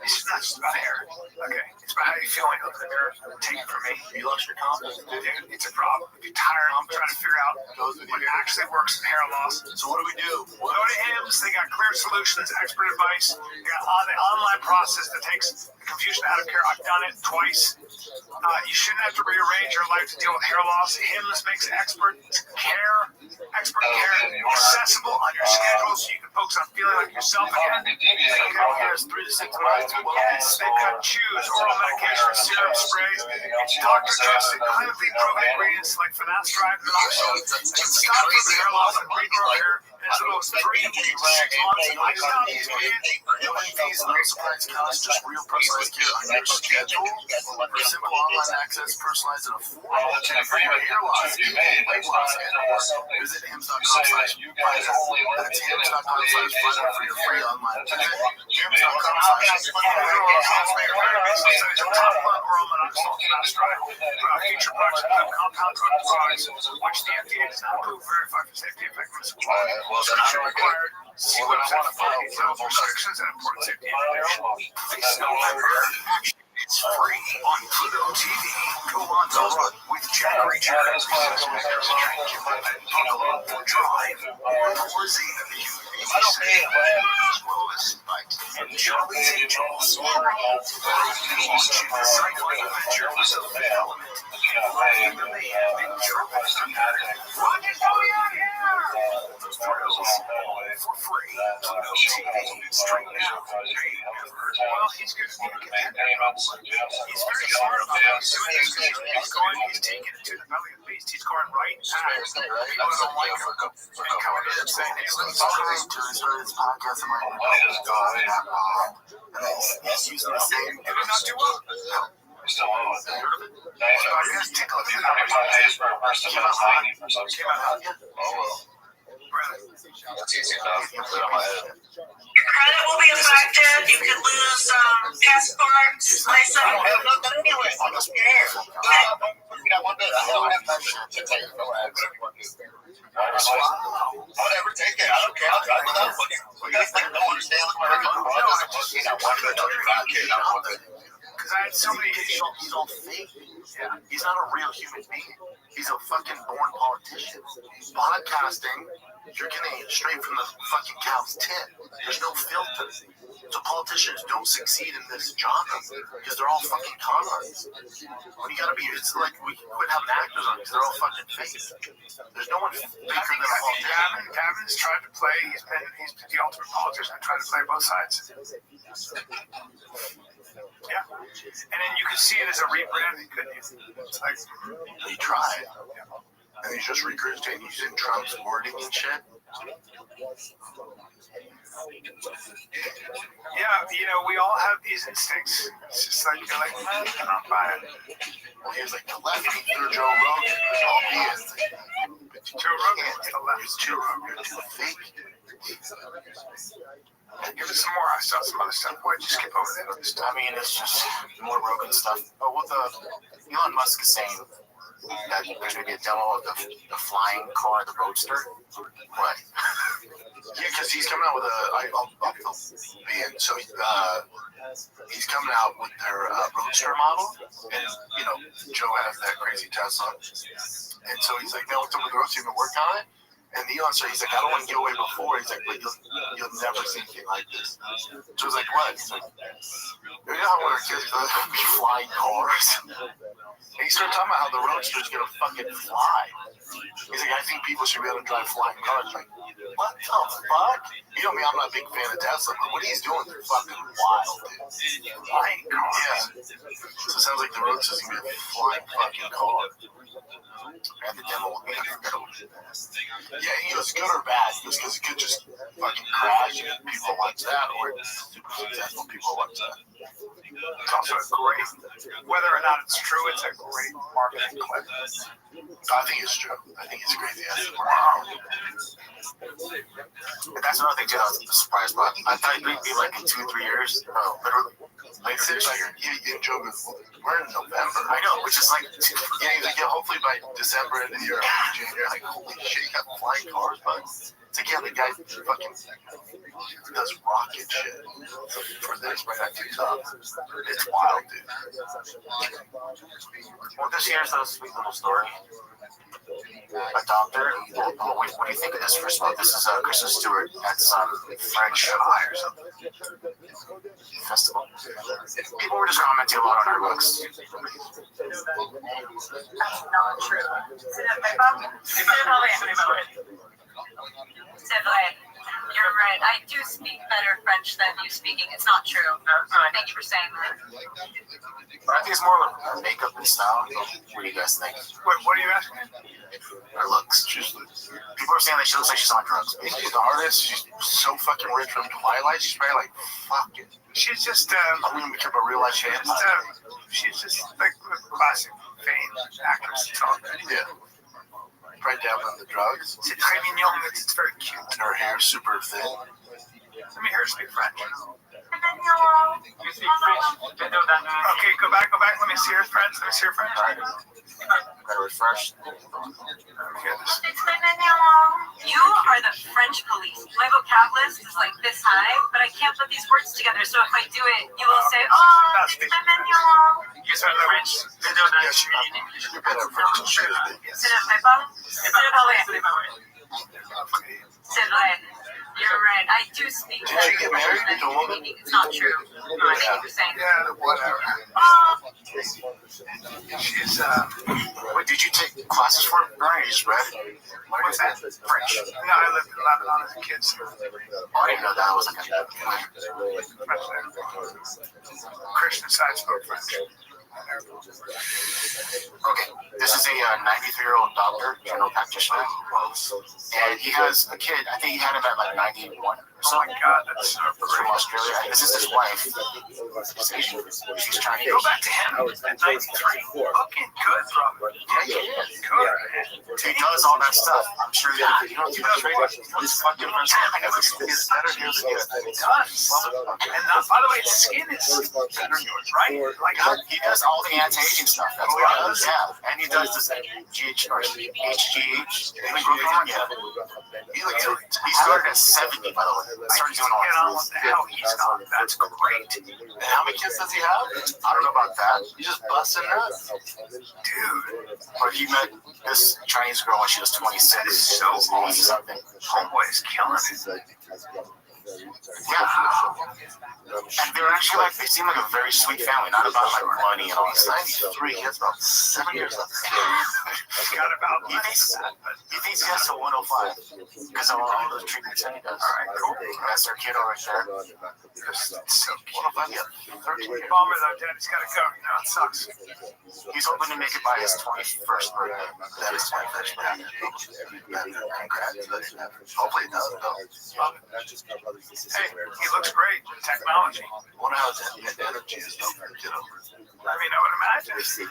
it's not just about hair. Okay, it's about how you feel when you look in the mirror. Take it from me. You lost your confidence, dude. It's a problem. You're tired. I'm trying to figure out what actually works in hair loss. So what do we do? Go to HIMS. They got clear solutions, expert advice. They got the online process that takes the confusion out of hair. I've done it twice. You shouldn't have to rearrange your life to deal with hair loss. HIMS makes expert care accessible on your schedule so you can focus on feeling like yourself again. Here's 3 to 6 months. Yes, they've got chews, oral medication, serum sprays, doctor-tested, clinically proven ingredients like finasteride and Rothschild. Can stop the hair loss and regrow hair in as little as 3 to 6 months. I found these These no surprise costs, just real personalized care on your schedule. For simple online access, personalized and affordable for your hair loss, weight loss, and more. Visit hims.com/finder. That's hims.com/finder for your free online visit. Future products include compound drug products, which the FDA does not approve, verify for safety, effectiveness, prescription required. See website for details, restrictions, and important safety information. Please know it's free on Pluto TV. Go on the run with Jack Reacher. Drive or Z. I don't pay him, as well as and Charlie's Angels. Launch an exciting adventure with a development. Find the mayhem in Charlie's Rocket going on here! Those thrills for free. Pluto TV. Stream now. Well, he's good. He's very smart about what he's doing. He's taking it to the belly of the beast. He's going right past people who don't like him and coming in and saying, hey, let's talk about it. His podcast and he's using the same. Did it not do well? Still on with it. You guys take a look at how That's easy enough. Put it on my head. Your credit will be affected. You could lose passports, license. I don't have nothing anyway. I'm just scared. I want that. I don't have nothing to take it. Go ahead. I'll never take it. I don't care. I'll drive without money. You guys don't understand. Look at my record. Because I had so many. He's all fake. Yeah. He's not a real human being. He's a fucking born politician. Podcasting, you're getting it straight from the fucking cow's tit. There's no filter. So politicians don't succeed in this genre because they're all fucking con artists. When you gotta be, it's like we quit having actors on because they're all fucking fake. There's no one faker than a politician. Gavin's tried to play. He's the ultimate politician. Tried to play both sides. Yeah, and then you can see it as a rebranding, couldn't you? It's like he tried, and he's just regurgitating using Trump's wording and shit. Yeah, we all have these instincts. It's just like you're like, man, I'm not buying it. Well, he was like the left through Joe Rogan. All he is. Joe Rogan is the left. Joe Rogan is fake. Give us some more. I saw some other stuff. Why'd you skip over that other stuff? I mean, it's just more Rogan stuff. But what Elon Musk is saying that there's going to be a demo of the flying car, the Roadster. What? Yeah, because he's coming out with so he's coming out with their Roadster model, and Joe has that crazy Tesla, and so he's like, no, what's up with the Roadster? You been working on it? And Elon said, he's like, I don't want to get away before. He's like, but you'll never see anything like this. So he's like, what? He's like, you know how when our kids go be flying cars? And he started talking about how the Roadster's gonna fucking fly. He's like, I think people should be able to drive flying cars. Like, What the fuck? You know me, I'm not a big fan of Tesla, but what he's doing is fucking wild, dude. Flying car. Yeah. So it sounds like the road system is a flying fucking car. And the demo will be incredible. Yeah, he goes good or bad. He goes because it could just fucking crash and people watch that, or super successful people watch that. It's also a great, whether or not it's true, it's a great marketing clip. I think it's true. I think it's crazy. But that's another thing too. I was surprised by. I thought it'd be like in 2-3 years. No, literally later this year. We're in November. I know, which is like, hopefully by December of the year, January. Like, holy shit, you got flying cars, but it's like, yeah, the guy fucking does rocket shit for this right on TikTok. It's wild, dude. Well, this here's a sweet little story. A doctor. What do you think of this first of all? This is Kristen Stewart at some French high or something festival. People were just commenting a lot on her looks. That's not true. C'est vrai. You're right. I do speak better French than you speaking. It's not true. Thank you for saying that. I think it's more of makeup and style. What do you guys think? What are you asking? Her looks. People are saying that she looks like she's on drugs. She's an artist. She's so fucking rich from Twilight. She's probably like, fuck it. She's just, I'm going to become a real life vampire. She's just like a classic famed actress. Yeah. Right down on the drugs. C'est très mignon. It's very cute. And her hair's super thin. Let me hear her speak French. Okay, go back. Let me see her French. Gotta refresh. You are the French police. My vocab list is like this high, but I can't put these words together. So if I do it, you will say, "Oh, c'est très mignon." You said French. You're better at French than she is. C'est vrai. You're right. I do speak Did she get married to a woman? It's not true. No, I think you're saying Yeah, whatever. She's, what, did you take classes for it? Brian, you just read it? What's that? French. No, I lived in Lebanon as a kid. So. Oh, I didn't know that. I was like, Christian side spoke French. Okay, this is a 93-year-old doctor, general practitioner, and he has a kid. I think he had him at like 91 or so. Oh my God, that's from Australia. This is his wife. She's trying to go back to him at 93. Looking good, brother. Yeah, good. He does all that stuff. I'm sure that you don't do that. He's fucking He's better than you. He does. And by the way, his skin is better than yours, right? Like he does all the anti-aging stuff. That's what he does. Yeah, and he does this HGH. He started at 70, by the way. I started doing all what the hell he's got. That's great. And how many kids does he have? I don't know about that. He's just busting nuts. Dude. But he met this Chinese girl when she was 26. That is so awesome. Homeboy is killing it. Yeah. And they're actually like, they seem like a very sweet family, not about like money and all this stuff. 93, he has about 7 years left. Got about he thinks he has to 105 because of all those treatments that he does. All right, cool. That's their kid over there. So 105, yeah. 13 bomber though, Dad. He's got to go. You know, it sucks. He's hoping to make it by his 21st birthday. That is my first birthday. Congratulations. Hopefully it does, though. Hey, he looks great. Technology. I wonder how his energy is, though. You know? I mean, I would imagine. Hey,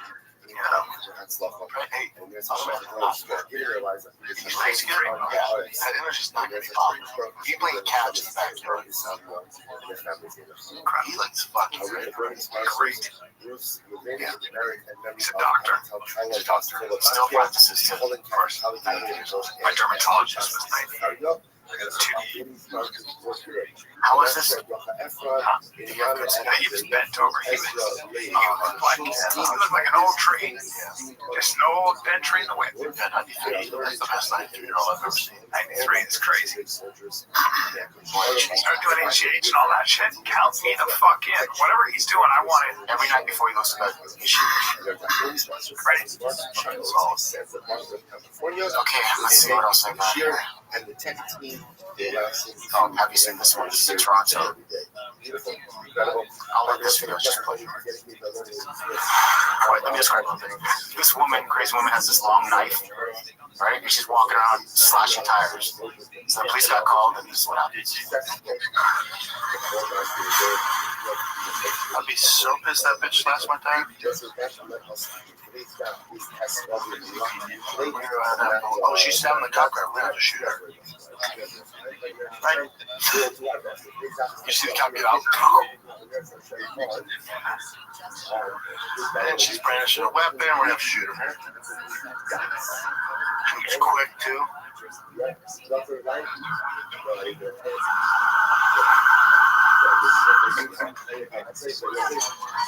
that energy's not going to be popular. He playing catch in the backyard. He looks fucking great. Great. Yeah. He's a doctor. Still practices too. My dermatologist was 90. How was this? He was bent over. He looked like an old tree. Just an old bent tree in the wind. That's the best 93-year-old I've ever seen. 93 is crazy. Start doing HGH and all that shit. Count me the fuck in. Whatever he's doing, I want it. Every night before he goes to bed. Ready? Okay, let's see what else I got here. Oh, have you seen this one? This is in Toronto. I'll let this video just play. Alright, let me describe one thing. This woman, crazy woman, has this long knife, right? And she's walking around slashing tires. So the police got called, and this is what happens. I'd be so pissed that bitch slashed my tire. Oh, she's stabbing the cop car. We're gonna have to shoot her. Right? You see the cop get out? And she's brandishing a weapon. We're gonna have to shoot her. She's quick too.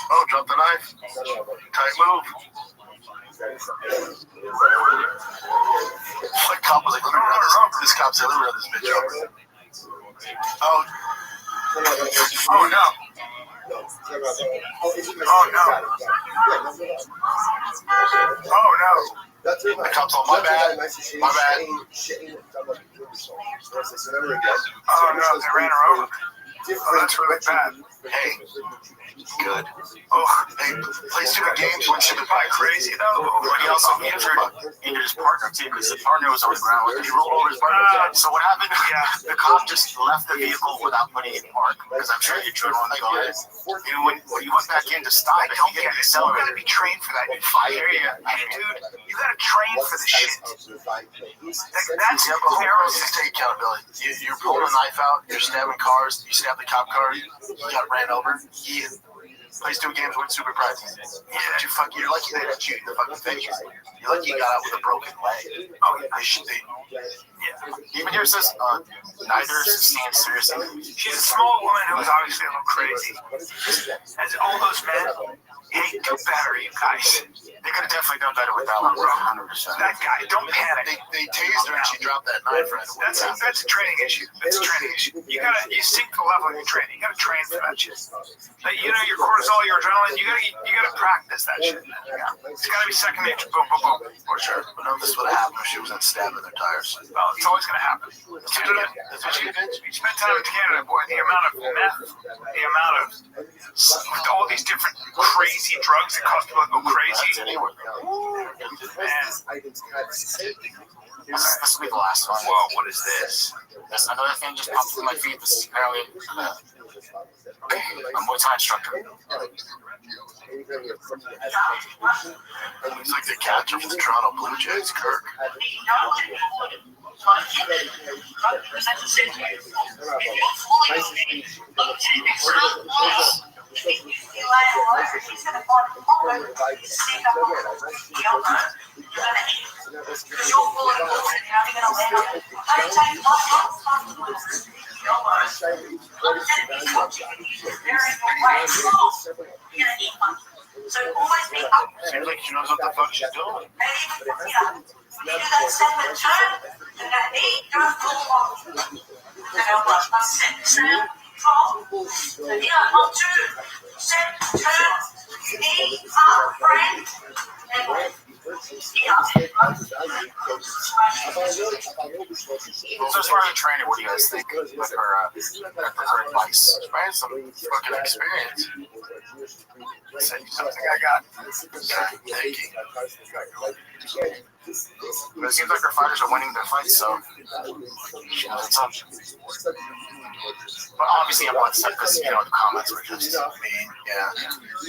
Oh, drop the knife. Tight move. Like cop was like, let me run this cop said, let me run this bitch over. Oh. Oh no. Oh no. Oh no. The cop's all, my bad. My bad. Oh no, they ran her over. Oh, that's really bad. Hey. Good. Oh, hey, play stupid games when shit is probably crazy though. But he also injured his partner too, because the partner was on the ground. He rolled over his partner. So what happened? The cop just left the vehicle without putting it in park, because I'm sure the adrenaline going. And when he went back in to stop it, he got accelerated. You gotta be trained for that. I hear you. Hey, dude, you gotta train for this shit. That's just take accountability. You're pulling a knife out, you're stabbing cars, you stab the cop car, you got ran over. Yeah. Play stupid games, win super prizes. Yeah, you're lucky they didn't shoot you in the fucking face. You're lucky you got out with a broken leg. Oh, yeah. Even here it says, neither sustained serious injury. She's a small woman who was obviously a little crazy. As all those men, hey, do better, you guys. They could have definitely done better with that one, bro. 100%. That guy, don't panic. They tased her and she dropped that knife right away. That's a training issue. That's a training issue. You sink the level of your training. You gotta train for that shit. You know, your cortisol, your adrenaline, you gotta practice that shit. It's gotta be second nature. Boom, boom, boom. For sure. But none of this would have happened if she wasn't stabbing their tires. Well, it's always gonna happen. You spend time in Canada, boy, the amount of meth, the amount of all these different crazy drugs that cause people to go crazy. This will be the last one. Whoa, what is this? That's another thing just popped through my feed. This is apparently a Muay Thai instructor. Looks like the catcher for the Toronto Blue Jays, Kirk. So always be up. Seems like she knows what the fuck she's doing. So as far as training, what do you guys think with her advice? Right? Some fucking experience. Something I got. Thinking. But it seems like her fighters are winning their fights, so she knows it's up. But obviously, I'm not upset because, you know, the comments were just mean. Yeah.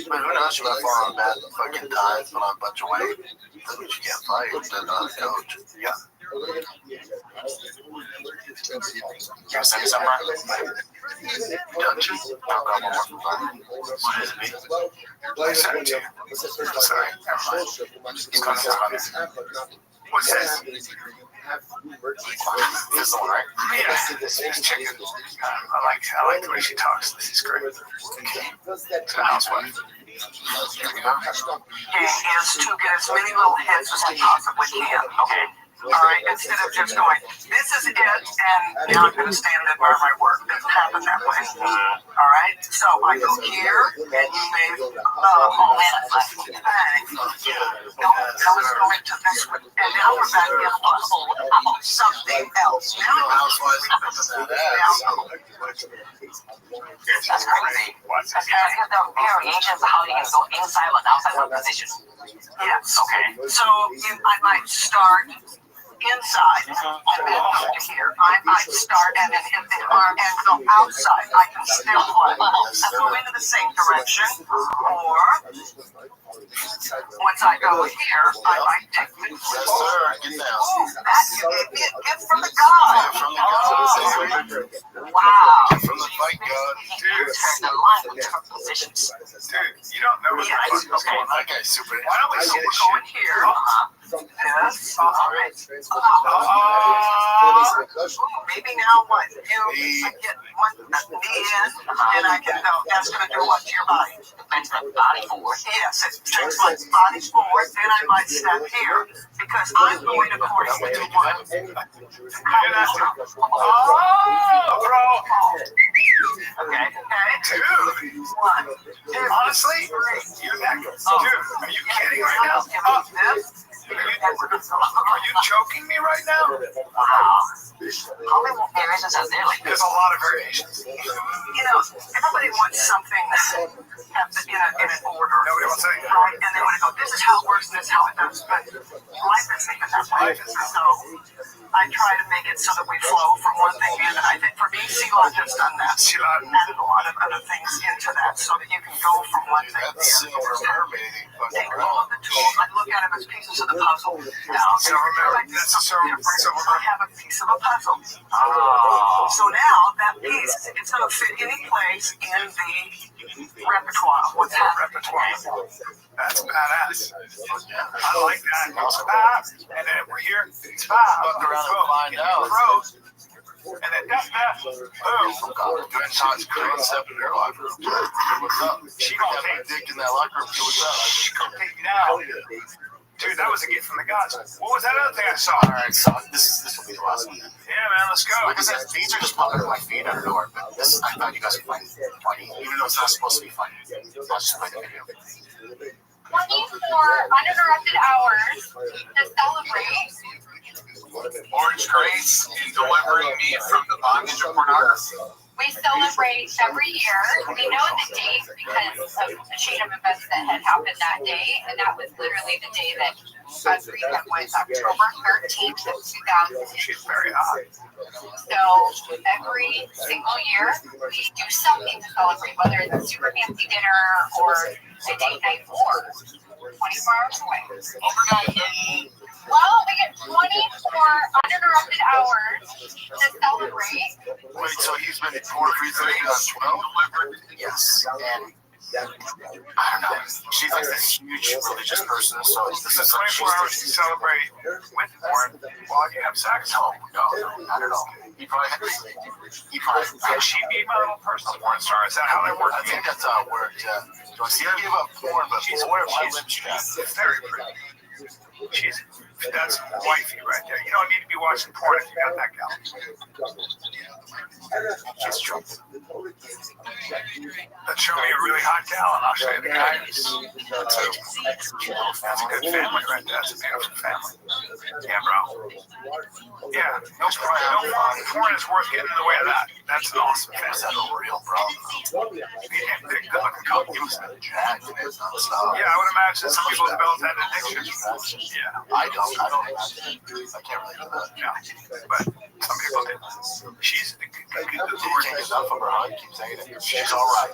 But who knows? She might fall on bad fucking times, put on a bunch of weight. Doesn't mean she can't fight. Doesn't know the coach. Yeah. You gonna send me some, Brian? Dungeon? I'll grab one more from Brian. What is it, me? I sent it to you. Sorry, never mind. He's coming, he's coming. What's this? This is the one, right? Yeah, this chicken. I like the way she talks. This is great. Okay. It's a housewife. Here we go. He is to get as many little hits as he possibly can. Okay. All right, instead of just going, this is it, and now I'm going to stand and admire my work. It doesn't happen that way. All right, so I go here, and you may, oh man, it's like, no, now it's going to this one, and now we're back in something else. Now That's crazy. Because the variations of how you can go inside or outside of position. yes. Okay. So I might start inside and then go to here. I might start and then hit the arm and go outside. I can still play. I go into the same direction, or once I go here, I might take the Yes, sir. Get down. Get from the god. Wow. From the fight god. Dude, turn the line with different positions. Dude, you don't know what's Yes. okay. That guy's super. Why don't we go in here? Yes. All right. Maybe now what? You get one knee in, and I can go. That's going to do what to your body? Brings the body forward. Yes, it takes my body forward. Then I might step here because I'm going according to what? Oh, bro. Okay. Dude. One, two, Honestly, you're that good. Dude, are you kidding right now? Are you choking me right now? Wow. How many variations is there? Like, There's a lot of variations. You know, everybody wants something in an order. Nobody wants anything. Right? And they want to go, this is how it works and this is how it does. But life isn't even that way. So I try to make it so that we flow from one thing in. And I think for me, Silat has done that. Silat added a lot of other things into that so that you can go from one thing to the Silver other. mermaid. Take all of the tools. I look at them as pieces of the puzzle. Now, Silver mermaid. That's a silver I have a piece of a puzzle. So now that piece, it's going to fit any place in the repertoire. What's that? Repertoire. That's badass. I like that. And then we're here. Fuck around and find out. And then boom. Doing shots, girl, step in her locker room. What's up? She gonna got my dick in that locker room. What's up? She gonna take me down. Dude, that was a gift from the gods. What was that other thing I saw? Alright, so this will be the last one. Yeah, man, let's go. Like I said, these are just popping in my feed out of nowhere, but this I thought you guys would find funny, even though it's not supposed to be funny. I'll just play the video. 24 uninterrupted hours to celebrate. Orange Grace is delivering me from the bondage of pornography. We celebrate every year. We know the date because of a chain of events that had happened that day, and that was literally the day that God freed him was October 13th of 2000. She's very hot. So every single year, we do something to celebrate, whether it's a super fancy dinner or a date night or 24 hours away. Overnight. Well, we get 24 uninterrupted hours to celebrate. Wait, so he's been porn-free since 12? Yes, and I don't know. She's like this huge religious person, so this is like 24 hours to celebrate with porn while you have sex. No, not at all. He probably. Can she be my little personal porn star? Is that how that works? I think that's how it worked. Yeah. She gave up porn, but she's more of my lip strap. Very pretty. That's wifey right there. You don't need to be watching porn if you got that gal. She's drunk. Let's show me a really hot gal, and I'll show you the guy. That's a good family right there. That's a beautiful family. Yeah, bro. Yeah, no porn is worth getting in the way of that. That's an awesome family. That's a real problem. Yeah, good looking couple. He was jacked and it's nonstop. Yeah, I would imagine some people develop that addiction. Yeah. I don't imagine. I can't really do that. No, but some people do. She's a good Can't get enough of her, huh? You keep saying it. She's all right.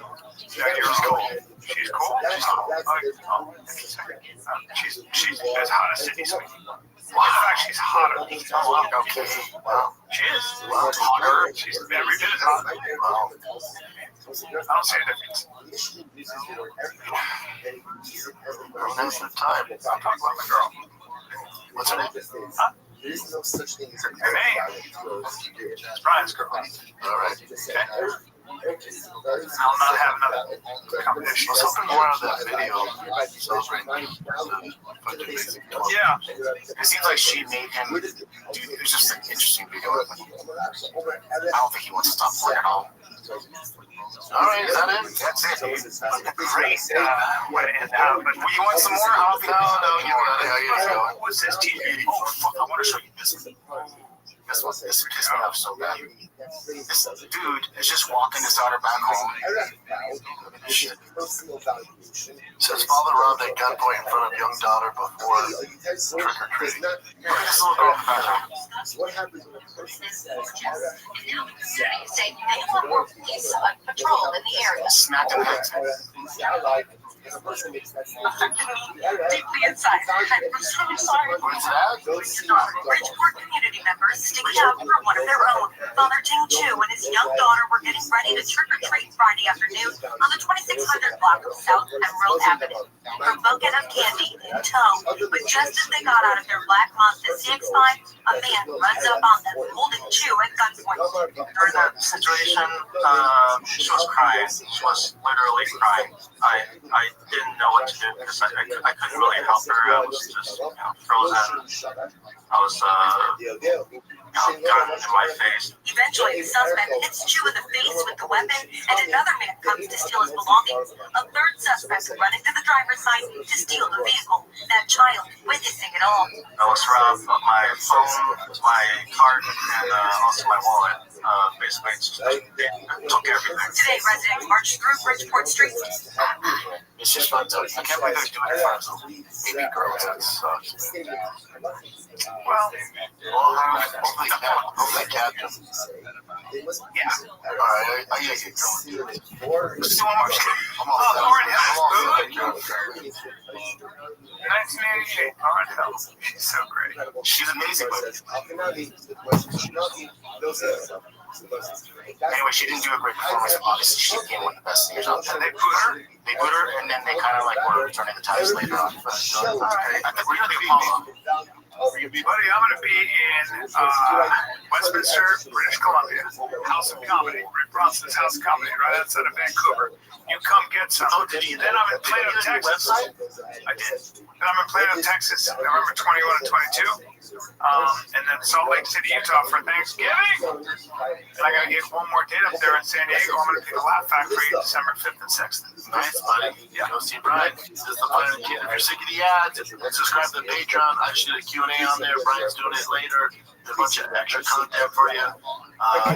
Yeah, you're cool. She's cool. She's as hot as Sydney Sweeney. In fact, she's hotter. Okay. Wow. She is. Hotter. She's every bit as hot. Wow. I don't see a difference. Now's the time. I'll talk about my girl. What's her name? Huh? Her name? Brian's girl. All right. Okay. I'll not have another competition. I was hoping more out of that video celebrating. Yeah. It seems like she made him do. It was just an interesting video. I don't think he wants to stop playing at all. All right, is that it? That's it. Great way to end out. But you want some more? I'll be No, you got it. How you going? what's this TV? Oh, fuck. I want to show you this. This pissed me off so bad. This dude is just walking his daughter back home. Says father robbed at gunpoint in front of young daughter before trick or treating. Look at this little girl in the bathroom. What happens when a person says, say they want more police on patrol in the area. Smacked in the head. Deeply inside, I'm so sorry. What's that? Bridgeport community members sticking out for one of their own. Father Ting Chu and his young daughter were getting ready to trick or treat Friday afternoon on the 2600 block of South Emerald Avenue. Her bucket of candy in tow, but just as they got out of their black Mazda CX-5, a man runs up on them, holding Chu at gunpoint. During that situation, she was crying. She was literally crying. I didn't know what to do because I couldn't really help her. I was just frozen. I was gun in my face. Eventually, the suspect hits Chu in the face with the weapon, and another man comes to steal his belongings. A third suspect running to the driver's side to steal the vehicle. That child witnessing it all. I was robbed of my phone, my card, and also my wallet. Basically, they took everything. Today, residents marched through Bridgeport streets. It's just fun. I can't believe they're doing it for us. Baby girls, that sucks. Well, hopefully captain. yeah. Alright, I gotta get going. Let's do one more. Lauren Hill. 1988. Lauren Hill. She's so great. She's amazing, but anyway, she didn't do a great performance. Obviously, she became one of the best singers out there. They put her. They put her, and then they kind of like were returning the times later on. But, I think we're gonna do Apollo. Buddy, I'm going to be in Westminster, British Columbia. House of Comedy. Rick Bronson's House of Comedy, right outside of Vancouver. You come get some. Then I'm in Plano, Texas. I did. Then I'm in Plano, Texas, November 21 and 22. And then Salt Lake City, Utah for Thanksgiving. And I got to get one more date up there in San Diego. I'm going to be the Laugh Factory December 5th and 6th. Nice, buddy. Yeah. Go see Brian. This is the Planet Kid. If you're sick of the ads, subscribe to the Patreon. I should do a Q&A on there. Brian's doing it later. There's a bunch of extra content for you.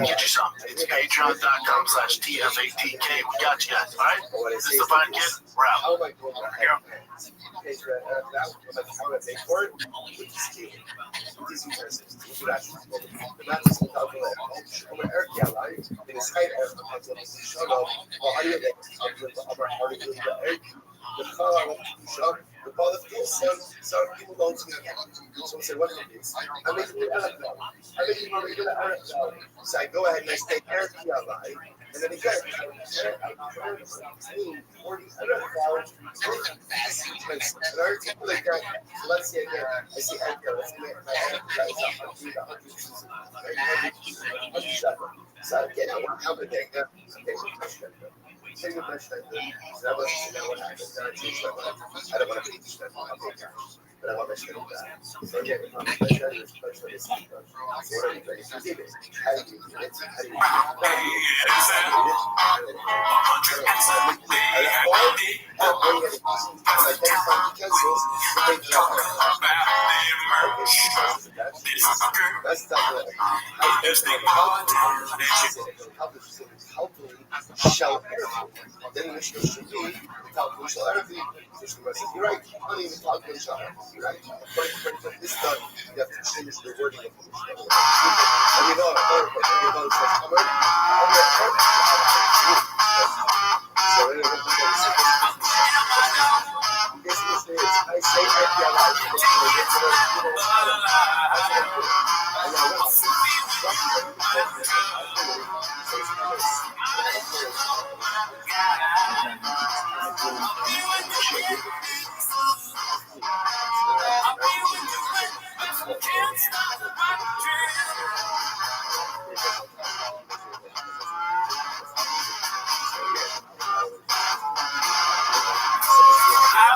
Get you some. It's patreon.com/TFATK. We got you guys, all right? This is the Planet Kid. We're out. There we go. So I go ahead and I say RPLI, and then again, let's see again. I see RPLI. So again, I want to have a day. I don't want to be but I want to show you that. So again, show everything. Then we should be talk to everything. You're right. You don't even talk to each other. You're right. But this done, you have to change the wording of the and you know it. You know it says, I'm I say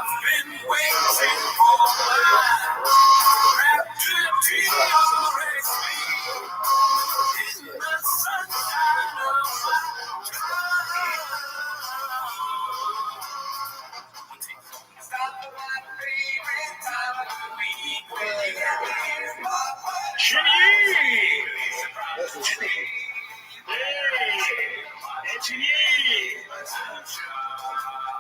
I've been waiting for rapidity always in the sunshine of my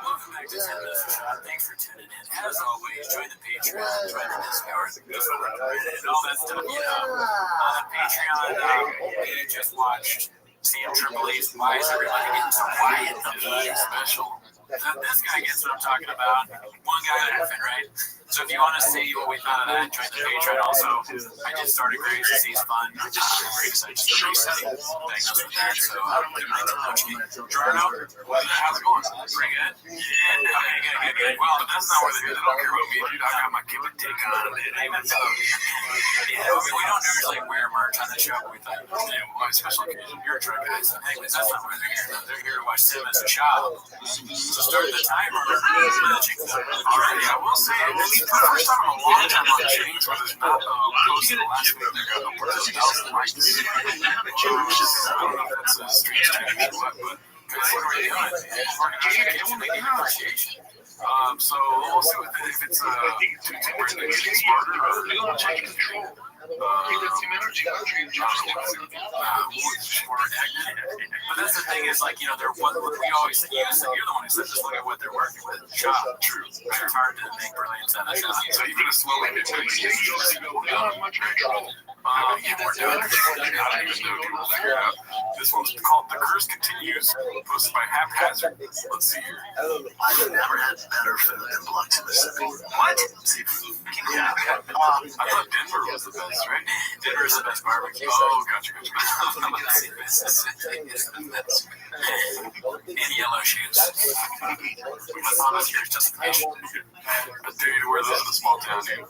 Welcome back to 10 Minutes. Thanks for tuning in. As always, join the Patreon, join the Discord, and all that stuff, you know. On the Patreon, we just watched Sam Triple A's Why Is Everybody Getting So Quiet? The special. This guy gets what I'm talking about. One guy laughing, right? So if you want to see what we thought of that, join the Patreon. Also, I just started Grace. He's fun. Grace, I just recently diagnosed with that, so I'm going to coach me. Jarno, how's it going? Pretty good? Yeah, okay, good. Well, that's not where they don't care about me, dude. I got my give and take on it. So, yeah, we don't usually wear merch on the show, but we thought, you know, on a special occasion, you're a truck guy, so anyways, that's not why they're here. They're here to watch Sim as a child. So start the timer. Alrighty, I will say, this is the first time in a long time on James where there's not close to the last week. They got over 2,000 likes. I don't know if that's a strange thing to do, but what are we doing? We're making appreciation. So we'll see if it's getting smarter or taking control. But that's the thing is, like, you know, we always say, you're the one who said, just look at what they're working with. Shop, true. It's hard to make brilliance out of shop. So even a slow imitation, get more done. I don't even know if you will figure it out. This one's called The Curse Continues, posted by Haphazard. Let's see here. I've never had better food than Biloxi, Mississippi. What? Seafood. Yeah. I thought Denver was the best, right? Denver is the best barbecue. Oh, gotcha. In yellow shoes. That's not your justification. I dare you to wear those in a small town, dude.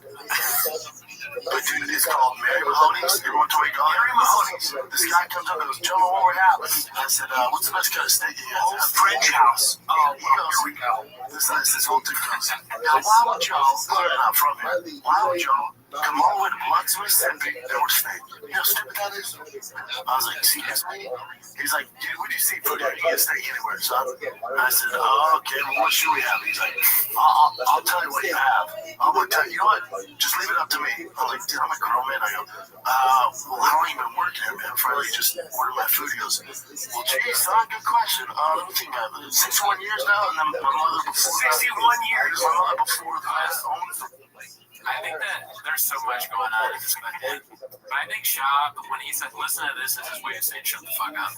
But dude, it's called Mary Mahoney's. Everyone told me, Mary Mahoney's. This guy comes up and goes, Joe, where we're at. I said, what's the best kind of steak you guys have? French house. Oh, here we go. This whole dude comes in. Now, why would y'all, they're not from here, why would y'all come all the way to Biloxi, Mississippi, and order steak? You know how stupid that is? I was like, seriously? He's like, dude, we do seafood here. You get steak anywhere. So I said, oh, okay, well, what should we have? He's like, I'll tell you what you have. I'm going to tell you, you know what? Just leave it up to me. I'm like, dude, I'm a grown man. I go, well, how long you been working here, man? Finally, just order my food. He goes, well, geez, son, good question. Let me think about it. 61 years now, and then my mother before 61 years. My mother before that owns the place. I think that there's so much going on in this thing. But I think Shab, when he said, listen to this, is his way of saying, shut the fuck up.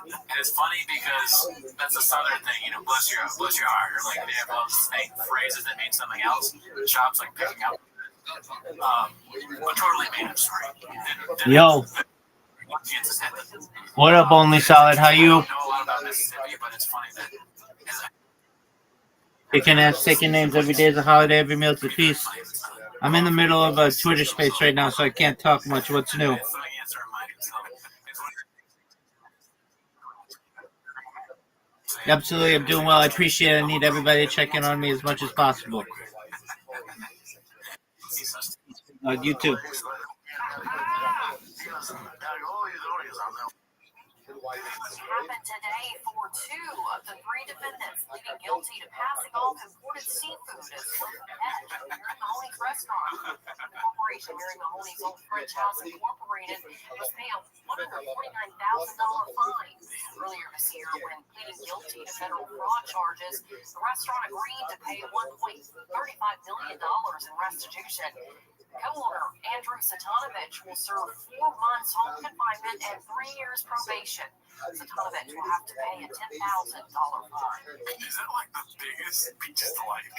And it's funny because that's a southern thing, you know, bless your heart. Or like they have those snake phrases that mean something else. Shab's like picking up. But totally made up story. Yo. What up, Only Solid? How you? I don't know a lot about Mississippi, but it's funny that Kicking ass, taking names. Every day is a holiday, every meal's a feast. I'm in the middle of a Twitter space right now, so I can't talk much. What's new? Absolutely, I'm doing well. I appreciate it. I need everybody to check in on me as much as possible. You too. Happened today for two of the three defendants pleading guilty to passing off imported seafood as one pet at Mary Mahoney's restaurant. The corporation Mary Mahoney's Old French House Incorporated was paid a $149,000 fine. Earlier this year, when pleading guilty to federal fraud charges, the restaurant agreed to pay $1.35 million in restitution. Co-owner Andrew Satanovich will serve 4 months home confinement and 3 years probation. Satanovich will have to pay a $10,000 fine. Is that like the biggest piece of life?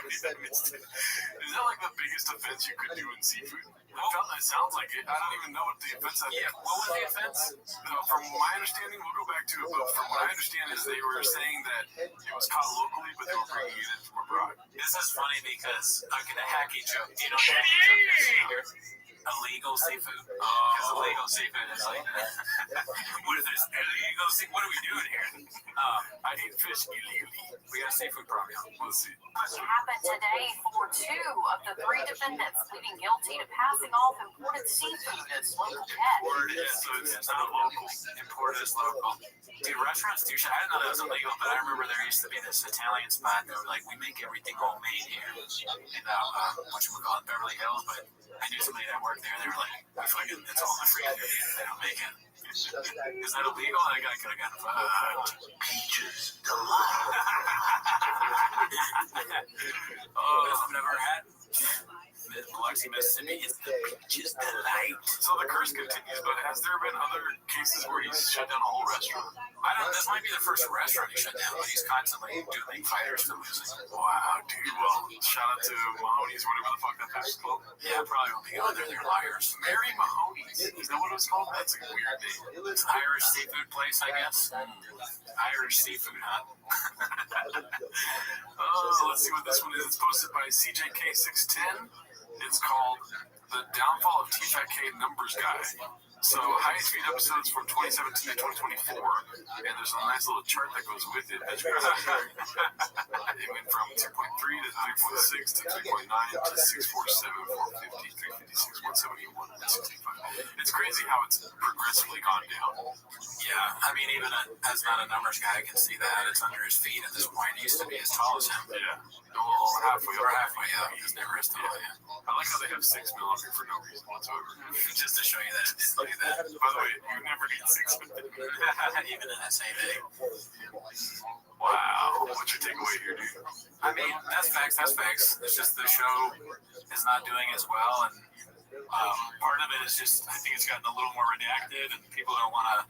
Is that like the biggest offense you could do in seafood? It sounds like it. I don't even know what the offense is. Yeah, what was the offense? From my understanding, we'll go back to it, but from what I understand is they were saying that it was caught locally, but they were bringing it in from abroad. This is funny because I'm going to hacky joke. You know, illegal seafood. Because illegal seafood is like, what is this? Illegal seafood? What are we doing here? I eat fish illegally. We got a seafood problem. Let's see. It happened today for 2 of the 3 defendants pleading guilty to passing off imported seafood as local catch. Imported, so it's not local. Imported is local. Dude, restaurants do shit. I didn't know that was illegal, but I remember there used to be this Italian spot that were like, we make everything homemade here. In whatchamacallit, Beverly Hills, but I knew somebody that worked there. They were like, it's all in the freezer. They don't make it. Is that illegal? That guy could have gotten fucked. Peaches delight. Oh, I've never had Biloxi, Mississippi. It's the peaches delight. So the curse continues, but has there been other cases where he's shut down a whole restaurant? I don't. This might be the first restaurant he shut down, but he's constantly doing fighters to losing. Wow, dude. Well, shout out to Mahoney's, whatever the fuck that place is called. Yeah, probably won't be on there. They're liars. Mary Mahoney's. Is that what it was called? That's a weird name. It's an Irish seafood place, I guess. Irish seafood, huh? Oh, let's see what this one is. It's posted by CJK610. It's called The Downfall of TFAK Numbers Guy. So, highest viewed episodes from 2017 to 2024. And there's a nice little chart that goes with it. It went from 2.3 to 3.6 to 3.9 to 647, 450, 356, 171, 165. It's crazy how it's progressively gone down. Yeah, I mean, even as not a numbers guy, I can see that. It's under his feet at this point. He used to be as tall as him. Yeah. Halfway up. He's never as tall. Yeah. I like how they have 6 mil up here for no reason whatsoever. Just to show you that it didn't do that. By the way, you never need 6 mil. Even in that same day. Wow. What's your takeaway here, dude? I mean, that's facts. It's just the show is not doing as well, and part of it is just, I think it's gotten a little more redacted, and people don't want to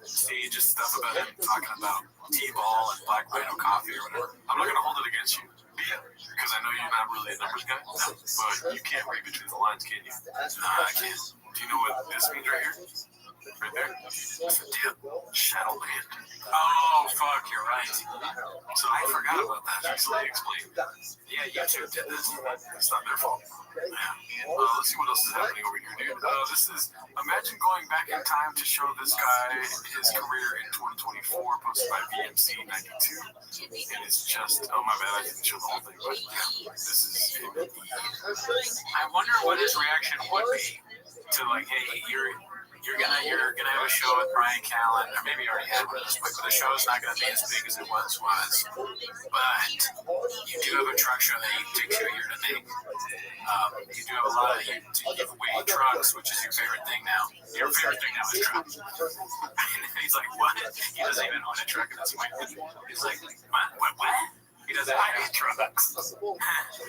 see just stuff about him talking about T-ball and Black Rhino coffee or whatever. I'm not going to hold it against you, because I know you're not really a numbers guy, but you can't read between the lines, can you? I can't. Do you know what this means right here? Right there? It's a dip. Shadowland. Oh, fuck, you're right. So I forgot about that. Easily explained. Yeah, YouTube did this. It's not their fault. Let's see what else is happening over here, dude. This is, imagine going back in time to show this guy his career in 2024, posted by VMC92. And it's just, oh my bad, I didn't show the whole thing, but yeah, this is him. I wonder what his reaction would be to, like, hey, you're gonna have a show with Brian Callen, or maybe you already had one of those, but the show's not gonna be as big as it once was. But you do have a truck show that takes you a year to make. You do have a lot of you give away trucks, which is your favorite thing now. Your favorite thing now is trucks. He's like, what? He doesn't even own a truck at this point. He's like, what? He doesn't have any trucks.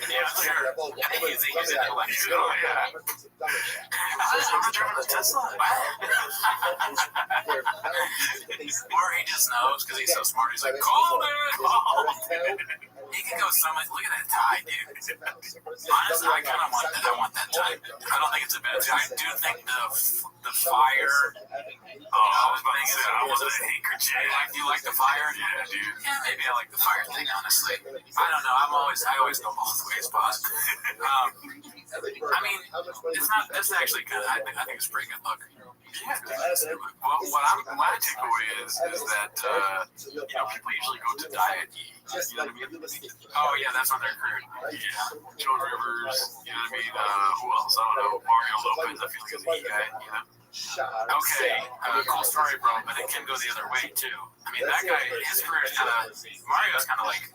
Yeah, sure. I think he's an electric. Oh, yeah. I'm not driving a Tesla. Or he just knows because he's so smart. He's like, call it. He can go so much. Look at that tie, dude. Honestly, I kind of want that. I want that tie. I don't think it's a bad tie. I do think the fire. Oh, I was about to say, I wasn't a handkerchief. Do you like the fire? Yeah, dude. Yeah, maybe I like the fire thing, honestly. I don't know. I always go both ways, boss. I mean, it's not. That's actually good. I think it's a pretty good look. Yeah. Well, my takeaway is that people usually go to diet eat. You know what I mean? Oh yeah, that's on their career. Yeah. Joan Rivers. You know what I mean? Who else? I don't know. Mario Lopez. I feel like he's an E guy. You know. Okay, cool story, bro, but it can go the other way too. I mean, that guy, his career is kind of, Mario's kind of like,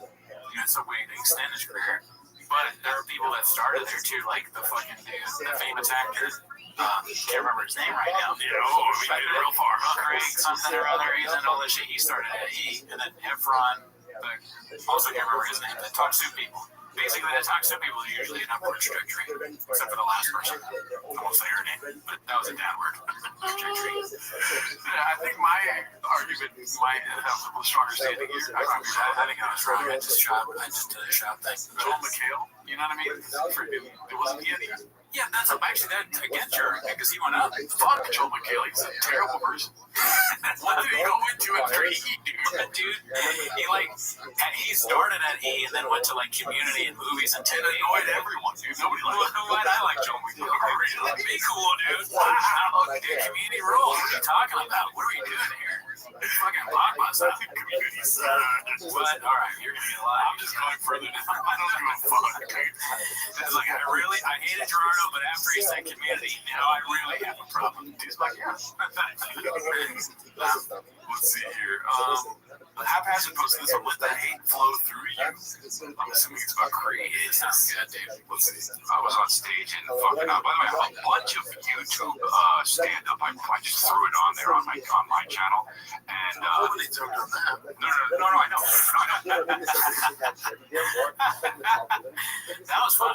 it's a way to extend his career. But there are people that started there too, like the fucking dude, the famous actor. Can't remember his name right now. We made it real far. Craig something or other. He's in all this shit. He started at E, and then Efron. Also can't remember his name. The Talk Soup people. Basically, the Talk Soup people are usually an upward trajectory, except for the last person. I won't say her name, but that was a downward trajectory. I think my argument might have a little stronger standing here. I think I was wrong. I just did a shot thing. Joel McHale, you know what I mean? It wasn't he any. Yeah, that's actually that against your because he went up. Fuck Joel McHale, he's a terrible person. What did he go into after E, dude? He started at E and then went to like community and movies and annoyed everyone, dude. Nobody liked him. Why'd I like Joel McHale? Be cool, dude. Wow, dude, community rules. What are you talking about? What are we doing here? Fucking Blockbuster community service. What? All right, you're gonna be alive. I'm just going further down. I don't give a fuck, dude. It's like I hated Gerardo, but after he said community, now I really have a problem. He's like, yeah. Let's see here. Haphazard posted this one. Let that hate flow through you. I'm assuming it's about creating. Yeah, Dave. Let's see. I was on stage and fucking out. By the way, I have a bunch of YouTube stand up. I just threw it on there on my channel. And nobody took on that. No, I know. That was fun.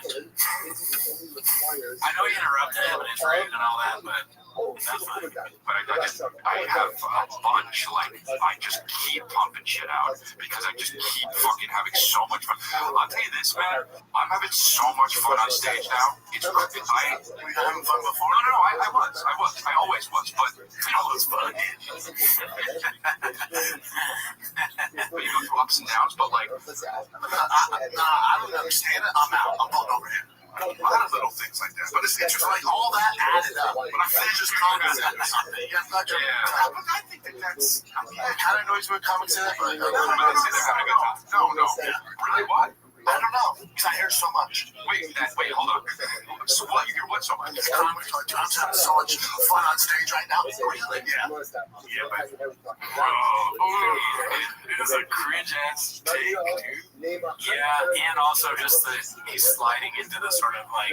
I know you interrupted him and his rage and all that, but that's fine. But I have a bunch. Like, I just keep pumping shit out because I just keep fucking having so much fun. I'll tell you this, man. I'm having so much fun on stage now. Were you having fun before? No, I was. I always was. But it was fun. But you go through ups and downs. But like, I don't understand it. I'm out. I'm going over here. A lot of little things like that, but it's just like all that added up. When I finish this comment or something, I think that's. It kind of annoys me with comments in it, but no. Really, what? I don't know, because I hear so much. Wait, hold on. So what? You hear what so much? I'm having so much fun on stage right now. Really? Yeah. Yeah, but bro, it is a cringe ass take, dude. Yeah, and also just he's sliding into the sort of like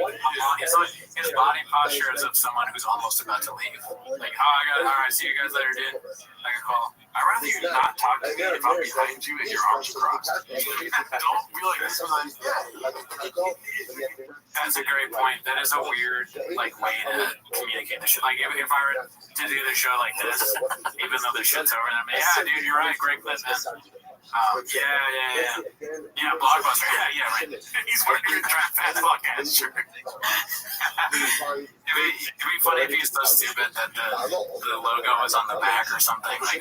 his body posture is of someone who's almost about to leave. Like, all right, see you guys later, dude. I can call. I'd rather you not talk to me if I'm behind you and your arms crossed. Don't be like this. That's a great point. That is a weird like way to communicate the shit. Like if I were to do the show like this, even though the shit's over, I'm like, yeah, dude, you're right, great clip, man. Yeah, Blockbuster. Yeah, right. He's wearing a fat fuck ass shirt. It'd be funny if he's so stupid that the logo was on the back or something. Like he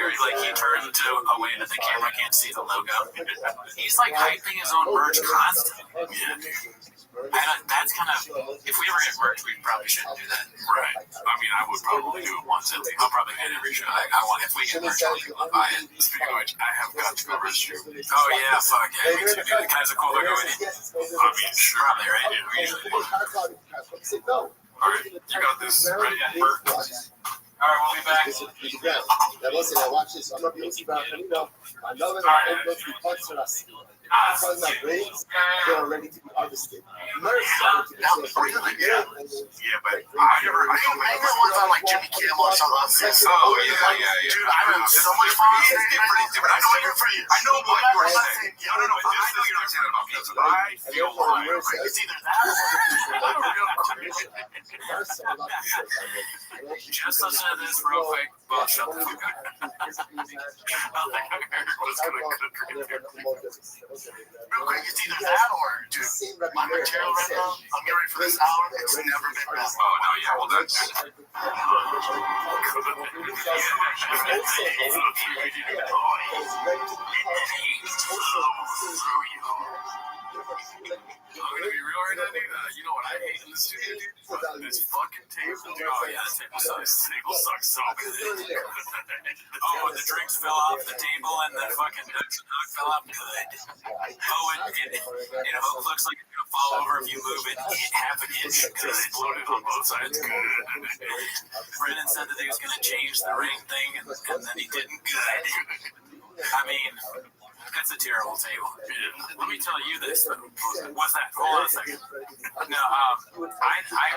turned away that the camera can't see the logo. He's like hyping his own merch constantly. Yeah. That's kind of, if we ever get merch, we probably shouldn't do that. Right. I mean, I would probably do it once at least. I'll probably get every show. If we get merch, I'll buy it. Speaking of which, I have got to go Restream. Oh, yeah, fuck yeah. Me too, dude. Can I have a cool logo with you? I mean, sure. Probably, right, dude? We usually do. All right, you got this. Ready, Bert? All right, we'll be back. They're ready to be harvested. Yeah, but I never ones on like Jimmy Kimmel or something like this. Oh, yeah. Dude, I'm having so much fun. I know what you were saying. No, I know you're not saying about pizza, but I feel like it's either that or just listen to this real quick. Well, shut the fuck up. Real quick, it's either that or, dude, my material right now, I'm getting ready for this hour, it's never been better. Oh, no, yeah, well, that's I'm gonna be real right now, dude. You know what I hate in the studio, dude? This fucking table. Oh, yeah, this table sucks. This table sucks so good. Oh, and the drinks fell off the table and the fucking ducks and duck fell off. Good. Oh, it looks like it's gonna fall over if you move it half an inch. Good. It's loaded on both sides. Good. Brennan said that he was gonna change the ring thing, and then he didn't. Good. I mean, that's a terrible table. Yeah. Let me tell you this, though. What's that? Hold on a second. No, I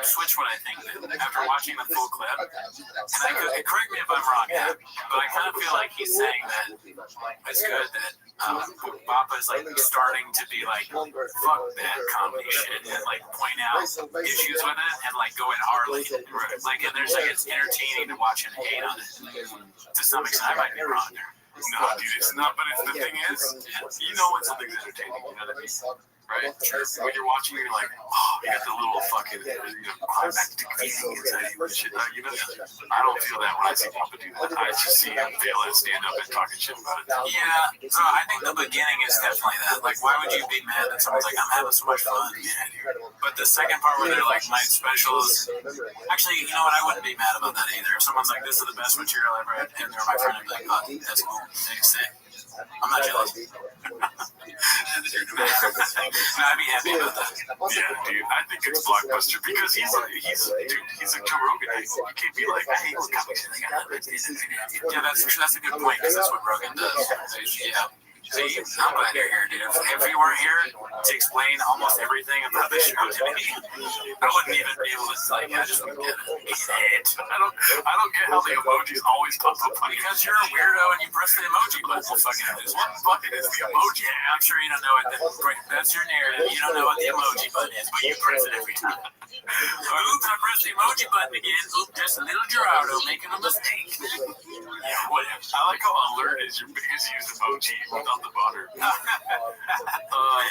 switched what I think after watching the full clip. And correct me if I'm wrong, but I kind of feel like he's saying that it's good that Bappa's like starting to be like, fuck that comedy shit, and like point out issues with it and like go in our lane. Like, and there's like, it's entertaining to watch him hate on it. To some extent, I might be wrong there. No, dude, it's not. But the thing is, you know when something's entertaining, you know what I mean? Right? When you're watching, you're like, oh, you got the little fucking, climactic feeling inside you and shit. You know, I don't feel that when I see Papa do that. I just see him fail and stand up and talking shit about it. Yeah, so I think the beginning is definitely that. Like, why would you be mad that someone's like, I'm having so much fun? Yeah, dude. But the second part where they're like night specials, actually, you know what? I wouldn't be mad about that either. If someone's like, "This is the best material I ever had," and they're my friend, I'd be like, "Oh, that's cool. Sick. I'm not jealous." No, I'd be happy about that. Yeah, dude, I think it's Blockbuster because he's a Joe Rogan. You can't be like, hey, look how much I got. Yeah, that's a good point because that's what Rogan does. Yeah. See, I'm glad you're here, dude. If you weren't here to explain almost everything about the show to me, I wouldn't even be able to, like, I just wouldn't get it. I don't get how the emojis always pop up. Because you're a weirdo and you press the emoji button. Well, fucking, what bucket is the emoji? Yeah, I'm sure you don't know what that's your narrative. You don't know what the emoji button is, but you press it every time. Oops, I pressed the emoji button again. Oops, just a little Gerardo making a mistake. Yeah, whatever. I like how alert is your biggest used emoji without the butter.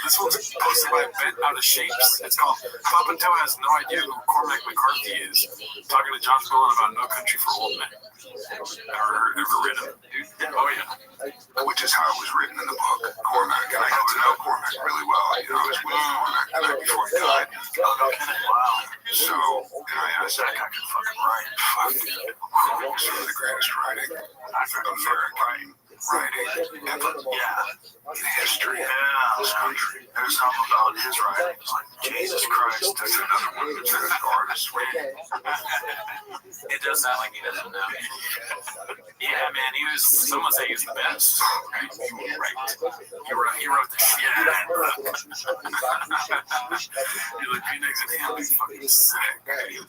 This one's posted by Bent Out of Shapes. It's called Papa Toe Has No Idea Who Cormac McCarthy Is. Talking to Josh Brolin about No Country for Old Men. Ever read it, dude? Oh, yeah. Which is how it was written in the book, Cormac. And I got to know Cormac really well. You know, I was with Cormac the night before he died. Wow. So, I asked that guy could fucking write. Fuck, dude. Some of the greatest writing, American writing ever. Yeah. In history. Yeah. This country. There's something about his writing. It's like, Jesus Christ. There's another one that's an artist writing. It does sound like he doesn't know. Yeah, man, someone say he was the best. Right? He wrote the shit. You're like, Phoenix and him, he's fucking sick. I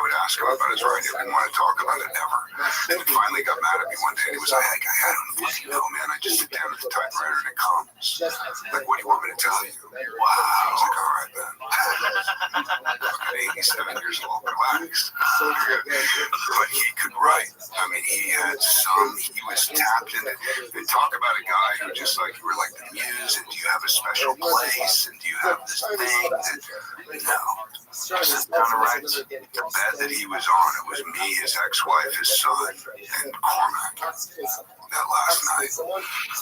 would ask him about his writing. He didn't want to talk about it ever. And he finally got mad at me one day and he was like, hey, I don't fucking know, man. I just sit down at the typewriter and it comes. Like, what do you want me to tell you? Wow. I was like, all right, then. I'm 87 years old, relax. But he could write. I mean, he was tapped into. They talk about a guy who just like, you were like the muse, and do you have a special place, and do you have this thing that, no. Just down to right. The bed that he was on, it was me, his ex-wife, his son, and Cormac. That last night.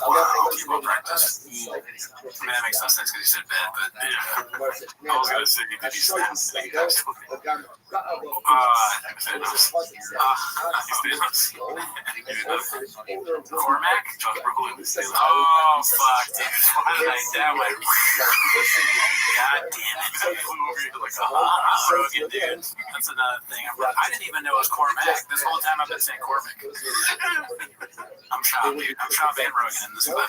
Wow, people practice. I mean, that makes no sense because he said bed, but yeah. I was going to say, did he snap? Cormac? Josh Brolin. Oh, fuck, dude. Why did that one? God damn it. Rogan, dude. That's another thing. I didn't even know it was Cormac. This whole time I've been saying Cormac. I'm shocked, dude. I'm shocked Van Rogan in this one.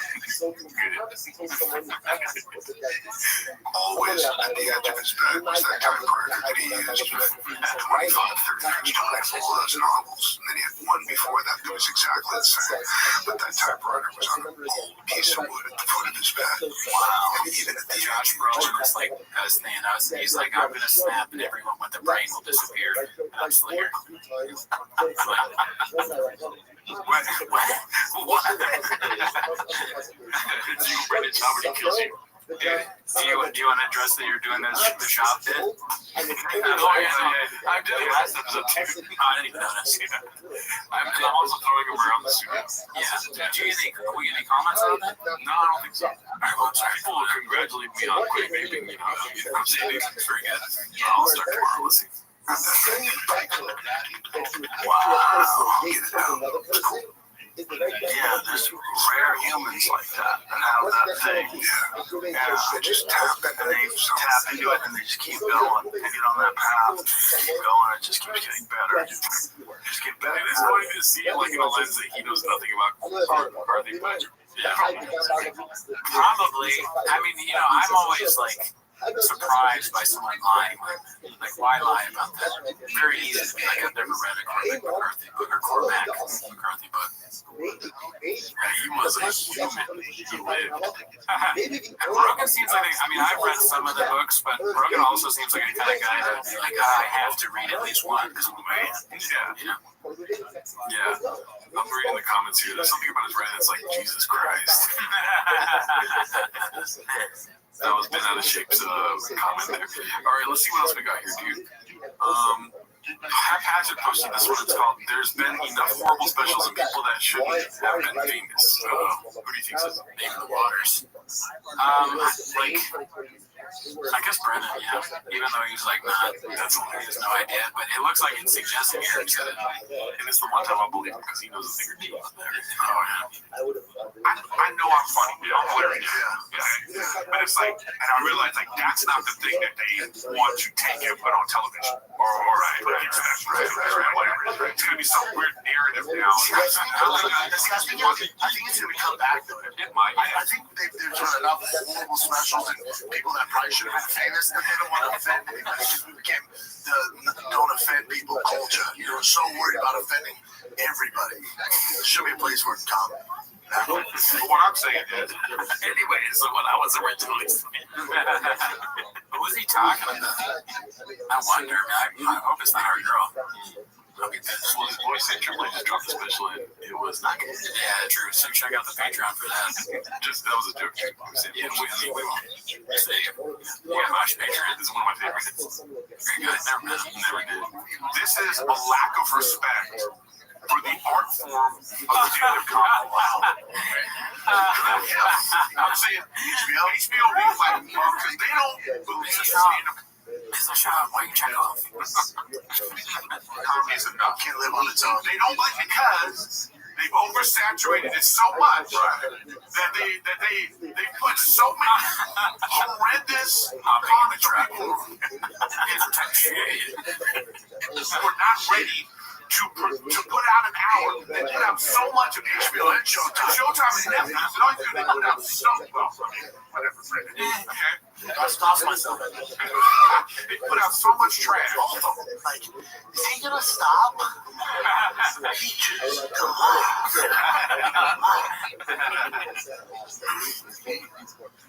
Always at the edge of his bed was that typewriter that he used 25, 30 years to write all those novels. And then he had one before that that was exactly the same. But that typewriter was on an old piece of wood at the foot of his bed. Wow. And even at the edge, Brolin is like, he's like, I'm going to snap and everyone with the brain will disappear. And I'm still here. What? Do you read it? Somebody kills you. Do you want to address that you're doing the shop bit? Oh, yeah. I did it last episode, too. I didn't even notice. Yeah. I'm also throwing them around the studio. Yeah. Did we get any comments on that? No, I don't think so. People will congratulate me on quick vaping. I'm saying it's very good. I'll start tomorrow. Let's see. wow. Get it out. It's cool. Yeah, there's rare humans like that and have that thing. Yeah, they just tap into and they tap into it and they just keep going. They get on that path, keep going, it just keeps getting better. Just get better. It's funny to see like in a lens that he knows nothing about McCarthy, but yeah. Probably. I mean, I'm always like surprised by someone lying. Like, why lie about that? Very easy to be like, I've never read a Cormac McCarthy book or Cormac McCarthy book. He was a human. He lived. Rogan seems like, I've read some of the books, but Rogan also seems like a kind of guy that would be like, I have to read at least one because I'm a man. Yeah. I'm reading the comments here. There's something about his writing that's like, Jesus Christ. That was been out of shape's comment there. All right, let's see what else we got here, dude. Haphazard posted this one. It's called "There's Been Enough Horrible Specials and People That Shouldn't Have Been Famous." Who do you think's his name in the waters? Like, I guess Brennan, yeah. Even though he's like, nah, that's he has no idea. But it looks like it's suggesting Eric said it. And it's the one time I believe him because he knows a thing or two about that. Oh, yeah. I know I'm funny. Yeah, I'm hilarious. Yeah. But it's like, and I realize, like, that's not the thing that they want to take and put on television. Right. Whatever. It's going to be some weird narrative now. I think it's going to come back, though. It might. I think they've done enough horrible specials and people that probably should have been famous that they don't want to offend anybody. We became the don't offend people culture. You're so worried about offending everybody. There should be a place where it's common. What I'm saying is, anyway, so what I was originally saying. Who was he talking about? I wonder. I hope it's not our girl. I mean, well, his voice said Triple H just dropped a special and it was not good. Yeah, true. So check out the Patreon for that. That was a joke. Yeah, we won't say it. Yeah, Mosh Patreon is one of my favorites. Very good. Never did. This is a lack of respect for the art form of stand-up comedy. I'm saying HBO being like, because they don't believe stand-up. It's a shot. Why you check off? Comedy is enough. Can't live on its own. They don't like because they've oversaturated it so much that they put so many horrendous comic people who are not ready to put out an hour. They put out so much of HBO and Showtime and Netflix. And all you do, they put out so whatever. Okay? I stopped myself. They put out so much trash. Like, is he gonna stop? He just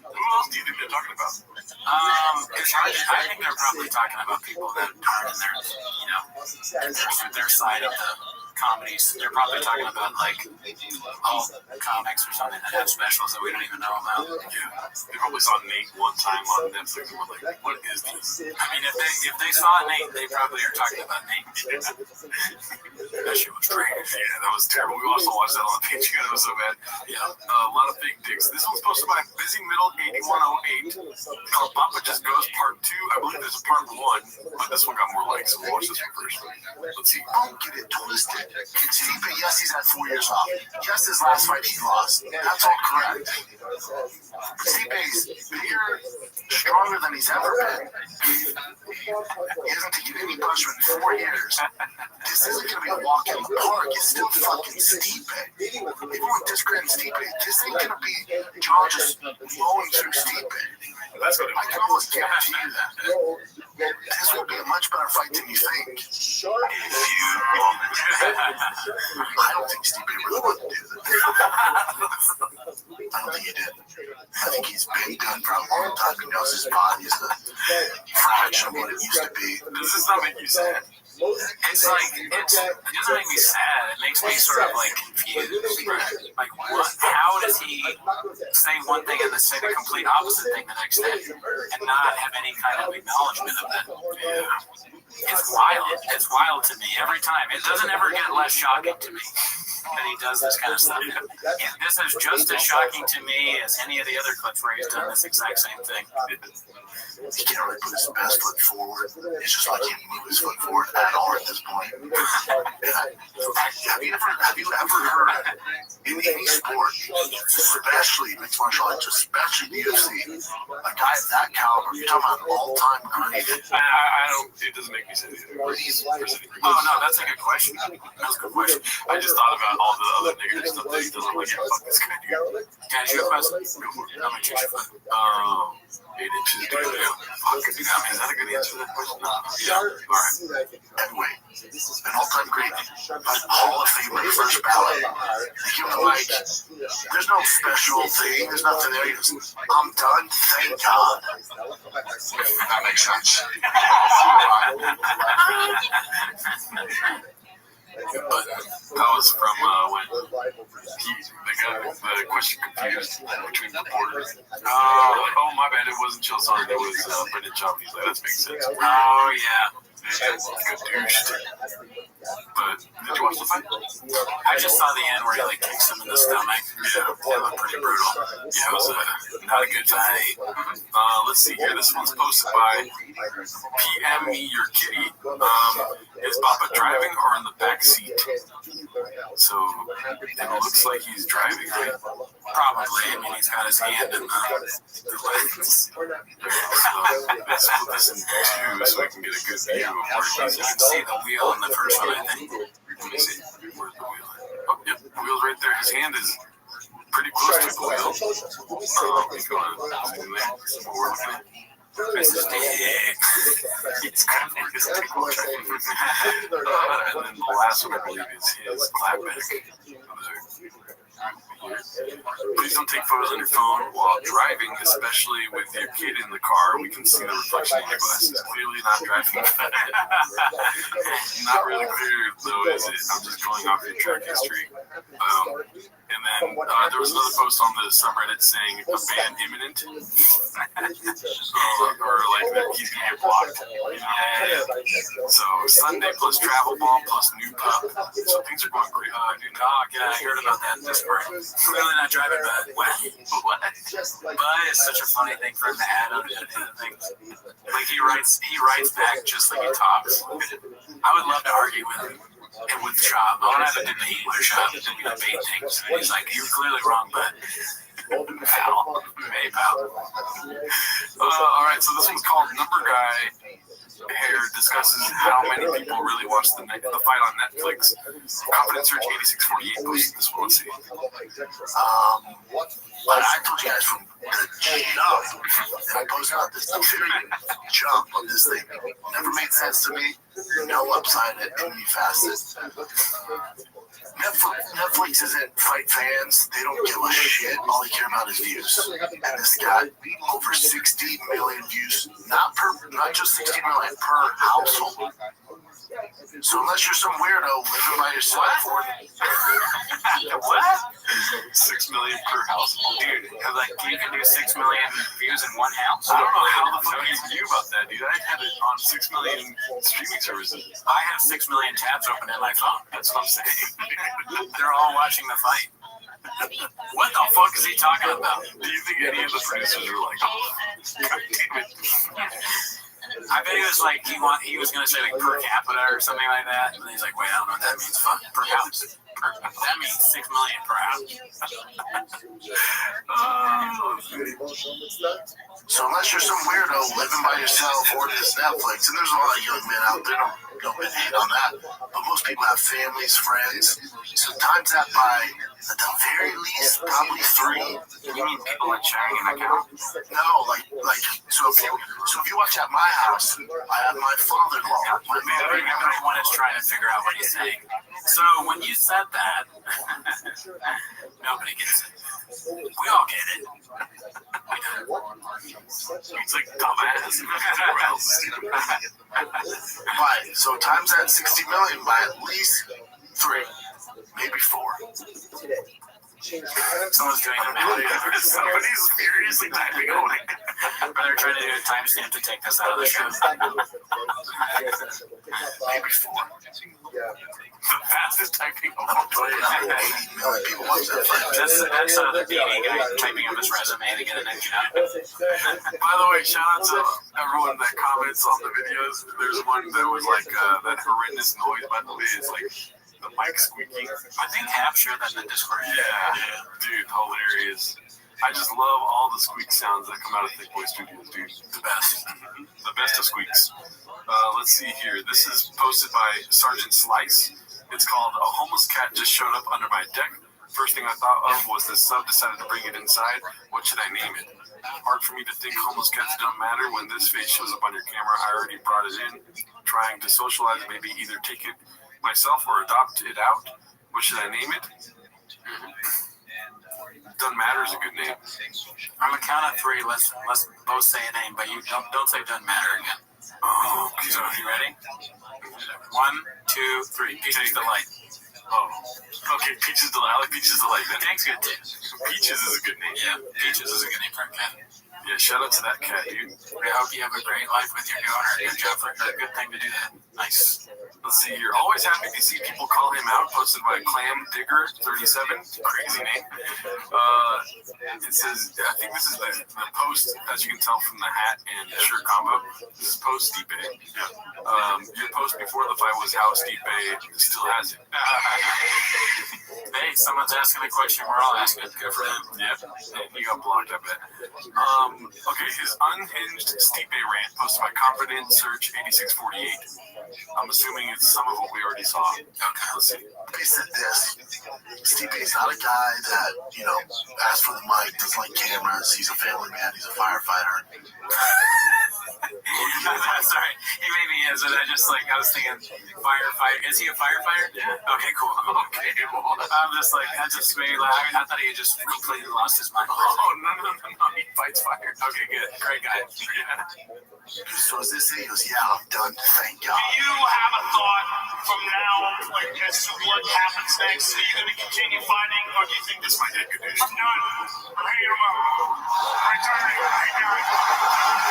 Who else do you think they're talking about? I think they're probably talking about people that aren't in their side of the comedies. They're probably talking about like comics or something that have specials that we don't even know about. Yeah, they probably saw Nate one time on Netflix and were like, "What is this?" I mean, if they saw Nate, they probably are talking about Nate. That shit was trash. Yeah, that was terrible. We also watched that on the Patreon. It was so bad. Yeah, a lot of fake dicks. This one's posted by Busy Middle 8108 called Papa Just Goes Part 2. I believe there's a Part 1, but this one got more likes. So we'll watch this one first. Let's see. Don't get it twisted. Stipe, yes, he's had 4 years off. Yes, his last fight he lost. That's all correct. Stipe's bigger, stronger than he's ever been. He hasn't taken any punishment in 4 years. This isn't going to be a walk in the park. It's still fucking Stipe. Everyone discredits Stipe. This ain't going to be John just blowing through Stipe. I can almost guarantee you that. This will be a much better fight than you think. I don't think Stipe really would do that. I don't think he did. I think he's been done for a long time. He knows his body is a fraction of what it used to be. Does this not make you sad? It's like, it doesn't make me sad. It makes me sort of like confused. Like, what? How does he say one thing and then say the complete opposite thing the next day and not have any kind of acknowledgement of that? Yeah. It's wild. It's wild to me every time. It doesn't ever get less shocking to me that he does this kind of stuff. This is just as shocking to me as any of the other clips where he's done this exact same thing. He can't really put his best foot forward. It's just like he can't move his foot forward at all at this point. Have you ever heard in any sport, especially mixed martial arts, especially the UFC, a guy of that caliber, you're talking about an all-time great? I don't. It doesn't make me sad either. Oh no, that's a good question. That's a good question. I just thought about all the other negative stuff that he doesn't like. Yeah, fuck this guy, dude. Can I ask you a question? How much is your foot? 8 inches. Fuck, is that a good answer to that question? No. Yeah. All right. Anyway, an all-time great, Hall of Famer, first ballot. They give him the mic. There's no special thing. There's nothing there. He goes, I'm done. Thank God. That makes sense. But that was from when they got the question confused between reporters. Oh, my bad. It wasn't Chilson. It was Brendan Chop. He's like, that makes sense. Oh, yeah. Good douche. But did you watch the fight? I just saw the end where he like kicks him in the stomach. Yeah, It looked pretty brutal. yeah, it was not a good fight. Let's see here. This one's posted by PM Me Your Kitty. Is Papa driving or in the back seat? So it looks like he's driving, right? Probably. I mean, he's got his hand in the lens. So let's put this in two so we can get a good view of where he's You can at. see the wheel in the first one, I think. Let me see. Where's the wheel? Oh, yep, the wheel's right there. His hand is pretty close to the wheel. He's going in there. What we're looking at. This is It's kind of like his tickle track. And then the last one, I believe, is his clapback. Please don't take photos on your phone while driving, especially with your kid in the car. We can see the reflection in your glasses. Clearly not driving. Not really clear, though, is it? I'm just going off your track history. And then there was another post on the subreddit saying a ban imminent. Or like that he's going to get blocked. So Sunday plus travel ball plus new pup. So things are going great. Dude, I heard about that this spring. Really not driving, but what? But it's such a funny thing for him to add on to the thing. Like he writes back just like he talks. I would love to argue with him. And with Shop, I want to have a debate with Shop and debate things. And he's like, you're clearly wrong, but pal, hey pal. All right, so this one's called Number Guy Hair discusses how many people really watch the fight on Netflix. Confidence Search 8648 posted this one. Let's see. But I told you guys from the jump, and I posted about this, the very jump of this thing never made sense to me. No upside at any facet. Netflix isn't fight fans. They don't give a shit. All they care about is views. And this got over 60 million views. Not just 60 million per household. So unless you're some weirdo living by yourself, what? 6 million per household. Dude, like you can do 6 million views in one house. I don't know how the fuck you knew about that, dude. I had it on 6 million streaming services. I have 6 million tabs open in my phone. That's what I'm saying. They're all watching the fight. What the fuck is he talking about? Do you think any of the producers were like, oh, God damn it? I bet he was like, he was going to say like per capita or something like that. And he's like, wait, I don't know what that means. Fuck, per house. That means 6 million per house. So unless you're some weirdo living by yourself or this Netflix, and there's a lot of young men out there, don't hate on that, but most people have families, friends, so times that by, at the very least, probably 3. You mean people like sharing an account? No, like, so if you watch at my house, I have my father-in-law, my mother. Everyone is trying to figure out what he's saying. So when you said that, nobody gets it. We all get it. It's like dumbass. Right, so times that 60 million by at least 3, maybe 4. Someone's doing a math. Somebody's furiously typing away. They're trying to do a timestamp to take this out of the show. Maybe 4. The fastest typing of all time. 80 million people watch that fight. That's the BD guy typing up his resume to get an account. By the way, shout out to everyone that comments on the videos. There's one that was like that horrendous noise, by the way. It's like the mic squeaking. I think Hap shared that in the Discord. Yeah, dude, hilarious. I just love all the squeak sounds that come out of Thick Boy Studios, dude. The best. The best of squeaks. Let's see here. This is posted by Sergeant Slice. It's called A Homeless Cat Just Showed Up Under My Deck. First thing I thought of was this sub decided to bring it inside. What should I name it? Hard for me to think homeless cats don't matter when this face shows up on your camera. I already brought it in. Trying to socialize, maybe either take it myself or adopt it out. What should I name it? Doesn't matter is a good name. On the count of 3, let's both say a name, but you don't say doesn't matter again. Oh, so you ready? 1, 2, 3. Peaches Delight. Oh, okay. Peaches Delight. I like Peaches Delight. Tank's good too. Peaches is a good name. Yeah, Peaches is a good name for a cat. Yeah, shout out to that cat, dude. I hope you have a great life with your donor. Good job for a good thing to do that. Nice. Let's see here. Always happy to see people call him out. Posted by Clam Digger 37. Crazy name. It says, I think this is the post, as you can tell from the hat and the shirt combo. This is post Stipe. Your post before the fight was how Stipe still has it. Hey, someone's asking a question. We're all asking. Good for them. Yep. And he got blocked, I bet. Okay, his unhinged Stipe rant posted by Confident Search 8648. I'm assuming it's some of what we already saw. Okay, let's see. He said this. Stipe's not a guy that, asks for the mic, doesn't like cameras. He's a family man. He's a firefighter. Sorry, he maybe is, and I was thinking firefighter. Is he a firefighter? Yeah. Okay, cool. Okay, well, I'm just like, that just made me laugh. I thought he had just completely lost his mind. Oh, no, he fights fire. Okay, good. Great guy. So is this it? He goes, yeah, I'm done. Thank God. Do you have a thought from now, like, as to what happens next? Are you going to continue fighting, or do you think this might end? I'm done. I'm here tomorrow. Returning.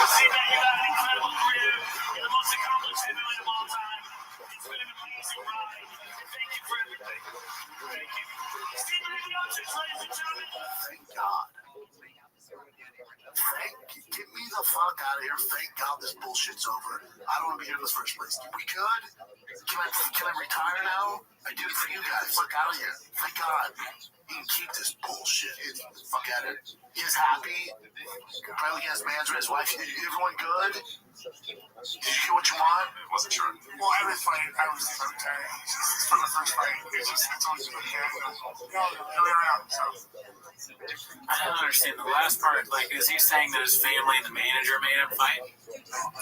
See that you had an incredible career. You're the most accomplished civilian of all time. It's been an amazing ride. Thank you for everything. Thank you. Steve Miocic, ladies and gentlemen. Thank God. Get me the fuck out of here. Thank God this bullshit's over. I don't want to be here in the first place. We good? Can I retire now? I did it for you guys. Fuck out of here. Thank God. You can keep this bullshit. Fuck out of it. He's happy. Probably has man's with his wife. Everyone good? Did you get what you want? Wasn't sure. Well, every fight, I was retiring. It's from the first fight. It's always been here we are. So. I don't understand the last part. Like, is he saying that his family and the manager made him fight?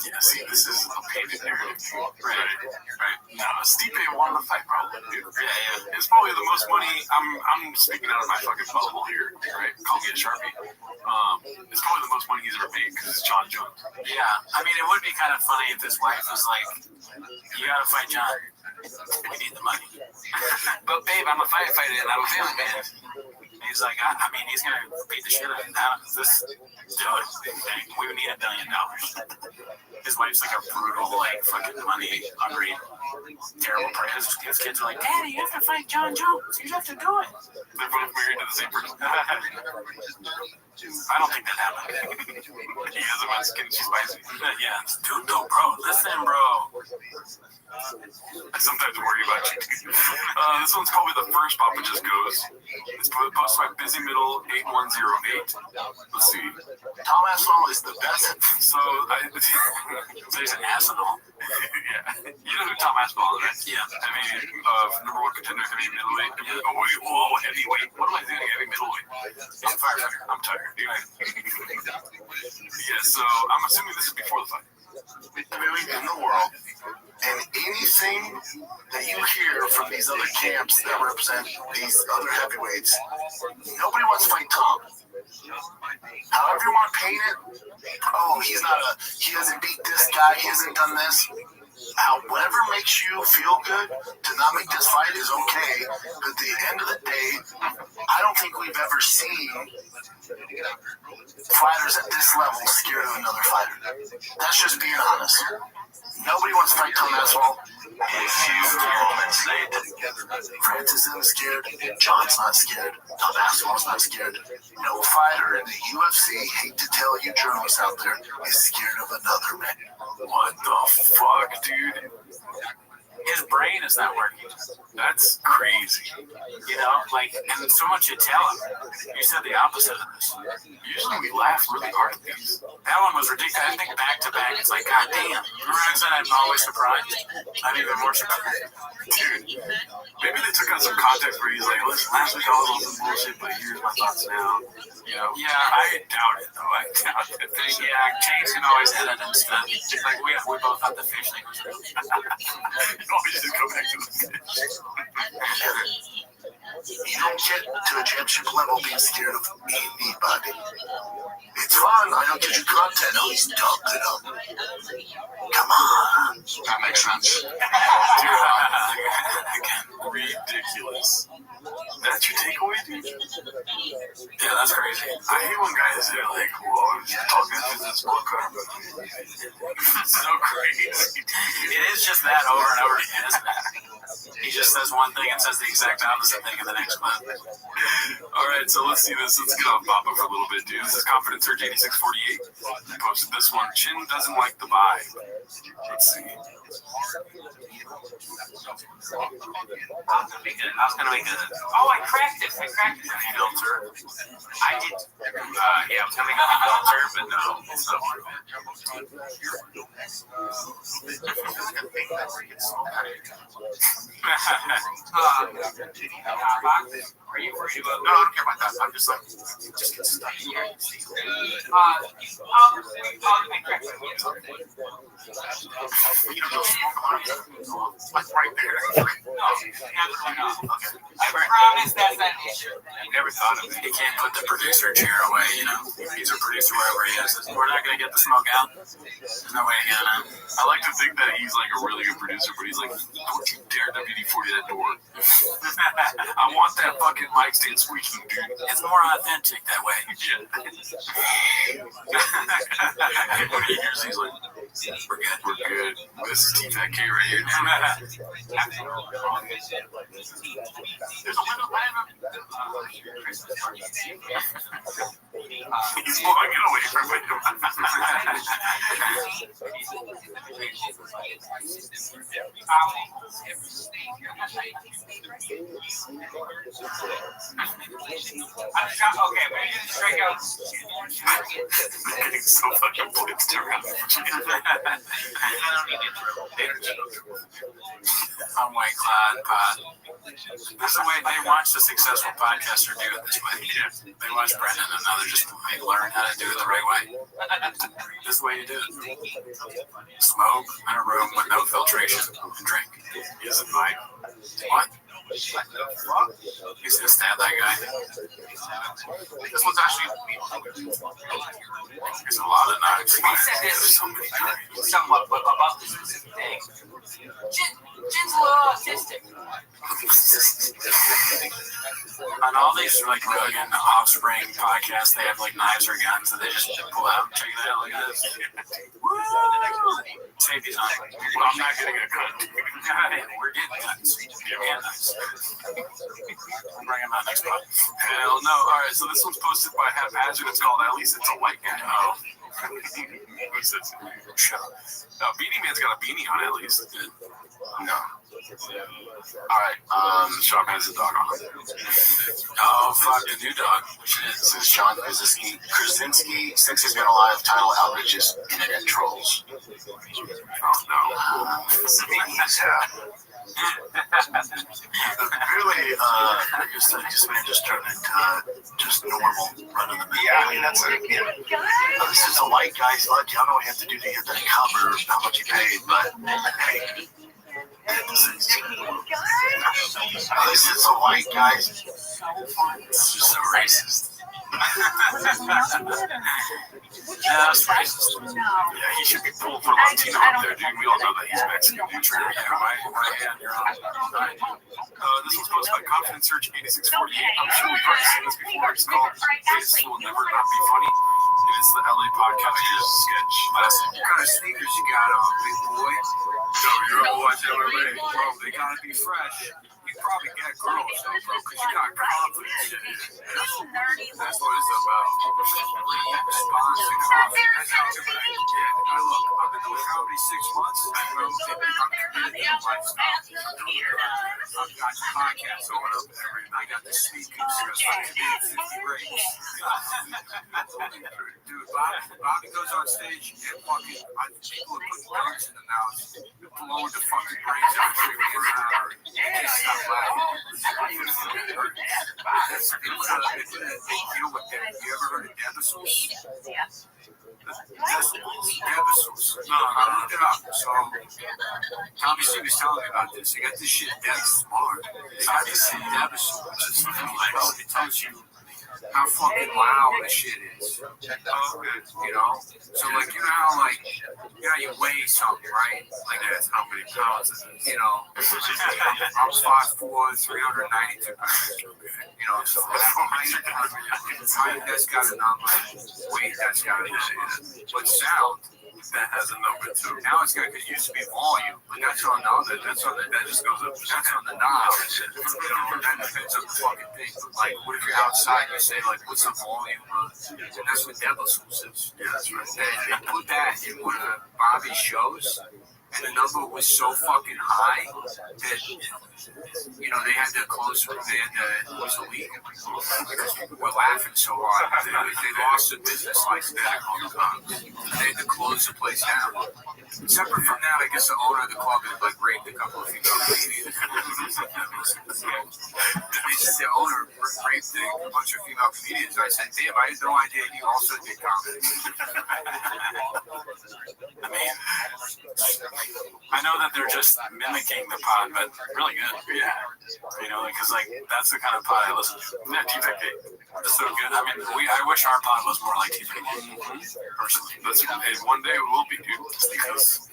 Yeah, see, this is a painted narrative. Right. No, Stipe won the fight, probably. Yeah. It's probably the most money. I'm speaking out of my fucking bubble here, right? Call me a Sharpie. It's probably the most money he's ever made because it's John Jones. Yeah, I mean, it would be kind of funny if his wife was like, "You gotta fight John. We need the money." But babe, I'm a firefighter and I'm a family man. He's like, I mean, he's gonna beat the shit out of him. This, dude, we would need $1 billion. His wife's like a brutal, like, fucking money hungry, terrible person. His kids are like, Daddy, you have to fight John Jones. You have to do it. They're both married to the same person. I don't think that happened. He has a Mexican, she's spicy. Yeah, dude, no, bro. Listen, bro. I sometimes worry about you. This one's probably the first Papa Just Goes. It's posted by Busy Middle 8108. Let's see. Tom Aspinall is the best. So he's an Aspinall. Yeah. You know who Tom Aspinall is? Yeah. Number one contender, heavy middleweight. Oh, heavyweight. What am I doing? Heavy middleweight. He's a firefighter. I'm tired, dude. Yeah, so I'm assuming this is before the fight. Heavyweight in the world. And anything that you hear from these other camps that represent these other heavyweights, nobody wants to fight Tom. However you want to paint it, he hasn't beat this guy, he hasn't done this. Whatever makes you feel good to not make this fight is okay. But at the end of the day, I don't think we've ever seen fighters at this level scared of another fighter. That's just being honest. Nobody wants to fight Tom Aspinall. Francis isn't scared. John's not scared. Tom Aspinall's not scared. No fighter in the UFC, hate to tell you journalists out there, is scared of another man. What the fuck, dude? His brain is not working. That's crazy. You know, like, and so much you tell him. You said the opposite of this. Usually we laugh really hard at these. That one was ridiculous. I think back to back, it's like, God damn. Remember I said I'm always surprised? I'm even more surprised. Dude, maybe they took out some context where he's like, listen, last week I was on some bullshit, but here's my thoughts now. You know? Yeah, I doubt it, though. I doubt it. Yeah, James can always edit and stuff. Like, we both thought the fish thing was real. We just go back to the fish. You don't get to a championship level being scared of anybody. It's fun. I don't get your content. Oh, he's dumped it up. Come on. That makes sense. Dude, again, ridiculous. That's your takeaway, dude? Yeah, that's crazy. I hate when guys are like, whoa, I'm just talking to this book. It's so crazy. It is just that over and over again, isn't it? He just says one thing and says the exact opposite thing in the next clip. All right, so let's see this. Let's get off Papa for a little bit, dude. This is Confidence Surge 8648. He posted this one. Chin doesn't like the buy. Let's see. I was gonna make a. Oh, I cracked it. Filter. I did. Yeah, I was gonna make a filter, but no. It's not Are you worried about? No, I don't care about that. I'm just like, just get stuck here. Like right there. I promise that's not an issue. I never thought of it. He can't put the producer chair away, you know. He's a producer wherever he is. We're not going to get the smoke out. There's no way to get it out. I like to think that he's like a really good producer, but he's like, don't you dare WD-40 that door. I want that fucking mic stand squeaking, dude. It's more authentic that way. When he hears, he's like, we're good. This is T-Fat K right here. There's a little He's blowing it away from him. Okay, but you just strike out. Getting so fucking blitzed around. I'm White Cloud Pod. That's the way they watch the successful podcaster do it this way. They watch Brendan and others just learn how to do it the right way. This is the way you do it. Smoke in a room with no filtration and drink. Is it mine? What? He's gonna stab that guy. This one's actually There's a lot of knives. We said this somewhat, but about this specific thing. Jin's a little autistic. On all these like Rogan Offspring podcasts, they have like knives or guns that they just pull out. Check it out, look at this. Safety's on. Well, I'm not getting a cut. We're getting guns. And knives. Bring him out next month. Hell no. All right, so this one's posted by Haphazard. It's called At Least It's a White Guy. Oh. Who says shut up? Beanie Man's got a beanie on at least. no. Alright, Sean has a dog on. Oh, fuck, the new dog. This is John Krasinski, since he's been alive, title outrages, internet trolls. Oh, no. Really, this man just turned into just normal run of the mill. Yeah, I mean, that's it. This is a white guy, so I don't know what you have to do to get that cover, how much you paid, but hey. This is a white guy. It's just so racist. Yeah, that's racist. Yeah, he should be pulled for Latino up there, dude. We all know that he's Mexican. Dude, yeah, right hand, you're on. This was posted by Confidence Surge 8648. I'm sure we've already seen this before. It's called This Will Never Not Be Funny. And it's the LA Podcasters sketch. What kind of sneakers you got on, big boy? Yo, you're up watch MMA. Bro, they gotta be fresh. You probably got girls, though, bro, because you got confidence. That's what it's about. Response and confidence. That's how it's about. Yeah, look, I've been doing comedy 6 months. I'm committed to the lifestyle. I've got the podcast going up every night. I got the speaking series. I can do 50 rates. Dude, Bobby goes on stage and fucking, people are putting words in the mouth, blowing the fucking brains out for an hour. Can't stop laughing. It's a big deal with that. You ever heard of Debisols? Debisols. No, I looked it up. So, Tommy C was telling me about this. They got this shit, Deb Smart. Tommy C, Debisols. It tells you how fucking loud the shit is. You know? So, like, you know how, like, you know, you weigh something, right? Like, that's how many pounds it is. You know? I'm 5'4", 392 pounds. You know, so height, that's got a number. Weight, that's got a number. But sound, that has a number too. Now it's got, it used to be volume, but that's on the other, that just goes up, that's on the knob. You know, that depends on the fucking thing. Like, what if you're outside, you say, like, what's the volume? And that's what Devil Sauce is. Yeah, that's right. They put that in one of Bobby's shows, and the number was so fucking high that, you know, they had to close the league because people were laughing so hard. They lost the business like that. They had to close the place down. Separate from that, I guess the owner of the club had like raped a couple of female comedians. The owner raped a bunch of female comedians. I said, damn, I had no idea you also did comedy. I mean, I know that they're just mimicking the pod, but really good. Yeah. You know, because like that's the kind of pod I listen to. Yeah, T-Pack It's so good. I mean, I wish our pod was more like T-Pack personally. Hey, one day it will be, dude. Just because.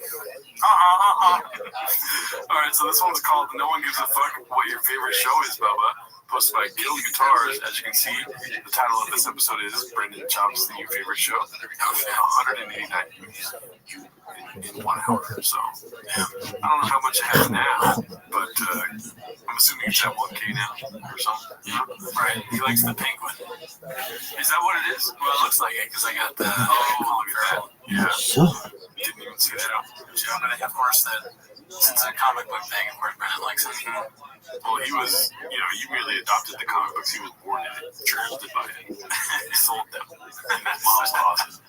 All right, so this one's called "No One Gives a Fuck What Your Favorite Show Is, Bubba." Posted by Kill Guitars. As you can see, the title of this episode is Brendan Chops' New Favorite Show. 189 views in 1 hour. So, I don't know how much it has now, but I'm assuming it's at 1K now or something. Yeah, right. He likes the penguin. Is that what it is? Well, it looks like it because I got the. Oh, look at that. Yeah. Didn't even see that. Yeah, but of course, since it's a comic book thing, of course, Brendan likes it. Well, he was, you know, he really adopted the comic books. He was born in it, drafted by it. He sold them in his mom's closet.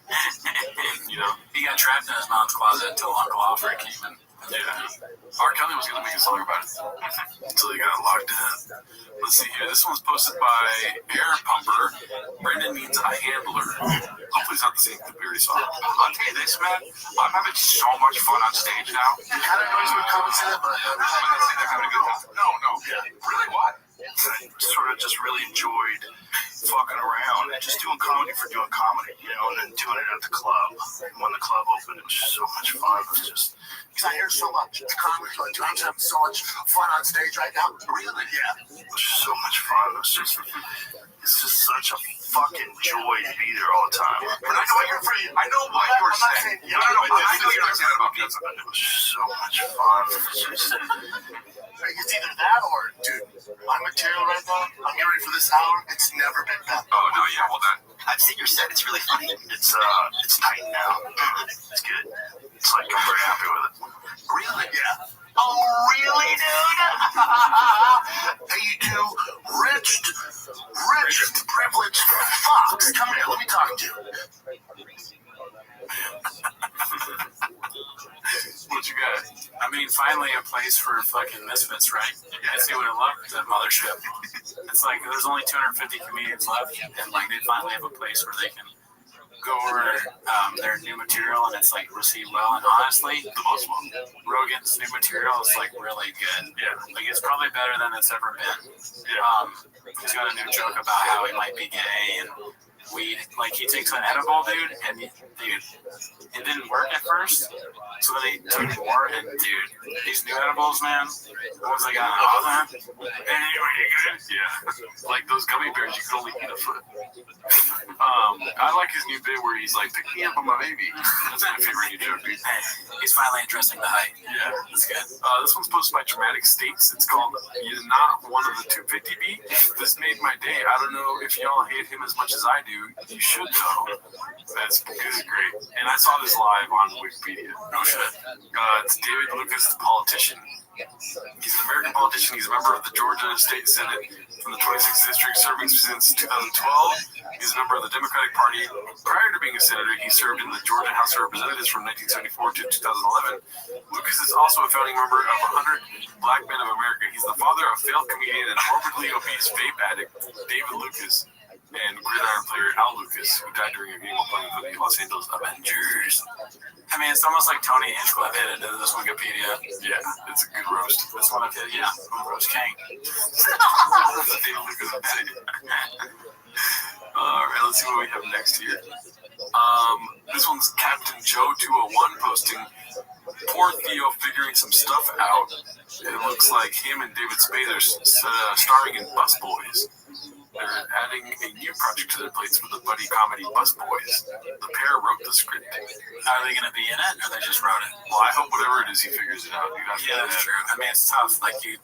You know, he got trapped in his mom's closet until Uncle Alfred came in. Yeah. R. Kelly was going to make a song about it until he got locked in. Let's see here. This one's posted by Air Pumper. Brendan needs a handler. Hopefully it's not the same that we already saw. I'll tell you this, man. I'm having so much fun on stage now. You kind of know he's going to come and say that, but they're having a good time. No. Yeah. Really? What? I sort of just really enjoyed fucking around and just doing comedy for doing comedy, you know, and then doing it at the club. And when the club opened, it was just so much fun. It was just, because I hear so much. It's comedy club. I'm just having so much fun on stage right now. Really? Yeah. It was just so much fun. It's just such a fucking joy to be there all the time. But I know what you're saying. I know what you're saying. I know you're not saying about pizza. It was just so much fun. It's either that or, dude, my material right now, I'm getting ready for this hour. It's never been better. Oh, no, yeah, well done. I've seen your set. It's really funny. It's tight now. It's good. It's like, I'm very happy with it. Really? Yeah. Oh, really, dude? Hey, you two rich, privileged fucks. Come here. Let me talk to you. What you got? I mean, finally a place for fucking misfits, right? I see what it looked, the mothership. It's like there's only 250 comedians left, and like they finally have a place where they can go over their new material, and it's like received well. And honestly, the most one, Rogan's new material is like really good. Yeah, like it's probably better than it's ever been. He's got a new joke about how he might be gay and weed. Like he takes an edible, dude, and dude, it didn't work at first. So then he took more, and dude, these new edibles, man, the ones I got in Oakland, yeah, like those gummy bears, you can only eat a foot. I like his new bit where he's like, pick me up on my baby. That's my favorite new joke, dude. He's finally addressing the height. Yeah, that's good. This one's posted by Dramatic States. It's called "You're Not One of the 250 Beat." This made my day. I don't know if y'all hate him as much as I do. You should though. That's good, great. And I saw this live on Wikipedia. No shit. It's David Lucas, the politician. He's an American politician. He's a member of the Georgia State Senate from the 26th District, serving since 2012. He's a member of the Democratic Party. Prior to being a senator, he served in the Georgia House of Representatives from 1974 to 2011. Lucas is also a founding member of 100 Black Men of America. He's the father of failed comedian and morbidly obese vape addict David Lucas and gridiron player Al Lucas, who died during a game while playing for the Los Angeles Avengers. I mean, it's almost like Tony Hinchcliffe hit into this Wikipedia. Yeah, it's a good roast. That's one of his, roast king. All right, let's see what we have next here. This one's Captain Joe 201 posting. Poor Theo figuring some stuff out. It looks like him and David Spade are starring in Bus Boys. They're adding a new project to their plates with the buddy comedy Bus Boys. The pair wrote the script. Are they going to be in it, or they just wrote it? Well, I hope whatever it is, he figures it out. Yeah, that's true. I mean, it's tough. Like, he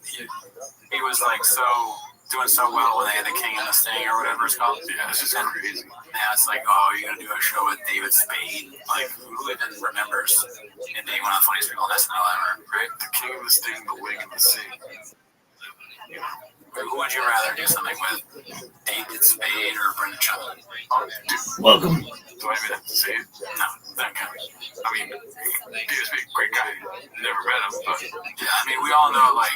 was like doing so well when they had the King and the Sting or whatever it's called. Yeah, it's just crazy. Now it's like, oh, you're going to do a show with David Spade? Like, who even remembers and being one of the funniest people in SNL ever, right? The King and the Sting, the Wing and the Sing. Yeah. Who would you rather do something with? David Spade or Brenda Chapman? Welcome. Do I even have to say it? No, that kind of. I mean, David Spade, great guy. Never met him, but yeah, I mean, we all know, like,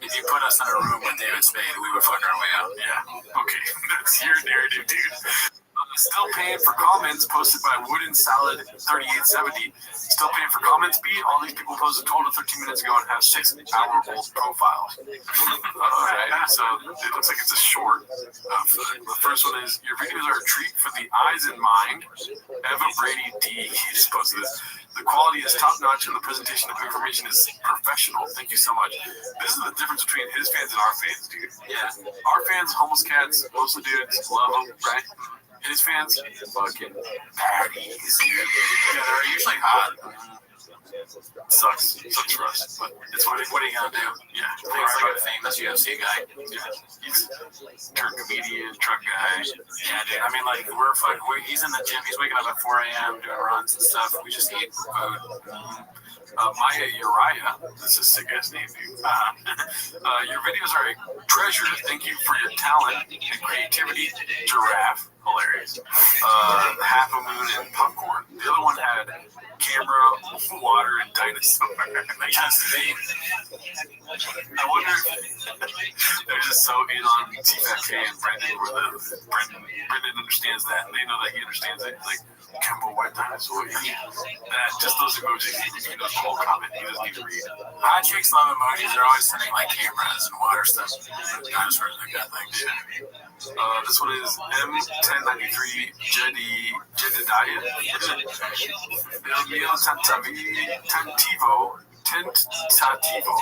if you put us in a room with David Spade, we would fuck our way out. Yeah. Okay, that's your narrative, dude. Still paying for comments posted by Wooden Salad 3870. Still paying for comments, B. All these people posted 12 to 13 minutes ago and have 6-hour-old profiles. Alright, so it looks like it's a short. The first one is, your videos are a treat for the eyes and mind. Eva Brady D. just posted this. The quality is top notch and the presentation of information is professional. Thank you so much. This is the difference between his fans and our fans, dude. Yeah. Our fans, homeless cats, mostly dudes, love them, right? His fans, fucking baddies. Yeah, they're usually hot. Sucks for us, but it's fine. What are you gonna do? Yeah, things like a famous UFC guy. Yeah, he's turned comedian, truck guy. Yeah, dude. I mean, like he's in the gym. He's waking up at 4 a.m. doing runs and stuff. We just eat food. Maya Uriah, that's a sick ass name, dude. Your videos are a treasure. Thank you for your talent and creativity. Giraffe, hilarious. Half a Moon and Popcorn. The other one had camera, water, and dinosaur. I wonder if they're just so in on TFK and Brendan, where Brendan understands that, and they know that he understands it. Like, Kemba White Dinosaur. That, just those emojis, he knows the whole comment. He doesn't need to read it. Hot chicks love emojis. They're always sending like cameras and water stuff. Dinosaurs, like that thing. Yeah. This one is M1093 Jedediah. Tentativo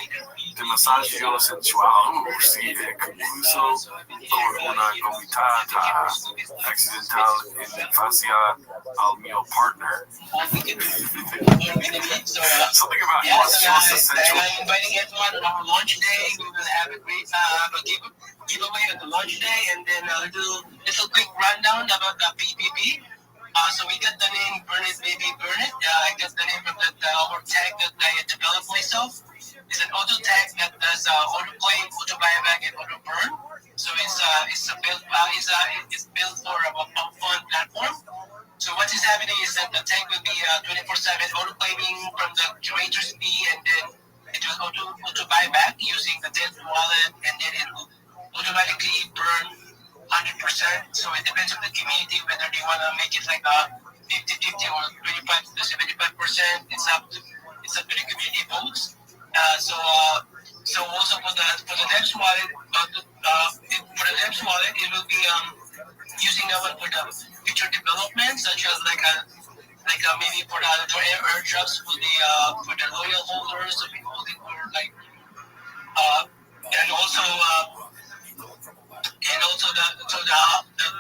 de masaggio sensual si concluso con una gomitata accidental in fascia al mio partner. Something about he wants to show us the sensual. I'm inviting everyone on our lunch day. We will have a great giveaway at the lunch day, and then I'll do a little quick rundown about the BBB. So we got the name Burn It Baby Burn It. I got the name from our tag that I developed myself. It's an auto tag that does auto play, auto buyback, and auto burn. So it's built for a fun platform. So what is happening is that the tag will be 24/7 auto claiming from the curator's fee, and then it will auto buyback using the Dead wallet, and then it will automatically burn 100%. So it depends on the community whether they want to make it like a 50-50 or 25 to 75%. It's up to the community votes. So also for the Debs wallet, it will be using that one for the future development, such as maybe for the airdrops for the loyal holders, so people holding for and also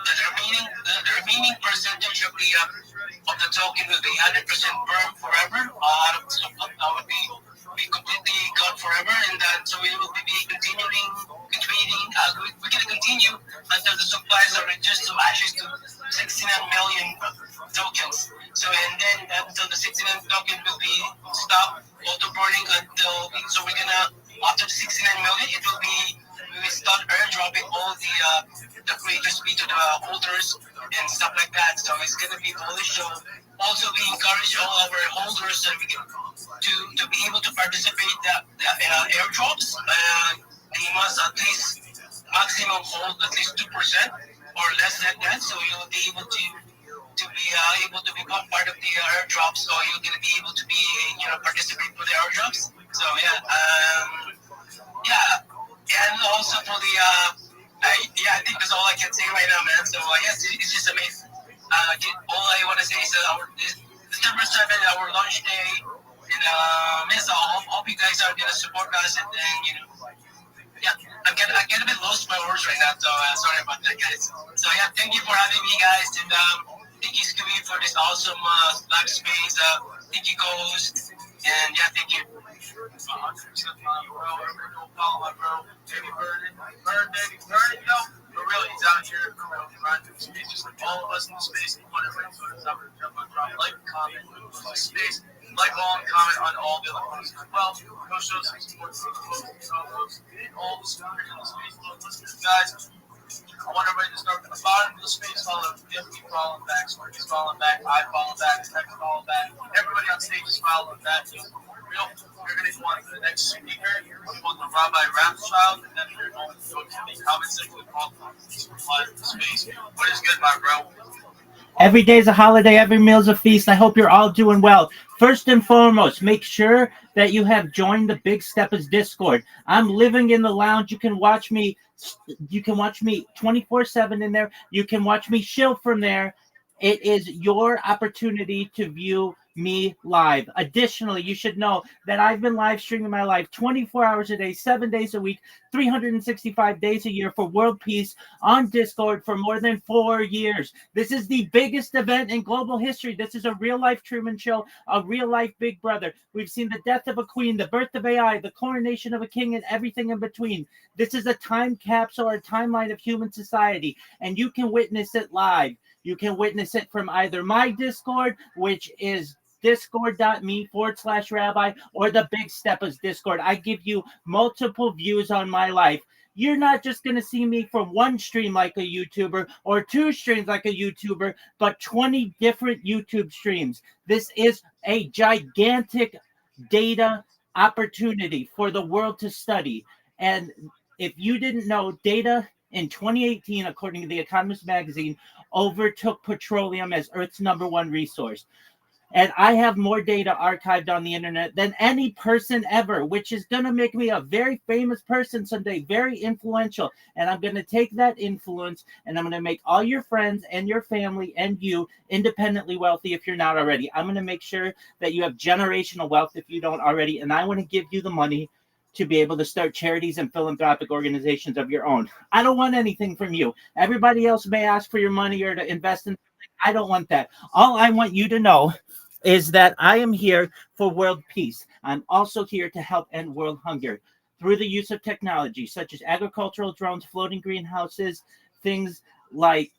the remaining percentage of the token will be 100% burn forever. That would be completely gone forever, and so we will be continuing. We're going to continue until the supplies are reduced to ashes to 69 million tokens. So until the 69 token will be stopped auto burning so we're gonna, after the 69 million, we will start airdropping all the creators fee to the holders and stuff like that. So it's gonna be bullish. So also we encourage all our holders to be able to participate the airdrops. They must at least maximum hold at least 2% or less than that. So you'll be able to become part of the airdrops. So you're gonna be able to participate for the airdrops. So and also for the I think that's all I can say right now, man. So yes, it's just amazing. All I want to say is December 7th, our launch day, and yes, I hope you guys are gonna support us, and yeah, I'm getting a bit lost my words right now, so sorry about that, guys. So yeah, thank you for having me, guys, and thank you, Scooby, for this awesome live space. Thank you, Ghost, and yeah, thank you. 100% follow you, bro. Everybody go follow my bro. Baby Bird, baby Bird, yo. For real, he's out here, for real, grinding the space, just like all of us in the space. You want everybody to jump on, drop, like, comment, space, like, all, and comment on all the other posts as well. Go show some support to all the supporters in the space, listeners, guys. I want everybody to start from the bottom of the space, follow, definitely following back, Sparky's following back, I follow back, Tex follow back, everybody on stage is following back. Real, you're going to go on to the next speaker, we're going to Rabbi Rothschild, and then you're going to go to the comment section and call the space. What is good, my bro? Every day is a holiday, every meal is a feast. I hope you're all doing well. First and foremost, make sure that you have joined the Big Steppers Discord. I'm living in the lounge. You can watch me 24/7 in there. You can watch me shill from there. It is your opportunity to view me live. Additionally, you should know that I've been live streaming my life 24 hours a day, 7 days a week, 365 days a year for world peace on Discord for more than 4 years. This is the biggest event in global history. This is a real life Truman Show, a real life Big Brother. We've seen the death of a queen, the birth of AI, the coronation of a king, and everything in between. This is a time capsule or a timeline of human society, and you can witness it live. You can witness it from either my Discord, which is discord.me/rabbi, or the Big Steppers Discord. I give you multiple views on my life. You're not just going to see me from one stream like a YouTuber or 2 streams like a YouTuber, but 20 different YouTube streams. This is a gigantic data opportunity for the world to study. And if you didn't know, data in 2018, according to The Economist magazine, overtook petroleum as Earth's #1 resource. And I have more data archived on the internet than any person ever, which is going to make me a very famous person someday, very influential. And I'm going to take that influence and I'm going to make all your friends and your family and you independently wealthy if you're not already. I'm going to make sure that you have generational wealth if you don't already. And I want to give you the money to be able to start charities and philanthropic organizations of your own. I don't want anything from you. Everybody else may ask for your money or to invest in something. I don't want that. All I want you to know is that I am here for world peace. I'm also here to help end world hunger through the use of technology such as agricultural drones, floating greenhouses, things like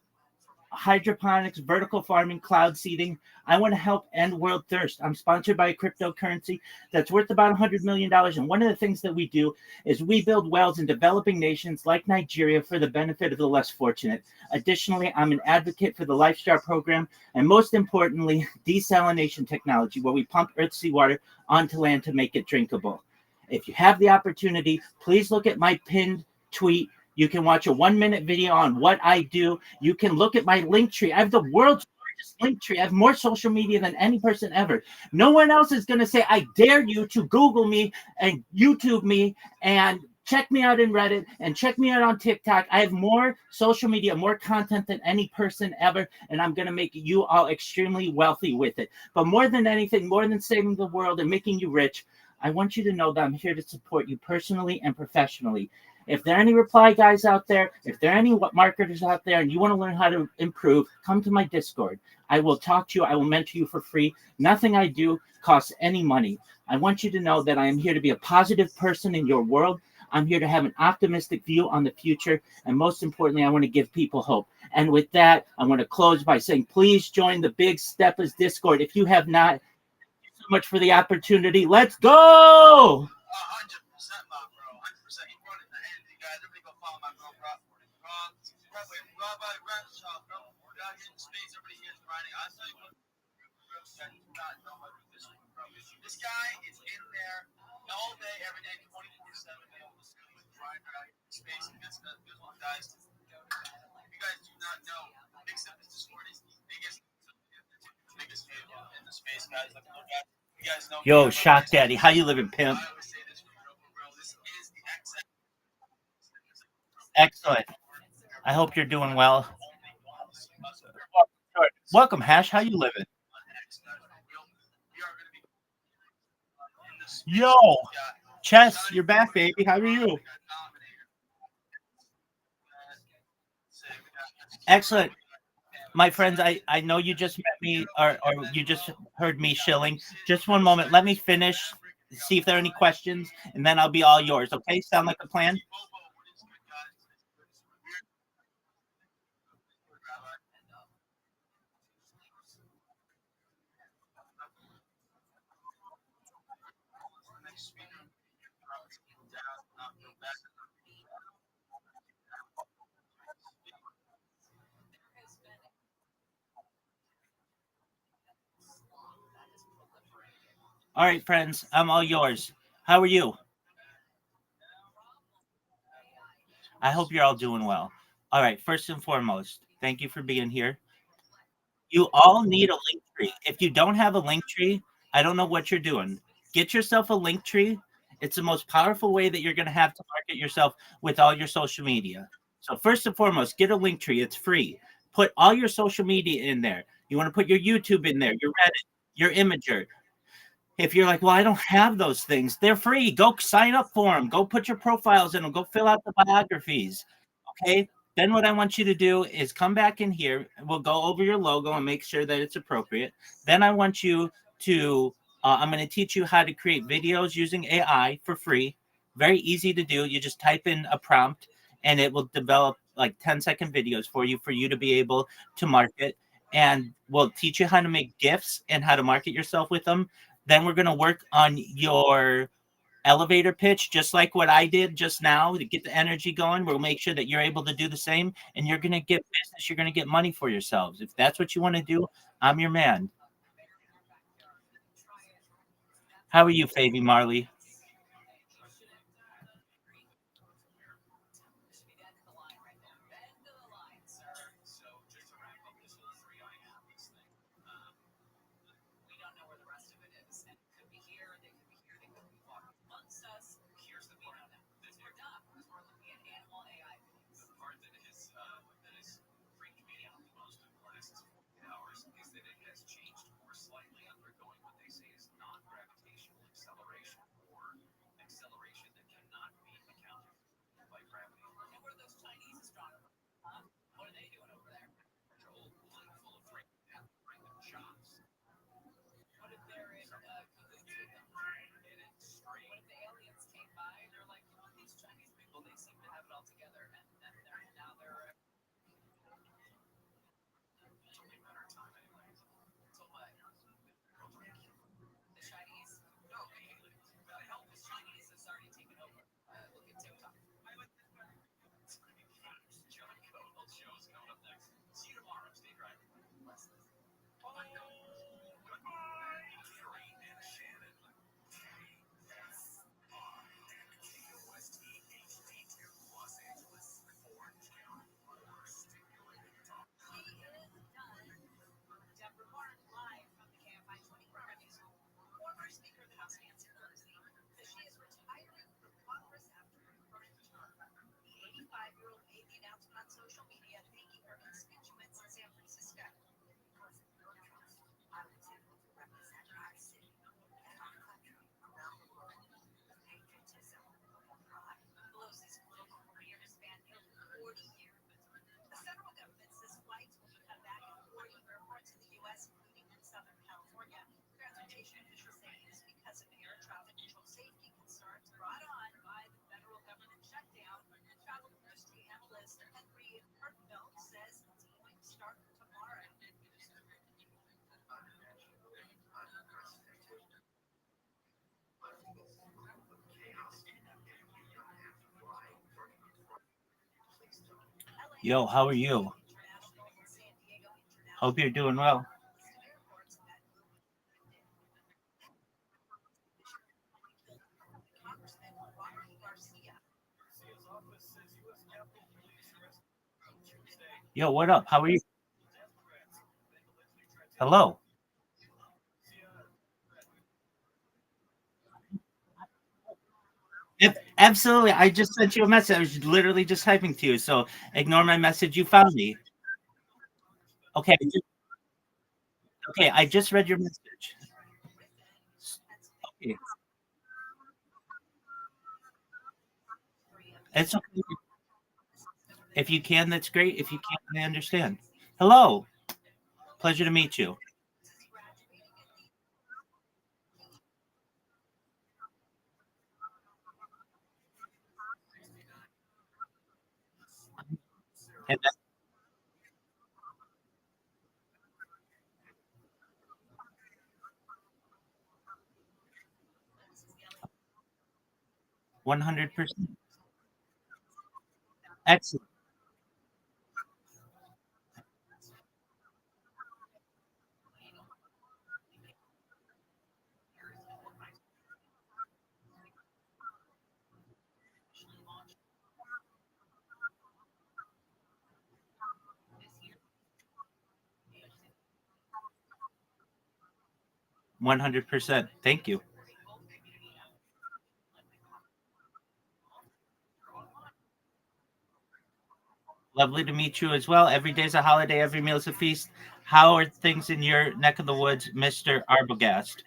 hydroponics, vertical farming, cloud seeding. I want to help end world thirst. I'm sponsored by a cryptocurrency that's worth about $100 million. And one of the things that we do is we build wells in developing nations like Nigeria for the benefit of the less fortunate. Additionally, I'm an advocate for the Lifestar program, and most importantly, desalination technology, where we pump Earth's seawater onto land to make it drinkable. If you have the opportunity, please look at my pinned tweet. You can watch a 1-minute video on what I do. You can look at my link tree. I have the world's largest link tree. I have more social media than any person ever. No one else is going to say, I dare you to Google me and YouTube me and check me out in Reddit and check me out on TikTok. I have more social media, more content than any person ever, and I'm going to make you all extremely wealthy with it. But more than anything, more than saving the world and making you rich, I want you to know that I'm here to support you personally and professionally. If there are any reply guys out there, if there are any marketers out there and you want to learn how to improve, come to my Discord. I will talk to you. I will mentor you for free. Nothing I do costs any money. I want you to know that I am here to be a positive person in your world. I'm here to have an optimistic view on the future. And most importantly, I want to give people hope. And with that, I want to close by saying, please join the Big Steppers Discord. If you have not, thank you so much for the opportunity. Let's go! 100%, my bro. 100%. You brought it to end, you guys. Everybody go follow my bro, Rabbi Rothschild, bro. We're out here in space. Everybody here is grinding. I'll tell you what, bro, you guys do not know how to do this one, bro. This guy is in there all day, every day, 24/7. Grinder out here in space. And that's the one, guys. You guys do not know. Big Steppers Discord is the biggest in the space, guys. Like, you guys know. Yo, Shock Daddy, how you living, pimp? I always say this, bro. This is the Excellent. I hope you're doing well. Welcome, Hash. How you living? Yo, Chess, you're back, baby. How are you? Excellent. My friends, I know you just met me or you just heard me shilling. Just one moment. Let me finish, see if there are any questions, and then I'll be all yours. Okay? Sound like a plan? All right, friends, I'm all yours. How are you? I hope you're all doing well. All right, first and foremost, thank you for being here. You all need a link tree. If you don't have a link tree, I don't know what you're doing. Get yourself a link tree. It's the most powerful way that you're going to have to market yourself with all your social media. So first and foremost, get a link tree. It's free. Put all your social media in there. You want to put your YouTube in there, your Reddit, your Imager. If you're like, well, I don't have those things, they're free. Go sign up for them. Go put your profiles in them. Go fill out the biographies. Okay. Then what I want you to do is come back in here. We'll go over your logo and make sure that it's appropriate. Then I want you to, I'm going to teach you how to create videos using AI for free. Very easy to do. You just type in a prompt and it will develop like 10-second videos for you to be able to market. And we'll teach you how to make GIFs and how to market yourself with them. Then we're going to work on your elevator pitch, just like what I did just now to get the energy going. We'll make sure that you're able to do the same and you're going to get business. You're going to get money for yourselves. If that's what you want to do, I'm your man. How are you, Favy Marley? Yo, how are you? Hope you're doing well. Yo, what up? How are you? Hello. If Absolutely. I just sent you a message. I was literally just typing to you. So ignore my message. You found me. Okay. Okay. I just read your message. Okay. It's okay. If you can, that's great. If you can't, I understand. Hello. Pleasure to meet you. And that's 100%. Excellent. 100%. Thank you. Lovely to meet you as well. Every day's a holiday, every meal's a feast. How are things in your neck of the woods, Mr. Arbogast?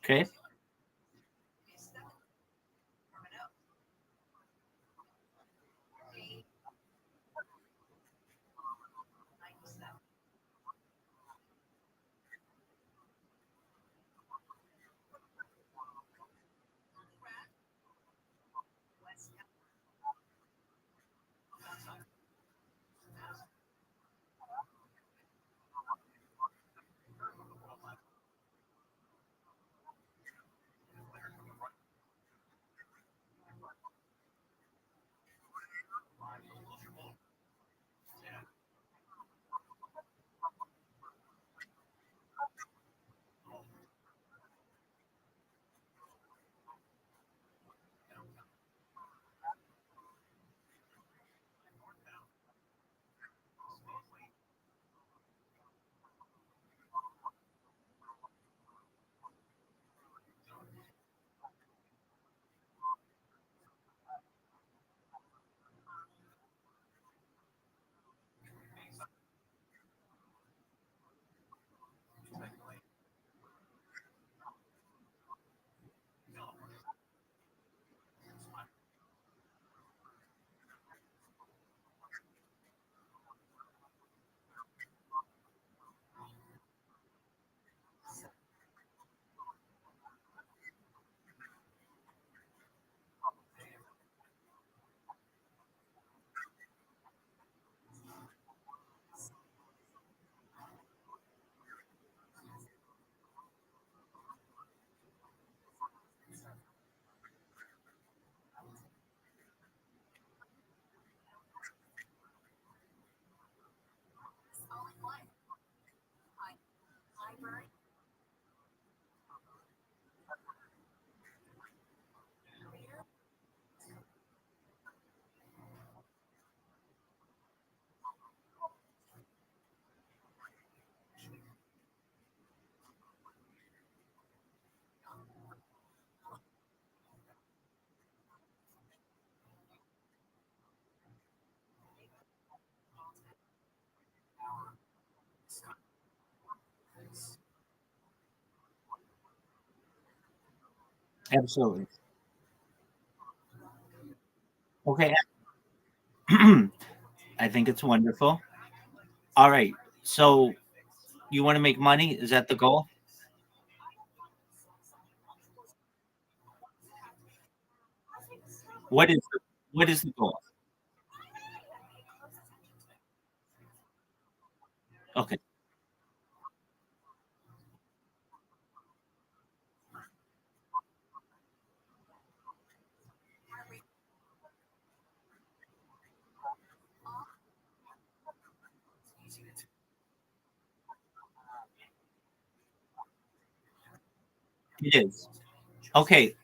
'Kay. Absolutely. Okay. I think it's wonderful. All right. So you want to make money? Is that the goal? What is the goal? Okay. It is. Okay.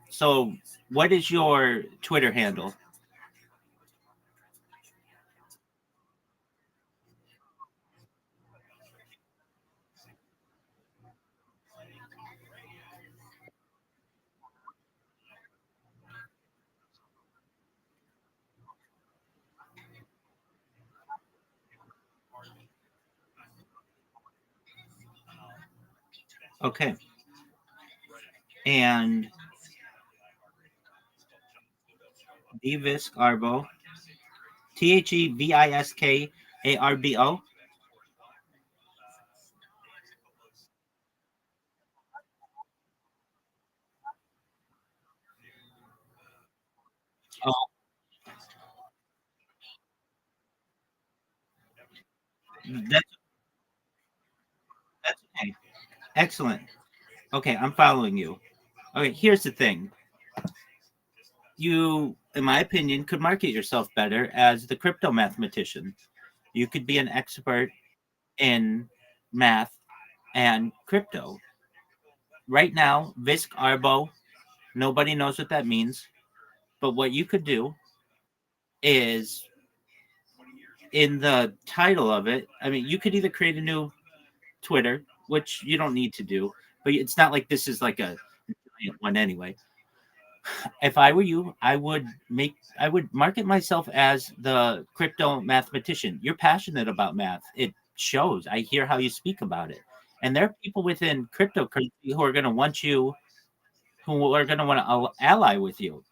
So what is your Twitter handle? Okay. And Dvisk Arbo. TheViskArbo. Oh, that's okay. Excellent. Okay, I'm following you. Okay, here's the thing. You, in my opinion, could market yourself better as the crypto mathematician. You could be an expert in math and crypto. Right now, Visk Arbo, nobody knows what that means. But what you could do is in the title of it, I mean, you could either create a new Twitter, which you don't need to do, but it's not like this is like a giant one anyway. If I were you, I would market myself as the crypto mathematician. You're passionate about math. It shows. I hear how you speak about it. And there are people within cryptocurrency who are going to want you, who are going to want to ally with you.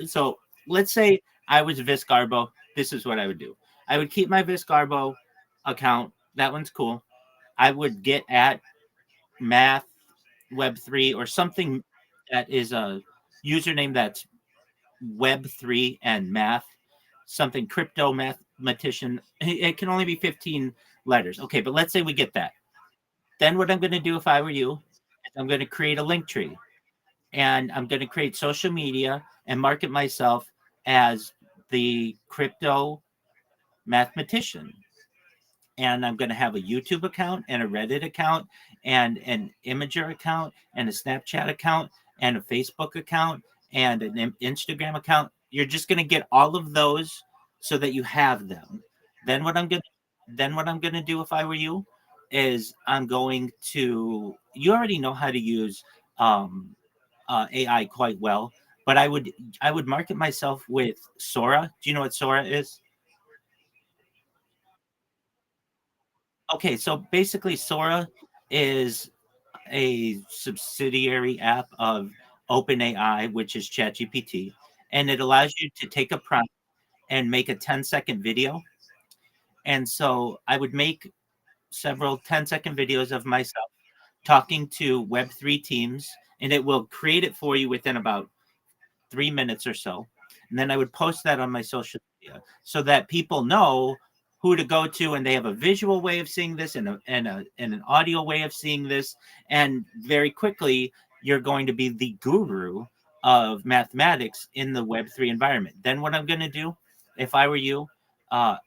So let's say I was Viscarbo. This is what I would do. I would keep my Viscarbo account. That one's cool. I would get at math Web3 or something that is a username that's Web3 and math, something crypto mathematician. It can only be 15 letters. Okay, but let's say we get that. Then what I'm going to do if I were you is I'm going to create a link tree and I'm going to create social media and market myself as the crypto mathematician. And I'm going to have a YouTube account and a Reddit account and an Imager account and a Snapchat account and a Facebook account and an Instagram account. You're just going to get all of those so that you have them. Then what I'm going to do if I were you is I'm going to you already know how to use AI quite well, but I would market myself with Sora. Do you know what Sora is? Okay, so basically, Sora is a subsidiary app of OpenAI, which is ChatGPT, and it allows you to take a prompt and make a 10-second video. And so I would make several 10-second videos of myself talking to Web3 teams, and it will create it for you within about 3 minutes or so. And then I would post that on my social media so that people know who to go to and they have a visual way of seeing this and an audio way of seeing this. And very quickly, you're going to be the guru of mathematics in the Web3 environment. Then what I'm going to do, if I were you,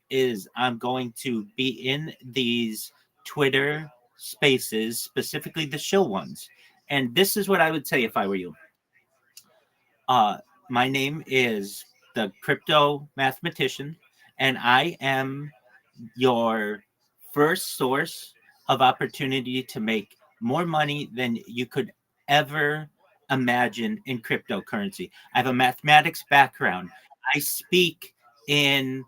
is I'm going to be in these Twitter spaces, specifically the shill ones. And this is what I would say if I were you. Uh, my name is the crypto mathematician, and I am your first source of opportunity to make more money than you could ever imagine in cryptocurrency. I have a mathematics background. I speak in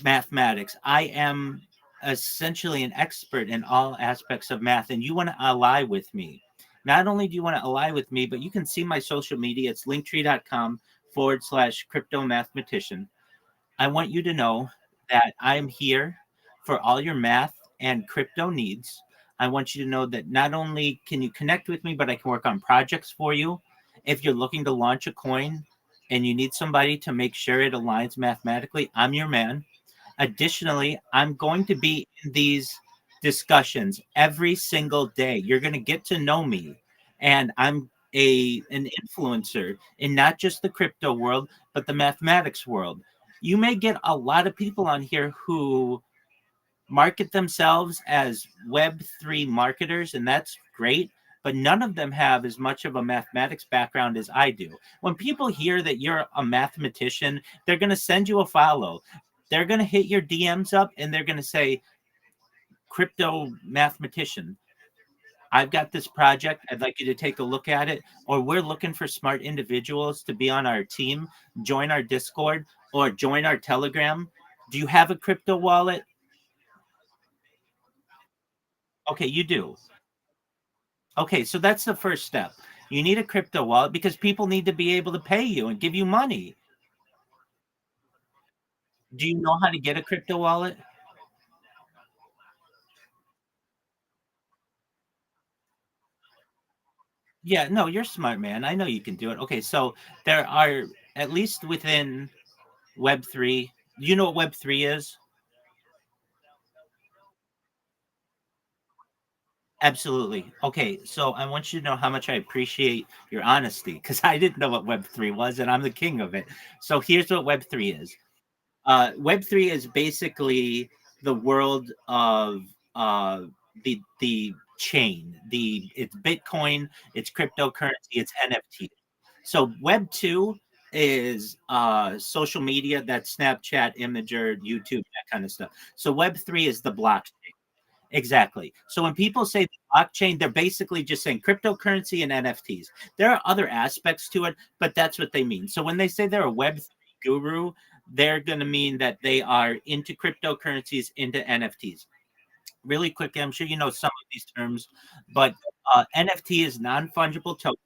mathematics. I am essentially an expert in all aspects of math, and you want to ally with me. Not only do you want to ally with me, but you can see my social media. It's linktree.com/crypto mathematician. I want you to know that I'm here for all your math and crypto needs. I want you to know that not only can you connect with me, but I can work on projects for you. If you're looking to launch a coin and you need somebody to make sure it aligns mathematically, I'm your man. Additionally, I'm going to be in these discussions every single day. You're going to get to know me, and I'm an influencer in not just the crypto world, but the mathematics world. You may get a lot of people on here who market themselves as Web3 marketers, and that's great. But none of them have as much of a mathematics background as I do. When people hear that you're a mathematician, they're going to send you a follow. They're going to hit your DMs up and they're going to say, crypto mathematician, I've got this project. I'd like you to take a look at it. Or we're looking for smart individuals to be on our team, join our Discord, or join our Telegram. Do you have a crypto wallet? Okay, you do. Okay, so that's the first step. You need a crypto wallet because people need to be able to pay you and give you money. Do you know how to get a crypto wallet? Yeah, no, you're smart, man. I know you can do it. Okay, so there are at least within Web3. You know what Web3 is? Absolutely. Okay, so I want you to know how much I appreciate your honesty because I didn't know what Web3 was and I'm the king of it. So here's what Web3 is. Web3 is basically the world of the chain. It's Bitcoin, it's cryptocurrency, it's NFT. So Web2 is social media, that's Snapchat, Imager, YouTube, that kind of stuff. So Web3 is the blockchain. Exactly. So when people say blockchain, they're basically just saying cryptocurrency and NFTs. There are other aspects to it, but that's what they mean. So when they say they're a Web3 guru, they're going to mean that they are into cryptocurrencies, into NFTs. Really quick, I'm sure you know some of these terms, but NFT is non-fungible token.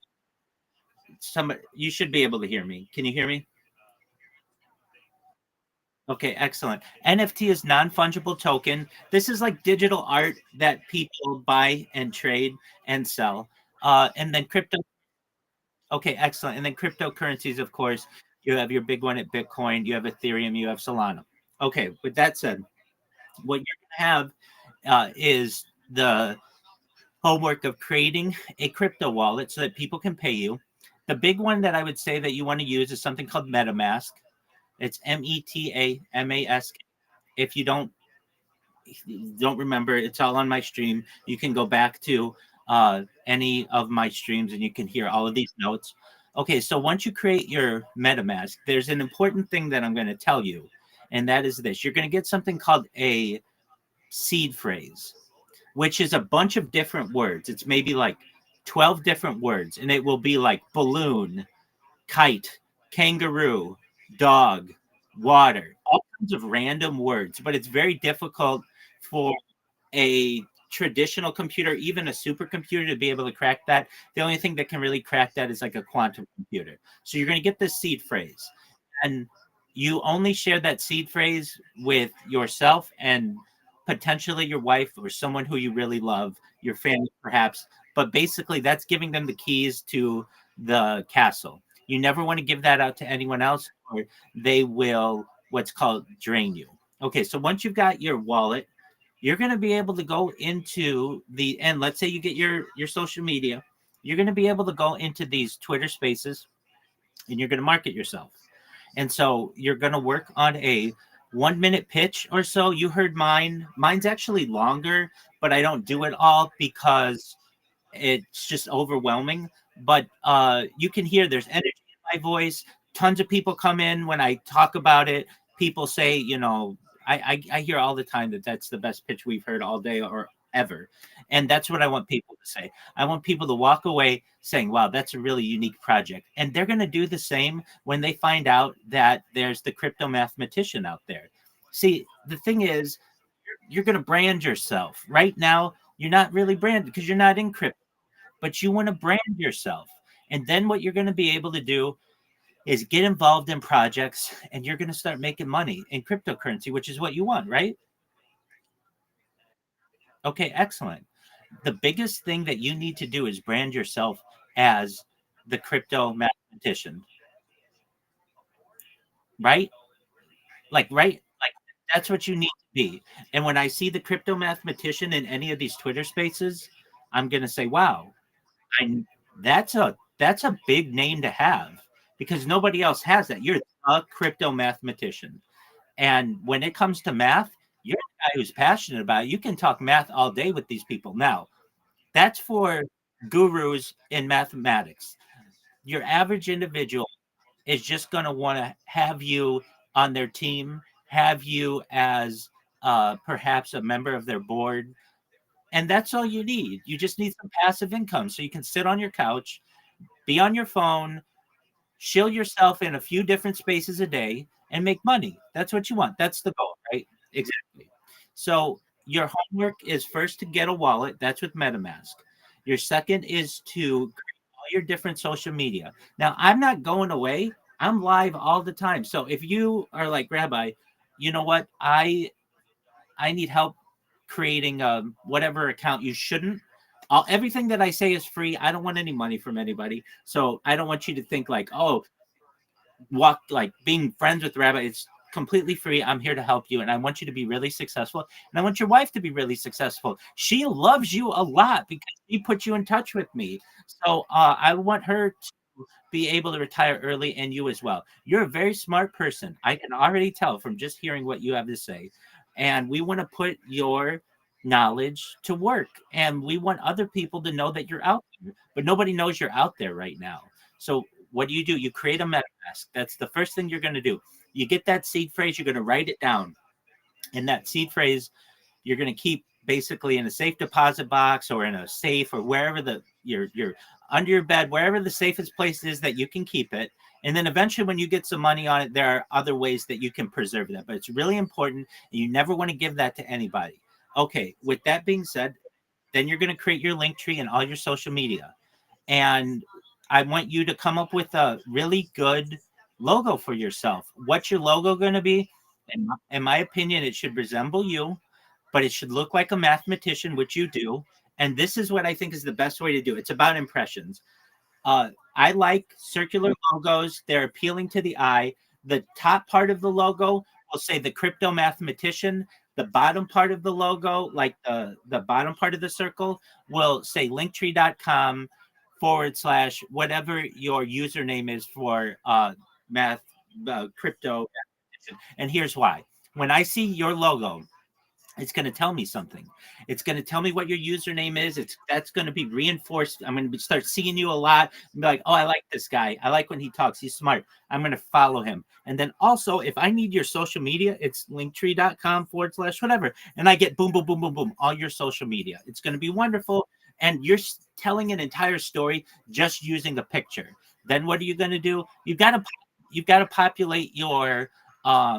You should be able to hear me. Can you hear me? Okay, excellent. NFT is non-fungible token. This is like digital art that people buy and trade and sell. And then crypto. Okay, excellent. And then cryptocurrencies, of course, you have your big one at Bitcoin, you have Ethereum, you have Solana. Okay, with that said, what you're going to have is the homework of creating a crypto wallet so that people can pay you. The big one that I would say that you want to use is something called MetaMask. It's METAMASK. If you don't remember, it's all on my stream. You can go back to any of my streams and you can hear all of these notes. Okay, so once you create your MetaMask, there's an important thing that I'm going to tell you, and that is this. You're going to get something called a seed phrase, which is a bunch of different words. It's maybe like 12 different words, and it will be like balloon, kite, kangaroo, dog, water, all kinds of random words, but it's very difficult for a traditional computer, even a supercomputer, to be able to crack that. The only thing that can really crack that is like a quantum computer. So you're going to get this seed phrase, and you only share that seed phrase with yourself and potentially your wife or someone who you really love, your family perhaps. But basically, that's giving them the keys to the castle. You never want to give that out to anyone else, or they will what's called drain you. Okay, so once you've got your wallet, you're going to be able to go into the, and let's say you get your social media, you're going to be able to go into these Twitter spaces and you're going to market yourself. And so you're going to work on a 1 minute pitch or so. You heard mine. Mine's actually longer, but I don't do it all because it's just overwhelming. But you can hear there's energy in my voice. Tons of people come in when I talk about it. People say, I hear all the time that that's the best pitch we've heard all day or ever. And that's what I want people to say. I want people to walk away saying, wow, that's a really unique project. And they're going to do the same when they find out that there's the crypto mathematician out there. See, the thing is, you're going to brand yourself. Right now, you're not really branded because you're not in crypto. but you want to brand yourself. And then what you're going to be able to do is get involved in projects, and you're going to start making money in cryptocurrency, which is what you want, right? Okay, excellent. The biggest thing that you need to do is brand yourself as the crypto mathematician, right? Like that's what you need to be. And when I see the crypto mathematician in any of these Twitter spaces, I'm going to say, wow, I that's a big name to have, because nobody else has that. You're a crypto mathematician. And when it comes to math, you're a guy who's passionate about it. You can talk math all day with these people. Now, that's for gurus in mathematics. Your average individual is just going to want to have you on their team, have you as perhaps a member of their board. And that's all you need. You just need some passive income so you can sit on your couch, be on your phone, shill yourself in a few different spaces a day, and make money. That's what you want. That's the goal, right? Exactly. So your homework is first to get a wallet. That's with MetaMask. Your second is to create all your different social media. Now, I'm not going away. I'm live all the time. So if you are like, Rabbi, you know what? I need help creating whatever account. You shouldn't. Everything that I say is free. I don't want any money from anybody. So I don't want you to think like, oh, being friends with Rabbi. It's completely free. I'm here to help you, and I want you to be really successful. And I want your wife to be really successful. She loves you a lot because she put you in touch with me. So I want her to be able to retire early, and you as well. You're a very smart person. I can already tell from just hearing what you have to say. And we want to put your knowledge to work. And we want other people to know that you're out there. But nobody knows you're out there right now. So what do? You create a MetaMask. That's the first thing you're going to do. You get that seed phrase, you're going to write it down. And that seed phrase, you're going to keep basically in a safe deposit box or in a safe or wherever you're under your bed, wherever the safest place is that you can keep it. And then eventually when you get some money on it, there are other ways that you can preserve that. But it's really important. And you never want to give that to anybody. Okay, with that being said, then you're going to create your link tree and all your social media. And I want you to come up with a really good logo for yourself. What's your logo going to be? In my opinion, it should resemble you, but it should look like a mathematician, which you do. And this is what I think is the best way to do it. It's about impressions. I like circular logos. They're appealing to the eye. The top part of the logo will say the crypto mathematician. The bottom part of the logo, like the bottom part of the circle, will say linktree.com / whatever your username is for math, crypto. And here's why. When I see your logo, it's going to tell me something. It's going to tell me what your username is. That's going to be reinforced. I'm going to start seeing you a lot and be like, oh, I like this guy. I like when he talks. He's smart. I'm going to follow him. And then also, if I need your social media, it's linktree.com / whatever. And I get boom, boom, boom, boom, boom, all your social media. It's going to be wonderful. And you're telling an entire story just using a picture. Then what are you going to do? You've got to populate your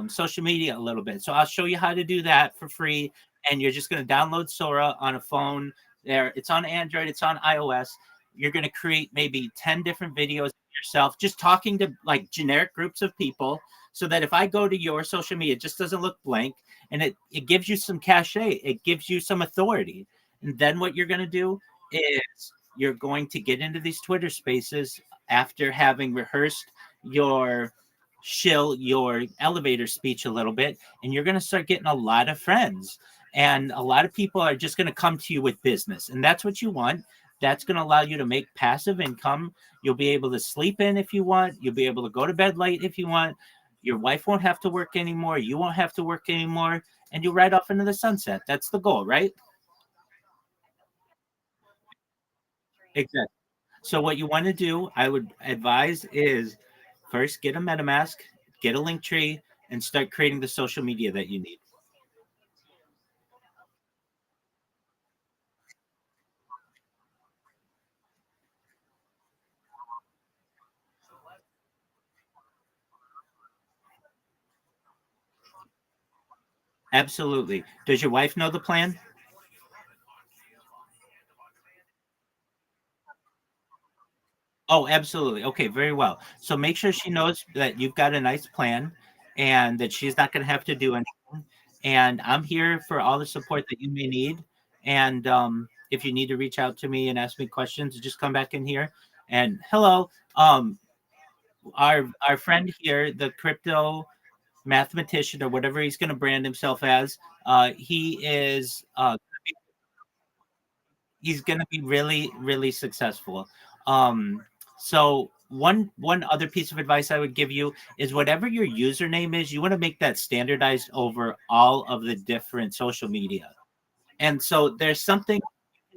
social media a little bit. So I'll show you how to do that for free. And you're just going to download Sora on a phone. There, it's on Android, it's on iOS. You're going to create maybe 10 different videos yourself, just talking to like generic groups of people, so that if I go to your social media, it just doesn't look blank, and it gives you some cachet, it gives you some authority. And then what you're going to do is you're going to get into these Twitter spaces after having rehearsed your elevator speech a little bit, and you're going to start getting a lot of friends, and a lot of people are just going to come to you with business, and that's what you want. That's going to allow you to make passive income. You'll be able to sleep in if you want. You'll be able to go to bed late if you want. Your wife won't have to work anymore. You won't have to work anymore, and you ride off into the sunset. That's the goal, right? Exactly. So what you want to do, I would advise, is first get a MetaMask, get a link tree, and start creating the social media that you need. Absolutely. Does your wife know the plan? Oh, absolutely. Okay, very well. So make sure she knows that you've got a nice plan and that she's not going to have to do anything. And I'm here for all the support that you may need. And if you need to reach out to me and ask me questions, just come back in here. And hello, our friend here, the crypto mathematician or whatever he's going to brand himself as, he is he's going to be really really successful. So one other piece of advice I would give you is whatever your username is, you want to make that standardized over all of the different social media. And so there's something,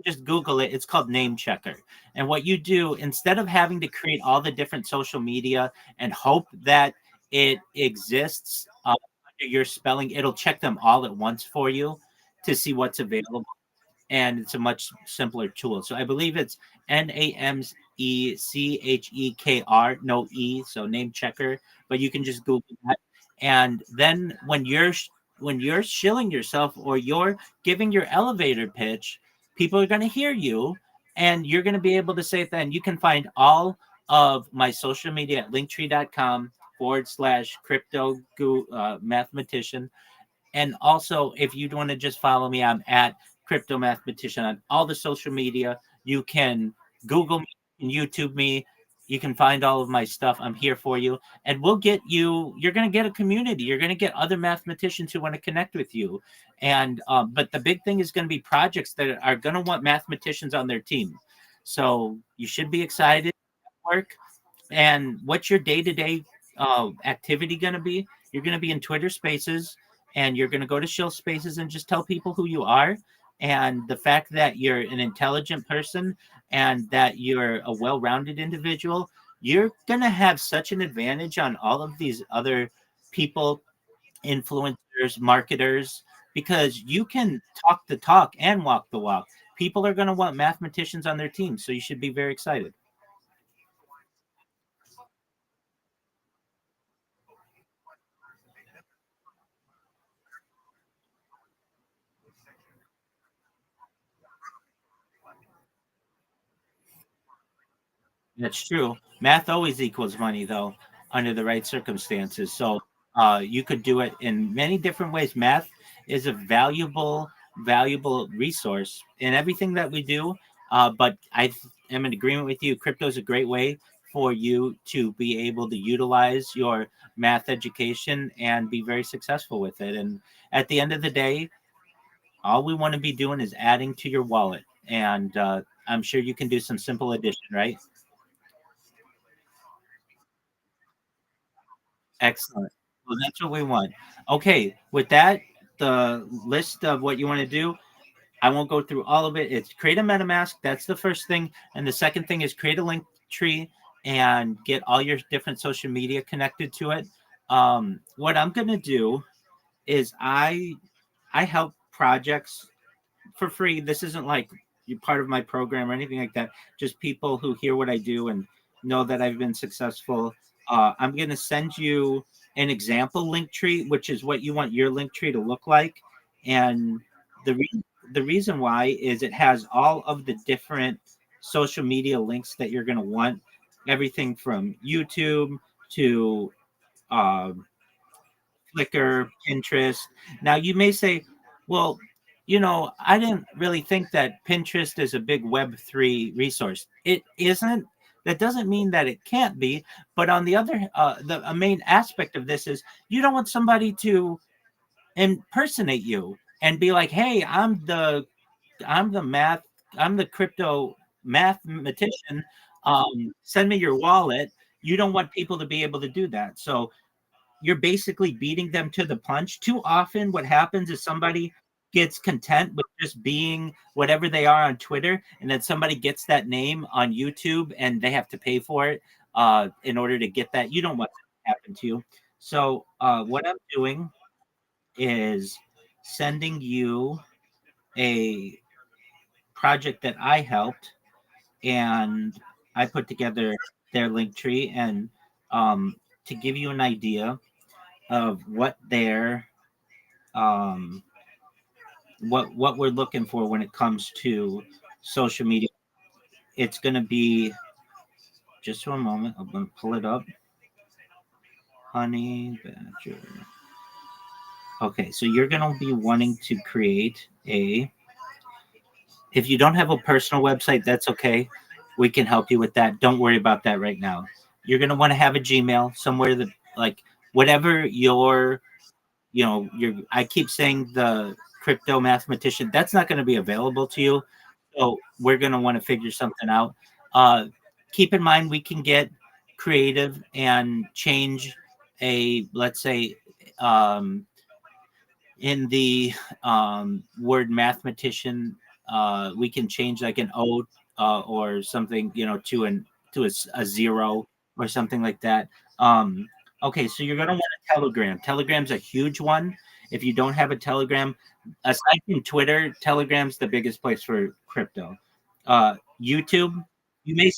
just Google it. It's called Name Checker. And what you do, instead of having to create all the different social media and hope that it exists under your spelling, it'll check them all at once for you to see what's available, and it's a much simpler tool. So I believe it's NAMECHEKR, no E, so Name Checker. But you can just Google that, and then when you're shilling yourself or you're giving your elevator pitch, people are going to hear you, and you're going to be able to say it. Then you can find all of my social media at linktree.com/crypto mathematician. And also, if you want to just follow me, I'm at Crypto Mathematician on all the social media. You can Google me and YouTube me. You can find all of my stuff. I'm here for you. And we'll get you, you're going to get a community. You're going to get other mathematicians who want to connect with you. And, but the big thing is going to be projects that are going to want mathematicians on their team. So you should be excited to work. And what's your day-to-day activity going to be? You're going to be in Twitter Spaces, and you're going to go to Shill Spaces and just tell people who you are, and the fact that you're an intelligent person and that you're a well-rounded individual. You're going to have such an advantage on all of these other people, influencers, marketers, because you can talk the talk and walk the walk. People are going to want mathematicians on their team, so you should be very excited. That's true. Math always equals money, though, under the right circumstances. So you could do it in many different ways. Math is a valuable resource in everything that we do. But am in agreement with you. Crypto is a great way for you to be able to utilize your math education and be very successful with it. And at the end of the day, all we want to be doing is adding to your wallet. And I'm sure you can do some simple addition, right? Excellent. Well, that's what we want. Okay, with that, the list of what you want to do, I won't go through all of it. It's create a MetaMask. That's the first thing. And the second thing is create a link tree and get all your different social media connected to it. What I'm going to do is I help projects for free. This isn't like you part of my program or anything like that. Just people who hear what I do and know that I've been successful. I'm going to send you an example link tree, which is what you want your link tree to look like. And the reason why is it has all of the different social media links that you're going to want, everything from YouTube to um, Flickr, Pinterest. Now, you may say, well, I didn't really think that Pinterest is a big Web3 resource. It isn't. That doesn't mean that it can't be. But on the other, a main aspect of this is you don't want somebody to impersonate you and be like, hey, I'm the math, I'm the crypto mathematician. Send me your wallet. You don't want people to be able to do that. So you're basically beating them to the punch. Too often, what happens is somebody gets content with just being whatever they are on Twitter, and then somebody gets that name on YouTube and they have to pay for it in order to get that. You don't want that to happen to you. So, what I'm doing is sending you a project that I helped, and I put together their link tree, and to give you an idea of um, what we're looking for when it comes to social media. It's going to be Just one moment. I'm going to pull it up. Honey Badger. Okay, so you're going to be wanting to create a. If you don't have a personal website, that's okay. We can help you with that. Don't worry about that right now. You're going to want to have a Gmail somewhere that, like, whatever your, I keep saying the crypto mathematician, that's not going to be available to you. So we're going to want to figure something out. Keep in mind, we can get creative and change let's say, in the word mathematician, we can change like an O or something, to a zero or something like that. Okay, so you're going to want a Telegram. Telegram's a huge one. If you don't have a Telegram, aside from Twitter, Telegram's the biggest place for crypto. YouTube, you may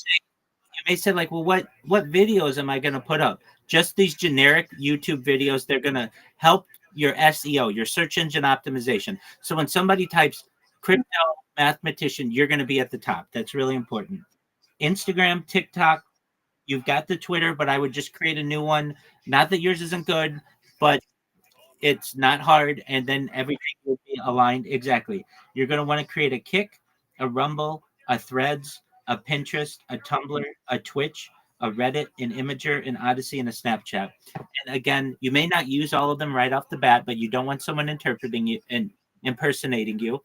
say like, well, what videos am I going to put up? Just these generic YouTube videos. They're going to help your SEO, your search engine optimization. So when somebody types crypto mathematician, you're going to be at the top. That's really important. Instagram, TikTok, you've got the Twitter, but I would just create a new one. Not that yours isn't good, but it's not hard, and then everything will be aligned. Exactly. You're going to want to create a Kick, a Rumble, a Threads, a Pinterest, a Tumblr, a Twitch, a Reddit, an Imager, an Odyssey, and a Snapchat. And again, you may not use all of them right off the bat, but you don't want someone interpreting you and impersonating you.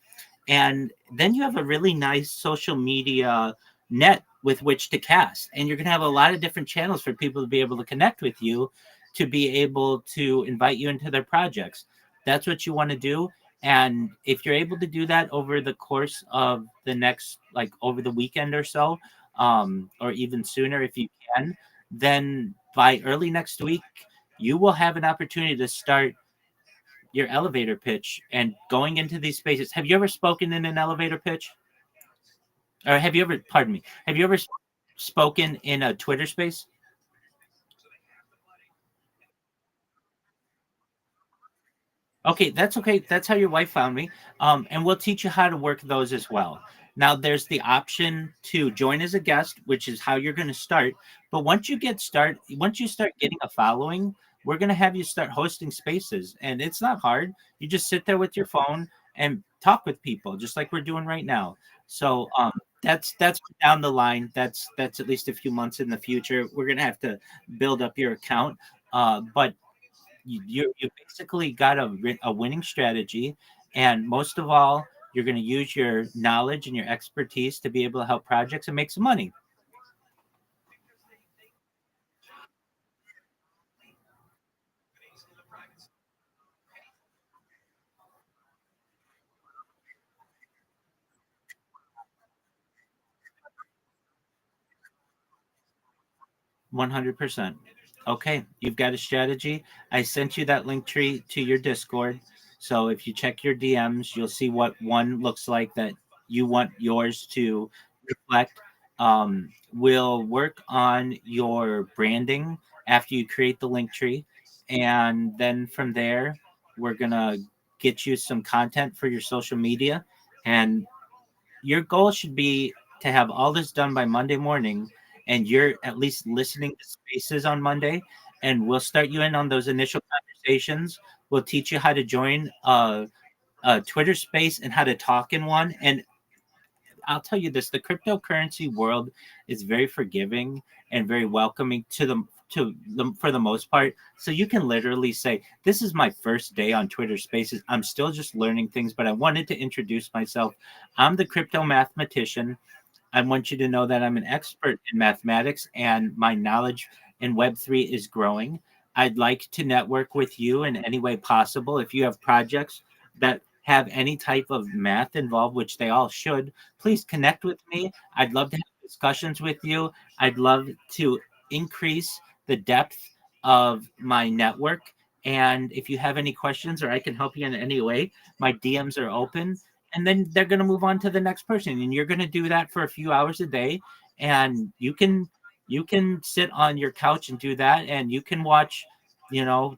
And then you have a really nice social media net with which to cast. And you're going to have a lot of different channels for people to be able to connect with you, to be able to invite you into their projects. That's what you want to do. And if you're able to do that over the course of the next, like over the weekend or so, or even sooner if you can, then by early next week, you will have an opportunity to start your elevator pitch and going into these spaces. Have you ever spoken in an elevator pitch? Or have you ever, pardon me, have you ever spoken in a Twitter space? Okay, that's okay. That's how your wife found me. And we'll teach you how to work those as well. Now, there's the option to join as a guest, which is how you're going to start. But once you start getting a following, we're going to have you start hosting spaces, and it's not hard. You just sit there with your phone and talk with people, just like we're doing right now. So that's down the line. That's at least a few months in the future. We're going to have to build up your account, but you basically got a winning strategy, and most of all, you're going to use your knowledge and your expertise to be able to help projects and make some money. 100%. Okay, you've got a strategy. I sent you that link tree to your Discord. So if you check your DMs, you'll see what one looks like that you want yours to reflect. We'll work on your branding after you create the link tree. And then from there, we're going to get you some content for your social media. And your goal should be to have all this done by Monday morning, and you're at least listening to spaces on Monday, and we'll start you in on those initial conversations. We'll teach you how to join a Twitter space and how to talk in one. And I'll tell you this: the cryptocurrency world is very forgiving and very welcoming for the most part. So you can literally say, "This is my first day on Twitter Spaces. I'm still just learning things, but I wanted to introduce myself. I'm the crypto mathematician. I want you to know that I'm an expert in mathematics and my knowledge in Web3 is growing. I'd like to network with you in any way possible. If you have projects that have any type of math involved, which they all should, please connect with me. I'd love to have discussions with you. I'd love to increase the depth of my network. And if you have any questions or I can help you in any way, my DMs are open." And then they're going to move on to the next person, and you're going to do that for a few hours a day, and you can sit on your couch and do that, and you can watch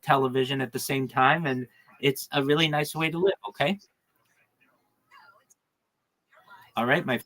television at the same time, and it's a really nice way to live. Okay, all right, my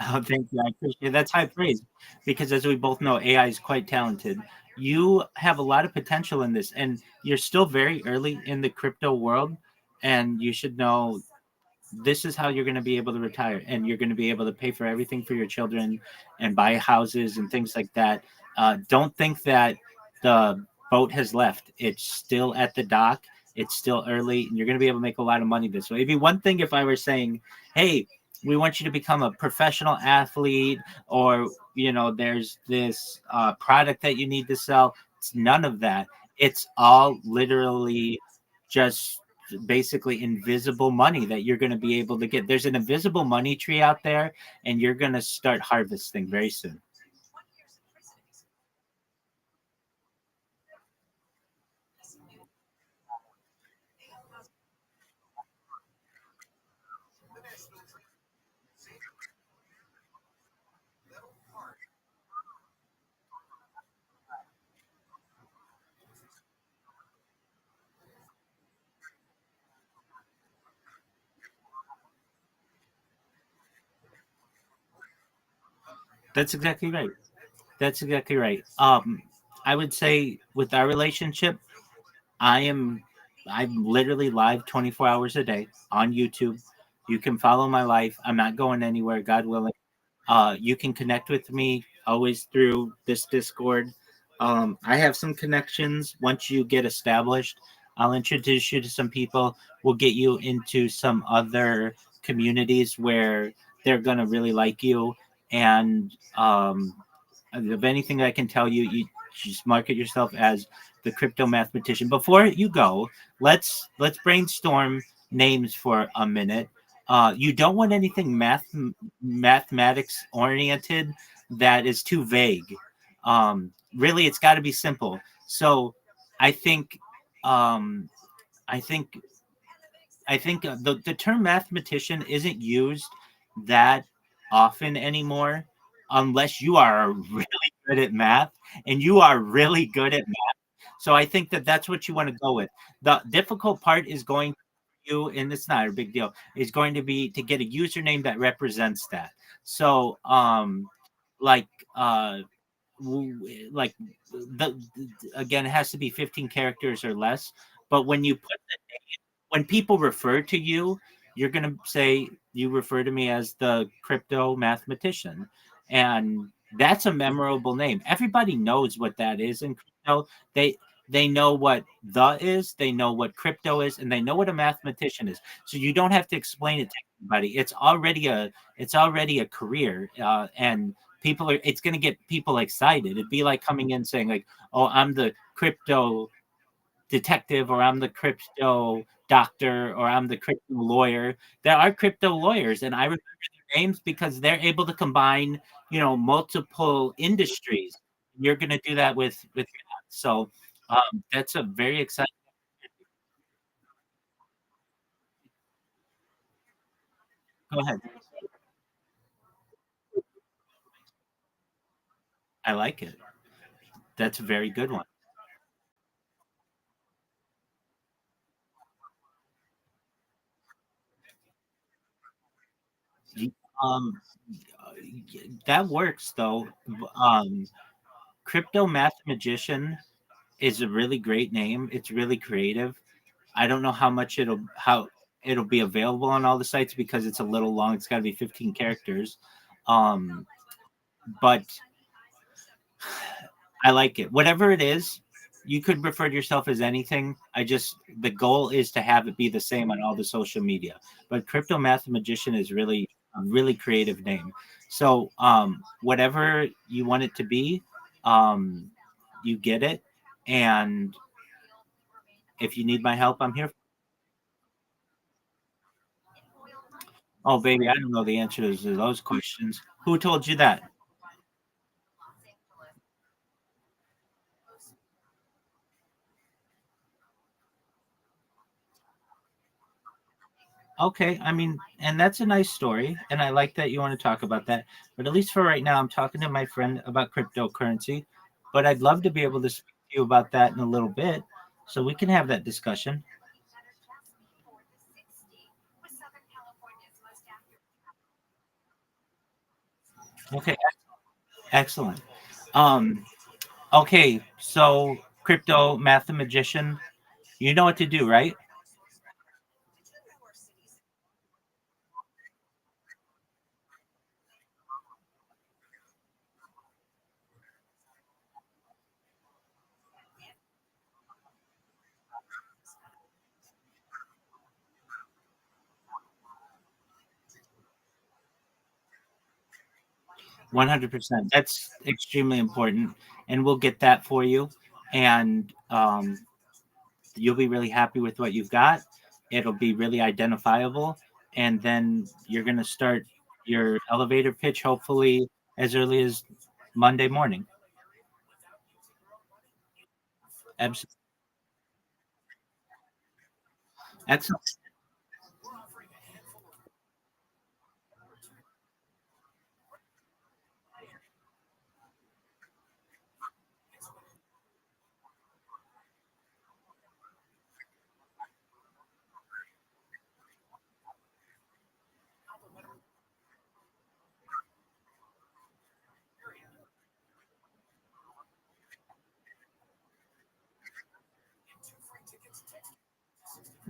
Oh, thank you. I appreciate it. That's high praise because, as we both know, AI is quite talented. You have a lot of potential in this, and you're still very early in the crypto world. And you should know this is how you're going to be able to retire, and you're going to be able to pay for everything for your children and buy houses and things like that. Don't think that the boat has left. It's still at the dock. It's still early, and you're going to be able to make a lot of money this way. It'd be one thing if I were saying, hey, we want you to become a professional athlete, or there's this product that you need to sell. It's none of that. It's all literally just basically invisible money that you're going to be able to get. There's an invisible money tree out there, and you're going to start harvesting very soon. That's exactly right. That's exactly right. I would say with our relationship, I am I'm literally live 24 hours a day on YouTube. You can follow my life. I'm not going anywhere, God willing. You can connect with me always through this Discord. I have some connections. Once you get established, I'll introduce you to some people. We'll get you into some other communities where they're gonna really like you. And of anything I can tell you, you just market yourself as the crypto mathematician. Before you go, let's brainstorm names for a minute. You don't want anything mathematics oriented that is too vague. Really, it's got to be simple. So, I think, um, I think the term mathematician isn't used that often anymore, unless you are really good at math, and you are really good at math. So I think that that's what you want to go with. The difficult part is going you, and it's not a big deal, is going to be to get a username that represents that. So like uh like again, it has to be 15 characters or less. But when people refer to you, you're going to say, you refer to me as the crypto mathematician. And that's a memorable name. Everybody knows what that is in crypto. They know what the is, they know what crypto is, and they know what a mathematician is. So you don't have to explain it to anybody. It's already a career, and it's going to get people excited. It'd be like coming in saying like, "Oh, I'm the crypto detective," or "I'm the crypto doctor," or "I'm the crypto lawyer." There are crypto lawyers, and I remember their names because they're able to combine, multiple industries. You're going to do that with that. So that's a very exciting. Go ahead. I like it. That's a very good one. You- Um, that works though. Crypto math magician is a really great name. It's really creative. I don't know how it'll be available on all the sites because it's a little long. It's got to be 15 characters. Um, but I like it. Whatever it is, you could refer to yourself as anything. The goal is to have it be the same on all the social media. But crypto math magician is really a really creative name. So whatever you want it to be, um, you get it. And if you need my help, I'm here. Oh, baby, I don't know the answers to those questions. Who told you that? Okay, I mean, and that's a nice story, and I like that you want to talk about that. But at least for right now, I'm talking to my friend about cryptocurrency. But I'd love to be able to speak to you about that in a little bit, so we can have that discussion. Okay, excellent. Um, okay, so crypto mathematician, you know what to do, right? 100%. That's extremely important, and we'll get that for you. And you'll be really happy with what you've got. It'll be really identifiable, and then you're going to start your elevator pitch hopefully as early as Monday morning. Absolutely. Excellent.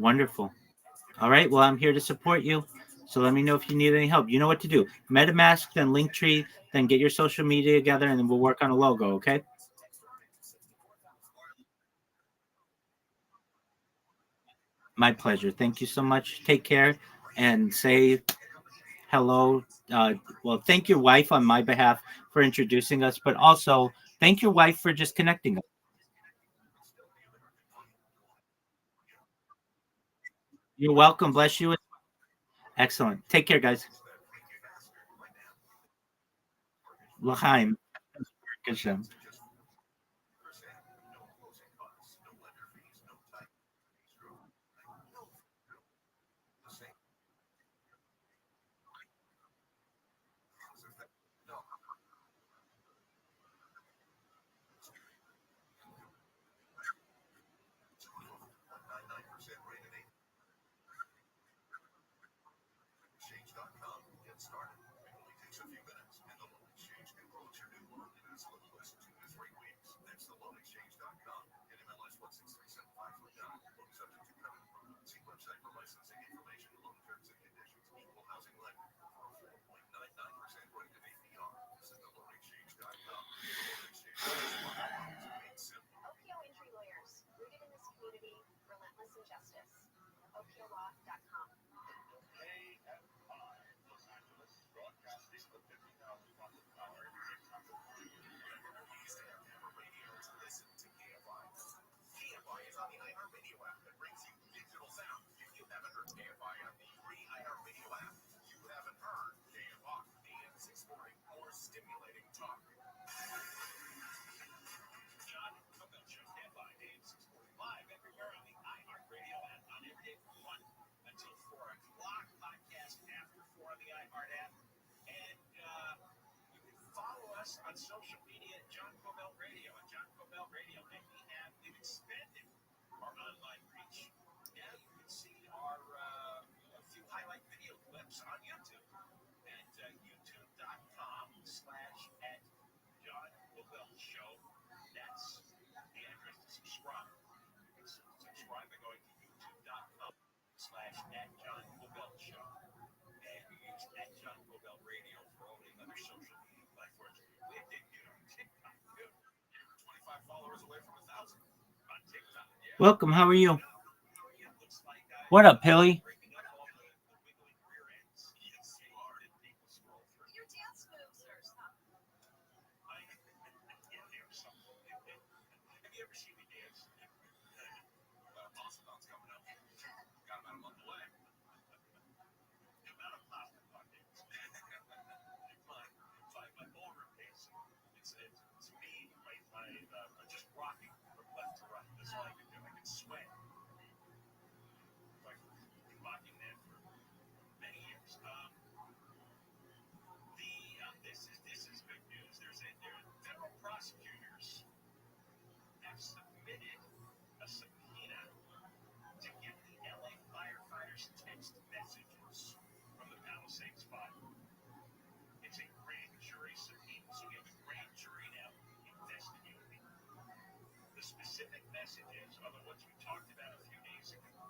Wonderful. All right. Well, I'm here to support you. So let me know if you need any help. You know what to do. MetaMask, then Linktree, then get your social media together, and then we'll work on a logo. Okay. My pleasure. Thank you so much. Take care and say hello. Well, thank your wife on my behalf for introducing us, but also thank your wife for just connecting us. You're welcome. Bless you. Excellent. Take care, guys. L'chaim. Geshem. Welcome. How are you? What up, Hilly? specific messages of what you talked about a few days ago.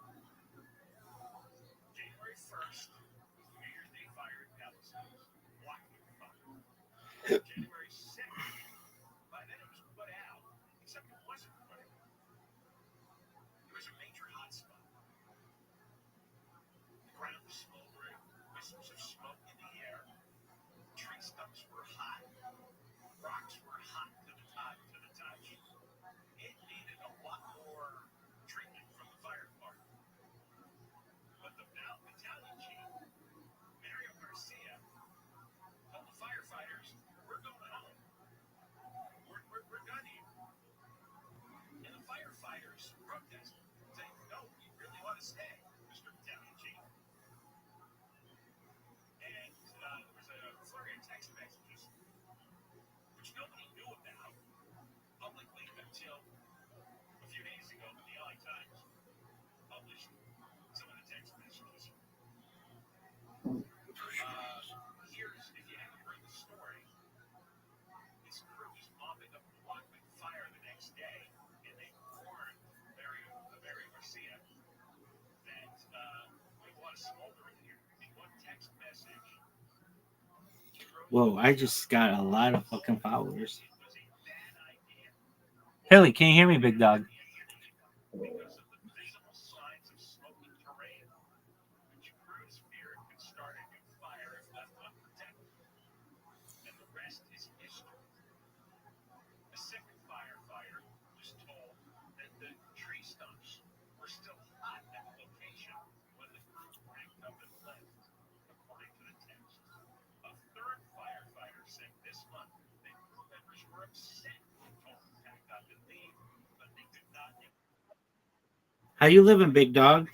January 1st, New Year's Day fire in Palestine. Blocking the fire. January 2nd, by then it was put out, except it wasn't put out. It was a major hotspot. The ground was smoldering, wisps of smoke in the air. Tree stumps were hot. Rocks were hot to the touch. It needed a lot more treatment from the fire department. But the battalion chief, Mario Garcia, told the firefighters, "We're going home. We're done here." And the firefighters protested, saying, "No, we really want to stay, Mr. Battalion Chief." And there was a flurry of text messages, which nobody knew about publicly until a few days ago when the LA Times published some of the text messages. Here's, if you haven't heard the story, this crew is mopping up the block with fire the next day, and they warned Mario Garcia that we want to smolder in here. In one text message. Whoa, I just got a lot of fucking followers. Haley, can you hear me, big dog? Because of the visible signs of smoking terrain, which crews feared could start a new fire if left unprotected. And the rest is history. A second firefighter was told that the tree stumps were still hot at the location when the crew packed up and left, according to the text. A third firefighter said this month that crew members were upset when told to pack up and leave, but they could not. How you living, big dog?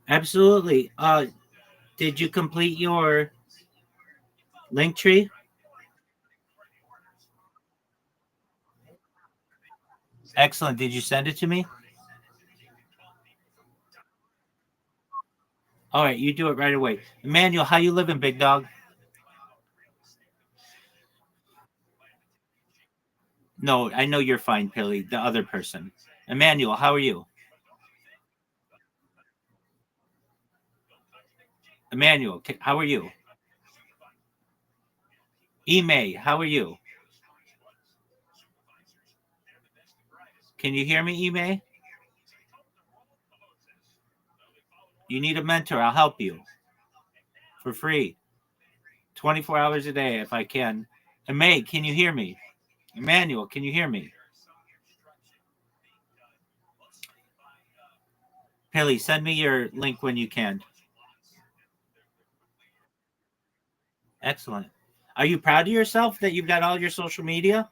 Absolutely. Did you complete your link tree? Excellent. Did you send it to me? All right, you do it right away. Emmanuel, how you living, big dog? No, I know you're fine, Pilly. The other person. Emmanuel, how are you? Emmanuel, how are you? Ime, how are you? Can you hear me, Ime? You need a mentor. I'll help you. For free. 24 hours a day if I can. Ime, can you hear me? Emmanuel, can you hear me? Pilly, send me your link when you can. Excellent. Are you proud of yourself that you've got all your social media?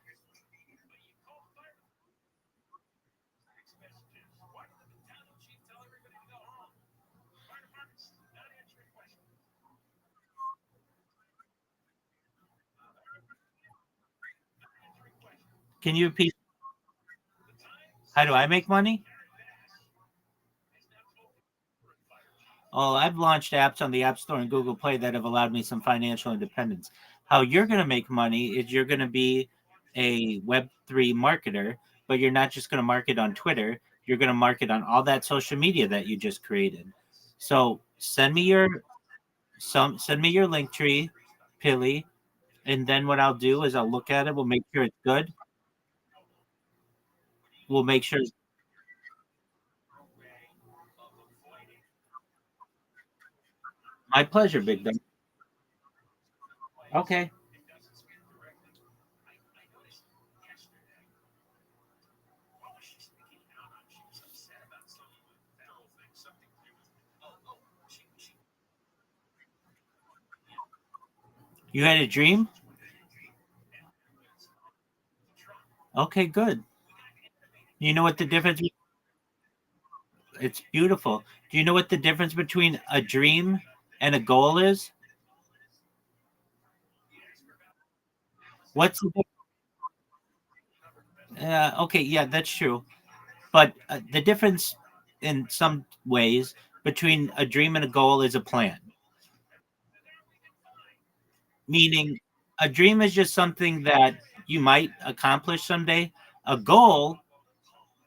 Can you repeat? How do I make money? Oh, I've launched apps on the App Store and Google Play that have allowed me some financial independence. How you're going to make money is you're going to be a Web3 marketer, but you're not just going to market on Twitter. You're going to market on all that social media that you just created. So send me your link tree, Pilly, and then what I'll do is I'll look at it. We'll make sure it's good. We'll make sure. My pleasure, big dog. Okay. You had a dream? Okay, good. You know what the difference? It's beautiful. Do you know what the difference between a dream and a goal is? What's the okay, yeah, that's true. But the difference in some ways between a dream and a goal is a plan. Meaning a dream is just something that you might accomplish someday. A goal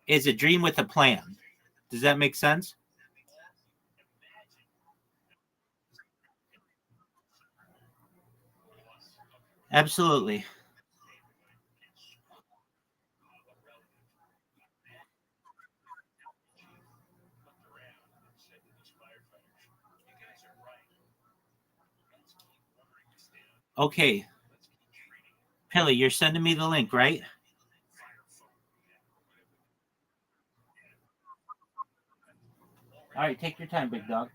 is a dream with a plan. Does that make sense? Absolutely. Okay. Pilly, you're sending me the link, right? All right, take your time, big dog.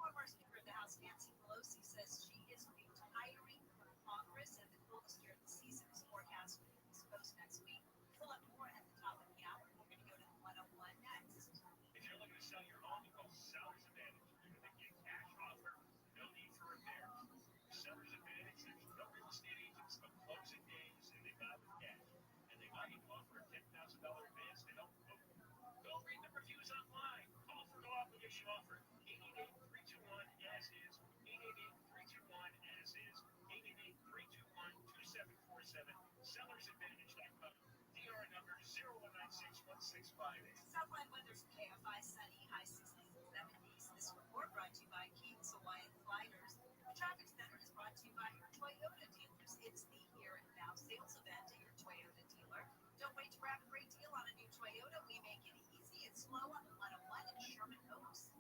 Former Speaker of the House Nancy Pelosi says she is retiring from Congress, and the coolest year of the season is forecast for the East Coast next week. We'll have more at the top of the hour. We're going to go to the 101 next. If you're looking to sell your home, you call Seller's Advantage. You're going to get cash offer, no need for repairs. Seller's Advantage, there's no real estate agents, no closing days, and they got the cash. And they might even offer a $10,000 advance to help book. Go read the reviews online. Call for no obligation offer. 888-321-AS-IS, 888-321-AS-IS, 888-321-2747, sellersadvantage.com, DR number 01961658. Southland weather's KFI sunny, high 60s and 70s. This report brought to you by King's Hawaiian Gliders. The traffic center is brought to you by your Toyota dealers. It's the Here and Now sales event at your Toyota dealer. Don't wait to grab a great deal on a new Toyota. We make it easy and slow on the 101 in Sherman Oaks.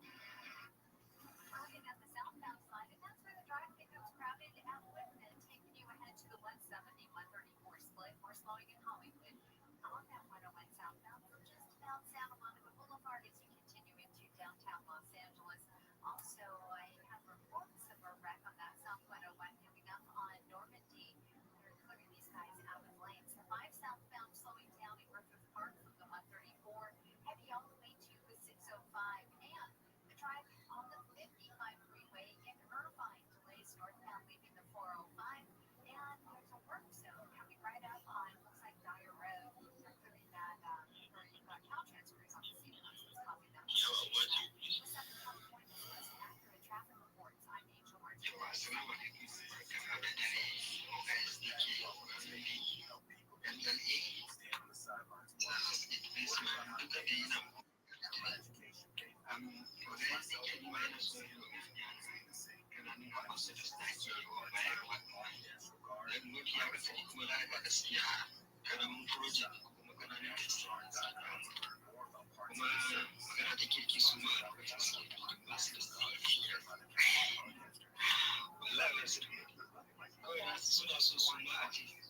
Looking at the southbound side, and that's where the drive becomes crowded at Whitman, taking you ahead to the 170, 134 split. We're slowing in Hollywood on that 101 southbound from just about Santa Monica Boulevard as you continue into downtown Los Angeles. Also, I have reports of a wreck on that South 101 coming up on Normandy. They're clearing these guys out of lanes. The 5 southbound slowing down in Griffith Park from the 134, heavy all the way to the 605, and the drive on the 55 freeway in Irvine delays northbound leaving the 405, and there's a work zone coming right up on, looks like Dyer Road. They're clearing that, or you've got Caltrans crews on the scene, and that's what's causing that. The 7 California most accurate traffic reports. I'm Angel Martinez.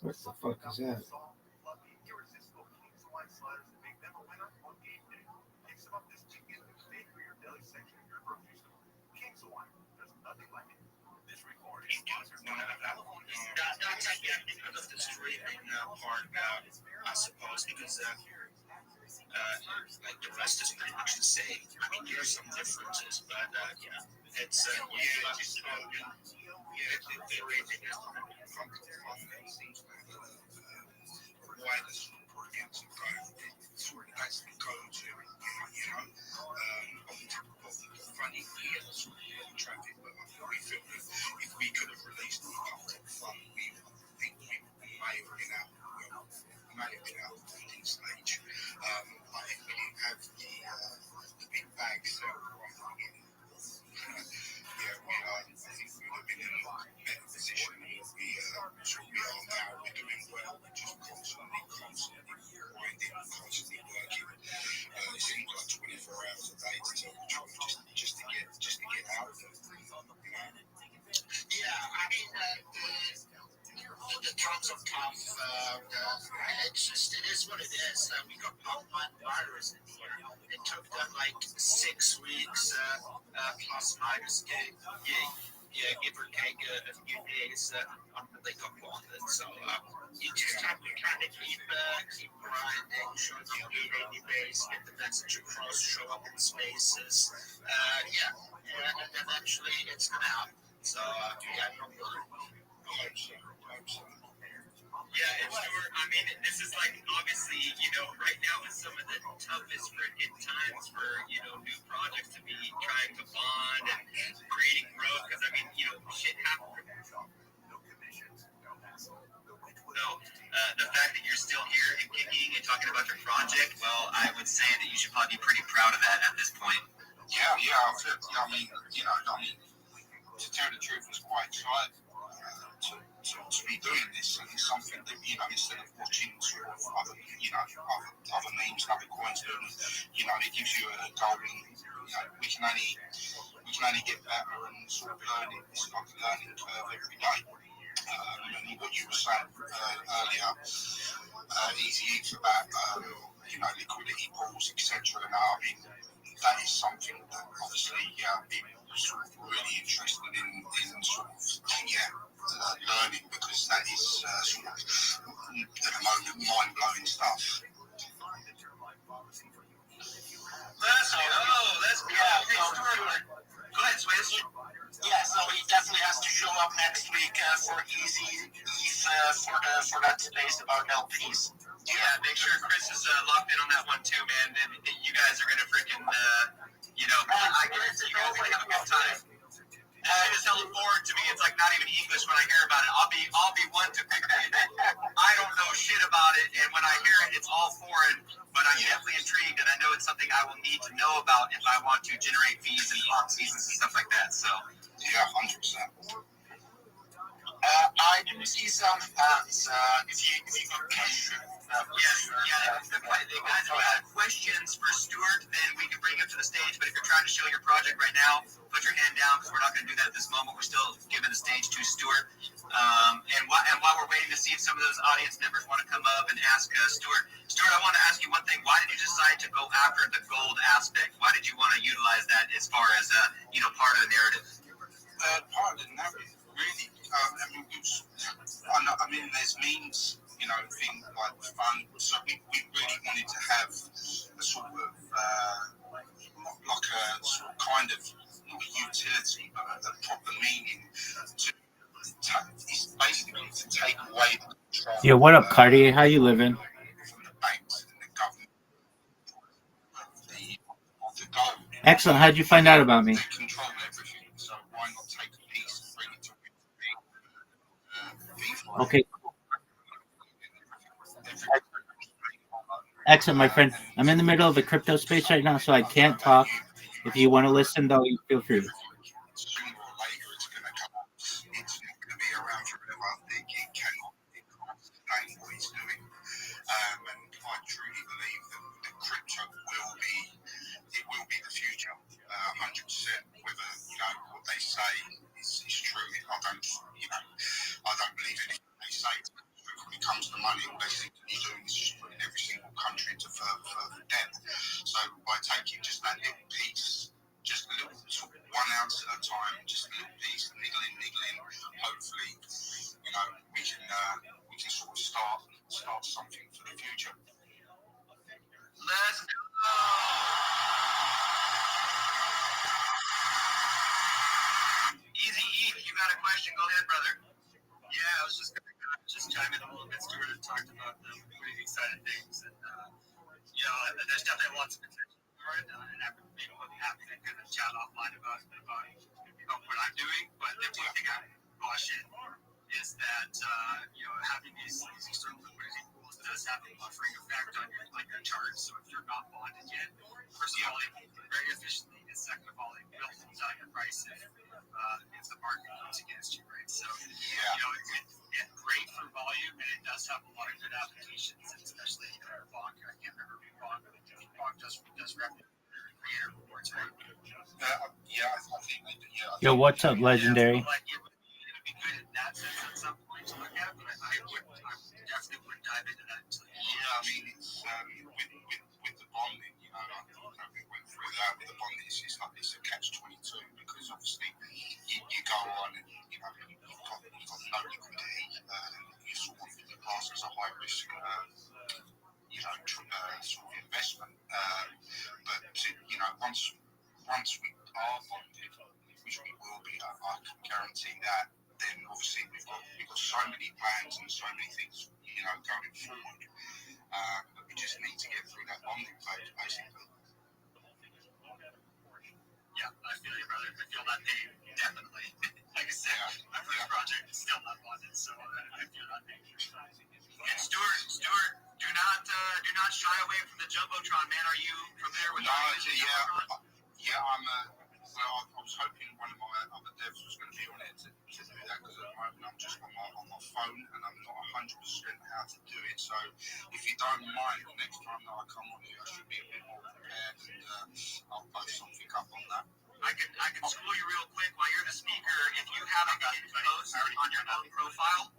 What the fuck is that? Irresistible King's Hawaiian sliders that make them a winner on game day. Pick some up this weekend today for your deli section of your grocery store. King's Hawaiian, there's nothing like it. This report is sponsored by That's because of the streaming part, I suppose, because like the rest is pretty much the same. I mean, there are some differences, but yeah, it's the rating is from why this report gets sort of nice and codes, funny deals on traffic, but we feel that if we could have released the we think we might have been out, things like lots of tough. It is what it is. We got one virus in here. It took them like 6 weeks, plus minus, give or take a few days until they got bonded. So you just have to kind of keep grinding, show up your daily base, get the message across, show up in spaces. And eventually it's gonna happen. So Yeah, and Stuart, I mean, this is like, obviously, right now is some of the toughest freaking times for, new projects to be trying to bond and creating growth, because, I mean, shit happens. So, the fact that you're still here and kicking and talking about your project, well, I would say that you should probably be pretty proud of that at this point. Yeah, I mean, to tell the truth, it's quite exciting. To be doing this, and it's something that instead of watching sort of other memes, other coins doing, it gives you a goal. We can only get better and sort of learning. It's like a learning curve every day. And what you were saying earlier, easy about liquidity pools, etc. And I mean, that is something that obviously people are sort of really interested in sort of learning, because that is sort of at the moment mind-blowing stuff. Let's go. Go ahead, Swizz. Yeah, so he definitely has to show up next week for Easy for that space about LPs. Yeah, make sure Chris is locked in on that one too, man. And you guys are gonna freaking, I guess you guys are gonna have a good time. It is hella foreign to me. It's like not even English when I hear about it. I'll be one to pick that. I don't know shit about it, and when I hear it, it's all foreign. But I'm definitely intrigued, and I know it's something I will need to know about if I want to generate fees and lock fees and stuff like that. So yeah, 100%. I do see some hands. If you go cash. The guys who have questions for Stuart, then we can bring him to the stage. But if you're trying to show your project right now, put your hand down, because we're not going to do that at this moment. We're still giving the stage to Stuart. And while we're waiting to see if some of those audience members want to come up and ask Stuart. Stuart, I want to ask you one thing. Why did you decide to go after the gold aspect? Why did you want to utilize that as far as part of the narrative? Part of the narrative, really. I mean, there's memes, things like fun. So we really wanted to have a sort of like a sort of kind of not utility, but a proper meaning. It's basically to take away the control. Yo, what up, Cardi? How you living? From the banks and the government of the gold. Excellent. How'd you find out about me? They control everything, so why not take a piece and bring it to Okay. Excellent, my friend. I'm in the middle of a crypto space right now, so I can't talk. If you want to listen, though, you feel free. Sooner or later, it's going to come up. It's not going to be around forever. It cannot explain what he's doing. And I truly believe that the crypto will be the future, 100%. Whether what they say is true, I don't believe anything they say. When it comes to money, all they seem to be doing is just putting every single country into further debt. So by taking just that little piece, just a little sort of 1 ounce at a time, just a little piece, niggling, hopefully, we can sort of start something for the future. Let's go. Easy E, you got a question? Go ahead, brother. Yeah, I was just going to chime in a little bit. Stuart had talked about the pretty exciting things, and there's definitely lots of potential for it. And I'm happy to kind of chat offline about what I'm doing. But the one thing I caution is that having these external liquidity pools does have a buffering effect on your charts. So if you're not bonded yet, first of all, it very efficiently, and second of all, it will hold down your price if the market goes against you, right? So it's great for volume, and it does have a lot of good applications, and especially Bonk. I can't remember who Bonk does revenue creator reports, right? I think they do. Yeah. Yo, what's up, Legendary? It would be good in that sense at some point to look at, but I wouldn't it's a catch-22 because obviously you go on and you've got no liquidity. You sort of class as a high risk, sort of investment. But once we are bonded, which we will be, I can guarantee that. Then obviously we've got so many plans and so many things, going forward. But we just need to get through that bonding phase, basically. Yeah, I feel you, brother. I feel that pain, definitely. Like I said, my first project is still not bonded, so I feel that pain. And Stuart, do not shy away from the jumbotron, man. Are you familiar with jumbotron? Yeah, I was hoping one of my other devs was going to be on it to do that, because at the moment I'm just on my phone and I'm not 100% how to do it. So if you don't mind, the next time that I come on here, I should be a bit more prepared, and I'll post something up on that. I can school you real quick while you're the speaker. If you haven't got a post on your own profile,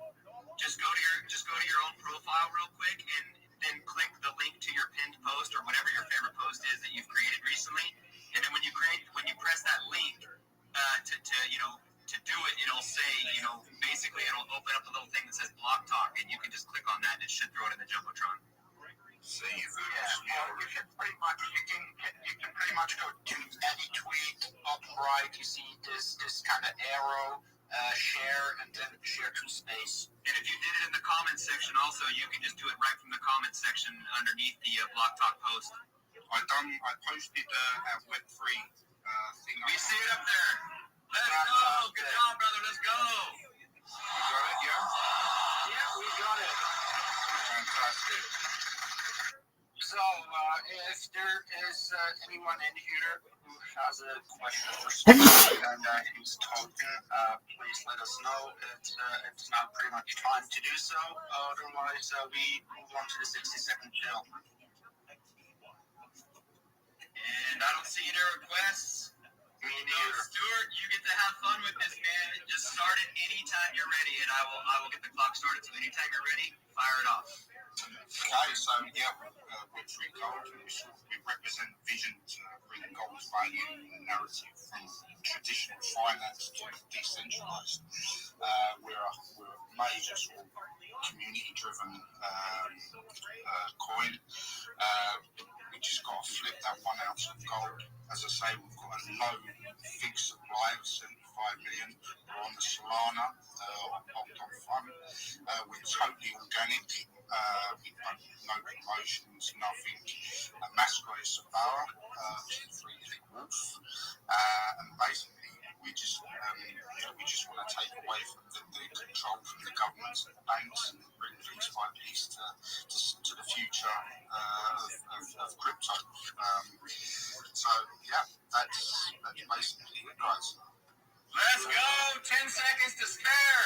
just go to your own profile real quick and then click the link to your pinned post or whatever your favorite post is that you've created recently. And then when you press that link to do it, it'll say, basically it'll open up a little thing that says Block Talk, and you can just click on that and it should throw it in the jumbotron. So you can pretty much go to any tweet upright. You see this kind of arrow, share, and then share to space. And if you did it in the comments section also, you can just do it right from the comments section underneath the Block Talk post. I posted at Web3 thing. We see it up there. Let's go. Good job, brother. Let's go. We got it, yeah? Yeah, we got it. Fantastic. So, if there is anyone in here who has a question for Stuart and he's talking, please let us know. It's now pretty much time to do so. Otherwise, we move on to the 60-second chill. And I don't see any requests. Me neither. Stuart, you get to have fun with this, man. Just start it anytime you're ready, and I will get the clock started. So anytime you're ready, fire it off. Okay, so we're Free Gold. We represent vision to bring gold's value and narrative from traditional finance to decentralized. We're a major sort of community-driven coin. We just got to flip that 1 ounce of gold. As I say, we've got a low fixed supply of 75 million. We're on the Solana, on fund. We're totally organic. We've done no promotions, nothing. Mascot is Sabara, which is a three-legged wolf. And basically, we just want to take away from the control from the governments and the banks and bring piece by piece to the future of crypto. So yeah, that's basically it, guys. Let's go. 10 seconds to spare.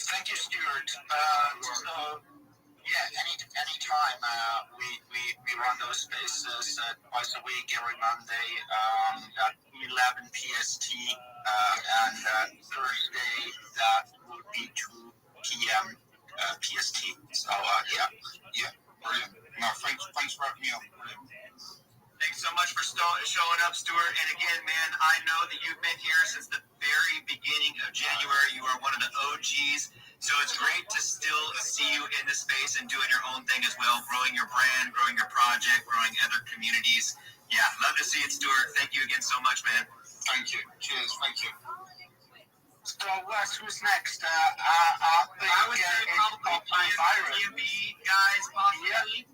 Thank you, Stuart. So, yeah, any time we run those spaces twice a week, every Monday at 11 PST, and Thursday that would be 2 p.m. PST. So, yeah, brilliant. No, thanks for having me on. Brilliant. Thanks so much for showing up, Stuart. And again, man, I know that you've been here since the very beginning of January. You are one of the OGs. So it's great to still see you in this space and doing your own thing as well, growing your brand, growing your project, growing other communities. Yeah, love to see it, Stuart. Thank you again so much, man. Thank you. Cheers. Thank you. So, Wes, who's next? I would say probably PMB guys, possibly.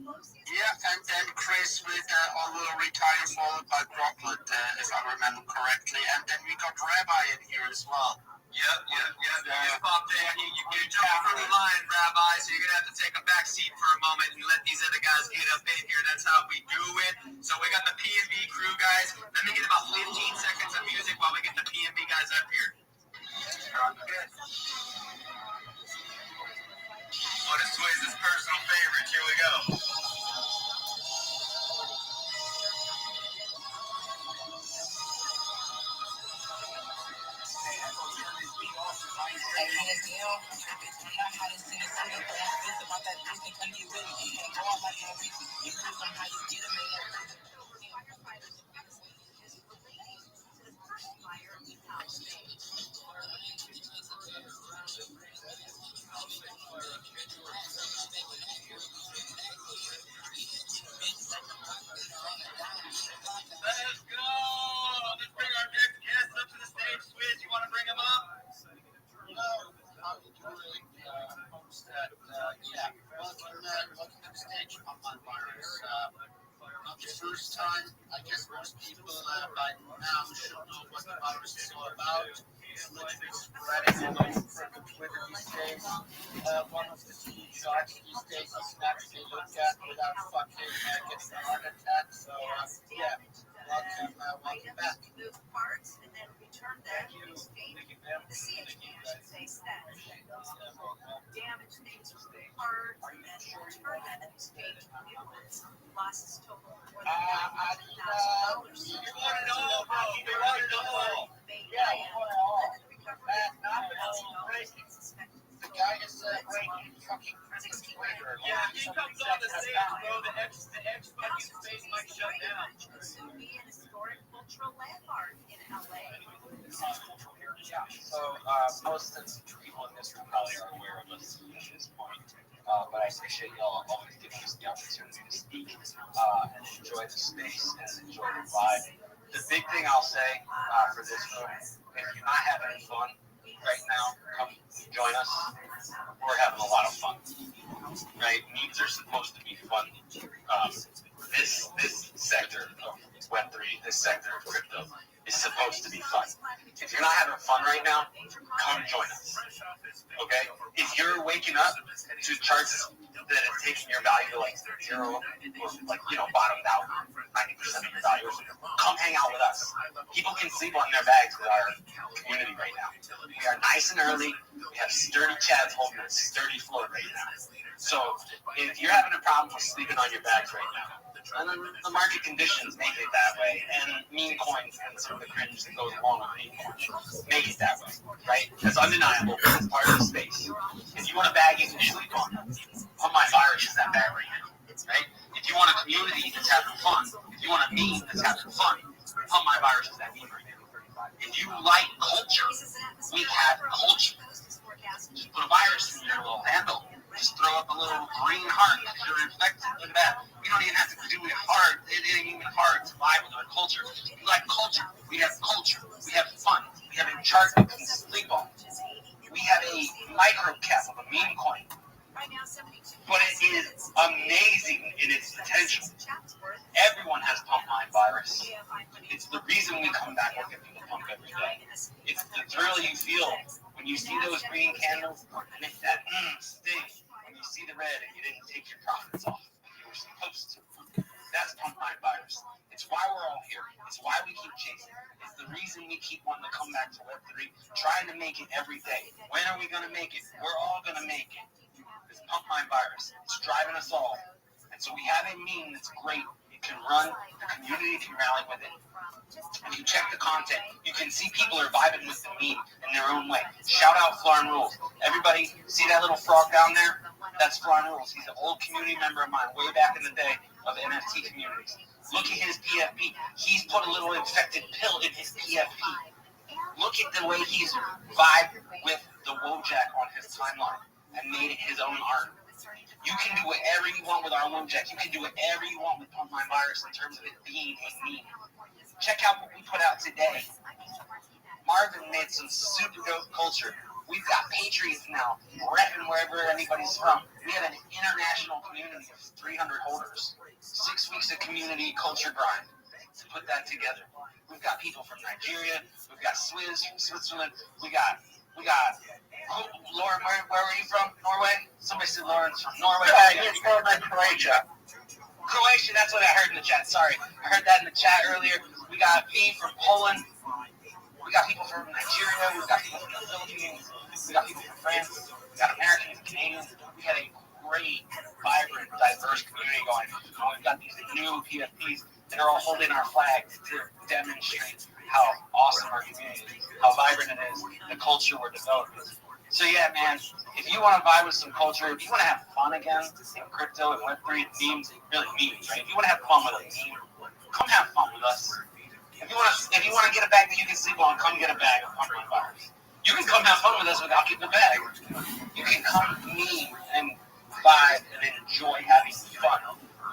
Yeah, and then Chris with Although Retire, followed by Droplet, if I remember correctly. And then we got Rabbi in here as well. Yep. You just popped in. You jumped from the line, Rabbi, so you're going to have to take a back seat for a moment and let these other guys get up in here. That's how we do it. So we got the P&B crew guys. Let me get about 15 seconds of music while we get the P&B guys up here. What is Swiz's personal favorite? Here we go. Let's go. Let's bring our next guest up to the stage. Swizz, you want to bring him up? Welcome to the stage, online virus. Not the first time. I guess most people by now should know what the virus is all about. It's literally spreading all over Twitter these days. One of the screenshots these days is snaps they look at without fucking getting a heart attack. So, welcome back. Thank you. The CHP should face that. Damage things from the heart and then return them in exchange for new ones. Losses total more than $1,000. You want it all, bro. You want it all. The guy is breaking fucking Twitter. Yeah, if he comes on the stage, bro, the X fucking space might shut down. Soon be an historic cultural landmark in LA. Yeah, so most of the people in this room probably are aware of us at this point, but I appreciate y'all always giving us the opportunity to speak and enjoy the space and enjoy the vibe. The big thing I'll say for this room, if you're not having fun right now, come join us. We're having a lot of fun, right? Memes are supposed to be fun. This sector of Web3, this sector of crypto, is supposed to be fun. If you're not having fun right now, come join us. Okay? If you're waking up to charts that have taken your value to like zero or like, bottomed out 90% of your value, come hang out with us. People can sleep on their bags with our community right now. We are nice and early. We have sturdy chads holding a sturdy floor right now. So if you're having a problem with sleeping on your bags right now, and then the market conditions make it that way, and meme coins and some of the cringe that goes along with meme coins make it that way, right? That's undeniable. It's part of the space. If you want a bag you can sleep on, Pump My Virus is that bag right now, right? If you want a community that's having fun, if you want a meme that's having fun, Pump My Virus is that meme right now. If you like culture, we have culture. Just put a virus in your little handle. Just throw up a little green heart if you're infected with that. We don't even have to do it hard. It ain't even hard to vibe with our culture. We like culture. We have culture. We have fun. We have a chart we can sleep on. We have a micro cap of a meme coin. But it is amazing in its potential. Everyone has Pump My Virus. It's the reason we come back and get people pumped every day. It's the thrill you feel when you see those green candles and it's that sting when you see the red and you didn't take your profits off. You were supposed to. That's Pump My Virus. It's why we're all here. It's why we keep chasing. It's the reason we keep wanting to come back to Web3, trying to make it every day. When are we going to make it? We're all going to make it. It's Pump My Virus. It's driving us all. And so we have a meme that's great. It can run. The community can rally with it. If you check the content, you can see people are vibing with the meme in their own way. Shout out Flarn Rules. Everybody see that little frog down there? That's Flarn Rules. He's an old community member of mine way back in the day of NFT communities. Look at his PFP. He's put a little infected pill in his PFP. Look at the way he's vibed with the Wojak on his timeline and made it his own art. You can do whatever you want with our Wojak. You can do whatever you want with Pump My Virus in terms of it being a meme. Check out what we put out today. Marvin made some super dope culture. We've got Patriots now, repping wherever anybody's from. We have an international community of 300 holders. 6 weeks of community culture grind to put that together. We've got people from Nigeria. We've got Swizz from Switzerland. We got Lauren, where were you from? Norway? Somebody said Lauren's from Norway. He's from Croatia. Croatia, that's what I heard in the chat. Sorry. I heard that in the chat earlier. We got V from Poland. We got people from Nigeria. We've got people from the Philippines. We got people from France. We got Americans and Canadians. We got a great, vibrant, diverse community going. We've got these new PFPs that are all holding our flags to demonstrate how awesome our community is, how vibrant it is, the culture we're developing. So yeah, man, if you want to vibe with some culture, if you want to have fun again in crypto and Web3 and memes, really memes, right? If you want to have fun with a meme, come have fun with us. If you want to get a bag that you can sleep on, come get a bag of Pump My Virus. You can come have fun with us without getting a bag. You can come meme and vibe and enjoy having fun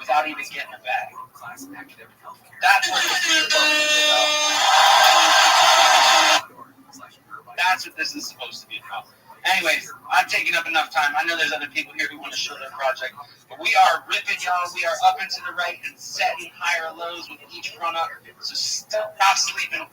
without even getting a bag. That's what this is supposed to be about. That's what this is supposed to be about. Anyways, I've taken up enough time. I know there's other people here who want to show their project, but we are ripping, y'all. We are up and to the right and setting higher lows with each run up. So stop sleeping.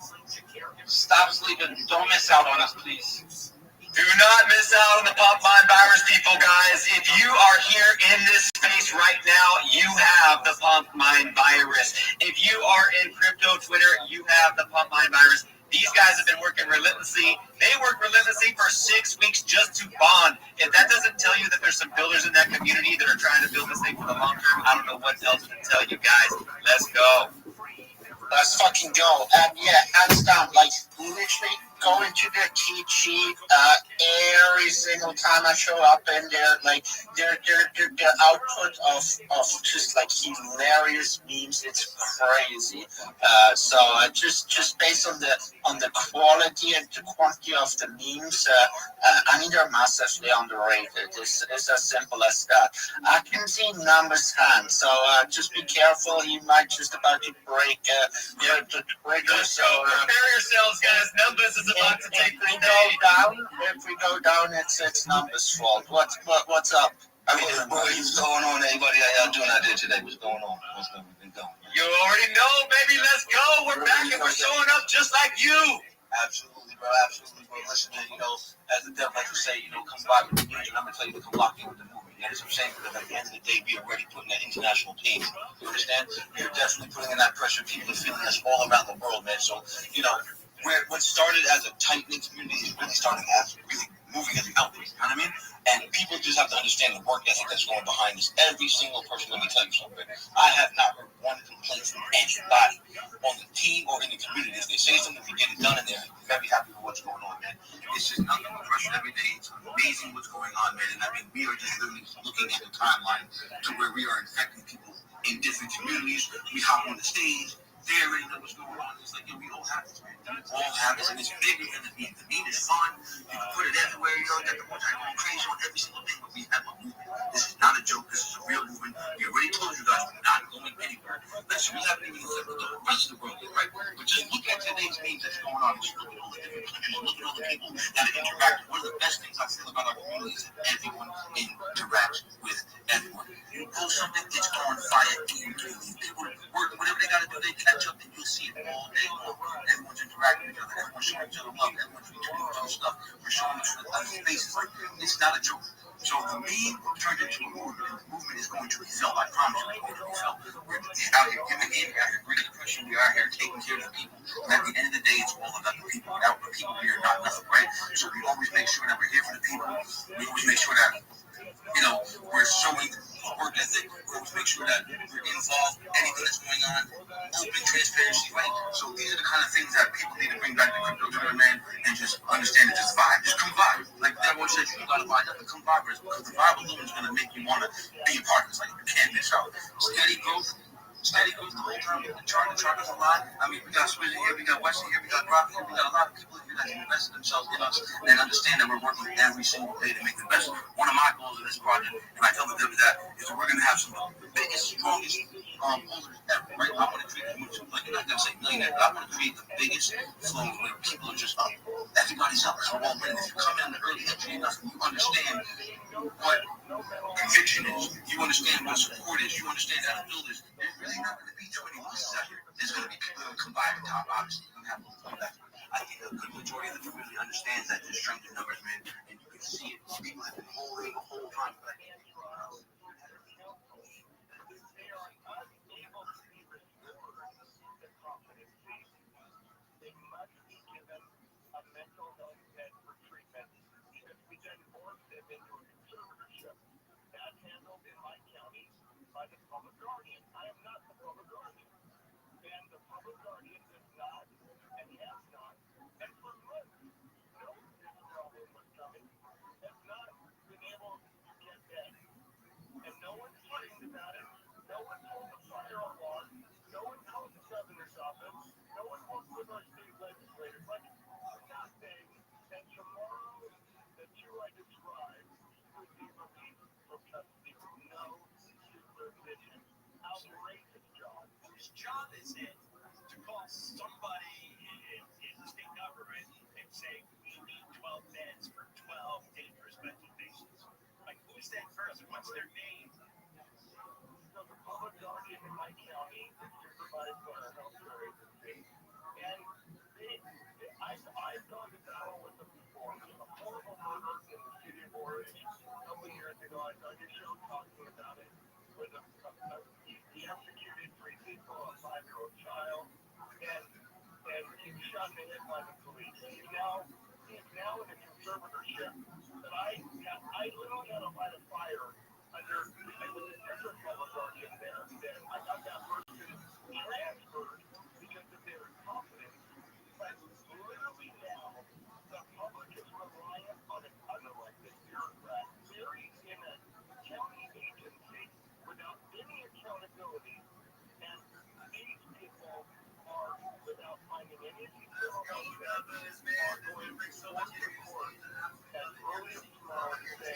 Stop sleeping. Don't miss out on us, please. Do not miss out on the Pump My Virus, people, guys. If you are here in this space right now, you have the Pump My Virus. If you are in crypto Twitter, you have the Pump My Virus. These guys have been working relentlessly. They work relentlessly for 6 weeks just to bond. If that doesn't tell you that there's some builders in that community that are trying to build this thing for the long term, I don't know what else to tell you guys. Let's go. Let's fucking go. And yeah, hands down, like literally going to their cheat sheet every single time I show up in there, like their output of just like hilarious memes, it's crazy. So just based on the quality and the quantity of the memes, I mean they're massively underrated. It's as simple as that. I can see numbers hand, so just be careful. He might just about to break the trigger. So prepare yourselves, guys. Numbers is about to take the day. If we go down, it's numbers' fault. What's up? What's going on, everybody? How y'all doing out there today? What's going on? What's going on? You already know, baby. Let's go. We're back and we're showing up just like you. Absolutely, bro. Absolutely, bro. Listen, man, as the devil likes to say, come by with the news, and I'm going to tell you to come lock in with the movement. You understand what I'm saying? Because at the end of the day, we are already putting that international pain. You understand? We're definitely putting in that pressure. People are feeling us all around the world, man. So, what started as a tight-knit community is really starting as really moving as an outbreak. You know what I mean? And people just have to understand the work ethic that's going behind this. Every single person, let me tell you something. I have not heard one complaint from anybody on the team or in the community. If they say something, we get it done in there. I'm very happy with what's going on, man. It's just nothing but pressure every day. It's amazing what's going on, man. And I mean, we are just literally looking at the timeline to where we are infecting people in different communities. We hop on the stage. They already know what's going on. It's like, we all have this, man. We all have this, and it's bigger than the meme. The meme is fun. You can put it everywhere. Got the multi going crazy on every single thing, but we have a movement. This is not a joke. This is a real movement. We already told you guys we're not going anywhere. Listen, we haven't even accepted the rest of the world yet, right? But just look at today's memes that's going on. Just look at all the different countries. Look at all the people that are interacting. One of the best things I feel about our community is that everyone interacts with everyone. You post something, it's on fire immediately. People work, whatever they got to do, they catch up, and you'll see it all day long. Everyone's interacting with each other. Everyone's showing each other love. Everyone's retweeting each other stuff. We're showing each other faces. Like, it's not a joke. So the meme turned into a movement, and the movement is going to be felt. I promise you, it's going to be felt. We're out here giving in, we're out here bringing the pressure, we're out here taking care of the people. And at the end of the day, it's all about the people. Without the people, we are not nothing, right? So we always make sure that we're here for the people. We always make sure that we're showing work ethic. We always make sure that we're involved. Anything that's going on, open transparency, right? So these are the kind of things that people need to bring back to crypto Twitter, man, and just understand and just vibe. Just come vibe. Like everyone says, you gotta vibe up and come vibe with us, because the vibe alone is gonna make you wanna be a part of this. Like, you can't miss out. Steady growth the whole time. The chart is a lot. I mean, we got Swizzy here, we got Wesley here, we got Robbie here, we got a lot of people here that invest themselves in us and understand that we're working every single day to make the best. One of my goals in this project, and I tell the devil that, is that we're going to have some of the biggest, strongest holders ever, right? I want to create a movement, like, you're not going to say millionaire, but I want to create the biggest flow where people are just up. Everybody's up, so we're all winning. If you come in the early entry enough, you understand what conviction is, you understand what support is, you understand how to build this. There's really not going to be too many losses out here. There's going to be people that come by the top, obviously. You're going to have those comebacks. I think a good majority of the community understands that there's strength in numbers, man, and you can see it. People have been holding the whole time. about it. No one pulled the fire alarm. No one called the governor's office. No one worked with our state legislators. Like, I'm not saying that tomorrow the two I described would be released from custody with no supervision. Outrageous, John. Whose job is it to call somebody in the state government and say, we need 12 beds for 12 dangerous mental patients? Like, who's that person? What's their name? So the public guardian in my county is supervised by our health care agency. And I've gone to battle with them before. There's a horrible murder in the city of Orange a couple years ago. I did a show talking about it. Where he executed 3 people, a 5-year-old child, and he was shot in the head by the police. He is now in a conservatorship. But I literally had a light of fire under I was a different public guardian there. Then I got that person transferred because of their incompetence. But literally now, the public is reliant on an unelected bureaucrat buried in a county agency without any accountability. And these people are, without finding any detail about that, are going forward to court as early as tomorrow to say,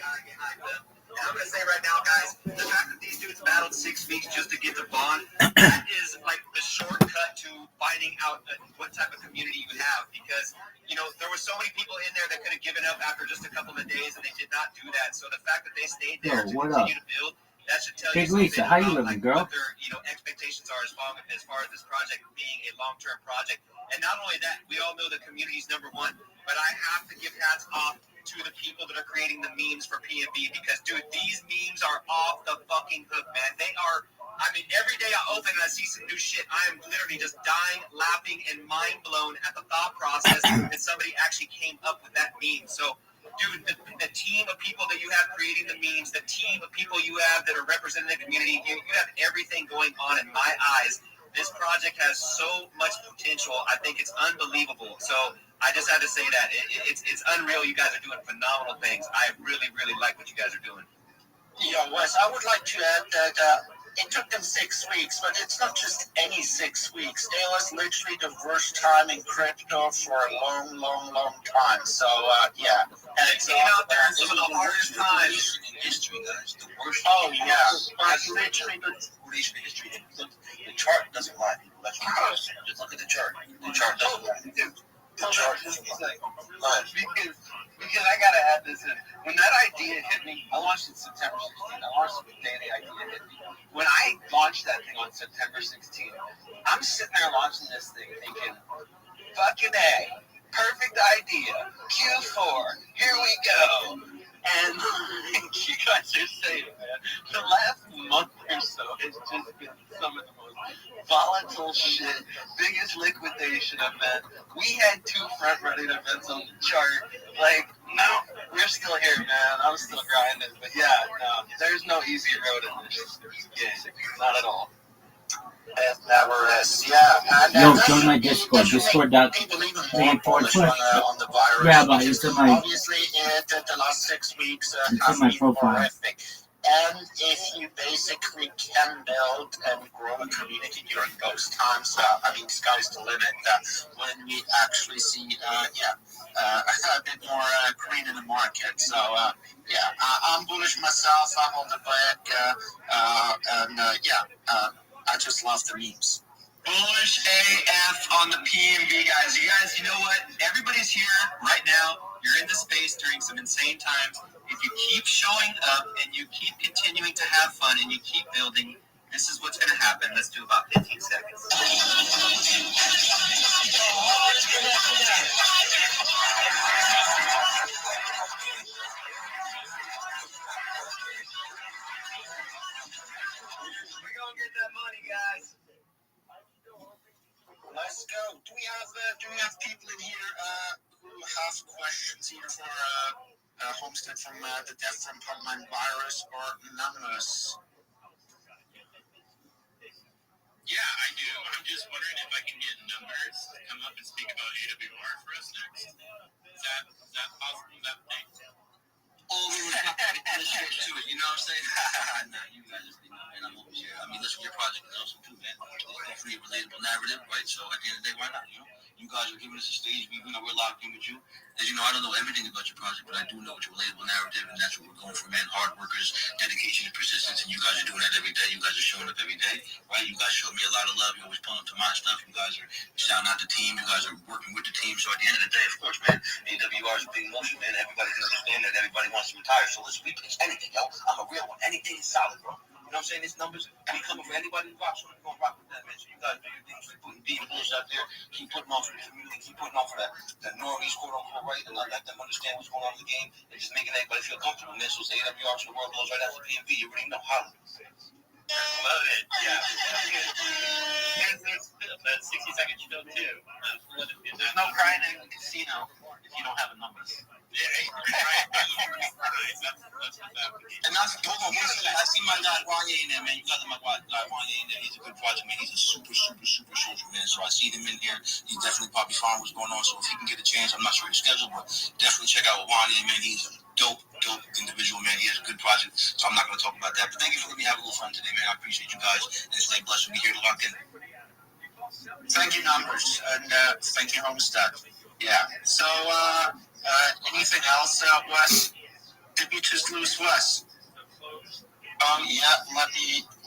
And I'm going to say right now, guys, the fact that these dudes battled 6 weeks just to get the bond, that is like the shortcut to finding out what type of community you have. Because, you know, there were so many people in there that could have given up after just a couple of days, and they did not do that. So the fact that they stayed there to continue to build, that should tell you Big something Lisa, how you about living, like, girl? what their expectations are as far as this project being a long-term project. And not only that, we all know the community's number one, but I have to give hats off to the people that are creating the memes for PNB because, dude, these memes are off the fucking hook, man. They are, I mean, every day I open and I see some new shit, I am literally just dying, laughing, and mind blown at the thought process that somebody actually came up with that meme. So, dude, the team of people that you have creating the memes, the team of people you have that are representing the community, you have everything going on in my eyes. This project has so much potential. I think it's unbelievable. So I just had to say that. It's unreal. You guys are doing phenomenal things. I really, really like what you guys are doing. Yeah, Wes, I would like to add that it took them 6 weeks, but it's not just any 6 weeks. It was literally the worst time in crypto for a long, long, long time. So, yeah. And it's came out there in some of the hardest times in history, guys. The worst. Oh, yeah. That's literally the history. The chart doesn't lie, people. That's what it is. Just look at the chart. The chart doesn't lie. The chart doesn't lie. Because I gotta add this in. When that idea hit me, I launched it September 16th. I launched it the day the idea hit me. When I launched that thing on September 16th, I'm sitting there launching this thing thinking, fucking A, perfect idea, Q4, here we go. And you guys are saying, man, the last month or so has just been some of the most volatile shit, biggest liquidation event. We had 2 front-running events on the chart. Like, no, we're still here, man. I'm still grinding. But yeah, no, there's no easy road in this game. Not at all. It never is. Yeah. And, Yo, join my Discord. Discord.com/Rabbi. It's in my obviously, the last 6 weeks it's have in my been profile. horrific. And if you basically can build and grow a community during those times, I mean, sky's the limit. When we actually see, a bit more green in the market. So, I'm bullish myself. I'm on the back. I just love the memes. Bullish AF on the PNB, guys. You know what? Everybody's here right now. You're in the space during some insane times. If you keep showing up and you keep continuing to have fun and you keep building, this is what's going to happen. Let's do about 15 seconds. We're going to get that money, guys. Let's go. Do we have people in here who have questions either for Homestead from the death from frontline virus or Anonymous? Yeah, I do. I'm just wondering if I can get numbers to come up and speak about AWR for us next. Is that possible? Is that thing? Oh, we were talking to it, you know what I'm saying? Nah, you guys just be knowing. create a relatable narrative, right? So at the end of the day, why not? You guys are giving us a stage. We're locked in with you. As you know, I don't know everything about your project, but I do know it's a relatable narrative, and that's what we're going for, man. Hard workers, dedication, and persistence, and you guys are doing that every day. You guys are showing up every day, right? You guys show me a lot of love. You always pull up to my stuff. You guys are shouting out the team. You guys are working with the team. So at the end of the day, of course, man, AWR is a big emotion, man. Everybody can understand that. Everybody wants to retire. So let's replace anything, yo. I'm a real one. Anything is solid, bro. You know what I'm saying? These numbers, we coming for anybody who rocks. So we're going to rock with that, man. So you guys do your thing. Keep putting being bulls out there. Keep putting on for the community. Keep putting on for the normies, quote unquote, right? And let them understand what's going on in the game. And just making everybody feel comfortable, man. So say AWR to the world goes right after PMV. You already know how. Love it. Yeah. There's the 60-second spill too. There's no crying in the casino if you don't have the numbers. Yeah, right. And that's I see my guy Wanye in there, man. You guys are my guy Wanye in there. He's a good project, man. He's a super soldier, man. So I see him in here. He's definitely probably following what's going on. So if he can get a chance, I'm not sure his schedule, but definitely check out Wanye, man. He's a dope individual, man. He has a good project. So I'm not going to talk about that. But thank you for letting me have a little fun today, man. I appreciate you guys. And stay blessed. We'll be here to lock in. Thank you, numbers, and thank you, Homestead. Yeah. So, anything else, Wes? Did we just lose Wes? Yeah.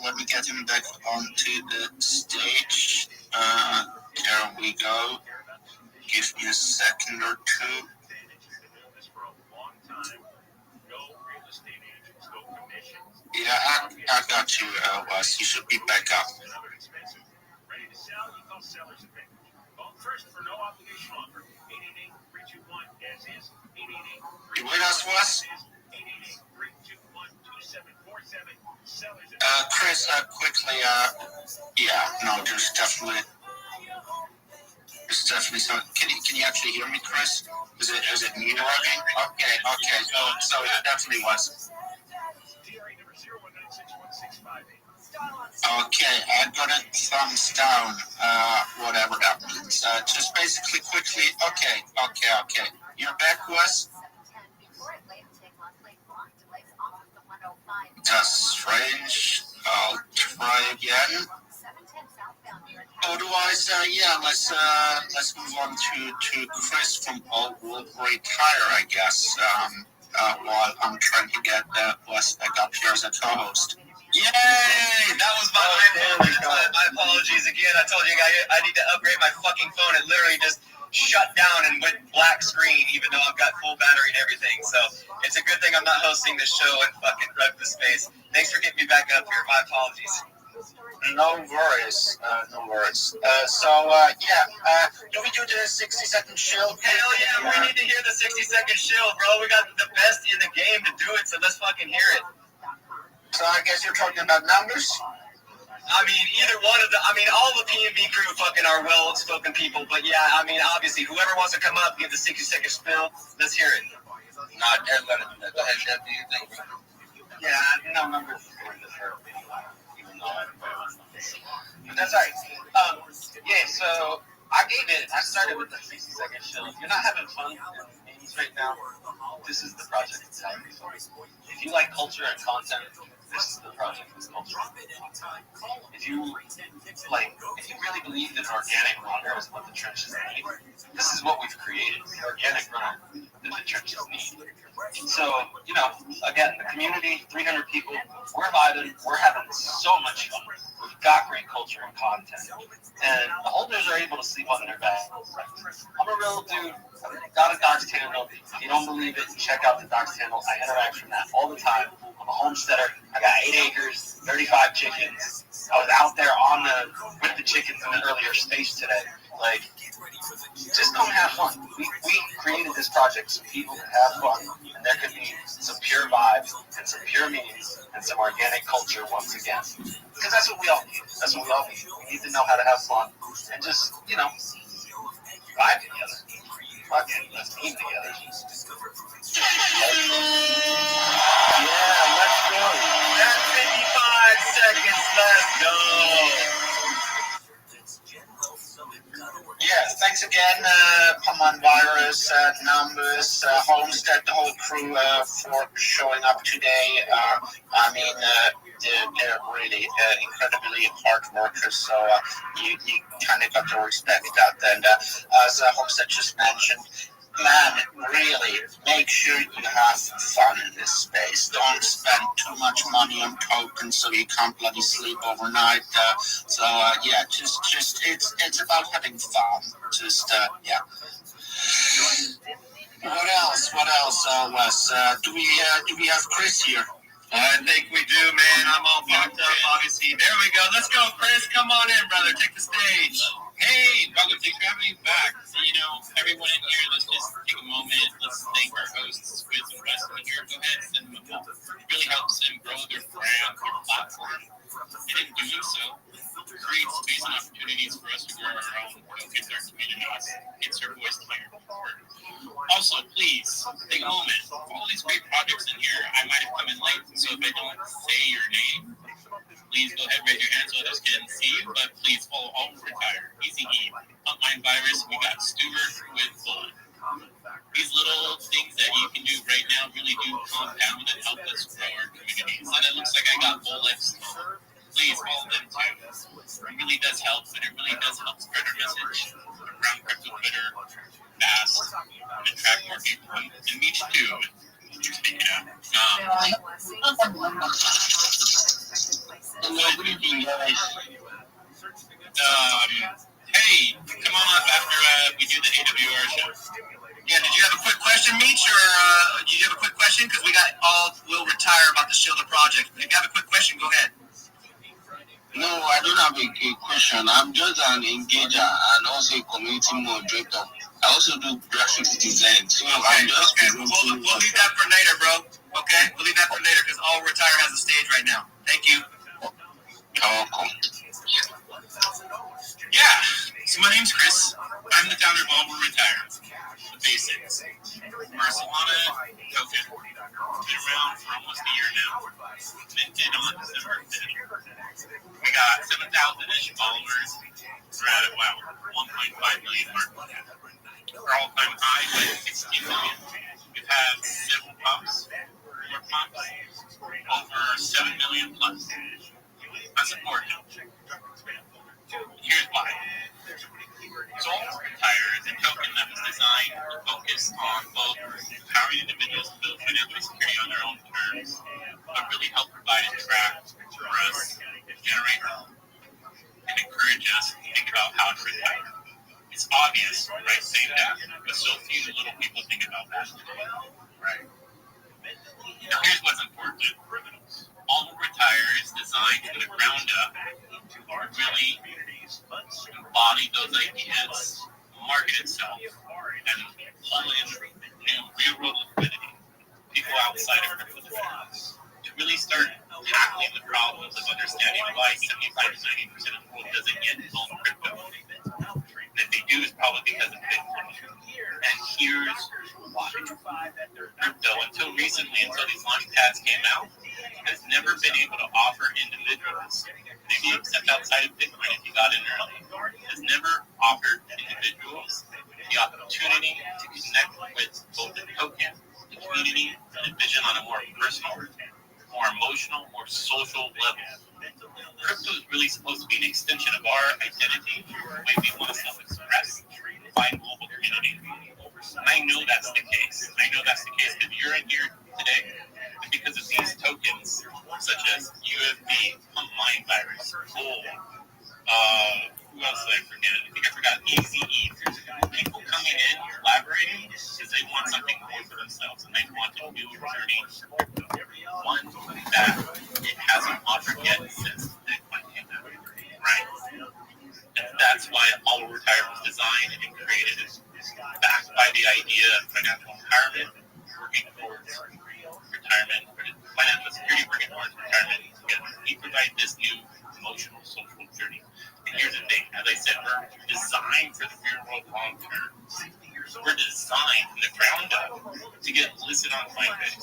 Let me get him back onto the stage. There we go. Give me a second or two. Yeah, I got you, Wes. You should be back up. You with us, Wes? Chris, quickly, there's definitely some. Can you actually hear me, Chris? Is it me working? Okay, so it definitely was. Okay, I got it thumbs down, whatever that means. Just basically quickly, okay. You're back, Wes? That's strange. I'll try again. Otherwise, let's move on to Chris from Old World Retire, I guess. While I'm trying to get Wes back up here as a co-host. Yay! That was my iPhone. My apologies again. I told you I need to upgrade my fucking phone. It literally just shut down and went black screen, even though I've got full battery and everything. So it's a good thing I'm not hosting the show and fucking wreck the space. Thanks for getting me back up here. My apologies. No worries. Do we do the 60-second shield? Hell yeah, we need to hear the 60-second shield, bro. We got the best in the game to do it, so let's fucking hear it. So I guess you're talking about numbers? I mean, either one of all the PMV crew fucking are well-spoken people, but yeah, obviously, whoever wants to come up, give the 60-second spill, let's hear it. Not Deb, go ahead, Deb, do you think? Yeah, no numbers for this show, even though But that's all right. So I started with the 60-second show. If you're not having fun in meetings right now, this is the project itself. If you like culture and content, this is the project that's culture. If you really believe that organic runner is what the churches need, this is what we've created. The organic runner that the churches need. So, again, the community, 300 people, we're vibing, we're having so much fun. We've got great culture and content. And the holders are able to sleep on their bed. I'm a real dude. I've got a Docs channel. If you don't believe it, check out the Docs channel. I interact from that all the time. I'm a homesteader. I got 8 acres, 35 chickens. I was out there with the chickens in the earlier space today. Just come have fun. We created this project so people can have fun, and there could be some pure vibes and some pure meanings and some organic culture once again. Because that's what we all need. We need to know how to have fun and just, vibe together. Fuck it, let's meet together. Yeah, let's go. That's 55 seconds. Let's go. Yeah, thanks again, Paman Virus, Numbers, Homestead, the whole crew for showing up today. they're really incredibly hard workers. So you kind of got to respect that. And as Homestead just mentioned, man, really make sure you have fun in this space. Don't spend too much money on tokens so you can't bloody sleep overnight. Yeah, just it's about having fun. Just yeah. What else, Wes? Do we have Chris here? I think we do, man. I'm all pumped up, obviously. There we go. Let's go, Chris. Come on in, brother. Take the stage. Hey, brother, thanks for having me back. So, everyone in here, let's just take a moment. Let's thank our hosts, Quiz and Weston here. Go ahead and send them a call. It really helps them grow their brand, their platform. And in doing so, create space and opportunities for us to grow our own focus, our communities, get your voice clear. Also, please, take a moment. All these great projects in here, I might have come in late, so if I don't say your name, please go ahead and raise your hand so others can see you, but please follow All Retire, Easy E, Frontline Virus, we got Stewart with Blood. These little things that you can do right now really do compound and help us grow our communities. And it looks like I got bullets. Please follow them too. It really does help, and it really does help spread our message around crypto Twitter fast and attract more people. And me too. Interesting, hey, come on up after we do the AWR show. Yeah, did you have a quick question, Meech, or did you have a quick question? Because we'll retire about the Shield project. If you have a quick question, go ahead. No, I don't have a question. I'm just an engager and also a community moderator. I also do graphics design. So I'm just We'll leave that for later, bro. Okay? We'll leave that for later because All Retire has a stage right now. Thank you. You're welcome. Yeah, so my name's Chris. I'm the founder of All Retire. The basics. Solana token. Been around for almost a year now. Minted on December 5th. We got 7,000-ish followers. We're at about 1.5 million market cap. Our all-time high was 16 million. We've had several pumps, more pumps, over 7 million plus. That's important. Here's why. So All Retire is a token that was designed to focus on both empowering individuals to build financial security on their own terms, but really help provide a track for us to generate and encourage us to think about how to retire. It's obvious, right, saying that, but so few little people think about that, right? Now here's what's important. All Retire is designed from the ground up to really embody those ideas, market itself, and pull in new real-world liquidity, people outside of crypto finance, to really start tackling the problems of understanding why 75 to 90% of the world doesn't yet own crypto. And if they do, it's probably because of Bitcoin. And here's why. Crypto, until recently, until these launch pads came out, has never been able to offer individuals, maybe except outside of Bitcoin if you got in early, has never offered individuals the opportunity to connect with both the token, the community, and the vision on a more personal, more emotional, more social level. Crypto is really supposed to be an extension of our identity, the way we want to self-express, find global community. And I know that's the case. I know that's the case because you're in here today because of these tokens, such as UFB, Frontline Virus, Gold. Who else did I forget? I think I forgot Easy E. People coming in, collaborating, because they want something more for themselves and they want a new journey. One that it hasn't offered yet since Bitcoin came out, right? And that's why All Retire was designed and created, backed by the idea of financial empowerment, working towards retirement, financial security, working towards retirement together. We provide this new emotional, social journey. And here's the thing, as I said, we're designed for the real world long term. We're designed from the ground up to get listed on Coinbase.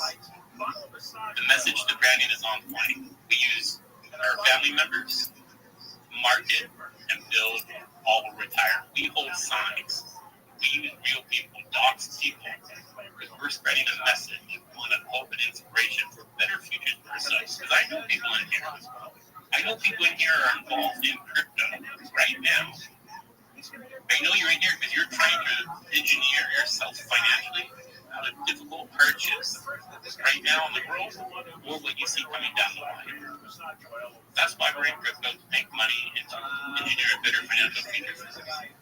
The message to branding is on point. We use our family members, market, and build All Retire. We hold signs. We use real people, dox people, because we're spreading a message, one of hope and inspiration for better futures for ourselves. Because I know people in here you're involved in crypto right now, I know you're in here because you're trying to engineer yourself financially out of difficult hardships right now in the world or what you see coming down the line. That's why we're in crypto, to make money and to engineer a better financial future for society.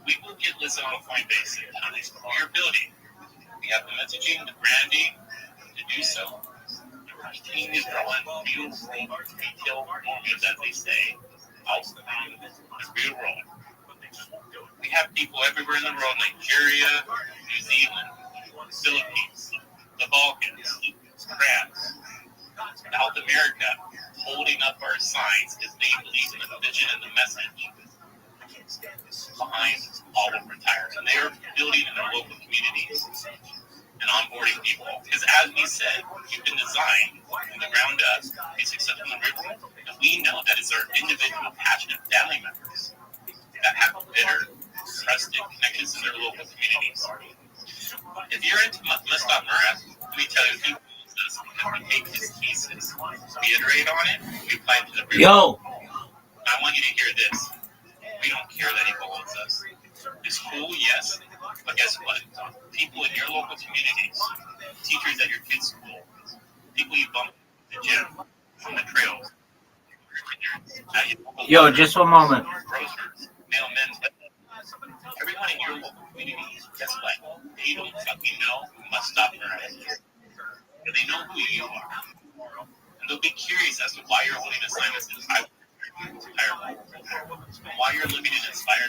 We will get Lizzo on Coinbase in time. We're building. We have the messaging, the branding to do so. Our team is drawing beautiful, detailed formulas, as they say, outlining the real world. We have people everywhere in the world, Nigeria, New Zealand, Philippines, the Balkans, France, South America, holding up our signs because they believe in the vision and the message behind all of retire. And they are building in their local communities and onboarding people. Because as we said, you've been designed from the ground up to be successful in the real world. And we know that it's our individual, passionate family members that have better, trusted connections in their local communities. If you're into Mustaf Murad, let me tell you, he rules us because we take his cases, we iterate on it, we apply it to the real world. I want you to hear this. We don't care that he holds us. It's cool, yes, but guess what? People in your local communities, teachers at your kids' school, people you bump at the gym, on the trails, Yo, just one moment. Grocers, mailmen, everyone in your local community, guess what? They don't fucking know who Mustaf Murad is. But they know who you are. And they'll be curious as to why you're holding assignments in Thailand, why you're living an inspired